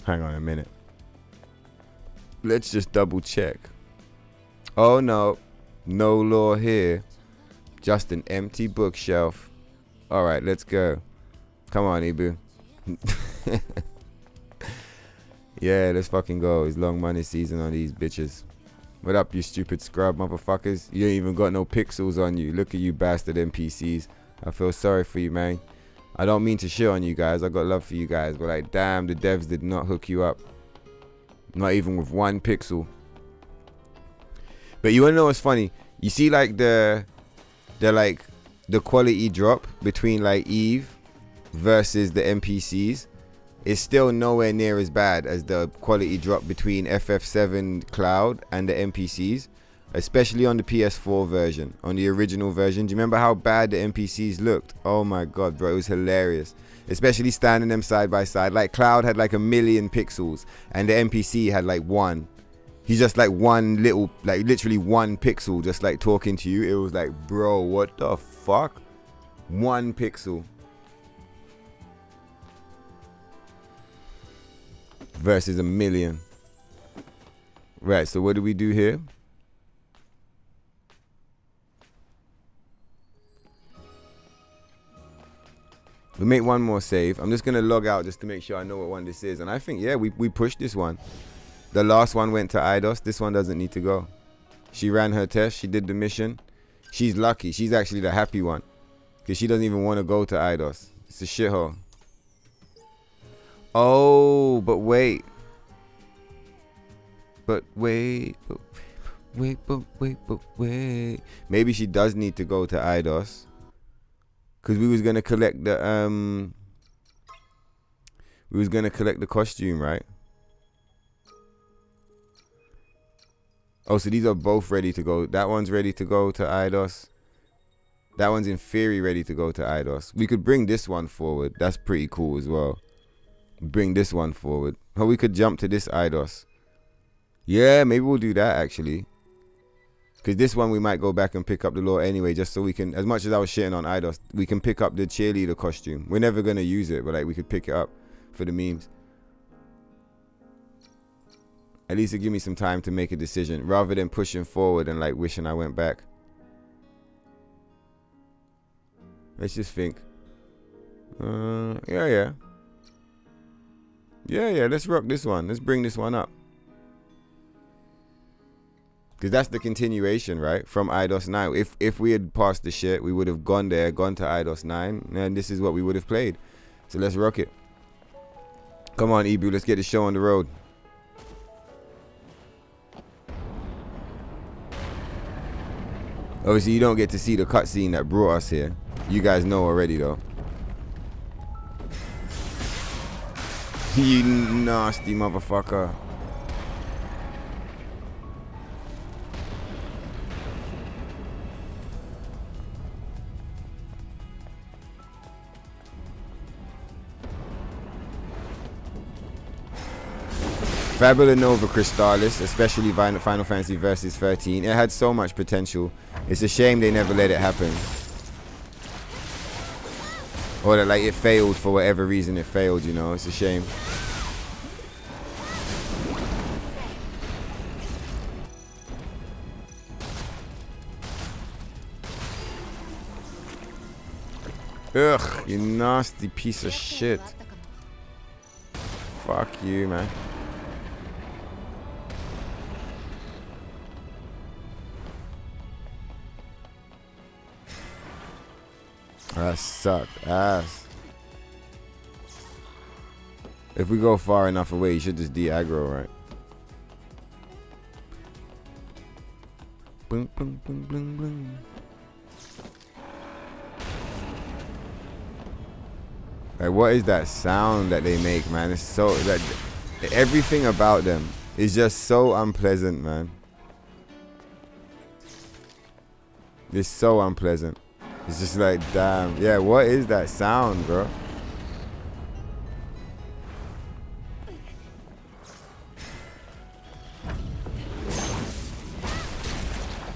Hang on a minute. Let's just double check. Oh no, no lore here. Just an empty bookshelf. Alright, let's go. Come on, Ibu. Yeah, let's fucking go. It's long money season on these bitches. What up, you stupid scrub motherfuckers? You ain't even got no pixels on you. Look at you bastard NPCs. I feel sorry for you, man. I don't mean to shit on you guys. I got love for you guys. But like, damn, the devs did not hook you up. Not even with 1 pixel. But you wanna know what's funny? You see like the quality drop between like Eve versus the NPCs is still nowhere near as bad as the quality drop between FF7 Cloud and the NPCs, especially on the PS4 version, on the original version. Do you remember how bad the NPCs looked? Oh my god, bro, it was hilarious. Especially standing them side by side. Like Cloud had like 1,000,000 pixels and the NPC had like 1. He's just like one little, like literally 1 pixel, just like talking to you. It was like, bro, what the fuck? 1 pixel. Versus 1,000,000. Right, so what do we do here? We make one more save. I'm just going to log out just to make sure I know what one this is. And I think, yeah, we pushed this one. The last one went to IDOS. This one doesn't need to go. She ran her test. She did the mission. She's lucky. She's actually the happy one, because she doesn't even want to go to IDOS. It's a shithole. Oh, but wait. But wait. Maybe she does need to go to IDOS, because we was going to collect the costume, right? Oh, so these are both ready to go. That one's ready to go to IDOS. That one's in theory ready to go to IDOS. We could bring this one forward. That's pretty cool as well. Bring this one forward. Oh, we could jump to this IDOS. Yeah, maybe we'll do that actually. Because this one we might go back and pick up the lore anyway, just so we can, as much as I was shitting on IDOS, we can pick up the cheerleader costume. We're never going to use it, but like we could pick it up for the memes. At least it give me some time to make a decision, rather than pushing forward and like wishing I went back. Let's just think. Yeah, let's rock this one. Let's bring this one up. Because that's the continuation, right? From IDOS 9. If we had passed the shit, we would have gone there, gone to IDOS 9, and this is what we would have played. So let's rock it. Come on, Ibu, let's get the show on the road. Obviously, you don't get to see the cutscene that brought us here. You guys know already, though. You nasty motherfucker. Fabula Nova Crystallis, especially Final Fantasy Versus 13, it had so much potential. It's a shame they never let it happen. Or that like it failed for whatever reason it failed, you know, it's a shame. Ugh, you nasty piece of shit. Fuck you, man. That sucked ass. If we go far enough away, you should just de-aggro, right? Boom, boom, boom, boom, boom. Like, what is that sound that they make, man? It's so like everything about them is just so unpleasant, man. It's so unpleasant. It's just like, damn. Yeah, what is that sound, bro?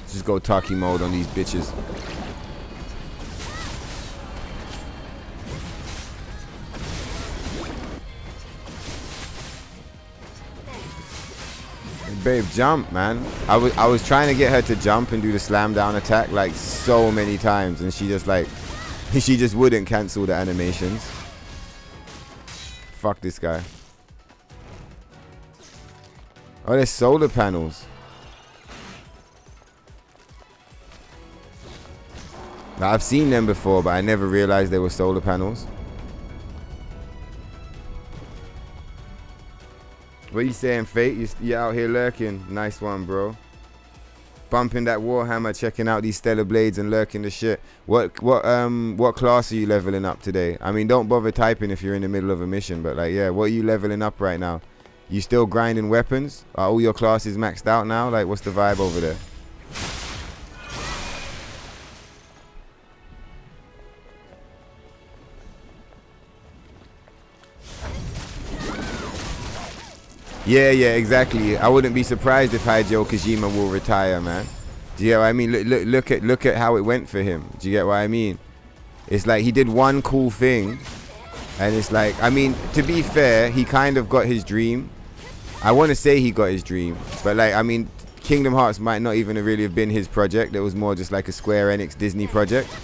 Just go talkie mode on these bitches. Babe, jump, man. I was trying to get her to jump and do the slam down attack like so many times, and she just wouldn't cancel the animations. Fuck this guy. Oh, there's solar panels. Now, I've seen them before, but I never realized they were solar panels. What you saying, Fate? You out here lurking. Nice one, bro. Bumping that Warhammer, checking out these Stellar Blades and lurking the shit. What class are you leveling up today? I mean, don't bother typing if you're in the middle of a mission, but like, yeah, what are you leveling up right now? You still grinding weapons? Are all your classes maxed out now? Like, what's the vibe over there? Yeah, exactly. I wouldn't be surprised if Hideo Kojima will retire, man. Do you get what I mean? Look at how it went for him. Do you get what I mean? It's like he did one cool thing, and it's like, I mean, to be fair, he kind of got his dream. I want to say he got his dream, but like, I mean, Kingdom Hearts might not even really have been his project. It was more just like a Square Enix Disney project.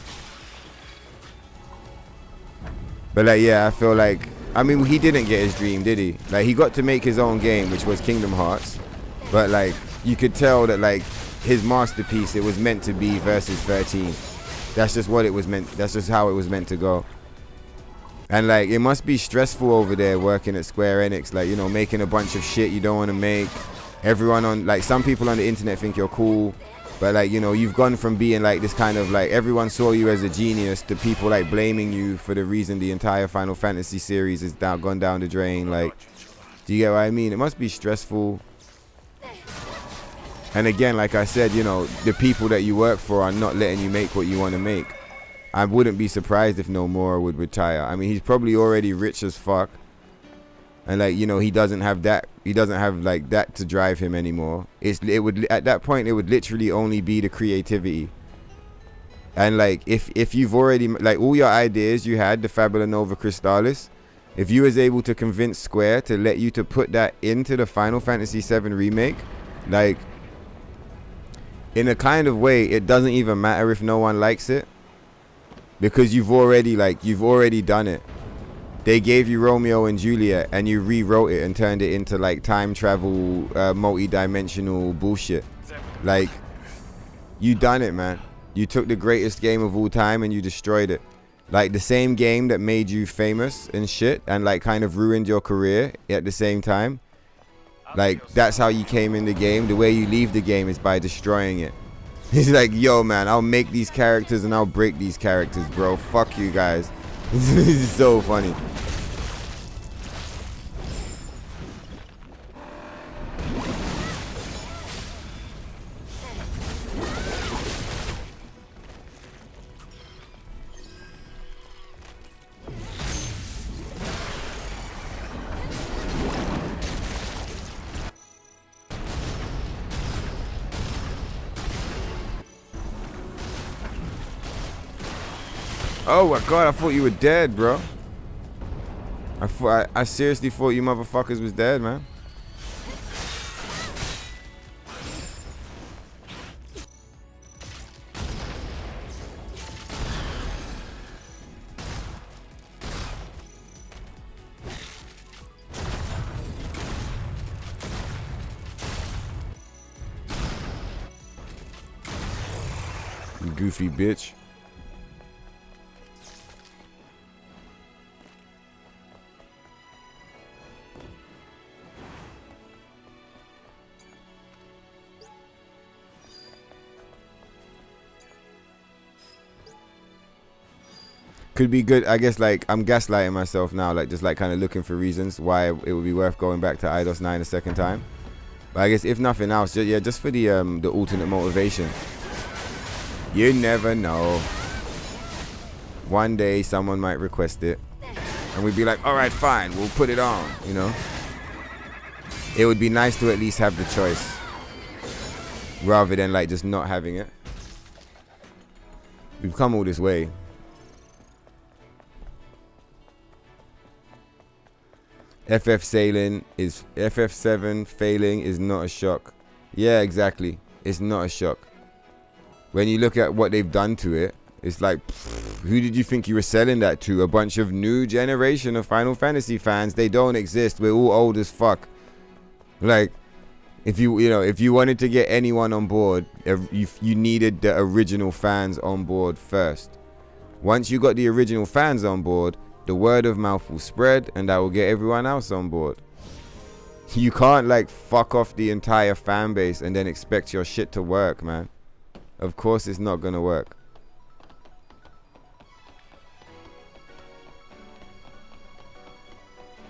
But like, yeah, I feel like, I mean, he didn't get his dream, did he? Like, he got to make his own game, which was Kingdom Hearts. But, like, you could tell that, like, his masterpiece, it was meant to be Versus 13. That's just what it was meant. That's just how it was meant to go. And, like, it must be stressful over there working at Square Enix. Like, you know, making a bunch of shit you don't want to make. Everyone on, like, some people on the internet think you're cool. But, like, you know, you've gone from being, like, this kind of, like, everyone saw you as a genius to people, like, blaming you for the reason the entire Final Fantasy series is gone down the drain. Like, do you get what I mean? It must be stressful. And again, like I said, you know, the people that you work for are not letting you make what you want to make. I wouldn't be surprised if Nomura would retire. I mean, he's probably already rich as fuck. And like, you know, he doesn't have that like that to drive him anymore. It would at that point it would literally only be the creativity. And like, if you've already, like, all your ideas you had, the Fabula Nova Crystallis, if you was able to convince Square to let you to put that into the Final Fantasy VII remake, like, in a kind of way, it doesn't even matter if no one likes it, because you've already done it. They gave you Romeo and Juliet, and you rewrote it and turned it into like time travel, multi-dimensional bullshit. Like, you done it, man. You took the greatest game of all time and you destroyed it. Like, the same game that made you famous and shit, and like kind of ruined your career at the same time. Like, that's how you came in the game. The way you leave the game is by destroying it. He's like, yo, man, I'll make these characters and I'll break these characters, bro. Fuck you guys. This is so funny. Oh my god, I thought you were dead, bro. I seriously thought you motherfuckers was dead, man. You goofy bitch. Could be good. I guess like I'm gaslighting myself now, like just like kind of looking for reasons why it would be worth going back to IDOS 9 a second time. But I guess if nothing else, just for the alternate motivation. You never know. One day someone might request it, and we'd be like, all right, fine, we'll put it on. You know. It would be nice to at least have the choice, rather than like just not having it. We've come all this way. FF7 failing is not a shock. Yeah, exactly. It's not a shock. When you look at what they've done to it, it's like, pfft, who did you think you were selling that to? A bunch of new generation of Final Fantasy fans. They don't exist. We're all old as fuck. Like, if you wanted to get anyone on board, you needed the original fans on board first. Once you got the original fans on board, the word of mouth will spread, and that will get everyone else on board. You can't like fuck off the entire fan base and then expect your shit to work, man. Of course it's not gonna work.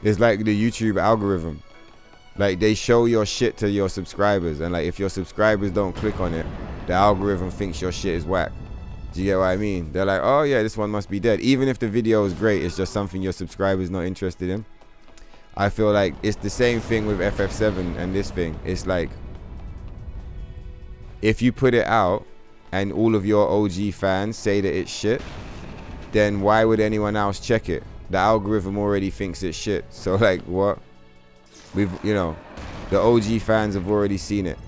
It's like the YouTube algorithm. Like they show your shit to your subscribers, and like if your subscribers don't click on it, the algorithm thinks your shit is whack. Do you get what I mean? They're like, oh yeah, this one must be dead. Even if the video is great, it's just something your subscriber's not interested in. I feel like it's the same thing with FF7 and this thing. It's like, if you put it out and all of your OG fans say that it's shit, then why would anyone else check it? The algorithm already thinks it's shit. So like, what? The OG fans have already seen it.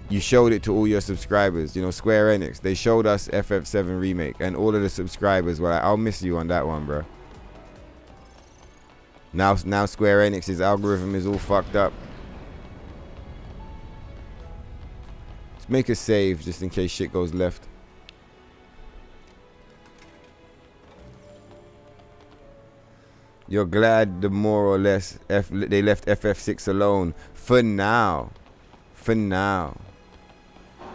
You showed it to all your subscribers. Square Enix, they showed us FF7 Remake, and all of the subscribers were like, I'll miss you on that one, bro. Now Square Enix's algorithm is all fucked up. Let's make a save just in case shit goes left. You're glad the more or less they left FF6 alone for now. For now.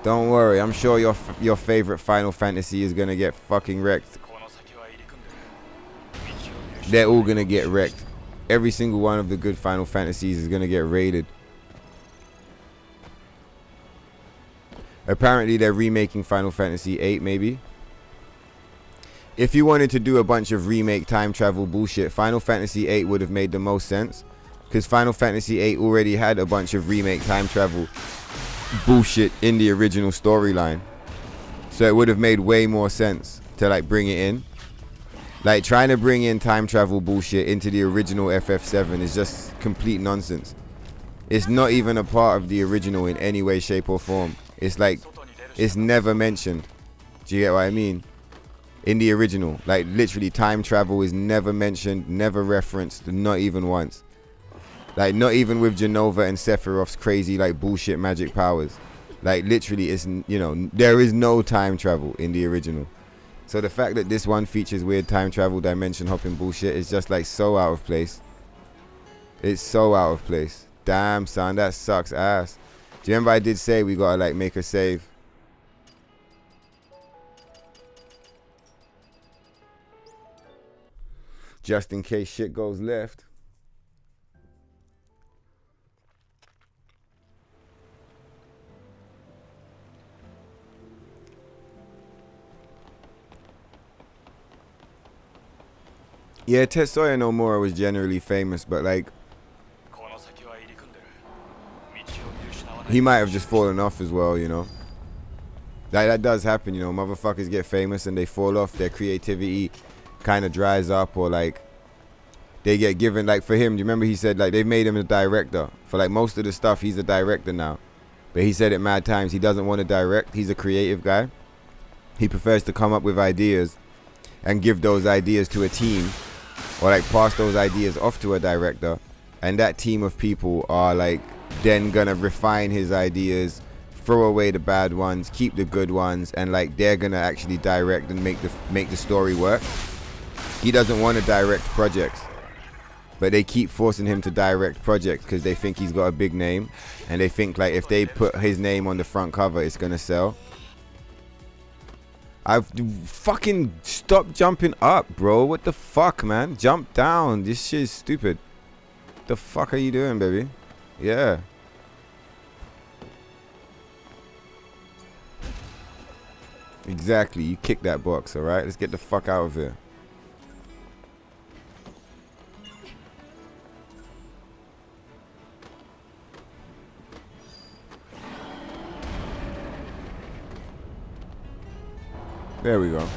Don't worry, I'm sure your favorite Final Fantasy is gonna get fucking wrecked. They're all gonna get wrecked. Every single one of the good Final Fantasies is gonna get raided. Apparently they're remaking Final Fantasy 8 maybe. If you wanted to do a bunch of remake time travel bullshit, Final Fantasy 8 would have made the most sense. Because Final Fantasy 8 already had a bunch of remake time travel bullshit in the original storyline. So it would have made way more sense to like bring it in. Like trying to bring in time travel bullshit into the original FF7 is just complete nonsense. It's not even a part of the original in any way, shape or form. It's like, it's never mentioned. Do you get what I mean? In the original, like literally time travel is never mentioned, never referenced, not even once. Like not even with Genova and Sephiroth's crazy like bullshit magic powers. Like literally it's, there is no time travel in the original. So the fact that this one features weird time travel dimension hopping bullshit is just like so out of place. It's so out of place. Damn son, that sucks ass. Do you remember I did say we gotta like make a save? Just in case shit goes left. Yeah, Tetsuya Nomura was generally famous, but like he might have just fallen off as well, That does happen, motherfuckers get famous and they fall off. Their creativity kind of dries up, or like they get given, like for him, do you remember he said like they made him a director for like most of the stuff. He's a director now, but he said at mad times he doesn't want to direct. He's a creative guy. He prefers to come up with ideas and give those ideas to a team, or like pass those ideas off to a director, and that team of people are like then gonna refine his ideas, throw away the bad ones, keep the good ones, and like they're gonna actually direct and make the story work. He doesn't want to direct projects, but they keep forcing him to direct projects because they think he's got a big name, and they think like if they put his name on the front cover, it's gonna sell. I've fucking stop jumping up, bro. What the fuck, man? Jump down. This shit is stupid. What the fuck are you doing, baby? Yeah. Exactly. You kick that box, alright? Let's get the fuck out of here. There we go.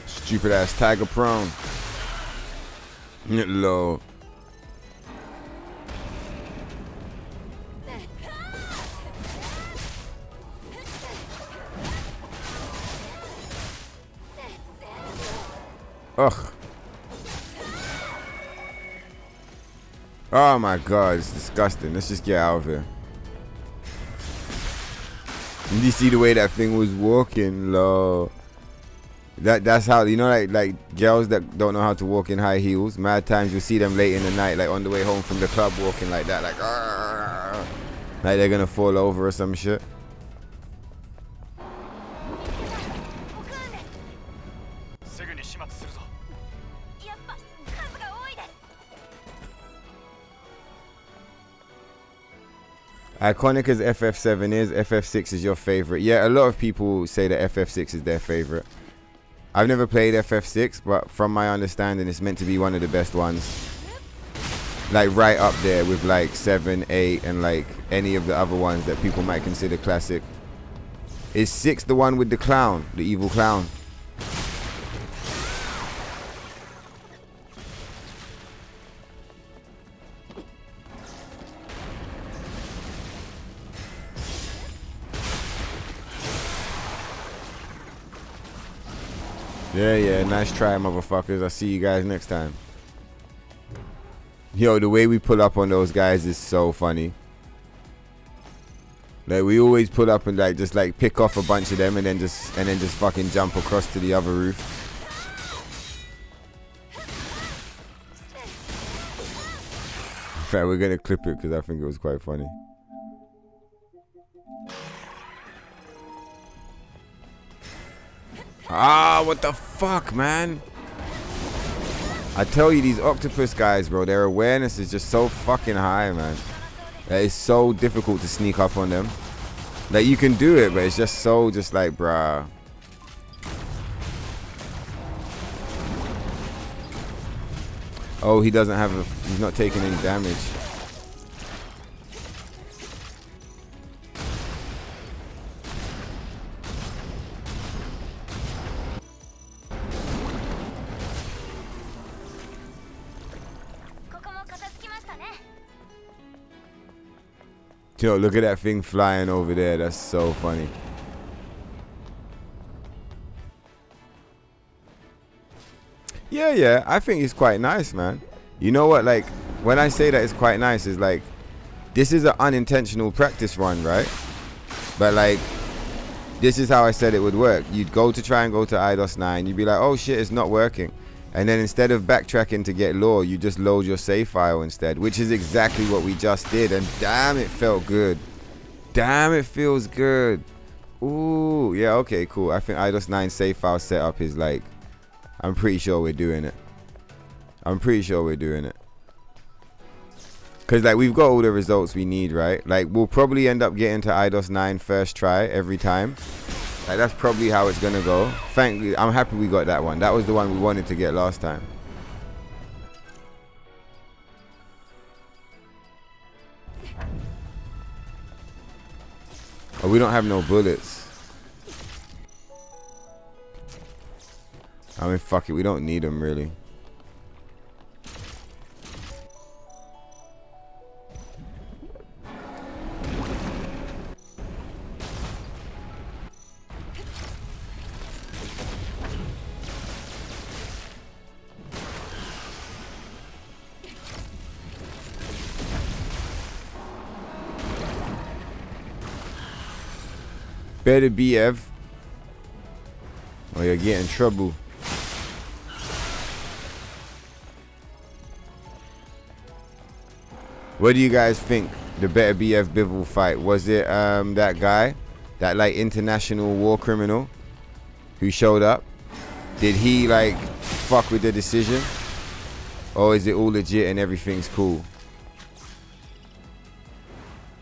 Stupid ass tiger prone. Low. Ugh. Oh my god, it's disgusting. Let's just get out of here. Did you see the way that thing was walking, low? That's how, you know, like girls that don't know how to walk in high heels. Mad times you see them late in the night, like on the way home from the club, walking like that, like they're gonna fall over or some shit. Iconic as FF7 is, FF6 is your favorite. Yeah, a lot of people say that FF6 is their favorite. I've never played FF6, but from my understanding, it's meant to be one of the best ones. Like right up there with like 7, 8, and like any of the other ones that people might consider classic. Is 6 the one with the clown, the evil clown? Yeah, nice try, motherfuckers. I'll see you guys next time. Yo, the way we pull up on those guys is so funny. Like we always pull up and like just like pick off a bunch of them and then just fucking jump across to the other roof. In fact, we're gonna clip it because I think it was quite funny. Ah, what the fuck, man? I tell you, these octopus guys, bro, their awareness is just so fucking high, man. It's so difficult to sneak up on them. Like, you can do it, but it's just so, just like, bruh. Oh, he doesn't have a, he's not taking any damage. Yo, look at that thing flying over there. That's so funny. Yeah, I think it's quite nice, man. You know what, like, when I say that it's quite nice, it's like, this is an unintentional practice run, right? But like, this is how I said it would work. You'd go to try and go to IDOS 9. You'd be like, oh shit, it's not working. And then instead of backtracking to get lore, you just load your save file instead, which is exactly what we just did. And damn, it felt good. Damn, it feels good. Ooh, yeah, okay, cool. I think IDOS 9 save file setup is like, I'm pretty sure we're doing it. I'm pretty sure we're doing it. Because like, we've got all the results we need, right? Like, we'll probably end up getting to IDOS 9 first try every time. Like, that's probably how it's gonna go. Thankfully, I'm happy we got that one. That was the one we wanted to get last time. Oh, we don't have no bullets. I mean, fuck it. We don't need them, really. Better be Ev. Oh, you're getting trouble. What do you guys think? The Better BF Bivol fight, was it that guy, that like international war criminal who showed up? Did he like fuck with the decision, or is it all legit and everything's cool?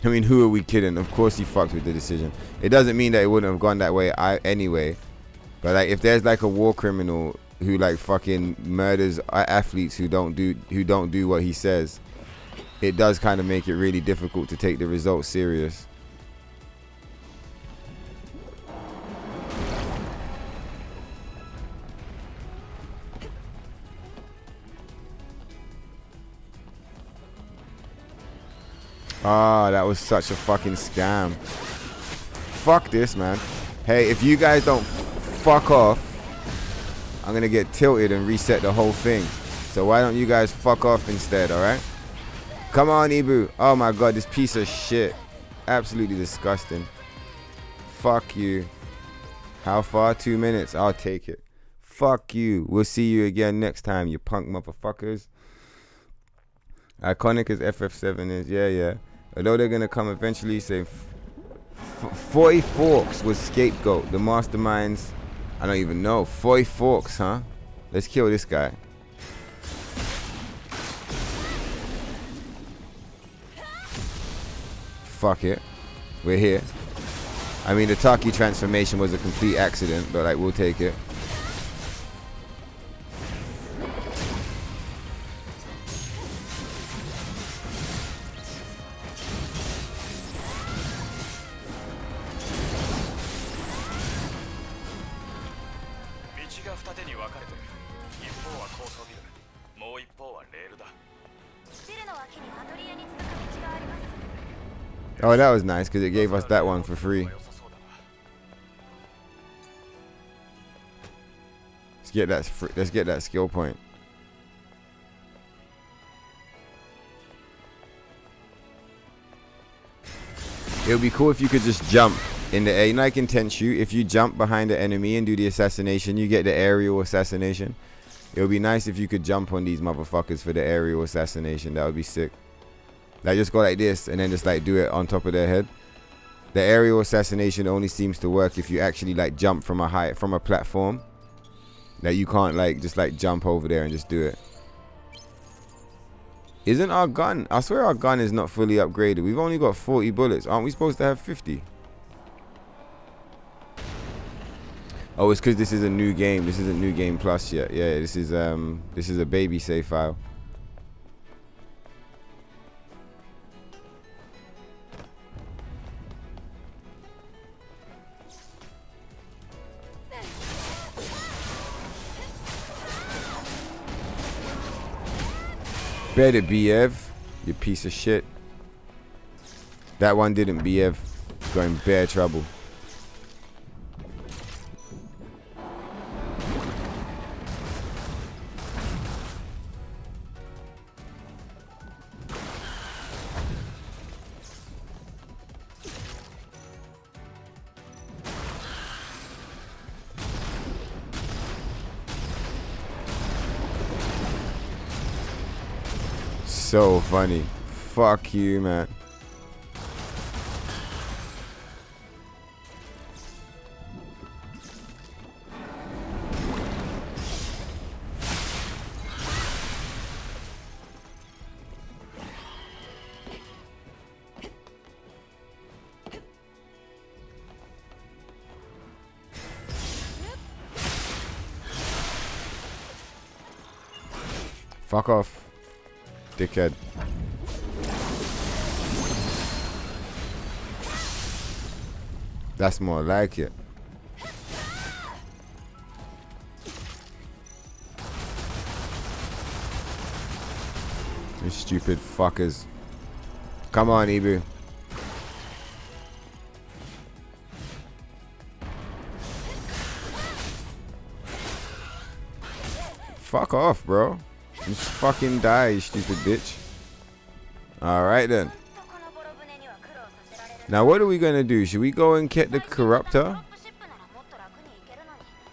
I mean, who are we kidding? Of course he fucked with the decision. It doesn't mean that it wouldn't have gone that way anyway. But like, if there's like a war criminal who like fucking murders athletes who don't do what he says, it does kind of make it really difficult to take the results serious. Ah, that was such a fucking scam. Fuck this, man. Hey, if you guys don't fuck off, I'm gonna get tilted and reset the whole thing. So why don't you guys fuck off instead, alright? Come on, Ibu. Oh my god, this piece of shit. Absolutely disgusting. Fuck you. How far? 2 minutes. I'll take it. Fuck you. We'll see you again next time, you punk motherfuckers. Iconic as FF7 is. Yeah. Although they're gonna come eventually say 40 Forks was scapegoat. The masterminds. I don't even know. 40 Forks, huh? Let's kill this guy. Fuck it. We're here. I mean, the Taki transformation was a complete accident, but like, we'll take it. Oh, that was nice because it gave us that one for free. Let's get that skill point. It would be cool if you could just jump in the air. You know, like in Tenchu, if you jump behind the enemy and do the assassination, you get the aerial assassination. It would be nice if you could jump on these motherfuckers for the aerial assassination. That would be sick. Like, just go like this and then just like do it on top of their head. The aerial assassination only seems to work if you actually like jump from a platform. Like, you can't like just like jump over there and just do it. Isn't our gun? I swear our gun is not fully upgraded. We've only got 40 bullets. Aren't we supposed to have 50? Oh, it's because this is a new game. This isn't New Game Plus yet. Yeah, this is a baby save file. Better BF, you piece of shit. That one didn't BF. Got in bare trouble. So funny. Fuck you, man. Fuck off, dickhead. That's more like it. You stupid fuckers. Come on, Ibu. Fuck off, bro. Just fucking die, you stupid bitch. Alright then. Now what are we gonna do? Should we go and get the corruptor?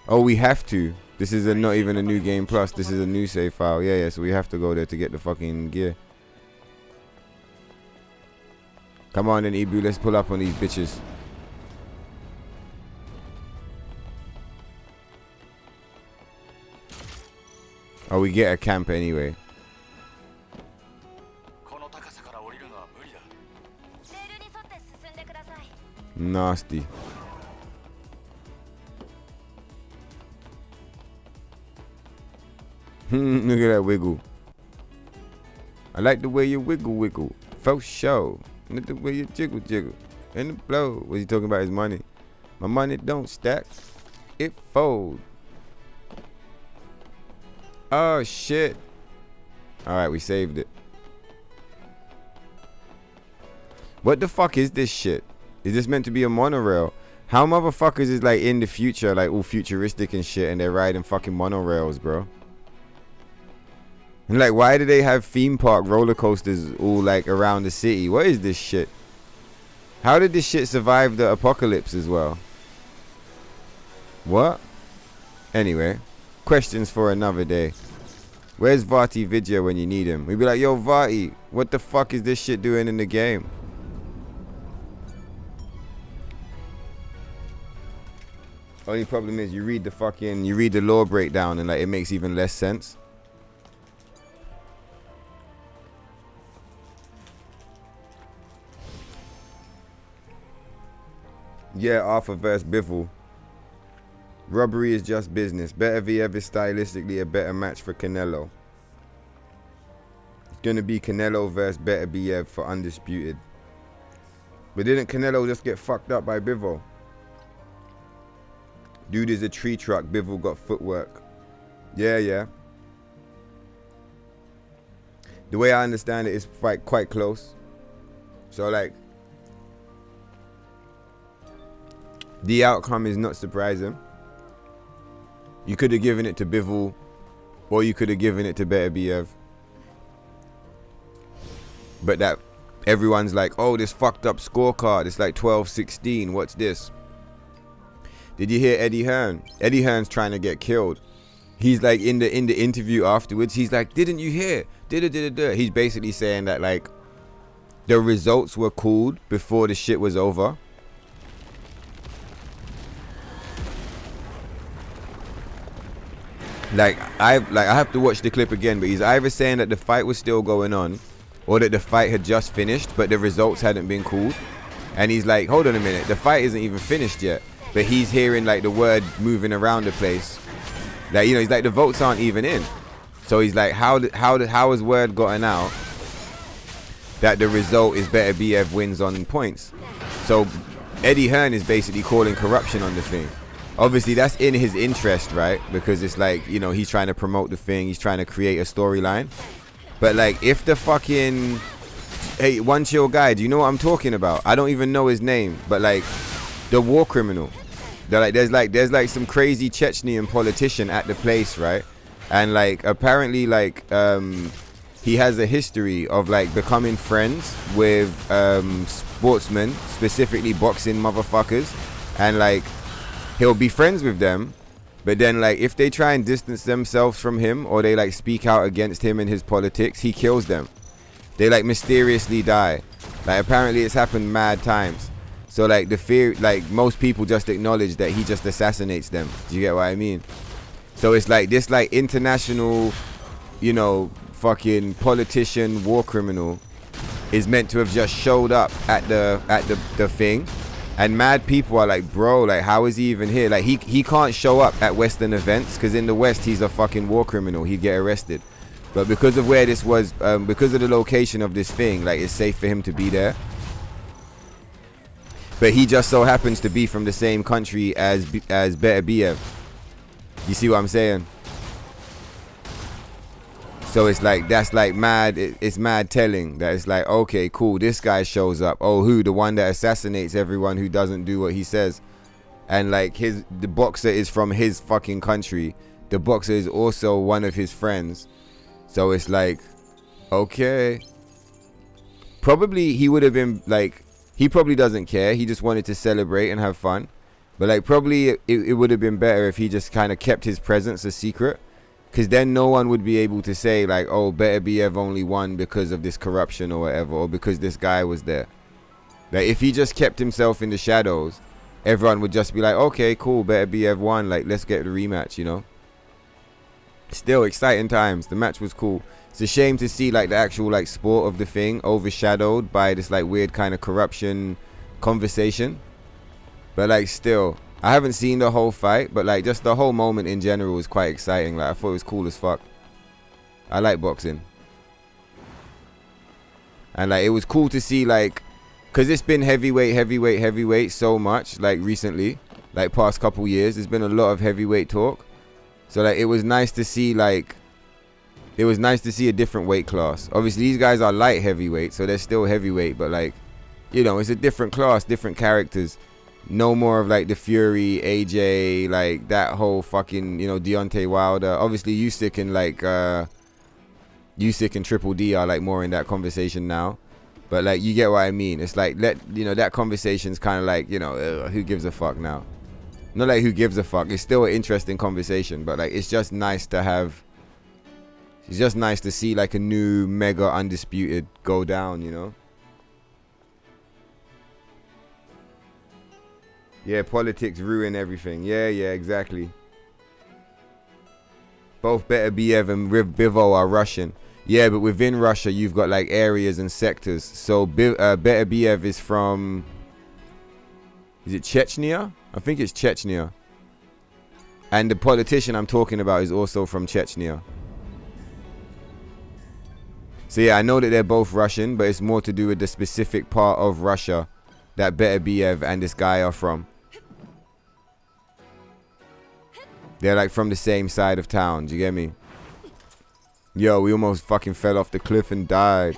Oh, we have to. This is not even a new game plus. This is a new save file. Yeah, so we have to go there to get the fucking gear. Come on then, Ibu. Let's pull up on these bitches. Oh, we get a camp anyway. Nasty. Look at that wiggle. I like the way you wiggle. For sure. Look at the way you jiggle. And the blow. Was he talking about his money? My money don't stack. It fold. Oh shit. Alright, we saved it. What the fuck is this shit? Is this meant to be a monorail? How motherfuckers is like in the future, like all futuristic and shit, and they're riding fucking monorails, bro? And like, why do they have theme park roller coasters all like around the city? What is this shit? How did this shit survive the apocalypse as well? What? Anyway, questions for another day. Where's Vati Vidya when you need him? We'd be like, yo, Vati, what the fuck is this shit doing in the game? Only problem is you read the lore breakdown and like it makes even less sense. Yeah, Arthur versus Bivol. Robbery is just business. Better Viev is stylistically a better match for Canelo. It's gonna be Canelo versus Better Viev for Undisputed. But didn't Canelo just get fucked up by Bivol? Dude is a tree truck. Bivol got footwork. Yeah. The way I understand it is quite close. So like, the outcome is not surprising. You could have given it to Bivol, or you could have given it to Better Biev. But that everyone's like, oh, this fucked up scorecard. It's like 12-16. What's this? Did you hear Eddie Hearn? Eddie Hearn's trying to get killed. He's like in the interview afterwards. He's like, didn't you hear? He's basically saying that like the results were called before the shit was over. I have to watch the clip again, but he's either saying that the fight was still going on or that the fight had just finished but the results hadn't been called. And he's like, hold on a minute, the fight isn't even finished yet. But he's hearing like the word moving around the place. Like, you know, he's like, the votes aren't even in. So he's like, how has word gotten out that the result is Better Biev wins on points? So Eddie Hearn is basically calling corruption on the thing. Obviously that's in his interest, right? Because it's like, you know, he's trying to promote the thing, he's trying to create a storyline. But like, if the fucking, hey, One Chill guy, do you know what I'm talking about? I don't even know his name, but like the war criminal. There's like some crazy Chechnyan politician at the place, right? And like apparently like he has a history of like becoming friends with sportsmen, specifically boxing motherfuckers, and like he'll be friends with them, but then like if they try and distance themselves from him or they like speak out against him and his politics, he kills them. They like mysteriously die. Like apparently it's happened mad times. So like the fear, like most people just acknowledge that he just assassinates them. Do you get what I mean? So it's like this like international, you know, fucking politician, war criminal is meant to have just showed up at the thing. And mad people are like, bro, like how is he even here? Like he can't show up at Western events because in the West he's a fucking war criminal. He'd get arrested. But because of where this was, because of the location of this thing, like it's safe for him to be there. but he just so happens to be from the same country as Better BF. You see what I'm saying? So it's like, that's like mad, it's mad telling that it's like, okay, cool, this guy shows up. Oh, who? The one that assassinates everyone who doesn't do what he says. And like the boxer is from his fucking country. The boxer is also one of his friends. So it's like, okay. Probably he would have been like, he probably doesn't care. He just wanted to celebrate and have fun. But like probably it would have been better if he just kind of kept his presence a secret. Because then no one would be able to say like, oh, Better BF only won because of this corruption or whatever, or because this guy was there. Like if he just kept himself in the shadows, everyone would just be like, okay, cool, Better BF won. Like, let's get the rematch, you know? Still exciting times. The match was cool. It's a shame to see like the actual like sport of the thing overshadowed by this like weird kind of corruption conversation. But like still, I haven't seen the whole fight, but like just the whole moment in general was quite exciting. Like I thought it was cool as fuck. I like boxing. And like it was cool to see like, cause it's been heavyweight so much like recently, like past couple years. There's been a lot of heavyweight talk. So like it was nice to see like, it was nice to see a different weight class. Obviously these guys are light heavyweight, so they're still heavyweight, but like, you know, it's a different class, different characters. No more of like the Fury, AJ, like that whole fucking, you know, Deontay Wilder. Obviously Usyk and like Usyk and Triple D are like more in that conversation now. But like you get what I mean. It's like, you know, that conversation's kind of like, you know, who gives a fuck now? Not like who gives a fuck. It's still an interesting conversation, but like it's just nice to have. It's just nice to see like a new mega undisputed go down, you know? Yeah, politics ruin everything. Yeah, exactly. Both Better BF and Bivo are Russian. Yeah, but within Russia, you've got like areas and sectors. So Better BF is from... Is it Chechnya? I think it's Chechnya. And the politician I'm talking about is also from Chechnya. So yeah, I know that they're both Russian, but it's more to do with the specific part of Russia that Better BF and this guy are from. They're like from the same side of town, do you get me? Yo, we almost fucking fell off the cliff and died.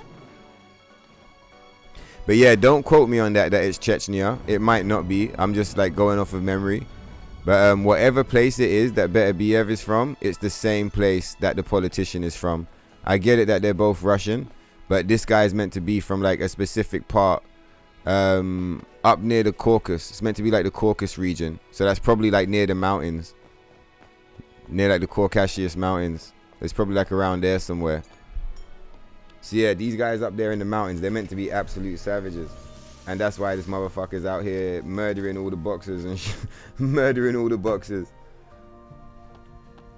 But yeah, don't quote me on that it's Chechnya. It might not be. I'm just like going off of memory. But whatever place it is that Better BF is from, it's the same place that the politician is from. I get it that they're both Russian, but this guy is meant to be from like a specific part up near the Caucasus. It's meant to be like the Caucasus region. So that's probably like near the mountains. Near like the Caucasus Mountains. It's probably like around there somewhere. So yeah, these guys up there in the mountains, they're meant to be absolute savages. And that's why this motherfucker's out here murdering all the boxers and murdering all the boxers.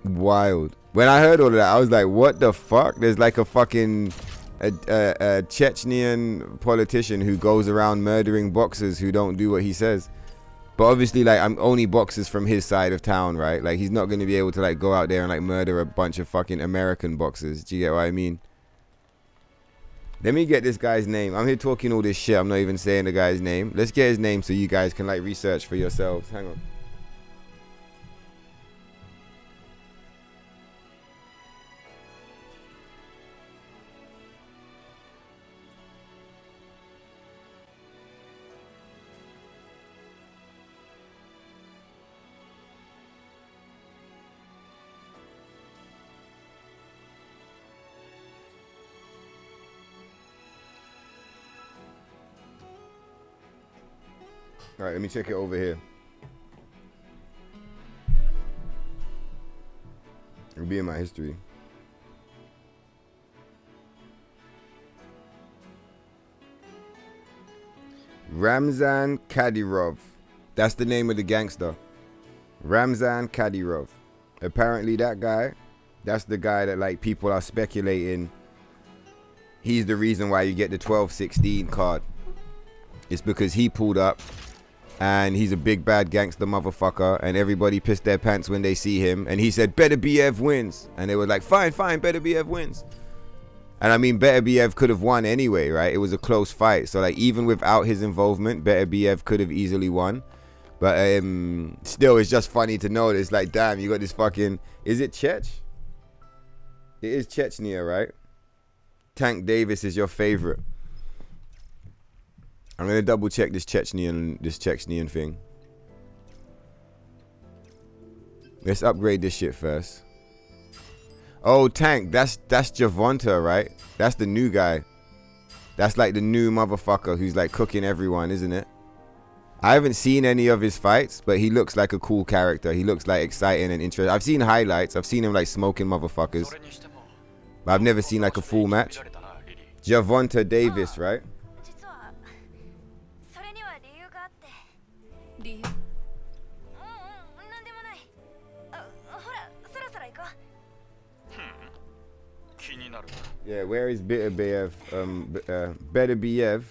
Wild. When I heard all of that, I was like, what the fuck? There's like a fucking a Chechnyan politician who goes around murdering boxers who don't do what he says. But obviously, like, I'm only boxers from his side of town, right? Like, he's not going to be able to, like, go out there and, like, murder a bunch of fucking American boxers. Do you get what I mean? Let me get this guy's name. I'm here talking all this shit. I'm not even saying the guy's name. Let's get his name so you guys can, like, research for yourselves. Hang on. All right, let me check it over here. It'll be in my history. Ramzan Kadyrov. That's the name of the gangster. Ramzan Kadyrov. Apparently that guy, that's the guy that like people are speculating he's the reason why you get the 12-16 card. It's because he pulled up and he's a big bad gangster motherfucker and everybody pissed their pants when they see him and he said Better BF wins and they were like fine Better BF wins And I mean, Beterbiev could have won anyway, right? It was a close fight. So like even without his involvement, Beterbiev could have easily won. But still, it's just funny to notice, like, damn, you got this fucking... Is it Chech? It is Chechnya, right? Tank Davis is your favorite. I'm going to double check this Chechenian thing. Let's upgrade this shit first. Oh, Tank, that's Javonta, right? That's the new guy. That's like the new motherfucker who's like cooking everyone, isn't it? I haven't seen any of his fights, but he looks like a cool character. He looks like exciting and interesting. I've seen highlights. I've seen him like smoking motherfuckers. But I've never seen like a full match. Javonta Davis, right? 実はそれには理由があって。理由なんでもない。ほら、そろそろ行こう。気になる。 Yeah, where is Beterbiev? Beterbiev.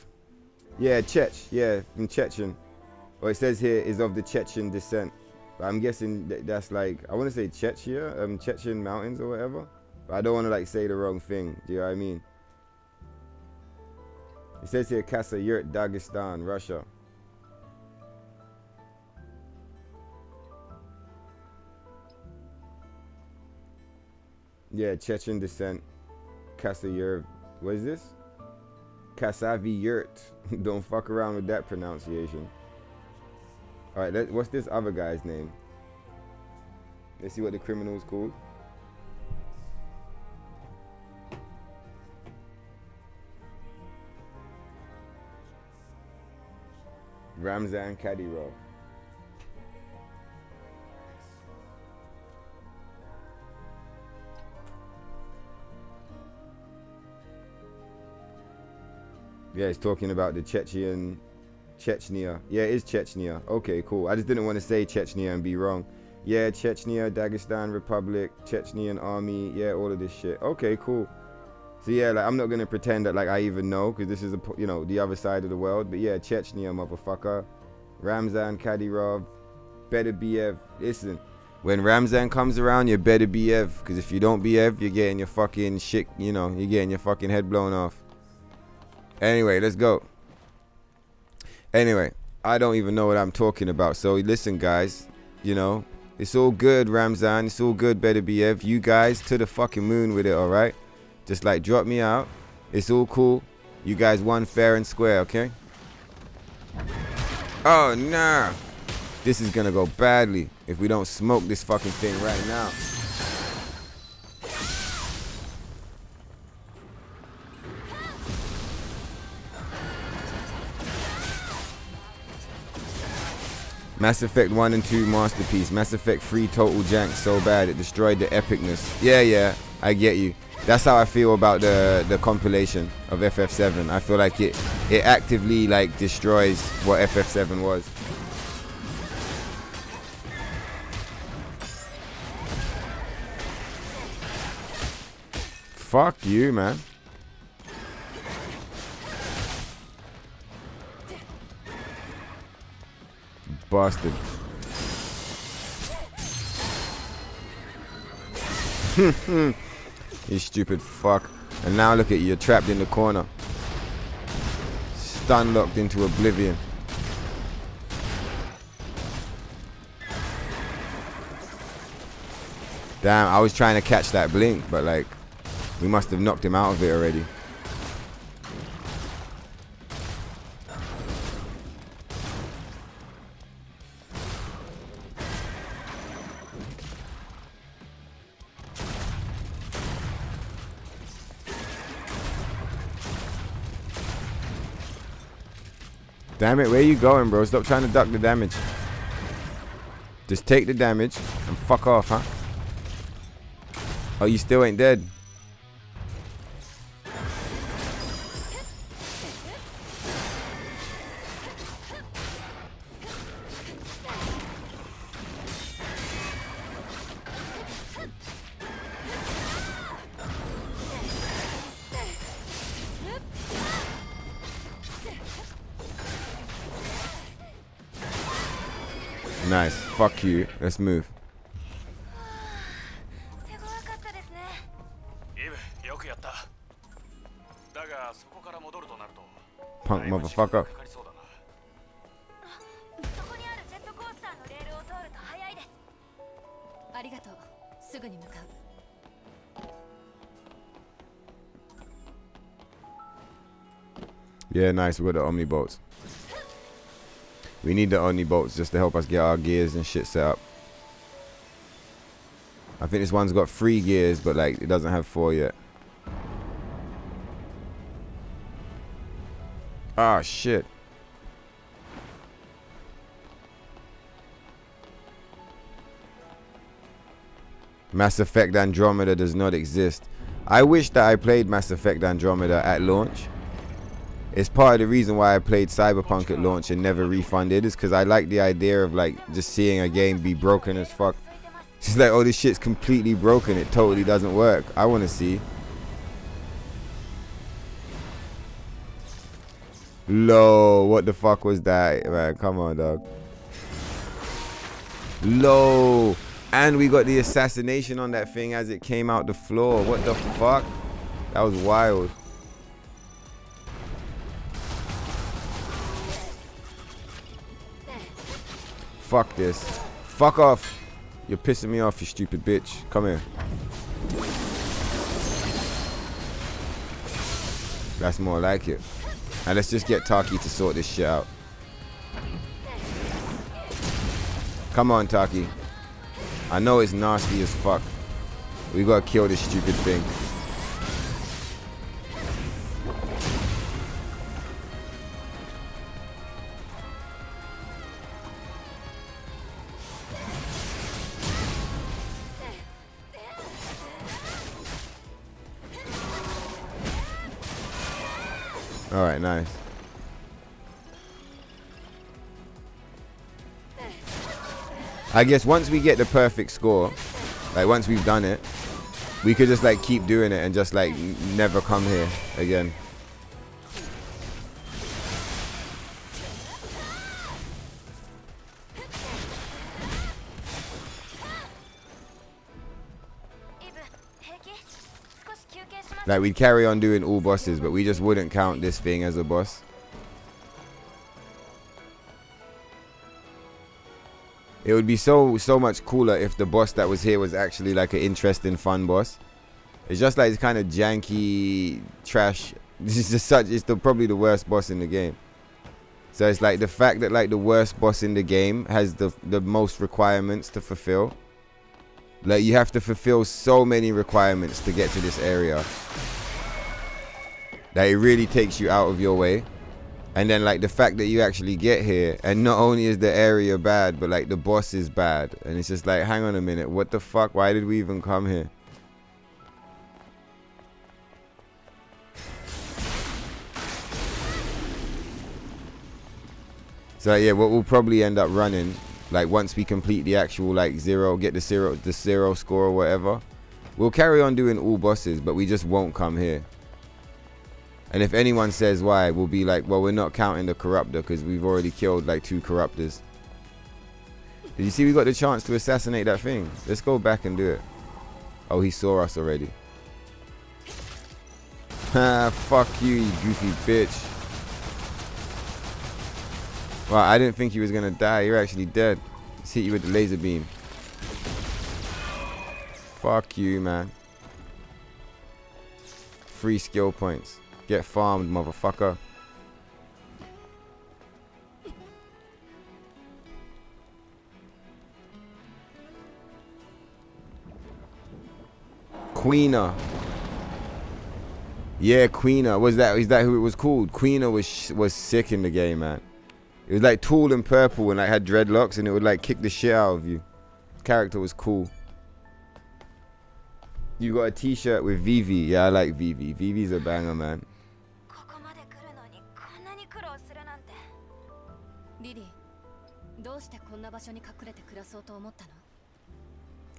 Yeah, Chech. Yeah, from Chechen. Or it says here is of the Chechen descent. But I'm guessing that's like, I want to say Chechnya, Chechen mountains or whatever. But I don't want to like say the wrong thing. Do you know what I mean? It says here Kasa Yurt, Dagestan, Russia. Yeah, Chechen descent. Kasa Yurt. What is this? Kasavi Yurt. Don't fuck around with that pronunciation. Alright, what's this other guy's name? Let's see what the criminal's called. Ramzan Kadyrov. Yeah, it's talking about the Chechnya. Yeah, it is Chechnya. Okay, cool. I just didn't want to say Chechnya and be wrong. Yeah, Chechnya, Dagestan Republic, Chechnyan Army. Yeah, all of this shit. Okay, cool. So yeah, like I'm not gonna pretend that like I even know, because this is the other side of the world. But yeah, Chechnya, motherfucker. Ramzan Kadyrov, Beterbiev. Listen, when Ramzan comes around, you better Biev, because if you don't Biev, you're getting your fucking shit. You're getting your fucking head blown off. Anyway, let's go. Anyway, I don't even know what I'm talking about. So listen, guys, it's all good, Ramzan. It's all good, Beterbiev. You guys to the fucking moon with it, all right? Just like drop me out. It's all cool. You guys won fair and square, okay? Oh, nah. This is gonna go badly if we don't smoke this fucking thing right now. Mass Effect 1 and 2 masterpiece. Mass Effect 3 total jank so bad it destroyed the epicness. Yeah, I get you. That's how I feel about the compilation of FF7. I feel like it actively like destroys what FF7 was. Fuck you, man. Bastard. You stupid fuck. And now look at you, you're trapped in the corner. Stun locked into oblivion. Damn, I was trying to catch that blink, but like, we must have knocked him out of it already. Damn it, where you going, bro? Stop trying to duck the damage. Just take the damage and fuck off, huh? Oh, you still ain't dead. Nice. Fuck you. Let's move. 手強かったですね。イブ、よくやった。punk motherfucker. そこにあるジェットコースターのレールを通ると早いです。ありがとう。すぐに向かう。 Yeah, nice. We got the Omni bolts. We need the Omni bolts just to help us get our gears and shit set up. I think this one's got 3 gears, but like it doesn't have 4 yet. Ah, shit. Mass Effect Andromeda does not exist. I wish that I played Mass Effect Andromeda at launch. It's part of the reason why I played Cyberpunk at launch and never refunded, is because I like the idea of like just seeing a game be broken as fuck. It's like, oh, this shit's completely broken. It totally doesn't work. I want to see. Low, what the fuck was that, man? Come on, dog. Low. And we got the assassination on that thing as it came out the floor. What the fuck? That was wild. Fuck this. Fuck off. You're pissing me off, you stupid bitch. Come here. That's more like it. And let's just get Taki to sort this shit out. Come on, Taki. I know it's nasty as fuck. We gotta kill this stupid thing. Alright, nice. I guess once we get the perfect score, like once we've done it, we could just like keep doing it and just like never come here again. Like we'd carry on doing all bosses, but we just wouldn't count this thing as a boss. It would be so much cooler if the boss that was here was actually like an interesting, fun boss. It's just like it's kind of janky trash. This is just probably the worst boss in the game. So it's like the fact that like the worst boss in the game has the most requirements to fulfill. Like you have to fulfill so many requirements to get to this area that it really takes you out of your way. And then like the fact that you actually get here and not only is the area bad, but like the boss is bad. And it's just like, hang on a minute, what the fuck? Why did we even come here? So yeah, what we'll probably end up running, like once we complete the actual like get the zero score or whatever, we'll carry on doing all bosses, but we just won't come here. And if anyone says why, we'll be like, well, we're not counting the corruptor because we've already killed like 2 corruptors. Did you see we got the chance to assassinate that thing? Let's go back and do it. Oh, he saw us already. Ha, fuck you, you goofy bitch. Wow, I didn't think he was gonna die. You're actually dead. Let's hit you with the laser beam. Fuck you, man. 3 skill points. Get farmed, motherfucker. Queener. Yeah, Queener. Is that who it was called? Queener was sick in the game, man. It was like tall and purple and like had dreadlocks and it would like kick the shit out of you. Character was cool. You got a t-shirt with Vivi. Yeah, I like Vivi. Vivi's a banger, man.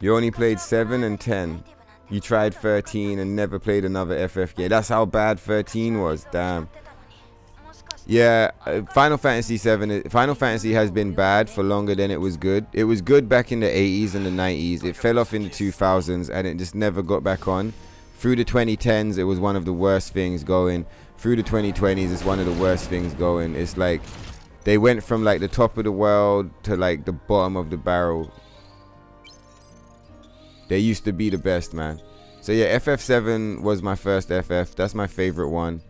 You only played 7 and 10. You tried 13 and never played another FF game. That's how bad 13 was. Damn. Yeah, Final Fantasy has been bad for longer than it was good. It was good back in the 80s and the 90s. It fell off in the 2000s and it just never got back on. through the 2010s, it was one of the worst things going. Through the 2020s, it's one of the worst things going. It's like they went from like the top of the world to like the bottom of the barrel. They used to be the best, man. So yeah, FF7 was my first FF. That's my favorite one.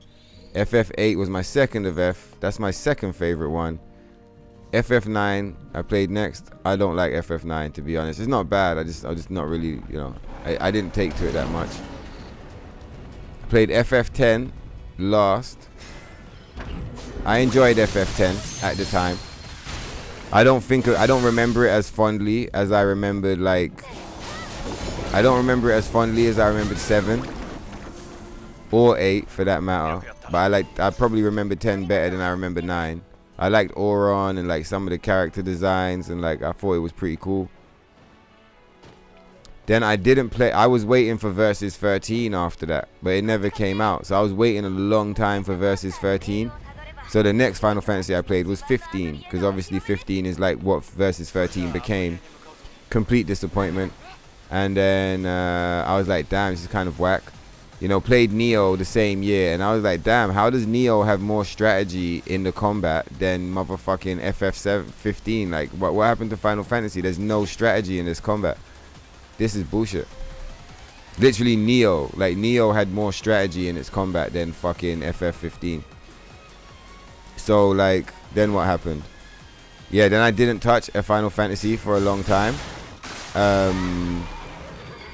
FF8 was my second of F. That's my second favorite one. FF9 I played next. I don't like FF9, to be honest. It's not bad. I just not really, you know, I didn't take to it that much. Played FF10 last. I enjoyed FF10 at the time. I don't remember it as fondly as I remembered, like, I don't remember it as fondly as I remembered 7 or 8 for that matter. But I probably remember 10 better than I remember 9. I liked Auron and like some of the character designs, and like I thought it was pretty cool. Then I didn't play. I was waiting for Versus 13 after that, but it never came out. So I was waiting a long time for Versus 13. So the next Final Fantasy I played was 15, because obviously 15 is like what Versus 13 became. Complete disappointment. And then I was like, damn, this is kind of whack. You know, played Neo the same year, and I was like, damn, how does Neo have more strategy in the combat than motherfucking FF15? Like, what happened to Final Fantasy? There's no strategy in this combat. This is bullshit. Literally Neo, like Neo had more strategy in its combat than fucking FF15. So like, then what happened? Yeah, then I didn't touch a Final Fantasy for a long time.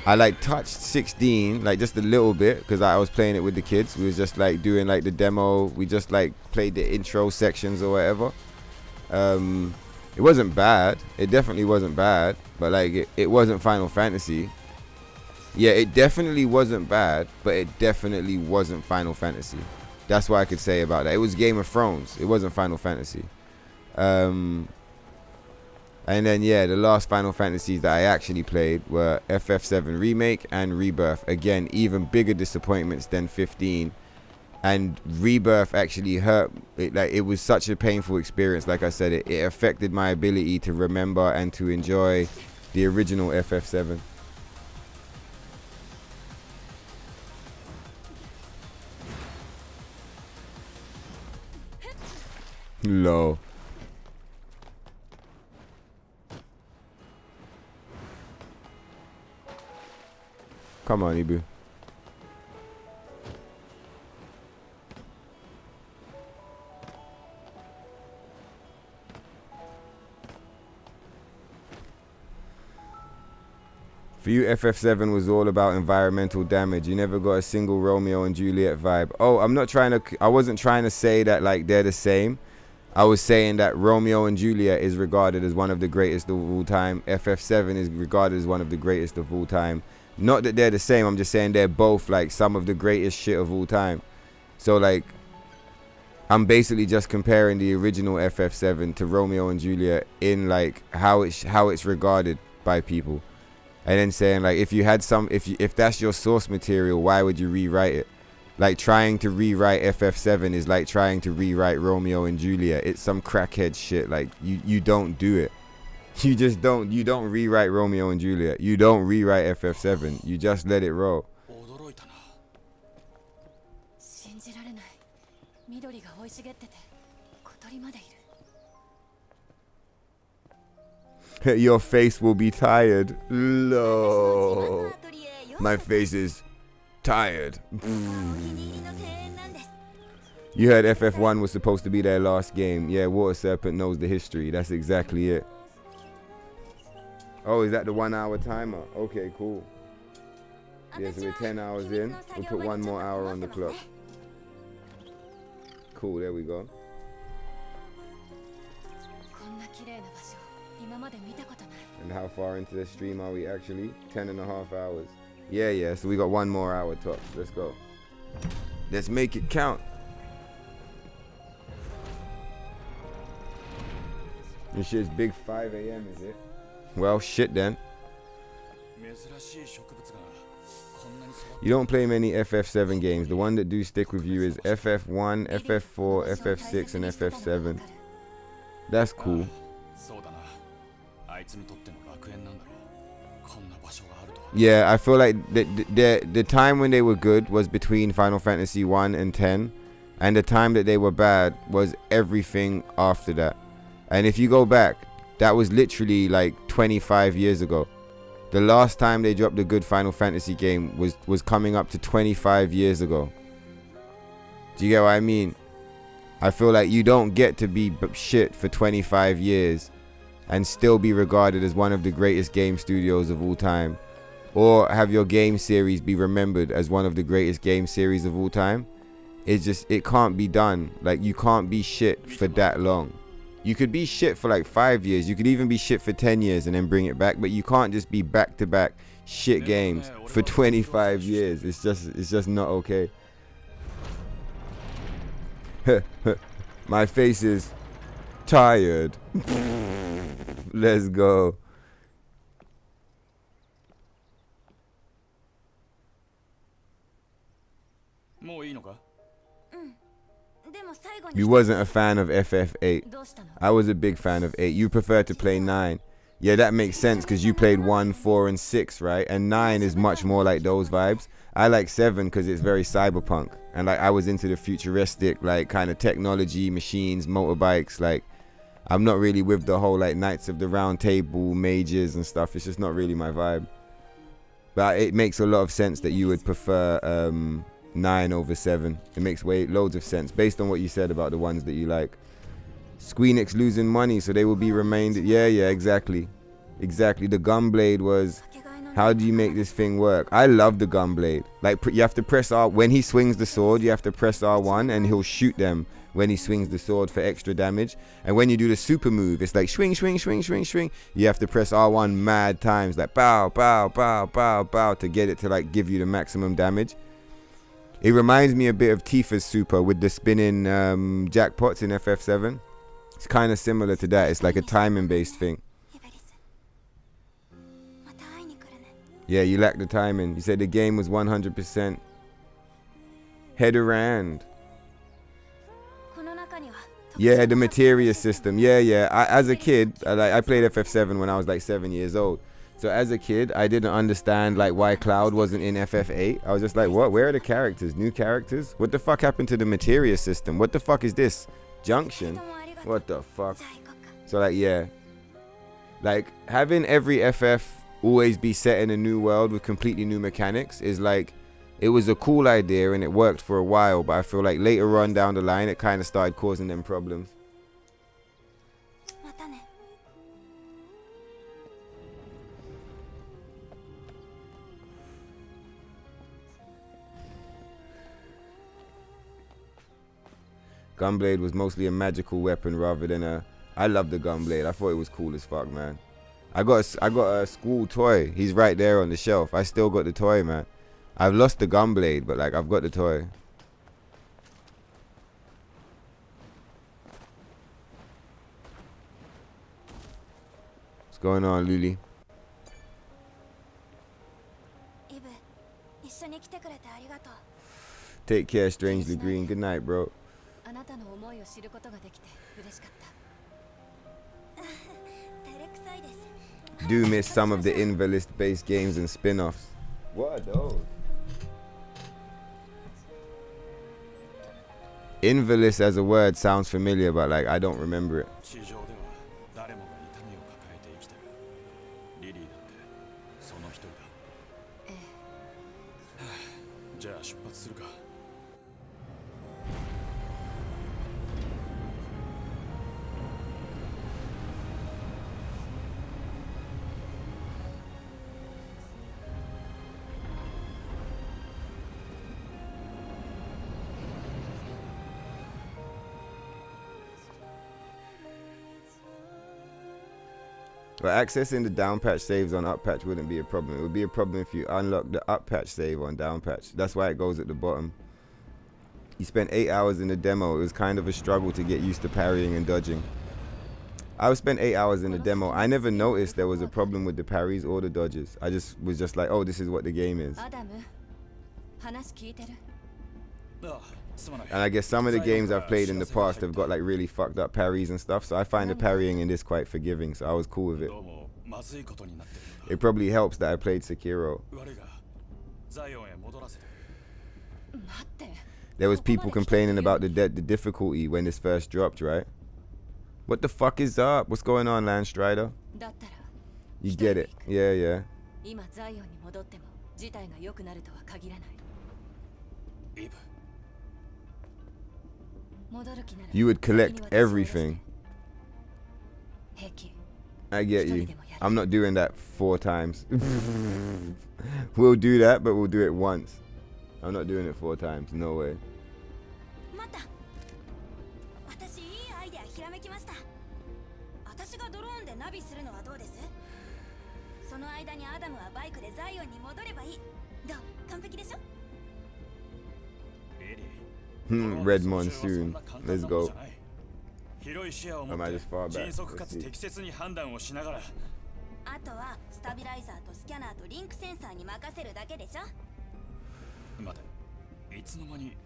I like touched 16, like just a little bit, because I was playing it with the kids. We was just like doing like the demo. We just like played the intro sections or whatever. It wasn't bad. It definitely wasn't bad, but like it wasn't Final Fantasy. Yeah, it definitely wasn't bad, but it definitely wasn't Final Fantasy. That's what I could say about that. It was Game of Thrones. It wasn't Final Fantasy. And then yeah, the last Final Fantasies that I actually played were FF7 Remake and Rebirth. Again, even bigger disappointments than 15. And Rebirth actually hurt. It was such a painful experience. Like I said, it affected my ability to remember and to enjoy the original FF7. Low. Come on, Ibu. For you, FF7 was all about environmental damage. You never got a single Romeo and Juliet vibe. Oh, I wasn't trying to say that like they're the same. I was saying that Romeo and Juliet is regarded as one of the greatest of all time. FF7 is regarded as one of the greatest of all time. Not that they're the same, I'm just saying they're both like some of the greatest shit of all time. So like, I'm basically just comparing the original FF7 to Romeo and Juliet in like how it's regarded by people. And then saying like, if you had if that's your source material, why would you rewrite it? Like trying to rewrite FF7 is like trying to rewrite Romeo and Juliet. It's some crackhead shit. Like you don't do it. You just don't. You don't rewrite Romeo and Juliet. You don't rewrite FF7. You just let it roll. Your face will be tired. Low. My face is tired. You heard FF1 was supposed to be their last game. Yeah, Water Serpent knows the history. That's exactly it. Oh, is that the 1 hour timer? Okay, cool. Yeah, so we're 10 hours in. We'll put 1 more hour on the clock. Cool, there we go. And how far into the stream are we actually? 10.5 hours. Yeah, so we got 1 more hour tops. Let's go. Let's make it count. This shit's big 5 a.m., is it? Well, shit then. You don't play many FF7 games. The one that do stick with you is FF1, FF4, FF6, and FF7. That's cool. Yeah, I feel like the time when they were good was between Final Fantasy 1 and 10, and the time that they were bad was everything after that. And if you go back, that was literally like 25 years ago. The last time they dropped a good Final Fantasy game was coming up to 25 years ago. Do you get what I mean? I feel like you don't get to be shit for 25 years and still be regarded as one of the greatest game studios of all time, or have your game series be remembered as one of the greatest game series of all time. It can't be done. Like, you can't be shit for that long. You could be shit for like 5 years. You could even be shit for 10 years and then bring it back. But you can't just be back-to-back shit games for 25 years. It's just not okay. My face is tired. Let's go. もういいのか? でも最後に You wasn't a fan of FF8. どうしたの? I was a big fan of 8. You prefer to play 9. Yeah, that makes sense because you played 1, 4, and 6, right? And 9 is much more like those vibes. I like 7 because it's very cyberpunk. And like, I was into the futuristic, like, kind of technology, machines, motorbikes. Like, I'm not really with the whole like Knights of the Round Table, mages and stuff. It's just not really my vibe. But it makes a lot of sense that you would prefer 9 over 7. It makes loads of sense based on what you said about the ones that you like. Squeenix losing money, so they will be remained. Yeah, exactly. The Gunblade was, how do you make this thing work? I love the Gunblade. Like, you have to press R. When he swings the sword, you have to press R1 and he'll shoot them when he swings the sword for extra damage. And when you do the super move, it's like swing. You have to press R1 mad times, like bow to get it to like give you the maximum damage. It reminds me a bit of Tifa's super with the spinning jackpots in FF7. It's kind of similar to that. It's like a timing based thing. Yeah, you lack the timing. You said the game was 100% head around. Yeah, the materia system. Yeah. As a kid, I played FF7 when I was like 7 years old. So as a kid, I didn't understand like why Cloud wasn't in FF8. I was just like, what? Where are the characters? New characters? What the fuck happened to the materia system? What the fuck is this? Junction? What the fuck? So like, yeah. Like, having every FF always be set in a new world with completely new mechanics is like, it was a cool idea and it worked for a while, but I feel like later on down the line, it kind of started causing them problems. Gunblade was mostly a magical weapon rather than a... I love the Gunblade. I thought it was cool as fuck, man. I got a school toy. He's right there on the shelf. I still got the toy, man. I've lost the Gunblade, but like, I've got the toy. What's going on, Luli? Take care, Strangely Green. Good night, bro. Do miss some of the Invalist-based games and spin-offs. What are those? Invalist as a word sounds familiar, but like, I don't remember it. 地上では誰もが痛みを抱えて生きてる。リリーだってその一人だ。じゃあ出発するか。But accessing the down patch saves on up patch wouldn't be a problem. It would be a problem if you unlock the up patch save on down patch. That's why it goes at the bottom. You spent 8 hours in the demo. It was kind of a struggle to get used to parrying and dodging. I spent 8 hours in the demo. I never noticed there was a problem with the parries or the dodges. I just was just like, oh, this is what the game is. And I guess some of the games I've played in the past have got like really fucked up parries and stuff, so I find the parrying in this quite forgiving, so I was cool with it. まずいことになってるのだ。 It probably helps that I played Sekiro. 悪いがザイオンへ戻らせて。待って。 There was people complaining about the difficulty when this first dropped, right? What the fuck is up? What's going on, Landstrider? だったら You get it. Yeah, yeah. 今ザイオンに戻っても事態が良くなるとは限らない。イブ。戻る気なら You would collect everything. 平気。 I get you. I'm not doing that 4 times. We'll do that, but we'll do it once. I'm not doing it 4 times. No way. 待った。私いいアイデアひらめきました。私がドローンでナビするのはどうです？その間にアダムはバイクでザイオンに戻ればいい。どう？完璧でしょ？ Red Monsoon. Let's go. 広い視野を持 Am っ I て just far back? 迅速か Let's つ see. 適切に判断をしながら。あとはスタビライザーとスキャナーとリンクセンサーに任せるだけでしょ。待て、いつの間に。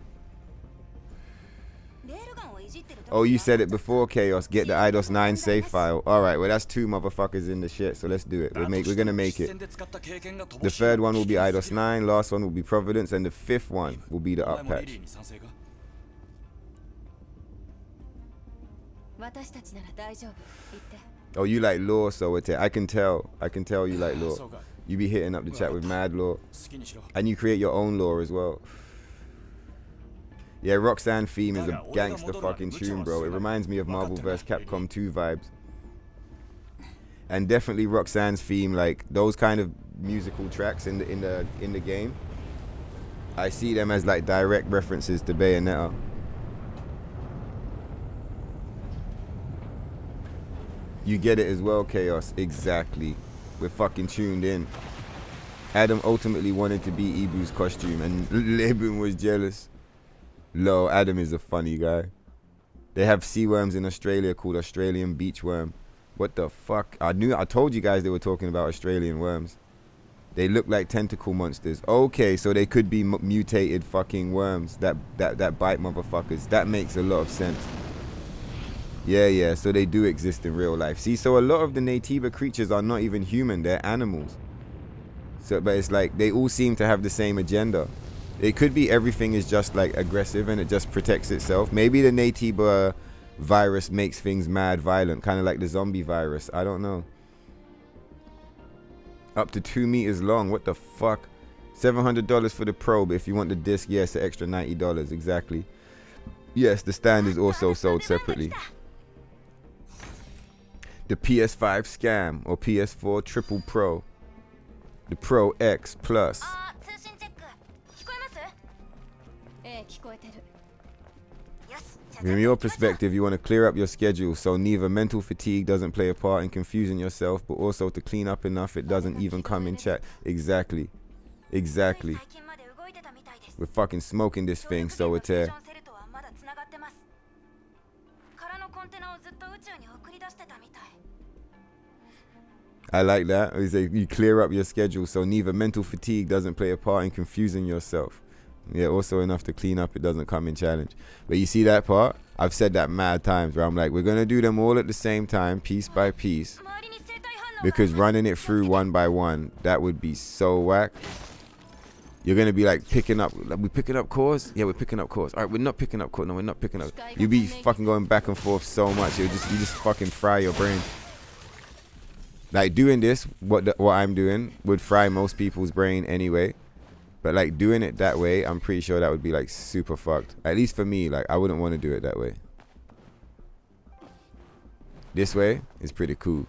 Oh, you said it before, Chaos. Get the IDOS 9 save file. Alright, well that's 2 motherfuckers in the shit, so let's do it. We're gonna make it. The 3rd one will be IDOS 9, last one will be Providence, and the 5th one will be the up patch. Oh, you like lore, so I can tell you like lore. You be hitting up the chat with mad lore. And you create your own lore as well. Yeah, Roxanne theme is a gangster fucking tune, bro. It reminds me of Marvel vs. Capcom 2 vibes. And definitely Roxanne's theme, like those kind of musical tracks in the game, I see them as like direct references to Bayonetta. You get it as well, Chaos. Exactly. We're fucking tuned in. Adam ultimately wanted to be Ibu's costume and Lebun was jealous. Lo, Adam is a funny guy. They have sea worms in Australia called Australian beach worm. What the fuck? I told you guys they were talking about Australian worms. They look like tentacle monsters. Okay, so they could be mutated fucking worms that bite motherfuckers. That makes a lot of sense. Yeah, so they do exist in real life. See, so a lot of the Naytiba creatures are not even human, they're animals. So, but it's like, they all seem to have the same agenda. It could be everything is just like aggressive and it just protects itself. Maybe the Naytiba virus makes things mad violent, kind of like the zombie virus. I don't know. Up to 2 meters long. What the fuck? $700 for the probe. If you want the disc, yes, an extra $90. Exactly. Yes, the stand is also sold separately. The PS5 scam or PS4 Triple Pro. The Pro X Plus. From your perspective, you want to clear up your schedule so neither mental fatigue doesn't play a part in confusing yourself, but also to clean up enough it doesn't even come in chat. Exactly. Exactly. We're fucking smoking this thing, so it's here. I like that. You clear up your schedule so neither mental fatigue doesn't play a part in confusing yourself. Yeah, also enough to clean up it doesn't come in challenge. But you see that part? I've said that mad times where I'm like, we're going to do them all at the same time, piece by piece. Because running it through one by one, that would be so whack. You're going to be like picking up, like, we picking up cores? Yeah, we're picking up cores. All right, we're not picking up cores. No, we're not picking up. You'll be fucking going back and forth so much. You just fucking fry your brain. Like doing this, what I'm doing would fry most people's brain anyway. But like doing it that way, I'm pretty sure that would be like super fucked. At least for me, like I wouldn't want to do it that way. This way is pretty cool.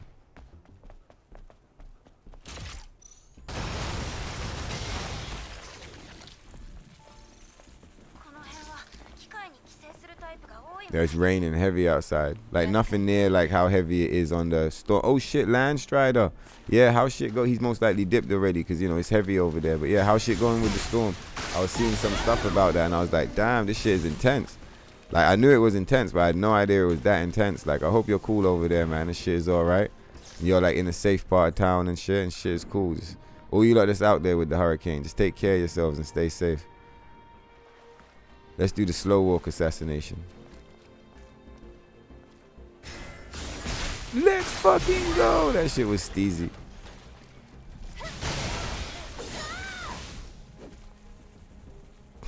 It's raining heavy outside. Like nothing near like how heavy it is on the storm. Oh shit, Landstrider. Yeah, how shit go? He's most likely dipped already because, you know, it's heavy over there. But yeah, how shit going with the storm? I was seeing some stuff about that and I was like, damn, this shit is intense. Like I knew it was intense, but I had no idea it was that intense. Like I hope you're cool over there, man. This shit is alright. You're like in a safe part of town and shit is cool. Just, all you lot that's out there with the hurricane, just take care of yourselves and stay safe. Let's do the slow walk assassination. Let's fucking go. That shit was steezy.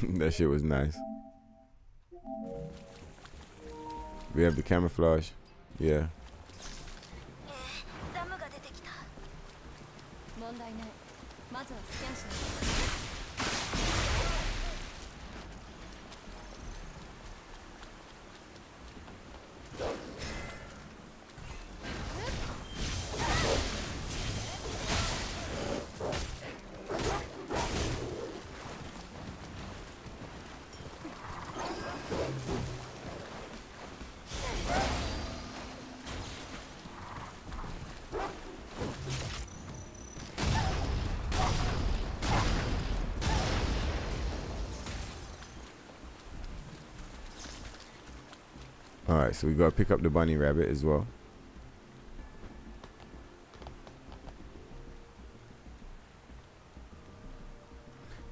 That shit was nice. We have the camouflage. Yeah. ダムが出てきた。問題ない。まずはスキャンしなさい。Alright, so we gotta pick up the bunny rabbit as well.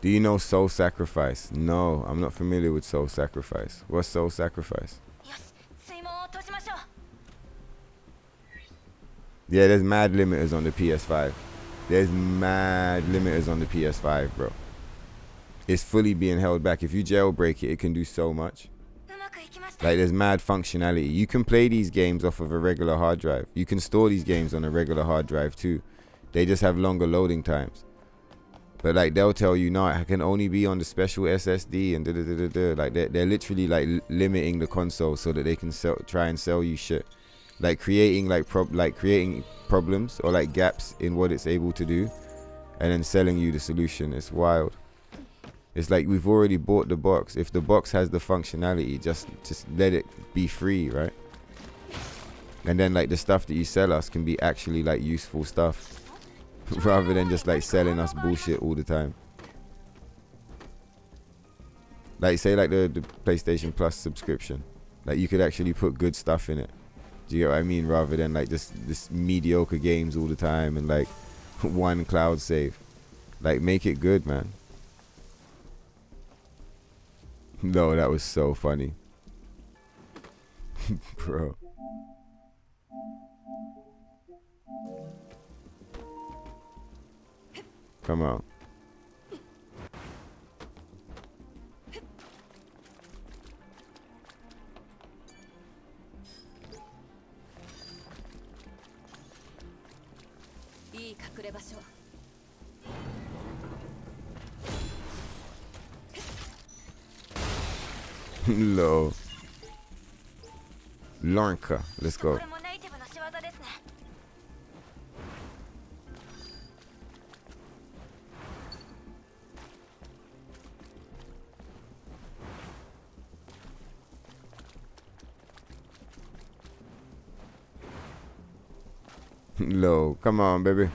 Do you know soul sacrifice? No, I'm not familiar with soul sacrifice. What's soul sacrifice? よし、水門を通しましょう。 Yeah, there's mad limiters on the PS5. There's mad limiters on the PS5, bro. It's fully being held back. If you jailbreak it, it can do so much. うまくいきました。 Like, there's mad functionality. You can play these games off of a regular hard drive. You can store these games on a regular hard drive too. They just have longer loading times. But like, they'll tell you, no, it can only be on the special SSD and da-da-da-da-da. Like, they're literally like limiting the console so that they can try and sell you shit. Like creating creating problems or like gaps in what it's able to do, and then selling you the solution. It's wild. It's like, we've already bought the box. If the box has the functionality, just let it be free, right? And then like the stuff that you sell us can be actually like useful stuff, rather than just like selling us bullshit all the time. Like, say like the PlayStation Plus subscription, like you could actually put good stuff in it. Do you get what I mean? Rather than like just this mediocre games all the time and like one cloud save. Like, make it good, man. No, that was so funny. Bro. Come on. Low. Lorca. Let's go. これもネイティブの仕業ですね。 Low. Come on, baby.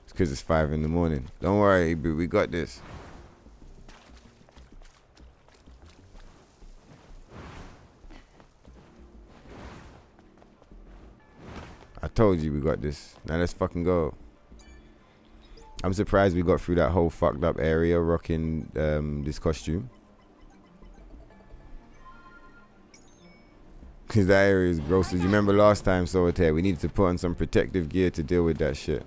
It's because it's 5 in the morning. Don't worry, but we got this. I told you we got this. Now let's fucking go. I'm surprised we got through that whole fucked up area rocking this costume. Because that area is gross. Do you remember last time, Solitaire? We needed to put on some protective gear to deal with that shit.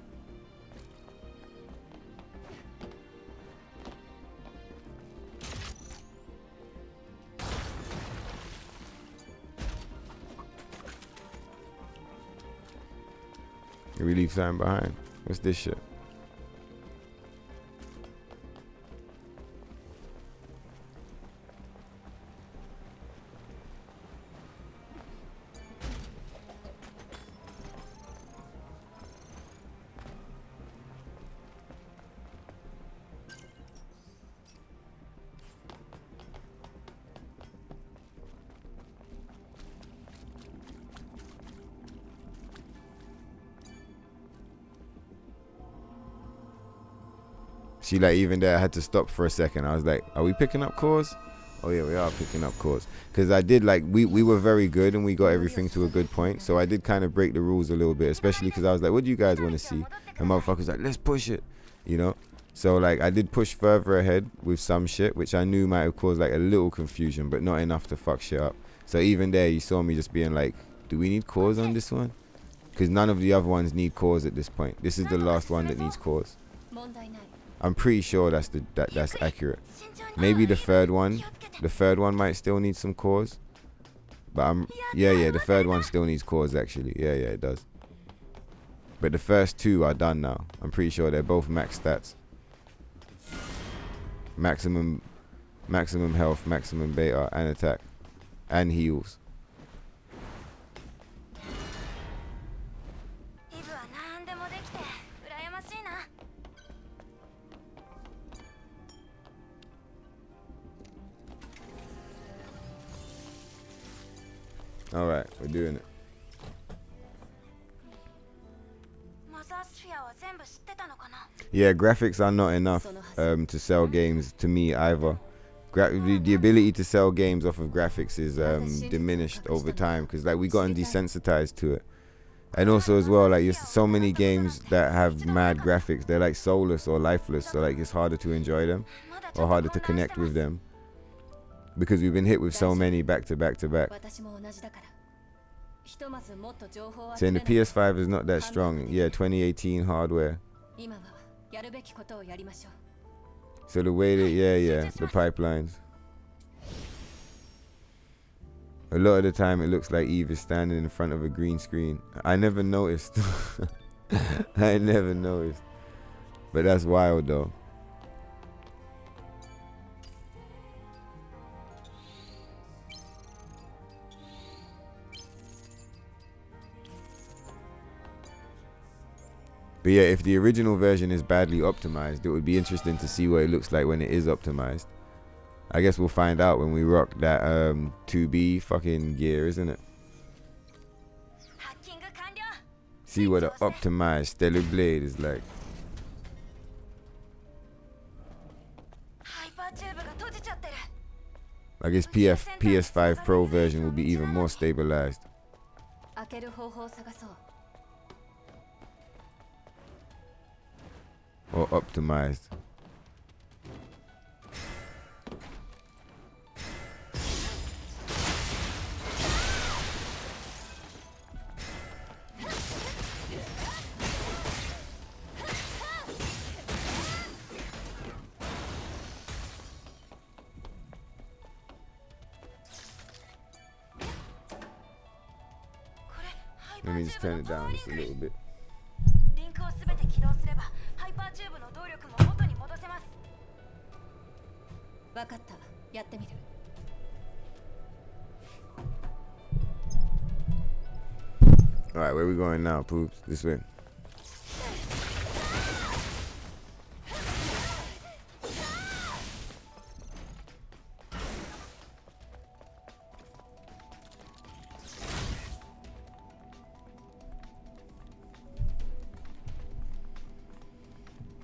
We leave something behind. What's this shit? See, like, even there I had to stop for a second. I was like, are we picking up cores? Oh yeah, we are picking up cores. Because I did, like, we were very good and we got everything to a good point. So I did kind of break the rules a little bit, especially because I was like, what do you guys want to see? And motherfuckers like, let's push it, you know? So like, I did push further ahead with some shit, which I knew might have caused like a little confusion, but not enough to fuck shit up. So even there, you saw me just being like, Do we need cores on this one? Because none of the other ones need cores at this point. This is the last one that needs cores. I'm pretty sure that's accurate. Maybe the third one might still need some cores. But yeah, the third one still needs cores actually. Yeah, it does. But the first two are done now. I'm pretty sure they're both max stats. Maximum health, maximum beta, and attack, and heals. All right, we're doing it. Yeah, graphics are not enough to sell games to me either. The ability to sell games off of graphics is diminished over time because like we gotten desensitized to it, and also as well like so many games that have mad graphics, they're like soulless or lifeless, so like it's harder to enjoy them or harder to connect with them because we've been hit with so many back to back to back. Saying the PS5 is not that strong. Yeah, 2018 hardware. So the way that, the pipelines. A lot of the time it looks like Eve is standing in front of a green screen. I never noticed. I never noticed. But that's wild though. But yeah, if the original version is badly optimized, it would be interesting to see what it looks like when it is optimized. I guess we'll find out when we rock that 2B fucking gear, isn't it? See what an optimized Stellar Blade is like. I guess PS5 Pro version will be even more stabilized. Or optimized. Let me just turn it down just a little bit. Alright, where we going now, Poops? This way.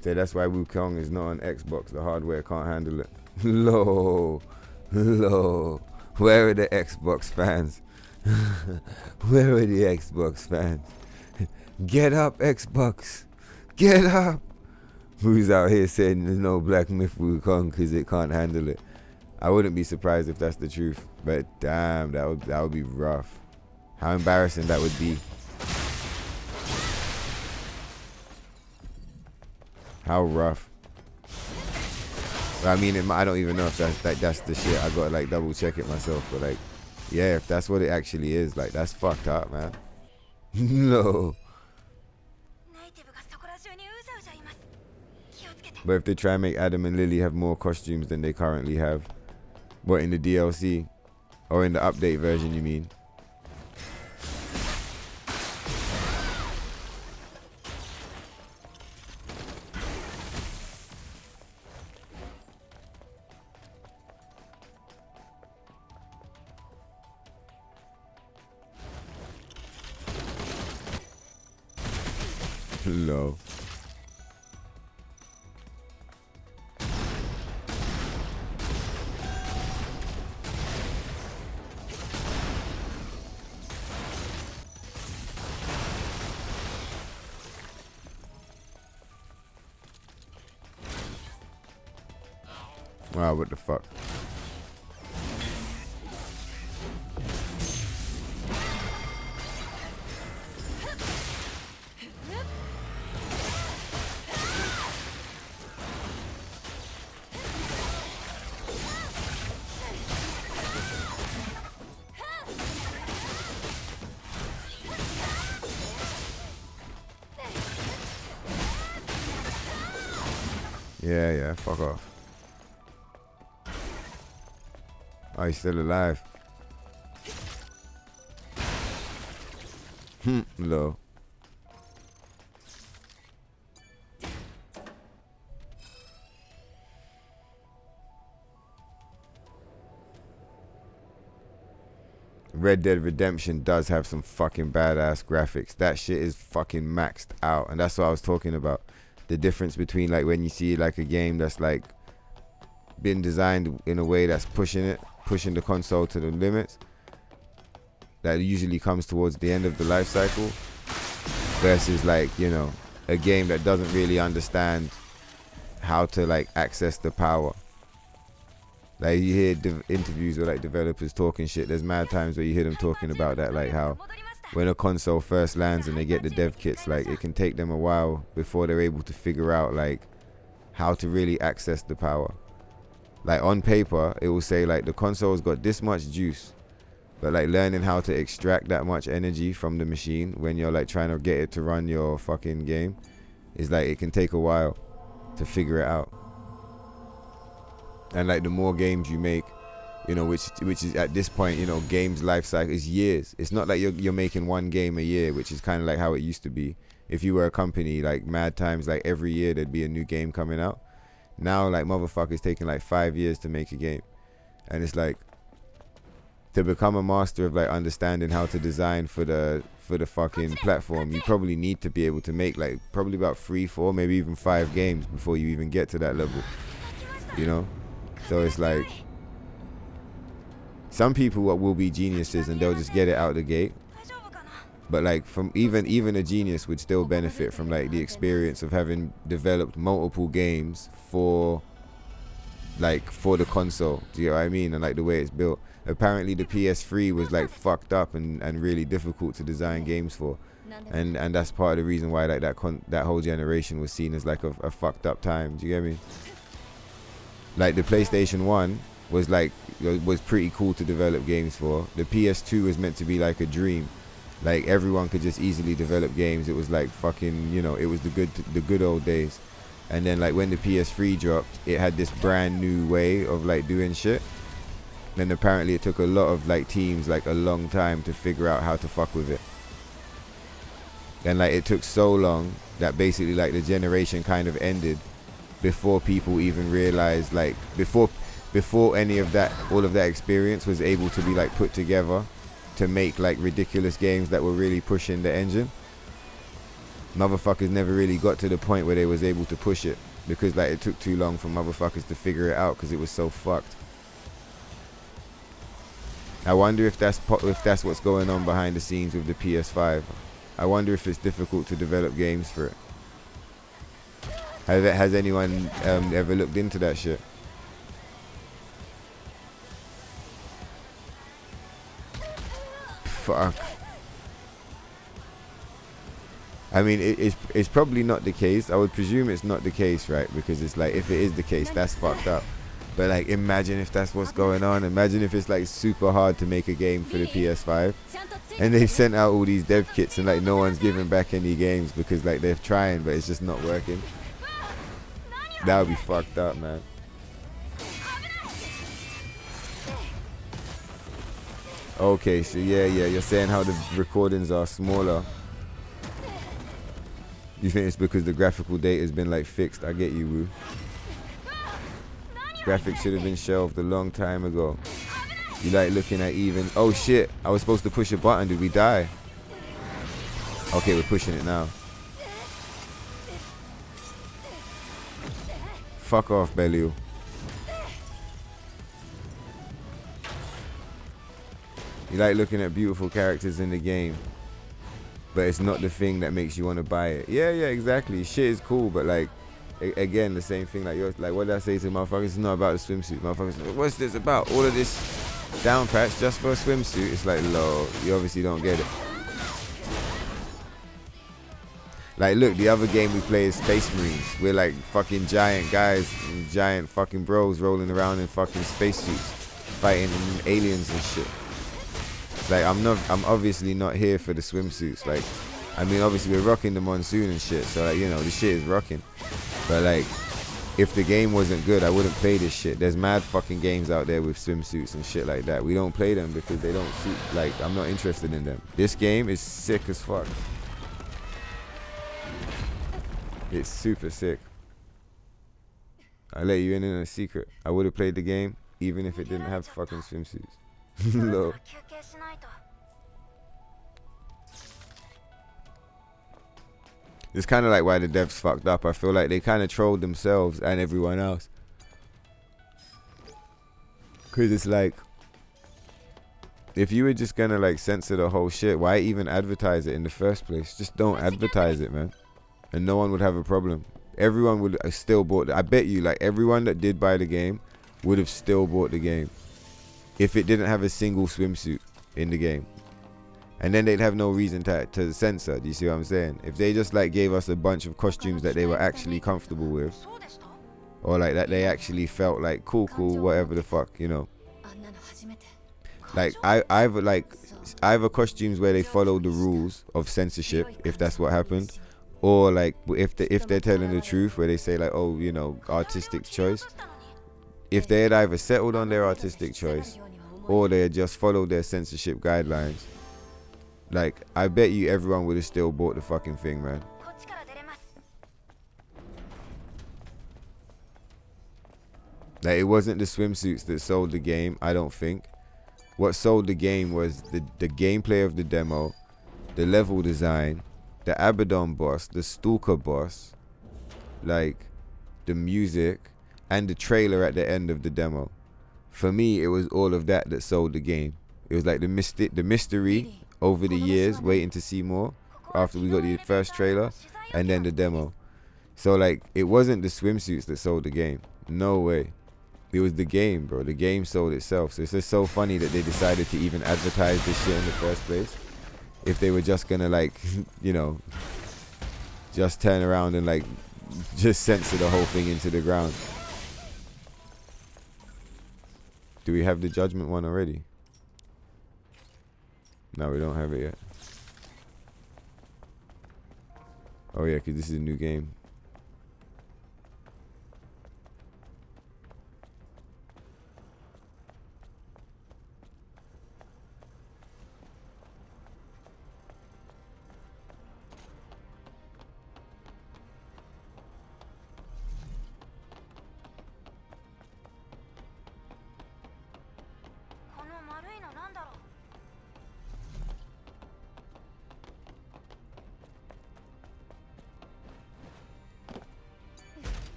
So that's why Wukong is not on Xbox. The hardware can't handle it. Low. Where are the Xbox fans? Where are the Xbox fans? Get up, Xbox. Get up. Who's out here saying there's no Black Myth Wukong because it can't handle it? I wouldn't be surprised if that's the truth. But damn, that would be rough. How embarrassing that would be. How rough. I mean, I don't even know if that's the shit. I gotta like double check it myself. But like, yeah, if that's what it actually is, like that's fucked up, man. No. But if they try and make Adam and Lily have more costumes than they currently have, what, in the DLC or in the update version, you mean? No. Wow, what the fuck? Yeah, fuck off. Oh, he's still alive. Low. Red Dead Redemption does have some fucking badass graphics. That shit is fucking maxed out, and that's what I was talking about. The difference between like when you see like a game that's like been designed in a way that's pushing the console to the limits, that usually comes towards the end of the life cycle, versus like, you know, a game that doesn't really understand how to like access the power. Like you hear interviews with like developers talking shit. There's mad times where you hear them talking about that, like how when a console first lands and they get the dev kits, like it can take them a while before they're able to figure out like how to really access the power. Like on paper, it will say like the console's got this much juice, but like learning how to extract that much energy from the machine when you're like trying to get it to run your fucking game is like, it can take a while to figure it out. And like the more games you make, you know, which is at this point, you know, games life cycle is years. It's not like you're making one game a year, which is kind of like how it used to be. If you were a company, like mad times, like every year there'd be a new game coming out. Now like motherfuckers taking like 5 years to make a game. And it's like, to become a master of like understanding how to design for the fucking platform, you probably need to be able to make like probably about 3, 4, maybe even 5 games before you even get to that level, you know. So it's like some people will be geniuses and they'll just get it out the gate, but like from even a genius would still benefit from like the experience of having developed multiple games for the console. Do you know what I mean? And like the way it's built. Apparently the PS3 was like fucked up and really difficult to design games for, and that's part of the reason why like that whole generation was seen as like a fucked up time. Do you get me? Like the PlayStation 1 was pretty cool to develop games for. The PS2 was meant to be like a dream. Like everyone could just easily develop games. It was like fucking, you know, it was the good old days. And then like when the PS3 dropped, it had this brand new way of like doing shit. Then apparently it took a lot of like teams like a long time to figure out how to fuck with it. And like it took so long that basically like the generation kind of ended before people even realized, like before any of that, all of that experience was able to be like put together to make like ridiculous games that were really pushing the engine. Motherfuckers never really got to the point where they was able to push it because like it took too long for motherfuckers to figure it out because it was so fucked. I wonder if that's what's going on behind the scenes with the PS5. I wonder if it's difficult to develop games for it. Has anyone ever looked into that shit? Fuck. I mean, it's probably not the case. I would presume it's not the case, right? Because it's like, if it is the case, that's fucked up. But like, imagine if that's what's going on. Imagine if it's like super hard to make a game for the PS5 and they've sent out all these dev kits and like no one's giving back any games because like they're trying but it's just not working. That would be fucked up, man. Okay, so yeah, you're saying how the recordings are smaller. You think it's because the graphical data has been like fixed? I get you, Woo. Graphics should have been shelved a long time ago. You like looking at even... Oh shit, I was supposed to push a button. Did we die? Okay, we're pushing it now. Fuck off, Belial. You like looking at beautiful characters in the game, but it's not the thing that makes you want to buy it. Yeah, exactly. Shit is cool, but like, again, the same thing. Like, like what did I say to motherfuckers? It's not about the swimsuit. Motherfuckers, like, what's this about? All of this down patch just for a swimsuit? It's like, lol, you obviously don't get it. Like, look, the other game we play is Space Marines. We're like fucking giant guys, and giant fucking bros rolling around in fucking spacesuits, fighting aliens and shit. Like, I'm obviously not here for the swimsuits. Like, I mean, obviously we're rocking the monsoon and shit, so like, you know, the shit is rocking. But like, if the game wasn't good, I wouldn't play this shit. There's mad fucking games out there with swimsuits and shit like that. We don't play them because they don't suit, like, I'm not interested in them. This game is sick as fuck. It's super sick. I let you in a secret. I would have played the game even if it didn't have fucking swimsuits. Low. It's kind of like why the devs fucked up. I feel like they kind of trolled themselves and everyone else. Because it's like, if you were just going to like censor the whole shit, why even advertise it in the first place? Just don't advertise it, man. And no one would have a problem. Everyone would have still bought it. I bet you, like, everyone that did buy the game would have still bought the game if it didn't have a single swimsuit in the game. And then they'd have no reason to censor. Do you see what I'm saying? If they just like gave us a bunch of costumes that they were actually comfortable with, or like that they actually felt like cool, whatever the fuck, you know. Like either costumes where they follow the rules of censorship, if that's what happened, or like if they're telling the truth, where they say like, oh, you know, artistic choice. If they had either settled on their artistic choice, or they had just followed their censorship guidelines, like, I bet you everyone would have still bought the fucking thing, man. Like, it wasn't the swimsuits that sold the game, I don't think. What sold the game was the gameplay of the demo, the level design, the Abaddon boss, the Stalker boss, like, the music, and the trailer at the end of the demo. For me, it was all of that that sold the game. It was like the mystery over the years, waiting to see more after we got the first trailer and then the demo. So like, it wasn't the swimsuits that sold the game. No way. It was the game, bro. The game sold itself. So it's just so funny that they decided to even advertise this shit in the first place. If they were just gonna like, you know, just turn around and like just censor the whole thing into the ground. Do we have the judgment one already? No, we don't have it yet. Oh yeah, because this is a new game.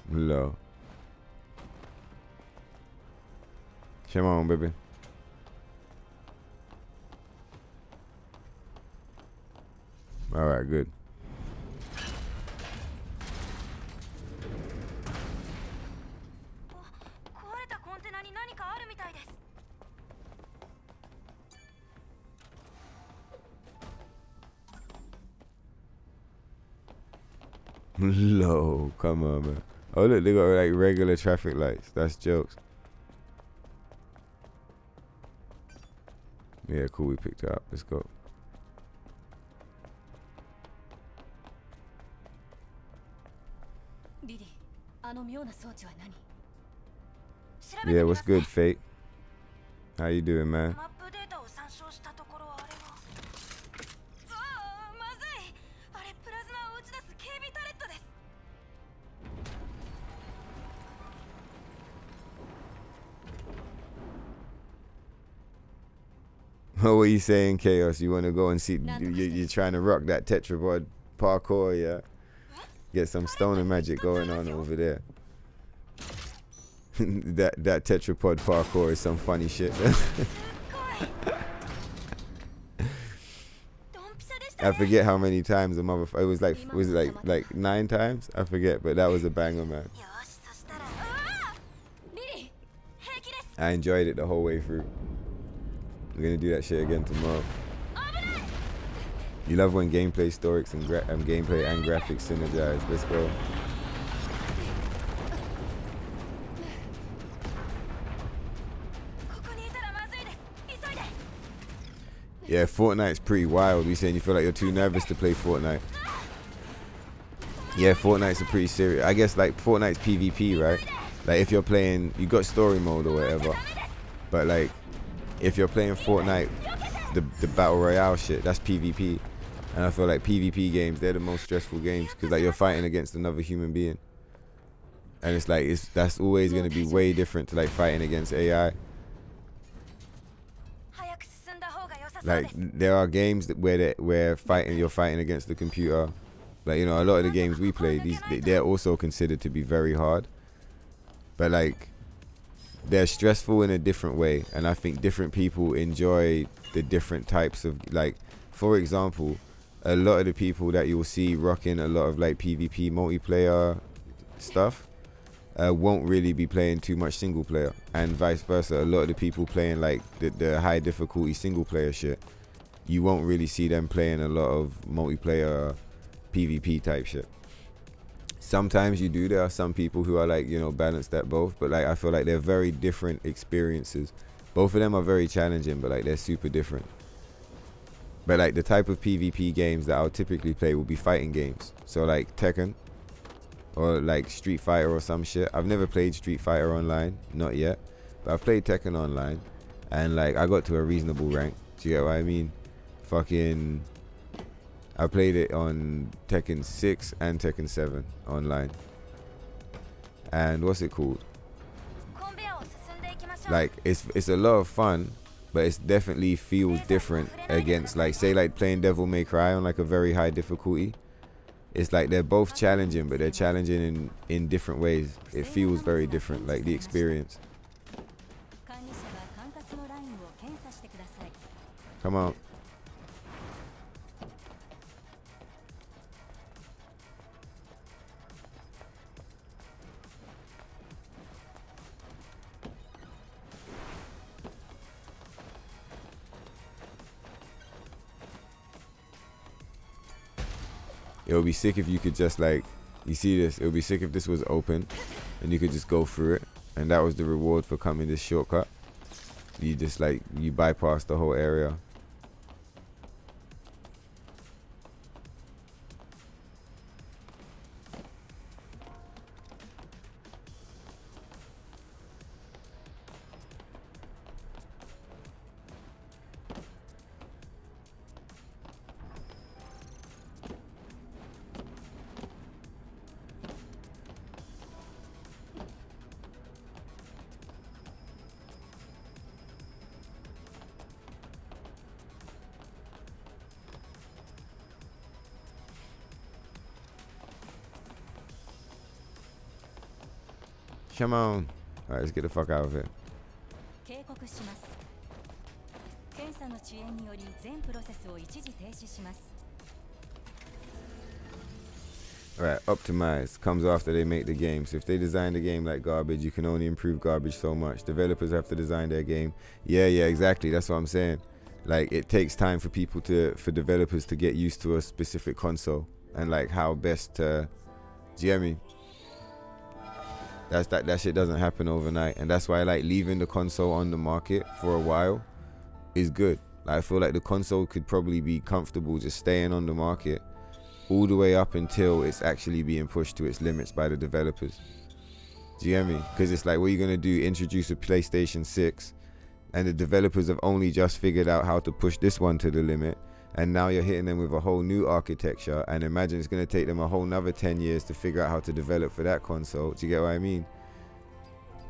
Low. Come on, baby. All right, good. Low, come on, man. Oh look, they got like regular traffic lights. That's jokes. Yeah, cool, we picked it up. Let's go. Yeah, what's good, Fate? How you doing, man? What are you saying, Chaos? You want to go and see? You're trying to rock that tetrapod parkour, yeah? Get some stoner magic going on over there. that tetrapod parkour is some funny shit. I forget how many times the motherfucker. It was like 9 times? I forget, but that was a banger, man. I enjoyed it the whole way through. We're gonna do that shit again tomorrow. You love when gameplay stories and gameplay and graphics synergize. Let's go. Yeah, Fortnite's pretty wild. You saying you feel like you're too nervous to play Fortnite? Yeah, Fortnite's a pretty serious. I guess like Fortnite's PvP, right? Like if you're playing, you got story mode or whatever. But like, if you're playing Fortnite, the battle royale shit, that's PvP. And I feel like PvP games, they're the most stressful games because like you're fighting against another human being. And it's like that's always gonna be way different to like fighting against AI. Like there are games that where you're fighting against the computer. Like, you know, a lot of the games we play, they're also considered to be very hard. But like they're stressful in a different way, and I think different people enjoy the different types of, like, for example, a lot of the people that you'll see rocking a lot of like PvP multiplayer stuff won't really be playing too much single player, and vice versa. A lot of the people playing like the high difficulty single player shit, you won't really see them playing a lot of multiplayer PvP type shit. Sometimes you do. There are some people who are like, you know, balanced at both, but like I feel like they're very different experiences. Both of them are very challenging, but like they're super different. But like the type of PvP games that I'll typically play will be fighting games. So like Tekken or like Street Fighter or some shit. I've never played Street Fighter online, not yet, but I've played Tekken online, and like I got to a reasonable rank. Do you get what I mean? Fucking, I played it on Tekken 6 and Tekken 7 online. And what's it called? Like it's a lot of fun, but it definitely feels different against like, say like playing Devil May Cry on like a very high difficulty. It's like they're both challenging, but they're challenging in different ways. It feels very different, like the experience. Come on. It would be sick if you could just like, you see this, it would be sick if this was open and you could just go through it, and that was the reward for coming this shortcut. You just like, you bypass the whole area. Come on. Alright, let's get the fuck out of here. Alright, optimize comes after they make the game. So if they design the game like garbage, you can only improve garbage so much. Developers have to design their game. Yeah, exactly. That's what I'm saying. Like, it takes time for for developers to get used to a specific console and like how best to, do you get me? That shit doesn't happen overnight, and that's why like leaving the console on the market for a while is good. Like, I feel like the console could probably be comfortable just staying on the market all the way up until it's actually being pushed to its limits by the developers. Do you get me? Because it's like, what are you gonna do? Introduce a PlayStation 6, and the developers have only just figured out how to push this one to the limit, and now you're hitting them with a whole new architecture, and imagine it's going to take them a whole nother 10 years to figure out how to develop for that console. Do you get what I mean?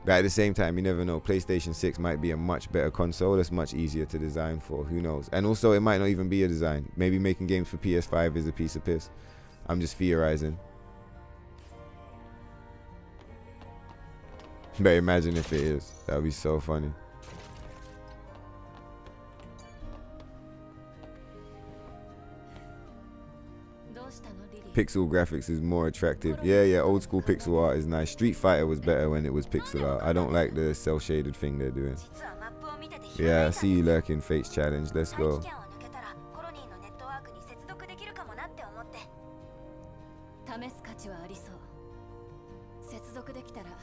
But at the same time, you never know. PlayStation 6 might be a much better console that's much easier to design for. Who knows? And also, it might not even be a design. Maybe making games for PS5 is a piece of piss. I'm just theorizing. But imagine if it is. That would be so funny. Pixel graphics is more attractive. Yeah, old school pixel art is nice. Street Fighter was better when it was pixel art. I don't like the cell shaded thing they're doing. Yeah, I see you lurking. Fates challenge. Let's go.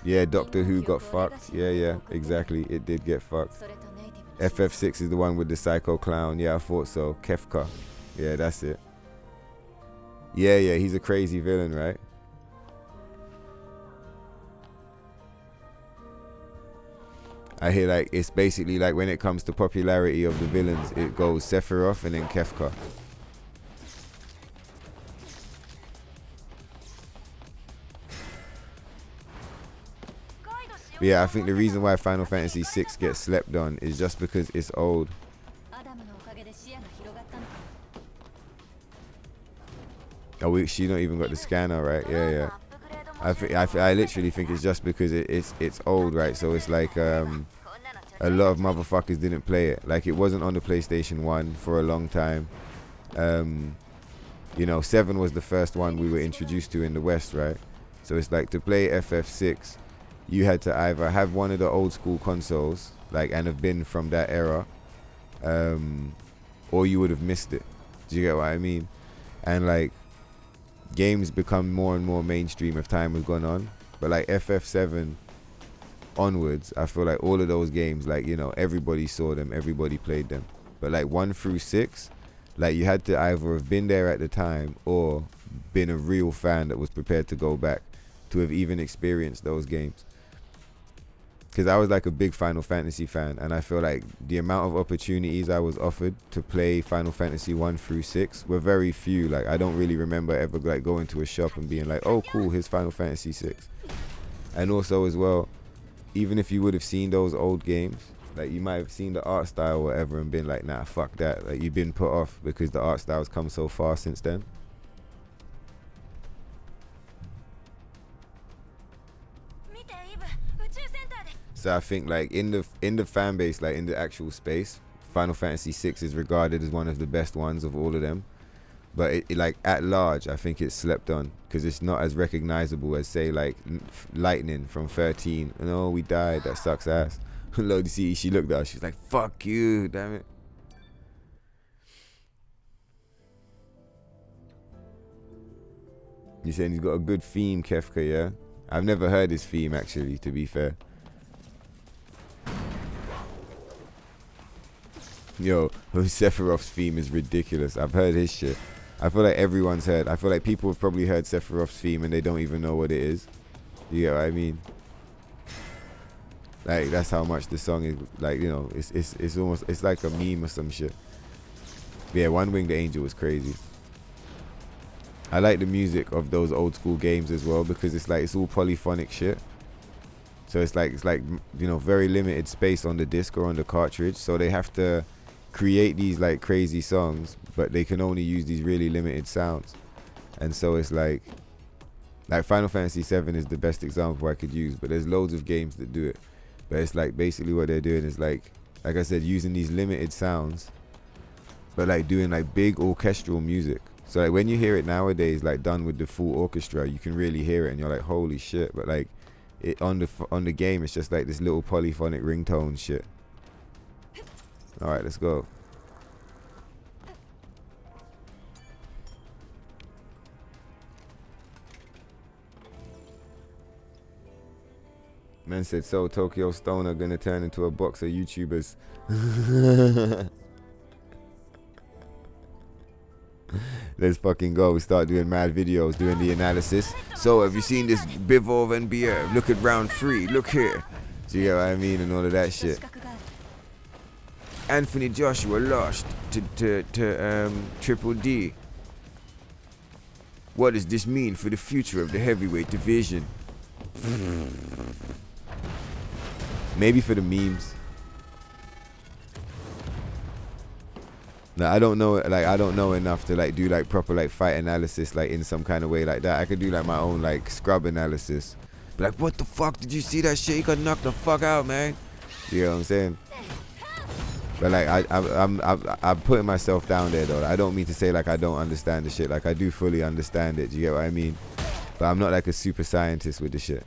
Yeah, Doctor Who got fucked. Yeah, exactly. It did get fucked. FF6 is the one with the psycho clown. Yeah, I thought so. Kefka. Yeah, that's it. Yeah, he's a crazy villain, right? I hear like it's basically like when it comes to popularity of the villains, it goes Sephiroth and then Kefka. But yeah, I think the reason why Final Fantasy VI gets slept on is just because it's old. Oh, she not even got the scanner, right? Yeah. I literally think it's just because it's old, right? So it's like a lot of motherfuckers didn't play it. Like it wasn't on the PlayStation 1 for a long time. You know, 7 was the first one we were introduced to in the West, right? So it's like to play FF6, you had to either have one of the old school consoles, like, and have been from that era, or you would have missed it. Do you get what I mean? And like, games become more and more mainstream as time has gone on. But like FF7 onwards, I feel like all of those games, like, you know, everybody saw them, everybody played them. But like 1 through 6, like you had to either have been there at the time or been a real fan that was prepared to go back to have even experienced those games. Because I was like a big Final Fantasy fan, and I feel like the amount of opportunities I was offered to play Final Fantasy 1 through 6 were very few. Like I don't really remember ever like going to a shop and being like, oh cool, here's Final Fantasy 6. And also as well, even if you would have seen those old games, like you might have seen the art style or whatever and been like, nah, fuck that. Like you've been put off because the art style's come so far since then. So I think like in the fan base, like in the actual space, Final Fantasy VI is regarded as one of the best ones of all of them. But it like at large, I think it's slept on because it's not as recognizable as say like Lightning from 13. No, we died. That sucks ass. Load see, she looked at us. She's like, "Fuck you, damn it." You saying he's got a good theme, Kefka? Yeah, I've never heard his theme actually. To be fair. Yo, Sephiroth's theme is ridiculous. I've heard his shit. I feel like everyone's heard. I feel like people have probably heard Sephiroth's theme and they don't even know what it is. You get what I mean? Like that's how much the song is. Like, you know, it's almost, it's like a meme or some shit. But yeah, One Winged Angel was crazy. I like the music of those old school games as well because it's like it's all polyphonic shit. So it's like you know, very limited space on the disc or on the cartridge. So they have to create these like crazy songs, but they can only use these really limited sounds. And so it's like Final Fantasy VII is the best example I could use, but there's loads of games that do it. But it's like basically what they're doing is like I said, using these limited sounds, but like doing like big orchestral music. So like when you hear it nowadays, like done with the full orchestra, you can really hear it and you're like, holy shit. But like it on the game, it's just like this little polyphonic ringtone shit. All right, let's go. Man said, so Tokyo Stoner gonna turn into a box of YouTubers. Let's fucking go. We start doing mad videos, doing the analysis. So have you seen this Bivov and Beer? Look at round 3. Look here. Do you get what I mean? And all of that shit. Anthony Joshua lost to Triple D. What does this mean for the future of the heavyweight division? Maybe for the memes. No, I don't know. Like, I don't know enough to like do like proper like fight analysis like in some kind of way like that. I could do like my own like scrub analysis. But like, what the fuck? Did you see that shit? He got knocked the fuck out, man. You know what I'm saying? But like, I'm putting myself down there though. I don't mean to say like I don't understand the shit. Like I do fully understand it. Do you get what I mean? But I'm not like a super scientist with the shit.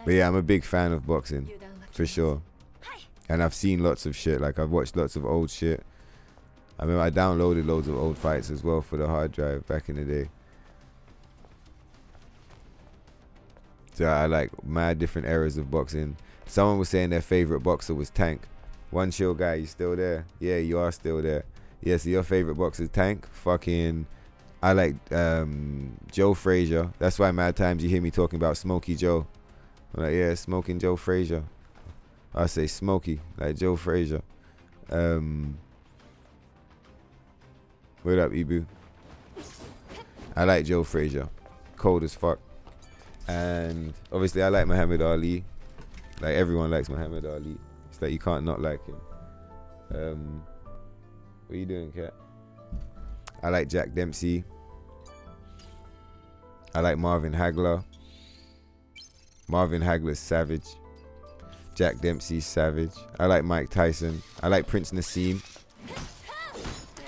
But yeah, I'm a big fan of boxing, for sure. And I've seen lots of shit. Like I've watched lots of old shit. I remember I downloaded loads of old fights as well for the hard drive back in the day. So I like mad different eras of boxing. Someone was saying their favorite boxer was Tank. One Chill Guy, you still there? Yeah, you are still there. Yeah, so your favorite boxer is Tank? Fucking, I like Joe Frazier. That's why mad times you hear me talking about Smokey Joe. I'm like, yeah, Smoking Joe Frazier. I say Smokey, like Joe Frazier. What up, Ibu? I like Joe Frazier. Cold as fuck. And obviously I like Muhammad Ali. Like everyone likes Muhammad Ali. It's like you can't not like him. What are you doing, cat? I like Jack Dempsey. I like Marvin Hagler. Marvin Hagler's savage. Jack Dempsey's savage. I like Mike Tyson. I like Prince Nassim.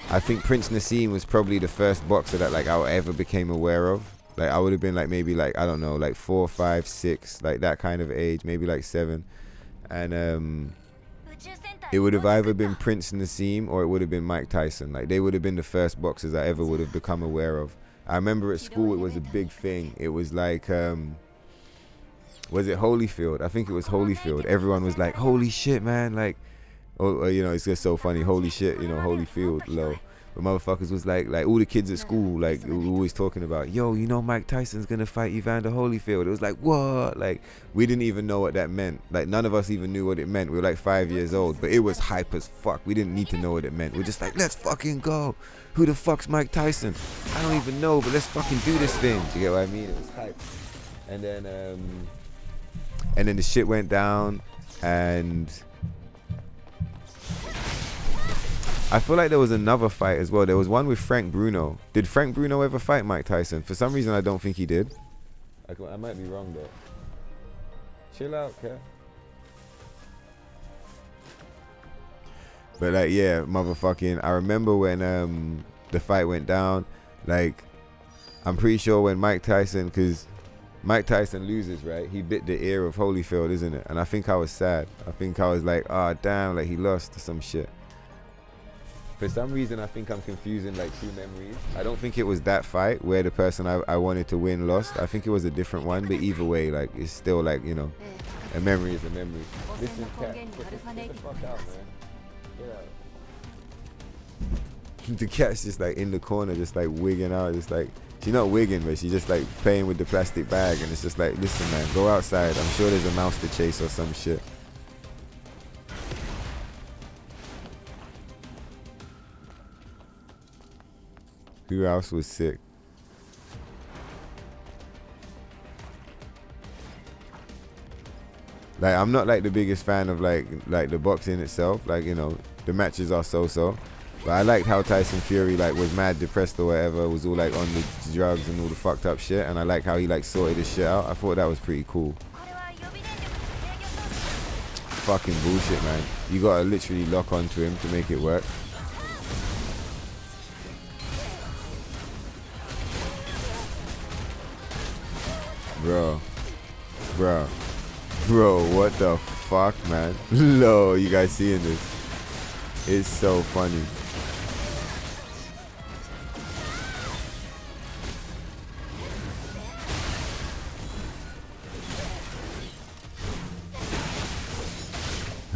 I think Prince Nassim was probably the first boxer that like I ever became aware of. Like I would have been like maybe like, I don't know, like 4, 5, 6, like that kind of age, maybe like 7. And it would have either been Prince Nassim or it would have been Mike Tyson. Like they would have been the first boxers I ever would have become aware of. I remember at school it was a big thing. It was like was it Holyfield? I think it was Holyfield. Everyone was like, holy shit, man, like, oh, you know, it's just so funny, holy shit, you know, Holyfield, low. But motherfuckers was like all the kids at school, like, were always talking about, yo, you know Mike Tyson's gonna fight Evander Holyfield. It was like, what? Like, we didn't even know what that meant. Like, none of us even knew what it meant. We were like 5 years old, but it was hype as fuck. We didn't need to know what it meant. We're just like, let's fucking go. Who the fuck's Mike Tyson? I don't even know, but let's fucking do this thing. Do you get what I mean? It was hype. And then the shit went down, and I feel like there was another fight as well. There was one with Frank Bruno. Did Frank Bruno ever fight Mike Tyson? For some reason, I don't think he did. I might be wrong though. Chill out, Kev. But like, yeah, motherfucking, I remember when the fight went down. Like, I'm pretty sure when Mike Tyson, because Mike Tyson loses, right? He bit the ear of Holyfield, isn't it? And I think I was sad. I think I was like, ah, damn, like he lost or some shit. For some reason, I think I'm confusing like two memories. I don't think it was that fight where the person I wanted to win lost. I think it was a different one, but either way, like, it's still like, you know, a memory is a memory. Listen, cat, get the fuck out, man. Get out. The cat's just like in the corner, just like wigging out, just like, she's not wigging, but she's just like playing with the plastic bag, and it's just like, listen, man, go outside. I'm sure there's a mouse to chase or some shit. Who else was sick? Like, I'm not like the biggest fan of like the boxing itself. Like, you know, the matches are so-so. But I liked how Tyson Fury like was mad depressed or whatever, was all like on the drugs and all the fucked up shit, and I like how he like sorted his shit out. I thought that was pretty cool. Fucking bullshit, man. You gotta literally lock onto him to make it work. Bro, what the fuck, man? Lo, you guys seeing this? It's so funny.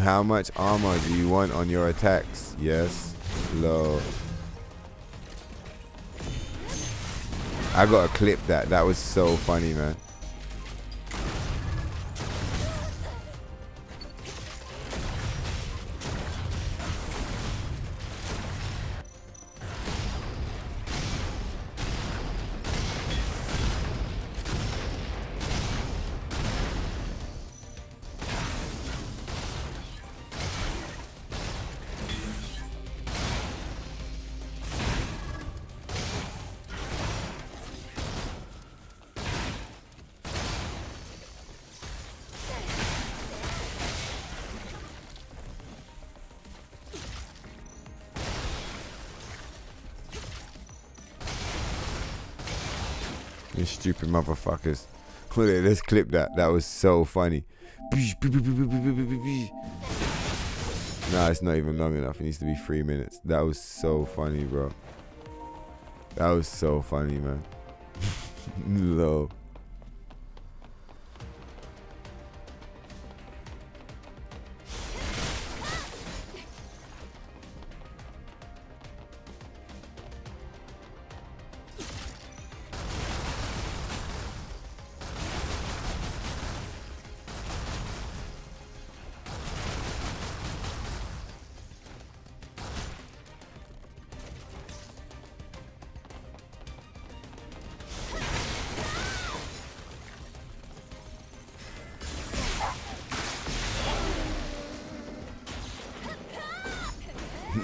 How much armor do you want on your attacks? Yes, low. I gotta clip that. That was so funny, man. You stupid motherfuckers. Let's clip that. That was so funny. Nah, it's not even long enough. It needs to be 3 minutes. That was so funny, bro. That was so funny, man. Low.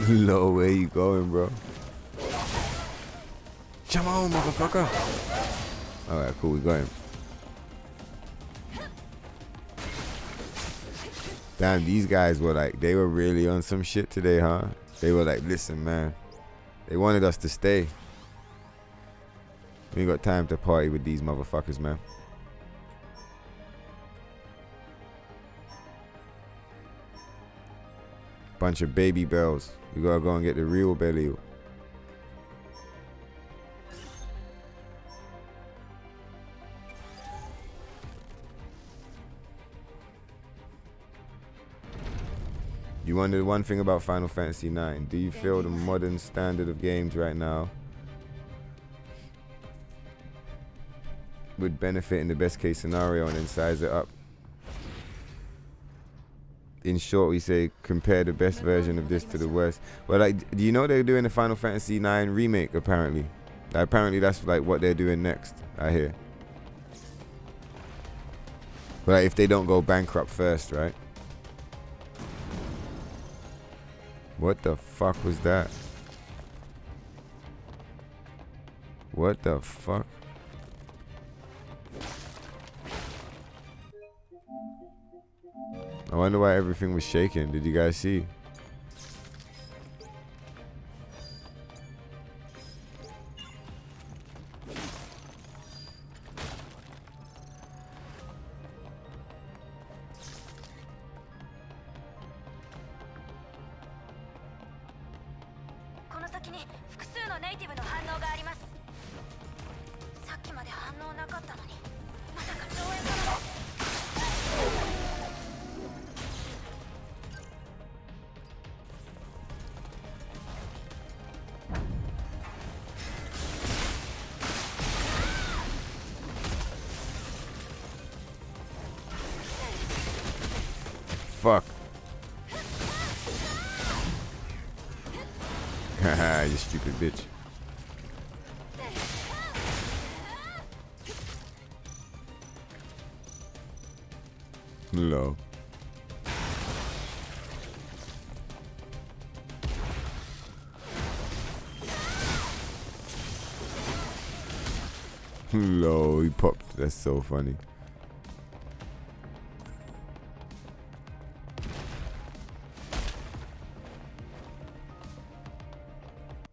Low, where you going, bro? Come on, motherfucker. Alright, cool, we got him. Damn, these guys were like, they were really on some shit today, huh? They were like, listen, man. They wanted us to stay. We ain't got time to party with these motherfuckers, man. Bunch of baby bells. We gotta go and get the real belly. You wondered one thing about Final Fantasy IX. Do you feel the modern standard of games right now would benefit in the best case scenario and then size it up? In short, we say compare the best version of this to the worst. Well, like, do you know they're doing the Final Fantasy IX remake? Apparently, that's like what they're doing next. I hear. But like, if they don't go bankrupt first, right? What the fuck was that? What the fuck? I wonder why everything was shaking. Did you guys see? Fuck. Haha, you stupid bitch. Low. Low, he popped. That's so funny.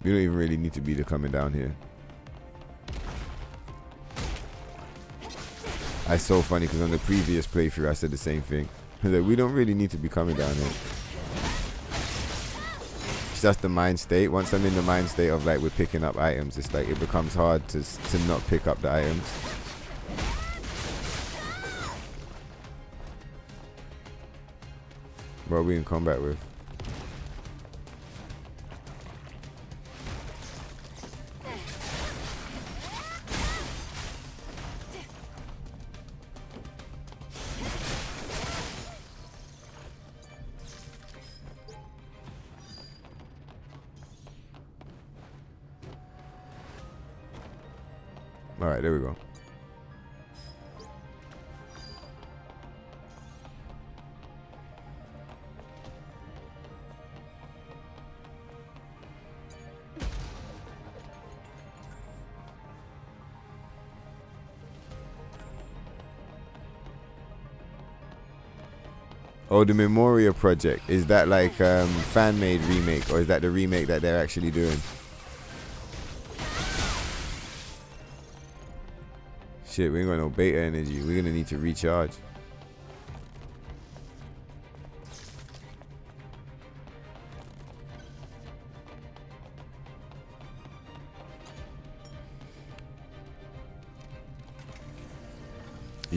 We don't even really need to be coming down here. That's so funny because on the previous playthrough I said the same thing. Like, we don't really need to be coming down here. It's just the mind state. Once I'm in the mind state of like we're picking up items, it's like it becomes hard to not pick up the items. What are we in combat with? Alright, there we go. Oh, the Memoria project. Is that like fan-made remake, or is that the remake that they're actually doing? Shit, we ain't got no beta energy. We're gonna need to recharge.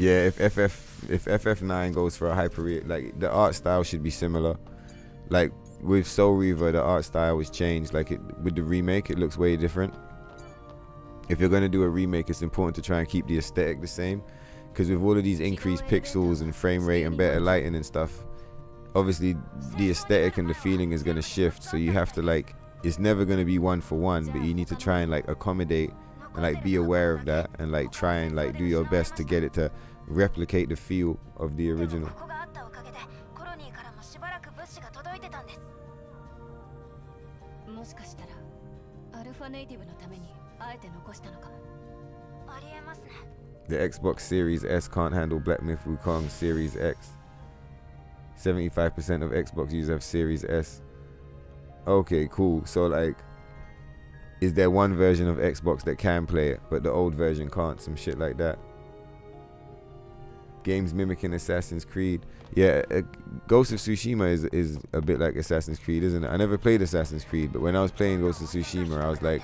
Yeah, if FF9 goes for a hyper, like the art style should be similar. Like with Soul Reaver, the art style was changed. Like with the remake, it looks way different. If you're gonna do a remake, it's important to try and keep the aesthetic the same, because with all of these increased pixels and frame rate and better lighting and stuff, obviously the aesthetic and the feeling is gonna shift. So you have to like, it's never gonna be one for one, but you need to try and like accommodate and like be aware of that and like try and like do your best to get it to replicate the feel of the original. ここがあったおかげでコロニーからもしばらく物資が届いてたんです。もしかしたらアルファネイティブのためにあえて残したのかも。ありえますね。 The Xbox Series S can't handle Black Myth Wukong Series X. 75% of Xbox users have Series S. Okay, cool. So like, is there one version of Xbox that can play it, but the old version can't? Some shit like that. Games mimicking Assassin's Creed. Yeah, Ghost of Tsushima is a bit like Assassin's Creed, isn't it? I never played Assassin's Creed, but when I was playing Ghost of Tsushima, I was like,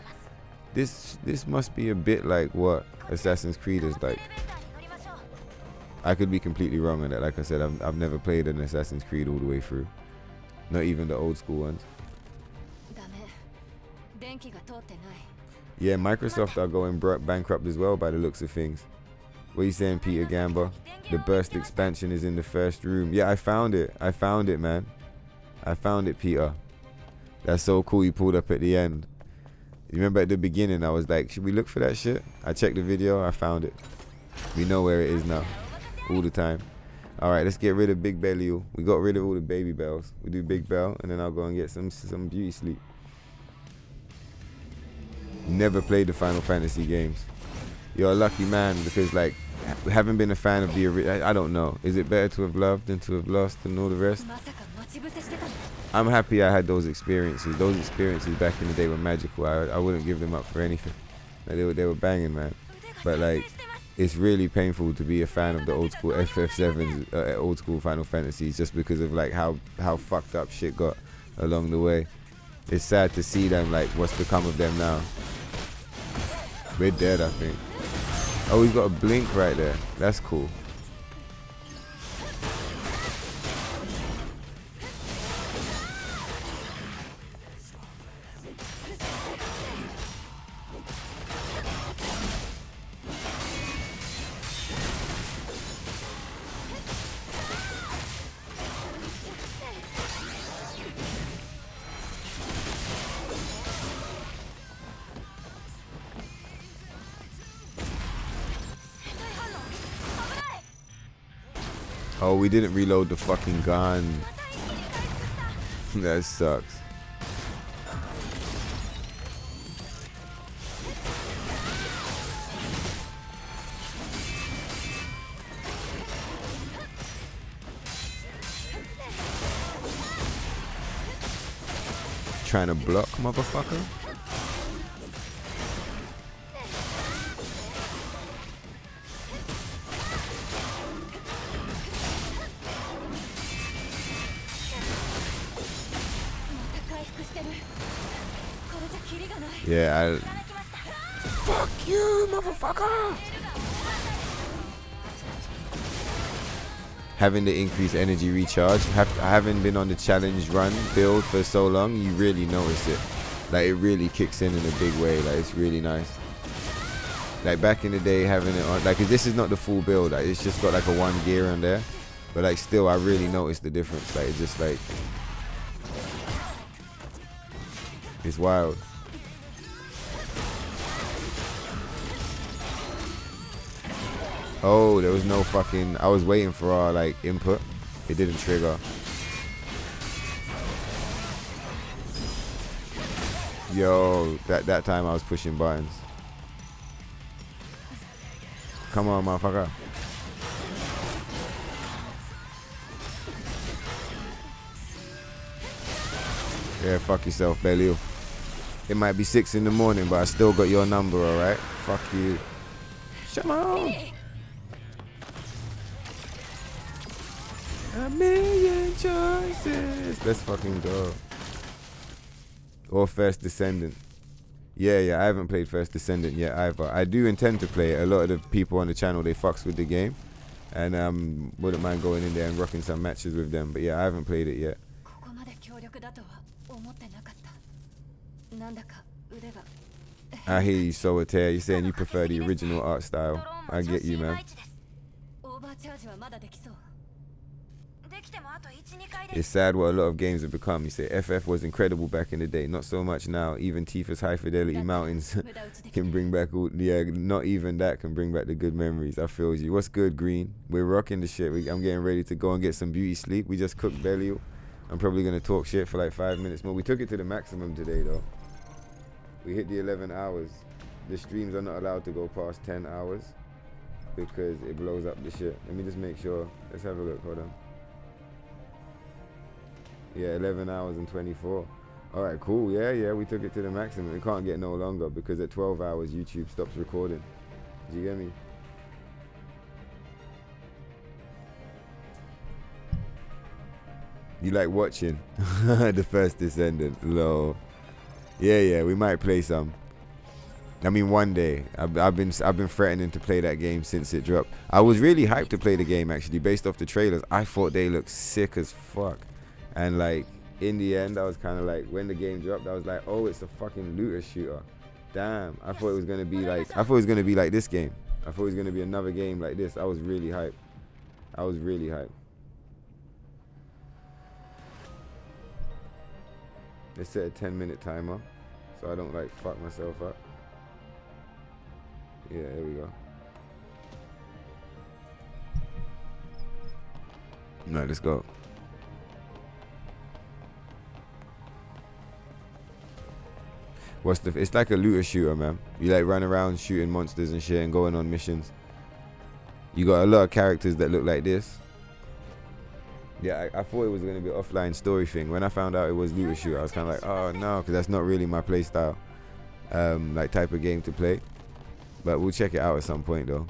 this must be a bit like what Assassin's Creed is like. I could be completely wrong on that. Like I said, I've never played an Assassin's Creed all the way through. Not even the old school ones. Yeah, Microsoft are going bankrupt as well by the looks of things. What are you saying, Peter Gamba? The burst expansion is in the first room. Yeah, I found it. I found it, man. I found it, Peter. That's so cool you pulled up at the end. You remember at the beginning, I was like, should we look for that shit? I checked the video, I found it. We know where it is now. All the time. Alright, let's get rid of Big Belial. We got rid of all the baby bells. We do Big Bell, and then I'll go and get some beauty sleep. Never played the Final Fantasy games. You're a lucky man, because like, having been a fan of the original, I don't know. Is it better to have loved than to have lost and all the rest? I'm happy I had those experiences. Those experiences back in the day were magical. I wouldn't give them up for anything. Like, they were banging, man. But like, it's really painful to be a fan of the old school FF7s, old school Final Fantasies, just because of like how fucked up shit got along the way. It's sad to see them, like what's become of them now. We're dead, I think. Oh, he's got a blink right there. That's cool. Oh, we didn't reload the fucking gun. That sucks. Trying to block, motherfucker. Yeah, fuck you, motherfucker! Having the increased energy recharge, I haven't been on the challenge run build for so long, you really notice it. Like, it really kicks in a big way. Like, it's really nice. Like, back in the day, having it on, like, this is not the full build. Like, it's just got like a 1 gear on there. But like, still, I really noticed the difference. Like, it's just like, it's wild. Oh, there was no fucking, I was waiting for our like input. It didn't trigger. Yo, that time I was pushing buttons. Come on, motherfucker. Yeah, fuck yourself, Belial. It might be 6 in the morning, but I still got your number, alright? Fuck you. Come on. A million choices. Let's fucking go. Or First Descendant. Yeah, I haven't played First Descendant yet either. I do intend to play it. A lot of the people on the channel, they fucks with the game. and wouldn't mind going in there and rocking some matches with them. But yeah, I haven't played it yet. ここまで強力だとは思ってなかった。なんだか腕が I hear you, Solitaire. You're saying you prefer the original art style. I get you, man. オーバーチャージはまだできそう。できてもあと 1,2 回で It's sad what a lot of games have become. You say FF was incredible back in the day, not so much now. Even Tifa's High Fidelity Mountains can bring back all, yeah, not even that can bring back the good memories. I feel you. What's good, Green? We're rocking the shit. I'm getting ready to go and get some beauty sleep. We just cooked Belial. I'm probably gonna talk shit for like 5 minutes more. We took it to the maximum today though. We hit the 11 hours. The streams are not allowed to go past 10 hours because it blows up the shit. Let me just make sure. Let's have a look. Hold on. Yeah, 11 hours and 24. All right, cool. Yeah, we took it to the maximum. It can't get no longer because at 12 hours, YouTube stops recording. Do you get me? You like watching the first Descendant? Lol. Yeah, we might play some. I mean, one day. I've been threatening to play that game since it dropped. I was really hyped to play the game actually, based off the trailers. I thought they looked sick as fuck, and like in the end, I was kind of like, when the game dropped, I was like, oh, it's a fucking looter shooter. Damn, I thought it was gonna be like, this game. I thought it was gonna be another game like this. I was really hyped. Let's set a 10-minute timer so I don't like fuck myself up. Yeah, here we go. No, let's go. It's like a looter shooter, man. You like run around shooting monsters and shit and going on missions. You got a lot of characters that look like this. Yeah, I thought it was going to be an offline story thing. When I found out it was looter shooter, I was kind of like, oh no, because that's not really my play style, like type of game to play. But we'll check it out at some point though.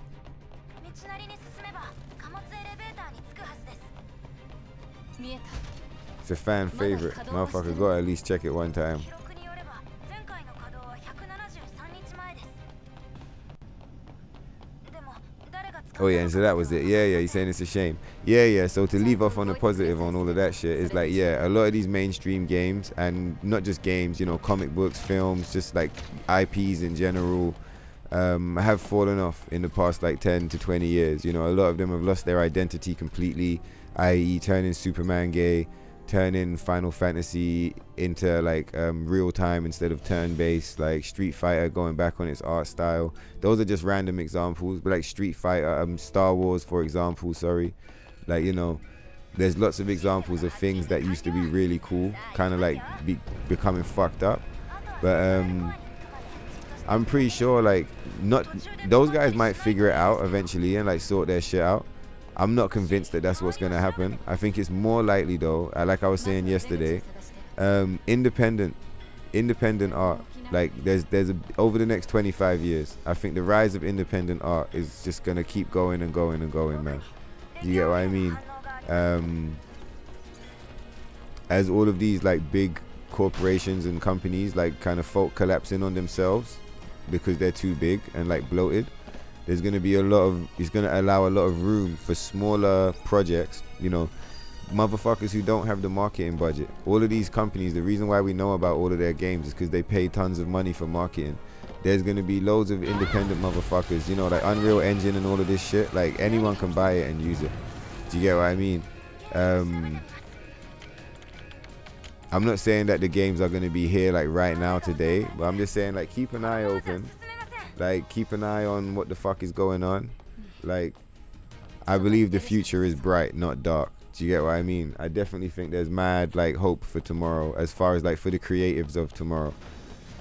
It's a fan favorite. Motherfucker gotta at least check it one time. Oh yeah, and so that was it. Yeah, you're saying it's a shame. Yeah, so to leave off on a positive on all of that shit is like, yeah, a lot of these mainstream games, and not just games, you know, comic books, films, just like IPs in general, have fallen off in the past like 10 to 20 years. You know, a lot of them have lost their identity completely, i.e. turning Superman gay, turning Final Fantasy into like real time instead of turn-based, like Street Fighter going back on its art style. Those are just random examples, but like Street Fighter, Star Wars for example, like, you know, there's lots of examples of things that used to be really cool kind of like becoming fucked up. But I'm pretty sure like not those guys might figure it out eventually and like sort their shit out. I'm not convinced that that's what's going to happen. I think it's more likely though, like I was saying yesterday, independent art, like there's over the next 25 years, I think the rise of independent art is just going to keep going and going and going, man. You get what I mean? As all of these like big corporations and companies like kind of folk collapsing on themselves because they're too big and like bloated, there's going to be it's going to allow a lot of room for smaller projects, you know, motherfuckers who don't have the marketing budget. All of these companies, the reason why we know about all of their games is because they pay tons of money for marketing. There's going to be loads of independent motherfuckers, you know, like Unreal Engine and all of this shit. Like anyone can buy it and use it. Do you get what I mean? I'm not saying that the games are going to be here like right now today, but I'm just saying like keep an eye open. Like, keep an eye on what the fuck is going on. Like, I believe the future is bright, not dark. Do you get what I mean? I definitely think there's mad, like, hope for tomorrow as far as, like, for the creatives of tomorrow.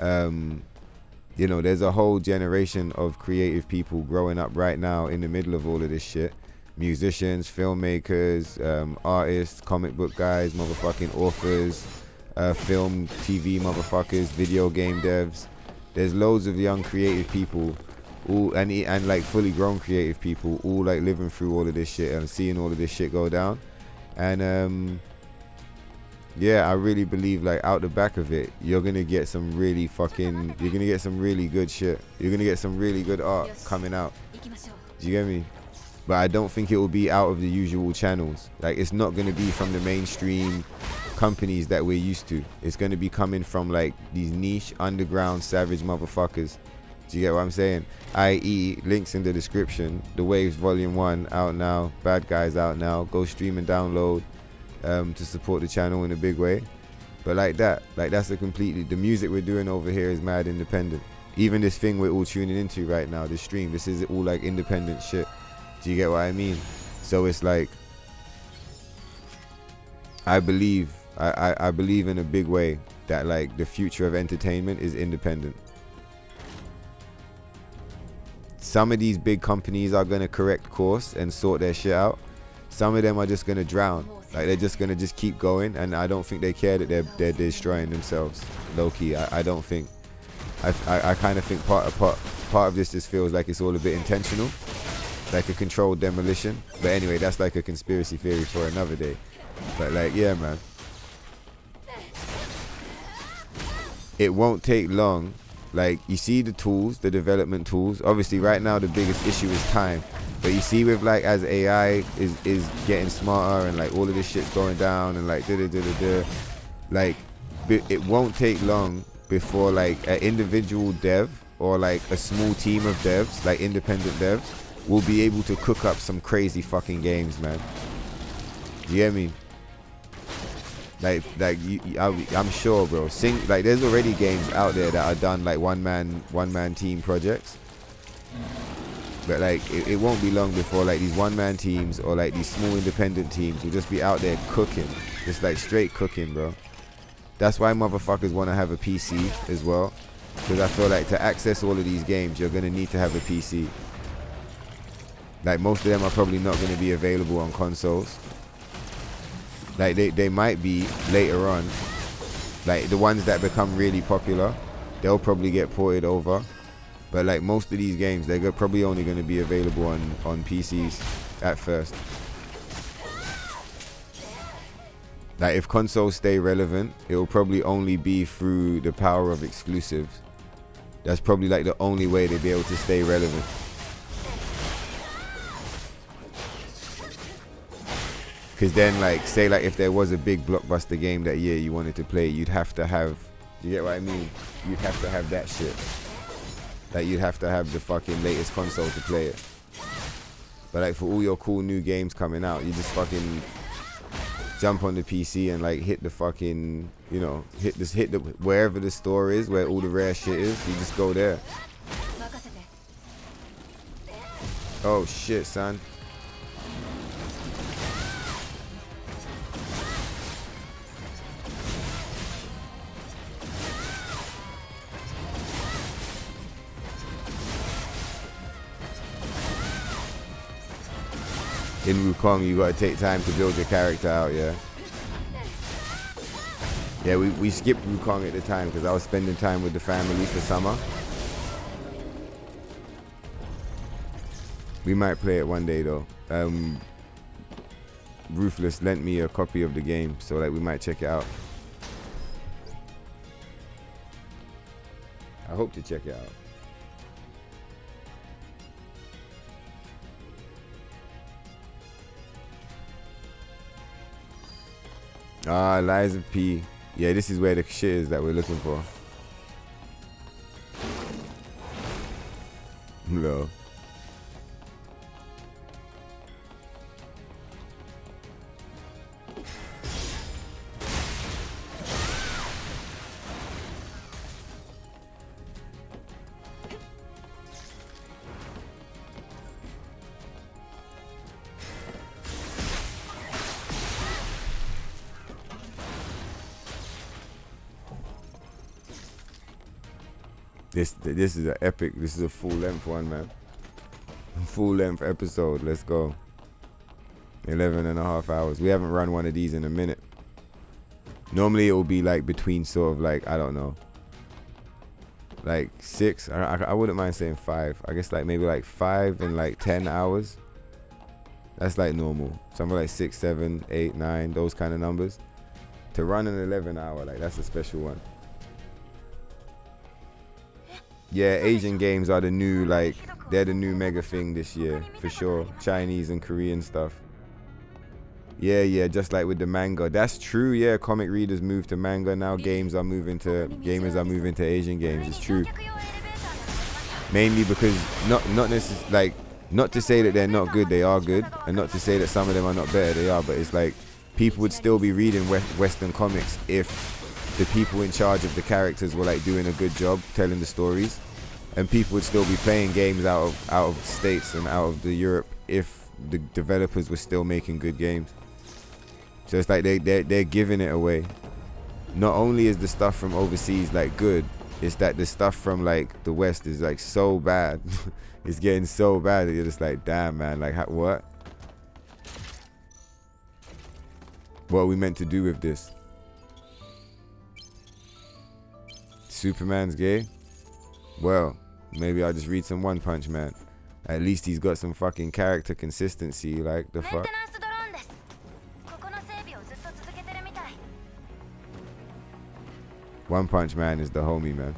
You know, there's a whole generation of creative people growing up right now in the middle of all of this shit. Musicians, filmmakers, artists, comic book guys, motherfucking authors, film, TV motherfuckers, video game devs. There's loads of young creative people, all and like fully grown creative people, all like living through all of this shit and seeing all of this shit go down. And yeah, I really believe like out the back of it, you're gonna get some really good shit. You're gonna get some really good art coming out. Do you get me? but I don't think it will be out of the usual channels. Like, it's not going to be from the mainstream companies that we're used to. It's going to be coming from like these niche underground savage motherfuckers. Do you get what I'm saying? I.e. links in the description. The Waves Volume 1 out now. Bad Guys out now. Go stream and download to support the channel in a big way. But like that, like that's a completely, the music we're doing over here is mad independent. Even this thing we're all tuning into right now, this stream, this is all like independent shit. Do you get what I mean? So it's like, I believe in a big way that like the future of entertainment is independent. Some of these big companies are going to correct course and sort their shit out. Some of them are just going to drown. Like, they're just going to just keep going, and I don't think they care that they're destroying themselves. Low-key, I don't think. I kind of think part of this just feels like it's all a bit intentional. Like a controlled demolition. But anyway, that's like a conspiracy theory for another day. But like, yeah, man. It won't take long. Like, you see the tools, the development tools. Obviously, right now, the biggest issue is time. But you see with, like, as AI is getting smarter and, like, all of this shit's going down and, like, like, it won't take long before, like, an individual dev or, like, a small team of devs, like, independent devs, will be able to cook up some crazy fucking games, man. You get me? Like I'm sure, bro. Like, there's already games out there that are done like one man team projects. But like, it won't be long before like these one-man teams or like these small independent teams will just be out there cooking, just like straight cooking, bro. That's why motherfuckers want to have a PC as well, because I feel like to access all of these games, you're gonna need to have a PC. Like, most of them are probably not gonna be available on consoles. Like, they might be later on. Like, the ones that become really popular, they'll probably get ported over. But like, most of these games, they're probably only going to be available on PCs at first. Like, if consoles stay relevant, it will probably only be through the power of exclusives. That's probably like the only way they'll be able to stay relevant. Because then, like, say like if there was a big blockbuster game that year you wanted to play, you'd have to have, you get what I mean? You'd have to have that shit. Like, you'd have to have the fucking latest console to play it. But like, for all your cool new games coming out, you just fucking jump on the PC and like hit the fucking, you know, hit the wherever the store is, where all the rare shit is, you just go there. Oh shit, son. In Wukong, you gotta take time to build your character out, yeah? Yeah, we skipped Wukong at the time because I was spending time with the family for summer. We might play it one day though. Ruthless lent me a copy of the game, so like we might check it out. I hope to check it out. Ah, Liza P. Yeah, this is where the shit is that we're looking for. No. This is an epic, this is a full length one, man. Full length episode, let's go. 11.5 hours. We haven't run one of these in a minute. Normally it will be like between sort of like, I don't know, like 6, I wouldn't mind saying 5. I guess like maybe like 5 and like 10 hours. That's like normal. Something like 6, 7, 8, 9, those kind of numbers. To run an 11 hour, like that's a special one. Yeah, Asian games are the new, like, they're the new mega thing this year, for sure. Chinese and Korean stuff. Yeah, just like with the manga. That's true, yeah. Comic readers move to manga now. Gamers are moving to Asian games. It's true. Mainly because not necessarily, like, not to say that they're not good, they are good, and not to say that some of them are not better, they are. But it's like people would still be reading Western comics if the people in charge of the characters were like doing a good job telling the stories, and people would still be playing games out of the States and out of the Europe if the developers were still making good games. So it's like they're giving it away. Not only is the stuff from overseas like good, it's that the stuff from like the West is like so bad. It's getting so bad that you're just like, damn, man, like what are we meant to do with this? Superman's gay? Well, maybe I'll just read some One Punch Man. At least he's got some fucking character consistency, like the fuck. One Punch Man is the homie, man.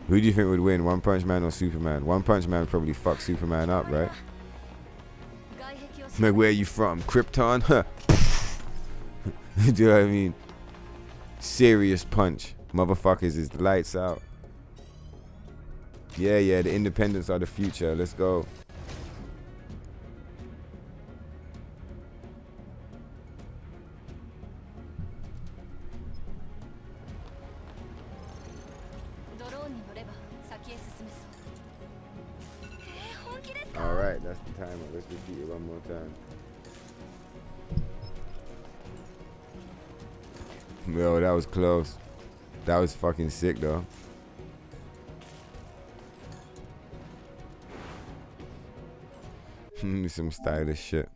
Who do you think would win, One Punch Man or Superman? One Punch Man probably fuck Superman up, right? Like, where are you from? Krypton? Do you know what I mean? Serious punch. Motherfuckers is the lights out. Yeah, the independents are the future. Let's go. Alright, that's the timer. Let's repeat it one more time. Yo, that was close. That was fucking sick though. Some stylish shit.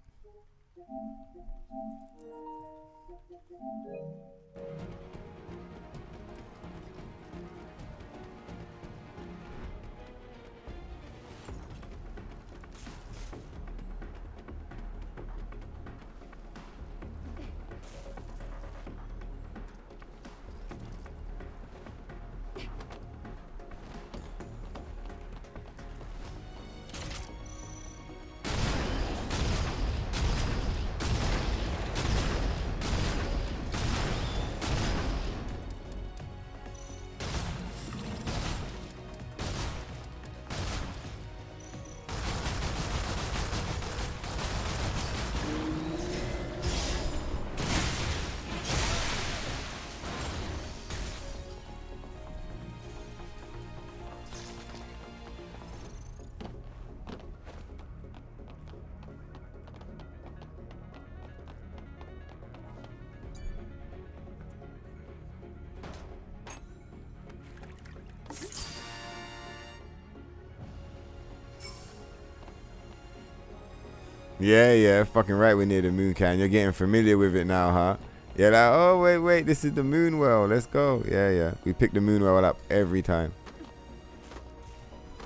Yeah, fucking right, we're near the moon can. You're getting familiar with it now, huh? You're like, oh, wait, this is the moon well. Let's go. Yeah. We pick the moon well up every time.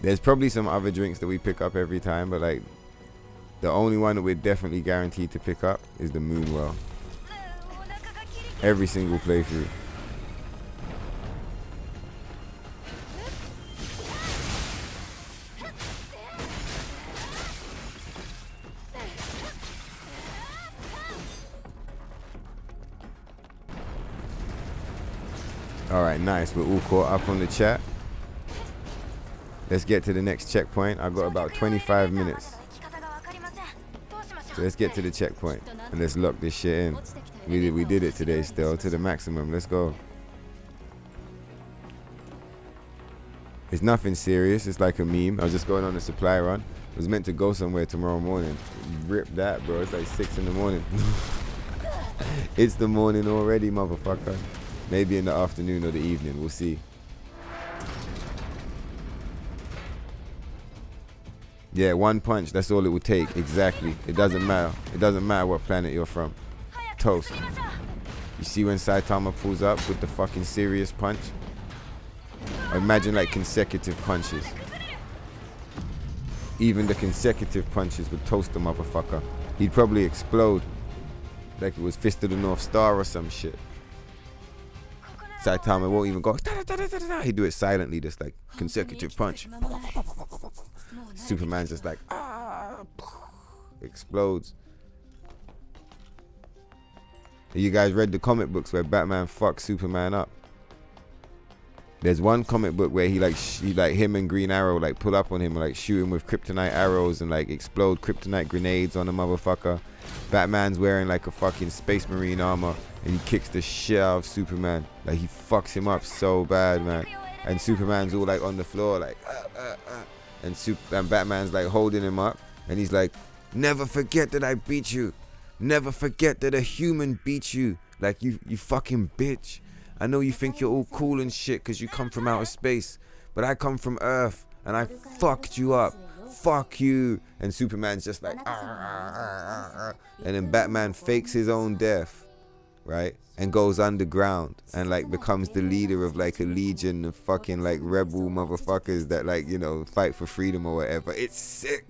There's probably some other drinks that we pick up every time, but like, the only one that we're definitely guaranteed to pick up is the moon well. Every single playthrough. Alright, nice. We're all caught up on the chat. Let's get to the next checkpoint. I've got about 25 minutes. So let's get to the checkpoint and let's lock this shit in. We did it today still to the maximum. Let's go. It's nothing serious. It's like a meme. I was just going on a supply run. I was meant to go somewhere tomorrow morning. Rip that, bro. It's like 6 in the morning. It's the morning already, motherfucker. Maybe in the afternoon or the evening. We'll see. Yeah, one punch. That's all it would take. Exactly. It doesn't matter. It doesn't matter what planet you're from. Toast. You see when Saitama pulls up with the fucking serious punch? Imagine like consecutive punches. Even the consecutive punches would toast the motherfucker. He'd probably explode. Like it was Fist of the North Star or some shit. Saitama won't even go. He do it silently, just like consecutive punch. Superman's just like explodes. You guys read the comic books where Batman fucks Superman up? There's one comic book where he him and Green Arrow like pull up on him and like shoot him with kryptonite arrows and like explode kryptonite grenades on the motherfucker. Batman's wearing like a fucking Space Marine armor and he kicks the shit out of Superman. Like he fucks him up so bad, man. And Superman's all like on the floor like and Batman's like holding him up and he's like, never forget that I beat you. Never forget that a human beat you. Like you fucking bitch. I know you think you're all cool and shit because you come from outer space, but I come from Earth and I fucked you up. Fuck you. And Superman's just like, and then Batman fakes his own death, right? And goes underground and like becomes the leader of like a legion of fucking like rebel motherfuckers that like, you know, fight for freedom or whatever. It's sick.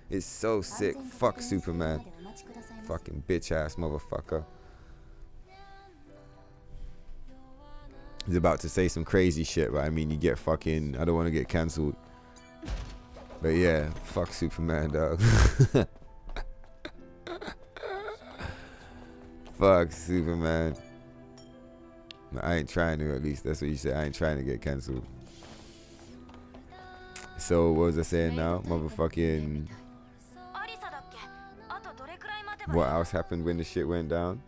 It's so sick. Fuck Superman. Fucking bitch ass motherfucker. He's about to say some crazy shit, but I mean, you get fucking, I don't want to get cancelled. But yeah, fuck Superman, dog. Fuck Superman. I ain't trying to, at least. That's what you said. I ain't trying to get cancelled. So, what was I saying now? Motherfucking... What else happened when the shit went down?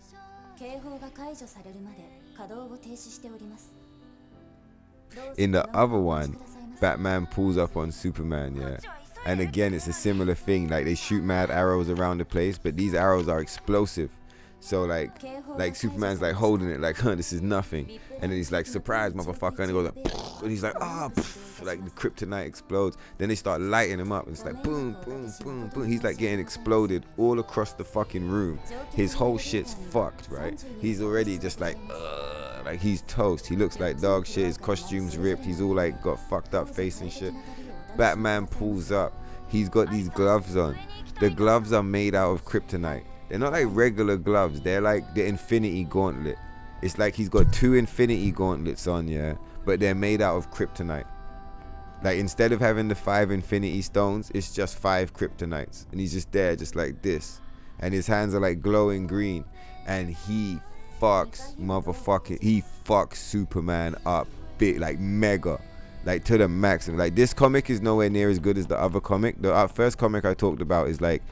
In the other one, Batman pulls up on Superman, yeah. And again, it's a similar thing. Like, they shoot mad arrows around the place, but these arrows are explosive. So, like Superman's, like, holding it, like, huh, this is nothing. And then he's like, surprise, motherfucker. And he goes, like, and he's like, like, the kryptonite explodes. Then they start lighting him up. And it's like, boom, boom, boom, boom. He's, like, getting exploded all across the fucking room. His whole shit's fucked, right? He's already just, like he's toast. He looks like dog shit. His costume's ripped. He's all, like, got fucked up face and shit. Batman pulls up. He's got these gloves on. The gloves are made out of kryptonite. They're not like regular gloves. They're like the Infinity Gauntlet. It's like he's got 2 Infinity Gauntlets on, yeah, but they're made out of kryptonite. Like, instead of having the 5 Infinity Stones, it's just 5 kryptonites. And he's just there, just like this. And his hands are like glowing green. And he fucks Superman up big, like mega. Like to the maximum. Like, this comic is nowhere near as good as the other comic. The first comic I talked about is like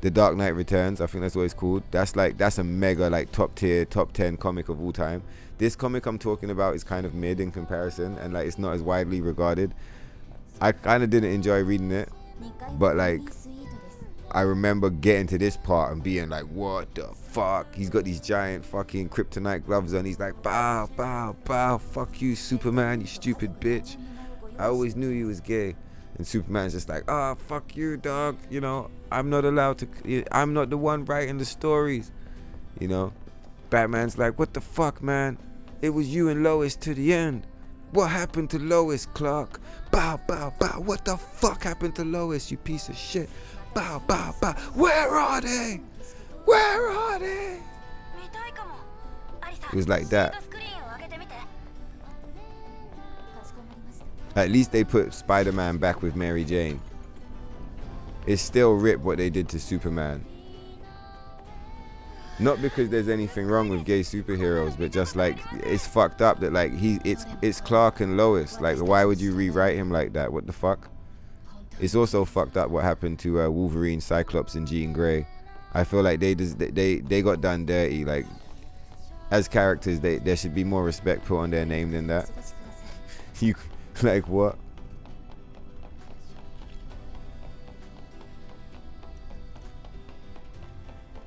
The Dark Knight Returns. I think that's what it's called. That's a mega, like, top tier, top 10 comic of all time. This comic I'm talking about is kind of mid in comparison, and like, it's not as widely regarded. I kind of didn't enjoy reading it, but like, I remember getting to this part and being like, what the fuck? He's got these giant fucking kryptonite gloves on. He's like, bow, bow, bow, fuck you, Superman, you stupid bitch. I always knew you was gay. And Superman's just like, fuck you, dog. You know, I'm not allowed to, I'm not the one writing the stories. You know, Batman's like, what the fuck, man? It was you and Lois to the end. What happened to Lois, Clark? Bow, bow, bow. What the fuck happened to Lois, you piece of shit? Bow, bow, bow. Where are they? Where are they? It was like that. At least they put Spider-Man back with Mary Jane. It's still rip what they did to Superman. Not because there's anything wrong with gay superheroes, but just like, it's fucked up that like it's Clark and Lois. Like, why would you rewrite him like that? What the fuck? It's also fucked up what happened to Wolverine, Cyclops, and Jean Grey. I feel like they got done dirty. Like, as characters, there should be more respect put on their name than that. You like what?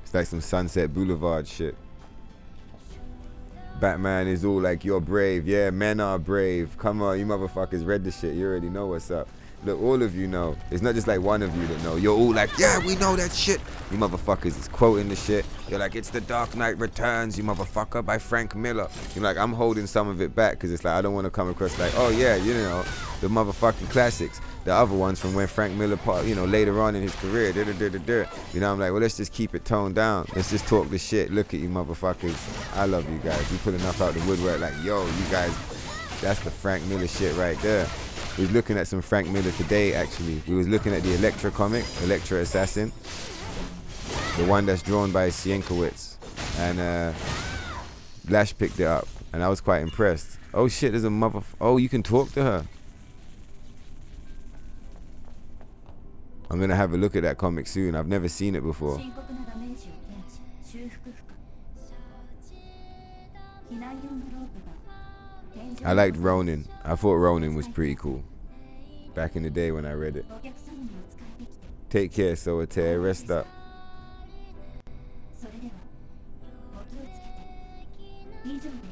It's like some Sunset Boulevard shit. Batman is all like, you're brave. Yeah, men are brave. Come on, you motherfuckers read the shit. You already know what's up. Look, all of you know. It's not just like one of you that know. You're all like, yeah, we know that shit. You motherfuckers is quoting the shit. You're like, it's The Dark Knight Returns, you motherfucker, by Frank Miller. You're like, I'm holding some of it back because it's like, I don't want to come across like, oh yeah, you know, the motherfucking classics. the other ones from when Frank Miller, you know, later on in his career. You know, I'm like, well, let's just keep it toned down. Let's just talk the shit. Look at you motherfuckers. I love you guys. We put enough out the woodwork. Like, yo, you guys, that's the Frank Miller shit right there. We was looking at some Frank Miller today, actually. We was looking at the Elektra comic, Elektra Assassin. The one that's drawn by Sienkiewicz. And Lash picked it up. And I was quite impressed. Oh shit, there's a oh, you can talk to her. I'm gonna have a look at that comic soon. I've never seen it before. I liked Ronin. I thought Ronin was pretty cool back in the day when I read it. Take care, Soate. Rest up.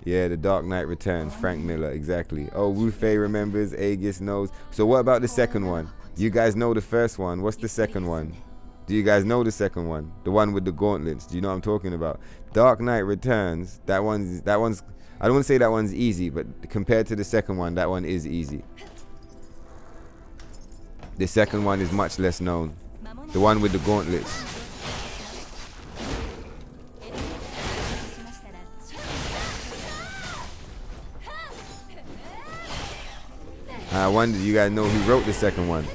Yeah, The Dark Knight Returns. Frank Miller, exactly. Oh, Rufei remembers. Aegis knows. So what about the second one? You guys know the first one. What's the second one? Do you guys know the second one? The one with the gauntlets. Do you know what I'm talking about? Dark Knight Returns. That one's. I don't want to say that one's easy, but compared to the second one, that one is easy. The second one is much less known. The one with the gauntlets. I wonder, you guys know who wrote the second one?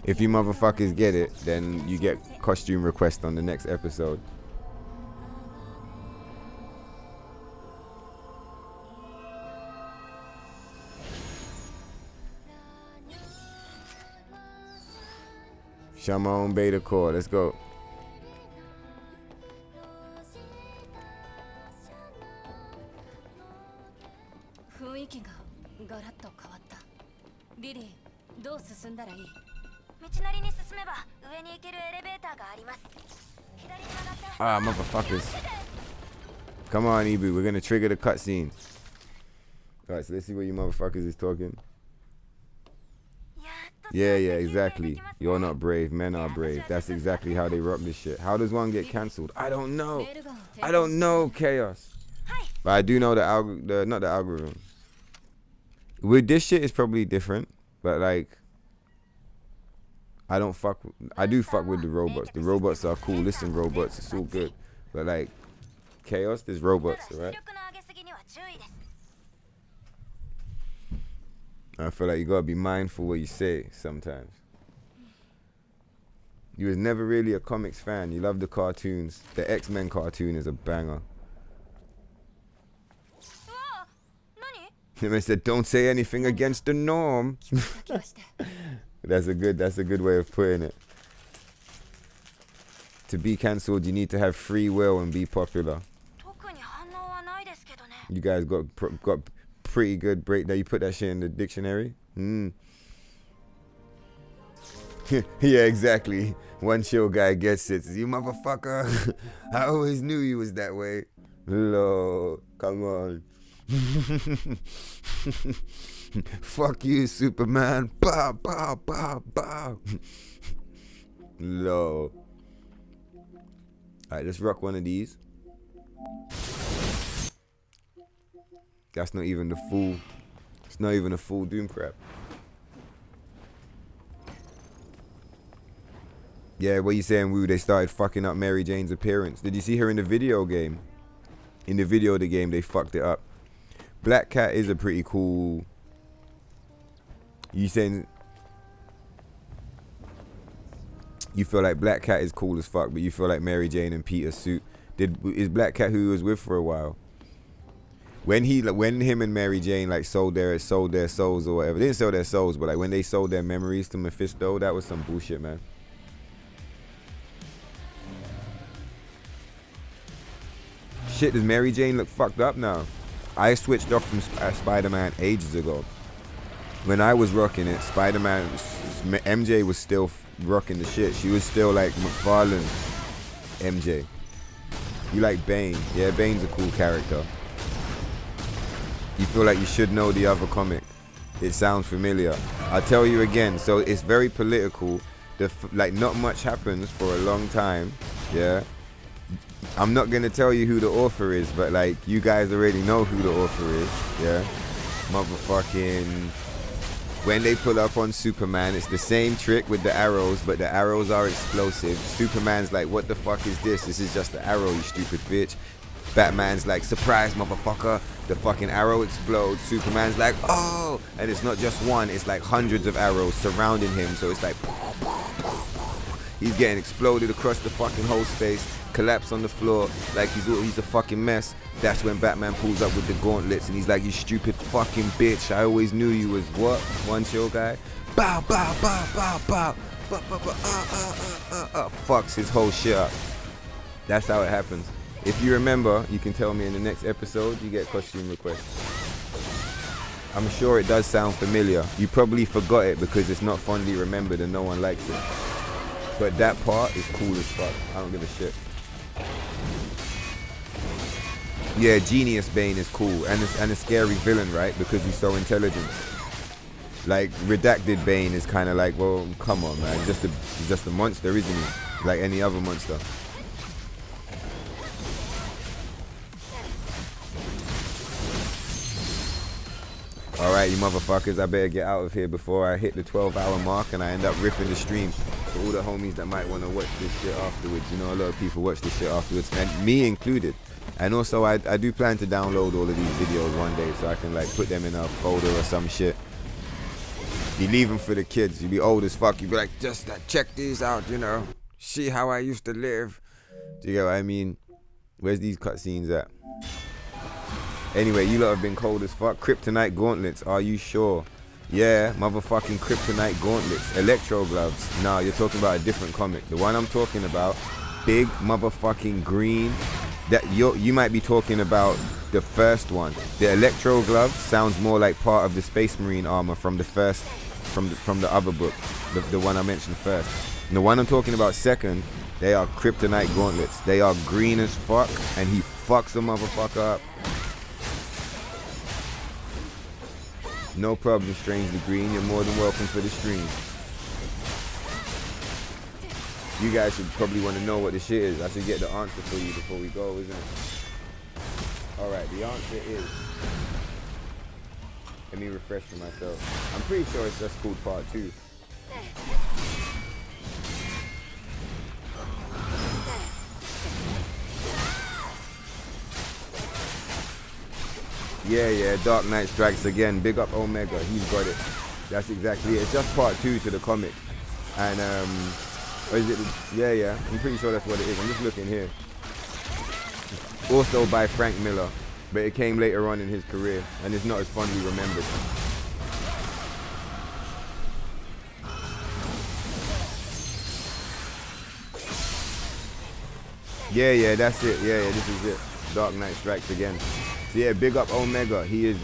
If you motherfuckers get it, then you get costume request on the next episode. Shamon Beta Core, let's go. Ah, motherfuckers. Come on, Ibu, we're gonna trigger the cutscene. Alright, so let's see what you motherfuckers is talking. Yeah, exactly. You're not brave, men are brave. That's exactly how they rock this shit. How does one get cancelled? I don't know. I don't know, Chaos. But I do know not the algorithm. With this shit, it's probably different. But like, I do fuck with the robots. The robots are cool. Listen, robots, it's all good. But like, Chaos, there's robots, alright? I feel like you gotta be mindful what you say sometimes. You was never really a comics fan. You love the cartoons. The X-Men cartoon is a banger. I said, don't say anything against the norm. That's a good way of putting it. To be cancelled, you need to have free will and be popular. You guys got pretty good break. Now you put that shit in the dictionary. Yeah, exactly. One chill guy gets it. You motherfucker. I always knew you was that way. Lord, come on. Fuck you, Superman. Bow, bow, bow, bow. Lord. Alright, let's rock one of these. That's not even the full. It's not even a full Doom crap. Yeah, what you saying, Woo? They started fucking up Mary Jane's appearance. Did you see her in the video game? In the video of the game, they fucked it up. Black Cat is a pretty cool. You saying you feel like Black Cat is cool as fuck, but you feel like Mary Jane and Peter suit. Is Black Cat who he was with for a while? When him and Mary Jane like sold their souls or whatever, they didn't sell their souls, but like when they sold their memories to Mephisto, that was some bullshit, man. Shit, does Mary Jane look fucked up now? I switched off from Spider-Man ages ago. When I was rocking it, Spider-Man, MJ was still rocking the shit. She was still like McFarlane MJ. You like Bane? Yeah, Bane's a cool character. You feel like you should know the other comic. It sounds familiar. I'll tell you again. So it's very political. Like not much happens for a long time. Yeah. I'm not gonna tell you who the author is, but like you guys already know who the author is, yeah. Motherfucking when they pull up on Superman, it's the same trick with the arrows, but the arrows are explosive. Superman's like, what the fuck is this? This is just the arrow, you stupid bitch. Batman's like, surprise, motherfucker. The fucking arrow explodes. Superman's like, oh! And it's not just one, it's like hundreds of arrows surrounding him. So it's like, he's getting exploded across the fucking whole space, collapse on the floor like he's a fucking mess. That's when Batman pulls up with the gauntlets and he's like, you stupid fucking bitch. I always knew you was what? One chill guy. Bow, bow, bow, bow, bow. Fucks his whole shit up. That's how it happens. If you remember, you can tell me in the next episode, you get costume requests. I'm sure it does sound familiar. You probably forgot it because it's not fondly remembered and no one likes it. But that part is cool as fuck. I don't give a shit. Yeah, Genius Bane is cool and a scary villain, right? Because he's so intelligent. Like Redacted Bane is kind of like, well, come on, man. He's just a monster, isn't he? Like any other monster. Alright, you motherfuckers, I better get out of here before I hit the 12-hour mark and I end up ripping the stream. For all the homies that might want to watch this shit afterwards. You know, a lot of people watch this shit afterwards, and me included. And also, I do plan to download all of these videos one day so I can like put them in a folder or some shit. You leave them for the kids. You be old as fuck. You be like, just check these out, you know. See how I used to live. Do you get what I mean? Where's these cutscenes at? Anyway, you lot have been cold as fuck. Kryptonite gauntlets, are you sure? Yeah, motherfucking kryptonite gauntlets. Electro gloves. Nah, you're talking about a different comic. The one I'm talking about, big motherfucking green. That you might be talking about the first one. The electro gloves sounds more like part of the Space Marine armor from the first, from the other book, the one I mentioned first. And the one I'm talking about second, they are kryptonite gauntlets. They are green as fuck, and he fucks a motherfucker up. No problem, Strangely Green. You're more than welcome for the stream. You guys should probably want to know what the shit is. I should get the answer for you before we go, isn't it? Alright, the answer is... Let me refresh for myself. I'm pretty sure it's just called part 2. Yeah, Dark Knight Strikes Again. Big up Omega, he's got it. That's exactly it. It's just part 2 to the comic. And or is it? Yeah, I'm pretty sure that's what it is. I'm just looking here. Also by Frank Miller, but it came later on in his career and it's not as fondly remembered. Yeah, that's it. Yeah, this is it. Dark Knight Strikes Again. So yeah, big up Omega. He is,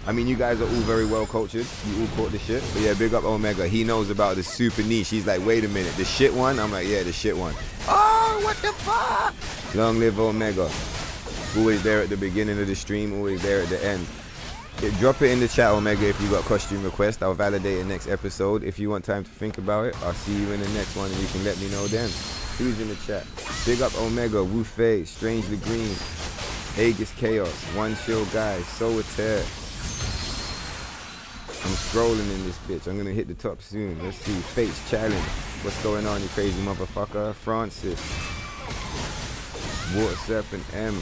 I mean, you guys are all very well cultured. You all caught the shit. But yeah, big up Omega. He knows about the super niche. He's like, wait a minute, the shit one? I'm like, yeah, the shit one. Oh, what the fuck? Long live Omega. Always there at the beginning of the stream, always there at the end. Yeah, drop it in the chat, Omega, if you got costume request. I'll validate it next episode. If you want time to think about it, I'll see you in the next one and you can let me know then. Who's in the chat? Big up Omega, Wu Fei, Strangely Green, Aegis Chaos, One Chill Guy, So Tear. I'm scrolling in this bitch. I'm gonna hit the top soon. Let's see. Fates Challenge. What's going on, you crazy motherfucker? Francis. Water Serpent M.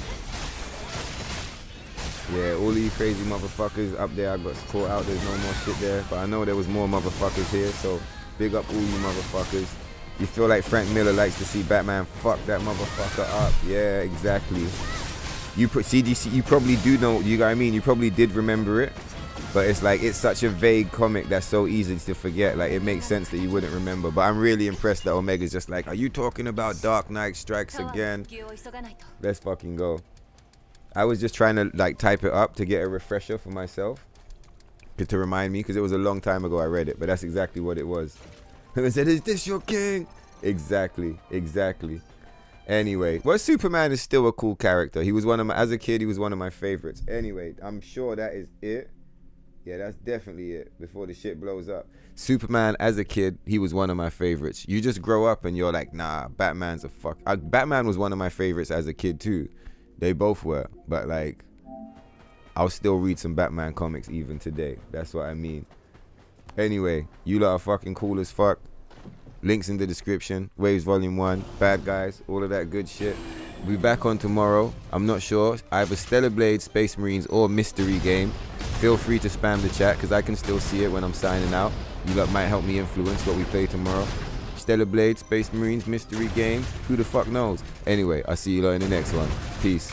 Yeah, all of you crazy motherfuckers up there. I got caught out. There's no more shit there. But I know there was more motherfuckers here. So big up all you motherfuckers. You feel like Frank Miller likes to see Batman fuck that motherfucker up. Yeah, exactly. You CDC, you probably do know, you know what I mean? You probably did remember it. But it's like, it's such a vague comic that's so easy to forget. Like, it makes sense that you wouldn't remember. But I'm really impressed that Omega's just like, are you talking about Dark Knight Strikes Again? Let's fucking go. I was just trying to like type it up to get a refresher for myself. To remind me, because it was a long time ago I read it. But that's exactly what it was. And I said, is this your king? Exactly. Anyway, well, Superman is still a cool character. He was one of my, as a kid, he was one of my favorites. Anyway, I'm sure that is it. Yeah, that's definitely it. Before the shit blows up. Superman, as a kid, he was one of my favorites. You just grow up and you're like, nah, Batman's a fuck. Batman was one of my favorites as a kid too. They both were. But like, I'll still read some Batman comics even today. That's what I mean. Anyway, you lot are fucking cool as fuck. Links in the description. Waves Volume 1. Bad Guys. All of that good shit. We'll be back on tomorrow. I'm not sure. Either Stellar Blade, Space Marines, or Mystery Game. Feel free to spam the chat because I can still see it when I'm signing out. You lot might help me influence what we play tomorrow. Stellar Blade, Space Marines, Mystery Game. Who the fuck knows? Anyway, I'll see you lot in the next one. Peace.